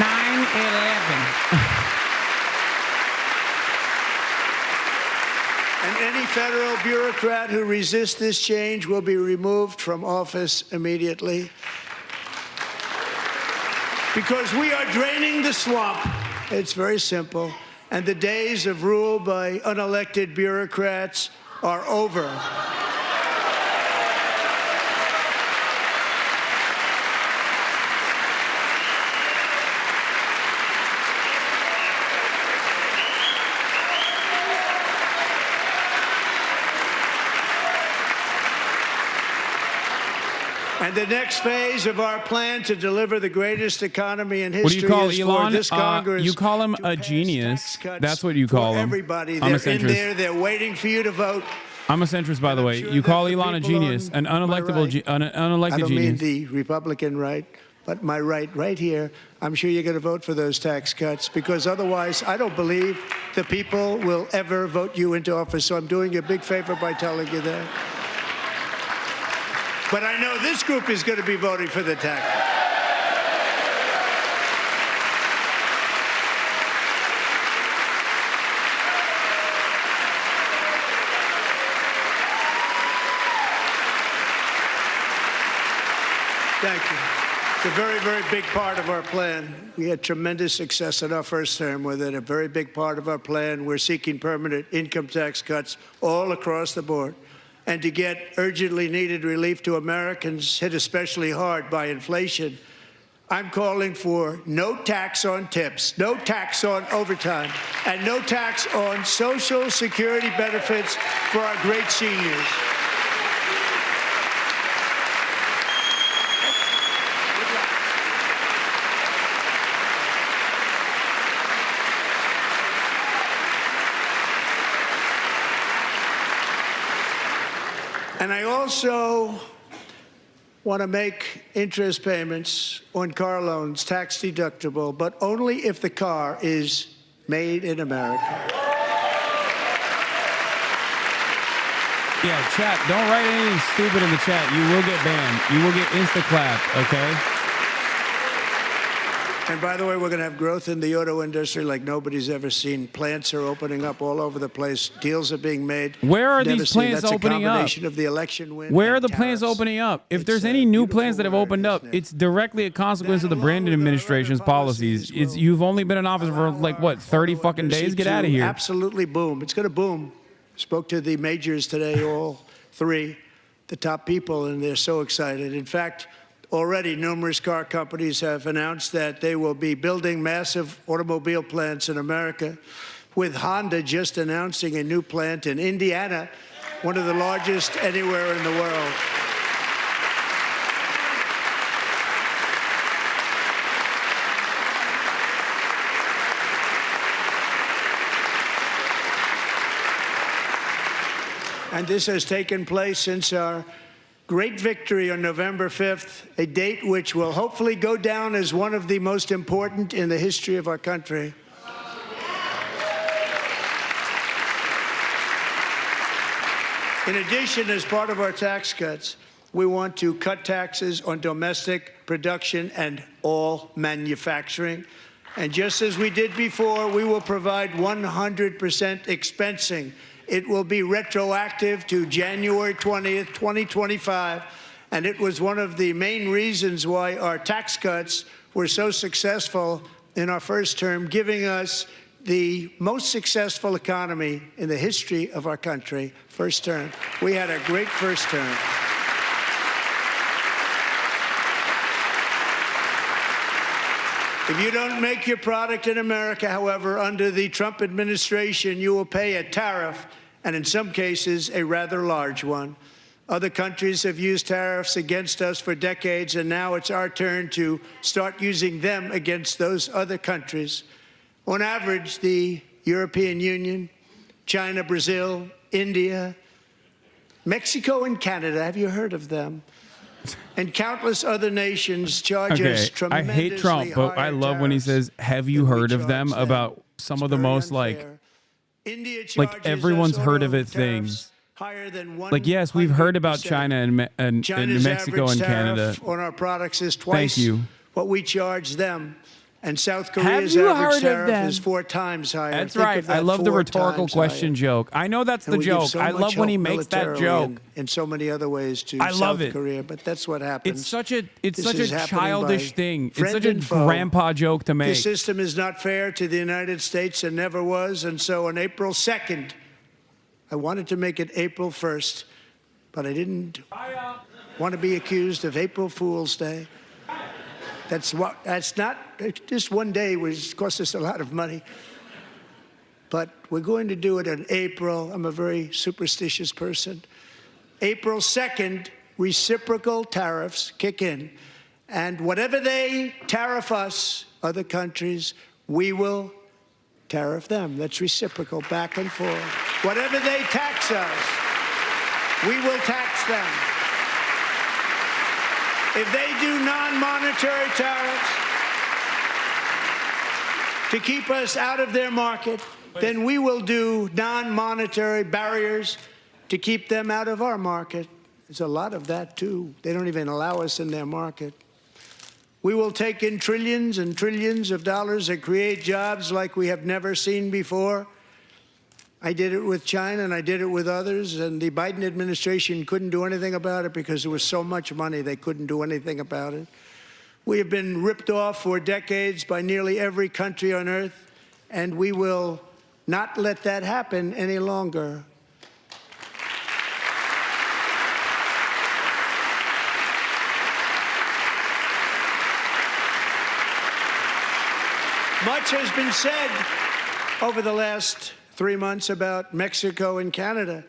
And any federal bureaucrat who resists this change will be removed from office immediately. Because we are draining the swamp. It's very simple. And the days of rule by unelected bureaucrats are over. And the next phase of our plan to deliver the greatest economy in What do history you call is Elon? for this Congress. You call him a genius. That's what you call him. Everybody, I'm a they're in centrist. there. They're waiting for you to vote. I'm a centrist, by the way. You call Elon a genius, an unelectable, I unelected don't mean genius. the Republican right, but my right here. I'm sure you're going to vote for those tax cuts because otherwise I don't believe the people will ever vote you into office. So I'm doing you a big favor by telling you that. But I know this group is going to be voting for the tax. Thank you. It's a very, very big part of our plan. We had tremendous success in our first term with it. A very big part of our plan. We're seeking permanent income tax cuts all across the board. And to get urgently needed relief to Americans hit especially hard by inflation, I'm calling for no tax on tips, no tax on overtime, and no tax on Social Security benefits for our great seniors. And I also want to make interest payments on car loans tax deductible, but only if the car is made in America. Yeah, chat, don't write anything stupid in the chat. You will get banned. You will get insta-clapped, okay? And by the way, we're going to have growth in the auto industry like nobody's ever seen. Plants are opening up all over the place. Deals are being made. Where are Never these seen. plants That's opening a up? combination of the election win. Where are and the plants tariffs. opening up? If there's any new plants that have opened up, it's directly a consequence of the Brandon administration's policies. You've only been in office for like, what, 30 fucking days? Get out of here. Absolutely boom. It's going to boom. Spoke to the majors today, all three, the top people, and they're so excited. In fact, already numerous car companies have announced that they will be building massive automobile plants in America, with Honda just announcing a new plant in Indiana, one of the largest anywhere in the world. And this has taken place since our great victory on November 5th, a date which will hopefully go down as one of the most important in the history of our country. In addition, as part of our tax cuts, we want to cut taxes on domestic production and all manufacturing. And just as we did before, we will provide 100% expensing. It will be retroactive to January 20th, 2025. And it was one of the main reasons why our tax cuts were so successful in our first term, giving us the most successful economy in the history of our country, first term. We had a great first term. If you don't make your product in America, however, under the Trump administration, you will pay a tariff, and in some cases, a rather large one. Other countries have used tariffs against us for decades, and now it's our turn to start using them against those other countries. On average, the European Union, China, Brazil, India, Mexico, and Canada, have you heard of them? And countless other nations charge us I tremendously hate Trump, but I love when he says, have you heard of them? About some of the most like everyone's heard of it things. Like, yes, we've heard about China and Mexico and Canada. On our products is twice what we charge them. And South Korea's you average heard of tariff them? is 4 times higher. That's Think right. of that, I love the 4 rhetorical times question higher. joke. I know that's And the we give joke. so I much love when he help makes that militarily joke. in so many other ways to I love South it. Korea, but that's what happens. It's such a This is happening childish by thing. It's friend such a and foe. grandpa joke to The make. system is not fair to the United States and never was. And so on April 2nd, I wanted to make it April 1st, but I didn't want to be accused of April Fool's Day. That's not just one day, which cost us a lot of money. But we're going to do it in April. I'm a very superstitious person. April 2nd, reciprocal tariffs kick in. And whatever they tariff us, other countries, we will tariff them. That's reciprocal, back and forth. Whatever they tax us, we will tax them. If they do non-monetary tariffs to keep us out of their market, then we will do non-monetary barriers to keep them out of our market. There's a lot of that, too. They don't even allow us in their market. We will take in trillions and trillions of dollars and create jobs like we have never seen before. I did it with China and I did it with others, and the Biden administration couldn't do anything about it because there was so much money they couldn't do anything about it. We have been ripped off for decades by nearly every country on earth, and we will not let that happen any longer. Much has been said over the last 3 months about Mexico and Canada,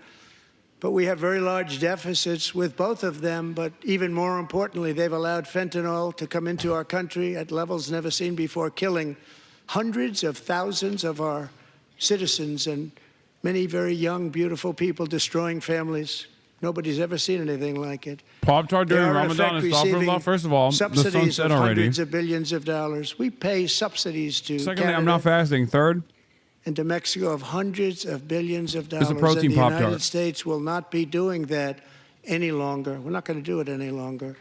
but we have very large deficits with both of them. But even more importantly, they've allowed fentanyl to come into our country at levels never seen before, killing hundreds of thousands of our citizens and many very young, beautiful people, destroying families. Nobody's ever seen anything like it. Pop-Tart during Ramadan is astaghfirullah. First of all, the sun subsidies set of already. hundreds of billions of dollars. We pay subsidies to Secondly, Canada I'm not fasting. Third, and to Mexico of hundreds of billions of dollars. It's a protein and the Pop-Tart. United States will not be doing that any longer. We're not going to do it any longer.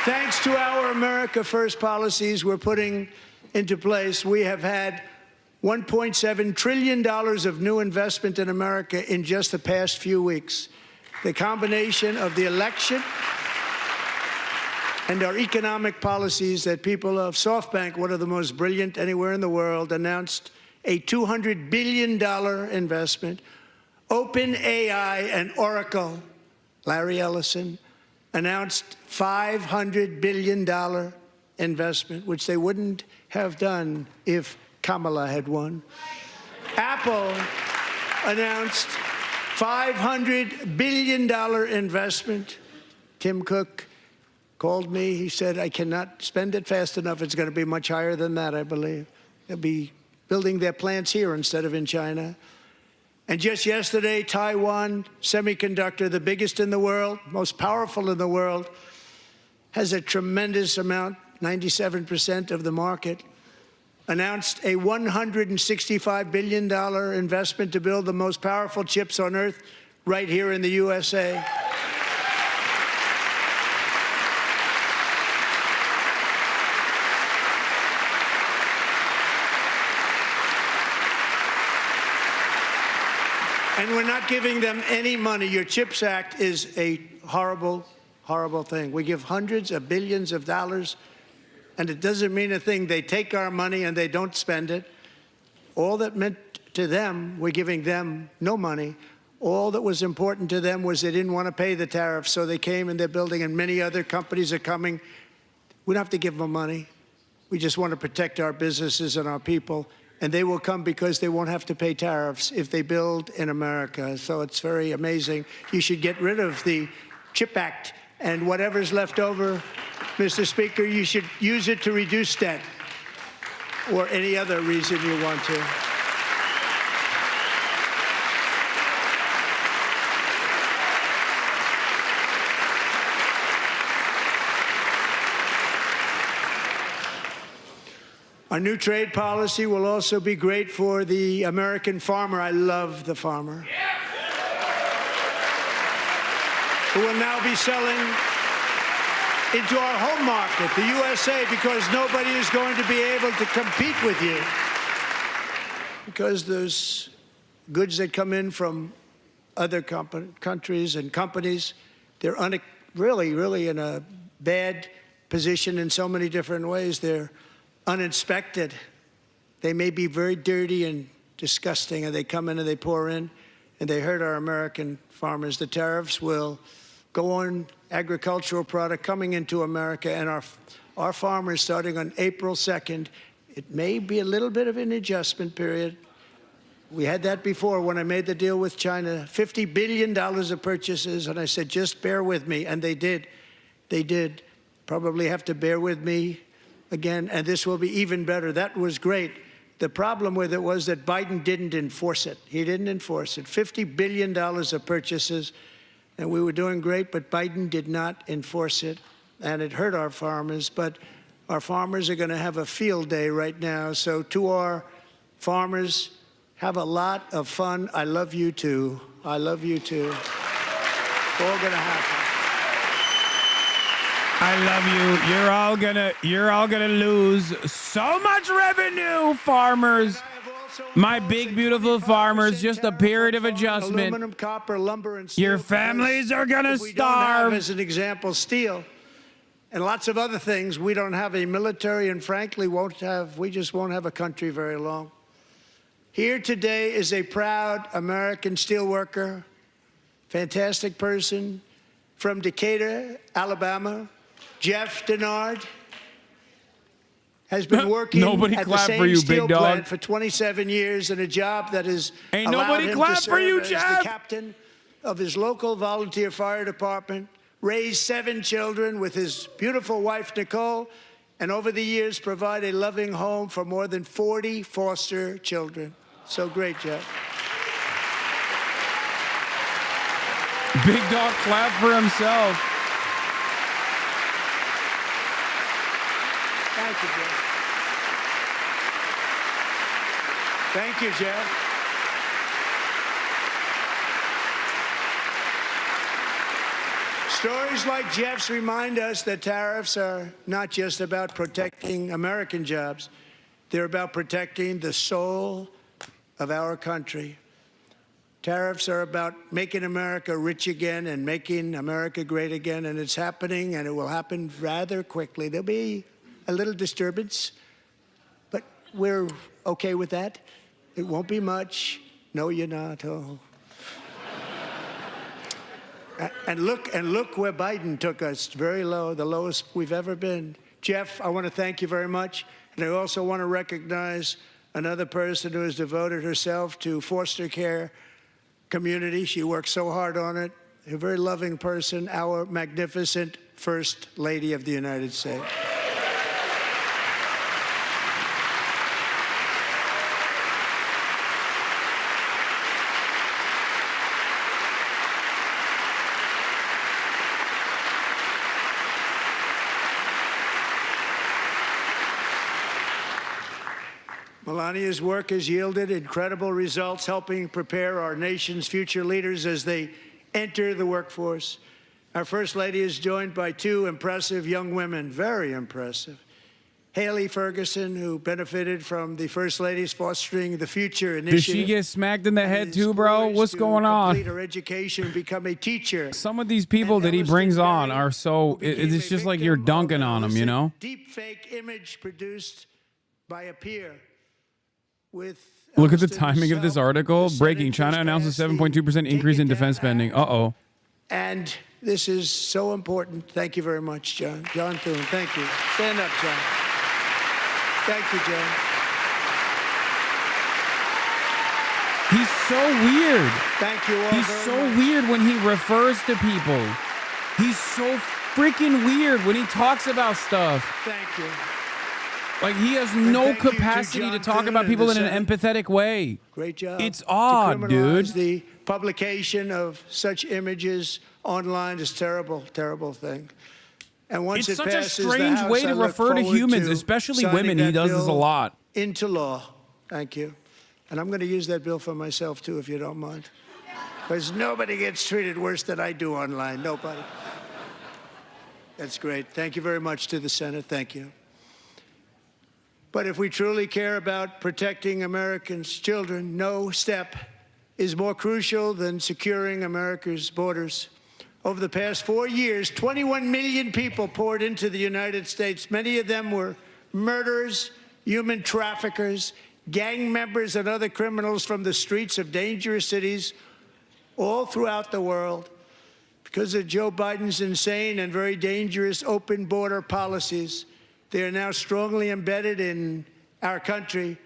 Thanks to our America First policies we're putting into place, we have had $1.7 trillion of new investment in America in just the past few weeks. The combination of the election and our economic policies that people of SoftBank, one of the most brilliant anywhere in the world, announced a $200 billion investment. OpenAI and Oracle, Larry Ellison, announced $500 billion investment, which they wouldn't have done if Kamala had won. Apple announced $500 billion investment. Tim Cook called me. He said, I cannot spend it fast enough. It's going to be much higher than that, I believe. They'll be building their plants here instead of in China. And just yesterday, Taiwan Semiconductor, the biggest in the world, most powerful in the world, has a tremendous amount, 97% of the market, announced a $165 billion investment to build the most powerful chips on earth right here in the USA. And we're not giving them any money. Your CHIPS Act is a horrible, horrible thing. We give hundreds of billions of dollars, and it doesn't mean a thing. They take our money and they don't spend it. All that meant to them, we're giving them no money. All that was important to them was they didn't want to pay the tariffs, so they came and they're building, and many other companies are coming. We don't have to give them money. We just want to protect our businesses and our people. And they will come because they won't have to pay tariffs if they build in America. So it's very amazing. You should get rid of the CHIP Act, and whatever's left over, Mr. Speaker, you should use it to reduce debt or any other reason you want to. Our new trade policy will also be great for the American farmer. I love the farmer. Who will now be selling into our home market, the USA, because nobody is going to be able to compete with you. Because those goods that come in from other countries and companies, they're really in a bad position in so many different ways. They're uninspected. They may be very dirty and disgusting, and they come in and they pour in, and they hurt our American farmers. The tariffs will go on agricultural product coming into America, and our farmers, starting on April 2nd, it may be a little bit of an adjustment period, We had that before when I made the deal with China, $50 billion of purchases, and I said, just bear with me, and they did. They did. Probably have to bear with me again, and this will be even better. That was great. The problem with it was that Biden didn't enforce it. He didn't enforce it. $50 billion of purchases, and we were doing great, but Biden did not enforce it, and it hurt our farmers. But our farmers are going to have a field day right now. So to our farmers, have a lot of fun. I love you too. I love you too. It's all going to happen. I love you. You're all gonna lose so much revenue, farmers. My big, beautiful farmers, just a period of adjustment. Aluminum, copper, lumber, and steel. Your families are gonna We don't have, starve. as an example, steel and lots of other things. We don't have a military, and frankly, we just won't have a country very long. Here today is a proud American steelworker, fantastic person from Decatur, Alabama. Jeff Denard has been working Nobody at the clap same for you, steel big dog. plant for 27 years in a job that has Ain't allowed nobody him clap to for you, serve as Jeff. the captain of his local volunteer fire department, raised 7 children with his beautiful wife, Nicole, and over the years provide a loving home for more than 40 foster children. So great, Jeff. Big dog clap for himself. Thank you, Jeff. Thank you, Jeff. Stories like Jeff's remind us that tariffs are not just about protecting American jobs. They're about protecting the soul of our country. Tariffs are about making America rich again and making America great again, and it's happening, and it will happen rather quickly. There'll be a little disturbance, but we're okay with that. It won't be much. No, you're not. Oh. And look where Biden took us. Very low, the lowest we've ever been. Jeff, I want to thank you very much. And I also want to recognize another person who has devoted herself to foster care community. She works so hard on it. A very loving person, our magnificent First Lady of the United States. Melania's work has yielded incredible results, helping prepare our nation's future leaders as they enter the workforce. Our First Lady is joined by 2 impressive young women, very impressive. Haley Ferguson, who benefited from the First Lady's Fostering the Future initiative. Did she get smacked in the head too, bro? What's going on? Complete her education and become a teacher. Some of these people that he brings on are so, it's just like you're dunking on them, you know? Deep fake image produced by a peer. Look at the timing of this article. Breaking. China announces 7.2% increase in defense spending. Uh-oh. And this is so important. Thank you very much, John. John Thune, thank you. Stand up, John. Thank you, John. He's so weird. Thank you all He's very so much. weird when he refers to people. He's so freaking weird when he talks about stuff. Thank you. Like, he has no thank you to capacity to John talk Thune about and people the in an empathetic way. Great job. It's odd, to dude. criminalize the publication of such images online is terrible, terrible thing. And once It's it such a passes the strange House, way to I look refer to forward humans, to especially signing women. He that does this a bill lot. Into law. Thank you. And I'm going to use that bill for myself, too, if you don't mind. Because nobody gets treated worse than I do online. Nobody. That's great. Thank you very much to the Senate. Thank you. But if we truly care about protecting Americans' children, no step is more crucial than securing America's borders. Over the past 4 years, 21 million people poured into the United States. Many of them were murderers, human traffickers, gang members, and other criminals from the streets of dangerous cities all throughout the world. Because of Joe Biden's insane and very dangerous open border policies, they are now strongly embedded in our country,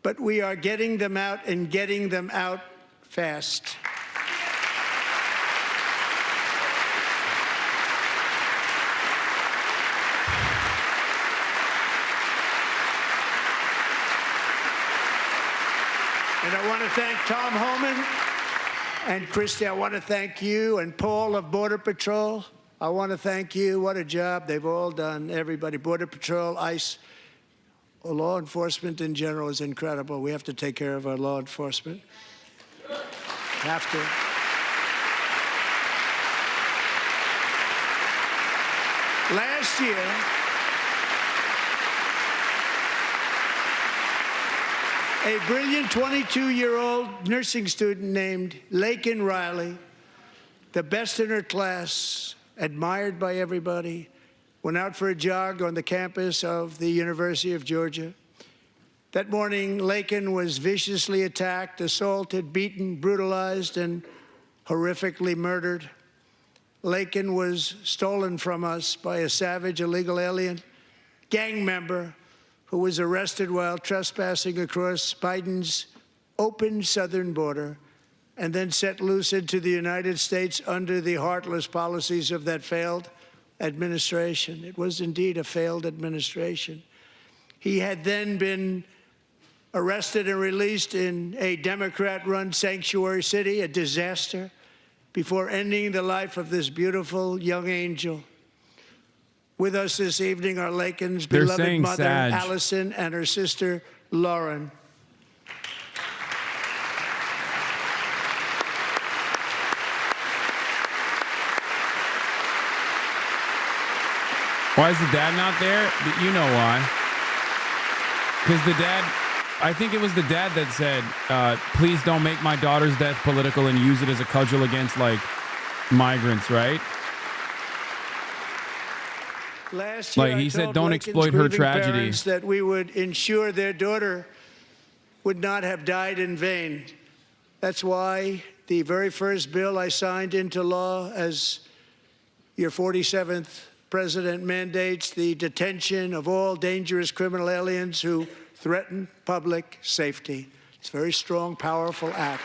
but we are getting them out and getting them out fast. And I want to thank Tom Homan and Christy. I want to thank you and Paul of Border Patrol. I want to thank you. What a job they've all done. Everybody, Border Patrol, ICE, law enforcement in general is incredible. We have to take care of our law enforcement. Have to. Last year, a brilliant 22-year-old nursing student named Laken Riley, the best in her class, admired by everybody, went out for a jog on the campus of the University of Georgia. That morning, Laken was viciously attacked, assaulted, beaten, brutalized, and horrifically murdered. Laken was stolen from us by a savage illegal alien gang member who was arrested while trespassing across Biden's open southern border and then set loose into the United States under the heartless policies of that failed administration. It was indeed a failed administration. He had then been arrested and released in a Democrat-run sanctuary city, a disaster, before ending the life of this beautiful young angel. With us this evening are Laken's beloved mother, Allison, and her sister, Lauren. Why is the dad not there? You know why. Because the dad, I think it was the dad that said, please don't make my daughter's death political and use it as a cudgel against, like, migrants, right? Last year, like he said, don't Laken's exploit her grieving tragedy. parents that we would ensure their daughter would not have died in vain. That's why the very first bill I signed into law as your 47th president mandates the detention of all dangerous criminal aliens who threaten public safety. It's a very strong, powerful act.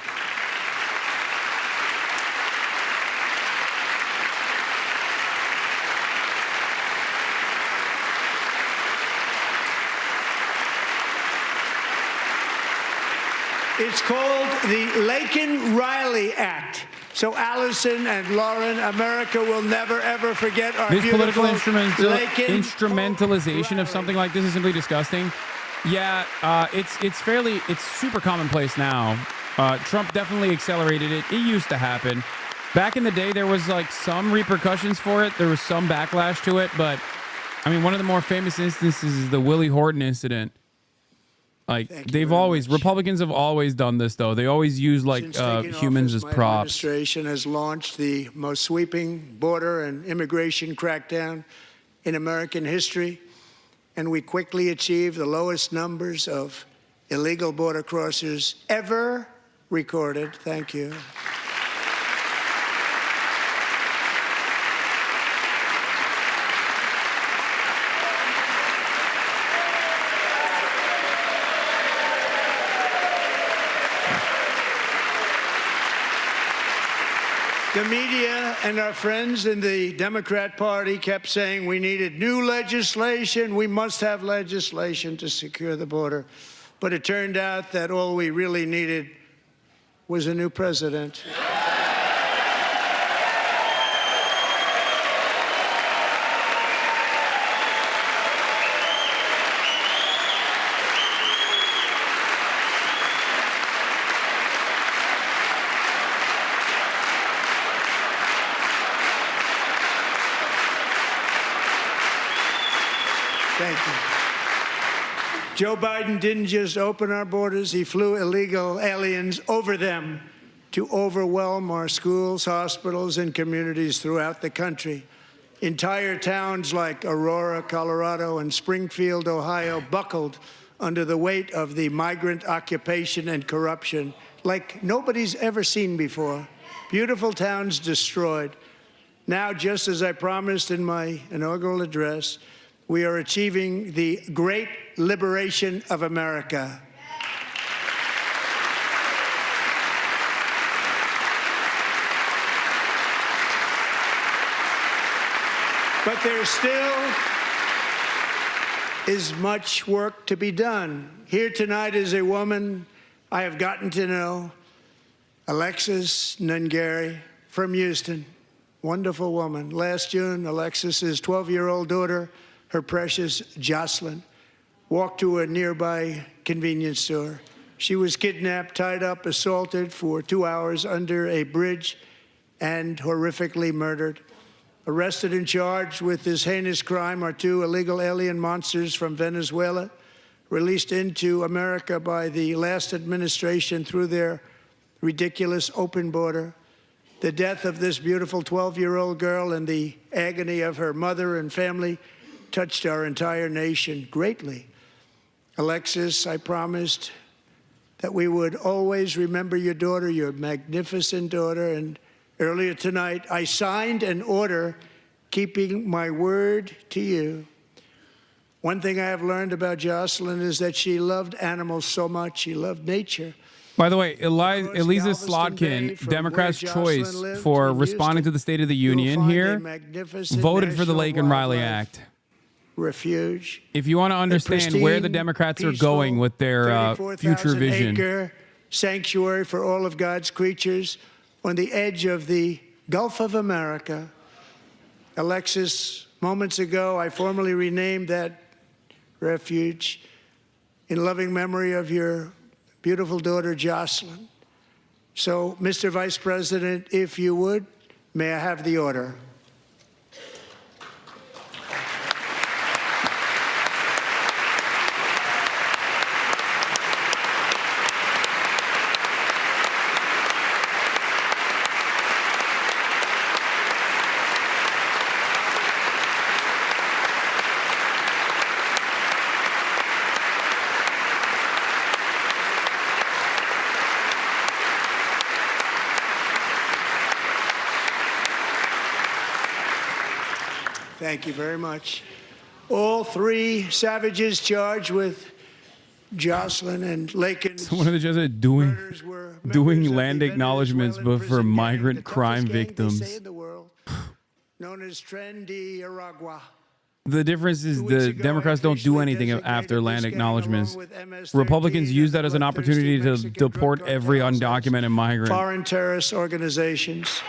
It's called the Laken-Riley Act. So Allison and Lauren, America will never, ever forget our This beautiful political Laken. instrumentalization of something like this is simply disgusting. Yeah, it's super commonplace now. Trump definitely accelerated it. It used to happen. Back in the day, there was like some repercussions for it. There was some backlash to it. But, I mean, one of the more famous instances is the Willie Horton incident. Like, Republicans have always done this, though. They always use, like, humans as props. My administration has launched the most sweeping border and immigration crackdown in American history, and we quickly achieved the lowest numbers of illegal border crossers ever recorded. Thank you. The media and our friends in the Democrat Party kept saying we needed new legislation. We must have legislation to secure the border. But it turned out that all we really needed was a new president. Thank you. Joe Biden didn't just open our borders, he flew illegal aliens over them to overwhelm our schools, hospitals, and communities throughout the country. Entire towns like Aurora, Colorado, and Springfield, Ohio, buckled under the weight of the migrant occupation and corruption like nobody's ever seen before. Beautiful towns destroyed. Now, just as I promised in my inaugural address, we are achieving the great liberation of America. But there still is much work to be done. Here tonight is a woman I have gotten to know, Alexis Nungari from Houston. Wonderful woman. Last June, Alexis's 12-year-old daughter, her precious Jocelyn, walked to a nearby convenience store. She was kidnapped, tied up, assaulted for 2 hours under a bridge, and horrifically murdered. Arrested and charged with this heinous crime are 2 illegal alien monsters from Venezuela, released into America by the last administration through their ridiculous open border. The death of this beautiful 12-year-old girl and the agony of her mother and family touched our entire nation greatly. Alexis, I promised that we would always remember your daughter, your magnificent daughter, and earlier tonight, I signed an order keeping my word to you. One thing I have learned about Jocelyn is that she loved animals so much. She loved nature. By the way, Elisa Slotkin, Democrats' choice for responding to the State of the Union here, voted for the Laken Riley Act. Refuge. If you want to understand where the Democrats are going with their future vision. Acre sanctuary for all of God's creatures on the edge of the Gulf of America. Alexis, moments ago, I formally renamed that refuge in loving memory of your beautiful daughter, Jocelyn. So, Mr. Vice President, if you would, may I have the order? Thank you very much. All 3 savages charged with Jocelyn and Laken. So one of the judges doing land acknowledgments, but for migrant crime victims. Known as Tren de Aragua. The difference is the Democrats don't do anything after land acknowledgments. Republicans use that as an opportunity to deport every undocumented migrant. Foreign terrorist organizations.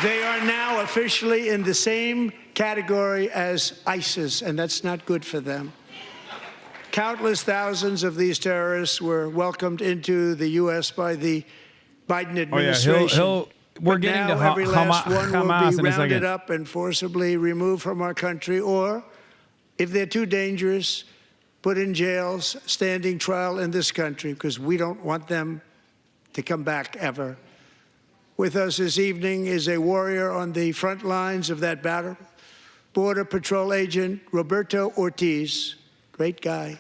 They are now officially in the same category as ISIS, and that's not good for them. Countless thousands of these terrorists were welcomed into the U.S. by the Biden administration. Oh, yeah, we're getting to every last one will Hamas be in a rounded second. up and forcibly removed from our country, or, if they're too dangerous, put in jails, standing trial in this country, because we don't want them to come back ever. With us this evening is a warrior on the front lines of that battle, Border Patrol Agent Roberto Ortiz. Great guy.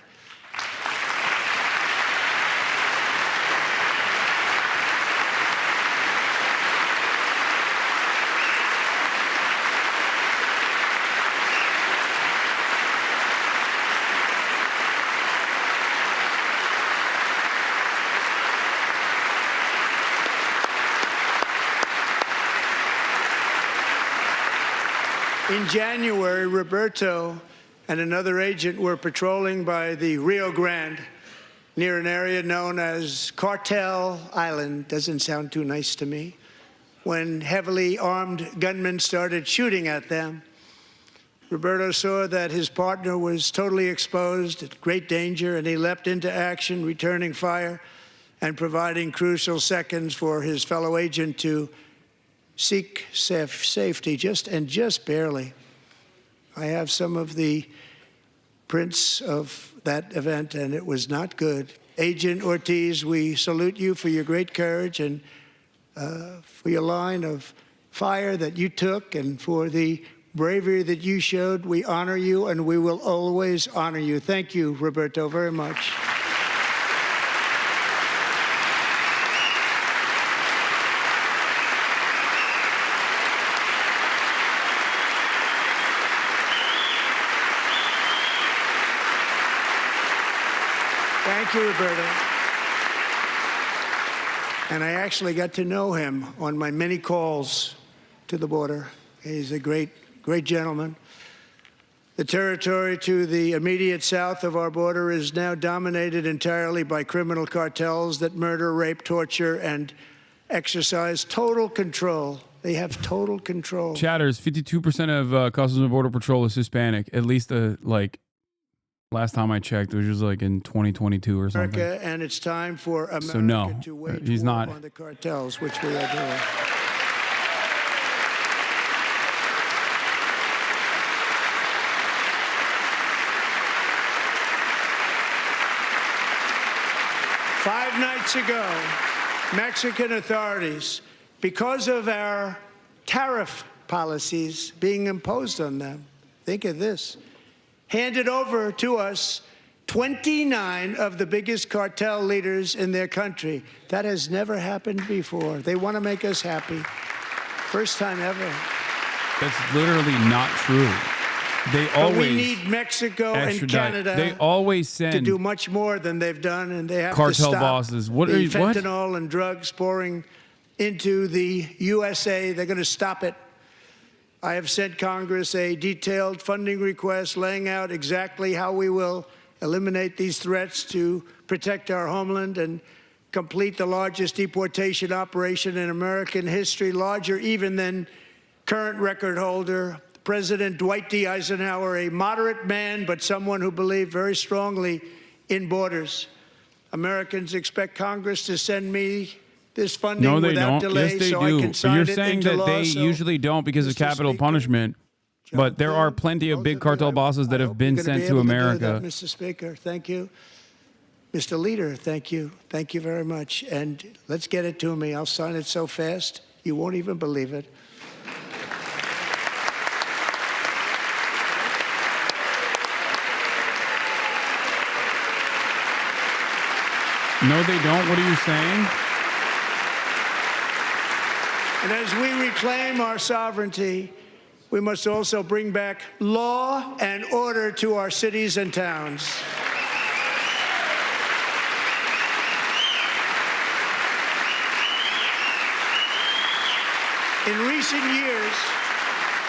In January, Roberto and another agent were patrolling by the Rio Grande near an area known as Cartel Island. Doesn't sound too nice to me. When heavily armed gunmen started shooting at them, Roberto saw that his partner was totally exposed, at great danger, and he leapt into action, returning fire and providing crucial seconds for his fellow agent to seek safety, just barely. I have some of the prints of that event, and it was not good. Agent Ortiz, we salute you for your great courage and for your line of fire that you took and for the bravery that you showed. We honor you, and we will always honor you. Thank you, Roberto, very much. Thank you, Roberta. And I actually got to know him on my many calls to the border. He's a great gentleman. The territory to the immediate south of our border is now dominated entirely by criminal cartels that murder, rape, torture, and exercise total control. They have total control. Chatters, 52% of Customs and Border Patrol is Hispanic. At least, last time I checked, which was like in 2022 or something. America, and it's time for America So no, to wage he's war not. on the cartels, which we are doing. Five nights ago, Mexican authorities, because of our tariff policies being imposed on them, think of this, handed over to us 29 of the biggest cartel leaders in their country. That has never happened before. They want to make us happy. First time ever. That's literally not true. They always but we need Mexico and Canada They always send to do much more than they've done, and they have cartel to stop bosses. What the are you, what? fentanyl and drugs pouring into the USA. They're going to stop it. I have sent Congress a detailed funding request laying out exactly how we will eliminate these threats to protect our homeland and complete the largest deportation operation in American history, larger even than current record holder President Dwight D. Eisenhower, a moderate man, but someone who believed very strongly in borders. Americans expect Congress to send me this funding No, they without don't. delay, Yes, they so do. I can But sign you're it saying into that law. they So, usually don't because of Mr. capital Speaker, punishment. But there are plenty of big cartel bosses that have been you're gonna sent be to able do America. that, Mr. Speaker, thank you. Mr. Leader, thank you. Thank you very much. And let's get it to me. I'll sign it so fast, you won't even believe it. No, they don't. What are you saying? And as we reclaim our sovereignty, we must also bring back law and order to our cities and towns. In recent years,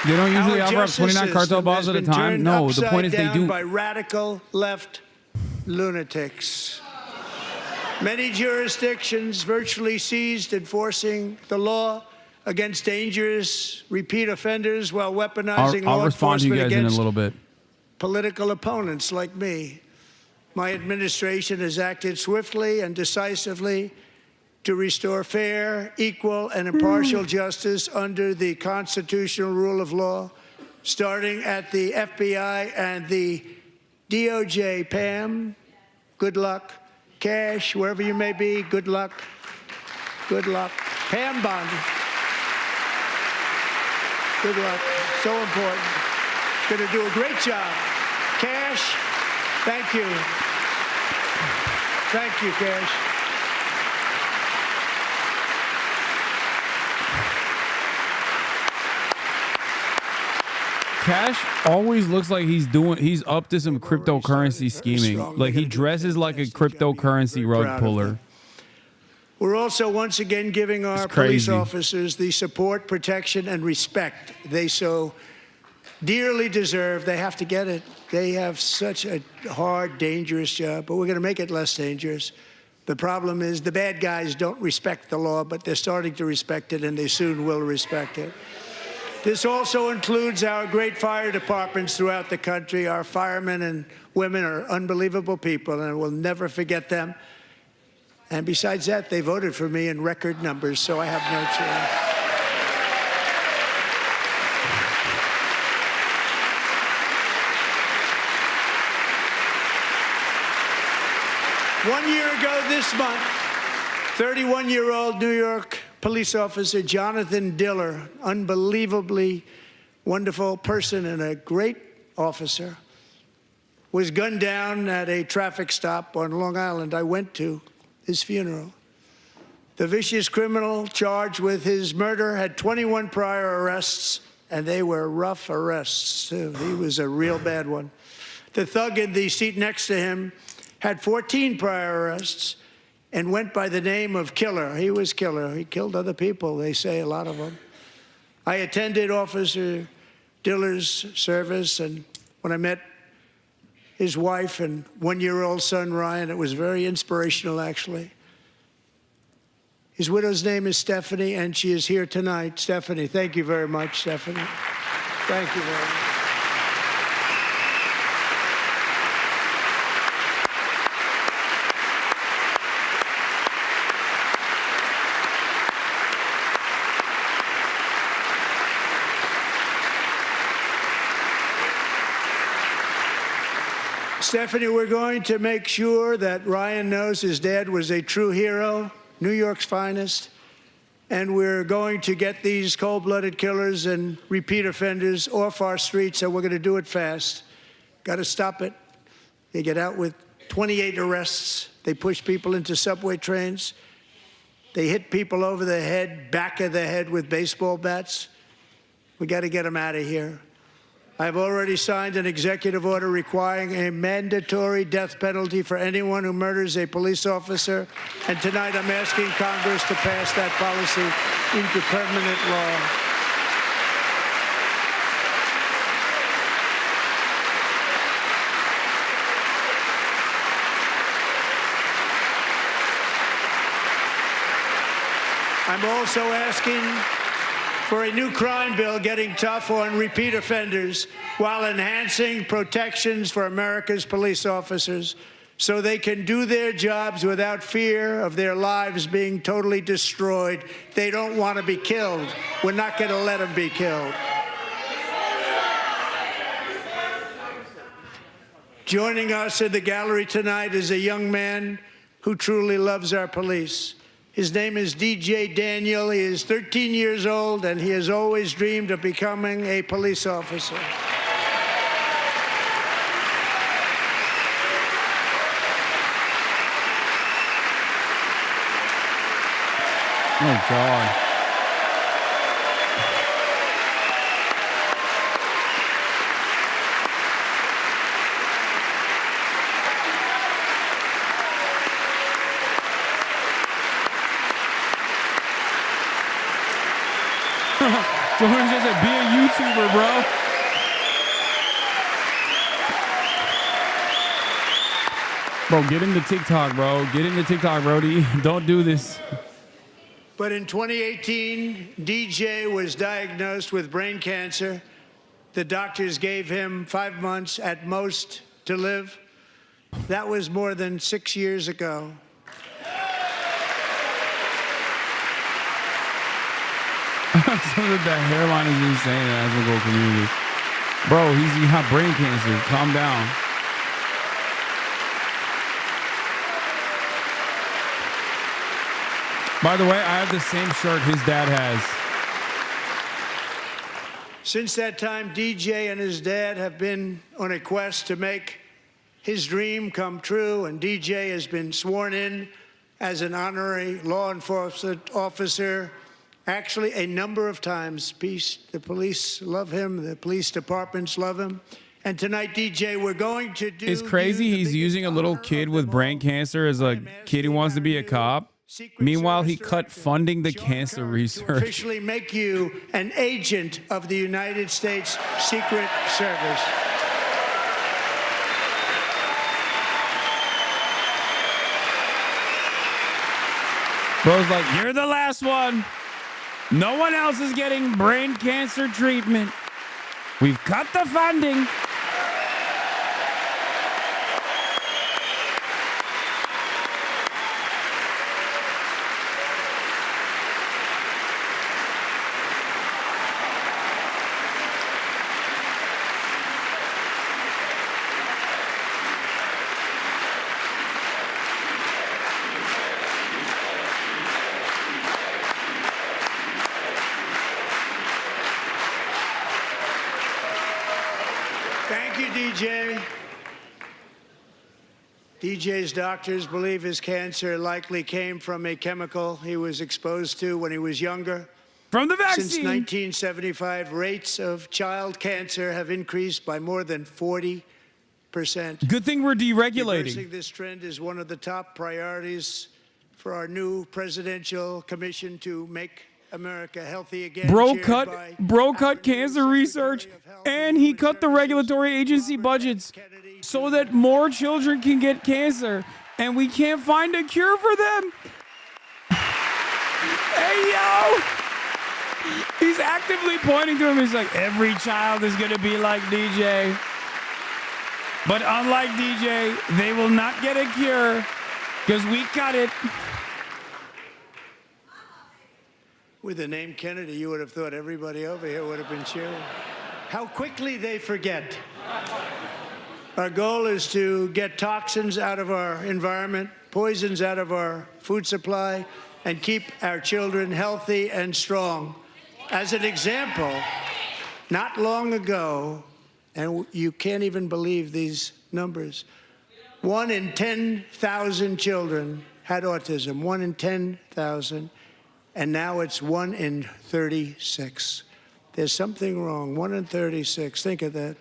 They don't usually our offer up 29 justice cartel system bosses has at a been time. turned No, the point upside is they down do. by radical left lunatics. Many jurisdictions virtually ceased enforcing the law against dangerous repeat offenders while weaponizing I'll law respond to you enforcement guys in a against little bit. political opponents like me. My administration has acted swiftly and decisively to restore fair, equal, and impartial justice under the constitutional rule of law, starting at the FBI and the DOJ. Pam, good luck. Cash, wherever you may be, good luck. Good luck. Pam Bondi, good luck. So important. Going to do a great job. Cash, thank you. Thank you, Cash. Cash always looks like he's up to some cryptocurrency scheming. Like he dresses like a cryptocurrency rug puller. We're also once again giving our police officers the support, protection, and respect they so dearly deserve. They have to get it. They have such a hard, dangerous job, but we're going to make it less dangerous. The problem is the bad guys don't respect the law, but they're starting to respect it, and they soon will respect it. This also includes our great fire departments throughout the country. Our firemen and women are unbelievable people, and we'll never forget them. And besides that, they voted for me in record numbers, so I have no choice. 1 year ago this month, 31-year-old New York police officer Jonathan Diller, unbelievably wonderful person and a great officer, was gunned down at a traffic stop on Long Island. I went to his funeral. The vicious criminal charged with his murder had 21 prior arrests, and they were rough arrests, too. He was a real bad one. The thug in the seat next to him had 14 prior arrests, and went by the name of Killer. He was Killer. He killed other people, they say, a lot of them. I attended Officer Diller's service, and when I met his wife and one-year-old son, Ryan, it was very inspirational, actually. His widow's name is Stephanie, and she is here tonight. Stephanie, thank you very much, Stephanie. Thank you very much. Stephanie, we're going to make sure that Ryan knows his dad was a true hero, New York's finest, and we're going to get these cold-blooded killers and repeat offenders off our streets, and we're going to do it fast. Got to stop it. They get out with 28 arrests. They push people into subway trains. They hit people over the head, back of the head with baseball bats. We got to get them out of here. I've already signed an executive order requiring a mandatory death penalty for anyone who murders a police officer. And tonight I'm asking Congress to pass that policy into permanent law. I'm also asking for a new crime bill getting tough on repeat offenders while enhancing protections for America's police officers so they can do their jobs without fear of their lives being totally destroyed. They don't want to be killed. We're not going to let them be killed. Joining us in the gallery tonight is a young man who truly loves our police. His name is DJ Daniel. He is 13 years old, and he has always dreamed of becoming a police officer. Oh, God. Jordan just said, be a YouTuber, bro. Bro, get into TikTok, bro. Get into TikTok, Brody. Don't do this. But in 2018, DJ was diagnosed with brain cancer. The doctors gave him 5 months at most to live. That was more than 6 years ago. That hairline is insane in the Asmongold community. Bro, he got brain cancer. Calm down. By the way, I have the same shirt his dad has. Since that time, DJ and his dad have been on a quest to make his dream come true, and DJ has been sworn in as an honorary law enforcement officer. Actually, a number of times. The police love him. The police departments love him. And tonight, DJ, we're going to do... It's crazy he's using a little kid with brain cancer as a kid who wants to be a cop. Meanwhile, he cut funding the cancer research. Officially make you an agent of the United States Secret Service. Bro's like, you're the last one. No one else is getting brain cancer treatment. We've cut the funding. Thank you, DJ. DJ's doctors believe his cancer likely came from a chemical he was exposed to when he was younger. From the vaccine. Since 1975, rates of child cancer have increased by more than 40%. Good thing we're deregulating. Reversing this trend is one of the top priorities for our new presidential commission to make America healthy again. Bro cut cancer research, and he cut the regulatory agency budgets so that more children can get cancer, and we can't find a cure for them. Hey, yo! He's actively pointing to him. He's like, every child is going to be like DJ. But unlike DJ, they will not get a cure because we cut it. With the name Kennedy, you would have thought everybody over here would have been cheering. How quickly they forget. Our goal is to get toxins out of our environment, poisons out of our food supply, and keep our children healthy and strong. As an example, not long ago, and you can't even believe these numbers, 1 in 10,000 children had autism, 1 in 10,000. And now it's 1 in 36. There's something wrong. 1 in 36. Think of that.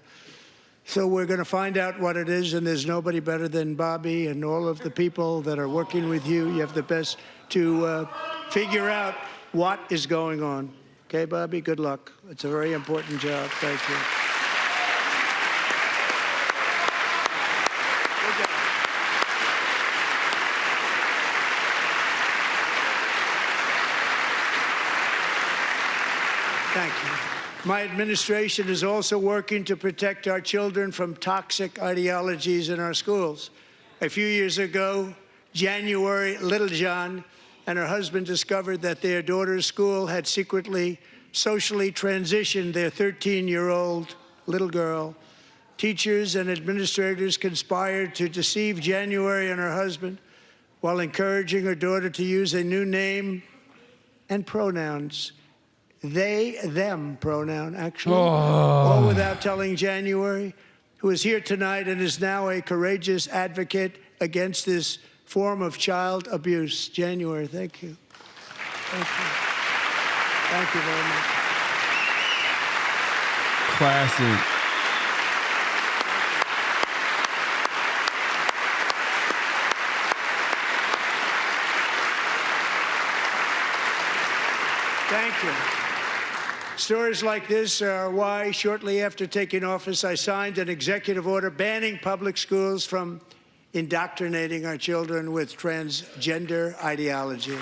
So we're going to find out what it is, and there's nobody better than Bobby and all of the people that are working with you. You have the best to figure out what is going on. Okay, Bobby? Good luck. It's a very important job. Thank you. Thank you. My administration is also working to protect our children from toxic ideologies in our schools. A few years ago, January Littlejohn and her husband discovered that their daughter's school had secretly socially transitioned their 13-year-old little girl. Teachers and administrators conspired to deceive January and her husband while encouraging her daughter to use a new name and pronouns. They, them pronoun, actually, all without telling January, who is here tonight and is now a courageous advocate against this form of child abuse. January, thank you. Thank you. Thank you very much. Classic. Thank you. Stories like this are why, shortly after taking office, I signed an executive order banning public schools from indoctrinating our children with transgender ideology.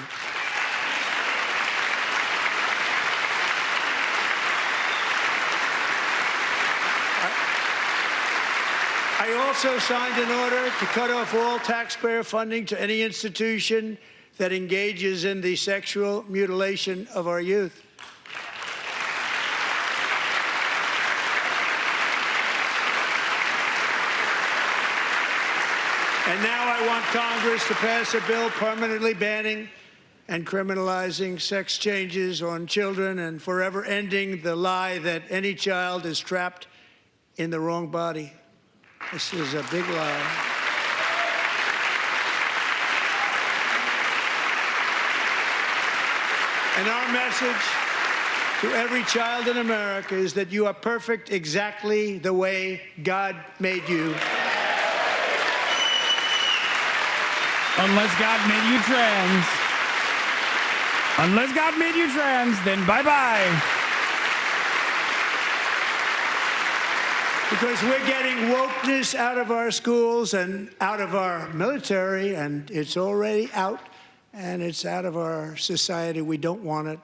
I also signed an order to cut off all taxpayer funding to any institution that engages in the sexual mutilation of our youth. And now I want Congress to pass a bill permanently banning and criminalizing sex changes on children and forever ending the lie that any child is trapped in the wrong body. This is a big lie. And our message to every child in America is that you are perfect exactly the way God made you. Unless God made you trans. Unless God made you trans, then bye-bye. Because we're getting wokeness out of our schools and out of our military, and it's already out, and it's out of our society. We don't want it.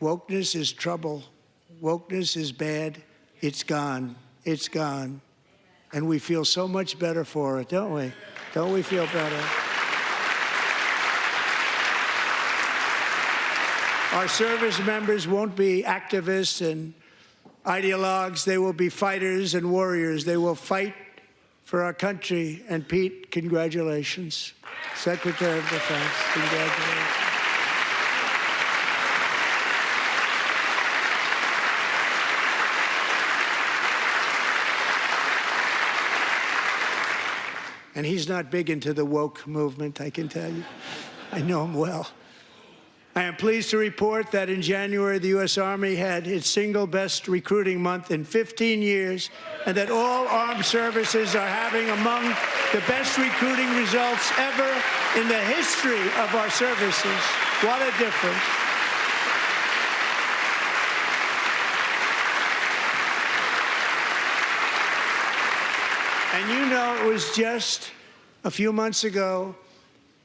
Wokeness is trouble. Wokeness is bad. It's gone. It's gone. And we feel so much better for it, don't we? Don't we feel better? Our service members won't be activists and ideologues. They will be fighters and warriors. They will fight for our country. And Pete, congratulations. Secretary of Defense, congratulations. And he's not big into the woke movement, I can tell you. I know him well. I am pleased to report that in January, the U.S. Army had its single best recruiting month in 15 years, and that all armed services are having among the best recruiting results ever in the history of our services. What a difference. And you know, it was just a few months ago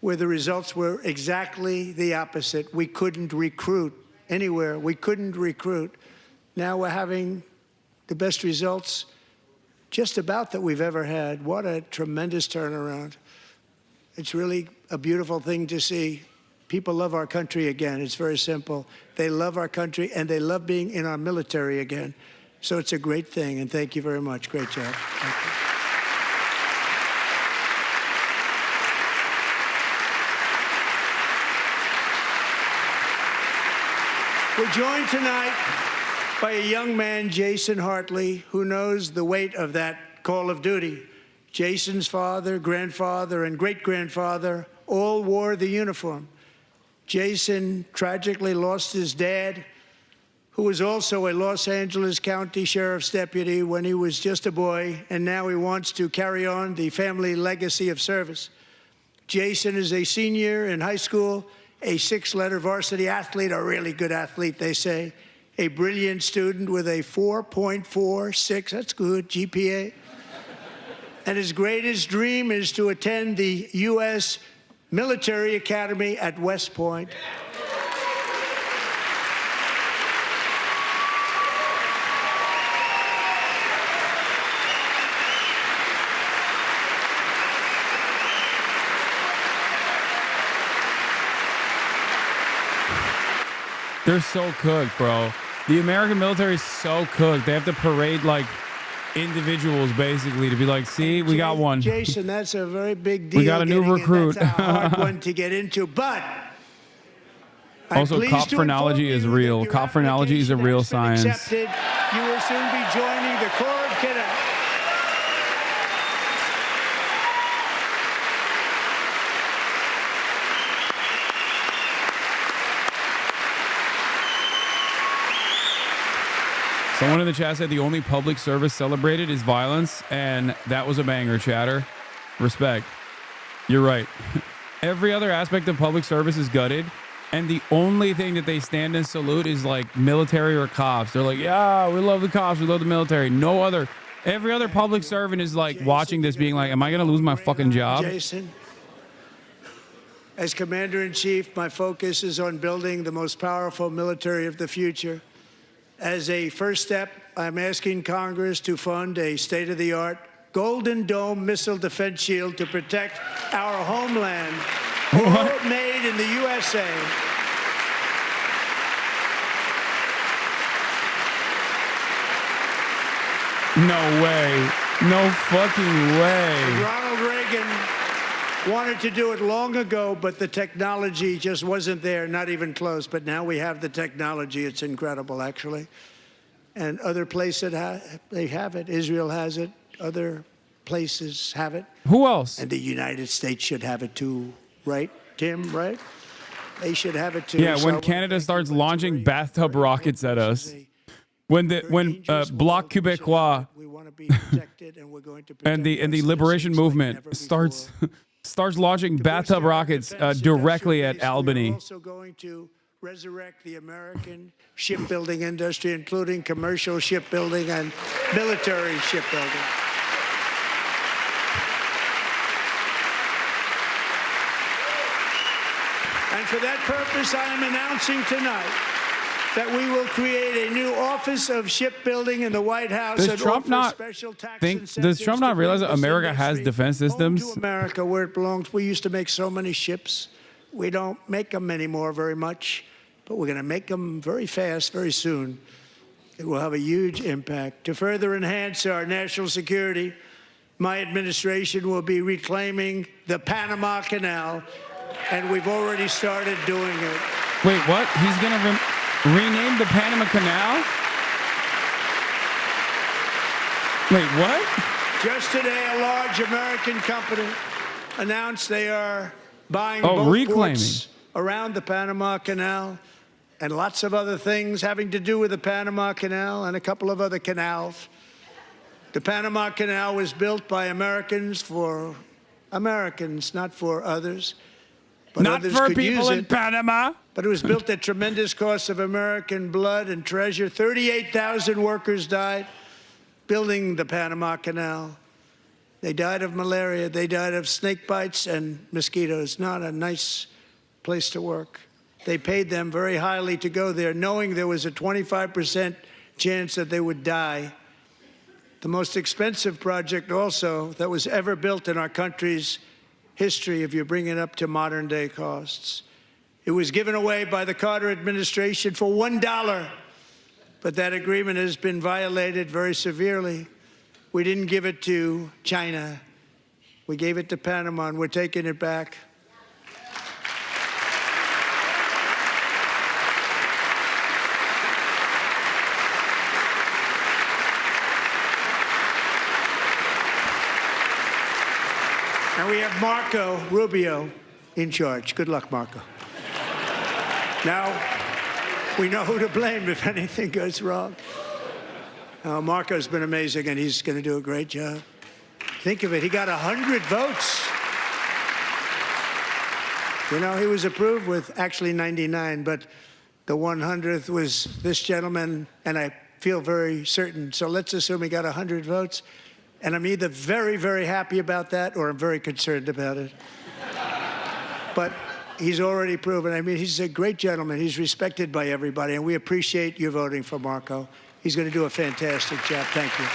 where the results were exactly the opposite. We couldn't recruit anywhere. We couldn't recruit. Now we're having the best results just about that we've ever had. What a tremendous turnaround. It's really a beautiful thing to see. People love our country again. It's very simple. They love our country, and they love being in our military again. So it's a great thing, and thank you very much. Great job. Thank you. We're joined tonight by a young man, Jason Hartley, who knows the weight of that call of duty. Jason's father, grandfather, and great-grandfather all wore the uniform. Jason tragically lost his dad, who was also a Los Angeles County Sheriff's deputy when he was just a boy, and now he wants to carry on the family legacy of service. Jason is a senior in high school, a 6-letter varsity athlete, a really good athlete, they say, a brilliant student with a 4.46, that's good, GPA. And his greatest dream is to attend the U.S. Military Academy at West Point. They're so cooked, bro. The American military is so cooked. They have to parade like individuals, basically, to be like, see, we got one. Jason, that's a very big deal. We got a new recruit. That's a hard one to get into, but also, cop phrenology is real. Cop phrenology is a real science. Accepted. You will soon be joining the Corps of Cadets. Someone in the chat said the only public service celebrated is violence, and that was a banger, chatter. Respect. You're right. Every other aspect of public service is gutted, and the only thing that they stand and salute is like military or cops. They're like, yeah, we love the cops, we love the military. No other. Every other public servant is like watching this being like, am I going to lose my fucking job? Jason, as Commander-in-Chief, my focus is on building the most powerful military of the future. As a first step, I'm asking Congress to fund a state-of-the-art Golden Dome missile defense shield to protect our homeland, all made in the USA. No way. No fucking way. Ronald Reagan wanted to do it long ago, but the technology just wasn't there, not even close. But now we have the technology. It's incredible, actually. And other places, they have it. Israel has it. Other places have it. Who else? And the United States should have it too, right, Tim, right? They should have it too. Yeah, when Canada starts launching bathtub rockets at us, when Bloc Québécois and the liberation movement starts launching bathtub rockets directly at Albany. We're also going to resurrect the American shipbuilding industry, including commercial shipbuilding and military shipbuilding. And for that purpose, I am announcing tonight that we will create a new Office of Shipbuilding in the White House. Does Trump not realize that America has defense systems? Home to America, where it belongs. We used to make so many ships. We don't make them anymore very much, but we're going to make them very fast, very soon. It will have a huge impact. To further enhance our national security, my administration will be reclaiming the Panama Canal, and we've already started doing it. Wait, what? He's going to rename the Panama Canal? Wait, what? Just today, a large American company announced they are buying reclaiming. ports around the Panama Canal and lots of other things having to do with the Panama Canal and a couple of other canals. The Panama Canal was built by Americans for Americans, not for others. But not others for could people use in it. Panama. But it was built at tremendous cost of American blood and treasure. 38,000 workers died building the Panama Canal. They died of malaria. They died of snake bites and mosquitoes. Not a nice place to work. They paid them very highly to go there, knowing there was a 25% chance that they would die. The most expensive project also that was ever built in our country's history, if you bring it up to modern day costs. It was given away by the Carter administration for $1, but that agreement has been violated very severely. We didn't give it to China. We gave it to Panama, and we're taking it back. And we have Marco Rubio in charge. Good luck, Marco. Now, we know who to blame if anything goes wrong. Marco's been amazing, and he's going to do a great job. Think of it. He got 100 votes. You know, he was approved with actually 99, but the 100th was this gentleman, and I feel very certain. So let's assume he got 100 votes. And I'm either very, very happy about that or I'm very concerned about it. But he's already proven. I mean, he's a great gentleman. He's respected by everybody, and we appreciate you voting for Marco. He's going to do a fantastic job. Thank you.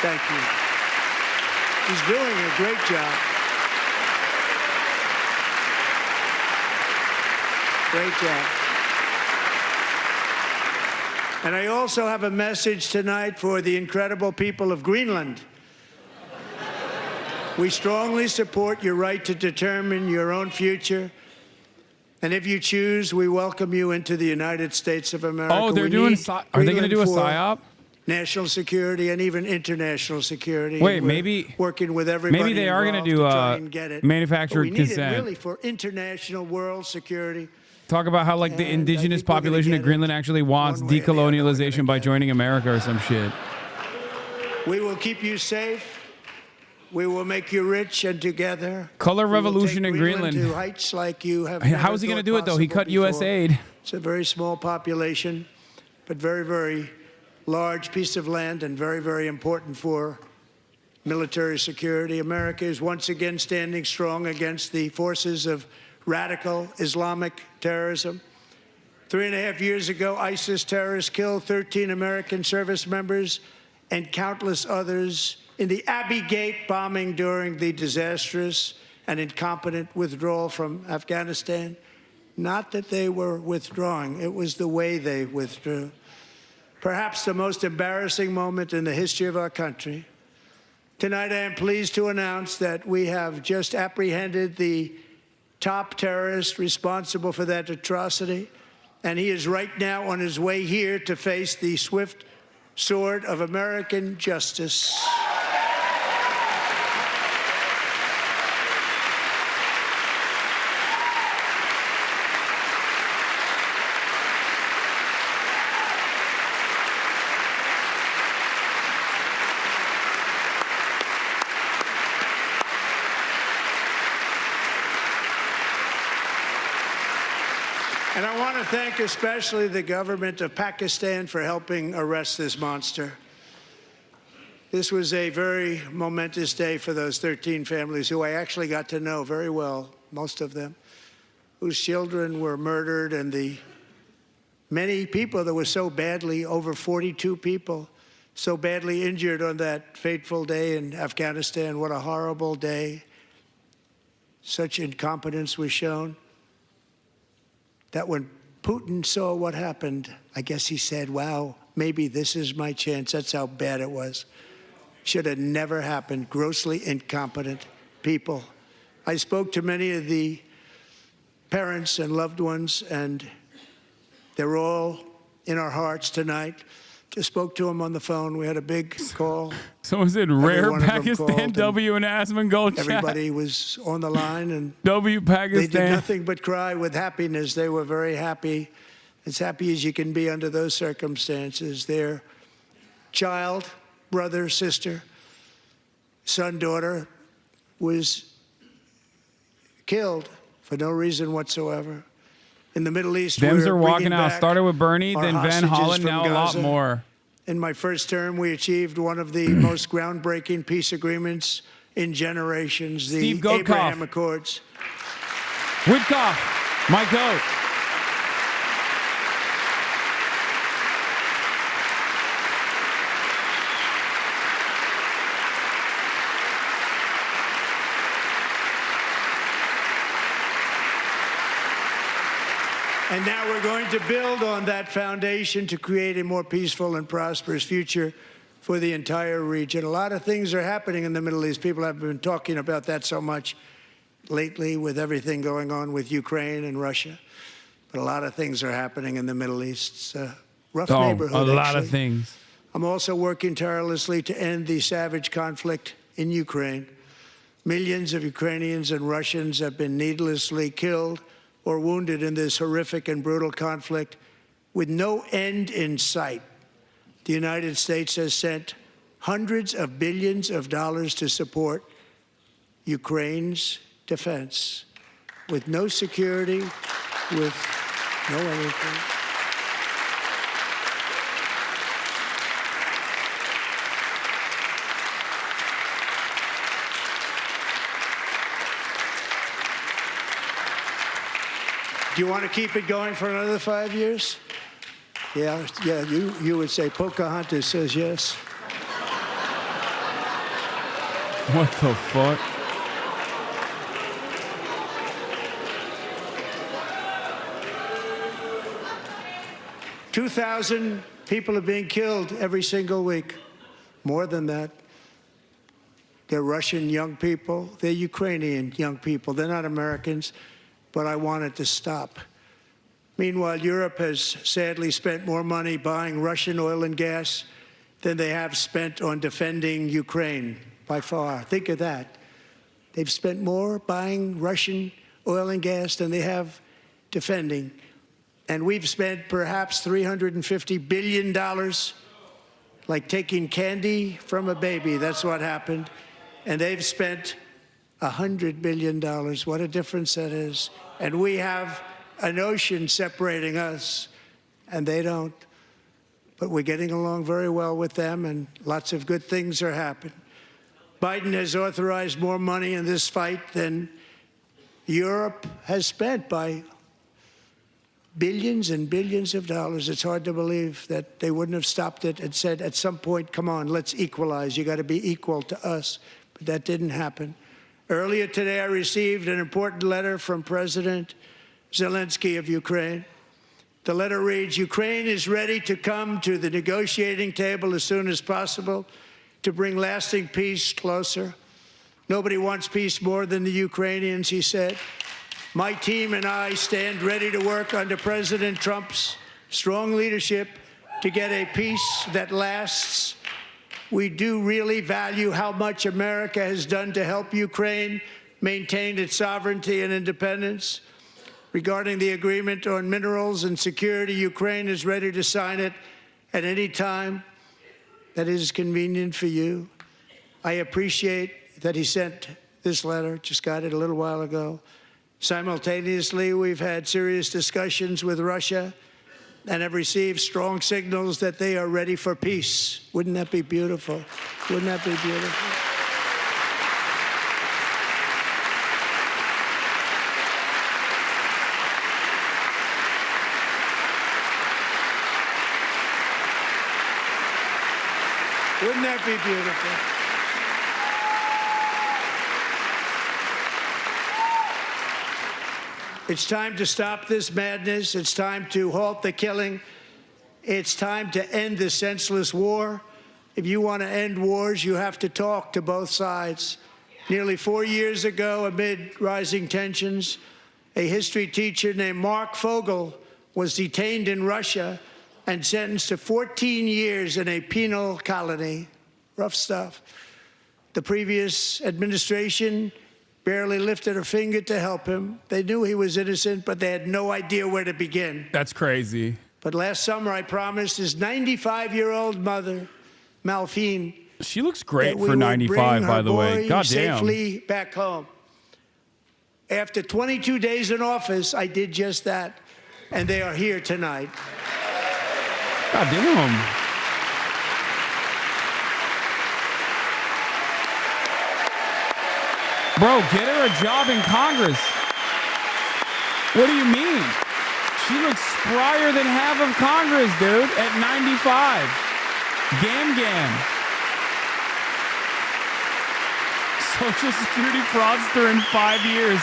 Thank you. He's doing a great job. Great job. And I also have a message tonight for the incredible people of Greenland. We strongly support your right to determine your own future. And if you choose, we welcome you into the United States of America. Oh, they're doing. Are they going to do a psyop? National security and even international security. Wait, maybe working with everybody. Maybe they are going to do manufactured consent. We need it really for international world security. Talk about how like the indigenous population of Greenland actually wants decolonialization by joining America or some shit. We will keep you safe. We will make you rich, and together. Color revolution in Greenland. To heights like you have. How is he going to do it though? He cut U.S. aid. It's a very small population, but very, very large piece of land, and very, very important for military security. America is once again standing strong against the forces of radical Islamic terrorism. 3.5 years ago, ISIS terrorists killed 13 American service members and countless others in the Abbey Gate bombing during the disastrous and incompetent withdrawal from Afghanistan. Not that they were withdrawing, it was the way they withdrew. Perhaps the most embarrassing moment in the history of our country. Tonight, I am pleased to announce that we have just apprehended the top terrorist responsible for that atrocity, and he is right now on his way here to face the swift sword of American justice. And I want to thank especially the government of Pakistan for helping arrest this monster. This was a very momentous day for those 13 families who I actually got to know very well, most of them, whose children were murdered, and the many people that were so badly, over 42 people, so badly injured on that fateful day in Afghanistan. What a horrible day. Such incompetence was shown. That when Putin saw what happened, I guess he said, wow, maybe this is my chance. That's how bad it was. Should have never happened. Grossly incompetent people. I spoke to many of the parents and loved ones, and they're all in our hearts tonight. Just spoke to him on the phone. We had a big call. Someone said rare Pakistan W and Asman Gold chat. Everybody was on the line, and W Pakistan. they did nothing but cry with happiness. They were very happy, as happy as you can be under those circumstances. Their child, brother, sister, son, daughter was killed for no reason whatsoever. In the Middle East, Dems we're are walking bringing out. back Started with Bernie, our then Van hostages Hollen, from now a lot Gaza. more. In my first term, we achieved one of the most groundbreaking peace agreements in generations, the Steve Gotkoff. Abraham Accords. Witkoff, my goat. And now we're going to build on that foundation to create a more peaceful and prosperous future for the entire region. A lot of things are happening in the Middle East. People have been talking about that so much lately with everything going on with Ukraine and Russia. But a lot of things are happening in the Middle East. It's a rough neighborhood, a lot actually. of things. I'm also working tirelessly to end the savage conflict in Ukraine. Millions of Ukrainians and Russians have been needlessly killed or wounded in this horrific and brutal conflict with no end in sight. The United States has sent hundreds of billions of dollars to support Ukraine's defense with no security, with no anything. Do you want to keep it going for another 5 years? Yeah, you would say Pocahontas says yes. What the fuck? $2,000 people are being killed every single week. More than that. They're Russian young people. They're Ukrainian young people. They're not Americans. But I want it to stop. Meanwhile, Europe has sadly spent more money buying Russian oil and gas than they have spent on defending Ukraine, by far. Think of that. They've spent more buying Russian oil and gas than they have defending. And we've spent perhaps $350 billion, like taking candy from a baby. That's what happened. And they've spent $100 billion. What a difference that is. And we have an ocean separating us, and they don't. But we're getting along very well with them, and lots of good things are happening. Biden has authorized more money in this fight than Europe has spent by billions and billions of dollars. It's hard to believe that they wouldn't have stopped it and said, at some point, come on, let's equalize. You got to be equal to us. But that didn't happen. Earlier today, I received an important letter from President Zelensky of Ukraine. The letter reads, Ukraine is ready to come to the negotiating table as soon as possible to bring lasting peace closer. Nobody wants peace more than the Ukrainians, he said. My team and I stand ready to work under President Trump's strong leadership to get a peace that lasts. We do really value how much America has done to help Ukraine maintain its sovereignty and independence. Regarding the agreement on minerals and security, Ukraine is ready to sign it at any time that is convenient for you. I appreciate that he sent this letter, just got it a little while ago. Simultaneously, we've had serious discussions with Russia and have received strong signals that they are ready for peace. Wouldn't that be beautiful? Wouldn't that be beautiful? Wouldn't that be beautiful? It's time to stop this madness. It's time to halt the killing. It's time to end this senseless war. If you want to end wars, you have to talk to both sides. Nearly 4 years ago, amid rising tensions, a history teacher named Mark Fogel was detained in Russia and sentenced to 14 years in a penal colony. Rough stuff. The previous administration barely lifted a finger to help him. They knew he was innocent, but they had no idea where to begin. That's crazy. But last summer, I promised his 95-year-old mother, Malphine, she looks great that we for would 95, bring by her the way. boy God damn. safely back home. After 22 days in office, I did just that, and they are here tonight. God damn. Bro, get her a job in Congress. What do you mean? She looks sprier than half of Congress, dude, at 95. Gam. Social Security fraudster in 5 years.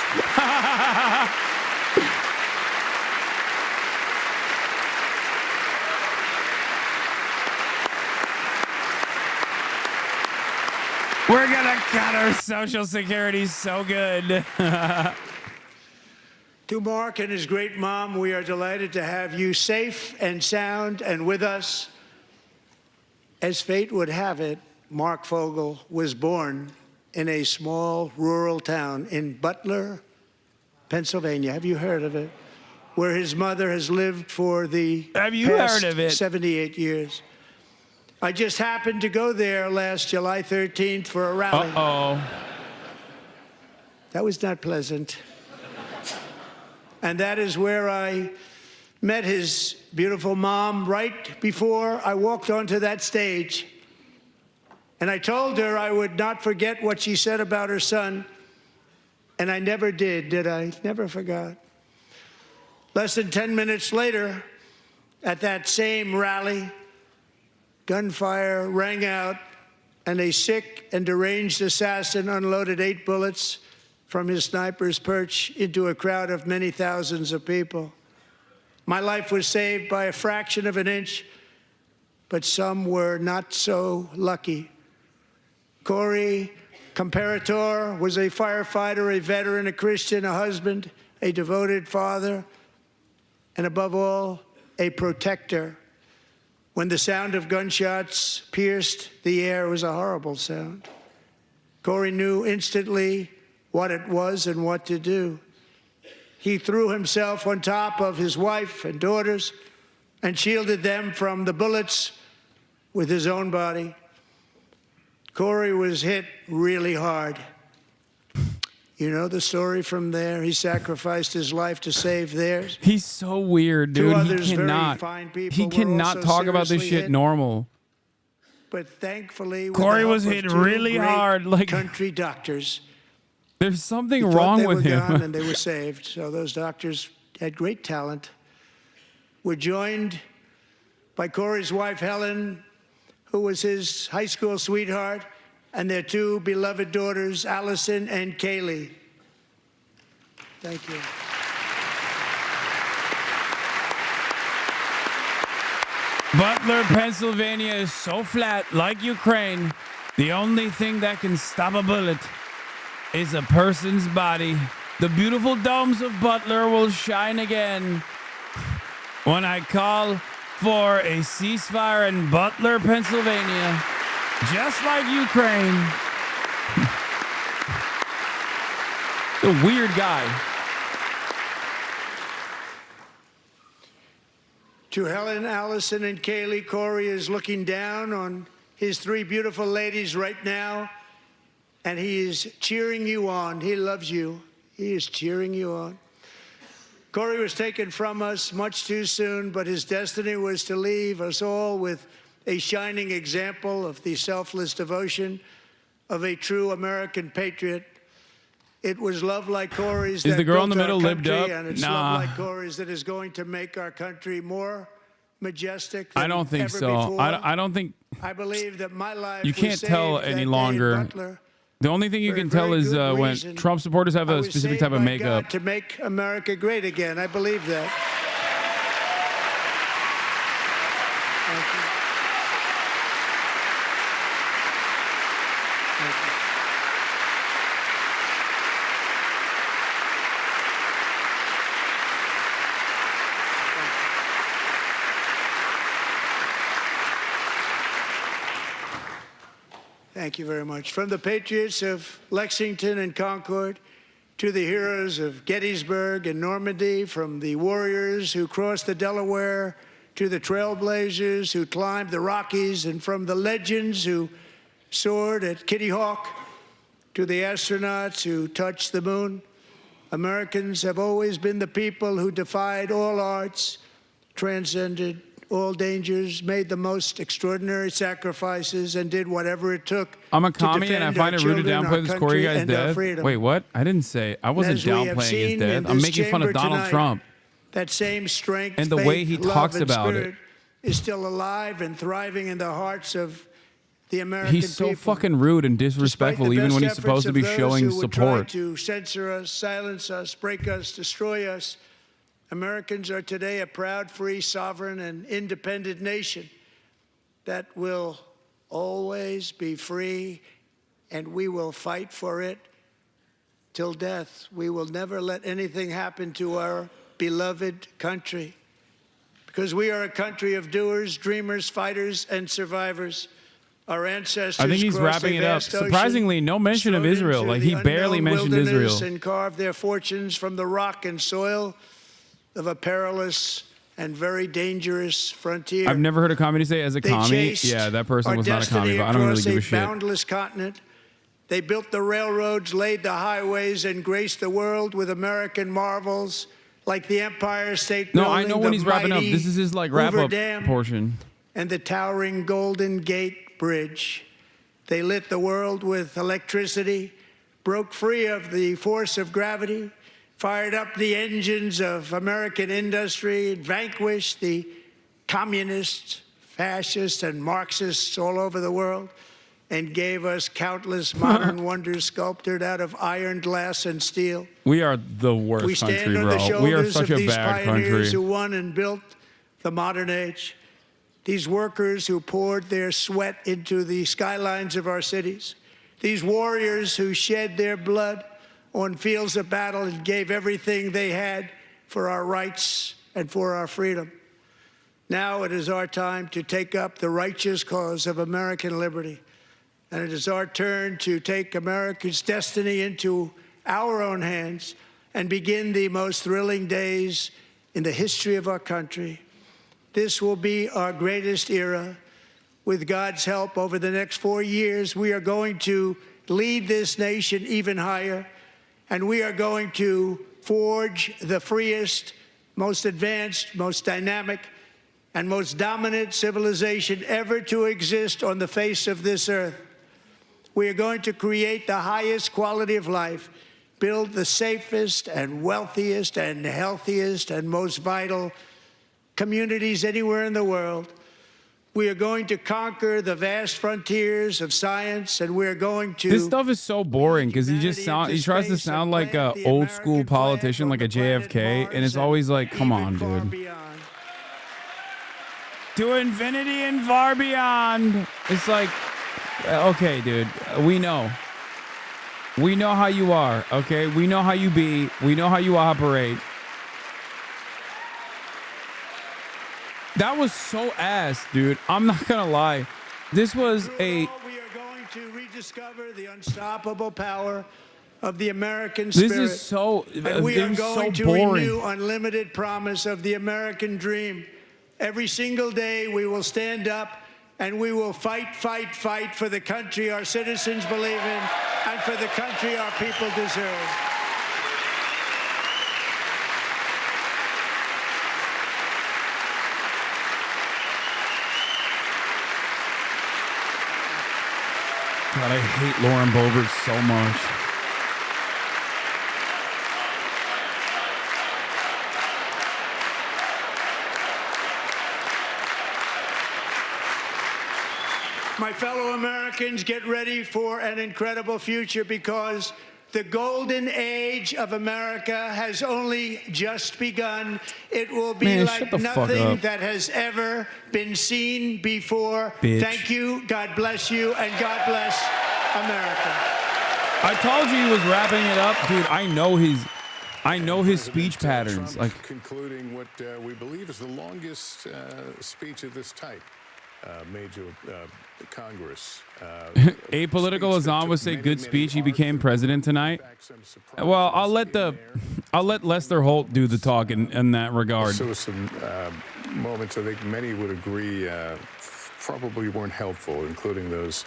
We're gonna cut our Social Security so good. To Mark and his great mom, we are delighted to have you safe and sound and with us. As fate would have it, Mark Fogel was born in a small rural town in Butler, Pennsylvania. Have you heard of it? Where his mother has lived for the past 78 years. I just happened to go there last July 13th for a rally. Uh-oh. That was not pleasant. And that is where I met his beautiful mom right before I walked onto that stage. And I told her I would not forget what she said about her son. And I never did I? Never forgot. Less than 10 minutes later, at that same rally, gunfire rang out, and a sick and deranged assassin unloaded 8 bullets from his sniper's perch into a crowd of many thousands of people. My life was saved by a fraction of an inch, but some were not so lucky. Corey Comparator was a firefighter, a veteran, a Christian, a husband, a devoted father, and above all, a protector. When the sound of gunshots pierced the air, it was a horrible sound. Corey knew instantly what it was and what to do. He threw himself on top of his wife and daughters and shielded them from the bullets with his own body. Corey was hit really hard. You know the story from there. He sacrificed his life to save theirs. He's so weird, dude. Two others, He very cannot. fine people, He were cannot also talk about this seriously shit hit. normal. But thankfully, with Corey the was help hit of two really great hard, like- country doctors. There's something He thought wrong they with were him. gone and they were saved. So those doctors had great talent. We're joined by Corey's wife, Helen, who was his high school sweetheart, and their 2 beloved daughters, Allison and Kaylee. Thank you. Butler, Pennsylvania is so flat, like Ukraine. The only thing that can stop a bullet is a person's body. The beautiful domes of Butler will shine again when I call for a ceasefire in Butler, Pennsylvania, just like Ukraine. The weird guy. To Helen, Allison, and Kaylee, Corey is looking down on his 3 beautiful ladies right now, and he is cheering you on. He loves you. He is cheering you on. Corey was taken from us much too soon, but his destiny was to leave us all with a shining example of the selfless devotion of a true American patriot. It was love like Corey's Is that the girl in built the our middle libbed country, up? and it's Nah. love like Corey's that is going to make our country more majestic than I don't think ever so. before. I don't think I believe that my life you was can't tell saved that any day in longer. Butler. The only thing you For a can tell very is good when reason. Trump supporters have I a was specific saved type of by makeup. God to make America great again. I believe that. Thank you. Thank you. Thank you very much. From the patriots of Lexington and Concord to the heroes of Gettysburg and Normandy, from the warriors who crossed the Delaware to the trailblazers who climbed the Rockies, and from the legends who soared at Kitty Hawk to the astronauts who touched the moon, Americans have always been the people who defied all odds, transcended all dangers, made the most extraordinary sacrifices, and did whatever it took. I'm a commie and I find it rude to downplay this Corey guy's death. Wait, what? I didn't say. I wasn't downplaying his death. I'm making fun of Donald Trump. That same strength and the way he talks about it is still alive and thriving in the hearts of the American people. He's so fucking rude and disrespectful, even when he's supposed to be showing support. To censor us, silence us, break us, destroy us, Americans are today a proud, free, sovereign, and independent nation that will always be free, and we will fight for it till death. We will never let anything happen to our beloved country, because we are a country of doers, dreamers, fighters, and survivors. Our ancestors, I think he's wrapping it up. Surprisingly, no mention of Israel. Like, he barely mentioned Israel. And carved their fortunes from the rock and soil of a perilous and very dangerous frontier. I've never heard a commie say as a commie. Yeah, that person was not a commie, but I don't really give a shit. Boundless continent. They built the railroads, laid the highways, and graced the world with American marvels like the Empire State Building. No, I know when he's wrapping up. This is his like wrap up portion. And the towering Golden Gate Bridge. They lit the world with electricity, broke free of the force of gravity, fired up the engines of American industry, vanquished the communists, fascists, and Marxists all over the world, and gave us countless modern wonders sculptured out of iron, glass, and steel. We are the worst country, bro. We are such a bad country. Who won and built the modern age. These workers who poured their sweat into the skylines of our cities. These warriors who shed their blood on fields of battle and gave everything they had for our rights and for our freedom. Now it is our time to take up the righteous cause of American liberty. And it is our turn to take America's destiny into our own hands and begin the most thrilling days in the history of our country. This will be our greatest era. With God's help, over the next 4 years, we are going to lead this nation even higher, and we are going to forge the freest, most advanced, most dynamic, and most dominant civilization ever to exist on the face of this earth. We are going to create the highest quality of life, build the safest and wealthiest and healthiest and most vital communities anywhere in the world. We are going to conquer the vast frontiers of science, and we are going to... This stuff is so boring because he tries to sound like a old school politician, like a JFK, and it's always like, come on, dude. To infinity and far beyond. It's like, okay, dude, we know. We know how you are, okay? We know how you be. We know how you operate. That was so ass, dude. I'm not gonna lie. This was a... We are going to rediscover the unstoppable power of the American spirit. This is so... And we are going to boring. renew unlimited promise of the American dream. Every single day we will stand up and we will fight, fight, fight for the country our citizens believe in and for the country our people deserve. God, I hate Lauren Boebert so much. My fellow Americans, get ready for an incredible future, because the golden age of America has only just begun. It will be like nothing that has ever been seen before. Bitch. Thank you, God bless you, and God bless America. I told you he was wrapping it up, dude. I know his speech patterns. Trump like concluding what we believe is the longest speech of this type. major Congress. Apolitical Hassan would say, good speech. He became president tonight. Well, I'll let Lester Holt do the talk in that regard. So some moments I think many would agree probably weren't helpful, including those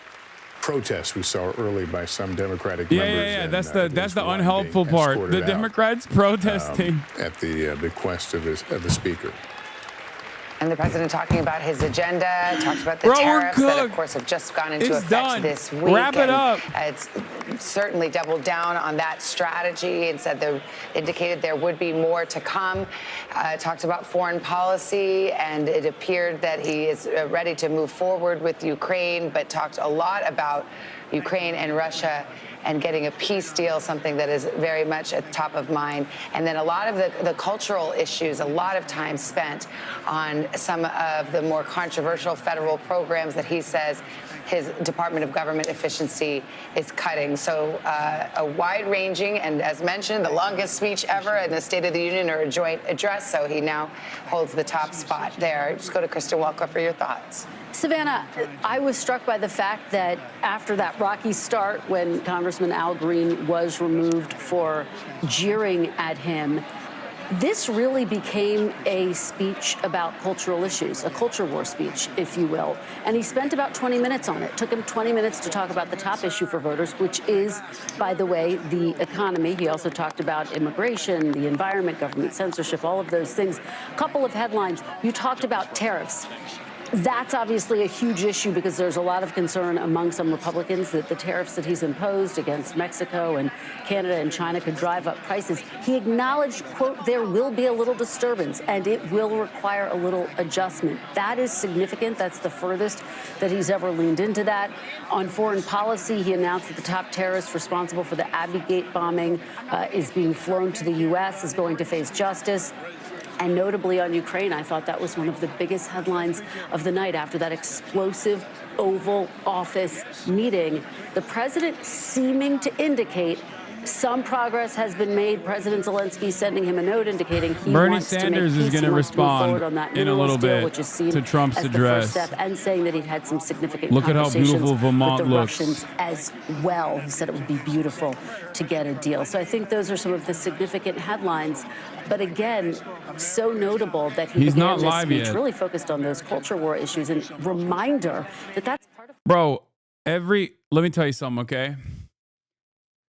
protests we saw early by some Democratic members. Yeah. That's the unhelpful part. The Democrats protesting at the bequest of the speaker. And the president talking about his agenda, talked about the tariffs that, of course, have just gone into effect this week. Wrap it up. It's certainly doubled down on that strategy and said indicated there would be more to come. Talked about foreign policy, and it appeared that he is ready to move forward with Ukraine, but talked a lot about Ukraine and Russia and getting a peace deal, something that is very much at the top of mind. And then a lot of the cultural issues, a lot of time spent on some of the more controversial federal programs that he says his Department of Government Efficiency is cutting. So a wide-ranging and, as mentioned, the longest speech ever in the State of the Union or a joint address. So he now holds the top spot there. Just go to Kristen Welker for your thoughts. Savannah, I was struck by the fact that after that rocky start, when Congressman Al Green was removed for jeering at him, this really became a speech about cultural issues, a culture war speech, if you will. And he spent about 20 minutes on it. It took him 20 minutes to talk about the top issue for voters, which is, by the way, the economy. He also talked about immigration, the environment, government censorship, all of those things. A couple of headlines. You talked about tariffs. That's obviously a huge issue because there's a lot of concern among some Republicans that the tariffs that he's imposed against Mexico and Canada and China could drive up prices. He acknowledged, quote, there will be a little disturbance and it will require a little adjustment. That is significant. That's the furthest that he's ever leaned into that. On foreign policy, he announced that the top terrorist responsible for the Abbey Gate bombing is being flown to the U.S., is going to face justice. And notably on Ukraine, I thought that was one of the biggest headlines of the night after that explosive Oval Office meeting. The president seeming to indicate some progress has been made. President Zelensky sending him a note indicating he Bernie wants Sanders to make is going to respond on that in a little deal, bit which is seen to Trump's as address. the first step, and saying that he'd had some significant Look at how conversations beautiful Vermont with the looks. Russians as well. He said it would be beautiful to get a deal. So I think those are some of the significant headlines. But again, so notable that he He's began not this live speech yet. really focused on those culture war issues, and reminder that that's part of. Bro, let me tell you something, okay?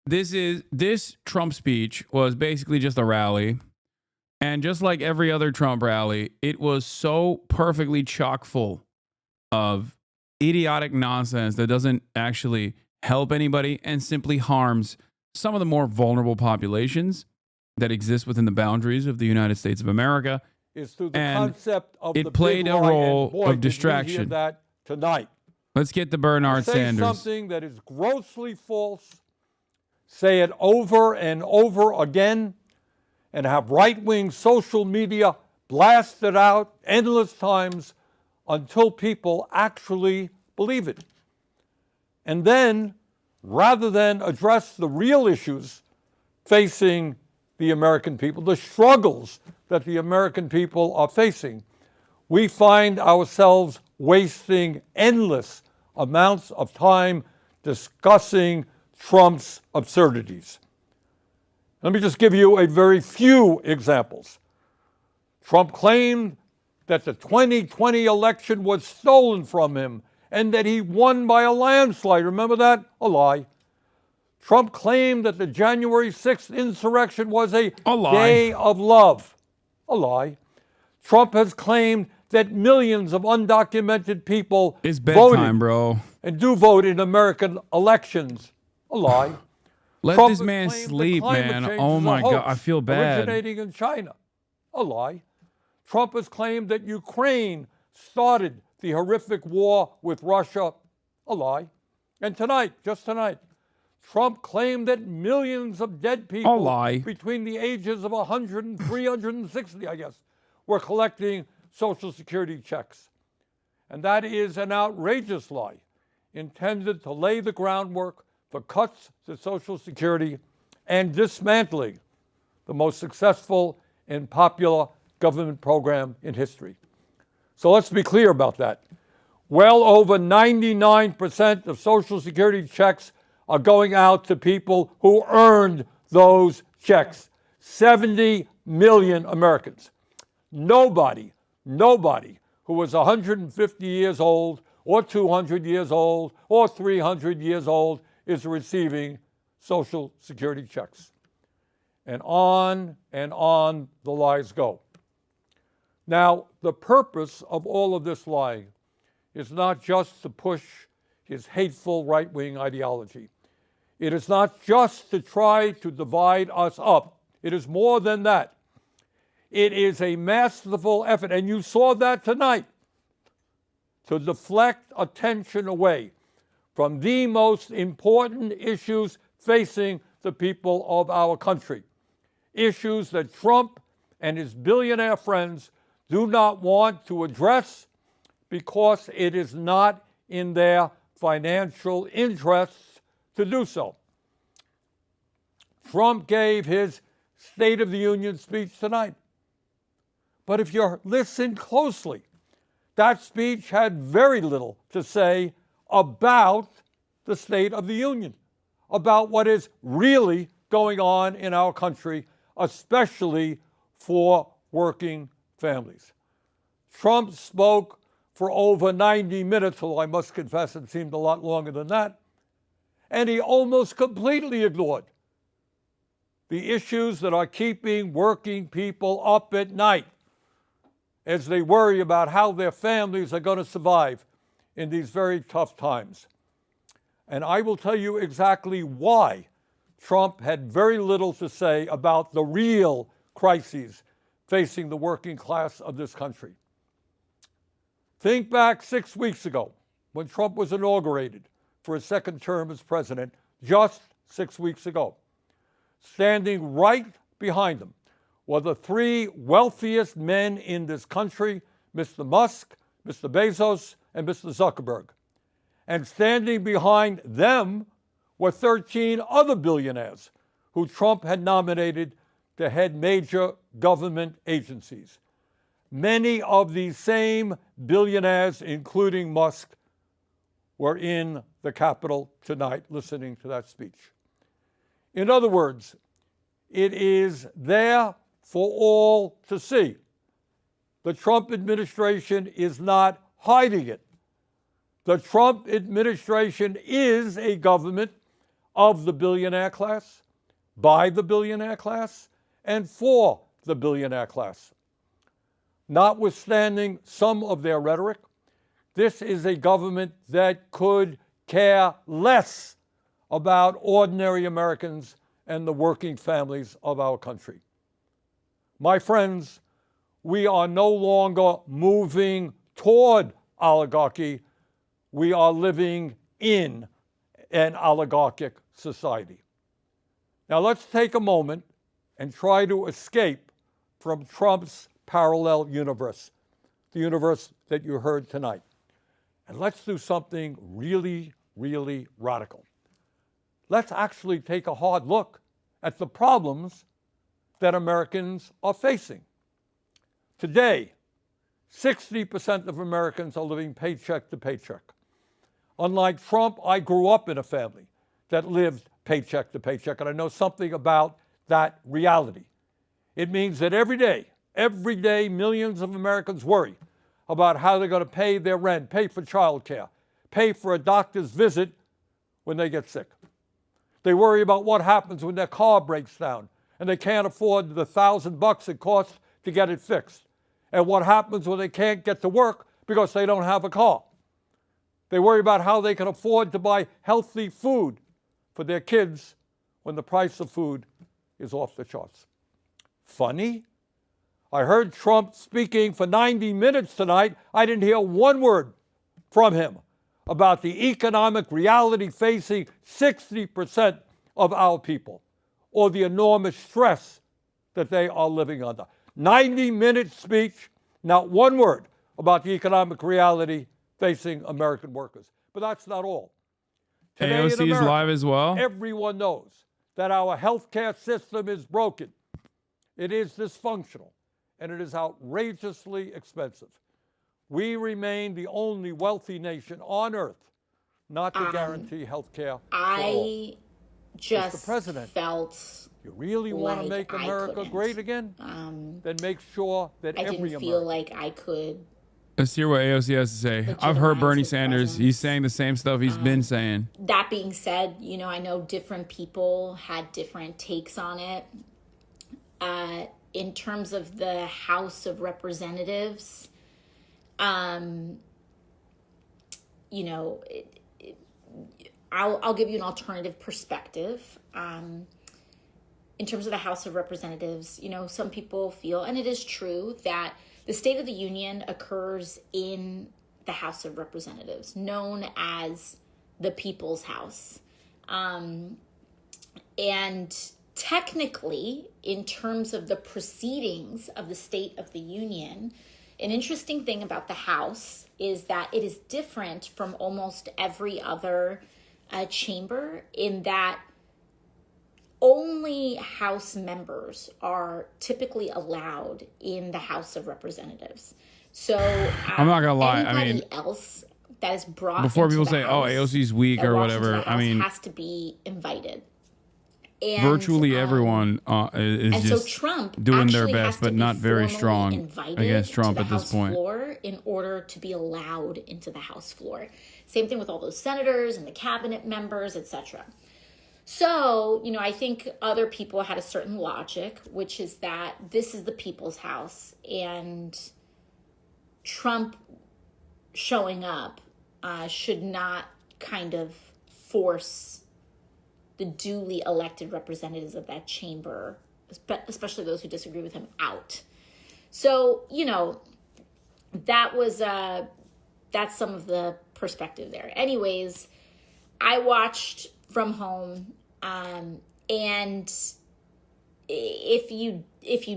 This Trump speech was basically just a rally. And just like every other Trump rally, it was so perfectly chock full of idiotic nonsense that doesn't actually help anybody and simply harms some of the more vulnerable populations that exist within the boundaries of the United States of America. Is through the And concept of it the played big a lie, role and boy, of did we hear distraction. that tonight. Let's get to Bernard Say Sanders. something that is grossly false, say it over and over again, and have right-wing social media blast it out endless times until people actually believe it. And then, rather than address the real issues facing the American people, the struggles that the American people are facing, we find ourselves wasting endless amounts of time discussing Trump's absurdities. Let me just give you a very few examples. Trump claimed that the 2020 election was stolen from him and that he won by a landslide. Remember that? A lie. Trump claimed that the January 6th insurrection was a day of love. A lie. Trump has claimed that millions of undocumented people Bedtime, bro. and do vote in American elections. A lie. Let Trump this has man claimed that sleep, climate man. change Oh is a my God, hoax I feel bad. Originating in China. A lie. Trump has claimed that Ukraine started the horrific war with Russia. A lie. And tonight, just tonight, Trump claimed that millions of dead people between the ages of 100 and 360, I guess, were collecting Social Security checks. And that is an outrageous lie intended to lay the groundwork for cuts to Social Security and dismantling the most successful and popular government program in history. So let's be clear about that. Well over 99% of Social Security checks are going out to people who earned those checks. 70 million Americans. Nobody who was 150 years old or 200 years old or 300 years old is receiving Social Security checks. And on the lies go. Now, the purpose of all of this lying is not just to push his hateful right-wing ideology. It is not just to try to divide us up. It is more than that. It is a masterful effort, and you saw that tonight, to deflect attention away from the most important issues facing the people of our country. Issues that Trump and his billionaire friends do not want to address because it is not in their financial interests to do so. Trump gave his State of the Union speech tonight. But if you listen closely, that speech had very little to say about the State of the Union, about what is really going on in our country, especially for working families. Trump spoke for over 90 minutes, although I must confess it seemed a lot longer than that, and he almost completely ignored the issues that are keeping working people up at night as they worry about how their families are going to survive in these very tough times. And I will tell you exactly why Trump had very little to say about the real crises facing the working class of this country. Think back 6 weeks ago when Trump was inaugurated for his second term as president, just 6 weeks ago. Standing right behind him were the three wealthiest men in this country, Mr. Musk, Mr. Bezos, and Mr. Zuckerberg. And standing behind them were 13 other billionaires who Trump had nominated to head major government agencies. Many of these same billionaires, including Musk, were in the Capitol tonight listening to that speech. In other words, it is there for all to see. The Trump administration is not hiding it. The Trump administration is a government of the billionaire class, by the billionaire class, and for the billionaire class. Notwithstanding some of their rhetoric, this is a government that could care less about ordinary Americans and the working families of our country. My friends, we are no longer moving toward oligarchy. We are living in an oligarchic society. Now let's take a moment and try to escape from Trump's parallel universe, the universe that you heard tonight. And let's do something really, really radical. Let's actually take a hard look at the problems that Americans are facing. Today, 60% of Americans are living paycheck to paycheck. Unlike Trump, I grew up in a family that lived paycheck to paycheck, and I know something about that reality. It means that every day, millions of Americans worry about how they're going to pay their rent, pay for childcare, pay for a doctor's visit when they get sick. They worry about what happens when their car breaks down and they can't afford the $1,000 it costs to get it fixed. And what happens when they can't get to work because they don't have a car. They worry about how they can afford to buy healthy food for their kids when the price of food is off the charts. Funny? I heard Trump speaking for 90 minutes tonight. I didn't hear one word from him about the economic reality facing 60% of our people, or the enormous stress that they are living under. 90-minute speech, not one word about the economic reality facing American workers. But that's not all. Today AOC in America, is live as well. Everyone knows that our healthcare system is broken. It is dysfunctional, and it is outrageously expensive. we remain the only wealthy nation on earth not to guarantee health care for all. I just Mr. President, felt you really want to like make I America couldn't. great again? Then make sure that I every didn't American. feel like I could. Let's hear what AOC has to say. I've heard Bernie Sanders. He's saying the same stuff he's been saying. That being said, you know, I know different people had different takes on it. In terms of the House of Representatives, you know, I'll give you an alternative perspective. In terms of the House of Representatives, you know, some people feel, and it is true, that the State of the Union occurs in the House of Representatives, known as the People's House. And technically, in terms of the proceedings of the State of the Union, an interesting thing about the House is that it is different from almost every other chamber in that only House members are typically allowed in the House of Representatives. So I'm not gonna lie. I anybody mean, else that is brought before into people the say, "Oh, House AOC's weak" that or walks into whatever, the I House mean, has to be invited. And, virtually everyone is and just so Trump doing their actually has best, to but be not very formally strong invited against Trump to the at this House point. floor in order to be allowed into the House floor. Same thing with all those senators and the cabinet members, etc. So, you know, I think other people had a certain logic, which is that this is the people's house, and Trump showing up should not kind of force the duly elected representatives of that chamber, especially those who disagree with him, out. So, you know, that was that's some of the perspective there. Anyways, I watched from home, and if you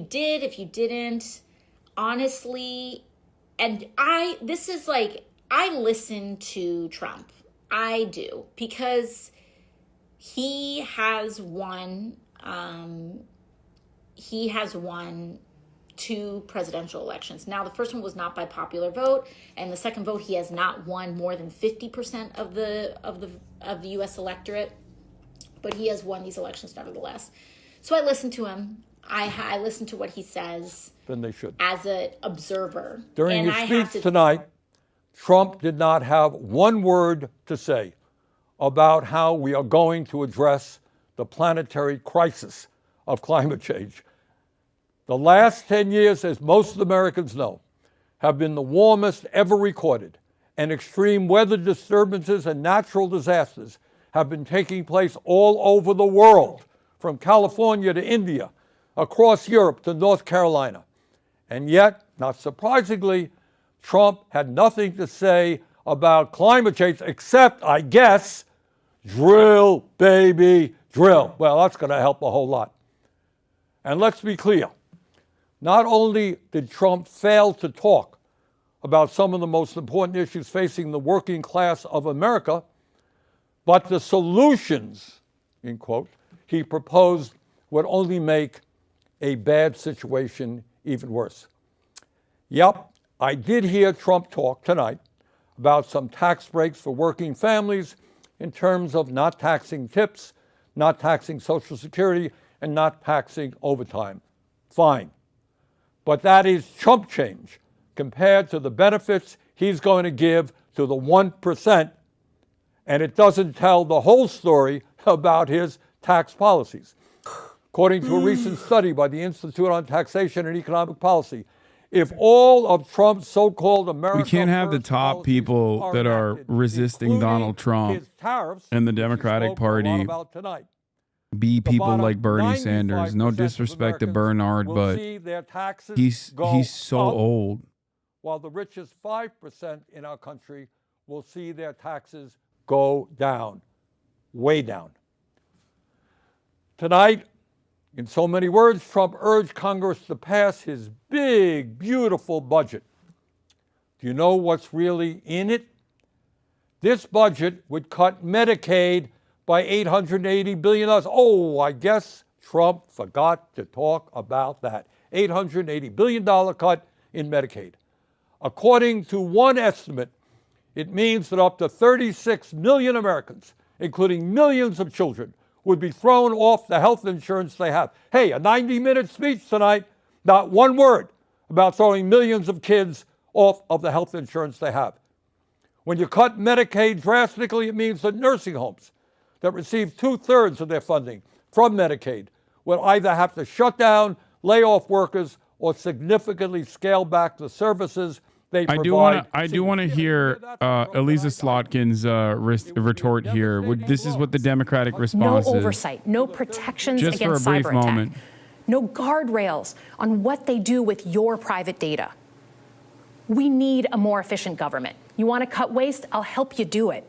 didn't, honestly, and I listen to Trump. I do, because he has won 2 presidential elections. Now, the first one was not by popular vote, and the second vote, he has not won more than 50% of the U.S. electorate, but he has won these elections nevertheless. So I listen to him. I listen to what he says. Then they should. As an observer. During his speech tonight, Trump did not have one word to say about how we are going to address the planetary crisis of climate change. The last 10 years, as most Americans know, have been the warmest ever recorded, and extreme weather disturbances and natural disasters have been taking place all over the world, from California to India, across Europe to North Carolina. And yet, not surprisingly, Trump had nothing to say about climate change except, I guess, drill, baby, drill. Well, that's going to help a whole lot. And let's be clear. Not only did Trump fail to talk about some of the most important issues facing the working class of America, but the solutions, in quote, he proposed would only make a bad situation even worse. Yep, I did hear Trump talk tonight about some tax breaks for working families in terms of not taxing tips, not taxing Social Security, and not taxing overtime. Fine. But that is chump change compared to the benefits he's going to give to the 1%, and it doesn't tell the whole story about his tax policies. According to a recent study by the Institute on Taxation and Economic Policy, if all of Trump's so-called America We can't have the top people that are resisting Donald Trump and the Democratic Party be people like Bernie Sanders. No disrespect to Bernard, but he's so old. While the richest 5% in our country will see their taxes go down, way down. Tonight, in so many words, Trump urged Congress to pass his big, beautiful budget. Do you know what's really in it? This budget would cut Medicaid by $880 billion. Oh, I guess Trump forgot to talk about that. $880 billion cut in Medicaid. According to one estimate, it means that up to 36 million Americans, including millions of children, would be thrown off the health insurance they have. Hey, a 90-minute speech tonight, not one word about throwing millions of kids off of the health insurance they have. When you cut Medicaid drastically, it means that nursing homes that receive 2/3 of their funding from Medicaid will either have to shut down, lay off workers, or significantly scale back the services they provide. I do want to hear Elisa Slotkin's retort here. This is what the Democratic response is. No oversight, no protections Just against for a brief cyber moment. attack, no guardrails on what they do with your private data. We need a more efficient government. You want to cut waste? I'll help you do it.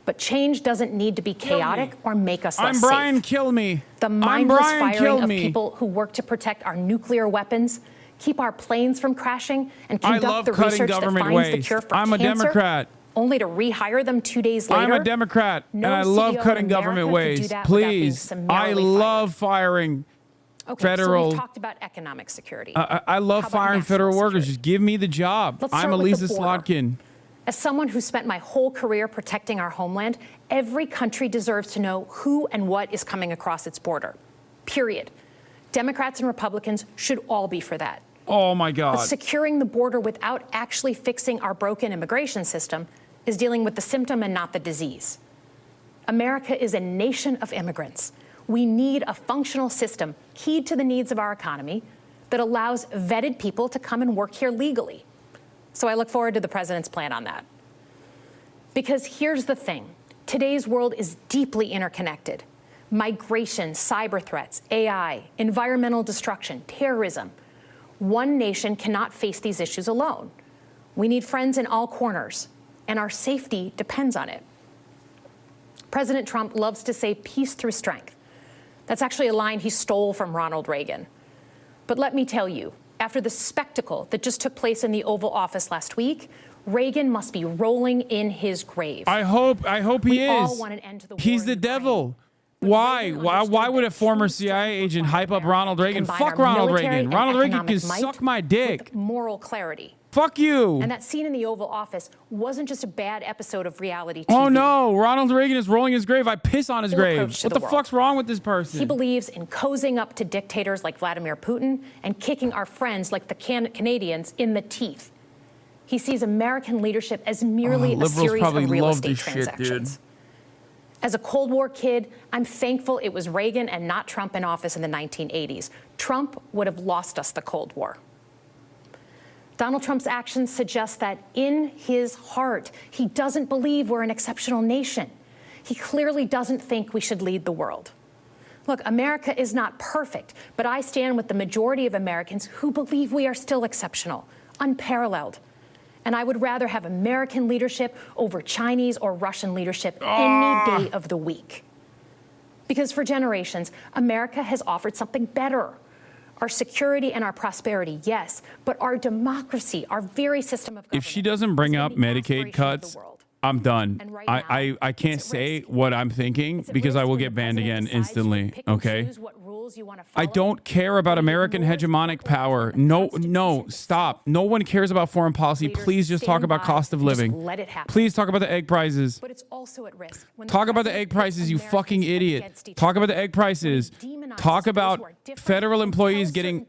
But change doesn't need to be chaotic or make us less I'm Brian, safe. kill me. The mindless Brian, kill firing of me. people who work to protect our nuclear weapons, keep our planes from crashing, and I conduct love the cutting research that government finds the waste. cure for I'm a cancer, Democrat. only to rehire them 2 days later. I'm a Democrat, No and I love CEO in cutting America government could do waste. that without being Please, I summarily love firing Okay, federal. so we've talked about economic security. I love How about firing federal workers. Just give me the job. Let's I'm start with Elisa the border. Slotkin. As someone who spent my whole career protecting our homeland, every country deserves to know who and what is coming across its border. Period. Democrats and Republicans should all be for that. Oh my God. But securing the border without actually fixing our broken immigration system is dealing with the symptom and not the disease. America is a nation of immigrants. We need a functional system keyed to the needs of our economy that allows vetted people to come and work here legally. So I look forward to the president's plan on that. Because here's the thing. Today's world is deeply interconnected. Migration, cyber threats, AI, environmental destruction, terrorism. One nation cannot face these issues alone. We need friends in all corners, and our safety depends on it. President Trump loves to say peace through strength. That's actually a line he stole from Ronald Reagan. But let me tell you, after the spectacle that just took place in the Oval Office last week, Reagan must be rolling in his grave. I hope he We is. all want an end to the war He's in the devil. Why would a former CIA agent hype up Ronald Reagan? combine Fuck our Ronald military Reagan. and Ronald Reagan can economic might suck my dick. Moral clarity. Fuck you. And that scene in the Oval Office wasn't just a bad episode of reality TV. Oh no, Ronald Reagan is rolling his grave. I piss on his Full grave. approach to What the the world. fuck's wrong with this person? He believes in cozying up to dictators like Vladimir Putin and kicking our friends like the Canadians in the teeth. He sees American leadership as merely a liberals series probably of real love estate this shit, transactions. dude. As a Cold War kid, I'm thankful it was Reagan and not Trump in office in the 1980s. Trump would have lost us the Cold War. Donald Trump's actions suggest that in his heart, he doesn't believe we're an exceptional nation. He clearly doesn't think we should lead the world. Look, America is not perfect, but I stand with the majority of Americans who believe we are still exceptional, unparalleled. And I would rather have American leadership over Chinese or Russian leadership any day of the week. Because for generations, America has offered something better. Our security and our prosperity, yes, but our democracy, our very system of government. If she doesn't bring up Medicaid cuts, I'm done. I can't say what I'm thinking because I will get banned again instantly. Okay. I don't care about American hegemonic power. No, stop. No one cares about foreign policy. Please just talk about cost of living. Let it happen. Please talk about the egg prices. But it's also at risk. When Talk about the egg prices, you fucking idiot. Talk about the egg prices. Talk about federal employees getting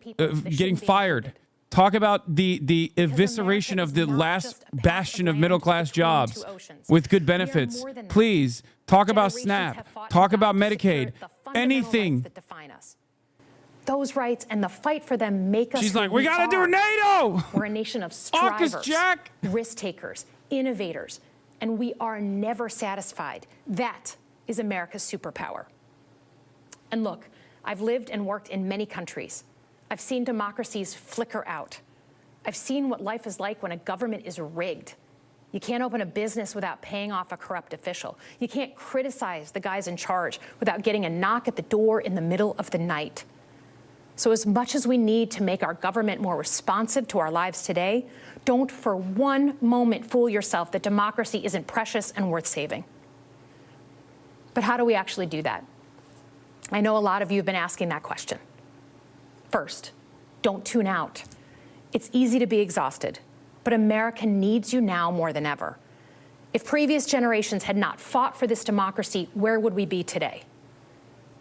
fired. Talk about the evisceration of the last bastion of middle-class jobs with good benefits. Please talk about SNAP. Talk about Medicaid. Anything. Those rights and the fight for them make us. She's who like, we gotta do NATO. We're a nation of AUKUS, strivers, Jack. risk takers, innovators, and we are never satisfied. That is America's superpower. And look, I've lived and worked in many countries. I've seen democracies flicker out. I've seen what life is like when a government is rigged. You can't open a business without paying off a corrupt official. You can't criticize the guys in charge without getting a knock at the door in the middle of the night. So as much as we need to make our government more responsive to our lives today, don't for one moment fool yourself that democracy isn't precious and worth saving. But how do we actually do that? I know a lot of you have been asking that question. First, don't tune out. It's easy to be exhausted, but but America needs you now more than ever. If previous generations had not fought for this democracy, where would we be today?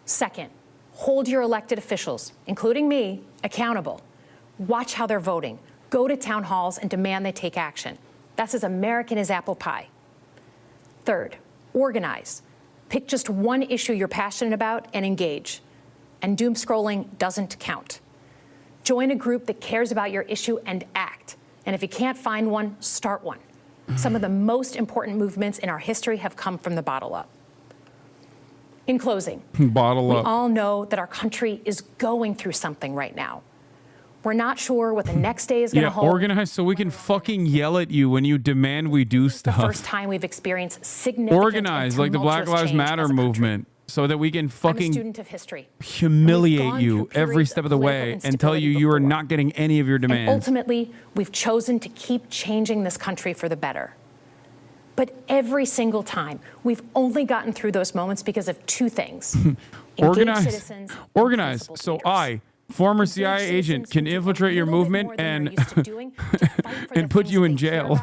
Second, hold your elected officials, including me, accountable. Watch how they're voting. Go to town halls and demand they take action. That's as American as apple pie. Third, organize. Pick just one issue you're passionate about and engage. And doom scrolling doesn't count. Join a group that cares about your issue and act. And if you can't find one, start one. Some of the most important movements in our history have come from the bottle up. In closing, Bottle we up. all know that our country is going through something right now. We're not sure what the next day is going to hold. Organize so we can fucking yell at you when you demand we do The stuff. first time we've experienced significant Organize and like the Black tumultuous Lives change Matter as a movement so that we can I'm a fucking student of history. humiliate you every periods step of of the political way and tell you you are not getting any of your And demands. ultimately, we've chosen to keep changing this country for the better. But every single time, we've only gotten through those moments because of two things. Engaged citizens and Organize principled so leaders. I, former CIA agent, can infiltrate your movement and and put you in jail.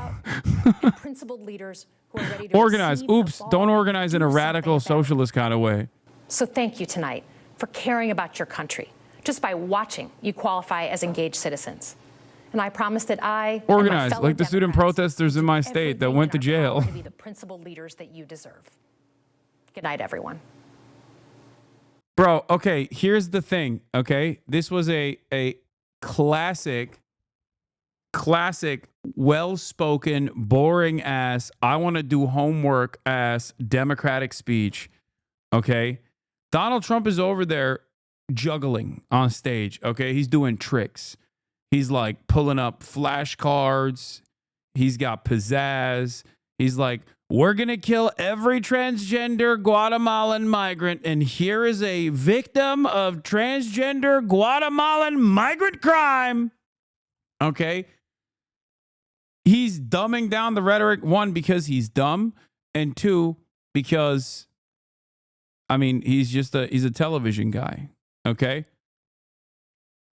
and principled leaders who are ready to Organize. receive the Oops, ball don't and organize in a do radical something about it. socialist kind of way. So thank you tonight for caring about your country. Just by watching, you qualify as engaged citizens. And I promise that I and my Organize fellow like the student protesters in my state that went to jail. to be the principled leaders that you deserve. Good night, everyone. Bro, okay, here's the thing, okay? This was a classic, well-spoken, boring ass, I want to do homework ass Democratic speech, okay? Donald Trump is over there juggling on stage, okay? He's doing tricks. He's like pulling up flashcards. He's got pizzazz. He's like, we're going to kill every transgender Guatemalan migrant. And here is a victim of transgender Guatemalan migrant crime. Okay. He's dumbing down the rhetoric, one, because he's dumb, and two, because, I mean, he's a television guy. Okay.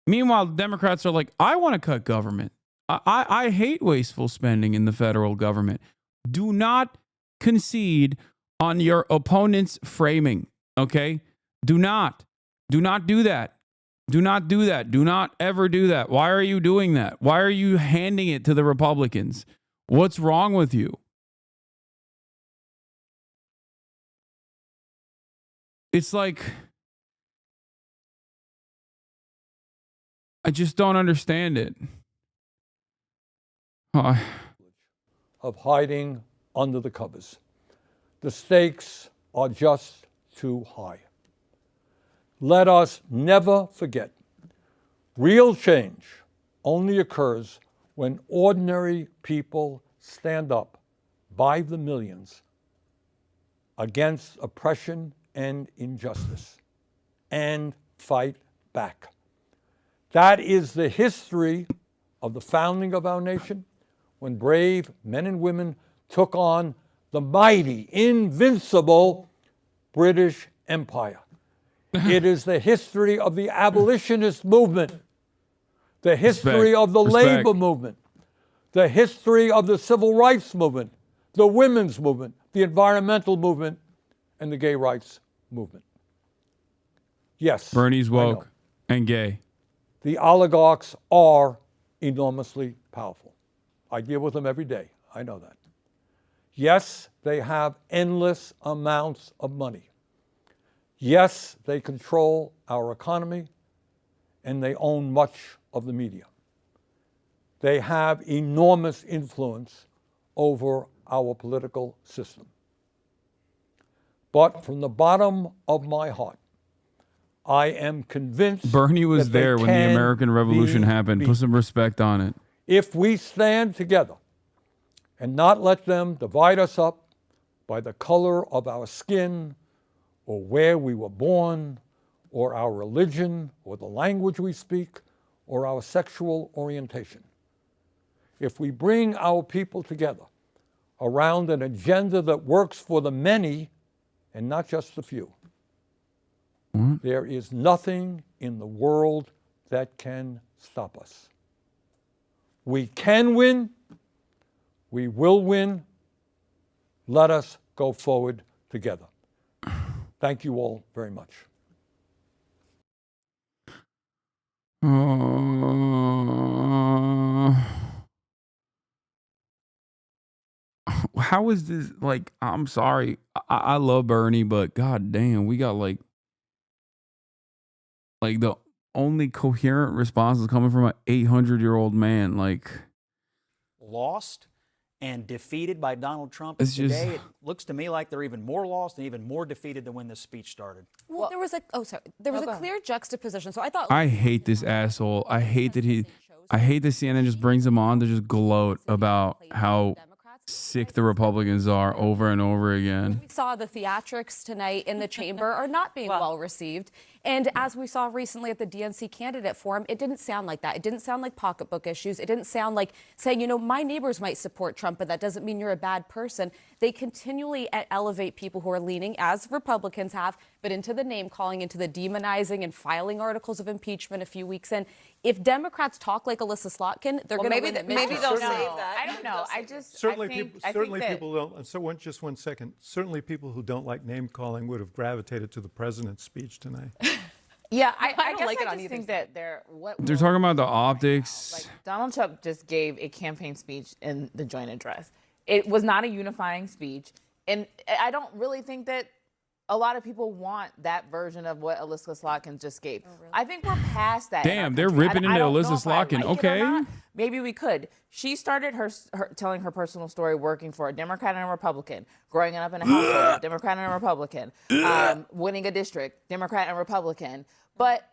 Meanwhile, Democrats are like, I want to cut government. I hate wasteful spending in the federal government. Do not concede on your opponent's framing, okay? Do not do that. Do not do that. Do not ever do that. Why are you doing that? Why are you handing it to the Republicans? What's wrong with you? It's like, I just don't understand it. Of hiding under the covers. The stakes are just too high. Let us never forget, real change only occurs when ordinary people stand up by the millions against oppression and injustice and fight back. That is the history of the founding of our nation, when brave men and women took on the mighty, invincible British Empire. It is the history of the abolitionist movement, the history of the labor movement, the history of the civil rights movement, the women's movement, the environmental movement, and the gay rights movement. Yes. Bernie's woke and gay. The oligarchs are enormously powerful. I deal with them every day. I know that. Yes, they have endless amounts of money. Yes, they control our economy, and they own much of the media. They have enormous influence over our political system. But from the bottom of my heart, I am convinced Bernie was there when the American Revolution happened. Put some respect on it. If we stand together and not let them divide us up by the color of our skin or where we were born or our religion or the language we speak or our sexual orientation. If we bring our people together around an agenda that works for the many and not just the few, there is nothing in the world that can stop us. We can win, We will win. Let us go forward together. Thank you all very much. How is this? Like, I'm sorry. I love Bernie, but god damn, we got like the only coherent response is coming from an 800-year-old man. Like, lost and defeated by Donald Trump. It's Today, just- it looks to me like they're even more lost and even more defeated than when this speech started. Well, there was a clear juxtaposition. So I thought I hate this asshole. I hate that CNN just brings him on to just gloat about how sick the Republicans are over and over again. we saw the theatrics tonight in the chamber are not being well received. And as we saw recently at the DNC candidate forum, it didn't sound like that. It didn't sound like pocketbook issues. It didn't sound like saying, my neighbors might support Trump, but that doesn't mean you're a bad person. They continually elevate people who are leaning, as Republicans have, but into the name calling, into the demonizing and filing articles of impeachment a few weeks in. If Democrats talk like Alyssa Slotkin, they're going to win the maybe midterm. they'll save that. I don't know. Certainly people don't. So just 1 second. Certainly people who don't like name calling would have gravitated to the president's speech tonight. Yeah, I don't guess like it I on just either think that they're They're talking about the optics. Donald Trump just gave a campaign speech in the joint address. It was not a unifying speech. And I don't really think that a lot of people want that version of what Alyssa Slotkin just gave. I think we're past that. Damn, they're ripping into Alyssa Slotkin. Okay. Maybe we could. She started her telling her personal story working for a Democrat and a Republican, growing up in a household with a Democrat and a Republican, winning a district, Democrat and Republican. But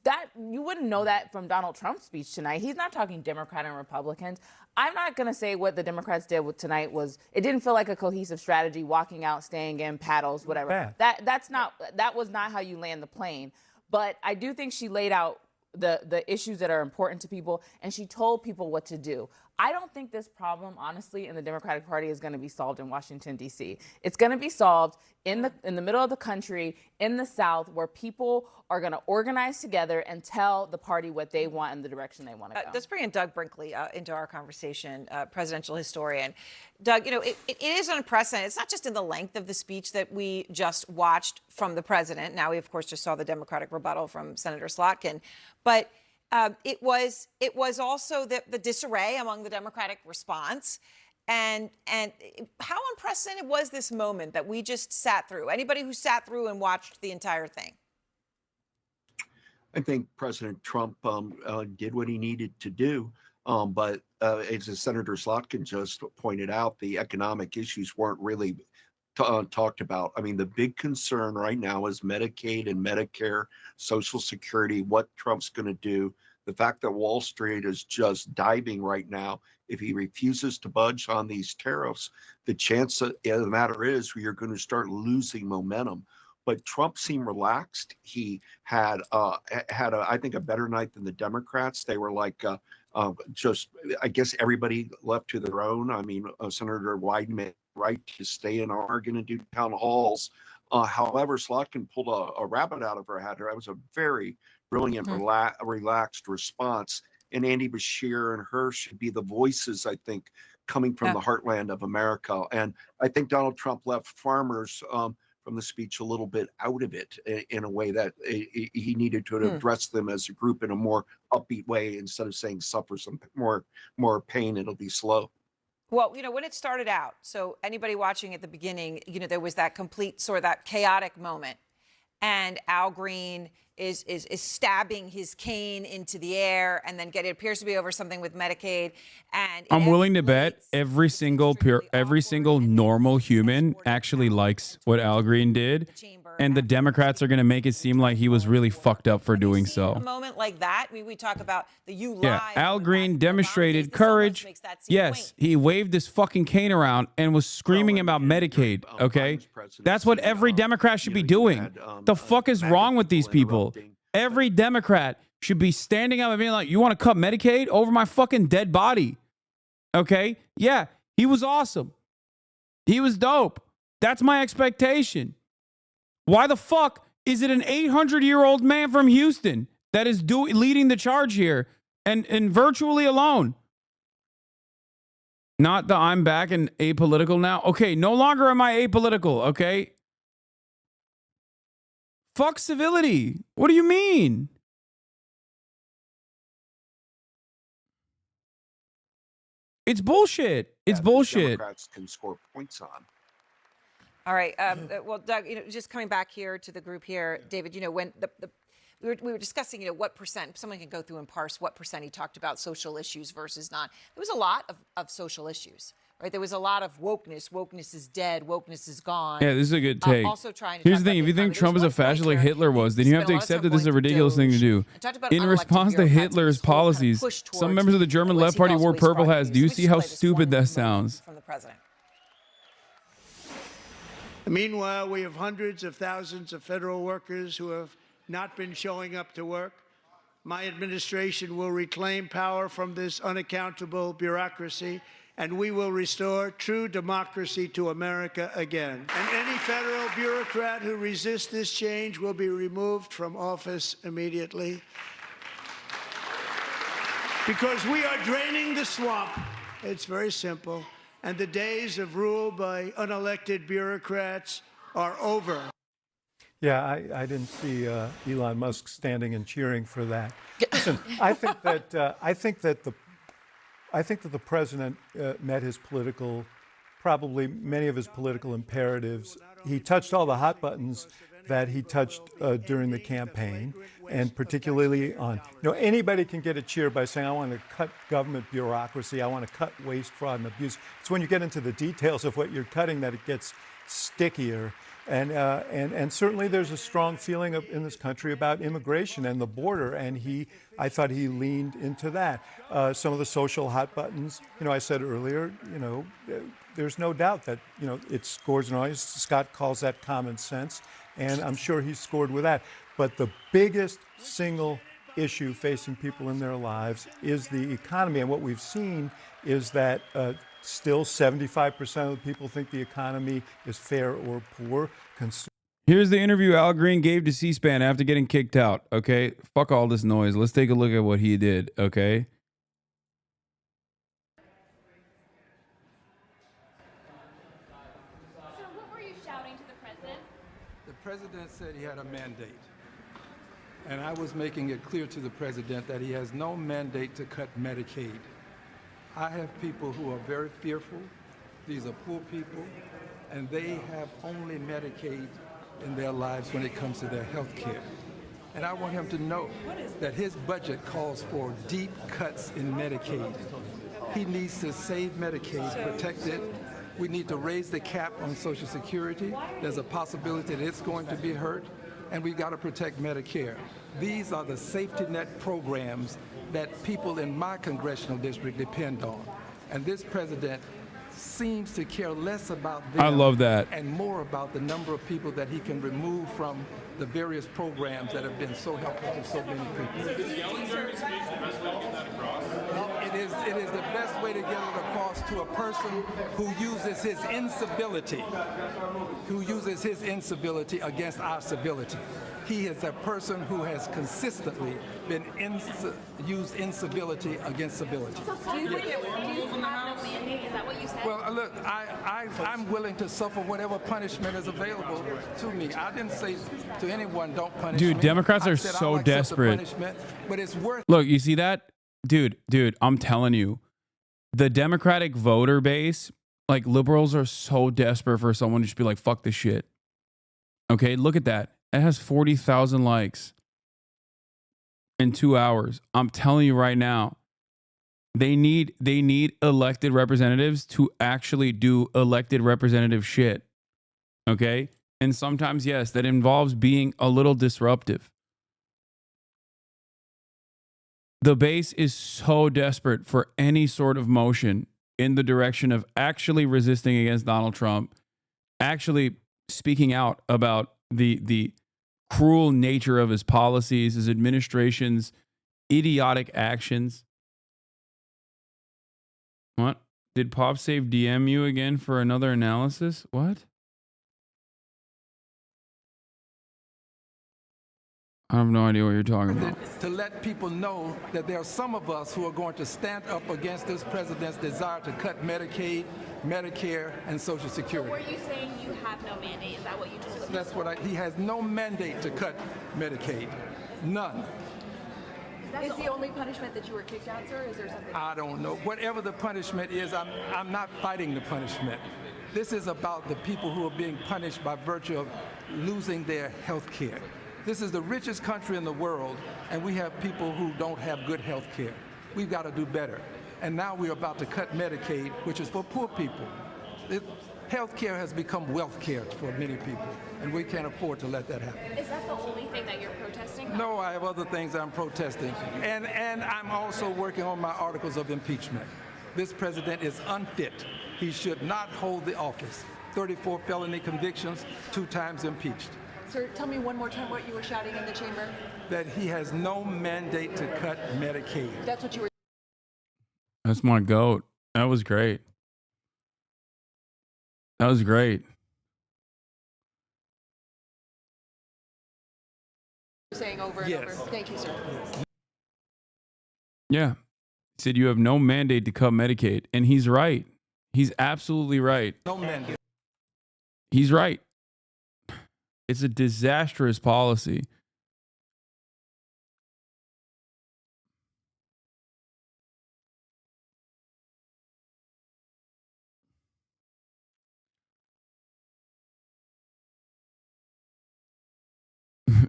that you wouldn't know that from Donald Trump's speech tonight. He's not talking Democrat and Republicans. I'm not going to say what the Democrats did tonight was, it didn't feel like a cohesive strategy, walking out, staying in, paddles, whatever. That was not how you land the plane. But I do think she laid out the issues that are important to people, and she told people what to do. I don't think this problem, honestly, in the Democratic Party is going to be solved in Washington, D.C. It's going to be solved in the middle of the country, in the South, where people are going to organize together and tell the party what they want and the direction they want to go. Let's bring in Doug Brinkley into our conversation, presidential historian. Doug, it is unprecedented. It's not just in the length of the speech that we just watched from the president. Now we, of course, just saw the Democratic rebuttal from Senator Slotkin. But it was also the disarray among the Democratic response. And how unprecedented was this moment that we just sat through? Anybody who sat through and watched the entire thing? I think President Trump did what he needed to do. But as Senator Slotkin just pointed out, the economic issues weren't really talked about. I mean, the big concern right now is Medicaid and Medicare, Social Security, what Trump's going to do. The fact that Wall Street is just diving right now, if he refuses to budge on these tariffs, the chance of the matter is you're going to start losing momentum. But Trump seemed relaxed. He had I think, a better night than the Democrats. They were like just, I guess, everybody left to their own. I mean, Senator Wyden made right to stay in Oregon and do town halls. However, Slotkin pulled a rabbit out of her hat. That was a very brilliant, relaxed response. And Andy Bashir and her should be the voices, I think, coming from the heartland of America. And I think Donald Trump left farmers from the speech a little bit out of it in a way that he needed to address them as a group in a more upbeat way instead of saying suffer some more pain, it'll be slow. Well, when it started out, so anybody watching at the beginning, there was that complete sort of that chaotic moment. And Al Green is stabbing his cane into the air, and then it appears to be over something with Medicaid. And I'm willing to bet every single normal human actually likes what Al Green did, and the Democrats are going to make it seem like he was really fucked up for doing so. A moment like that, we talk about the "you lie." Yeah, Al Green demonstrated courage. Yes, he waved his fucking cane around and was screaming about Medicaid, okay? That's what every Democrat should be doing. The fuck is wrong with these people? Every Democrat should be standing up and being like, you want to cut Medicaid over my fucking dead body? Okay? Yeah, he was awesome. He was dope. That's my expectation. Why the fuck is it an 800-year-old man from Houston that is leading the charge here and virtually alone? Not the I'm back and apolitical now. Okay, no longer am I apolitical, okay? Fuck civility. What do you mean? It's bullshit. It's bullshit. Democrats can score points on. All right. Well, Doug, just coming back here to the group here, David, when we were discussing, what percent, someone can go through and parse what percent he talked about social issues versus not. There was a lot of social issues, right? There was a lot of wokeness. Wokeness is dead. Wokeness is gone. Yeah, this is a good take. Also trying to Here's the thing. If you think Trump is a fascist like Hitler was, then you have to accept that this is a ridiculous thing to do. In response to Hitler's policies, some members of the German left party wore purple hats. Do you see how stupid that sounds? From the president. Meanwhile, we have hundreds of thousands of federal workers who have not been showing up to work. My administration will reclaim power from this unaccountable bureaucracy, and we will restore true democracy to America again. And any federal bureaucrat who resists this change will be removed from office immediately. Because we are draining the swamp. It's very simple. And the days of rule by unelected bureaucrats are over. Yeah, I didn't see Elon Musk standing and cheering for that. Listen, I think that the president met his probably many of his political imperatives. He touched all the hot buttons that he touched during the campaign, and particularly on, anybody can get a cheer by saying, I want to cut government bureaucracy, I want to cut waste, fraud, and abuse. It's when you get into the details of what you're cutting that it gets stickier. And certainly there's a strong feeling in this country about immigration and the border, and I thought he leaned into that. Some of the social hot buttons, I said earlier, there's no doubt that, it scores noise. Scott calls that common sense, and I'm sure he scored with that. But the biggest single issue facing people in their lives is the economy, and what we've seen is that still 75% of the people think the economy is fair or poor. Here's the interview Al Green gave to C-SPAN after getting kicked out, okay? Fuck all this noise. Let's take a look at what he did, okay? So what were you shouting to the president? The president said he had a mandate. And I was making it clear to the president that he has no mandate to cut Medicaid. I have people who are very fearful. These are poor people, and they have only Medicaid in their lives when it comes to their health care. And I want him to know that his budget calls for deep cuts in Medicaid. He needs to save Medicaid, protect it. We need to raise the cap on Social Security. There's a possibility that it's going to be hurt, and we've got to protect Medicare. These are the safety net programs that people in my congressional district depend on. And this president seems to care less about them. I love that. And more about the number of people that he can remove from the various programs that have been so helpful to so many people. It is the best way to get it across to a person who uses his incivility, against our civility. He is a person who has consistently been used incivility against civility. So do you have no mandate? Is that what you said? Well, look, I'm willing to suffer whatever punishment is available to me. I didn't say to anyone, don't punish me. Dude, Democrats are so desperate. But it's worth. Look, you see that? Dude, I'm telling you, the Democratic voter base, like liberals are so desperate for someone to just be like, fuck this shit. Okay, look at that. It has 40,000 likes in 2 hours. I'm telling you right now, they need elected representatives to actually do elected representative shit. Okay? And sometimes, yes, that involves being a little disruptive. The base is so desperate for any sort of motion in the direction of actually resisting against Donald Trump, actually speaking out about the cruel nature of his policies, his administration's idiotic actions. What? Did Pop Save DM you again for another analysis? What? I have no idea what you're talking about. To let people know that there are some of us who are going to stand up against this president's desire to cut Medicaid, Medicare, and Social Security. So were you saying you have no mandate? Is that what you just said? That's what he has no mandate to cut Medicaid. None. Is the only punishment that you were kicked out, sir? Is there something? I don't know. Whatever the punishment is, I'm not fighting the punishment. This is about the people who are being punished by virtue of losing their health care. This is the richest country in the world, and we have people who don't have good health care. We've got to do better. And now we're about to cut Medicaid, which is for poor people. Health care has become wealth care for many people, and we can't afford to let that happen. Is that the only thing that you're protesting? No, I have other things I'm protesting. And I'm also working on my articles of impeachment. This president is unfit. He should not hold the office. 34 felony convictions, 2 times impeached. Sir, tell me one more time what you were shouting in the chamber. That he has no mandate to cut Medicaid. That's what you were. That's my goat. That was great. That was great. Saying over and over. Thank you, sir. Yeah. He said you have no mandate to cut Medicaid. And he's right. He's absolutely right. No mandate. He's right. It's a disastrous policy.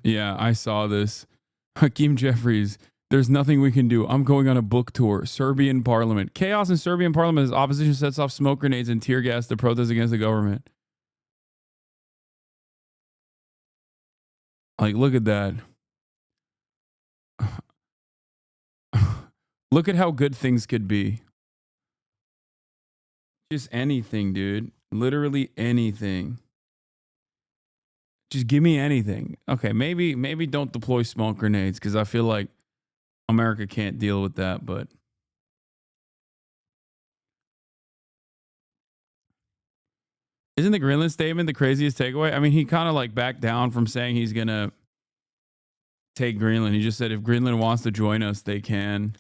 Yeah, I saw this. Hakeem Jeffries, there's nothing we can do. I'm going on a book tour. Serbian parliament. Chaos in Serbian parliament as opposition sets off smoke grenades and tear gas to protest against the government. Like, look at that. Look at how good things could be. Just anything, dude. Literally anything. Just give me anything. Okay, maybe don't deploy smoke grenades because I feel like America can't deal with that, but isn't the Greenland statement the craziest takeaway? I mean, he kind of like backed down from saying he's going to take Greenland. He just said if Greenland wants to join us, they can.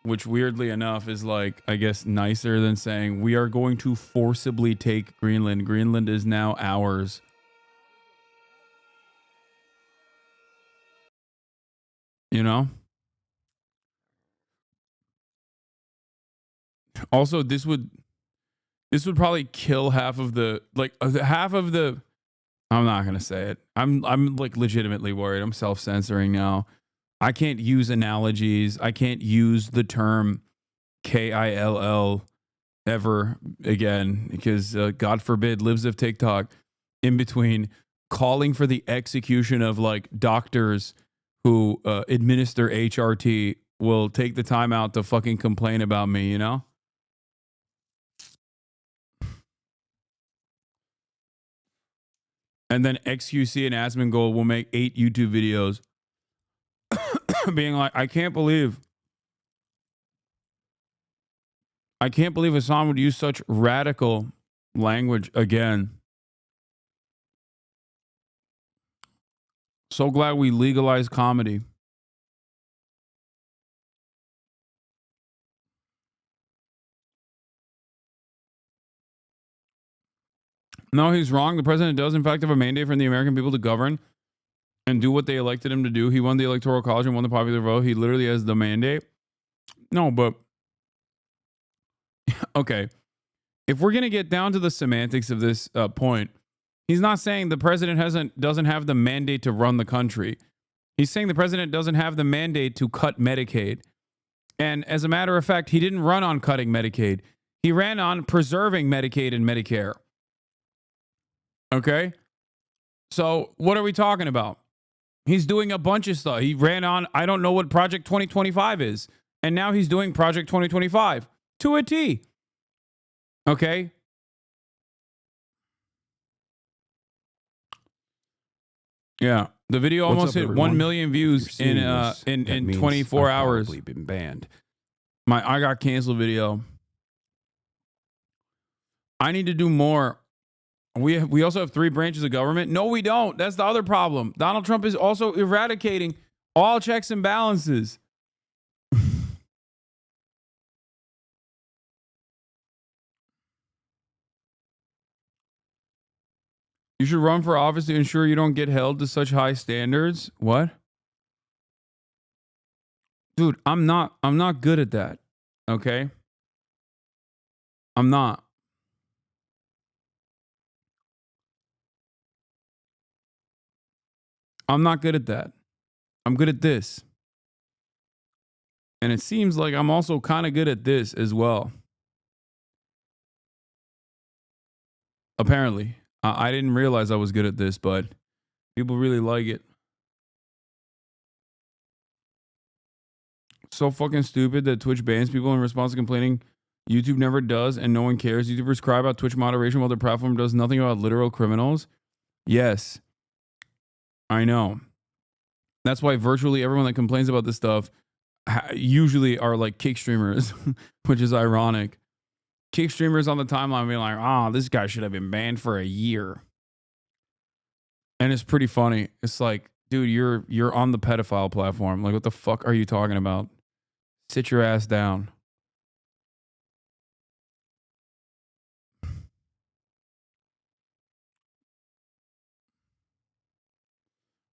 Which weirdly enough is like, I guess, nicer than saying we are going to forcibly take Greenland. Greenland is now ours. You know? Also, this would probably kill half of the I'm not going to say it. I'm like legitimately worried. I'm self-censoring now. I can't use analogies. I can't use the term KILL ever again because God forbid Libs of TikTok in between calling for the execution of like doctors who administer HRT will take the time out to fucking complain about me, you know? And then XQC and Asmongold will make 8 YouTube videos being like, I can't believe Hassan would use such radical language again. So glad we legalized comedy. No, he's wrong. The president does, in fact, have a mandate for the American people to govern and do what they elected him to do. He won the Electoral College and won the popular vote. He literally has the mandate. No, but okay. If we're going to get down to the semantics of this point, he's not saying the president doesn't have the mandate to run the country. He's saying the president doesn't have the mandate to cut Medicaid. And as a matter of fact, he didn't run on cutting Medicaid. He ran on preserving Medicaid and Medicare. Okay? So what are we talking about? He's doing a bunch of stuff. He ran on, I don't know what Project 2025 is. And now he's doing Project 2025 to a T. Okay? Yeah. The video almost hit 1 million views in 24 hours. Probably been banned. My I got canceled video. I need to do more We also have 3 branches of government. No, we don't. That's the other problem. Donald Trump is also eradicating all checks and balances. You should run for office to ensure you don't get held to such high standards. What? Dude, I'm not good at that. Okay? I'm not. I'm not good at that. I'm good at this. And it seems like I'm also kind of good at this as well. Apparently. I didn't realize I was good at this, but people really like it. So fucking stupid that Twitch bans people in response to complaining YouTube never does and no one cares. YouTubers cry about Twitch moderation while their platform does nothing about literal criminals. Yes. I know. That's why virtually everyone that complains about this stuff usually are like kick streamers, which is ironic. Kick streamers on the timeline being like, oh, this guy should have been banned for a year. And it's pretty funny. It's like, dude, you're on the pedophile platform. Like, what the fuck are you talking about? Sit your ass down.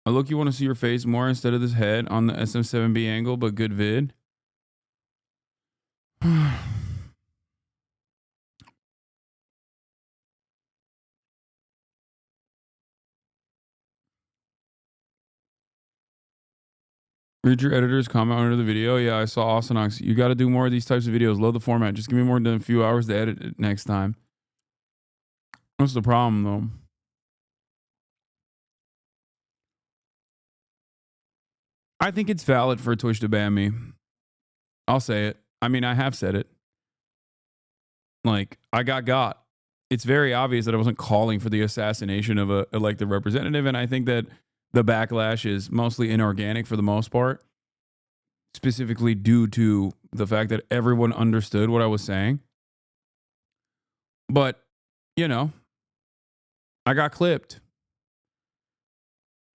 I look, you want to see your face more instead of this head on the SM7B angle, but good vid. Read your editor's comment under the video. Yeah, I saw HasanAbi. You got to do more of these types of videos. Load the format. Just give me more than a few hours to edit it next time. What's the problem, though? I think it's valid for Twitch to ban me. I'll say it. I mean, I have said it. Like, I got. It's very obvious that I wasn't calling for the assassination of a elected representative, and I think that the backlash is mostly inorganic for the most part, specifically due to the fact that everyone understood what I was saying. But, you know, I got clipped.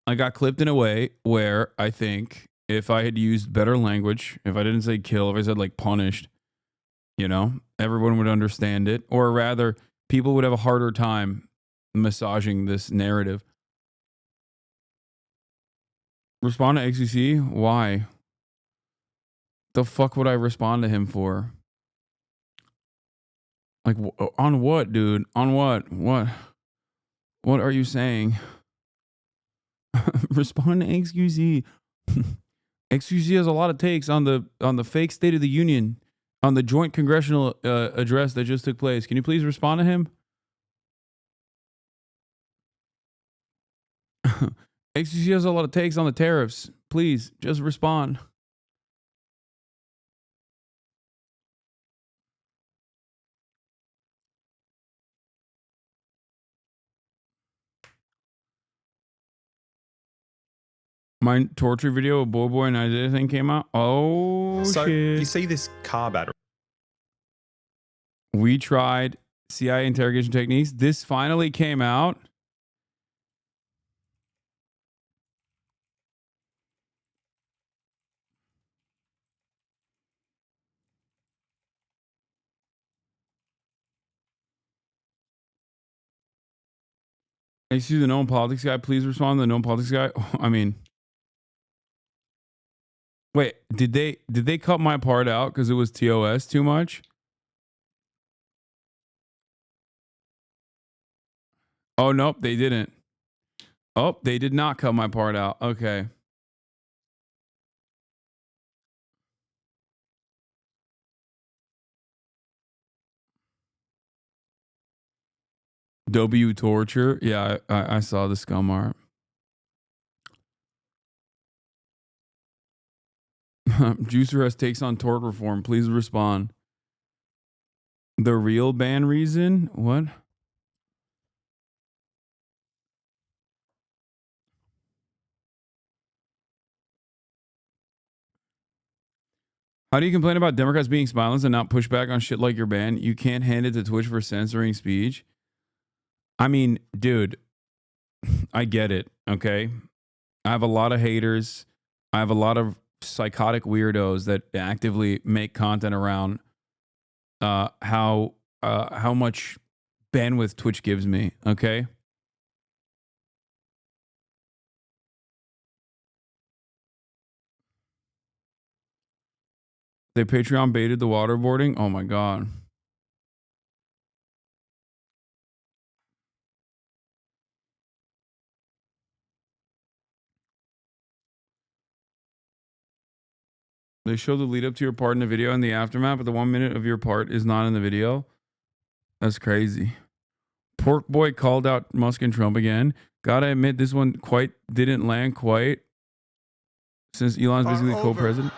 I got clipped in a way where I think if I had used better language, if I didn't say kill, if I said like punished, you know, everyone would understand it. Or rather, people would have a harder time massaging this narrative. Respond to XCC? Why? The fuck would I respond to him for? Like, on what, dude? On what? What are you saying? Respond to XQC. XQC has a lot of takes on the fake State of the Union, on the joint congressional address that just took place. Can you please respond to him? XQC has a lot of takes on the tariffs. Please, just respond. My torture video of Boy and Isaiah thing came out. Oh, so shit. You see this car battery. We tried CIA interrogation techniques. This finally came out. I see the known politics guy. Please respond to the known politics guy. I mean, wait, did they cut my part out because it was TOS too much? Oh, nope, they didn't. Oh, they did not cut my part out. Okay. W torture. Yeah, I saw the scum art. Juicer has takes on tort reform. Please respond. The real ban reason? What? How do you complain about Democrats being spineless and not push back on shit like your ban? You can't hand it to Twitch for censoring speech. I mean, dude, I get it. Okay. I have a lot of haters. I have a lot of psychotic weirdos that actively make content around how much bandwidth Twitch gives me. Okay. They Patreon baited the waterboarding. Oh my God. They show the lead up to your part in the video and the aftermath, but the 1 minute of your part is not in the video. That's crazy. Pork Boy called out Musk and Trump again. Gotta admit, this one didn't land quite, since Elon's basically co-president.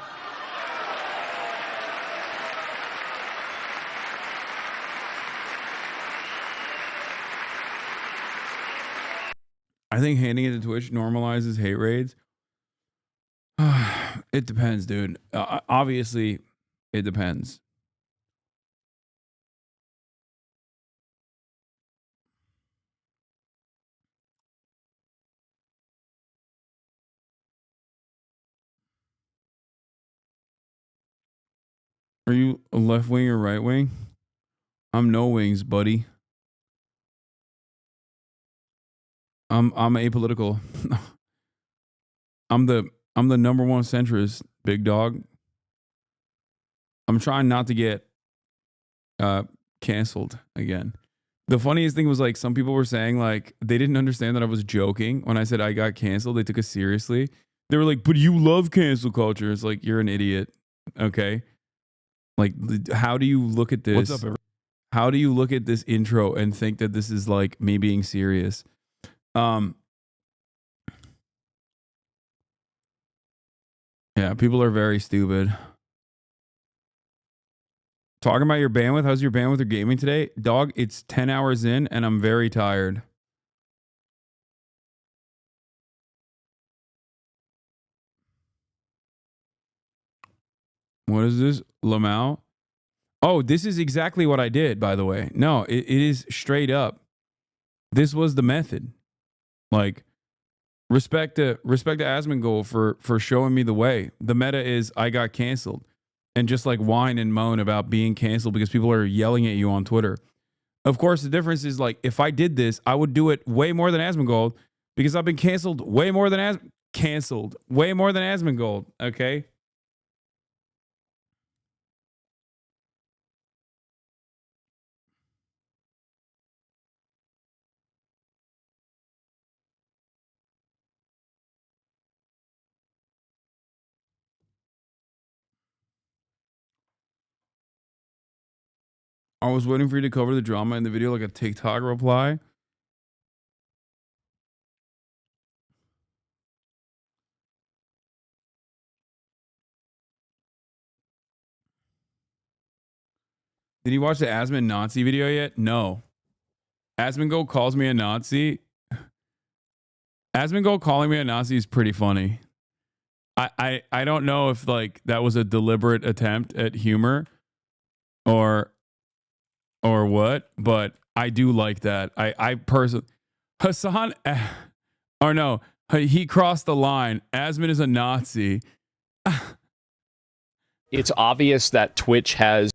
I think handing it to Twitch normalizes hate raids. It depends, dude. Obviously, it depends. Are you a left wing or right wing? I'm no wings, buddy. I'm apolitical. I'm the number one centrist, big dog. I'm trying not to get canceled again. The funniest thing was, like, some people were saying, like, they didn't understand that I was joking when I said I got canceled. They took it seriously. They were like, but you love cancel culture. It's like, you're an idiot. Okay. Like, how do you look at this? What's up, How do you look at this intro and think that this is like me being serious? Yeah, people are very stupid. Talking about your bandwidth, how's your bandwidth or gaming today? Dog, it's 10 hours in and I'm very tired. What is this? Lamau? Oh, this is exactly what I did, by the way. No, it is straight up. This was the method. Like, respect to Asmongold for showing me the way. The meta is I got canceled. And just like whine and moan about being canceled because people are yelling at you on Twitter. Of course, the difference is, like, if I did this, I would do it way more than Asmongold because I've been canceled way more than Asmongold. Okay. I was waiting for you to cover the drama in the video like a TikTok reply. Did you watch the Asmon Nazi video yet? No. Asmongold calls me a Nazi. Asmongold calling me a Nazi is pretty funny. I don't know if, like, that was a deliberate attempt at humor or what, but I do like that. I personally, Hasan, or no, he crossed the line. Asmon is a Nazi. It's obvious that Twitch has.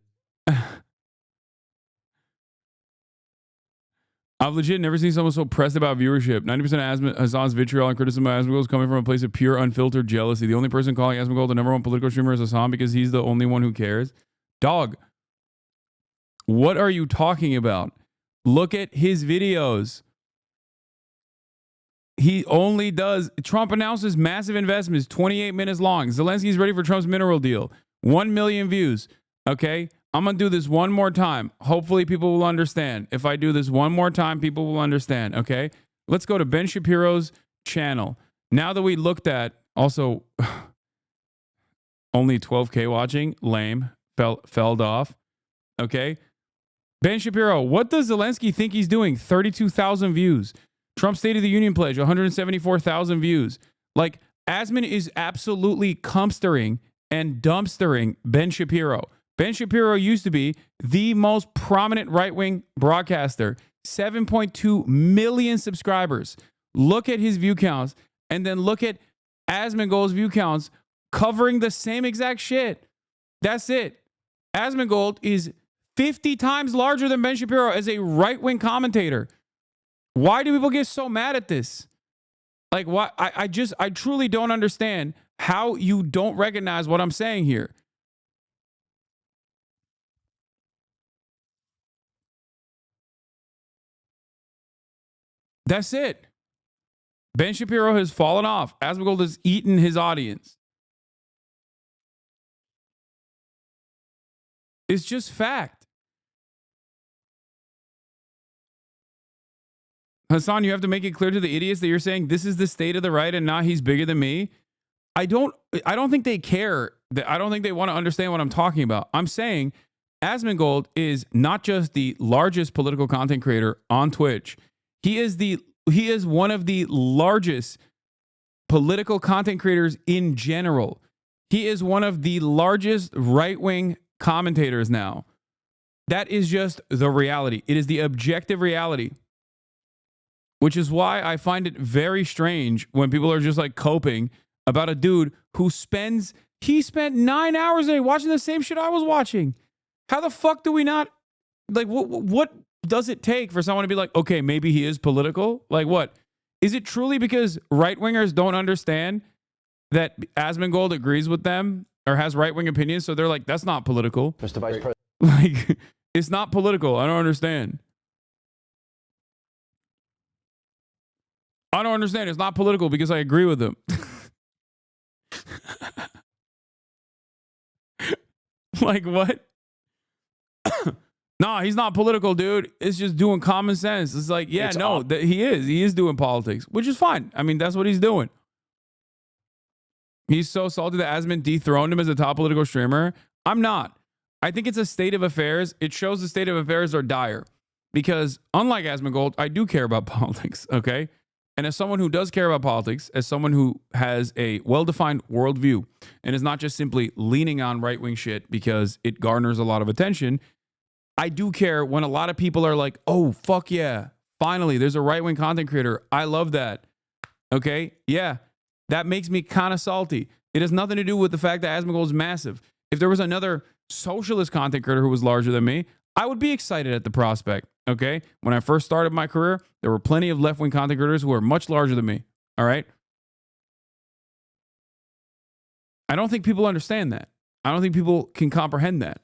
I've legit never seen someone so pressed about viewership. 90% of Hasan's vitriol and criticism of Asmongold is coming from a place of pure, unfiltered jealousy. The only person calling Asmongold the number one political streamer is Hasan because he's the only one who cares. Dog, what are you talking about? Look at his videos. He only does. Trump announces massive investments, 28 minutes long. Zelensky's ready for Trump's mineral deal. 1 million views. Okay. I'm going to do this one more time. Hopefully people will understand. If I do this one more time, people will understand. Okay. Let's go to Ben Shapiro's channel. Now that we looked at, also, only 12K watching. Lame. Felled off. Okay. Ben Shapiro, what does Zelensky think he's doing? 32,000 views. Trump's State of the Union pledge, 174,000 views. Like, Asmon is absolutely cumpstering and dumpstering Ben Shapiro. Ben Shapiro used to be the most prominent right-wing broadcaster. 7.2 million subscribers. Look at his view counts and then look at Asmongold's view counts covering the same exact shit. That's it. Asmongold is 50 times larger than Ben Shapiro as a right-wing commentator. Why do people get so mad at this? Like, why? I truly don't understand how you don't recognize what I'm saying here. That's it. Ben Shapiro has fallen off. Asmongold has eaten his audience. It's just fact. Hasan, you have to make it clear to the idiots that you're saying this is the state of the right and not he's bigger than me. I don't think they care. I don't think they want to understand what I'm talking about. I'm saying Asmongold is not just the largest political content creator on Twitch. He is one of the largest political content creators in general. He is one of the largest right-wing commentators now. That is just the reality. It is the objective reality. Which is why I find it very strange when people are just like coping about a dude who spent 9 hours a day watching the same shit I was watching. How the fuck do we not, like, what does it take for someone to be like, okay, maybe he is political? Like, what? Is it truly because right-wingers don't understand that Asmongold agrees with them or has right-wing opinions, so they're like, that's not political? Mr. Vice President. Like, it's not political. I don't understand. I don't understand. It's not political because I agree with them. Like, what? Nah, he's not political, dude. It's just doing common sense. It's like, yeah, he is. He is doing politics, which is fine. I mean, that's what he's doing. He's so salty that Asmon dethroned him as a top political streamer. I'm not. I think it's a state of affairs. It shows the state of affairs are dire because unlike Asmongold, I do care about politics, okay? And as someone who does care about politics, as someone who has a well-defined worldview and is not just simply leaning on right-wing shit because it garners a lot of attention, I do care when a lot of people are like, oh, fuck yeah, finally, there's a right-wing content creator. I love that. Okay? Yeah, that makes me kind of salty. It has nothing to do with the fact that Asmongold is massive. If there was another socialist content creator who was larger than me, I would be excited at the prospect. Okay? When I first started my career, there were plenty of left-wing content creators who were much larger than me. All right? I don't think people understand that. I don't think people can comprehend that.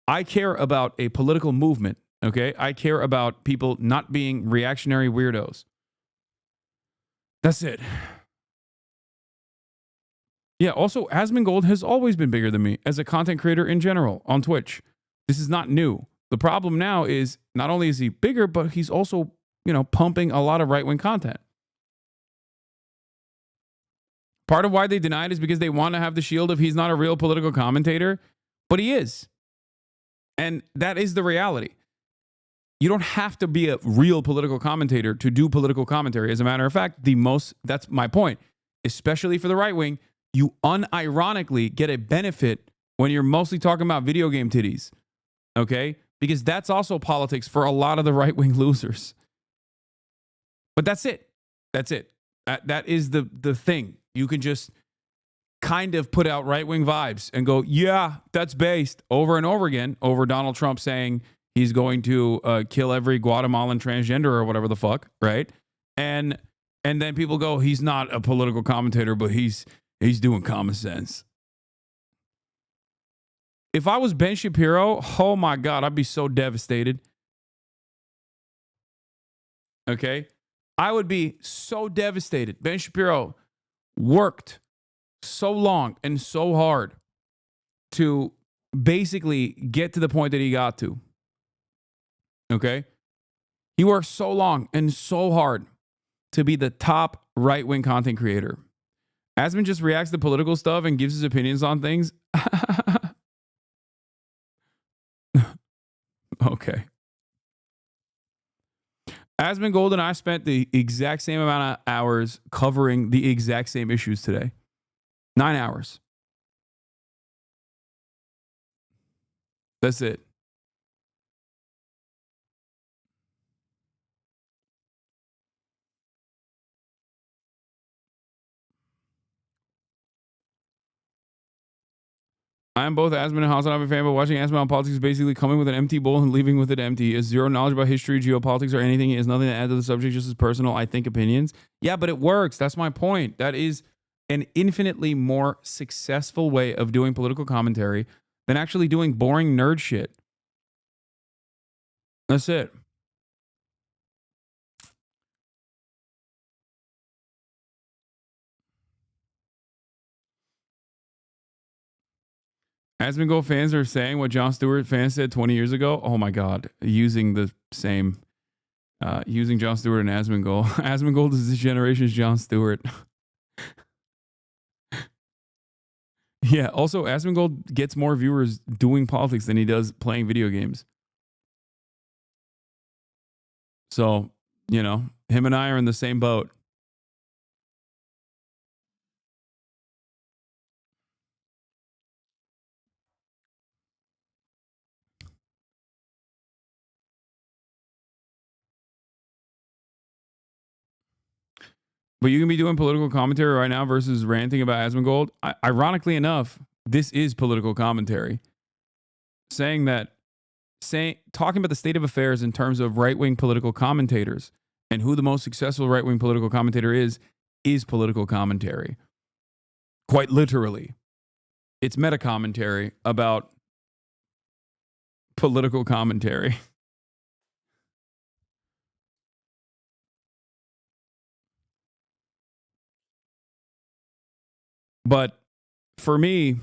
I care about a political movement. Okay? I care about people not being reactionary weirdos. That's it. Yeah, also, Asmongold has always been bigger than me as a content creator in general on Twitch. This is not new. The problem now is not only is he bigger, but he's also, pumping a lot of right-wing content. Part of why they deny it is because they want to have the shield of he's not a real political commentator, but he is. And that is the reality. You don't have to be a real political commentator to do political commentary. As a matter of fact, that's my point, especially for the right wing, you unironically get a benefit when you're mostly talking about video game titties. Okay? Because that's also politics for a lot of the right-wing losers. But that's it. That's it. That is the thing. You can just kind of put out right-wing vibes and go, yeah, that's based over and over again over Donald Trump saying he's going to kill every Guatemalan transgender or whatever the fuck, right? And then people go, he's not a political commentator, but he's doing common sense. If I was Ben Shapiro, oh my God, I'd be so devastated. Okay? I would be so devastated. Ben Shapiro worked so long and so hard to basically get to the point that he got to. Okay? He worked so long and so hard to be the top right-wing content creator. Asmon just reacts to political stuff and gives his opinions on things. Okay. Asmongold and I spent the exact same amount of hours covering the exact same issues today. 9 hours. That's it. I am both Asman and HasanAbi fan, but watching Asman on politics is basically coming with an empty bowl and leaving with it empty. He has zero knowledge about history, geopolitics, or anything. He has nothing to add to the subject, just his personal, I think, opinions. Yeah, but it works. That's my point. That is an infinitely more successful way of doing political commentary than actually doing boring nerd shit. That's it. Asmongold fans are saying what Jon Stewart fans said 20 years ago. Oh my God. Using the same, using Jon Stewart and Asmongold. Asmongold is this generation's Jon Stewart. Yeah. Also, Asmongold gets more viewers doing politics than he does playing video games. So, you know, him and I are in the same boat. But you can be doing political commentary right now versus ranting about Asmongold. Ironically enough, this is political commentary. Talking about the state of affairs in terms of right-wing political commentators and who the most successful right-wing political commentator is political commentary. Quite literally. It's meta commentary about political commentary. But for me,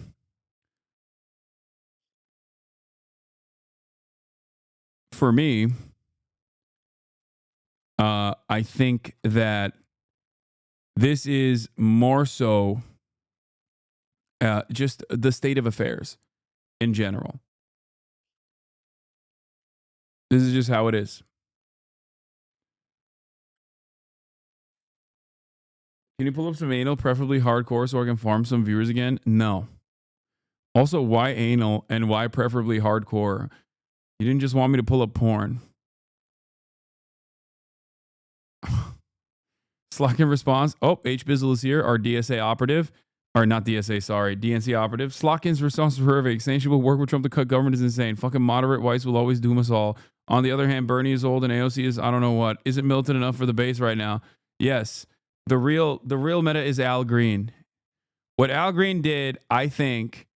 I think that this is more so just the state of affairs in general. This is just how it is. Can you pull up some anal, preferably hardcore, so I can farm some viewers again? No. Also, why anal and why preferably hardcore? You didn't just want me to pull up porn. Slack in response. Oh, H Bizzle is here, our DSA operative. Or not DSA, sorry, DNC operative. Slotkin's response to Hervey saying she will work with Trump to cut government is insane. Fucking moderate whites will always doom us all. On the other hand, Bernie is old and AOC is I don't know what. Is it militant enough for the base right now? Yes. The real meta is Al Green. What Al Green did, I think,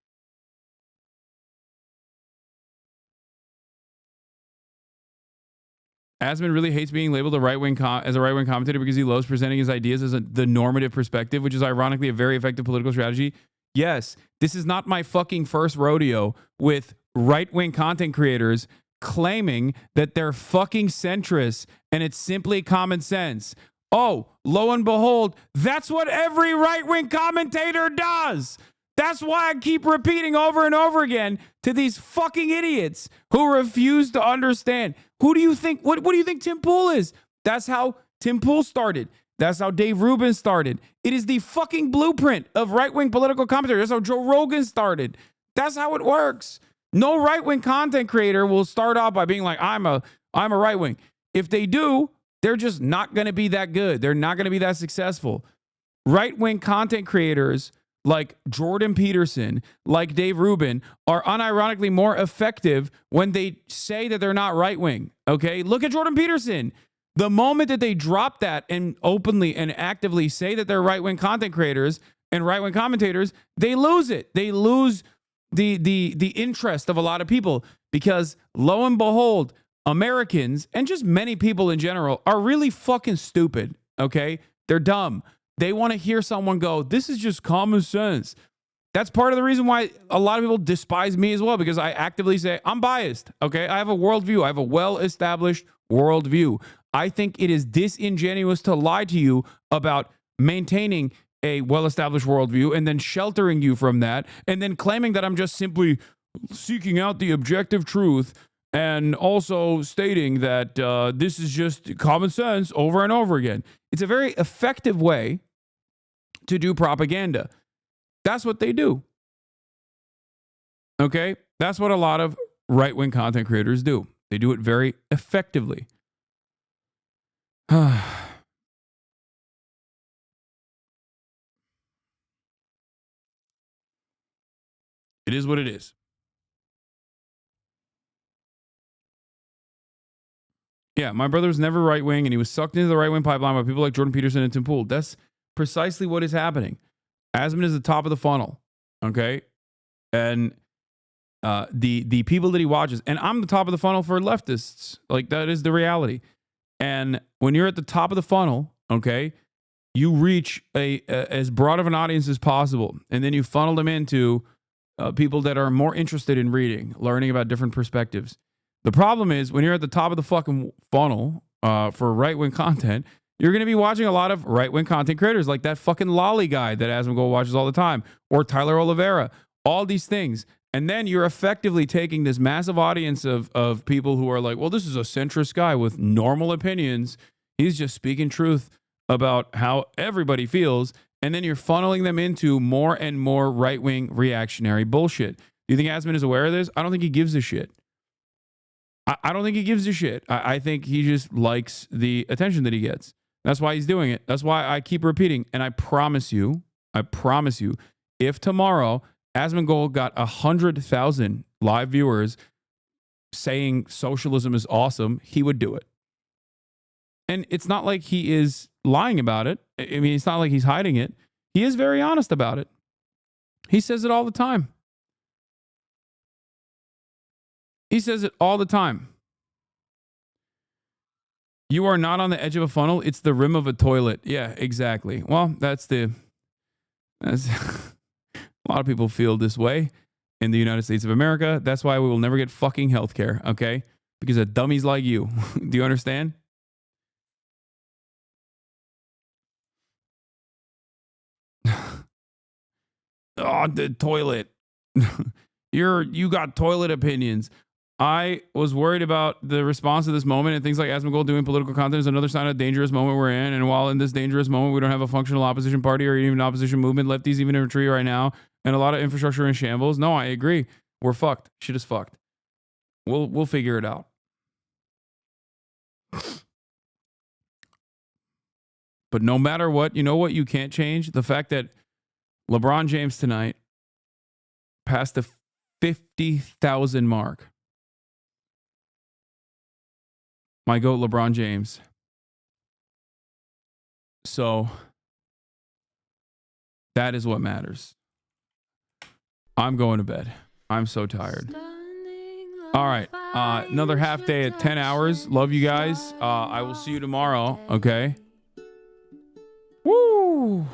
Asman really hates being labeled as a right-wing commentator because he loves presenting his ideas as the normative perspective, which is ironically a very effective political strategy. Yes, this is not my fucking first rodeo with right-wing content creators claiming that they're fucking centrist and it's simply common sense. Oh, lo and behold, that's what every right-wing commentator does. That's why I keep repeating over and over again to these fucking idiots who refuse to understand. Who do you think, what do you think Tim Pool is? That's how Tim Pool started. That's how Dave Rubin started. It is the fucking blueprint of right-wing political commentary. That's how Joe Rogan started. That's how it works. No right-wing content creator will start off by being like, I'm a right-wing. If they do, they're just not going to be that good. They're not going to be that successful. Right-wing content creators like Jordan Peterson, like Dave Rubin, are unironically more effective when they say that they're not right-wing, okay? Look at Jordan Peterson. The moment that they drop that and openly and actively say that they're right-wing content creators and right-wing commentators, they lose it. They lose the interest of a lot of people because, lo and behold, Americans, and just many people in general, are really fucking stupid, okay? They're dumb. They want to hear someone go, this is just common sense. That's part of the reason why a lot of people despise me as well, because I actively say, I'm biased, okay? I have a worldview. I have a well-established worldview. I think it is disingenuous to lie to you about maintaining a well-established worldview and then sheltering you from that and then claiming that I'm just simply seeking out the objective truth and also stating that this is just common sense over and over again. It's a very effective way to do propaganda. That's what they do. Okay? That's what a lot of right-wing content creators do. They do it very effectively. It It is what it is. Yeah, my brother was never right wing, and he was sucked into the right wing pipeline by people like Jordan Peterson and Tim Pool. That's precisely what is happening. Asman is the top of the funnel, okay? And the people that he watches, and I'm the top of the funnel for leftists. Like, that is the reality. And when you're at the top of the funnel, okay, you reach as broad of an audience as possible, and then you funnel them into people that are more interested in reading, learning about different perspectives. The problem is when you're at the top of the fucking funnel for right-wing content, you're going to be watching a lot of right-wing content creators like that fucking Lolly guy that Asmongold watches all the time, or Tyler Oliveira, all these things. And then you're effectively taking this massive audience of people who are like, well, this is a centrist guy with normal opinions. He's just speaking truth about how everybody feels. And then you're funneling them into more and more right-wing reactionary bullshit. Do you think Asman is aware of this? I don't think he gives a shit. I don't think he gives a shit. I think he just likes the attention that he gets. That's why he's doing it. That's why I keep repeating. And I promise you, if tomorrow Asmongold got 100,000 live viewers saying socialism is awesome, he would do it. And it's not like he is lying about it. I mean, it's not like he's hiding it. He is very honest about it. He says it all the time. He says it all the time. You are not on the edge of a funnel. It's the rim of a toilet. Yeah, exactly. Well, that's a lot of people feel this way in the United States of America. That's why we will never get fucking healthcare, okay? Because of dummies like you. Do you understand? Oh, the toilet. You got toilet opinions. I was worried about the response to this moment, and things like Asmongold doing political content is another sign of a dangerous moment we're in. And while in this dangerous moment, we don't have a functional opposition party or even an opposition movement, lefties even in retreat right now, and a lot of infrastructure in shambles. No, I agree. We're fucked. Shit is fucked. We'll figure it out. But no matter what, you know what you can't change? The fact that LeBron James tonight passed the 50,000 mark. My GOAT, LeBron James. So that is what matters. I'm going to bed. I'm so tired. All right. Another half day at 10 hours. Love you guys. I will see you tomorrow. Okay. Woo.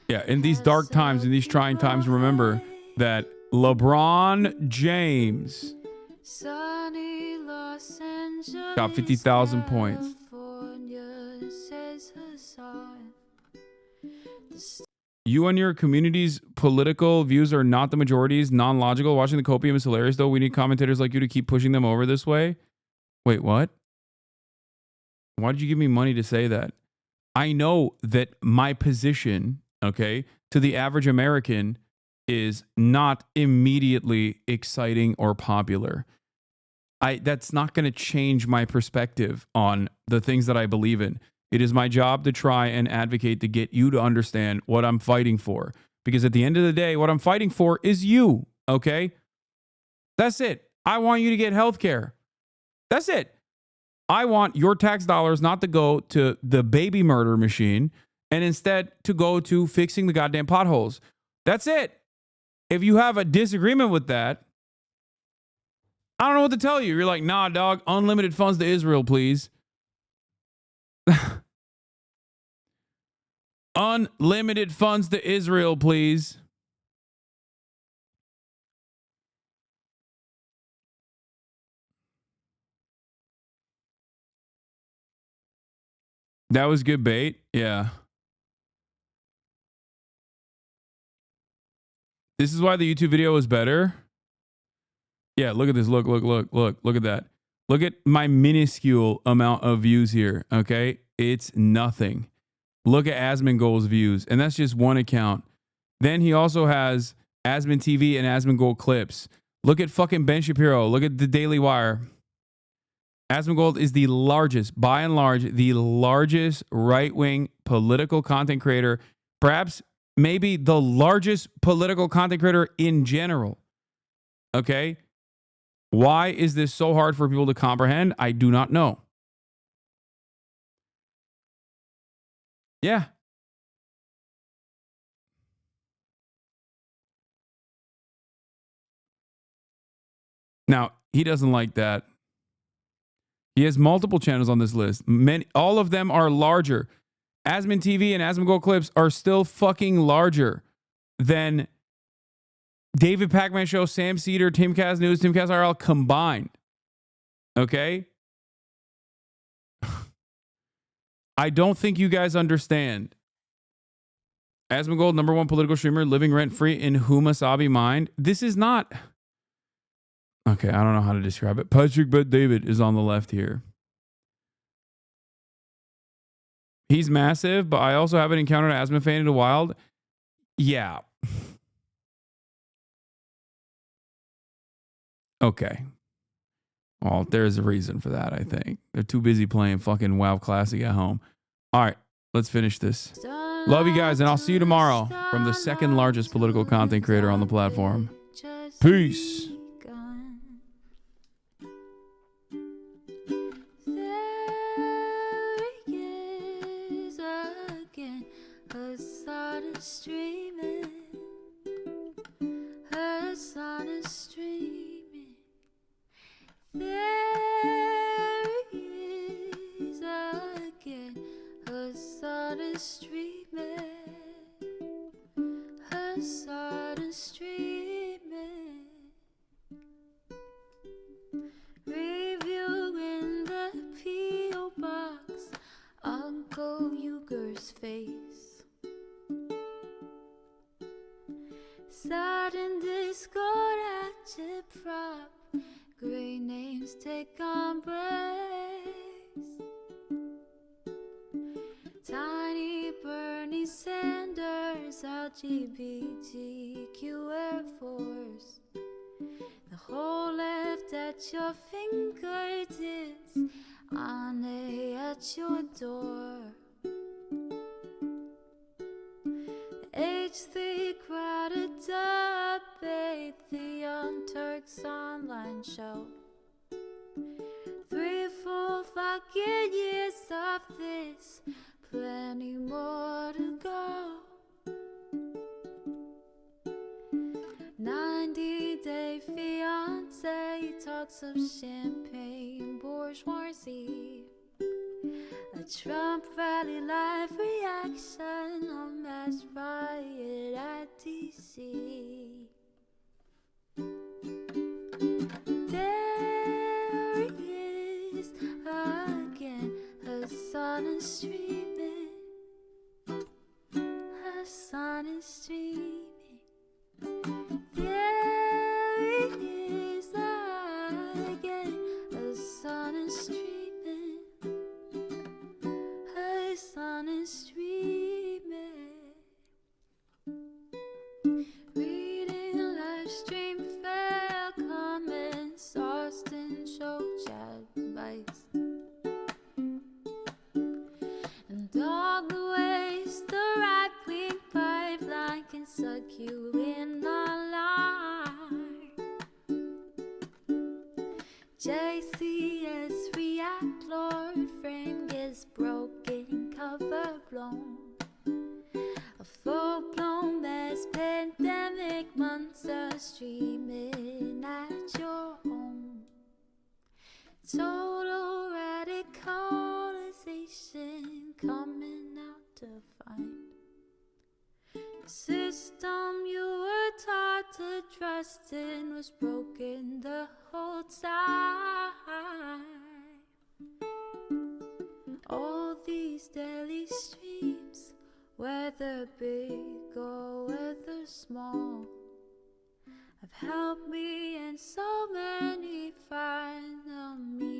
Yeah, in these dark times, in these trying times, remember that LeBron James got 50,000 points. You and your community's political views are not the majorities, non-logical. Watching the copium is hilarious, though. We need commentators like you to keep pushing them over this way. Wait, what? Why did you give me money to say that? I know that my position, okay, to the average American is not immediately exciting or popular. That's not going to change my perspective on the things that I believe in. It is my job to try and advocate to get you to understand what I'm fighting for. Because at the end of the day, what I'm fighting for is you, okay? That's it. I want you to get health care. That's it. I want your tax dollars not to go to the baby murder machine and instead to go to fixing the goddamn potholes. That's it. If you have a disagreement with that, I don't know what to tell you. You're like, nah, dog, unlimited funds to Israel, please. Unlimited funds to Israel, please. That was good bait. Yeah. This is why the YouTube video is better. Yeah, look at this. Look at that. Look at my minuscule amount of views here. Okay. It's nothing. Look at Asmongold's views. And that's just one account. Then he also has Asmon TV and Asmongold clips. Look at fucking Ben Shapiro. Look at the Daily Wire. Asmongold is the largest, by and large, the largest right-wing political content creator Perhaps maybe the largest political content creator in general. Okay? Why is this so hard for people to comprehend? I do not know. Yeah. Now, he doesn't like that. He has multiple channels on this list. All of them are larger. Asman TV and Asman Gold Clips are still fucking larger than David Pacman Show, Sam Cedar, Timcast News, Timcast RL combined. Okay? I don't think you guys understand. Asman Gold, #1 political streamer, living rent-free in HasanAbi mind. This is not... Okay, I don't know how to describe it. Patrick Bet David is on the left here. He's massive, but I also haven't encountered an Asman fan in the wild. Yeah. Okay. Well, there's a reason for that, I think. They're too busy playing fucking WoW Classic at home. All right, let's finish this. Love you guys, and I'll see you tomorrow from the second largest political content creator on the platform. Peace. Hasan is streaming. Hasan is streaming. There he is again. Hasan is streaming. Hasan is streaming. Reviewing the P.O. box. Uncle Uyghur's face. Sudden Discord agitprop. Great names take on breaks. Tiny Bernie Sanders, LGBTQ Air Force. The whole left at your fingertips. Ane at your door. H3 crowded debate, the Young Turks online show. 3 full fucking years of this, plenty more to go. 90-day fiance, talks of champagne bourgeoisie. A Trump rally live reaction, a mass riot at DC. There he is again, Hasan is streaming. Hasan is streaming. There he is again, Hasan is streaming. Hasan is streaming. Reading a live stream, fair comments, Austin show chat advice. And all the ways the right-wing pipeline can suck you in online. JCS react, Lord frame gets broken, cover blown. A full-blown mass pandemic, monster streaming at your home. Total radicalization coming out to find. The system you were taught to trust in was broken the whole time. All these daily streams, whether big or whether small, have helped me and so many find the meaning.